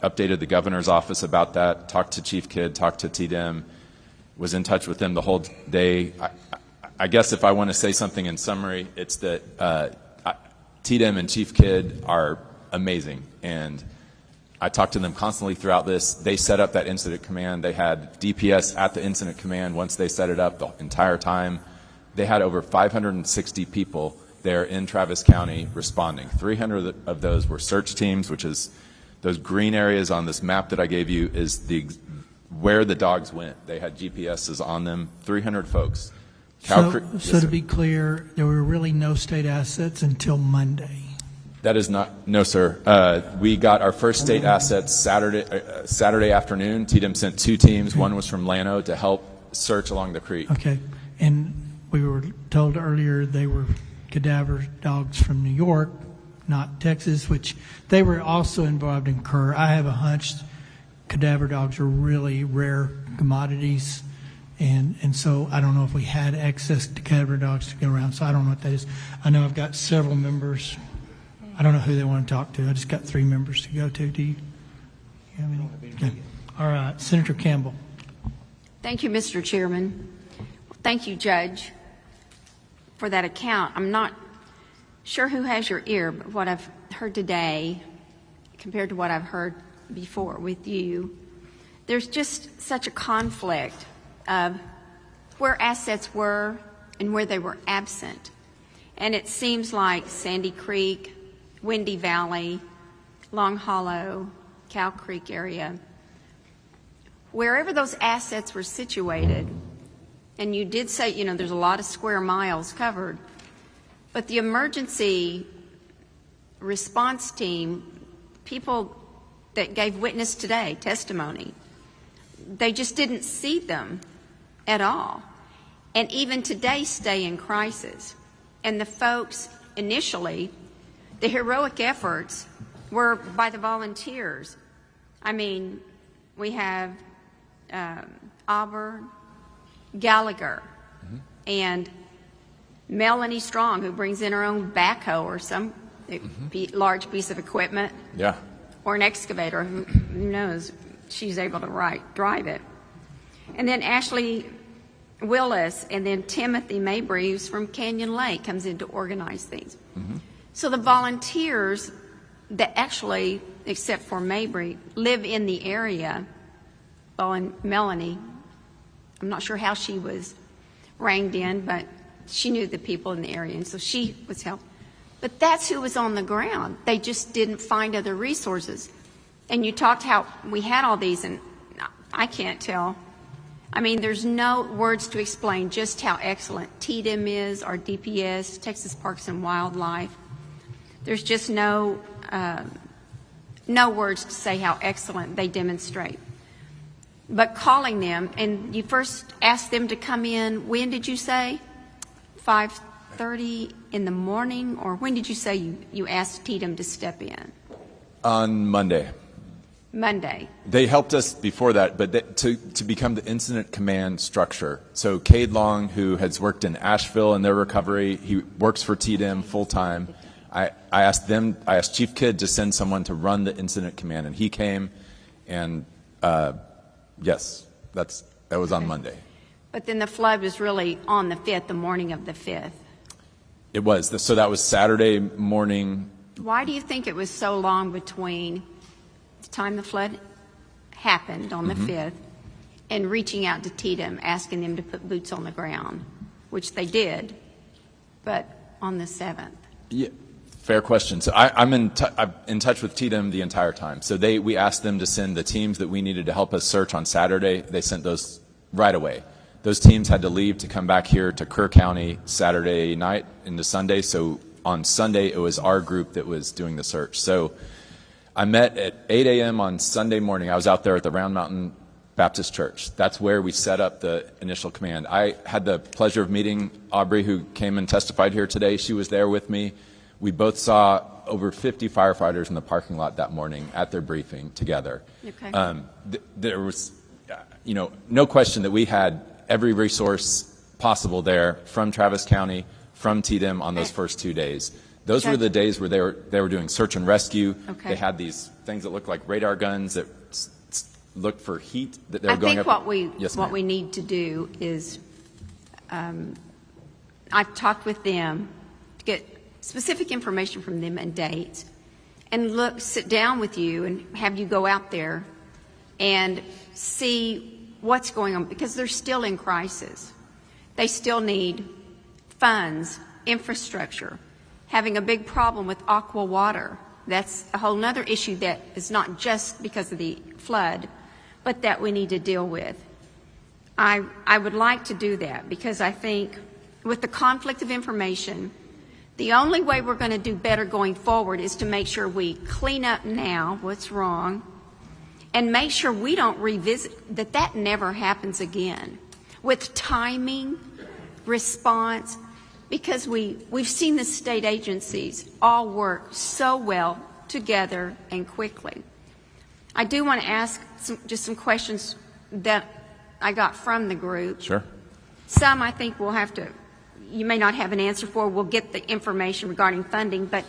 updated the governor's office about that, talked to Chief Kidd, talked to TDM, was in touch with them the whole day. I guess if I want to say something in summary, it's that TDM and Chief Kidd are amazing, and I talked to them constantly throughout this. They set up that incident command. They had DPS at the incident command once they set it up the entire time. They had over 560 people there in Travis County responding. 300 of those were search teams, which is those green areas on this map that I gave you is where the dogs went. They had GPSs on them, 300 folks. So to be clear, there were really no state assets until Monday. That is not, no, sir. We got our first state assets Saturday afternoon. TDM sent 2 teams. One was from Llano to help search along the creek. Okay. And we were told earlier they were cadaver dogs from New York, not Texas, which they were also involved in Kerr. I have a hunch cadaver dogs are really rare commodities. And so I don't know if we had access to cadaver dogs to go around, so I don't know what that is. I know I've got several members. I don't know who they want to talk to. I just got 3 members to go to. Do you have any? Okay. All right. Senator Campbell. Thank you, Mr. Chairman. Thank you, Judge, for that account. I'm not sure who has your ear, but what I've heard today compared to what I've heard before with you, there's just such a conflict of where assets were and where they were absent. And it seems like Sandy Creek, Windy Valley, Long Hollow, Cow Creek area, wherever those assets were situated, and you did say, you know, there's a lot of square miles covered, but the emergency response team, people that gave witness today, testimony, they just didn't see them at all. And even today stay in crisis. And the folks initially, the heroic efforts were by the volunteers. I mean, we have Auburn, Gallagher, and Melanie Strong, who brings in her own backhoe or some large piece of equipment, Yeah. or an excavator, who knows, she's able to drive it. And then Ashley Willis, and then Timothy Mabry, who's from Canyon Lake, comes in to organize things. So the volunteers that actually, except for Mabry, live in the area. Well, and Melanie, I'm not sure how she was reined in, but she knew the people in the area, and so she was helped. But that's who was on the ground. They just didn't find other resources. And you talked how we had all these, and I can't tell. I mean, there's no words to explain just how excellent TDM is, our DPS, Texas Parks and Wildlife. There's just no words to say how excellent they demonstrate. But calling them, and you first asked them to come in, when did you say? 5:30 in the morning? Or when did you say you asked TDM to step in? On Monday. Monday. They helped us before that, but to become the incident command structure. So Cade Long, who has worked in Asheville in their recovery, he works for TDM full-time. I asked Chief Kidd to send someone to run the incident command, and he came, and yes, that was on Monday. But then the flood was really on the 5th, the morning of the 5th. It was. So that was Saturday morning. Why do you think it was so long between the time the flood happened on the 5th and reaching out to TDM, asking them to put boots on the ground, which they did, but on the 7th? Yeah, fair question. So I'm in touch with TDM the entire time. So we asked them to send the teams that we needed to help us search on Saturday. They sent those right away. Those teams had to leave to come back here to Kerr County Saturday night into Sunday. So on Sunday, it was our group that was doing the search. So I met at 8 a.m. on Sunday morning. I was out there at the Round Mountain Baptist Church. That's where we set up the initial command. I had the pleasure of meeting Aubrey, who came and testified here today. She was there with me. We both saw over 50 firefighters in the parking lot that morning at their briefing together. Okay. There was, no question that we had every resource possible there from Travis County, from TDM on those first 2 days. Those were the days where they were doing search and rescue. Okay. They had these things that looked like radar guns that looked for heat that they were going up. I think what we need to do is, I've talked with them to get specific information from them and dates, and sit down with you and have you go out there and see what's going on, because they're still in crisis. They still need funds, infrastructure, having a big problem with aqua water. That's a whole other issue that is not just because of the flood, but that we need to deal with. I would like to do that, because I think with the conflict of information, the only way we're going to do better going forward is to make sure we clean up now what's wrong, and make sure we don't revisit, that never happens again, with timing, response, because we've seen the state agencies all work so well together and quickly. I do want to ask just some questions that I got from the group. Sure. Some I think we'll have to, you may not have an answer for. We'll get the information regarding funding, but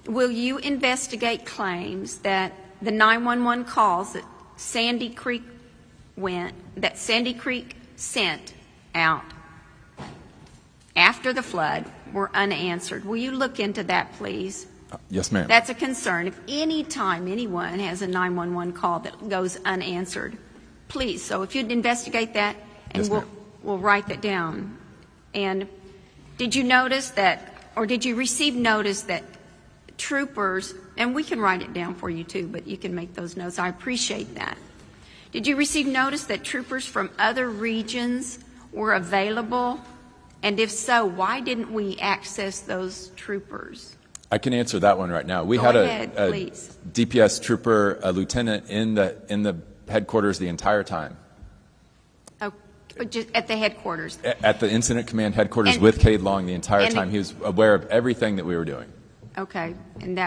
will you investigate claims that the 911 calls that Sandy Creek sent out after the flood were unanswered? Will you look into that, please? Yes, ma'am. That's a concern. If any time anyone has a 911 call that goes unanswered, please. So if you'd investigate that, and Yes, we'll write that down. And did you notice that, or did you receive notice that troopers, and we can write it down for you too, but you can make those notes. I appreciate that. Did you receive notice that troopers from other regions were available? And if so, why didn't we access those troopers? I can answer that one right now. We Go had ahead, a please. DPS trooper, a lieutenant in the headquarters the entire time. Oh, just at the headquarters. At the incident command headquarters And- with Cade Long the entire and- time. He was aware of everything that we were doing. Okay, and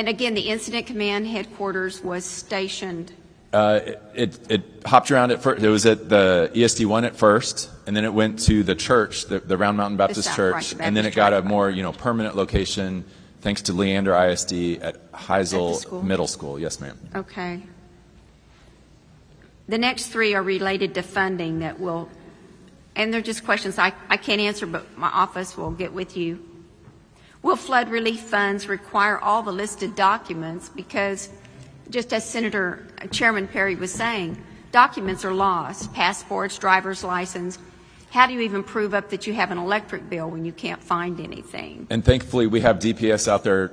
again, the incident command headquarters was stationed It hopped around at first. It was at the ESD1 at first, and then it went to the church, the Round Mountain Baptist Church, and then it got a more permanent location thanks to Leander ISD at Heisel Middle School. Yes, ma'am. Okay. The next three are related to funding that will, and they're just questions I can't answer, but my office will get with you. Will flood relief funds require all the listed documents? Because just as Chairman Perry was saying, documents are lost, passports, driver's license. How do you even prove up that you have an electric bill when you can't find anything? And thankfully, we have DPS out there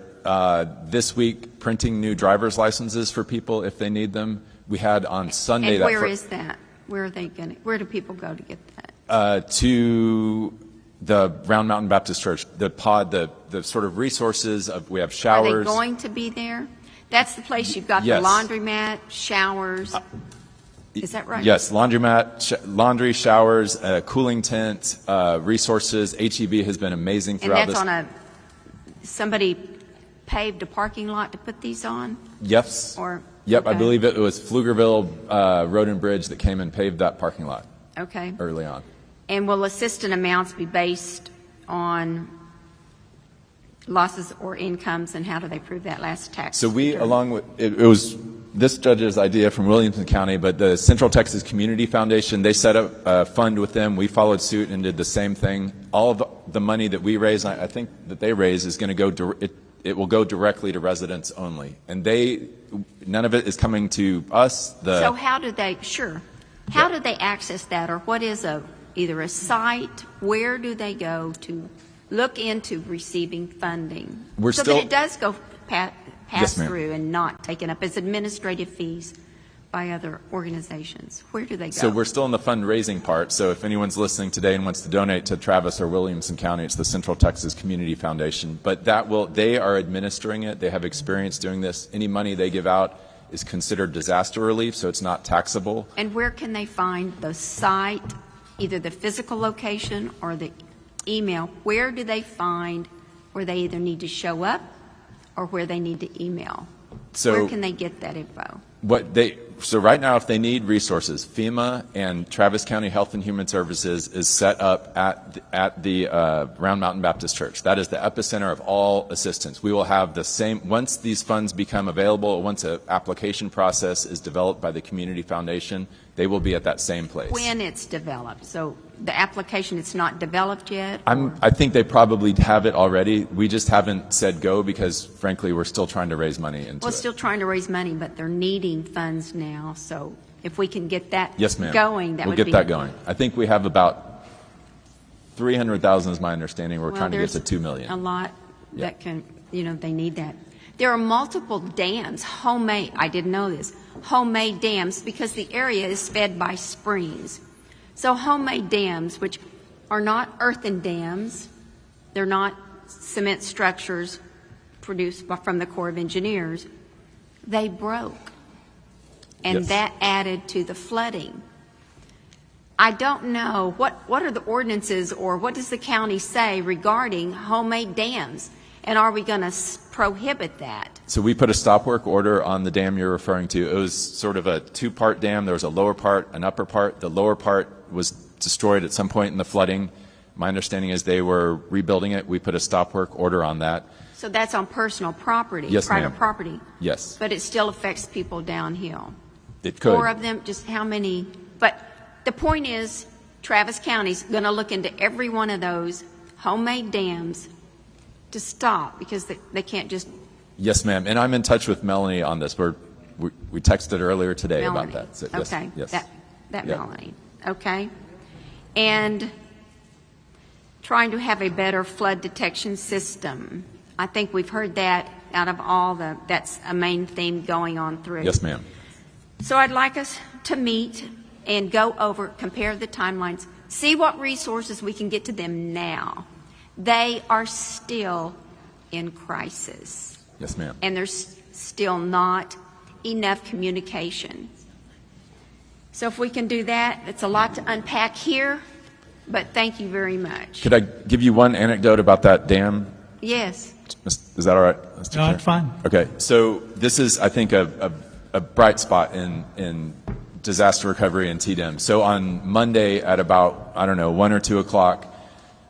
this week printing new driver's licenses for people if they need them. We had on Sunday. And where is that? Where are they going? Where do people go to get that? To the Round Mountain Baptist Church, the pod, the sort of resources of. We have showers. Are they going to be there? That's the place you've got Yes. the laundromat, showers. Is that right? Yes, laundromat, laundry, showers, cooling tent, resources. HEB has been amazing throughout this. And that's on somebody paved a parking lot to put these on? Yes. Yep, okay. I believe it was Pflugerville Road and Bridge that came and paved that parking lot. Okay. Early on. And will assistance amounts be based on losses or incomes, and how do they prove that last tax? So we, along with, it was this judge's idea from Williamson County, but the Central Texas Community Foundation, they set up a fund with them. We followed suit and did the same thing. All of the money that we raise, I think that they raise, is going to go, it will go directly to residents only. And none of it is coming to us. So how do they, how do they access that, or what is either a site? Where do they go to look into receiving funding? That it does go pass Yes, ma'am. through and not taken up as administrative fees by other organizations. Where do they go? So we're still in the fundraising part. So if anyone's listening today and wants to donate to Travis or Williamson County, it's the Central Texas Community Foundation. But they are administering it. They have experience doing this. Any money they give out is considered disaster relief, so it's not taxable. And where can they find the site, either the physical location or the email? Where do they find where they either need to show up or where they need to email? So where can they get that info? So right now, if they need resources, FEMA and Travis County Health and Human Services is set up at the Round Mountain Baptist Church. That is the epicenter of all assistance. We will have the same, once these funds become available, once an application process is developed by the Community Foundation, they will be at that same place. When it's developed. So the application, it's not developed yet? I think they probably have it already. We just haven't said go because, frankly, we're still trying to raise money into it. Still trying to raise money, but they're needing funds now. So if we can get that Yes, ma'am. going, we'll get that going. I think we have about 300,000 is my understanding. We're trying to get to 2 million. A lot that can, they need that. There are multiple dams, homemade, I didn't know this, homemade dams, because the area is fed by springs. So homemade dams, which are not earthen dams, they're not cement structures produced from the Corps of Engineers, they broke. And Yes. that added to the flooding. I don't know, what are the ordinances, or what does the county say regarding homemade dams? And are we going to prohibit that? So we put a stop work order on the dam you're referring to. It was sort of a two-part dam. There was a lower part, an upper part. The lower part was destroyed at some point in the flooding. My understanding is they were rebuilding it. We put a stop work order on that. So that's on personal property, Yes, private ma'am. property. Yes, But it still affects people downhill. it could. 4 of them, just how many? But the point is, Travis County's going to look into every one of those homemade dams to stop, because they can't just. Yes, ma'am. And I'm in touch with Melanie on this. We texted earlier today Melanie. about that. So, yes, Okay, yes. that Yeah. Melanie. Okay. And trying to have a better flood detection system. I think we've heard that out of that's a main theme going on through. Yes, ma'am. So I'd like us to meet and go over, compare the timelines, see what resources we can get to them now. They are still in crisis. Yes, ma'am. And there's still not enough communication. So if we can do that, it's a lot to unpack here, but thank you very much. Could I give you one anecdote about that dam? Yes. Is that all right, Mr. No, Chair? it's fine. Okay. So this is, I think, a a bright spot in disaster recovery and TDEM. So on Monday at about, 1 or 2 o'clock,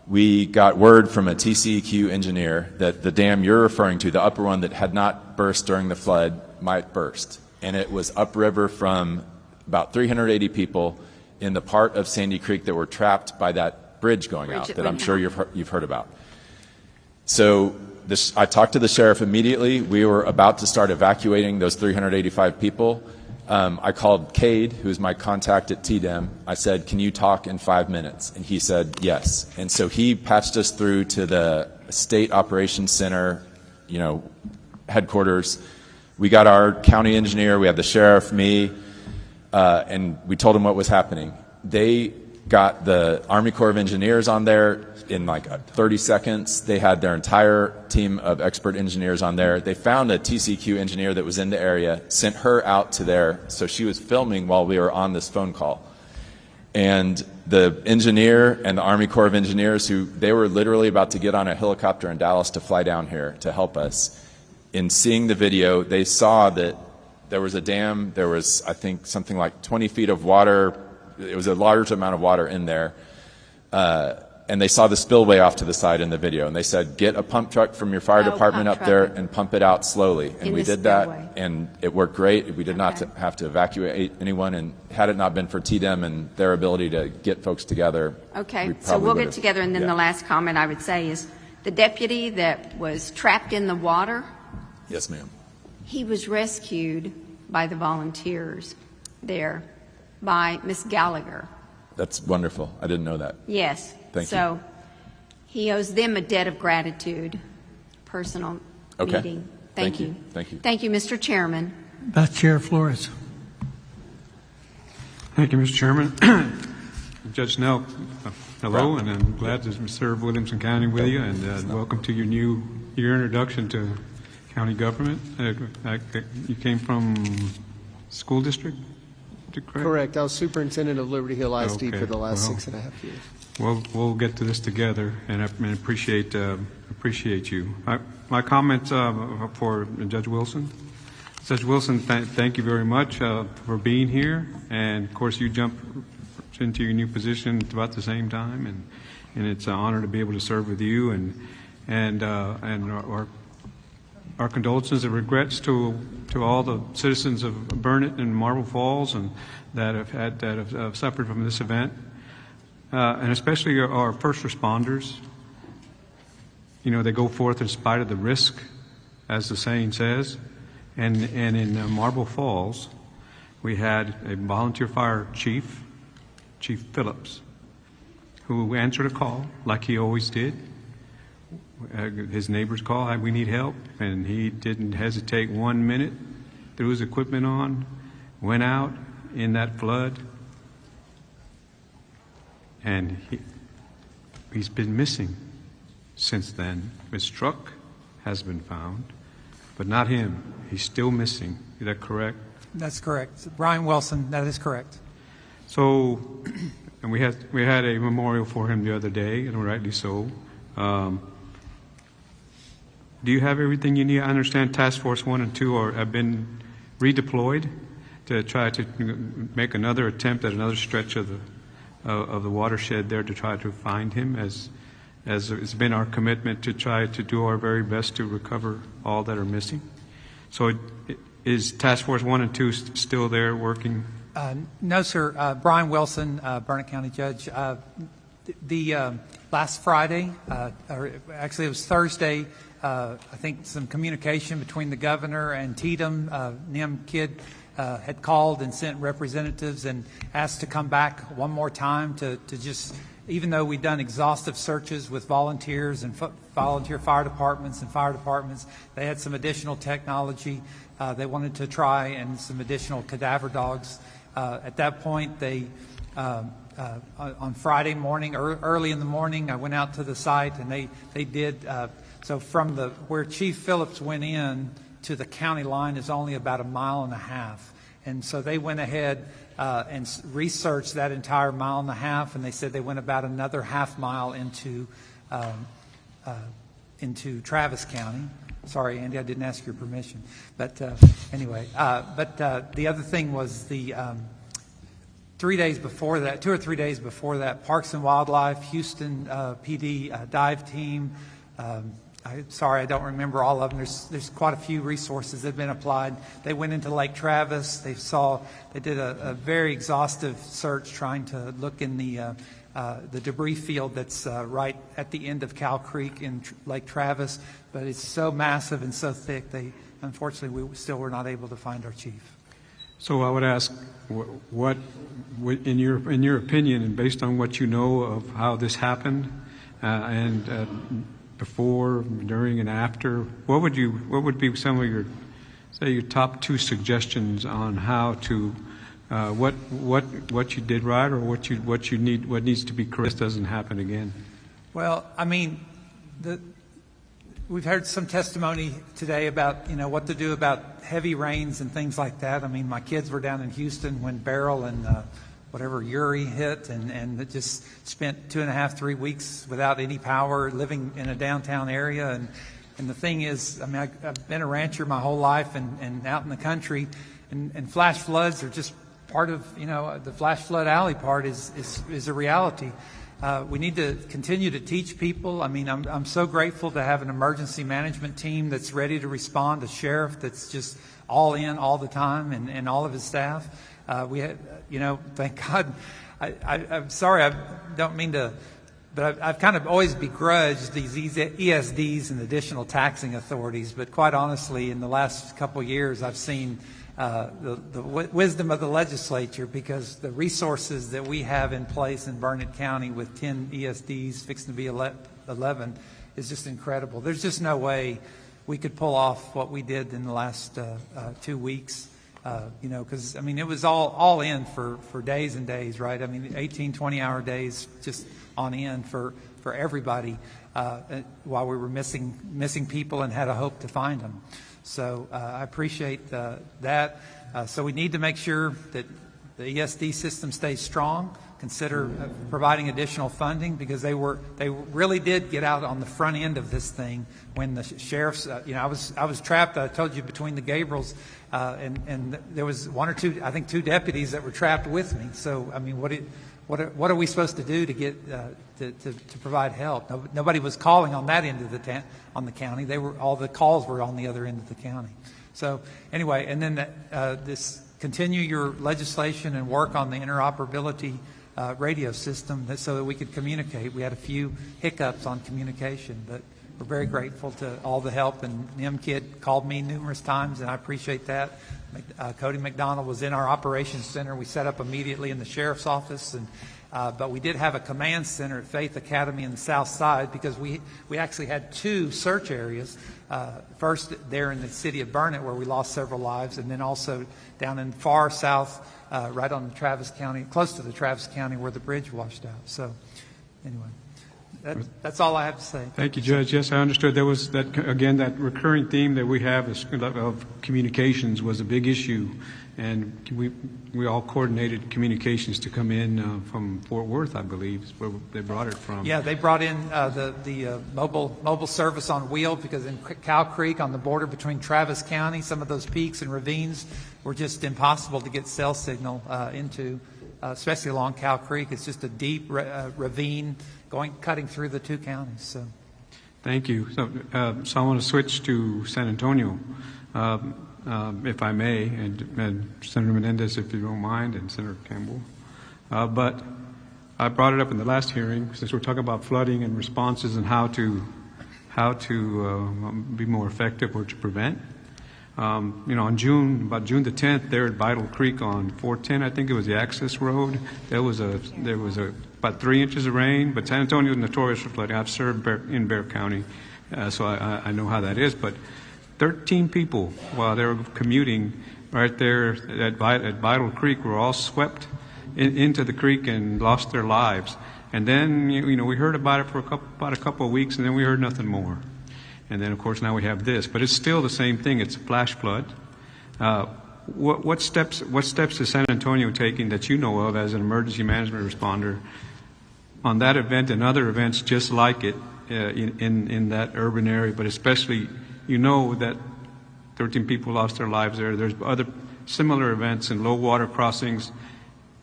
we got word from a TCEQ engineer that the dam you're referring to, the upper one that had not burst during the flood, might burst. And it was upriver from about 380 people in the part of Sandy Creek that were trapped by that bridge going out that I'm sure you've heard about. So I talked to the sheriff immediately. We were about to start evacuating those 385 people. I called Cade, who's my contact at TDEM. I said, can you talk in 5 minutes? And he said, yes. And so he patched us through to the State Operations Center, headquarters. We got our county engineer, we had the sheriff, me, and we told them what was happening. They got the Army Corps of Engineers on there in like 30 seconds. They had their entire team of expert engineers on there. They found a TCQ engineer that was in the area, sent her out to there, so she was filming while we were on this phone call. And the engineer and the Army Corps of Engineers, they were literally about to get on a helicopter in Dallas to fly down here to help us. In seeing the video, they saw that there was a dam, there was, I think, something like 20 feet of water. It was a large amount of water in there. And they saw the spillway off to the side in the video. And they said, get a pump truck from your fire department up there and pump it out slowly. And we did that, and it worked great. We did not have to evacuate anyone. And had it not been for TDEM and their ability to get folks together. Okay, so we'll get together. And then the last comment I would say is the deputy that was trapped in the water. Yes, ma'am. He was rescued by the volunteers there by Miss Gallagher. That's wonderful. I didn't know that. Yes. Thank you. So he owes them a debt of gratitude, personal meeting. Thank you. Thank you. Thank you, Mr. Chairman. Vice Chair Flores. Thank you, Mr. Chairman. Judge Snell, hello, and I'm glad to serve Williamson County with you, and welcome to your introduction to county government. You came from school district? Correct. I was superintendent of Liberty Hill ISD for the last 6.5 years. Well, we'll get to this together, and I appreciate you. My comments for Judge Wilson. Judge Wilson, thank you very much for being here, and of course you jumped into your new position at about the same time, and it's an honor to be able to serve with you, and our condolences and regrets to all the citizens of Burnett and Marble Falls and that have suffered from this event, and especially our first responders. They go forth in spite of the risk, as the saying says. And in Marble Falls, we had a volunteer fire chief, Chief Phillips, who answered a call like he always did. His neighbors called, we need help, and he didn't hesitate 1 minute, threw his equipment on, went out in that flood, and he's been missing since then. His truck has been found, but not him. He's still missing. Is that correct? That's correct. Brian Wilson, that is correct. So, and we had a memorial for him the other day, and rightly so. Do you have everything you need? I understand Task Force 1 and 2 have been redeployed to try to make another attempt at another stretch of the watershed there to try to find him, as it's been our commitment to try to do our very best to recover all that are missing. So is Task Force 1 and 2 still there working? No, sir. Brian Wilson, Burnett County Judge. The last Friday, or actually it was Thursday, I think some communication between the governor and TDEM, NIM Kidd, had called and sent representatives and asked to come back one more time to just, even though we'd done exhaustive searches with volunteers and volunteer fire departments, they had some additional technology they wanted to try and some additional cadaver dogs. At that point, they on Friday morning, early in the morning, I went out to the site and they did. So from where Chief Phillips went in to the county line is only about 1.5 miles. And so they went ahead and researched that entire 1.5 miles, and they said they went about another 0.5 mile into Travis County. Sorry, Andy, I didn't ask your permission. But anyway, the other thing was the 3 days before that, 2 or 3 days before that, Parks and Wildlife, Houston PD dive team. Sorry, I don't remember all of them. There's quite a few resources that have been applied. They went into Lake Travis. They did a very exhaustive search trying to look in the debris field that's right at the end of Cow Creek in Lake Travis. But it's so massive and so thick, unfortunately, we still were not able to find our chief. So I would ask, what in your opinion, and based on what you know of how this happened, and before, during, and after, what would be some of your top 2 suggestions on how to what you did right, or what needs to be corrected doesn't happen again? Well, I mean, we've heard some testimony today about what to do about heavy rains and things like that. I mean, my kids were down in Houston when Beryl and Uri hit, and it just spent 2.5-3 weeks without any power, living in a downtown area. And the thing is, I mean, I've been a rancher my whole life and out in the country, and flash floods are just part of the flash flood alley part is a reality. We need to continue to teach people. I mean, I'm so grateful to have an emergency management team that's ready to respond, a sheriff that's just all in all the time, and all of his staff. We had, thank God. I'm sorry, I don't mean to, but I've kind of always begrudged these ESDs and additional taxing authorities. But quite honestly, in the last couple of years, I've seen the wisdom of the legislature, because the resources that we have in place in Burnett County with 10 ESDs, fixing to be 11, is just incredible. There's just no way we could pull off what we did in the last 2 weeks. Because, I mean, it was all in for days and days, right? I mean, 18, 20-hour days just on end for everybody while we were missing people and had a hope to find them. So I appreciate that. So we need to make sure that the ESD system stays strong. Consider providing additional funding, because they really did get out on the front end of this thing when the sheriffs. I was trapped. I told you, between the Gabriels, and there was 1 or 2, I think 2 deputies that were trapped with me. So I mean, what are we supposed to do to get to provide help? Nobody was calling on that end of the county. All the calls were on the other end of the county. So anyway, and then continue your legislation and work on the interoperability radio system so that we could communicate. We had a few hiccups on communication, but we're very grateful to all the help. And NIMKID called me numerous times, and I appreciate that. Cody McDonald was in our operations center. We set up immediately in the sheriff's office, but we did have a command center at Faith Academy in the south side, because we actually had 2 search areas. First there in the city of Burnett, where we lost several lives, and then also down in far south, right on the Travis County, close to the Travis County, where the bridge washed out. So anyway, that's all I have to say. Thank you, Judge. Yes, I understood. There was that recurring theme that we have of communications was a big issue, and we all coordinated communications to come in from Fort Worth, I believe, is where they brought it from. Yeah, they brought in the mobile service on wheels, because in Cow Creek, on the border between Travis County, some of those peaks and ravines were just impossible to get cell signal into, especially along Cow Creek. It's just a deep ravine cutting through the 2 counties. So, thank you. So I want to switch to San Antonio, if I may, and Senator Menendez, if you don't mind, and Senator Campbell. But I brought it up in the last hearing, since we're talking about flooding and responses and how to be more effective or to prevent. On June the 10th, there at Vital Creek on 410, I think it was the access road, there was about 3 inches of rain. But San Antonio is notorious for flooding. I've served in Kerr County, so I know how that is. But 13 people, while they were commuting right there at Vital Creek, were all swept into the creek and lost their lives. And then we heard about it for about a couple of weeks, and then we heard nothing more. And then, of course, now we have this. But it's still the same thing. It's a flash flood. What steps is San Antonio taking that you know of as an emergency management responder on that event and other events just like it in that urban area, but especially you know that 13 people lost their lives there. There's other similar events in low water crossings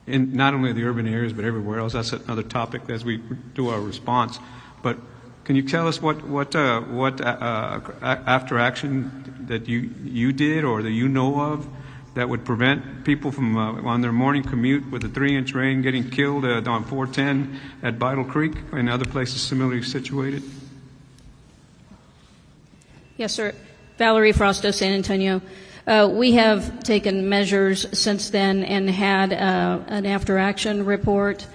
in not only the urban areas but everywhere else. That's another topic as we do our response. But can you tell us what after action that you did or that you know of that would prevent people from on their morning commute with a 3-inch rain getting killed on 410 at Bidle Creek and other places similarly situated? Yes, sir. Valerie Frosto, San Antonio. We have taken measures since then and had an after-action report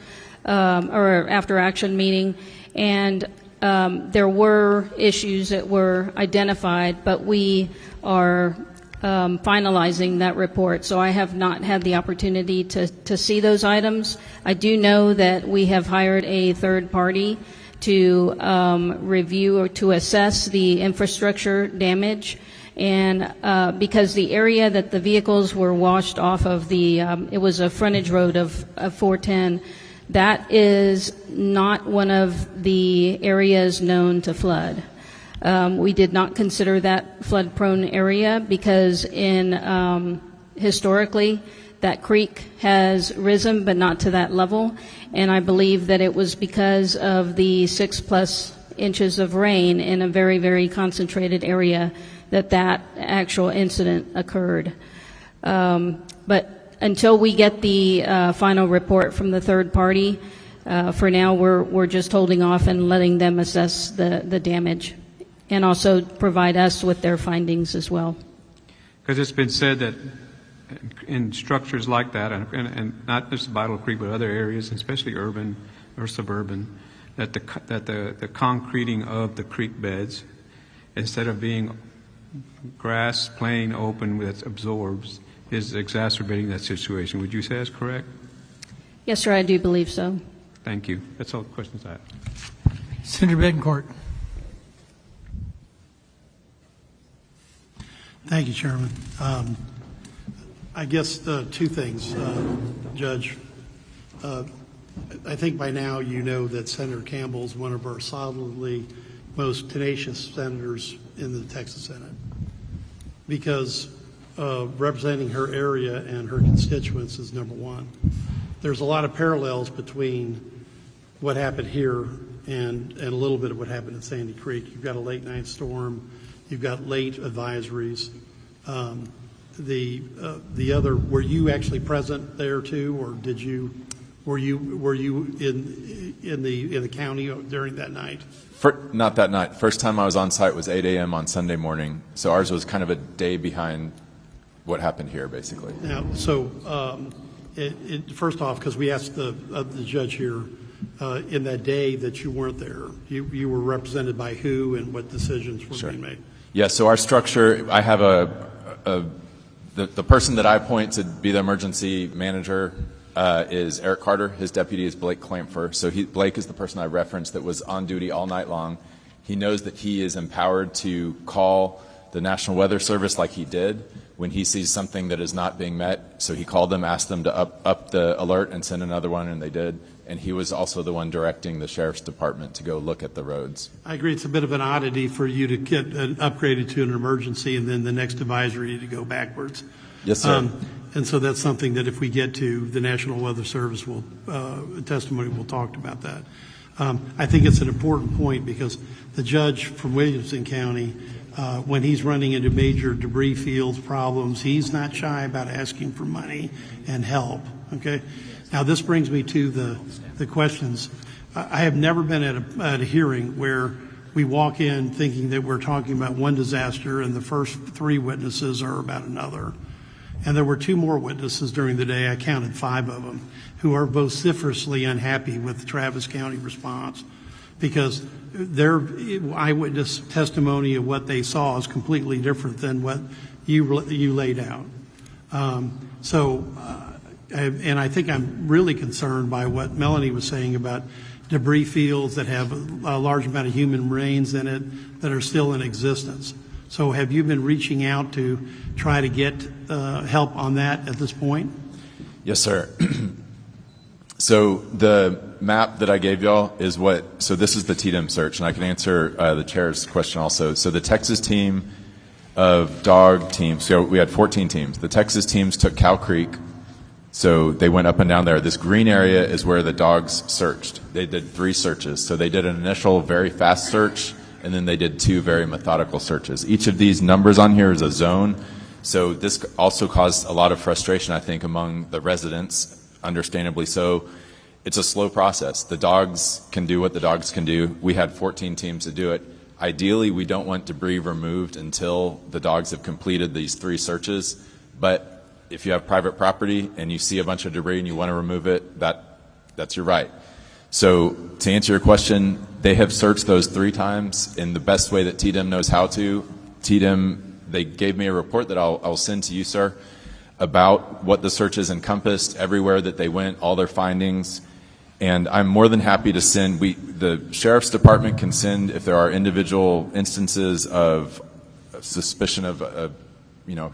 or after-action meeting, and there were issues that were identified, but we are finalizing that report, so I have not had the opportunity to see those items. I do know that we have hired a third party to review or to assess the infrastructure damage, and because the area that the vehicles were washed off of, it was a frontage road of 410, that is not one of the areas known to flood. We did not consider that flood-prone area because historically that creek has risen, but not to that level. And I believe that it was because of the 6+ inches of rain in a very, very concentrated area that actual incident occurred. But until we get the final report from the third party, for now we're just holding off and letting them assess the damage, and also provide us with their findings as well. Because it's been said that in structures like that, and not just Bidle Creek, but other areas, especially urban or suburban, that the concreting of the creek beds, instead of being grass, plain, open, that absorbs, is exacerbating that situation. Would you say that's correct? Yes, sir, I do believe so. Thank you. That's all the questions I have. Senator Betancourt. Thank you, Chairman. I guess two things, Judge. I think by now you know that Senator Campbell is one of our solidly most tenacious senators in the Texas Senate, because representing her area and her constituents is number one. There's a lot of parallels between what happened here and a little bit of what happened at Sandy Creek. You've got a late night storm. You've got late advisories. The other, were you actually present there too, or were you in the county during that night? Not that night. First time I was on site was 8 a.m. on Sunday morning. So ours was kind of a day behind what happened here, basically. Now, so first off, because we asked the judge here in that day that you weren't there, you were represented by who and what decisions were being made? Yeah, so our structure, I have the person that I appoint to be the emergency manager is Eric Carter. His deputy is Blake Clampfer. So Blake is the person I referenced that was on duty all night long. He knows that he is empowered to call the National Weather Service like he did when he sees something that is not being met. So he called them, asked them to up the alert and send another one, and they did. And he was also the one directing the Sheriff's Department to go look at the roads. I agree. It's a bit of an oddity for you to get upgraded to an emergency and then the next advisory to go backwards. Yes, sir. And so that's something that if we get to the National Weather Service testimony, we'll talk about that. I think it's an important point because the judge from Williamson County, when he's running into major debris fields problems, he's not shy about asking for money and help. Okay. Now this brings me to the questions. I have never been at a hearing where we walk in thinking that we're talking about one disaster and the first three witnesses are about another. And there were two more witnesses during the day, I counted 5 of them, who are vociferously unhappy with the Travis County response because their eyewitness testimony of what they saw is completely different than what you laid out. And I think I'm really concerned by what Melanie was saying about debris fields that have a large amount of human remains in it that are still in existence. So have you been reaching out to try to get help on that at this point? Yes, sir. So the map that I gave y'all is so this is the TDM search, and I can answer the chair's question also. So the Texas team of dog teams, so we had 14 teams. The Texas teams took Cow Creek, so they went up and down there. This green area is where the dogs searched. They did 3 searches. So they did an initial very fast search, and then they did 2 very methodical searches. Each of these numbers on here is a zone. So this also caused a lot of frustration, I think, among the residents, understandably so. It's a slow process. The dogs can do what the dogs can do. We had 14 teams to do it. Ideally, we don't want debris removed until the dogs have completed these 3 searches. But if you have private property and you see a bunch of debris and you want to remove it, that's your right. So to answer your question, they have searched those 3 times in the best way that TDM knows how to. TDM, they gave me a report that I'll send to you, sir, about what the searches encompassed, everywhere that they went, all their findings. And I'm more than happy to send, the Sheriff's Department can send, if there are individual instances of suspicion of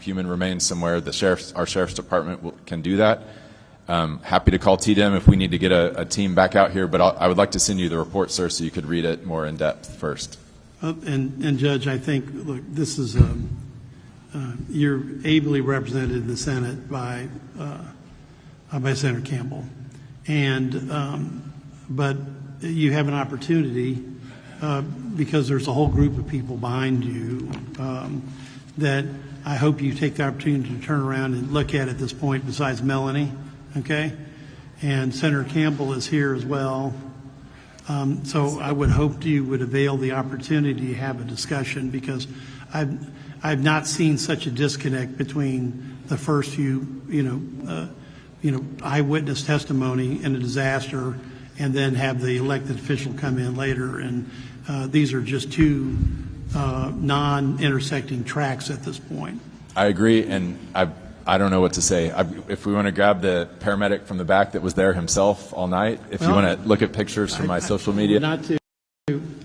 human remains somewhere, our Sheriff's Department can do that. Happy to call TDM if we need to get a team back out here, but I would like to send you the report, sir, so you could read it more in depth first. And Judge, I think, look, this is you're ably represented in the Senate by Senator Campbell, and but you have an opportunity because there's a whole group of people behind you that I hope you take the opportunity to turn around and look at this point. Besides Melanie, okay, and Senator Campbell is here as well. So I would hope you would avail the opportunity to have a discussion, because I've not seen such a disconnect between the first few, eyewitness testimony in a disaster, and then have the elected official come in later. And these are just 2 non-intersecting tracks at this point. I agree, and I don't know what to say. If we want to grab the paramedic from the back that was there himself all night, if you want to look at pictures from my social media. Not to.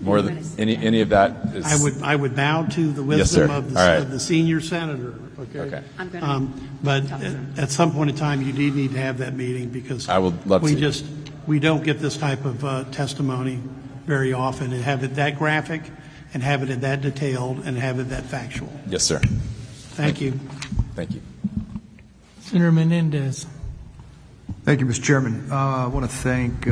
More than any of that is. I would bow to the wisdom of the senior senator. Okay. I'm going but at some point in time, you do need to have that meeting, because I would love to. We don't get this type of testimony very often, and have it that graphic, and have it that detailed, and have it that factual. Yes, sir. Thank you. Thank you. Senator Menendez. Thank you, Mr. Chairman. I want to thank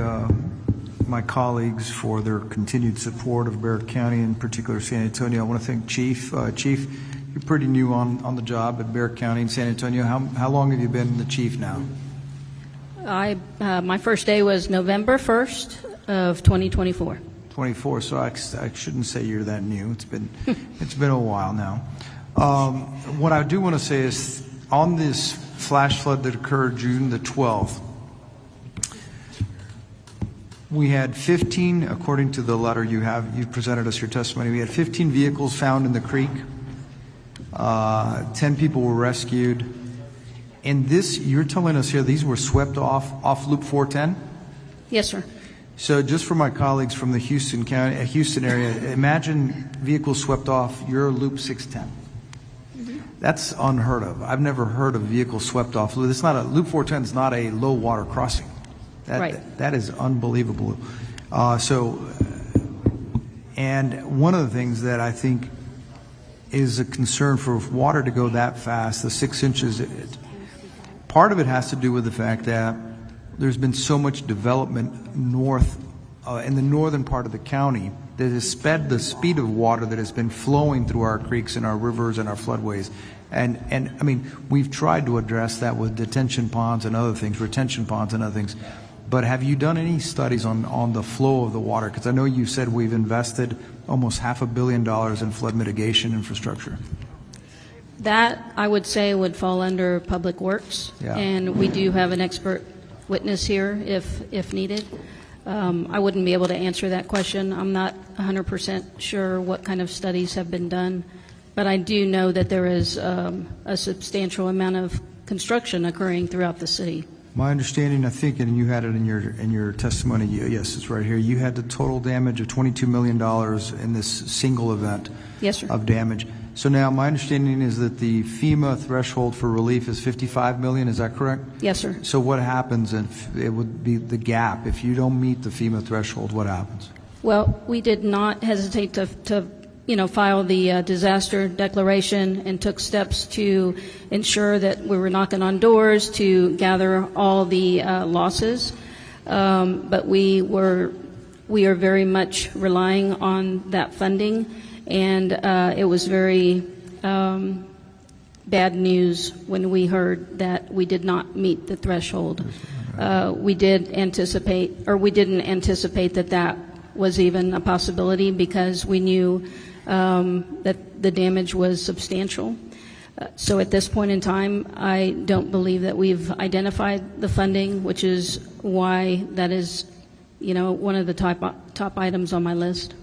my colleagues for their continued support of Kerr County, in particular San Antonio. I want to thank Chief. Chief, you're pretty new on the job at Kerr County in San Antonio. How long have you been the chief now? My first day was November 1st of 2024. 24. So I shouldn't say you're that new. It's been a while now. What I do want to say is, on this flash flood that occurred June the 12th, we had 15, according to the letter you presented us your testimony, we had 15 vehicles found in the creek. 10 people were rescued. And this, you're telling us here, these were swept off Loop 410? Yes, sir. So just for my colleagues from the Houston area, imagine vehicles swept off your Loop 610. That's unheard of. I've never heard of vehicles swept off. Loop 410 is not a low water crossing. That is unbelievable. And one of the things that I think is a concern for water to go that fast, the 6 inches, part of it has to do with the fact that there's been so much development north, in the northern part of the county, that has sped the speed of water that has been flowing through our creeks and our rivers and our floodways. And I mean, we've tried to address that with detention ponds and other things, retention ponds and other things. But have you done any studies on the flow of the water? Because I know you said we've invested almost $500 million in flood mitigation infrastructure. That, I would say, would fall under Public Works. Yeah. And we do have an expert witness here if needed. I wouldn't be able to answer that question. I'm not 100% sure what kind of studies have been done, but I do know that there is a substantial amount of construction occurring throughout the city. My understanding, I think, and you had it in your testimony, yes, it's right here, you had the total damage of $22 million in this single event. Yes, sir. Of damage. So now my understanding is that the FEMA threshold for relief is $55 million. Is that correct? Yes, sir. So what happens if it would be the gap? If you don't meet the FEMA threshold, what happens? Well, we did not hesitate to file the disaster declaration and took steps to ensure that we were knocking on doors to gather all the losses. But we are very much relying on that funding, and it was very bad news when we heard that we did not meet the threshold. We didn't anticipate that was even a possibility because we knew that the damage was substantial. So at this point in time, I don't believe that we've identified the funding, which is why that is, one of the top items on my list.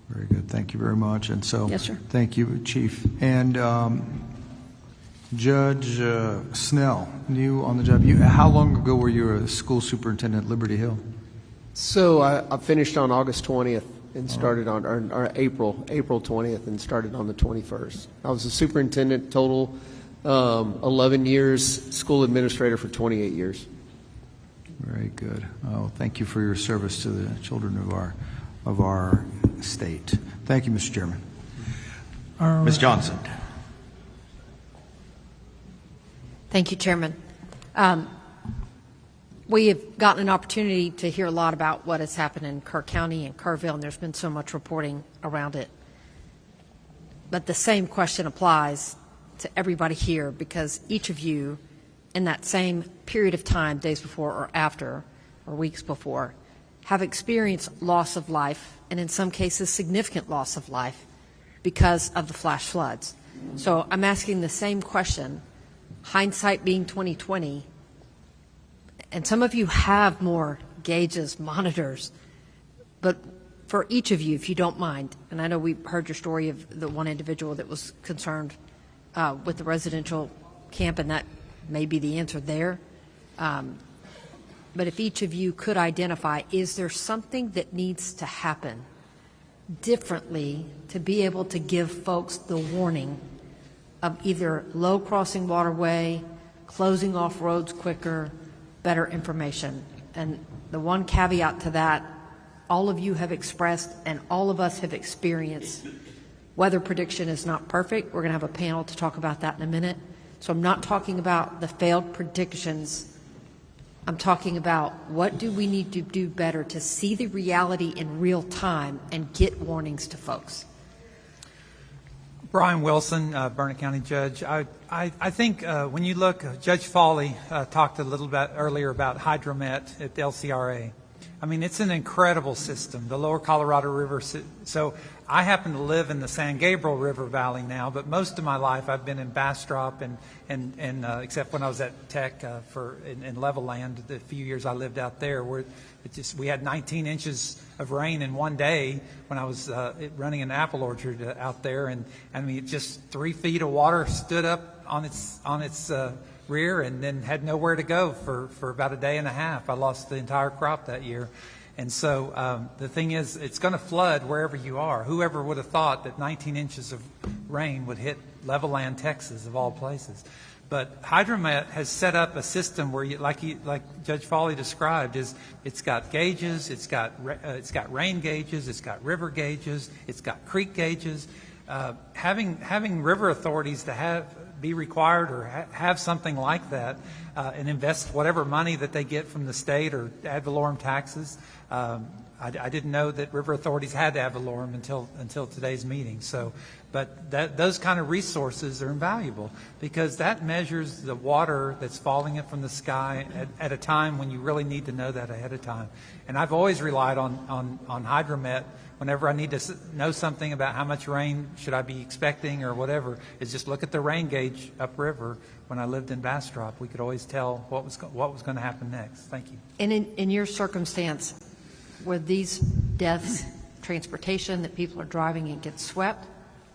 Very good. Thank you very much. And so, yes, sir. Thank you, Chief. And Judge Snell, new on the job. How long ago were you a school superintendent at Liberty Hill? So I finished on August 20th and started on or April 20th and started on the 21st. I was a superintendent total 11 years, school administrator for 28 years. Very good. Oh, thank you for your service to the children of our state. Thank you, Mr. Chairman. Ms. Johnson. Thank you, Chairman. We have gotten an opportunity to hear a lot about what has happened in Kerr County and Kerrville, and there's been so much reporting around it. But the same question applies to everybody here, because each of you in that same period of time, days before or after, or weeks before, have experienced loss of life, and in some cases significant loss of life, because of the flash floods. So I'm asking the same question, hindsight being 2020, and some of you have more gauges, monitors, but for each of you, if you don't mind, and I know we heard your story of the one individual that was concerned with the residential camp, and that may be the answer there. But if each of you could identify, is there something that needs to happen differently to be able to give folks the warning of either low crossing waterway, closing off roads quicker, better information? And the one caveat to that, all of you have expressed and all of us have experienced, weather prediction is not perfect. We're going to have a panel to talk about that in a minute. So I'm not talking about the failed predictions. I'm talking about what do we need to do better to see the reality in real time and get warnings to folks. Brian Wilson, Burnett County Judge. I think when you look, Judge Foley talked a little bit earlier about Hydromet at the LCRA. I mean, it's an incredible system, the Lower Colorado River. So I happen to live in the San Gabriel River Valley now, but most of my life I've been in Bastrop and except when I was at Tech in Level Land, the few years I lived out there, where we had 19 inches of rain in one day when I was running an apple orchard out there, and I mean, just 3 feet of water stood up on its rear and then had nowhere to go for about a day and a half. I lost the entire crop that year. And so the thing is, it's going to flood wherever you are. Whoever would have thought that 19 inches of rain would hit Level Land, Texas, of all places. But Hydromet has set up a system where, like Judge Foley described, it's got gauges, it's got rain gauges, it's got river gauges, it's got creek gauges. Having river authorities to be required or have something like that and invest whatever money that they get from the state or ad valorem taxes. I didn't know that river authorities had ad valorem until today's meeting. So, but those kind of resources are invaluable because that measures the water that's falling in from the sky at a time when you really need to know that ahead of time. And I've always relied on Hydromet whenever I need to know something about how much rain should I be expecting or whatever, is just look at the rain gauge upriver. When I lived in Bastrop, we could always tell what was going to happen next. Thank you. And in your circumstance, were these deaths transportation that people are driving and get swept?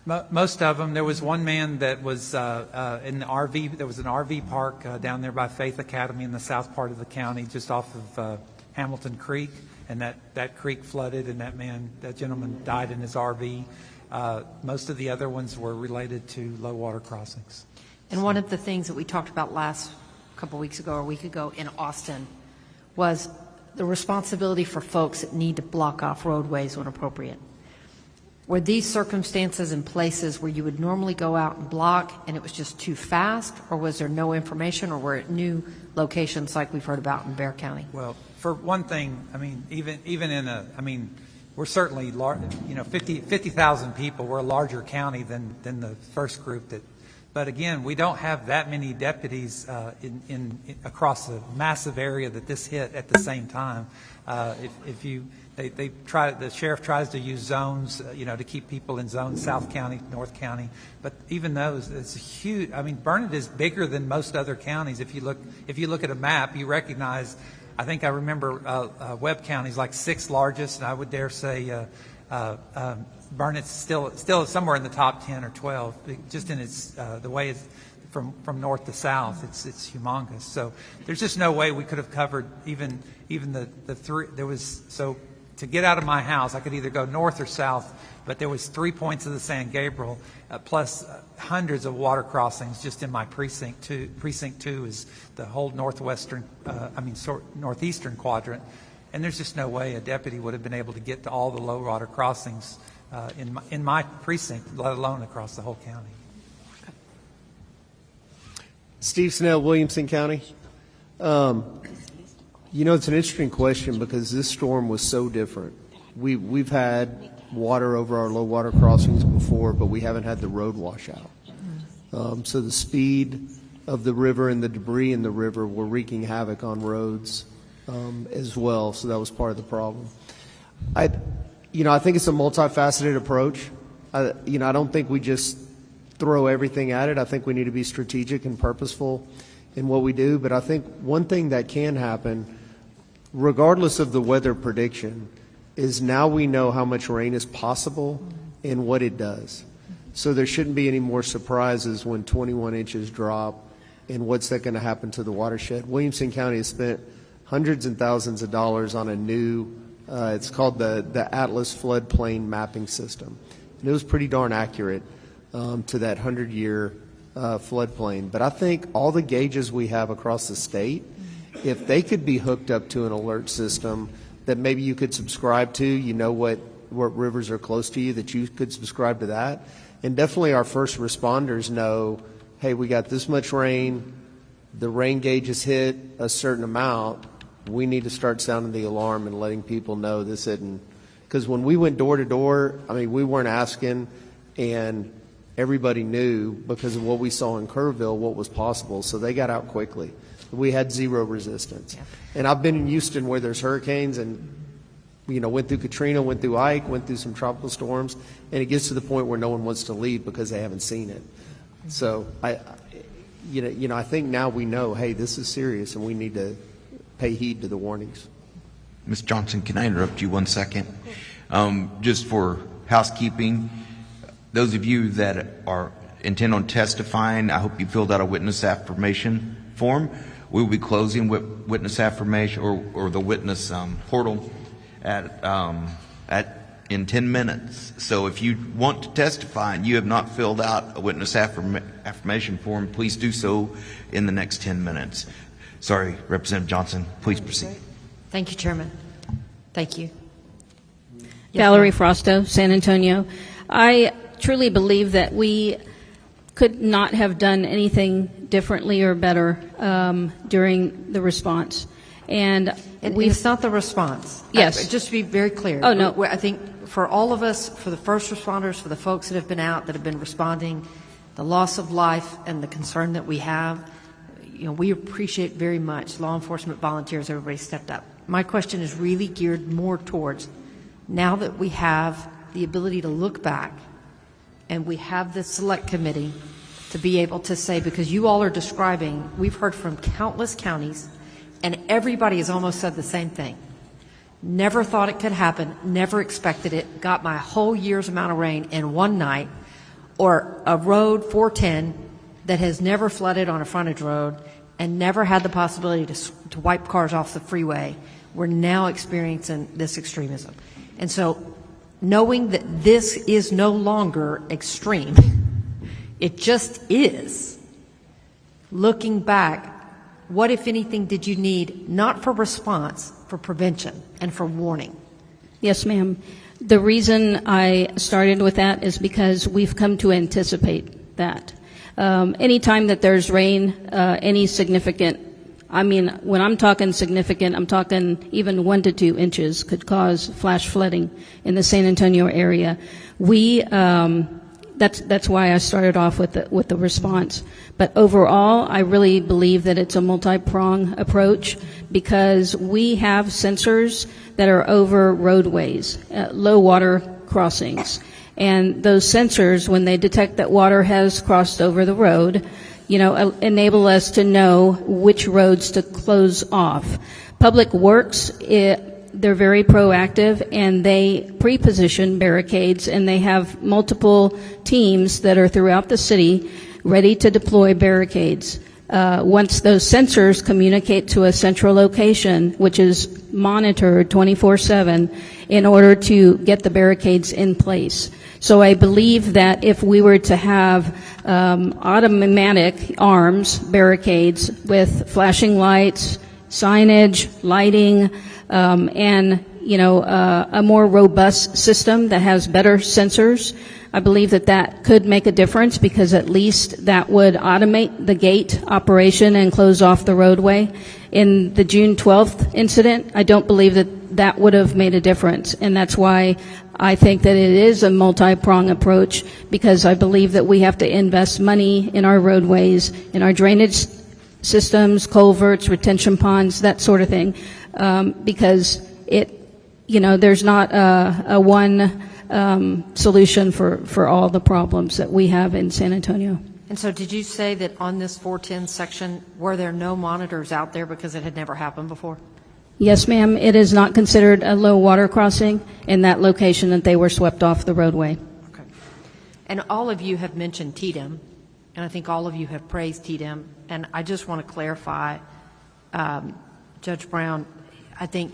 Most of them. There was one man that was in the RV. There was an RV park down there by Faith Academy in the south part of the county, just off of Hamilton Creek, and that creek flooded, and that gentleman died in his RV. Most of the other ones were related to low water crossings. And one of the things that we talked about last couple weeks ago or a week ago in Austin was the responsibility for folks that need to block off roadways when appropriate. Were these circumstances in places where you would normally go out and block and it was just too fast, or was there no information, or were it new locations like we've heard about in Kerr County? Well, for one thing, I mean, even in a, I mean, we're certainly, 50,000 people. We're a larger county than the first group that, but again, we don't have that many deputies in across a massive area that this hit at the same time. They try, the sheriff tries to use zones, to keep people in zones, South County, North County. But even those, it's huge. I mean, Burnett is bigger than most other counties. If you look at a map, you recognize. I think I remember Webb County's like 6th largest, and I would dare say Burnett's still somewhere in the top 10 or 12, just in its the way it's from north to south. It's humongous. So there's just no way we could have covered even the three. There was, so to get out of my house, I could either go north or south, but there was 3 points of the San Gabriel, plus hundreds of water crossings just in my precinct. Precinct 2 is the whole northeastern quadrant, and there's just no way a deputy would have been able to get to all the low water crossings in my precinct, let alone across the whole county. Steve Snell, Williamson County. It's an interesting question because this storm was so different. We've had water over our low water crossings before, but we haven't had the road washout. So the speed of the river and the debris in the river were wreaking havoc on roads as well. So that was part of the problem. I think it's a multifaceted approach. I don't think we just throw everything at it. I think we need to be strategic and purposeful in what we do. But I think one thing that can happen, regardless of the weather prediction, is now we know how much rain is possible and what it does. So there shouldn't be any more surprises when 21 inches drop and what's that going to happen to the watershed. Williamson County has spent hundreds and thousands of dollars on a new, it's called the Atlas Floodplain Mapping System. And it was pretty darn accurate to that 100-year floodplain. But I think all the gauges we have across the state, if they could be hooked up to an alert system that maybe you could subscribe to, what rivers are close to you, that you could subscribe to that. And definitely our first responders know, hey, we got this much rain, the rain gauge has hit a certain amount, we need to start sounding the alarm and letting people know this isn't. Because when we went door to door, we weren't asking, and everybody knew because of what we saw in Kerrville what was possible, so they got out quickly. We had zero resistance. Yeah. And I've been in Houston where there's hurricanes and, went through Katrina, went through Ike, went through some tropical storms, and it gets to the point where no one wants to leave because they haven't seen it. So I think now we know, hey, this is serious and we need to pay heed to the warnings. Ms. Johnson, can I interrupt you 1 second? Just for housekeeping, those of you that intend on testifying, I hope you filled out a witness affirmation form. We will be closing witness affirmation or the witness portal in 10 minutes. So if you want to testify and you have not filled out a witness affirmation form, please do so in the next 10 minutes. Sorry, Representative Johnson, please proceed. Thank you, Chairman. Thank you. Valerie Frosto, San Antonio. I truly believe that we could not have done anything differently or better during the response. And it's not the response. Yes. Just to be very clear. Oh, no. I think for all of us, for the first responders, for the folks that have been out, that have been responding, the loss of life and the concern that we have, we appreciate very much law enforcement volunteers, everybody stepped up. My question is really geared more towards now that we have the ability to look back and we have this select committee to be able to say, because you all are describing, we've heard from countless counties, and everybody has almost said the same thing. Never thought it could happen, never expected it, got my whole year's amount of rain in one night, or a road 410 that has never flooded on a frontage road and never had the possibility to wipe cars off the freeway. We're now experiencing this extremism. And so knowing that this is no longer extreme, it just is. Looking back, what, if anything, did you need, not for response, for prevention and for warning? Yes, ma'am. The reason I started with that is because we've come to anticipate that. Anytime that there's rain, any significant, I mean, when I'm talking significant, I'm talking even 1 to 2 inches could cause flash flooding in the San Antonio area. That's why I started off with the response. But overall, I really believe that it's a multi-prong approach because we have sensors that are over roadways, low water crossings. And those sensors, when they detect that water has crossed over the road, enable us to know which roads to close off. Public Works, they're very proactive, and they pre-position barricades, and they have multiple teams that are throughout the city ready to deploy barricades. Once those sensors communicate to a central location, which is monitored 24/7, in order to get the barricades in place. So I believe that if we were to have automatic arms, barricades with flashing lights, signage, lighting, and a more robust system that has better sensors, I believe that could make a difference because at least that would automate the gate operation and close off the roadway. In the June 12th incident, I don't believe that would have made a difference, and that's why I think that it is a multi-prong approach because I believe that we have to invest money in our roadways, in our drainage systems, culverts, retention ponds, that sort of thing, because there's not a one solution for all the problems that we have in San Antonio. And so did you say that on this 410 section, were there no monitors out there because it had never happened before? Yes, ma'am. It is not considered a low water crossing in that location that they were swept off the roadway. Okay. And all of you have mentioned TDM, and I think all of you have praised TDM. And I just want to clarify, Judge Brown, I think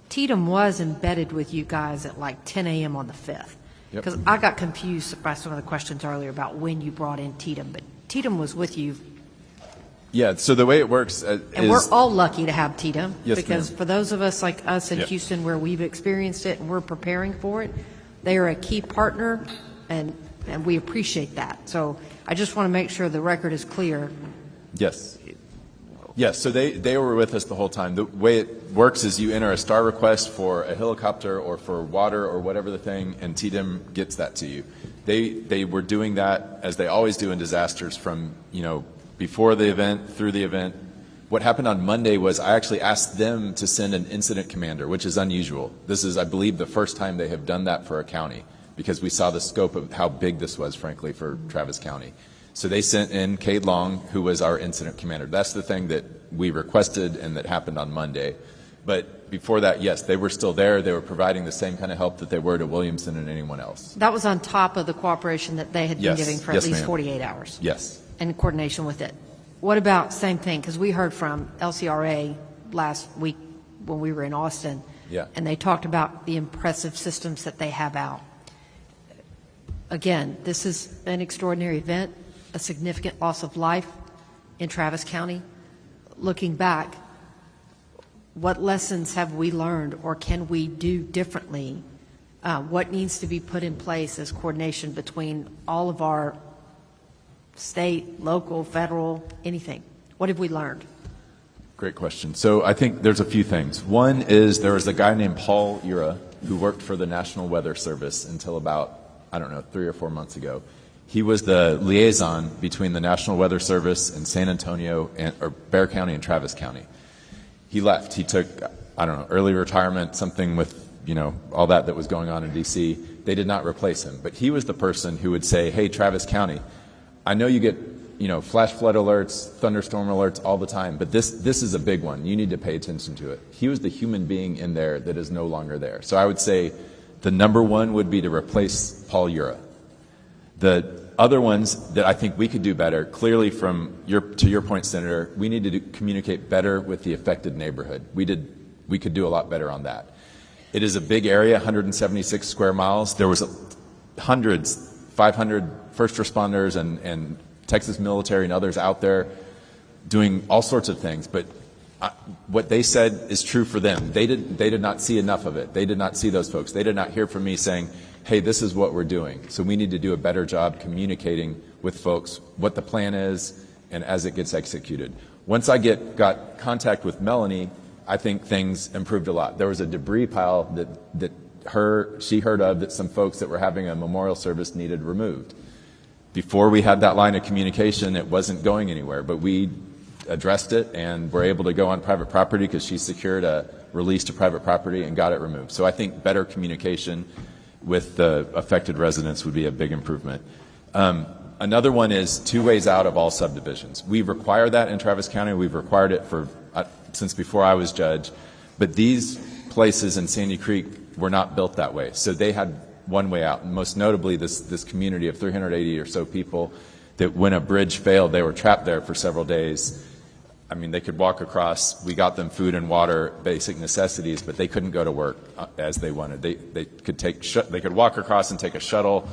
TDM was embedded with you guys at like 10 a.m. on the 5th. Because I got confused by some of the questions earlier about when you brought in TDM, but TDM was with you. Yeah, so the way it works And we're all lucky to have TDM, Yes, because ma'am. for those of us like us in Houston where we've experienced it and we're preparing for it, they are a key partner, and we appreciate that. So I just want to make sure the record is clear. Yes. Yes, so they were with us the whole time. The way it works is you enter a STAR request for a helicopter or for water or whatever the thing, and TDM gets that to you. They were doing that, as they always do in disasters, from before the event, through the event. What happened on Monday was I actually asked them to send an incident commander, which is unusual. This is, I believe, the first time they have done that for a county, because we saw the scope of how big this was, frankly, for Travis County. So they sent in Cade Long, who was our incident commander. That's the thing that we requested and that happened on Monday. But before that, yes, they were still there. They were providing the same kind of help that they were to Williamson and anyone else. That was on top of the cooperation that they had been giving for at least 48 hours. Yes. In coordination with it. What about same thing? Because we heard from LCRA last week when we were in Austin. Yeah. And they talked about the impressive systems that they have out. Again, this is an extraordinary event, a significant loss of life in Travis County. Looking back, what lessons have we learned, or can we do differently? What needs to be put in place as coordination between all of our state, local, federal, anything? What have we learned? Great question. So I think there's a few things. One is there was a guy named Paul Ura who worked for the National Weather Service until about, 3 or 4 months ago. He was the liaison between the National Weather Service and San Antonio, or Bexar County and Travis County. He left. He took, early retirement, something with, all that was going on in D.C. They did not replace him. But he was the person who would say, hey, Travis County, I know you get, flash flood alerts, thunderstorm alerts all the time, but this is a big one. You need to pay attention to it. He was the human being in there that is no longer there. So I would say the number one would be to replace Paul Ura. The other ones that I think we could do better, clearly to your point, Senator, we need to communicate better with the affected neighborhood. We could do a lot better on that. It is a big area, 176 square miles. There was hundreds, 500 first responders and Texas military and others out there doing all sorts of things. But what they said is true for them. They did not see enough of it. They did not see those folks. They did not hear from me saying, hey, this is what we're doing. So we need to do a better job communicating with folks what the plan is and as it gets executed. Once I got contact with Melanie, I think things improved a lot. There was a debris pile that she heard of that some folks that were having a memorial service needed removed. Before we had that line of communication, it wasn't going anywhere, but we addressed it and were able to go on private property because she secured a release to private property and got it removed. So I think better communication with the affected residents would be a big improvement. Another one is 2 ways out of all subdivisions. We require that in Travis County. We've required it since before I was judge, but these places in Sandy Creek were not built that way. So they had one way out, and most notably this community of 380 or so people that when a bridge failed, they were trapped there for several days. I mean, they could walk across. We got them food and water, basic necessities, but they couldn't go to work as they wanted. They could walk across and take a shuttle.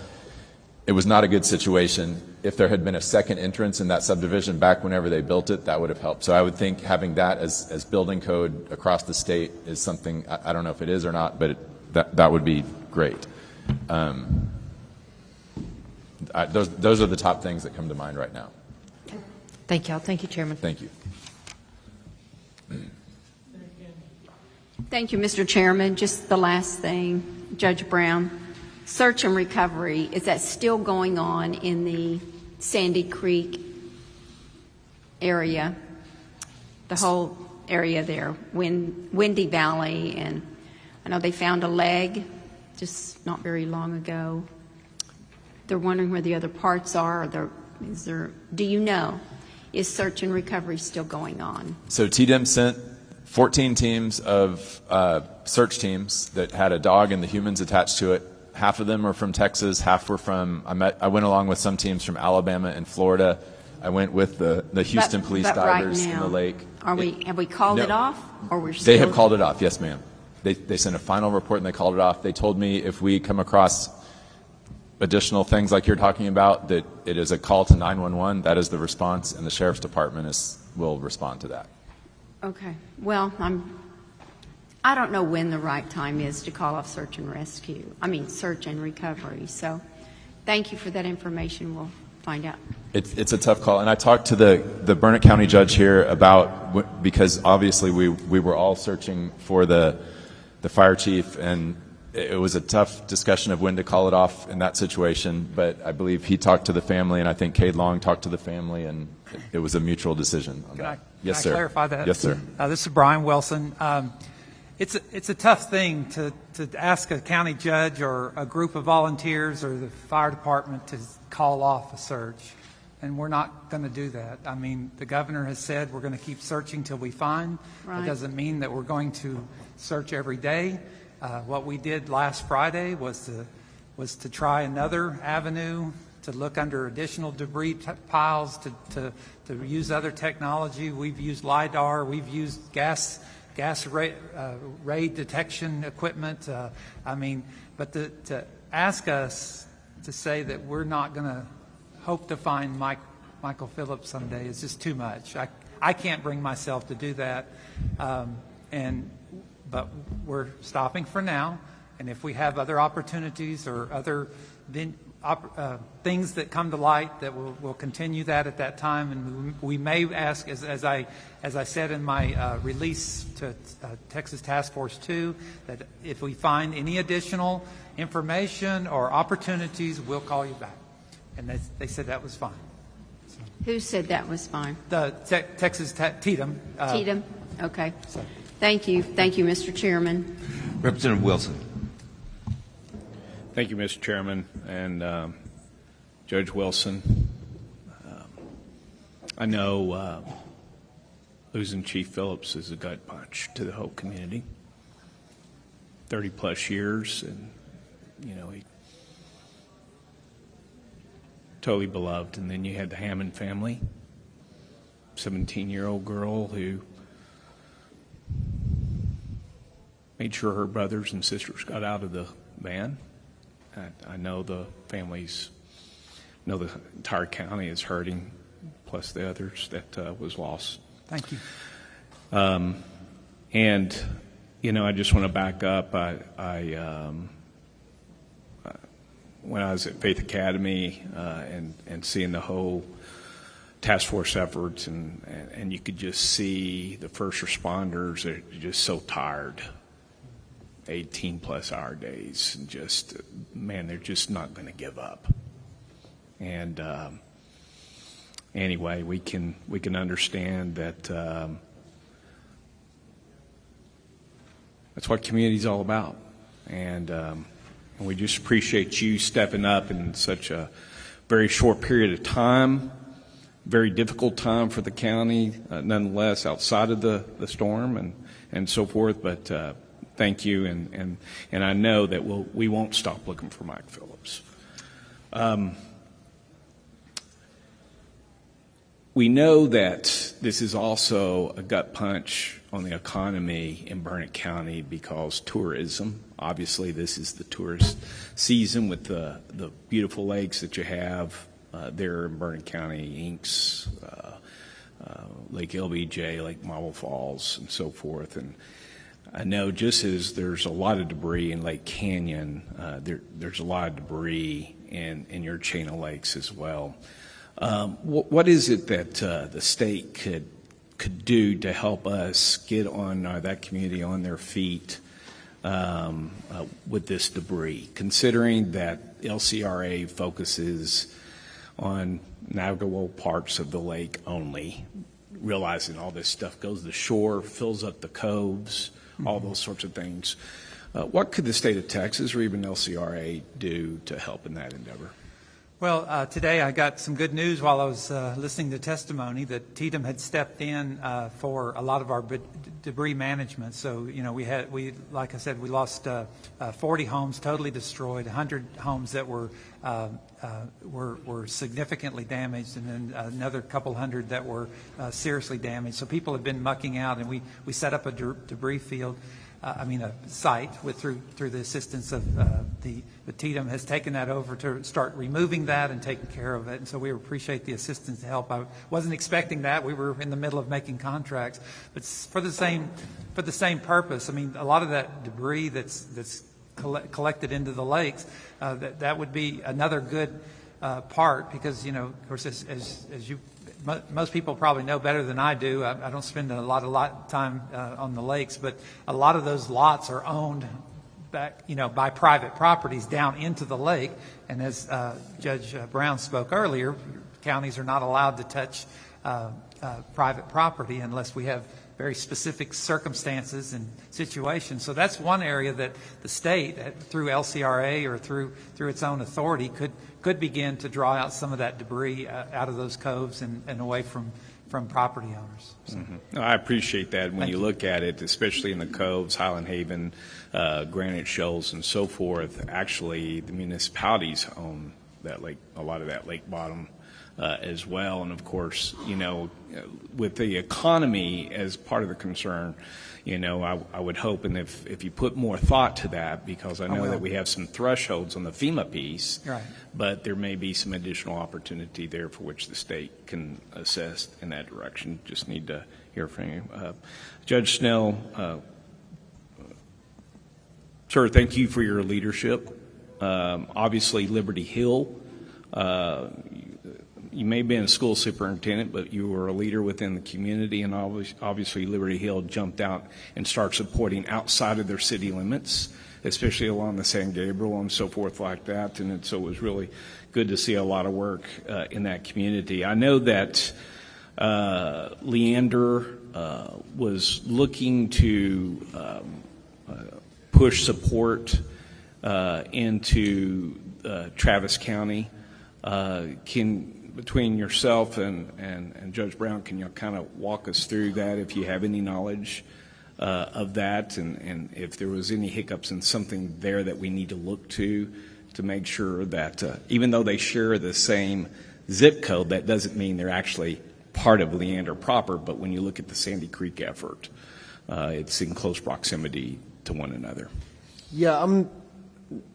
It was not a good situation. If there had been a second entrance in that subdivision back whenever they built it, that would have helped. So I would think having that as building code across the state is something, I don't know if it is or not, but that would be great. Those are the top things that come to mind right now. Thank you. Thank you, Chairman. Thank you. Thank you, Mr. Chairman. Just the last thing, Judge Brown. Search and recovery, is that still going on in the Sandy Creek area? The whole area there, Windy Valley, and I know they found a leg just not very long ago. They're wondering where the other parts are. Do you know? Is search and recovery still going on? So TDEM sent 14 teams of search teams that had a dog and the humans attached to it. Half of them are from Texas, half were from, I went along with some teams from Alabama and Florida. I went with the Houston police divers in the lake. Have we called it off? Or we're still? They have called it off, yes ma'am. They sent a final report and they called it off. They told me if we come across additional things like you're talking about, that it is a call to 911, that is the response, and the Sheriff's Department will respond to that. Okay. Well, I don't know when the right time is to call off search and recovery. So thank you for that information. We'll find out. It's a tough call. And I talked to the Burnett County judge here about, because obviously we were all searching for the fire chief, and it was a tough discussion of when to call it off in that situation. But I believe he talked to the family, and I think Cade Long talked to the family, and it was a mutual decision on that. Yes, sir. Can I clarify that? Yes, sir. This is Brian Wilson. It's a tough thing to ask a county judge or a group of volunteers or the fire department to call off a search, and we're not going to do that. I mean, the governor has said we're going to keep searching till we find. Right. It doesn't mean that we're going to search every day. What we did last Friday was to try another avenue, to look under additional debris piles, to use other technology. We've used LIDAR. We've used gas ray detection equipment. But to ask us to say that we're not going to hope to find Michael Phillips someday is just too much. I can't bring myself to do that. But we're stopping for now, and if we have other opportunities or other things that come to light, that we'll continue that at that time, and we may ask, as I said in my release to Texas Task Force 2, that if we find any additional information or opportunities, we'll call you back. And they said that was fine. So. Who said that was fine? The Texas TDEM. TDEM. Okay. Thank you. Thank you, Mr. Chairman. Representative Wilson. Thank you, Mr. Chairman, and Judge Wilson. I know losing Chief Phillips is a gut punch to the whole community. 30-plus years, and, he totally beloved. And then you had the Hammond family, 17-year-old girl who made sure her brothers and sisters got out of the van. I know the families, know the entire county is hurting, plus the others that was lost. Thank you. And, you know, I just want to back up. When I was at Faith Academy and seeing the whole task force efforts, and you could just see the first responders are just so tired, 18-plus hour days, and just, man, they're just not going to give up. And anyway, we can understand that that's what community's all about, and we just appreciate you stepping up in such a very short period of time. Very difficult time for the county, nonetheless, outside of the storm and so forth. But thank you, and I know that we won't stop looking for Mike Phillips. We know that this is also a gut punch on the economy in Burnett County because tourism. Obviously, this is the tourist season with the beautiful lakes that you have there in Burnett County, Inks, Lake LBJ, Lake Marble Falls, and so forth. And I know just as there's a lot of debris in Lake Canyon, there's a lot of debris in your chain of lakes as well. What is it that the state could do to help us get on that community on their feet with this debris, considering that LCRA focuses on navigable parts of the lake only, realizing all this stuff goes to the shore, fills up the coves, all those sorts of things. What could the state of Texas or even LCRA do to help in that endeavor? Well, today I got some good news while I was listening to testimony that TDM had stepped in for a lot of our debris management. So, you know, like I said, we lost 40 homes totally destroyed, 100 homes that were significantly damaged, and then another couple hundred that were seriously damaged. So people have been mucking out, and we set up a debris field. A site through the assistance of the TDM has taken that over to start removing that and taking care of it, and so we appreciate the assistance to help. I wasn't expecting that. We were in the middle of making contracts, but for the same purpose. I mean, a lot of that debris that's collected into the lakes, that would be another good part, because, you know, of course, as you most people probably know better than I do. I don't spend a lot of time on the lakes, but a lot of those lots are owned back, you know, by private properties down into the lake. And as Judge Brown spoke earlier, counties are not allowed to touch private property unless we have very specific circumstances and situations. So that's one area that the state, through LCRA or through its own authority, could begin to draw out some of that debris out of those coves and away from property owners. So. No, I appreciate that. When you look at it, especially in the coves, Highland Haven, Granite Shoals, and so forth, actually the municipalities own that lake, a lot of that lake bottom as well. And of course, you know, with the economy as part of the concern, you know, I would hope, and if you put more thought to that, because I know that we have some thresholds on the FEMA piece, right, but there may be some additional opportunity there for which the state can assess in that direction. Just need to hear from you. Judge Snell, sir, thank you for your leadership. Obviously, Liberty Hill, you may have been a school superintendent, but you were a leader within the community, and obviously Liberty Hill jumped out and started supporting outside of their city limits, especially along the San Gabriel and so forth like that, and so it was really good to see a lot of work in that community. I know that Leander was looking to push support into Travis County. Between yourself and Judge Brown, can you kind of walk us through that, if you have any knowledge of that, and if there was any hiccups and something there that we need to look to make sure that even though they share the same zip code, that doesn't mean they're actually part of Leander proper, but when you look at the Sandy Creek effort, it's in close proximity to one another. Yeah, I'm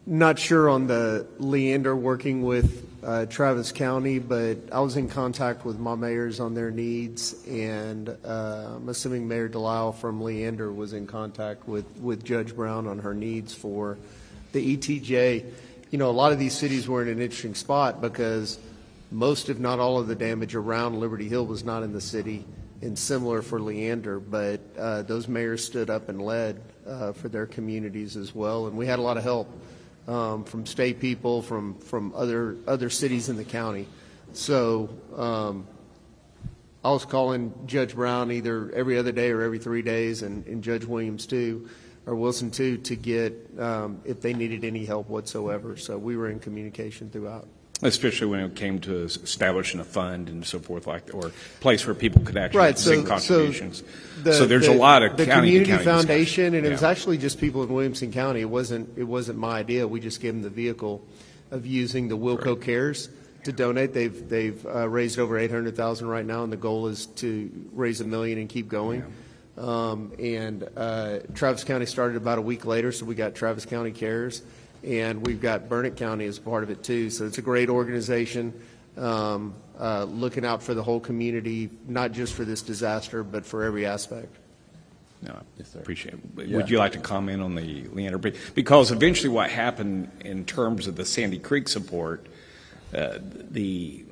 not sure on the Leander working with Travis County, but I was in contact with my mayors on their needs, and I'm assuming Mayor Delisle from Leander was in contact with Judge Brown on her needs for the ETJ. You know, a lot of these cities were in an interesting spot because most, if not all, of the damage around Liberty Hill was not in the city, and similar for Leander, but those mayors stood up and led for their communities as well, and we had a lot of help from state people, from other cities in the county. So I was calling Judge Brown either every other day or every 3 days, and Judge Williams too, or Wilson too, to get if they needed any help whatsoever. So we were in communication throughout. Especially when it came to establishing a fund and so forth, or a place where people could actually send contributions. So there's a lot of the county community foundation, and it was Yeah. actually just people in Williamson County. It wasn't my idea. We just gave them the vehicle of using the Wilco Cares to donate. They've raised over $800,000 right now, and the goal is to raise $1 million and keep going. Travis County started about a week later, so we got Travis County Cares. And we've got Burnett County as part of it too. So it's a great organization looking out for the whole community, not just for this disaster, but for every aspect. No, appreciate it. Would you like to comment on the Leander? Because eventually what happened in terms of the Sandy Creek support, the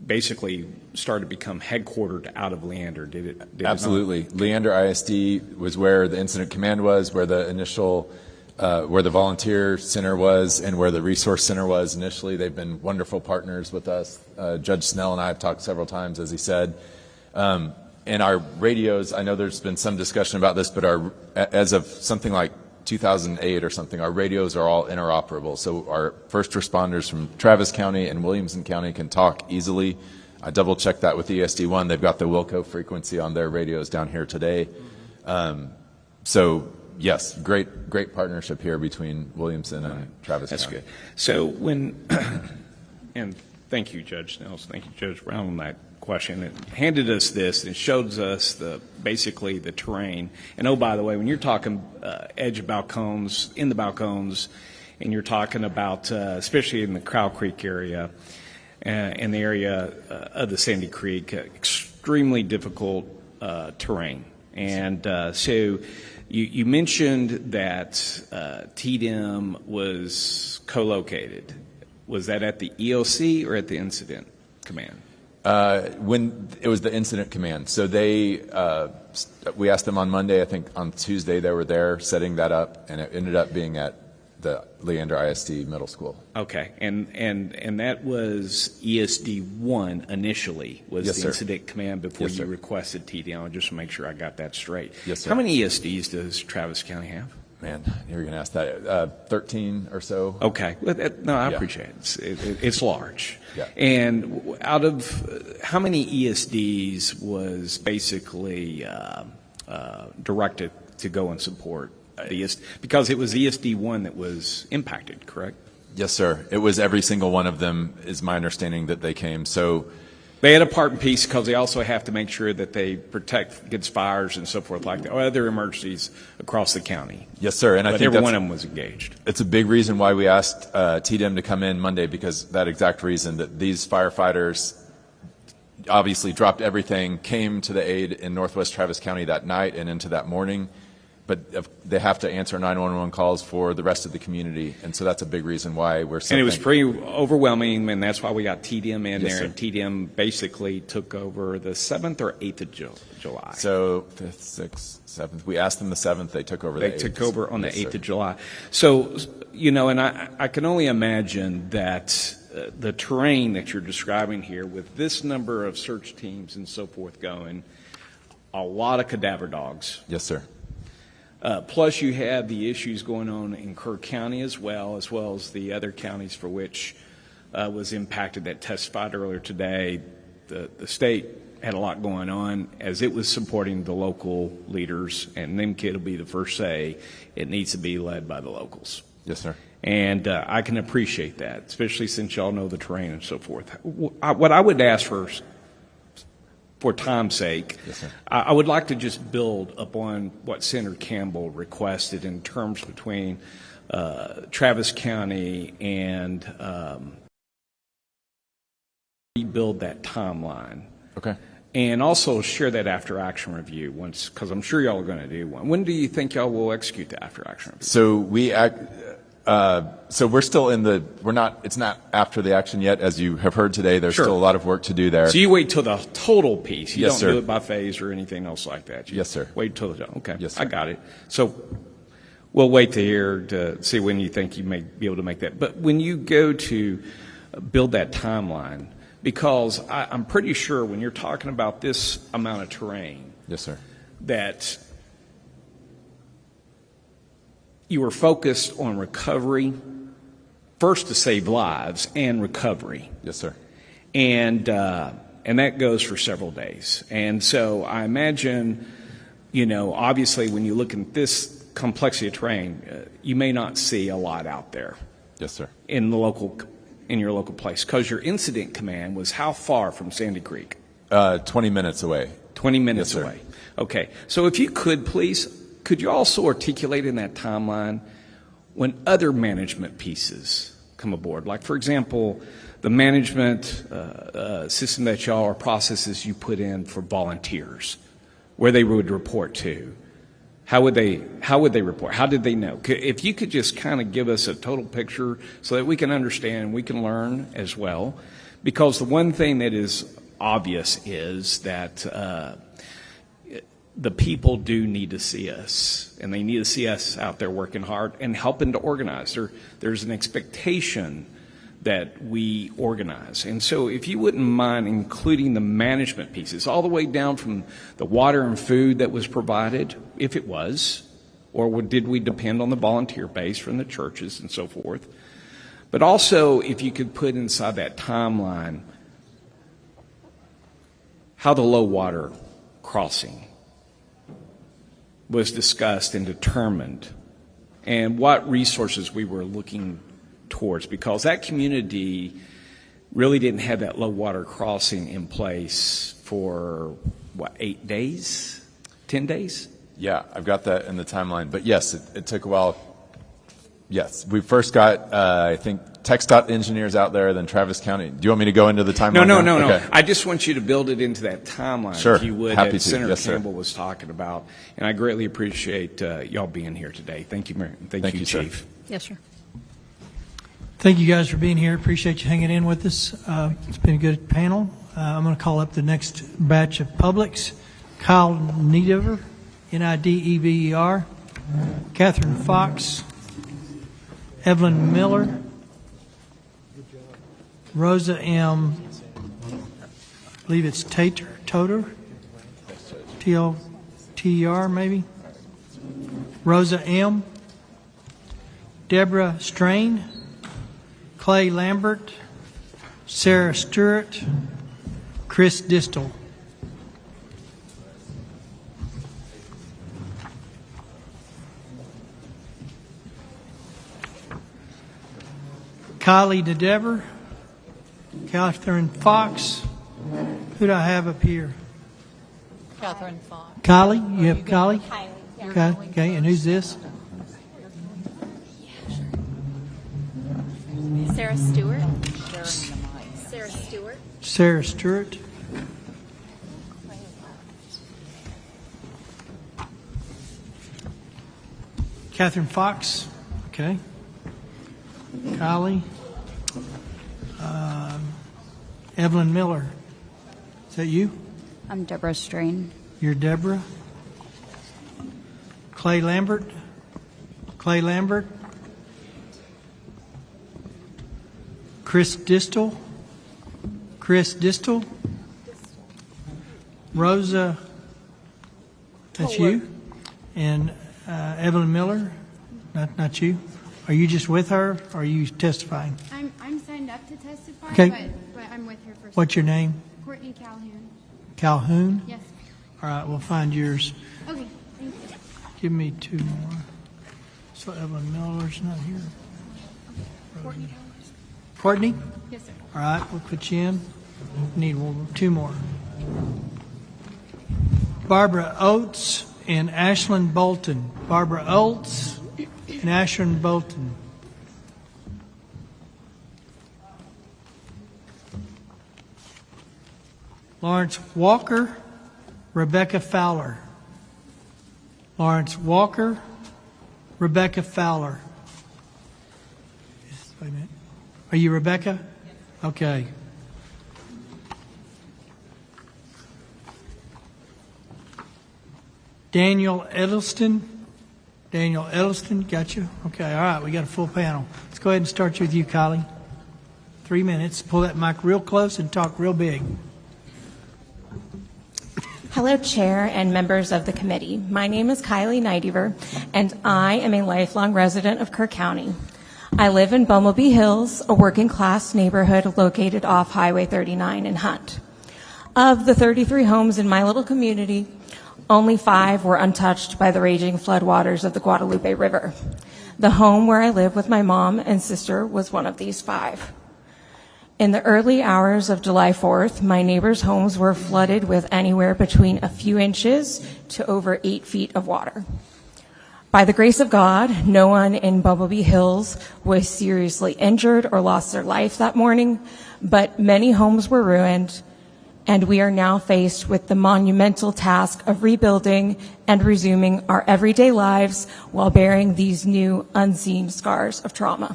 basically started to become headquartered out of Leander. Did it Absolutely. Leander ISD was where the incident command was, where the initial where the volunteer center was, and where the resource center was initially. They've been wonderful partners with us. Judge Snell and I have talked several times, as he said. And our radios, I know there's been some discussion about this, but as of something like 2008 or something, our radios are all interoperable. So our first responders from Travis County and Williamson County can talk easily. I double-checked that with ESD1. They've got the Wilco frequency on their radios down here today. So yes, great partnership here between Williamson and Travis County. That's good. So and thank you, Judge Snells, thank you, Judge Brown, on that question. It handed us this, and it shows us basically the terrain. And oh, by the way, when you're talking edge balcons, in the balcons, and you're talking about, especially in the Crow Creek area, in the area of the Sandy Creek, extremely difficult terrain. And so you mentioned that TDM was co-located. Was that at the EOC or at the Incident Command? When it was the Incident Command. So we asked them on Monday. I think on Tuesday they were there setting that up, and it ended up being at the Leander ISD Middle School. Okay, and that was ESD1 initially, was Yes, the sir. Incident Command before Yes, you sir. requested TDM, just to make sure I got that straight. Yes, sir. How many ESDs does Travis County have? Man, you were going to ask that. 13 or so. Okay, well, no, I Yeah. appreciate it. It's large. Yeah. And out of how many ESDs was basically directed to go and support the ESD? Because it was ESD1 that was impacted, correct? Yes, sir. It was every single one of them, is my understanding, that they came. So they had a part and piece because they also have to make sure that they protect against fires and so forth, like that, or other emergencies across the county. yes, sir. And I But think every that's, one of them was engaged. It's a big reason why we asked TDM to come in Monday, because that exact reason, that these firefighters obviously dropped everything, came to the aid in Northwest Travis County that night and into that morning, but they have to answer 911 calls for the rest of the community, and so that's a big reason why we're so And it was thankful. pretty overwhelming, and that's why we got TDM in Yes, there, sir. and TDM basically took over the 7th or 8th of July. So 5th, 6th, 7th. We asked them the 7th. They took over the 8th. They took over on the Yes, 8th sir. of July. So, and I can only imagine that the terrain that you're describing here, with this number of search teams and so forth going, a lot of cadaver dogs. Yes, sir. Plus, you have the issues going on in Kerr County as well as the other counties for which was impacted that testified earlier today. The state had a lot going on as it was supporting the local leaders, and them kid will be the first say it needs to be led by the locals. Yes, sir. And I can appreciate that, especially since y'all know the terrain and so forth. What I would ask for for time's sake, Yes, sir. I would like to just build upon what Senator Campbell requested in terms between Travis County and rebuild that timeline. Okay. And also share that after action review once, because I'm sure y'all are going to do one. When do you think y'all will execute the after action review? So we're still it's not after the action yet, as you have heard today. There's Sure. still a lot of work to do there. So you wait till the total piece. You Yes, don't sir. do it by phase or anything else like that. You Yes, sir. Wait till the, okay. Yes, sir. I got it. So we'll wait to hear to see when you think you may be able to make that. But when you go to build that timeline, because I'm pretty sure when you're talking about this amount of terrain, Yes, sir. that you were focused on recovery, first to save lives and recovery. Yes, sir. And that goes for several days. And so I imagine, obviously when you look at this complexity of terrain, you may not see a lot out there. Yes, sir. In your local place, because your incident command was how far from Sandy Creek? 20 minutes away. 20 minutes Yes, sir. away. Okay. So if you could, please, could you also articulate in that timeline when other management pieces come aboard? Like, for example, the management system that y'all or processes you put in for volunteers, where they would report to. How would they report? How did they know? If you could just kind of give us a total picture so that we can understand and we can learn as well. Because the one thing that is obvious is that the people do need to see us, and they need to see us out there working hard and helping to organize. There's an expectation that we organize. And so if you wouldn't mind including the management pieces, all the way down from the water and food that was provided, if it was, or did we depend on the volunteer base from the churches and so forth. But also, if you could put inside that timeline how the low water crossing was discussed and determined, and what resources we were looking towards, because that community really didn't have that low water crossing in place for 8 days, 10 days? Yeah, I've got that in the timeline. But yes, it took a while. Yes, we first got, I think, TxDOT engineers out there, then Travis County. Do you want me to go into the timeline? No. Okay. I just want you to build it into that timeline, Sure. if you would, Happy that to. Senator Yes, sir. Campbell was talking about. And I greatly appreciate y'all being here today. Thank you, Thank you, sir. Chief. Yes, sir. Thank you guys for being here. Appreciate you hanging in with us. It's been a good panel. I'm going to call up the next batch of publics. Kyle Nidever, Nidever, Catherine Fox, Evelyn Miller, Rosa M., I believe it's Toter, T-O-T-E-R maybe, Rosa M., Deborah Strain, Clay Lambert, Sarah Stewart, Chris Distel. Kylie DeDever, Catherine Fox. Who do I have up here? Catherine Fox. Kylie? You have Kylie? Kylie. Okay, and who's this? Sarah Stewart. Sarah Stewart. Sarah Stewart. Catherine Fox. Okay. Kylie. Evelyn Miller. Is that you? I'm Deborah Strain. You're Deborah. Clay Lambert. Clay Lambert. Chris Distel. Chris Distel. Rosa. That's you. And Evelyn Miller. Not you. Are you just with her, or are you testifying? I'm signed up to testify, Okay. but I'm with her for. What's your name? Courtney Calhoun. Calhoun? Yes. All right, we'll find yours. Okay, thank you. Give me two more. So Evelyn Miller's not here. Courtney. Courtney? Yes, sir. All right, we'll put you in. Need two more. Barbara Oates and Ashlyn Bolton. Barbara Oates and Ashlyn Bolton. Lawrence Walker, Rebecca Fowler. Lawrence Walker, Rebecca Fowler. Wait a minute. Are you Rebecca? Okay. Daniel Edelston. Daniel Edelston, got you? Okay, all right, we got a full panel. Let's go ahead and start with you, Kylie. 3 minutes. Pull that mic real close and talk real big. Hello, Chair and members of the committee. My name is Kylie Neidiver, and I am a lifelong resident of Kerr County. I live in Bumblebee Hills, a working-class neighborhood located off Highway 39 in Hunt. Of the 33 homes in my little community, only 5 were untouched by the raging floodwaters of the Guadalupe River. The home where I live with my mom and sister was one of these 5. In the early hours of July 4th, my neighbors' homes were flooded with anywhere between a few inches to over 8 feet of water. By the grace of God, no one in Bumblebee Hills was seriously injured or lost their life that morning, but many homes were ruined, and we are now faced with the monumental task of rebuilding and resuming our everyday lives while bearing these new unseen scars of trauma.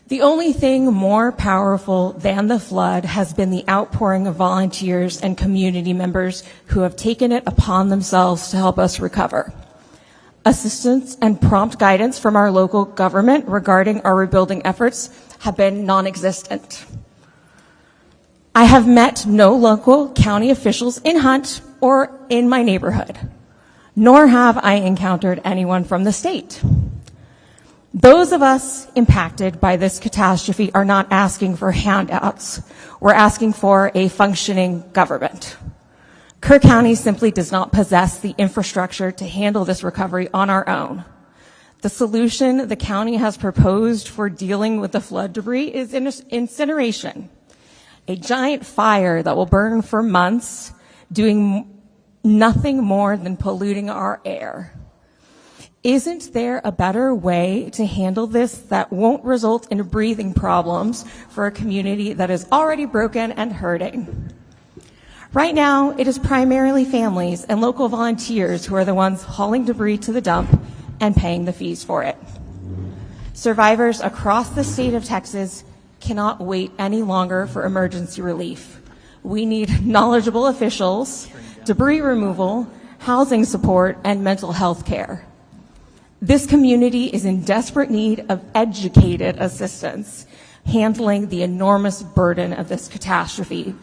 The only thing more powerful than the flood has been the outpouring of volunteers and community members who have taken it upon themselves to help us recover. Assistance and prompt guidance from our local government regarding our rebuilding efforts have been non-existent. I have met no local county officials in Hunt or in my neighborhood, nor have I encountered anyone from the state. Those of us impacted by this catastrophe are not asking for handouts. We're asking for a functioning government. Kerr County simply does not possess the infrastructure to handle this recovery on our own. The solution the county has proposed for dealing with the flood debris is incineration, a giant fire that will burn for months, doing nothing more than polluting our air. Isn't there a better way to handle this that won't result in breathing problems for a community that is already broken and hurting? Right now, it is primarily families and local volunteers who are the ones hauling debris to the dump and paying the fees for it. Survivors across the state of Texas cannot wait any longer for emergency relief. We need knowledgeable officials, debris removal, housing support, and mental health care. This community is in desperate need of educated assistance handling the enormous burden of this catastrophe.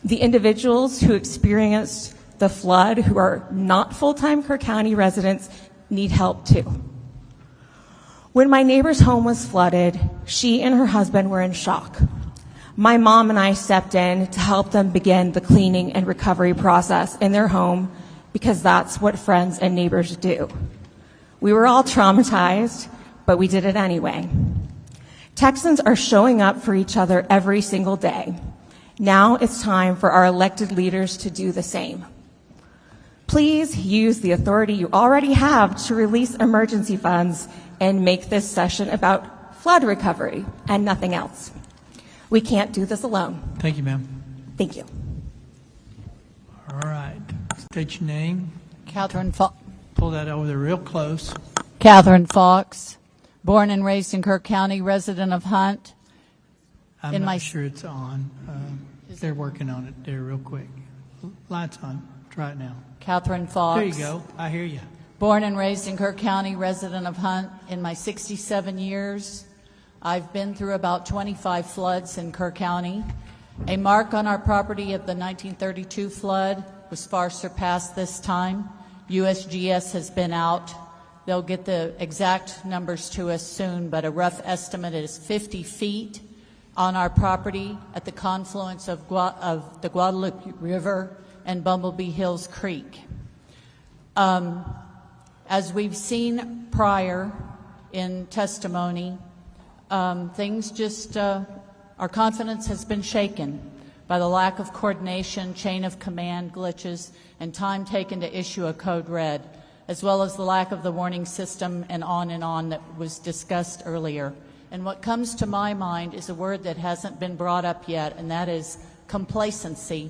The individuals who experienced the flood, who are not full-time Kerr County residents, need help too. When my neighbor's home was flooded, she and her husband were in shock. My mom and I stepped in to help them begin the cleaning and recovery process in their home because that's what friends and neighbors do. We were all traumatized, but we did it anyway. Texans are showing up for each other every single day. Now it's time for our elected leaders to do the same. Please use the authority you already have to release emergency funds and make this session about flood recovery and nothing else. We can't do this alone. Thank you, ma'am. Thank you. All right. State your name. Catherine Fox. Pull that over there real close. Catherine Fox, born and raised in Kerr County, resident of Hunt. I'm not sure it's on. They're working on it there real quick. Lights on. Try it now. Catherine Fox. There you go. I hear you. Born and raised in Kerr County, resident of Hunt. In my 67 years, I've been through about 25 floods in Kerr County. A mark on our property of the 1932 flood was far surpassed this time. USGS has been out. They'll get the exact numbers to us soon, but a rough estimate is 50 feet on our property at the confluence of the Guadalupe River and Bumblebee Hills Creek. As we've seen prior in testimony, things just, our confidence has been shaken. by the lack of coordination, chain of command glitches, and time taken to issue a code red, as well as the lack of the warning system and on that was discussed earlier. And what comes to my mind is a word that hasn't been brought up yet, and that is complacency,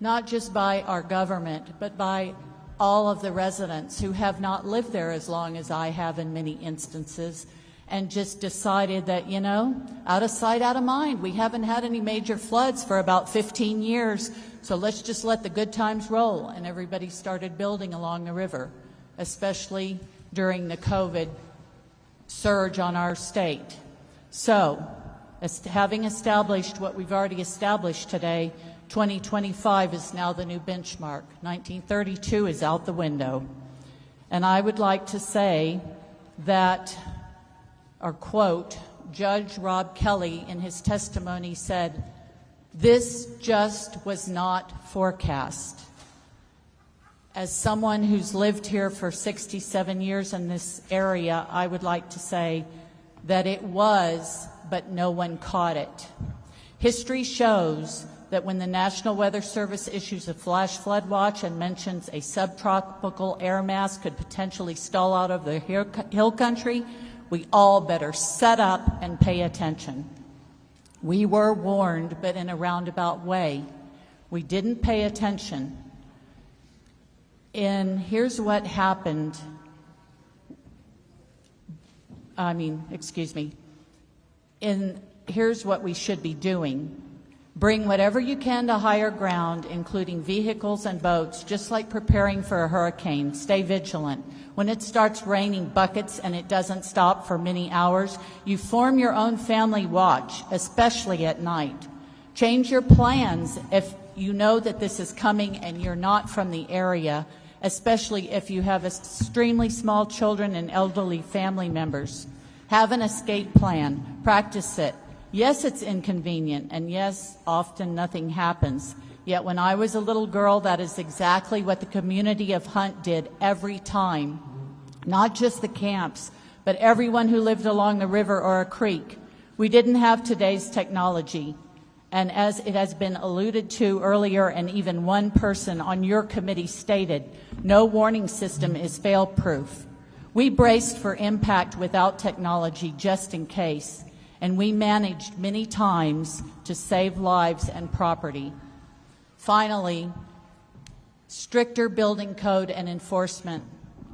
not just by our government, but by all of the residents who have not lived there as long as I have in many instances, and just decided that, you know, out of sight, out of mind. We haven't had any major floods for about 15 years, so let's just let the good times roll. And everybody started building along the river, especially during the COVID surge on our state. So, having established what we've already established today, 2025 is now the new benchmark. 1932 is out the window. And I would like to say that, or quote, Judge Rob Kelly in his testimony said, "This just was not forecast." As someone who's lived here for 67 years in this area, I would like to say that it was, but no one caught it. History shows that when the National Weather Service issues a flash flood watch and mentions a subtropical air mass could potentially stall out of the hill country, we all better set up and pay attention. We were warned, but in a roundabout way. We didn't pay attention. And here's what happened. Here's what we should be doing. Bring whatever you can to higher ground, including vehicles and boats, just like preparing for a hurricane. Stay vigilant. When it starts raining buckets and it doesn't stop for many hours, you form your own family watch, especially at night. Change your plans if you know that this is coming and you're not from the area, especially if you have extremely small children and elderly family members. Have an escape plan. Practice it. Yes, it's inconvenient, and yes, often nothing happens. Yet when I was a little girl, that is exactly what the community of Hunt did every time. Not just the camps, but everyone who lived along the river or a creek. We didn't have today's technology. And as it has been alluded to earlier, and even one person on your committee stated, no warning system is fail-proof. We braced for impact without technology just in case, and we managed many times to save lives and property. Finally, stricter building code and enforcement.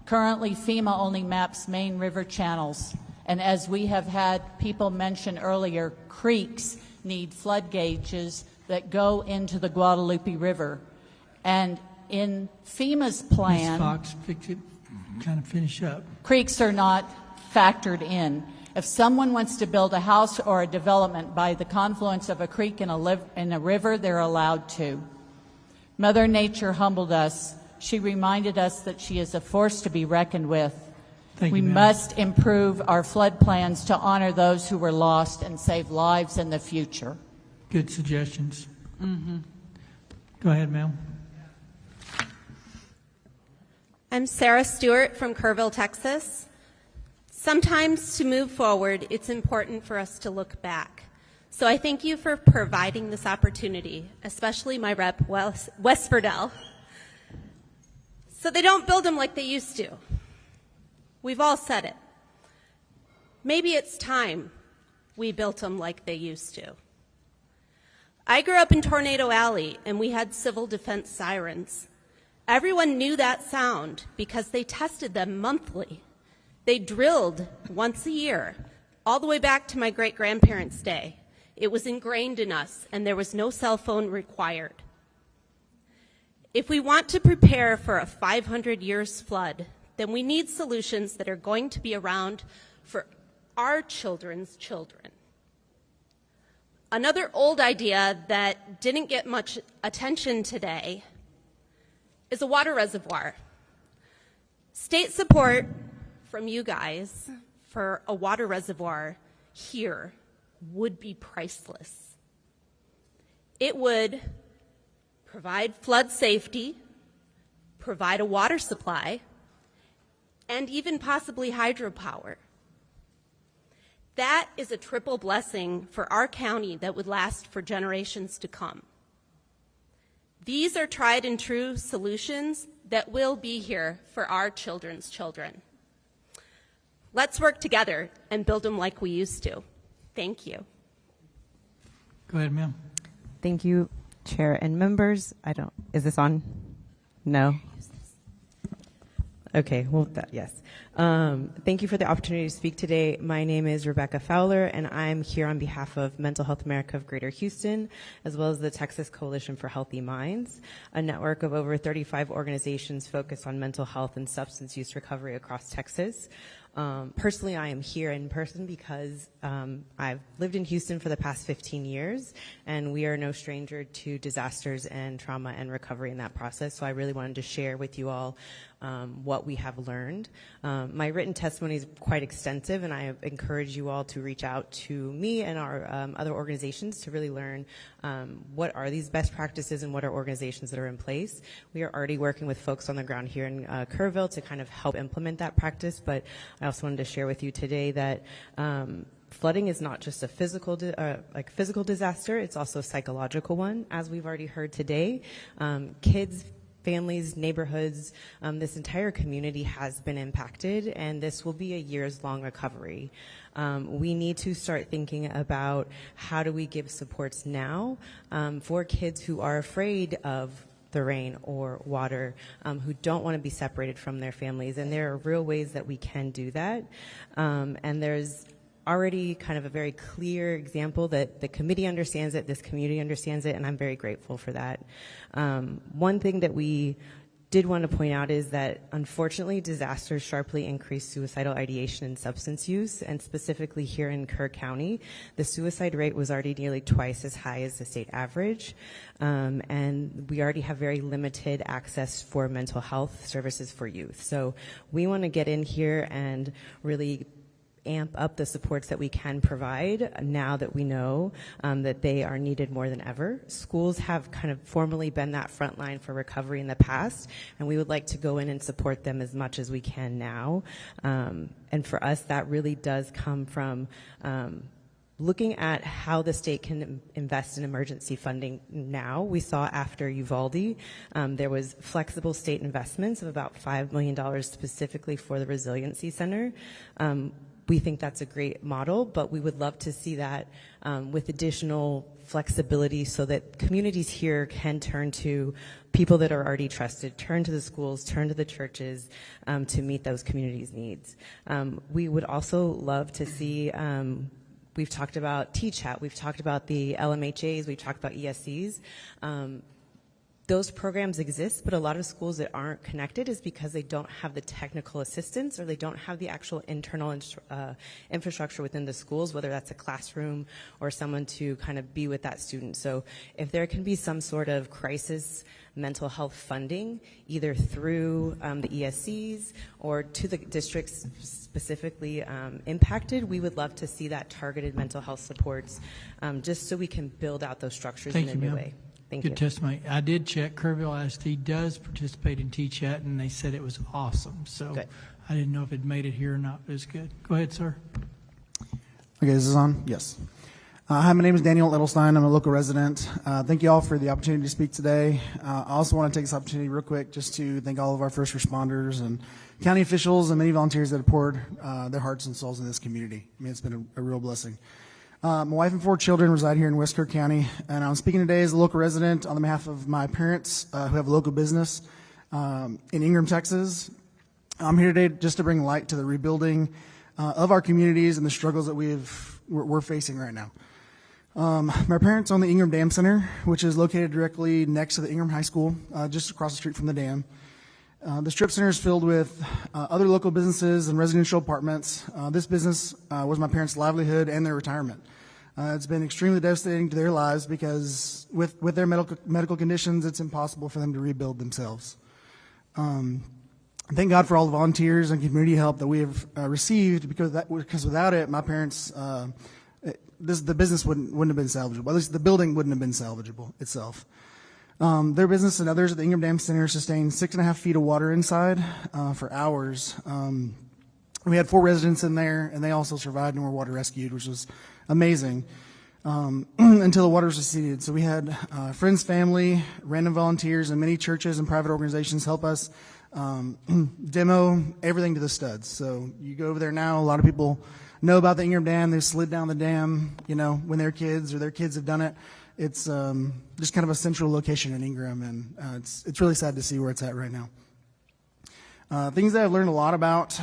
Currently, FEMA only maps main river channels, and as we have had people mention earlier, creeks need flood gauges that go into the Guadalupe River. And in FEMA's plan, Ms. Fox, kind of finish up. Creeks are not factored in. If someone wants to build a house or a development by the confluence of a creek and a river, they're allowed to. Mother Nature humbled us. She reminded us that she is a force to be reckoned with. We must improve our flood plans to honor those who were lost and save lives in the future. Good suggestions. Go ahead, ma'am. I'm Sarah Stewart from Kerrville, Texas. Sometimes to move forward, it's important for us to look back. So I thank you for providing this opportunity, especially my rep, Wes Verdell. So they don't build them like they used to. We've all said it. Maybe it's time we built them like they used to. I grew up in Tornado Alley, and we had civil defense sirens. Everyone knew that sound because they tested them monthly. They drilled once a year, all the way back to my great-grandparents' day. It was ingrained in us, and there was no cell phone required. If we want to prepare for a 500 years flood, then we need solutions that are going to be around for our children's children. Another old idea that didn't get much attention today is a water reservoir. State support from you guys for a water reservoir here would be priceless. It would provide flood safety, provide a water supply, and even possibly hydropower. That is a triple blessing for our county that would last for generations to come. These are tried and true solutions that will be here for our children's children. Let's work together and build them like we used to. Thank you. Go ahead, ma'am. Thank you, Chair and members. Is this on? No? Okay, well, yes. Thank you for the opportunity to speak today. My name is Rebecca Fowler, and I'm here on behalf of Mental Health America of Greater Houston, as well as the Texas Coalition for Healthy Minds, a network of over 35 organizations focused on mental health and substance use recovery across Texas. Personally, I am here in person because I've lived in Houston for the past 15 years, and we are no stranger to disasters and trauma and recovery in that process. So I really wanted to share with you all what we have learned. My written testimony is quite extensive, and I encourage you all to reach out to me and our other organizations to really learn what are these best practices and what are organizations that are in place. We are already working with folks on the ground here in Kerrville to kind of help implement that practice, but I also wanted to share with you today that flooding is not just a physical disaster, it's also a psychological one, as we've already heard today. Kids, families, neighborhoods, this entire community has been impacted, and this will be a years-long recovery. We need to start thinking about how do we give supports now for kids who are afraid of the rain or water, who don't want to be separated from their families, and there are real ways that we can do that. And there's already kind of a very clear example that the committee understands it, this community understands it, and I'm very grateful for that. One thing that we did want to point out is that, unfortunately, disasters sharply increase suicidal ideation and substance use, and specifically here in Kerr County, the suicide rate was already nearly twice as high as the state average, and we already have very limited access for mental health services for youth. So we want to get in here and really amp up the supports that we can provide now that we know that they are needed more than ever. Schools have kind of formally been that front line for recovery in the past, and we would like to go in and support them as much as we can now. And for us, that really does come from looking at how the state can invest in emergency funding now. We saw after Uvalde, there was flexible state investments of about $5 million specifically for the Resiliency Center. We think that's a great model, but we would love to see that with additional flexibility so that communities here can turn to people that are already trusted, turn to the schools, turn to the churches to meet those communities' needs. We would also love to see, we've talked about TCHAT, we've talked about the LMHAs, we've talked about ESCs. Those programs exist, but a lot of schools that aren't connected is because they don't have the technical assistance or they don't have the actual internal infrastructure within the schools, whether that's a classroom or someone to kind of be with that student. So if there can be some sort of crisis mental health funding, either through the ESCs or to the districts specifically impacted, we would love to see that targeted mental health supports just so we can build out those structures in a new way. Thank you. Good testimony. I did check. Kerrville ISD does participate in TCHAT, and they said it was awesome. So good. I didn't know if it made it here or not, but it's good. Go ahead, sir. Okay, is this on? Yes. Hi, my name is Daniel Edelstein. I'm a local resident. Thank you all for the opportunity to speak today. I also want to take this opportunity real quick just to thank all of our first responders and county officials and many volunteers that have poured their hearts and souls in this community. I mean, it's been a real blessing. My wife and 4 children reside here in West Kerr County, and I'm speaking today as a local resident on behalf of my parents who have a local business in Ingram, Texas. I'm here today just to bring light to the rebuilding of our communities and the struggles that we're facing right now. My parents own the Ingram Dam Center, which is located directly next to the Ingram High School, just across the street from the dam. The strip center is filled with other local businesses and residential apartments. This business was my parents' livelihood and their retirement. It's been extremely devastating to their lives because with their medical conditions, it's impossible for them to rebuild themselves. Thank God for all the volunteers and community help that we have received because without it, my parents, the business wouldn't have been salvageable. At least the building wouldn't have been salvageable itself. Their business and others at the Ingram Dam Center sustained 6.5 feet of water inside for hours. We had 4 residents in there, and they also survived and were water rescued, which was amazing. until the waters receded. So we had friends, family, random volunteers, and many churches and private organizations help us demo everything to the studs. So you go over there now, a lot of people know about the Ingram Dam. They slid down the dam, when they're kids or their kids have done it. It's just kind of a central location in Ingram, and it's really sad to see where it's at right now. Things that I've learned a lot about,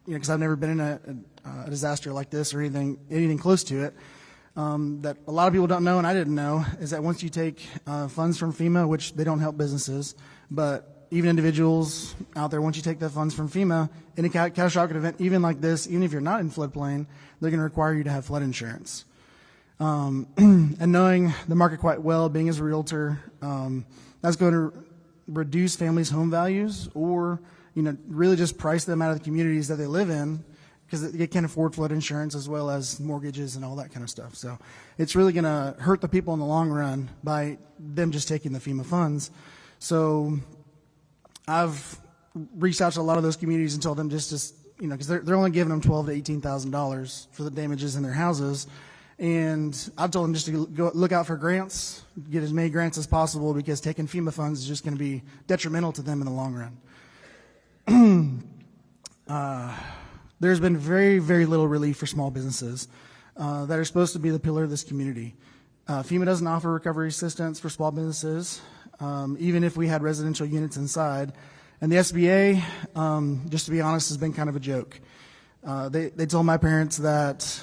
because I've never been in a disaster like this or anything close to it, that a lot of people don't know and I didn't know, is that once you take funds from FEMA, which they don't help businesses, but even individuals out there, once you take the funds from FEMA, in a catastrophic event, even like this, even if you're not in floodplain, they're going to require you to have flood insurance. And knowing the market quite well, being as a realtor, that's going to reduce families' home values or, really just price them out of the communities that they live in because they can't afford flood insurance as well as mortgages and all that kind of stuff. So it's really going to hurt the people in the long run by them just taking the FEMA funds. So I've reached out to a lot of those communities and told them just because they're only giving them $12,000 to $18,000 for the damages in their houses. And I've told them just to go look out for grants, get as many grants as possible because taking FEMA funds is just going to be detrimental to them in the long run. There's been very, very little relief for small businesses that are supposed to be the pillar of this community. FEMA doesn't offer recovery assistance for small businesses, even if we had residential units inside. And the SBA, just to be honest, has been kind of a joke. They told my parents that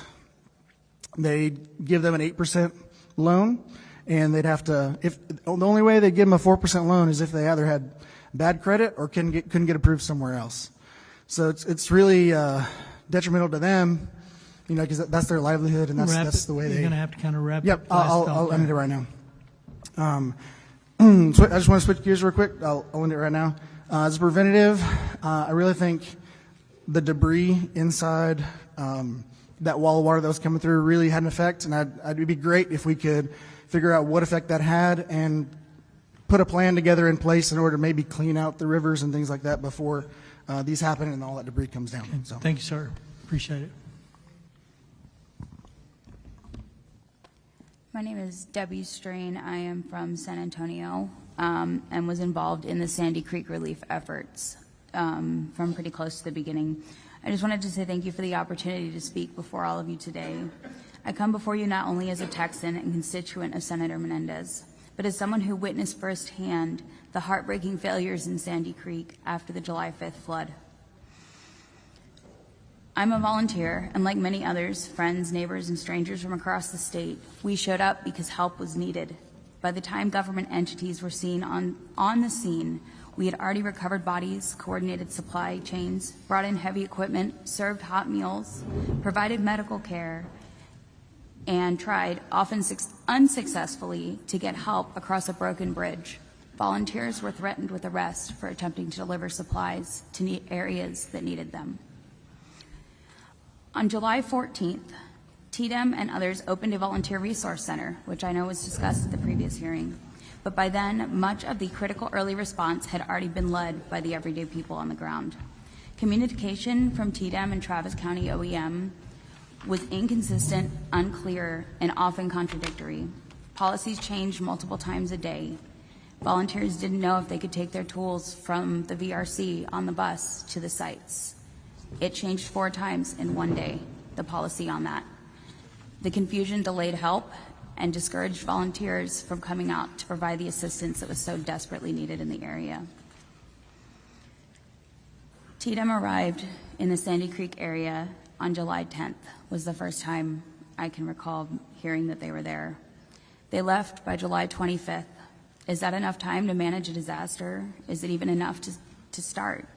they give them an 8% loan, and they'd have to, if the only way they give them a 4% loan is if they either had bad credit or couldn't get approved somewhere else. So it's really detrimental to them, because that's their livelihood, and that's the way You're going to have to kind of wrap it. Yep, I'll end it right now. So I just want to switch gears real quick. I'll end it right now. As a preventative, I really think the debris inside that wall of water that was coming through really had an effect, and it'd be great if we could figure out what effect that had and put a plan together in place in order to maybe clean out the rivers and things like that before these happen and all that debris comes down. So. Thank you, sir. Appreciate it. My name is Debbie Strain. I am from San Antonio and was involved in the Sandy Creek relief efforts from pretty close to the beginning. I just wanted to say thank you for the opportunity to speak before all of you today. I come before you not only as a Texan and constituent of Senator Menendez, but as someone who witnessed firsthand the heartbreaking failures in Sandy Creek after the July 5th flood. I'm a volunteer, and like many others, friends, neighbors, and strangers from across the state, we showed up because help was needed. By the time government entities were seen on the scene, we had already recovered bodies, coordinated supply chains, brought in heavy equipment, served hot meals, provided medical care, and tried, often unsuccessfully, to get help across a broken bridge. Volunteers were threatened with arrest for attempting to deliver supplies to areas that needed them. On July 14th, TDEM and others opened a volunteer resource center, which I know was discussed at the previous hearing. But by then, much of the critical early response had already been led by the everyday people on the ground. Communication from TDEM and Travis County OEM was inconsistent, unclear, and often contradictory. Policies changed multiple times a day. Volunteers didn't know if they could take their tools from the VRC on the bus to the sites. It changed 4 times in one day, the policy on that. The confusion delayed help and discouraged volunteers from coming out to provide the assistance that was so desperately needed in the area. TDEM arrived in the Sandy Creek area on July 10th, was the first time I can recall hearing that they were there. They left by July 25th. Is that enough time to manage a disaster? Is it even enough to start?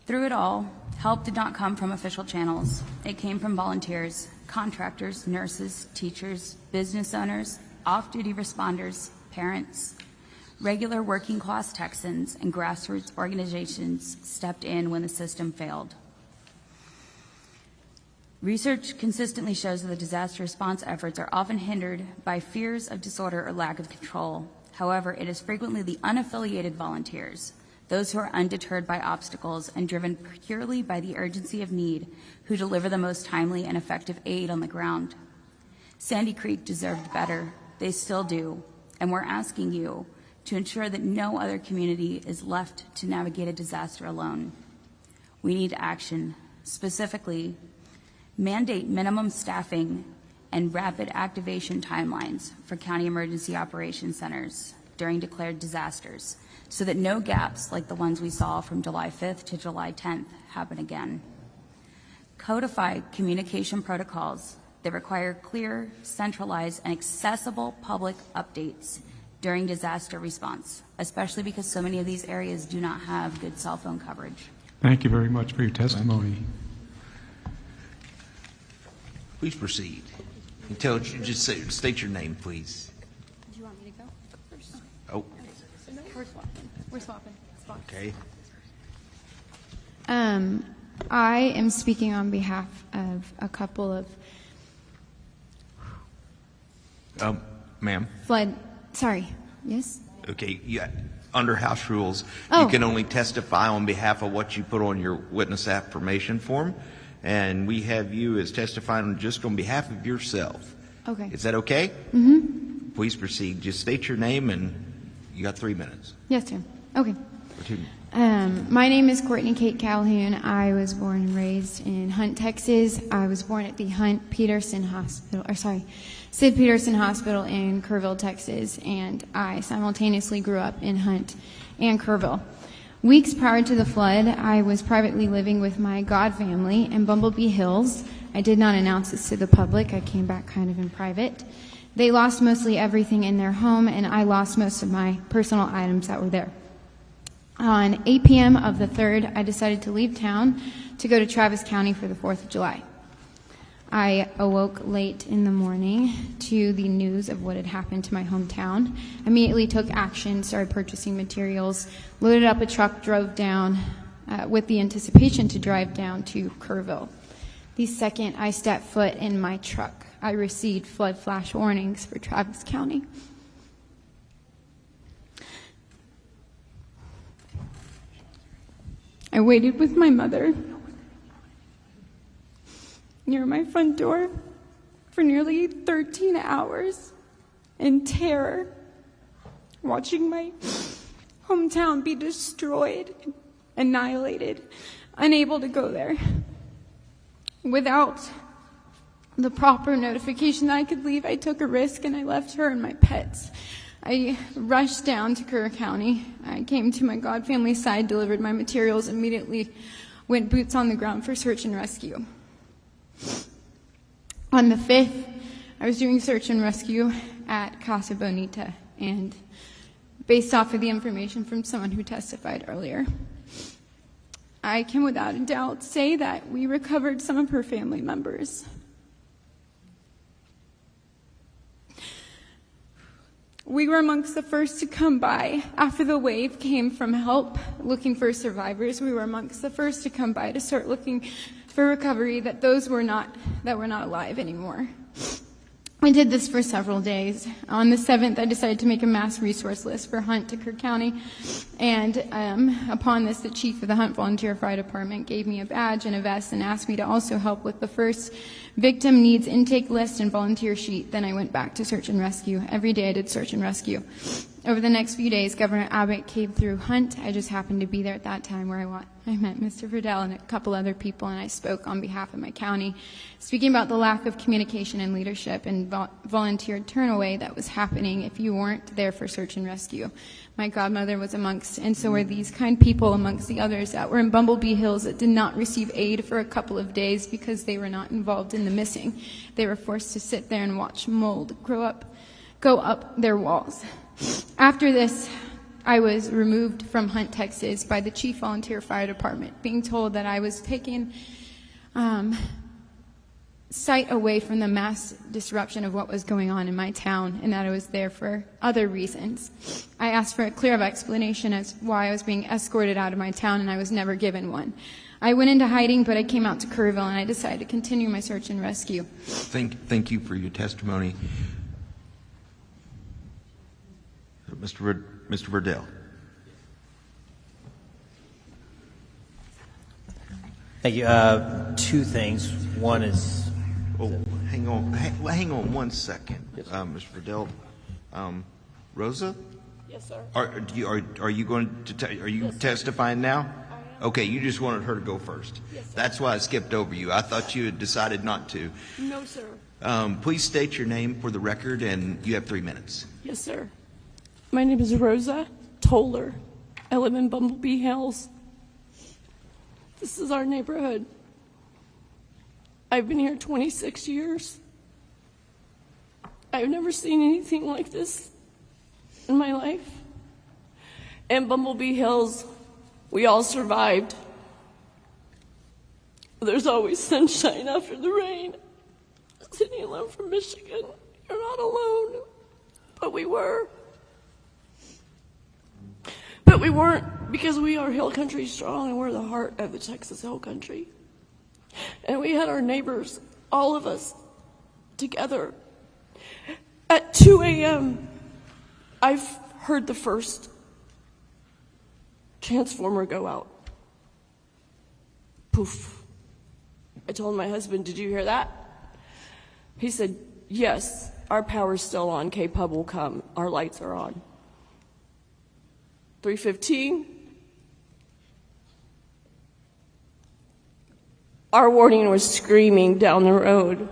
Through it all, help did not come from official channels. It came from volunteers, contractors, nurses, teachers, business owners, off-duty responders, parents. Regular working-class Texans and grassroots organizations stepped in when the system failed. Research consistently shows that the disaster response efforts are often hindered by fears of disorder or lack of control. However, it is frequently the unaffiliated volunteers, those who are undeterred by obstacles and driven purely by the urgency of need, who deliver the most timely and effective aid on the ground. Sandy Creek deserved better. They still do. And we're asking you to ensure that no other community is left to navigate a disaster alone. We need action, specifically mandate minimum staffing and rapid activation timelines for county emergency operations centers during declared disasters so that no gaps like the ones we saw from July 5th to July 10th happen again. Codify communication protocols that require clear, centralized, and accessible public updates during disaster response, especially because so many of these areas do not have good cell phone coverage. Thank you very much for your testimony. Please proceed. State your name, please. Do you want me to go first? Oh, We're swapping. okay. I am speaking on behalf of a couple of Ma'am. flood. Sorry. Yes. Okay. Yeah. Under House rules, Oh. you can only testify on behalf of what you put on your witness affirmation form, and we have you as testifying just on behalf of yourself. Okay. Is that okay? Mm-hmm. Please proceed. Just state your name, and you got 3 minutes. Yes, sir. Okay. Or 2 minutes. My name is Courtney Kate Calhoun. I was born and raised in Hunt, Texas. I was born at the Sid Peterson Hospital in Kerrville, Texas, and I simultaneously grew up in Hunt and Kerrville. Weeks prior to the flood, I was privately living with my God family in Bumblebee Hills. I did not announce this to the public. I came back kind of in private. They lost mostly everything in their home, and I lost most of my personal items that were there. On 8 p.m. of the 3rd, I decided to leave town to go to Travis County for the 4th of July. I awoke late in the morning to the news of what had happened to my hometown, immediately took action, started purchasing materials, loaded up a truck, drove down with the anticipation to drive down to Kerrville. The second I stepped foot in my truck, I received flood flash warnings for Travis County. I waited with my mother near my front door for nearly 13 hours in terror, watching my hometown be destroyed, annihilated, unable to go there. Without the proper notification that I could leave, I took a risk and I left her and my pets. I rushed down to Kerr County. I came to my God family side, delivered my materials, immediately went boots on the ground for search and rescue. On the 5th, I was doing search and rescue at Casa Bonita, and based off of the information from someone who testified earlier, I can without a doubt say that we recovered some of her family members. We were amongst the first to come by. After the wave came from help looking for survivors, we were amongst the first to come by to start looking for recovery that those were not alive anymore. We did this for several days. On the 7th, I decided to make a mass resource list for Hunt to Kerr County, and upon this, the chief of the Hunt Volunteer Fire Department gave me a badge and a vest and asked me to also help with the first victim needs intake list and volunteer sheet. Then I went back to search and rescue. Every day I did search and rescue. Over the next few days, Governor Abbott came through Hunt. I just happened to be there at that time where I met Mr. Verdell and a couple other people, and I spoke on behalf of my county, speaking about the lack of communication and leadership and volunteer turnaway that was happening if you weren't there for search and rescue. My godmother was amongst, and so were these kind people amongst the others that were in Bumblebee Hills that did not receive aid for a couple of days because they were not involved in the missing. They were forced to sit there and watch mold go up their walls. After this, I was removed from Hunt, Texas by the Chief Volunteer Fire Department, being told that I was taking sight away from the mass disruption of what was going on in my town and that I was there for other reasons. I asked for a clear explanation as why I was being escorted out of my town, and I was never given one. I went into hiding, but I came out to Kerrville, and I decided to continue my search and rescue. Thank you for your testimony. Mr. Verdell. Thank you. Two things. One is Hang on 1 second, Mr. Verdell. Rosa? Yes, sir. Are you going to are you testifying now? I am. Okay, you just wanted her to go first. Yes, sir. That's why I skipped over you. I thought you had decided not to. No, sir. Please state your name for the record, and you have 3 minutes. Yes, sir. My name is Rosa Toller. I live in Bumblebee Hills. This is our neighborhood. I've been here 26 years. I've never seen anything like this in my life. In Bumblebee Hills, we all survived. There's always sunshine after the rain. Cindy alone from Michigan, you're not alone. But we were. But we weren't, because we are Hill Country strong and we're the heart of the Texas Hill Country. And we had our neighbors, all of us, together. At 2 a.m., I've heard the first transformer go out. Poof. I told my husband, "Did you hear that?" He said, "Yes, our power's still on. K-Pub will come. Our lights are on." 3:15. Our warning was screaming down the road.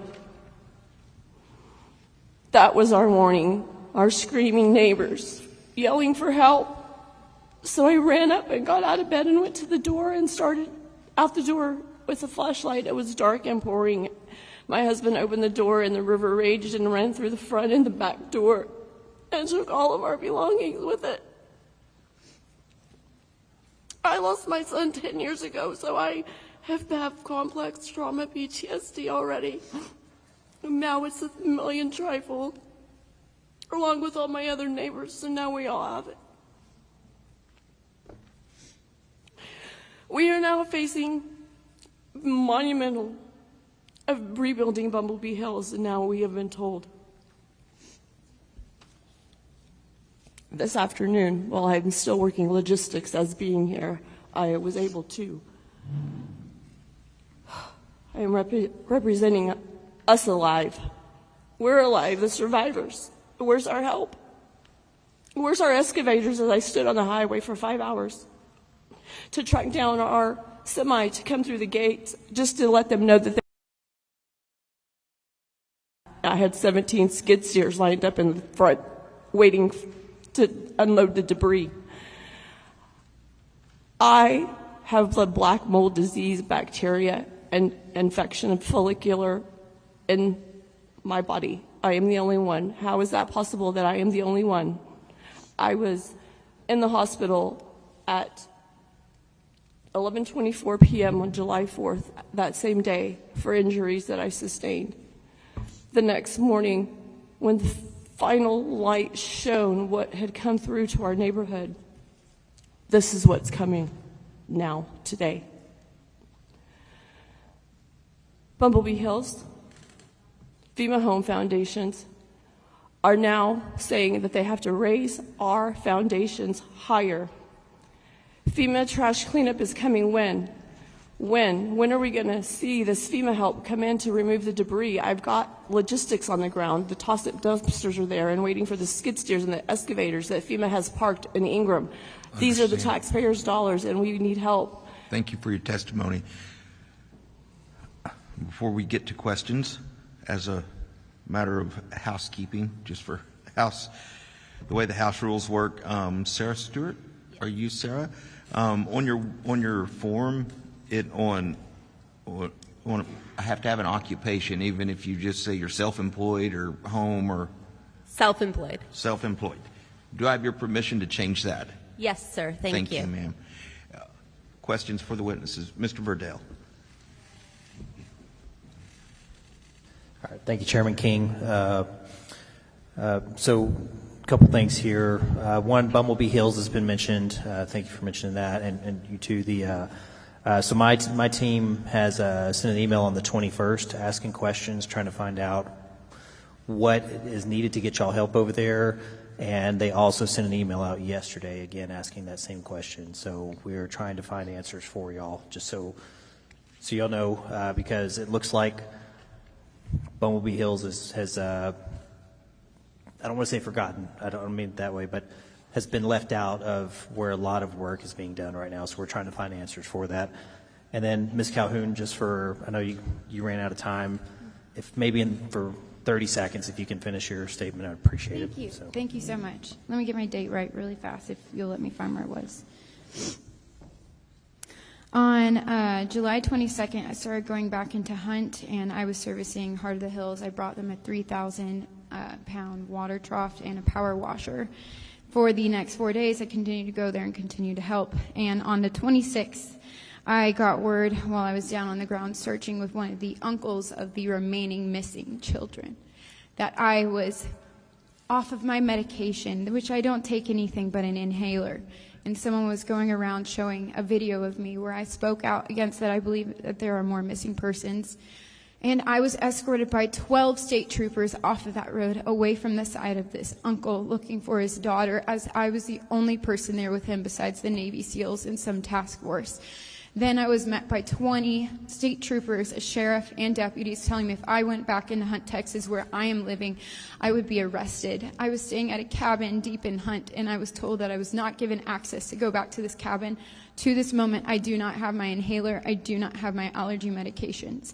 That was our warning. Our screaming neighbors yelling for help. So I ran up and got out of bed and went to the door and started out the door with a flashlight. It was dark and pouring. My husband opened the door and the river raged and ran through the front and the back door and took all of our belongings with it. I lost my son 10 years ago, so I have complex trauma PTSD already. And now it's a million trifle, along with all my other neighbors, so now we all have it. We are now facing monumental of rebuilding Bumblebee Hills, and now we have been told this afternoon, while I'm still working logistics as being here, I was able to. I am representing us alive. We're alive, the survivors. Where's our help? Where's our excavators as I stood on the highway for 5 hours to track down our semi to come through the gates just to let them know that I had 17 skid steers lined up in the front waiting to unload the debris. I have the black mold disease, bacteria, and infection of follicular in my body. I am the only one. How is that possible that I am the only one? I was in the hospital at 11:24 p.m. on July 4th, that same day, for injuries that I sustained. The next morning, when the final light shone what had come through to our neighborhood, this is what's coming now, today. Bumblebee Hills, FEMA Home Foundations are now saying that they have to raise our foundations higher. FEMA trash cleanup is coming when? When are we going to see this FEMA help come in to remove the debris? I've got logistics on the ground. The toss-up dumpsters are there and waiting for the skid steers and the excavators that FEMA has parked in Ingram. These are the taxpayers' dollars, and we need help. Thank you for your testimony. Before we get to questions, as a matter of housekeeping, just for the way the house rules work, Sarah Stewart, yes. Are you Sarah? On your form, I have to have an occupation, even if you just say you're self-employed or home or Self-employed. Self-employed. Do I have your permission to change that? Yes, sir. Thank you. Thank you, ma'am. Questions for the witnesses, Mr. Verdell. All right, thank you, Chairman King. So a couple things here. One, Bumblebee Hills has been mentioned. Thank you for mentioning that, and you too. So my team has sent an email on the 21st asking questions, trying to find out what is needed to get y'all help over there. And they also sent an email out yesterday, again, asking that same question. So we're trying to find answers for y'all, just so y'all know, because it looks like Bumblebee Hills has I don't want to say forgotten, I don't mean it that way, but has been left out of where a lot of work is being done right now. So we're trying to find answers for that. And then Ms. Calhoun, just for, I know you ran out of time, if maybe for 30 seconds, if you can finish your statement, I'd appreciate it. Thank you. So. Thank you so much. Let me get my date right really fast, if you'll let me find where it was. On July 22nd, I started going back into Hunt, and I was servicing Heart of the Hills. I brought them a 3,000-pound water trough and a power washer. For the next 4 days, I continued to go there and continue to help. And on the 26th, I got word while I was down on the ground searching with one of the uncles of the remaining missing children that I was off of my medication, which I don't take anything but an inhaler. And someone was going around showing a video of me where I spoke out against that. I believe that there are more missing persons. And I was escorted by 12 state troopers off of that road away from the side of this uncle looking for his daughter, as I was the only person there with him besides the Navy SEALs and some task force. Then I was met by 20 state troopers, a sheriff, and deputies telling me if I went back into Hunt, Texas, where I am living, I would be arrested. I was staying at a cabin deep in Hunt, and I was told that I was not given access to go back to this cabin. To this moment, I do not have my inhaler. I do not have my allergy medications.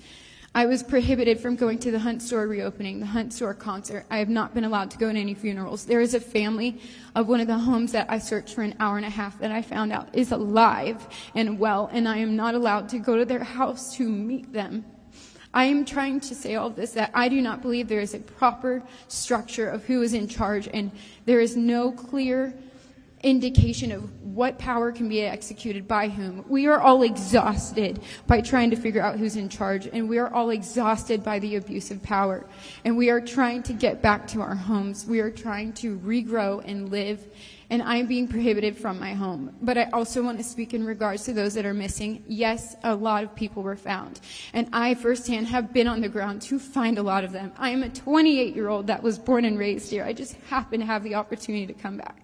I was prohibited from going to the Hunt store reopening, the Hunt store concert. I have not been allowed to go to any funerals. There is a family of one of the homes that I searched for an hour and a half that I found out is alive and well, and I am not allowed to go to their house to meet them. I am trying to say all this, that I do not believe there is a proper structure of who is in charge, and there is no clear indication of what power can be executed by whom. We are all exhausted by trying to figure out who's in charge, and we are all exhausted by the abuse of power. And we are trying to get back to our homes. We are trying to regrow and live, and I am being prohibited from my home. But I also want to speak in regards to those that are missing. Yes, a lot of people were found, and I firsthand have been on the ground to find a lot of them. I am a 28-year-old that was born and raised here. I just happen to have the opportunity to come back.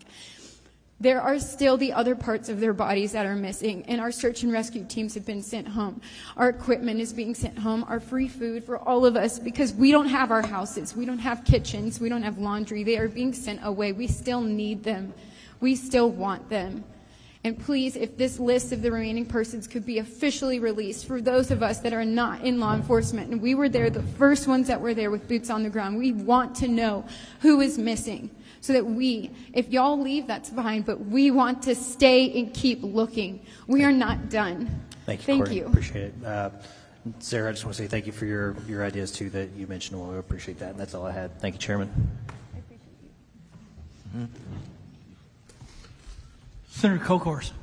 There are still the other parts of their bodies that are missing, and our search and rescue teams have been sent home. Our equipment is being sent home, our free food for all of us, because we don't have our houses, we don't have kitchens, we don't have laundry. They are being sent away. We still need them. We still want them. And please, if this list of the remaining persons could be officially released for those of us that are not in law enforcement, and we were there, the first ones that were there with boots on the ground, we want to know who is missing. So that if y'all leave, that's fine, but we want to stay and keep looking. We are not done. Thank you, Thank Courtney. you. Appreciate it. Sarah, I just want to say thank you for your ideas, too, that you mentioned. Well, we appreciate that. And that's all I had. Thank you, Chairman. Senator Kokors.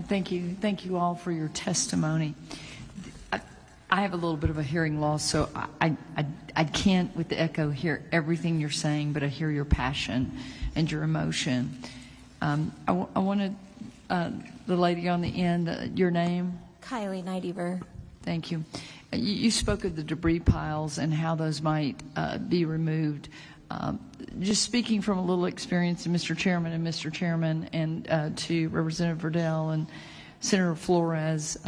Thank you. Thank you all for your testimony. I have a little bit of a hearing loss, so I can't, with the echo, hear everything you're saying, but I hear your passion and your emotion. I wanted the lady on the end, your name? Kylie Neidiver. Thank you. You spoke of the debris piles and how those might be removed. Just speaking from a little experience, Mr. Chairman, and to Representative Verdell and Senator Flores,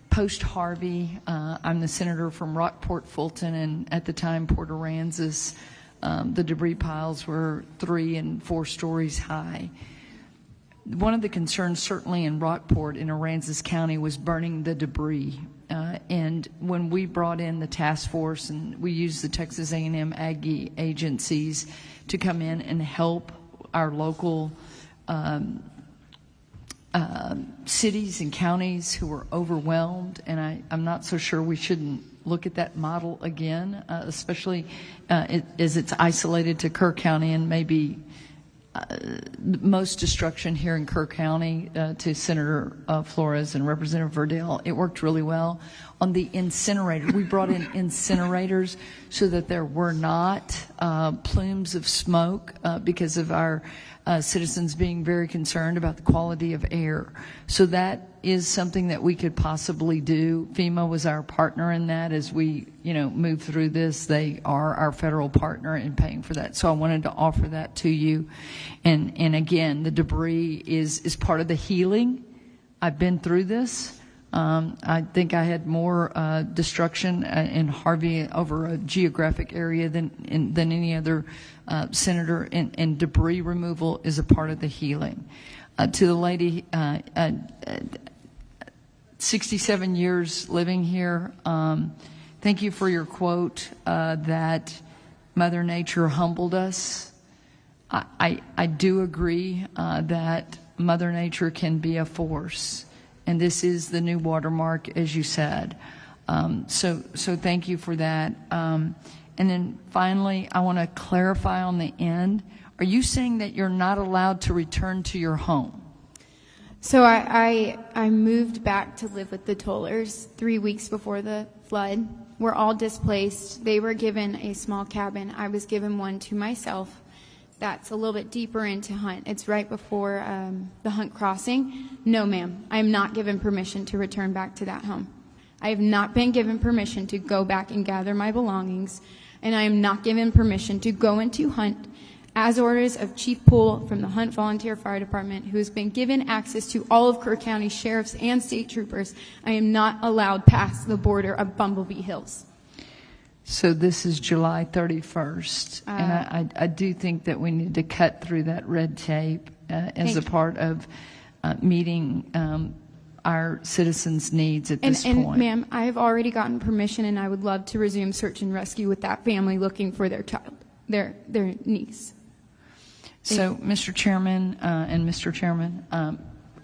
post-Harvey, I'm the senator from Rockport, Fulton, and at the time, Port Aransas. The debris piles were 3 and 4 stories high. One of the concerns, certainly in Rockport, in Aransas County, was burning the debris. And when we brought in the task force, and we used the Texas A&M Aggie agencies to come in and help our local cities and counties who were overwhelmed, and I'm not so sure we shouldn't look at that model again, especially as it's isolated to Kerr County, and maybe most destruction here in Kerr County, to Senator Flores and Representative Verdell. It worked really well. On the incinerator, we brought in incinerators so that there were not plumes of smoke because of our citizens being very concerned about the quality of air. So that is something that we could possibly do. FEMA was our partner in that as we, move through this. They are our federal partner in paying for that. So I wanted to offer that to you. And again, the debris is part of the healing. I've been through this. I think I had more destruction in Harvey over a geographic area than any other senator, and debris removal is a part of the healing. To the lady, 67 years living here, thank you for your quote that Mother Nature humbled us. I do agree that Mother Nature can be a force, and this is the new watermark, as you said. So thank you for that. And then finally, I want to clarify on the end. Are you saying that you're not allowed to return to your home? So I moved back to live with the Tollers 3 weeks before the flood. We're all displaced. They were given a small cabin. I was given one to myself. That's a little bit deeper into Hunt. It's right before the Hunt crossing. No, ma'am. I am not given permission to return back to that home. I have not been given permission to go back and gather my belongings, and I am not given permission to go into Hunt as orders of Chief Poole from the Hunt Volunteer Fire Department, who has been given access to all of Kerr County sheriffs and state troopers. I am not allowed past the border of Bumblebee Hills. So this is July 31st, and I do think that we need to cut through that red tape as a part of meeting our citizens' needs at this point. And ma'am, I have already gotten permission, and I would love to resume search and rescue with that family looking for their child, their niece. So, Mr. Chairman and Mr. Chairman,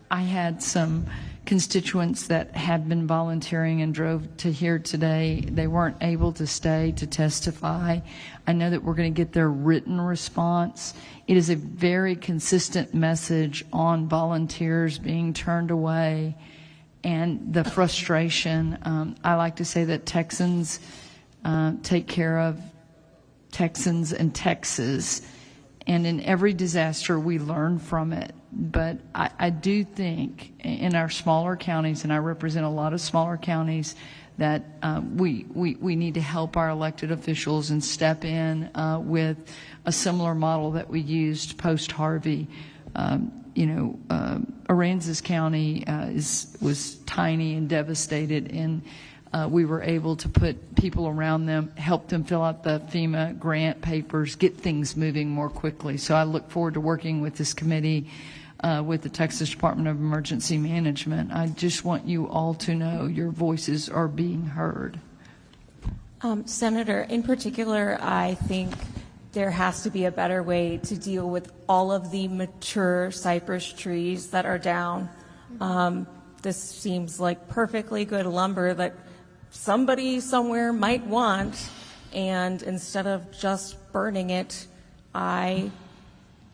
I had some constituents that had been volunteering and drove to here today. They weren't able to stay to testify. I know that we're going to get their written response. It is a very consistent message on volunteers being turned away and the frustration. I like to say that Texans take care of Texans and Texas, and in every disaster we learn from it. But I do think in our smaller counties, and I represent a lot of smaller counties, that we need to help our elected officials and step in with a similar model that we used post-Harvey. Aransas County was tiny and devastated, and we were able to put people around them, help them fill out the FEMA grant papers, get things moving more quickly. So I look forward to working with this committee, with the Texas Department of Emergency Management. I just want you all to know your voices are being heard. Senator, in particular, I think there has to be a better way to deal with all of the mature cypress trees that are down. This seems like perfectly good lumber that somebody somewhere might want, and instead of just burning it, I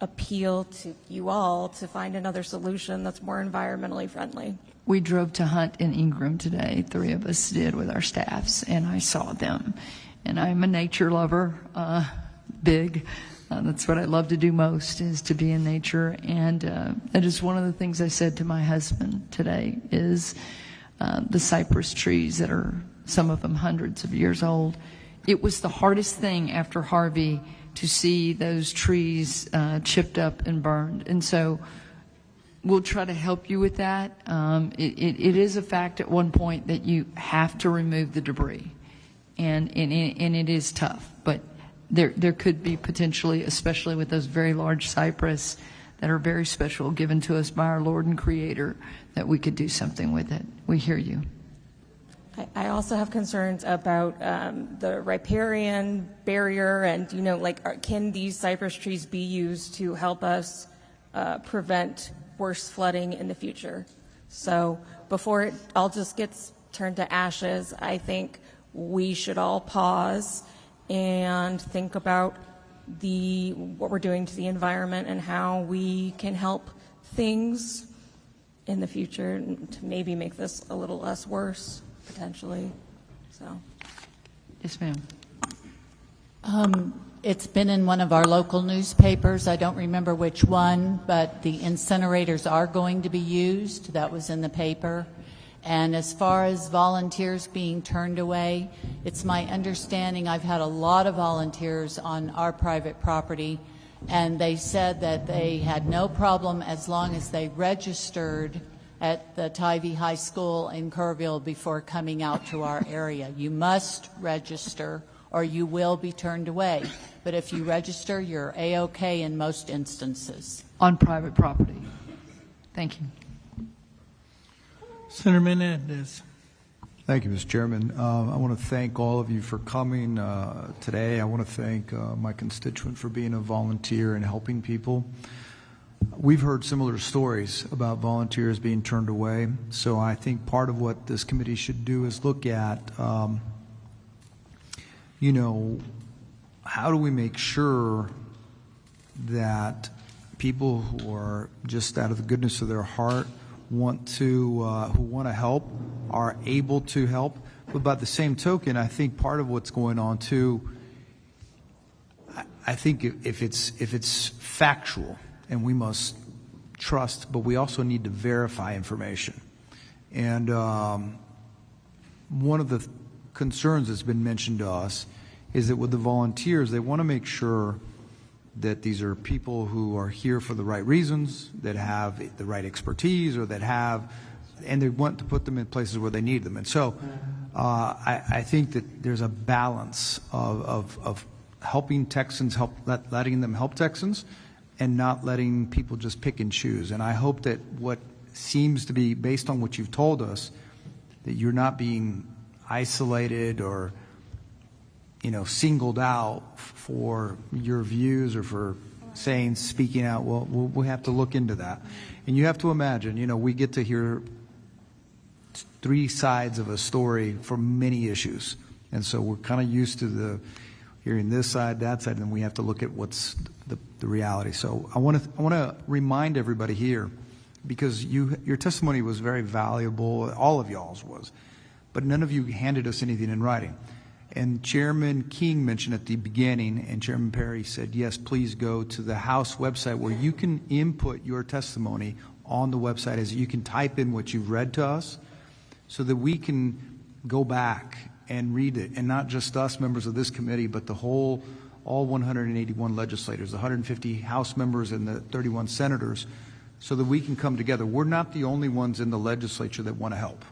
appeal to you all to find another solution that's more environmentally friendly. We drove to Hunt and Ingram today, 3 of us did, with our staffs, and I saw them. And I'm a nature lover, big. That's what I love to do most, is to be in nature. And that is one of the things I said to my husband today, is the cypress trees that are, some of them hundreds of years old. It was the hardest thing after Harvey to see those trees chipped up and burned. And so we'll try to help you with that. It is a fact at one point that you have to remove the debris. And it is tough. But there could be potentially, especially with those very large cypress that are very special, given to us by our Lord and Creator, that we could do something with it. We hear you. I also have concerns about the riparian barrier, and can these cypress trees be used to help us prevent worse flooding in the future? So before it all just gets turned to ashes, I think we should all pause and think about what we're doing to the environment and how we can help things in the future to maybe make this a little less worse, potentially. So, yes, ma'am. It's been in one of our local newspapers. I don't remember which one, but the incinerators are going to be used. That was in the paper. And as far as volunteers being turned away, it's my understanding, I've had a lot of volunteers on our private property, and they said that they had no problem as long as they registered at the Tivy High School in Kerrville before coming out to our area. You must register or you will be turned away. But if you register, you're A-OK in most instances. On private property. Thank you. Senator Menendez. Thank you, Mr. Chairman. I want to thank all of you for coming today. I want to thank my constituent for being a volunteer and helping people. We've heard similar stories about volunteers being turned away, so I think part of what this committee should do is look at, how do we make sure that people who are just out of the goodness of their heart who want to help are able to help. But by the same token, I think part of what's going on too, I think if it's factual, and we must trust, but we also need to verify information. And one of the concerns that's been mentioned to us is that with the volunteers, they want to make sure that these are people who are here for the right reasons, that have the right expertise, or and they want to put them in places where they need them. And so I think that there's a balance of helping Texans, letting them help Texans, and not letting people just pick and choose. And I hope that what seems to be, based on what you've told us, that you're not being isolated or singled out for your views or for speaking out. Well, we have to look into that. And you have to imagine, we get to hear three sides of a story for many issues. And so we're kind of used to hearing this side, that side, and then we have to look at what's the reality. So I want to remind everybody here, because your testimony was very valuable, all of y'all's was, but none of you handed us anything in writing. And Chairman King mentioned at the beginning, and Chairman Perry said, yes, please go to the House website where you can input your testimony on the website, as you can type in what you've read to us, so that we can go back and read it, and not just us members of this committee, but all 181 legislators, the 150 House members and the 31 senators, so that we can come together. We're not the only ones in the legislature that want to help.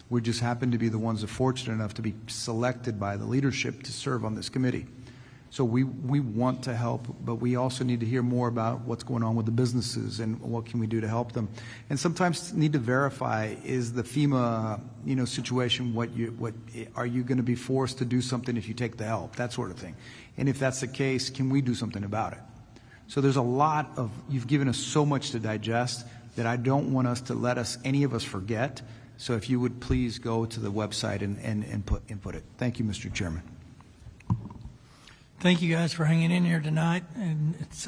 We just happen to be the ones that are fortunate enough to be selected by the leadership to serve on this committee. So we want to help, but we also need to hear more about what's going on with the businesses and what can we do to help them. And sometimes need to verify, is the FEMA situation, what are you going to be forced to do something if you take the help, that sort of thing. And if that's the case, can we do something about it? So there's a lot of, you've given us so much to digest that I don't want us to any of us forget. So if you would please go to the website and input it. Thank you, Mr. Chairman. Thank you guys for hanging in here tonight, and it's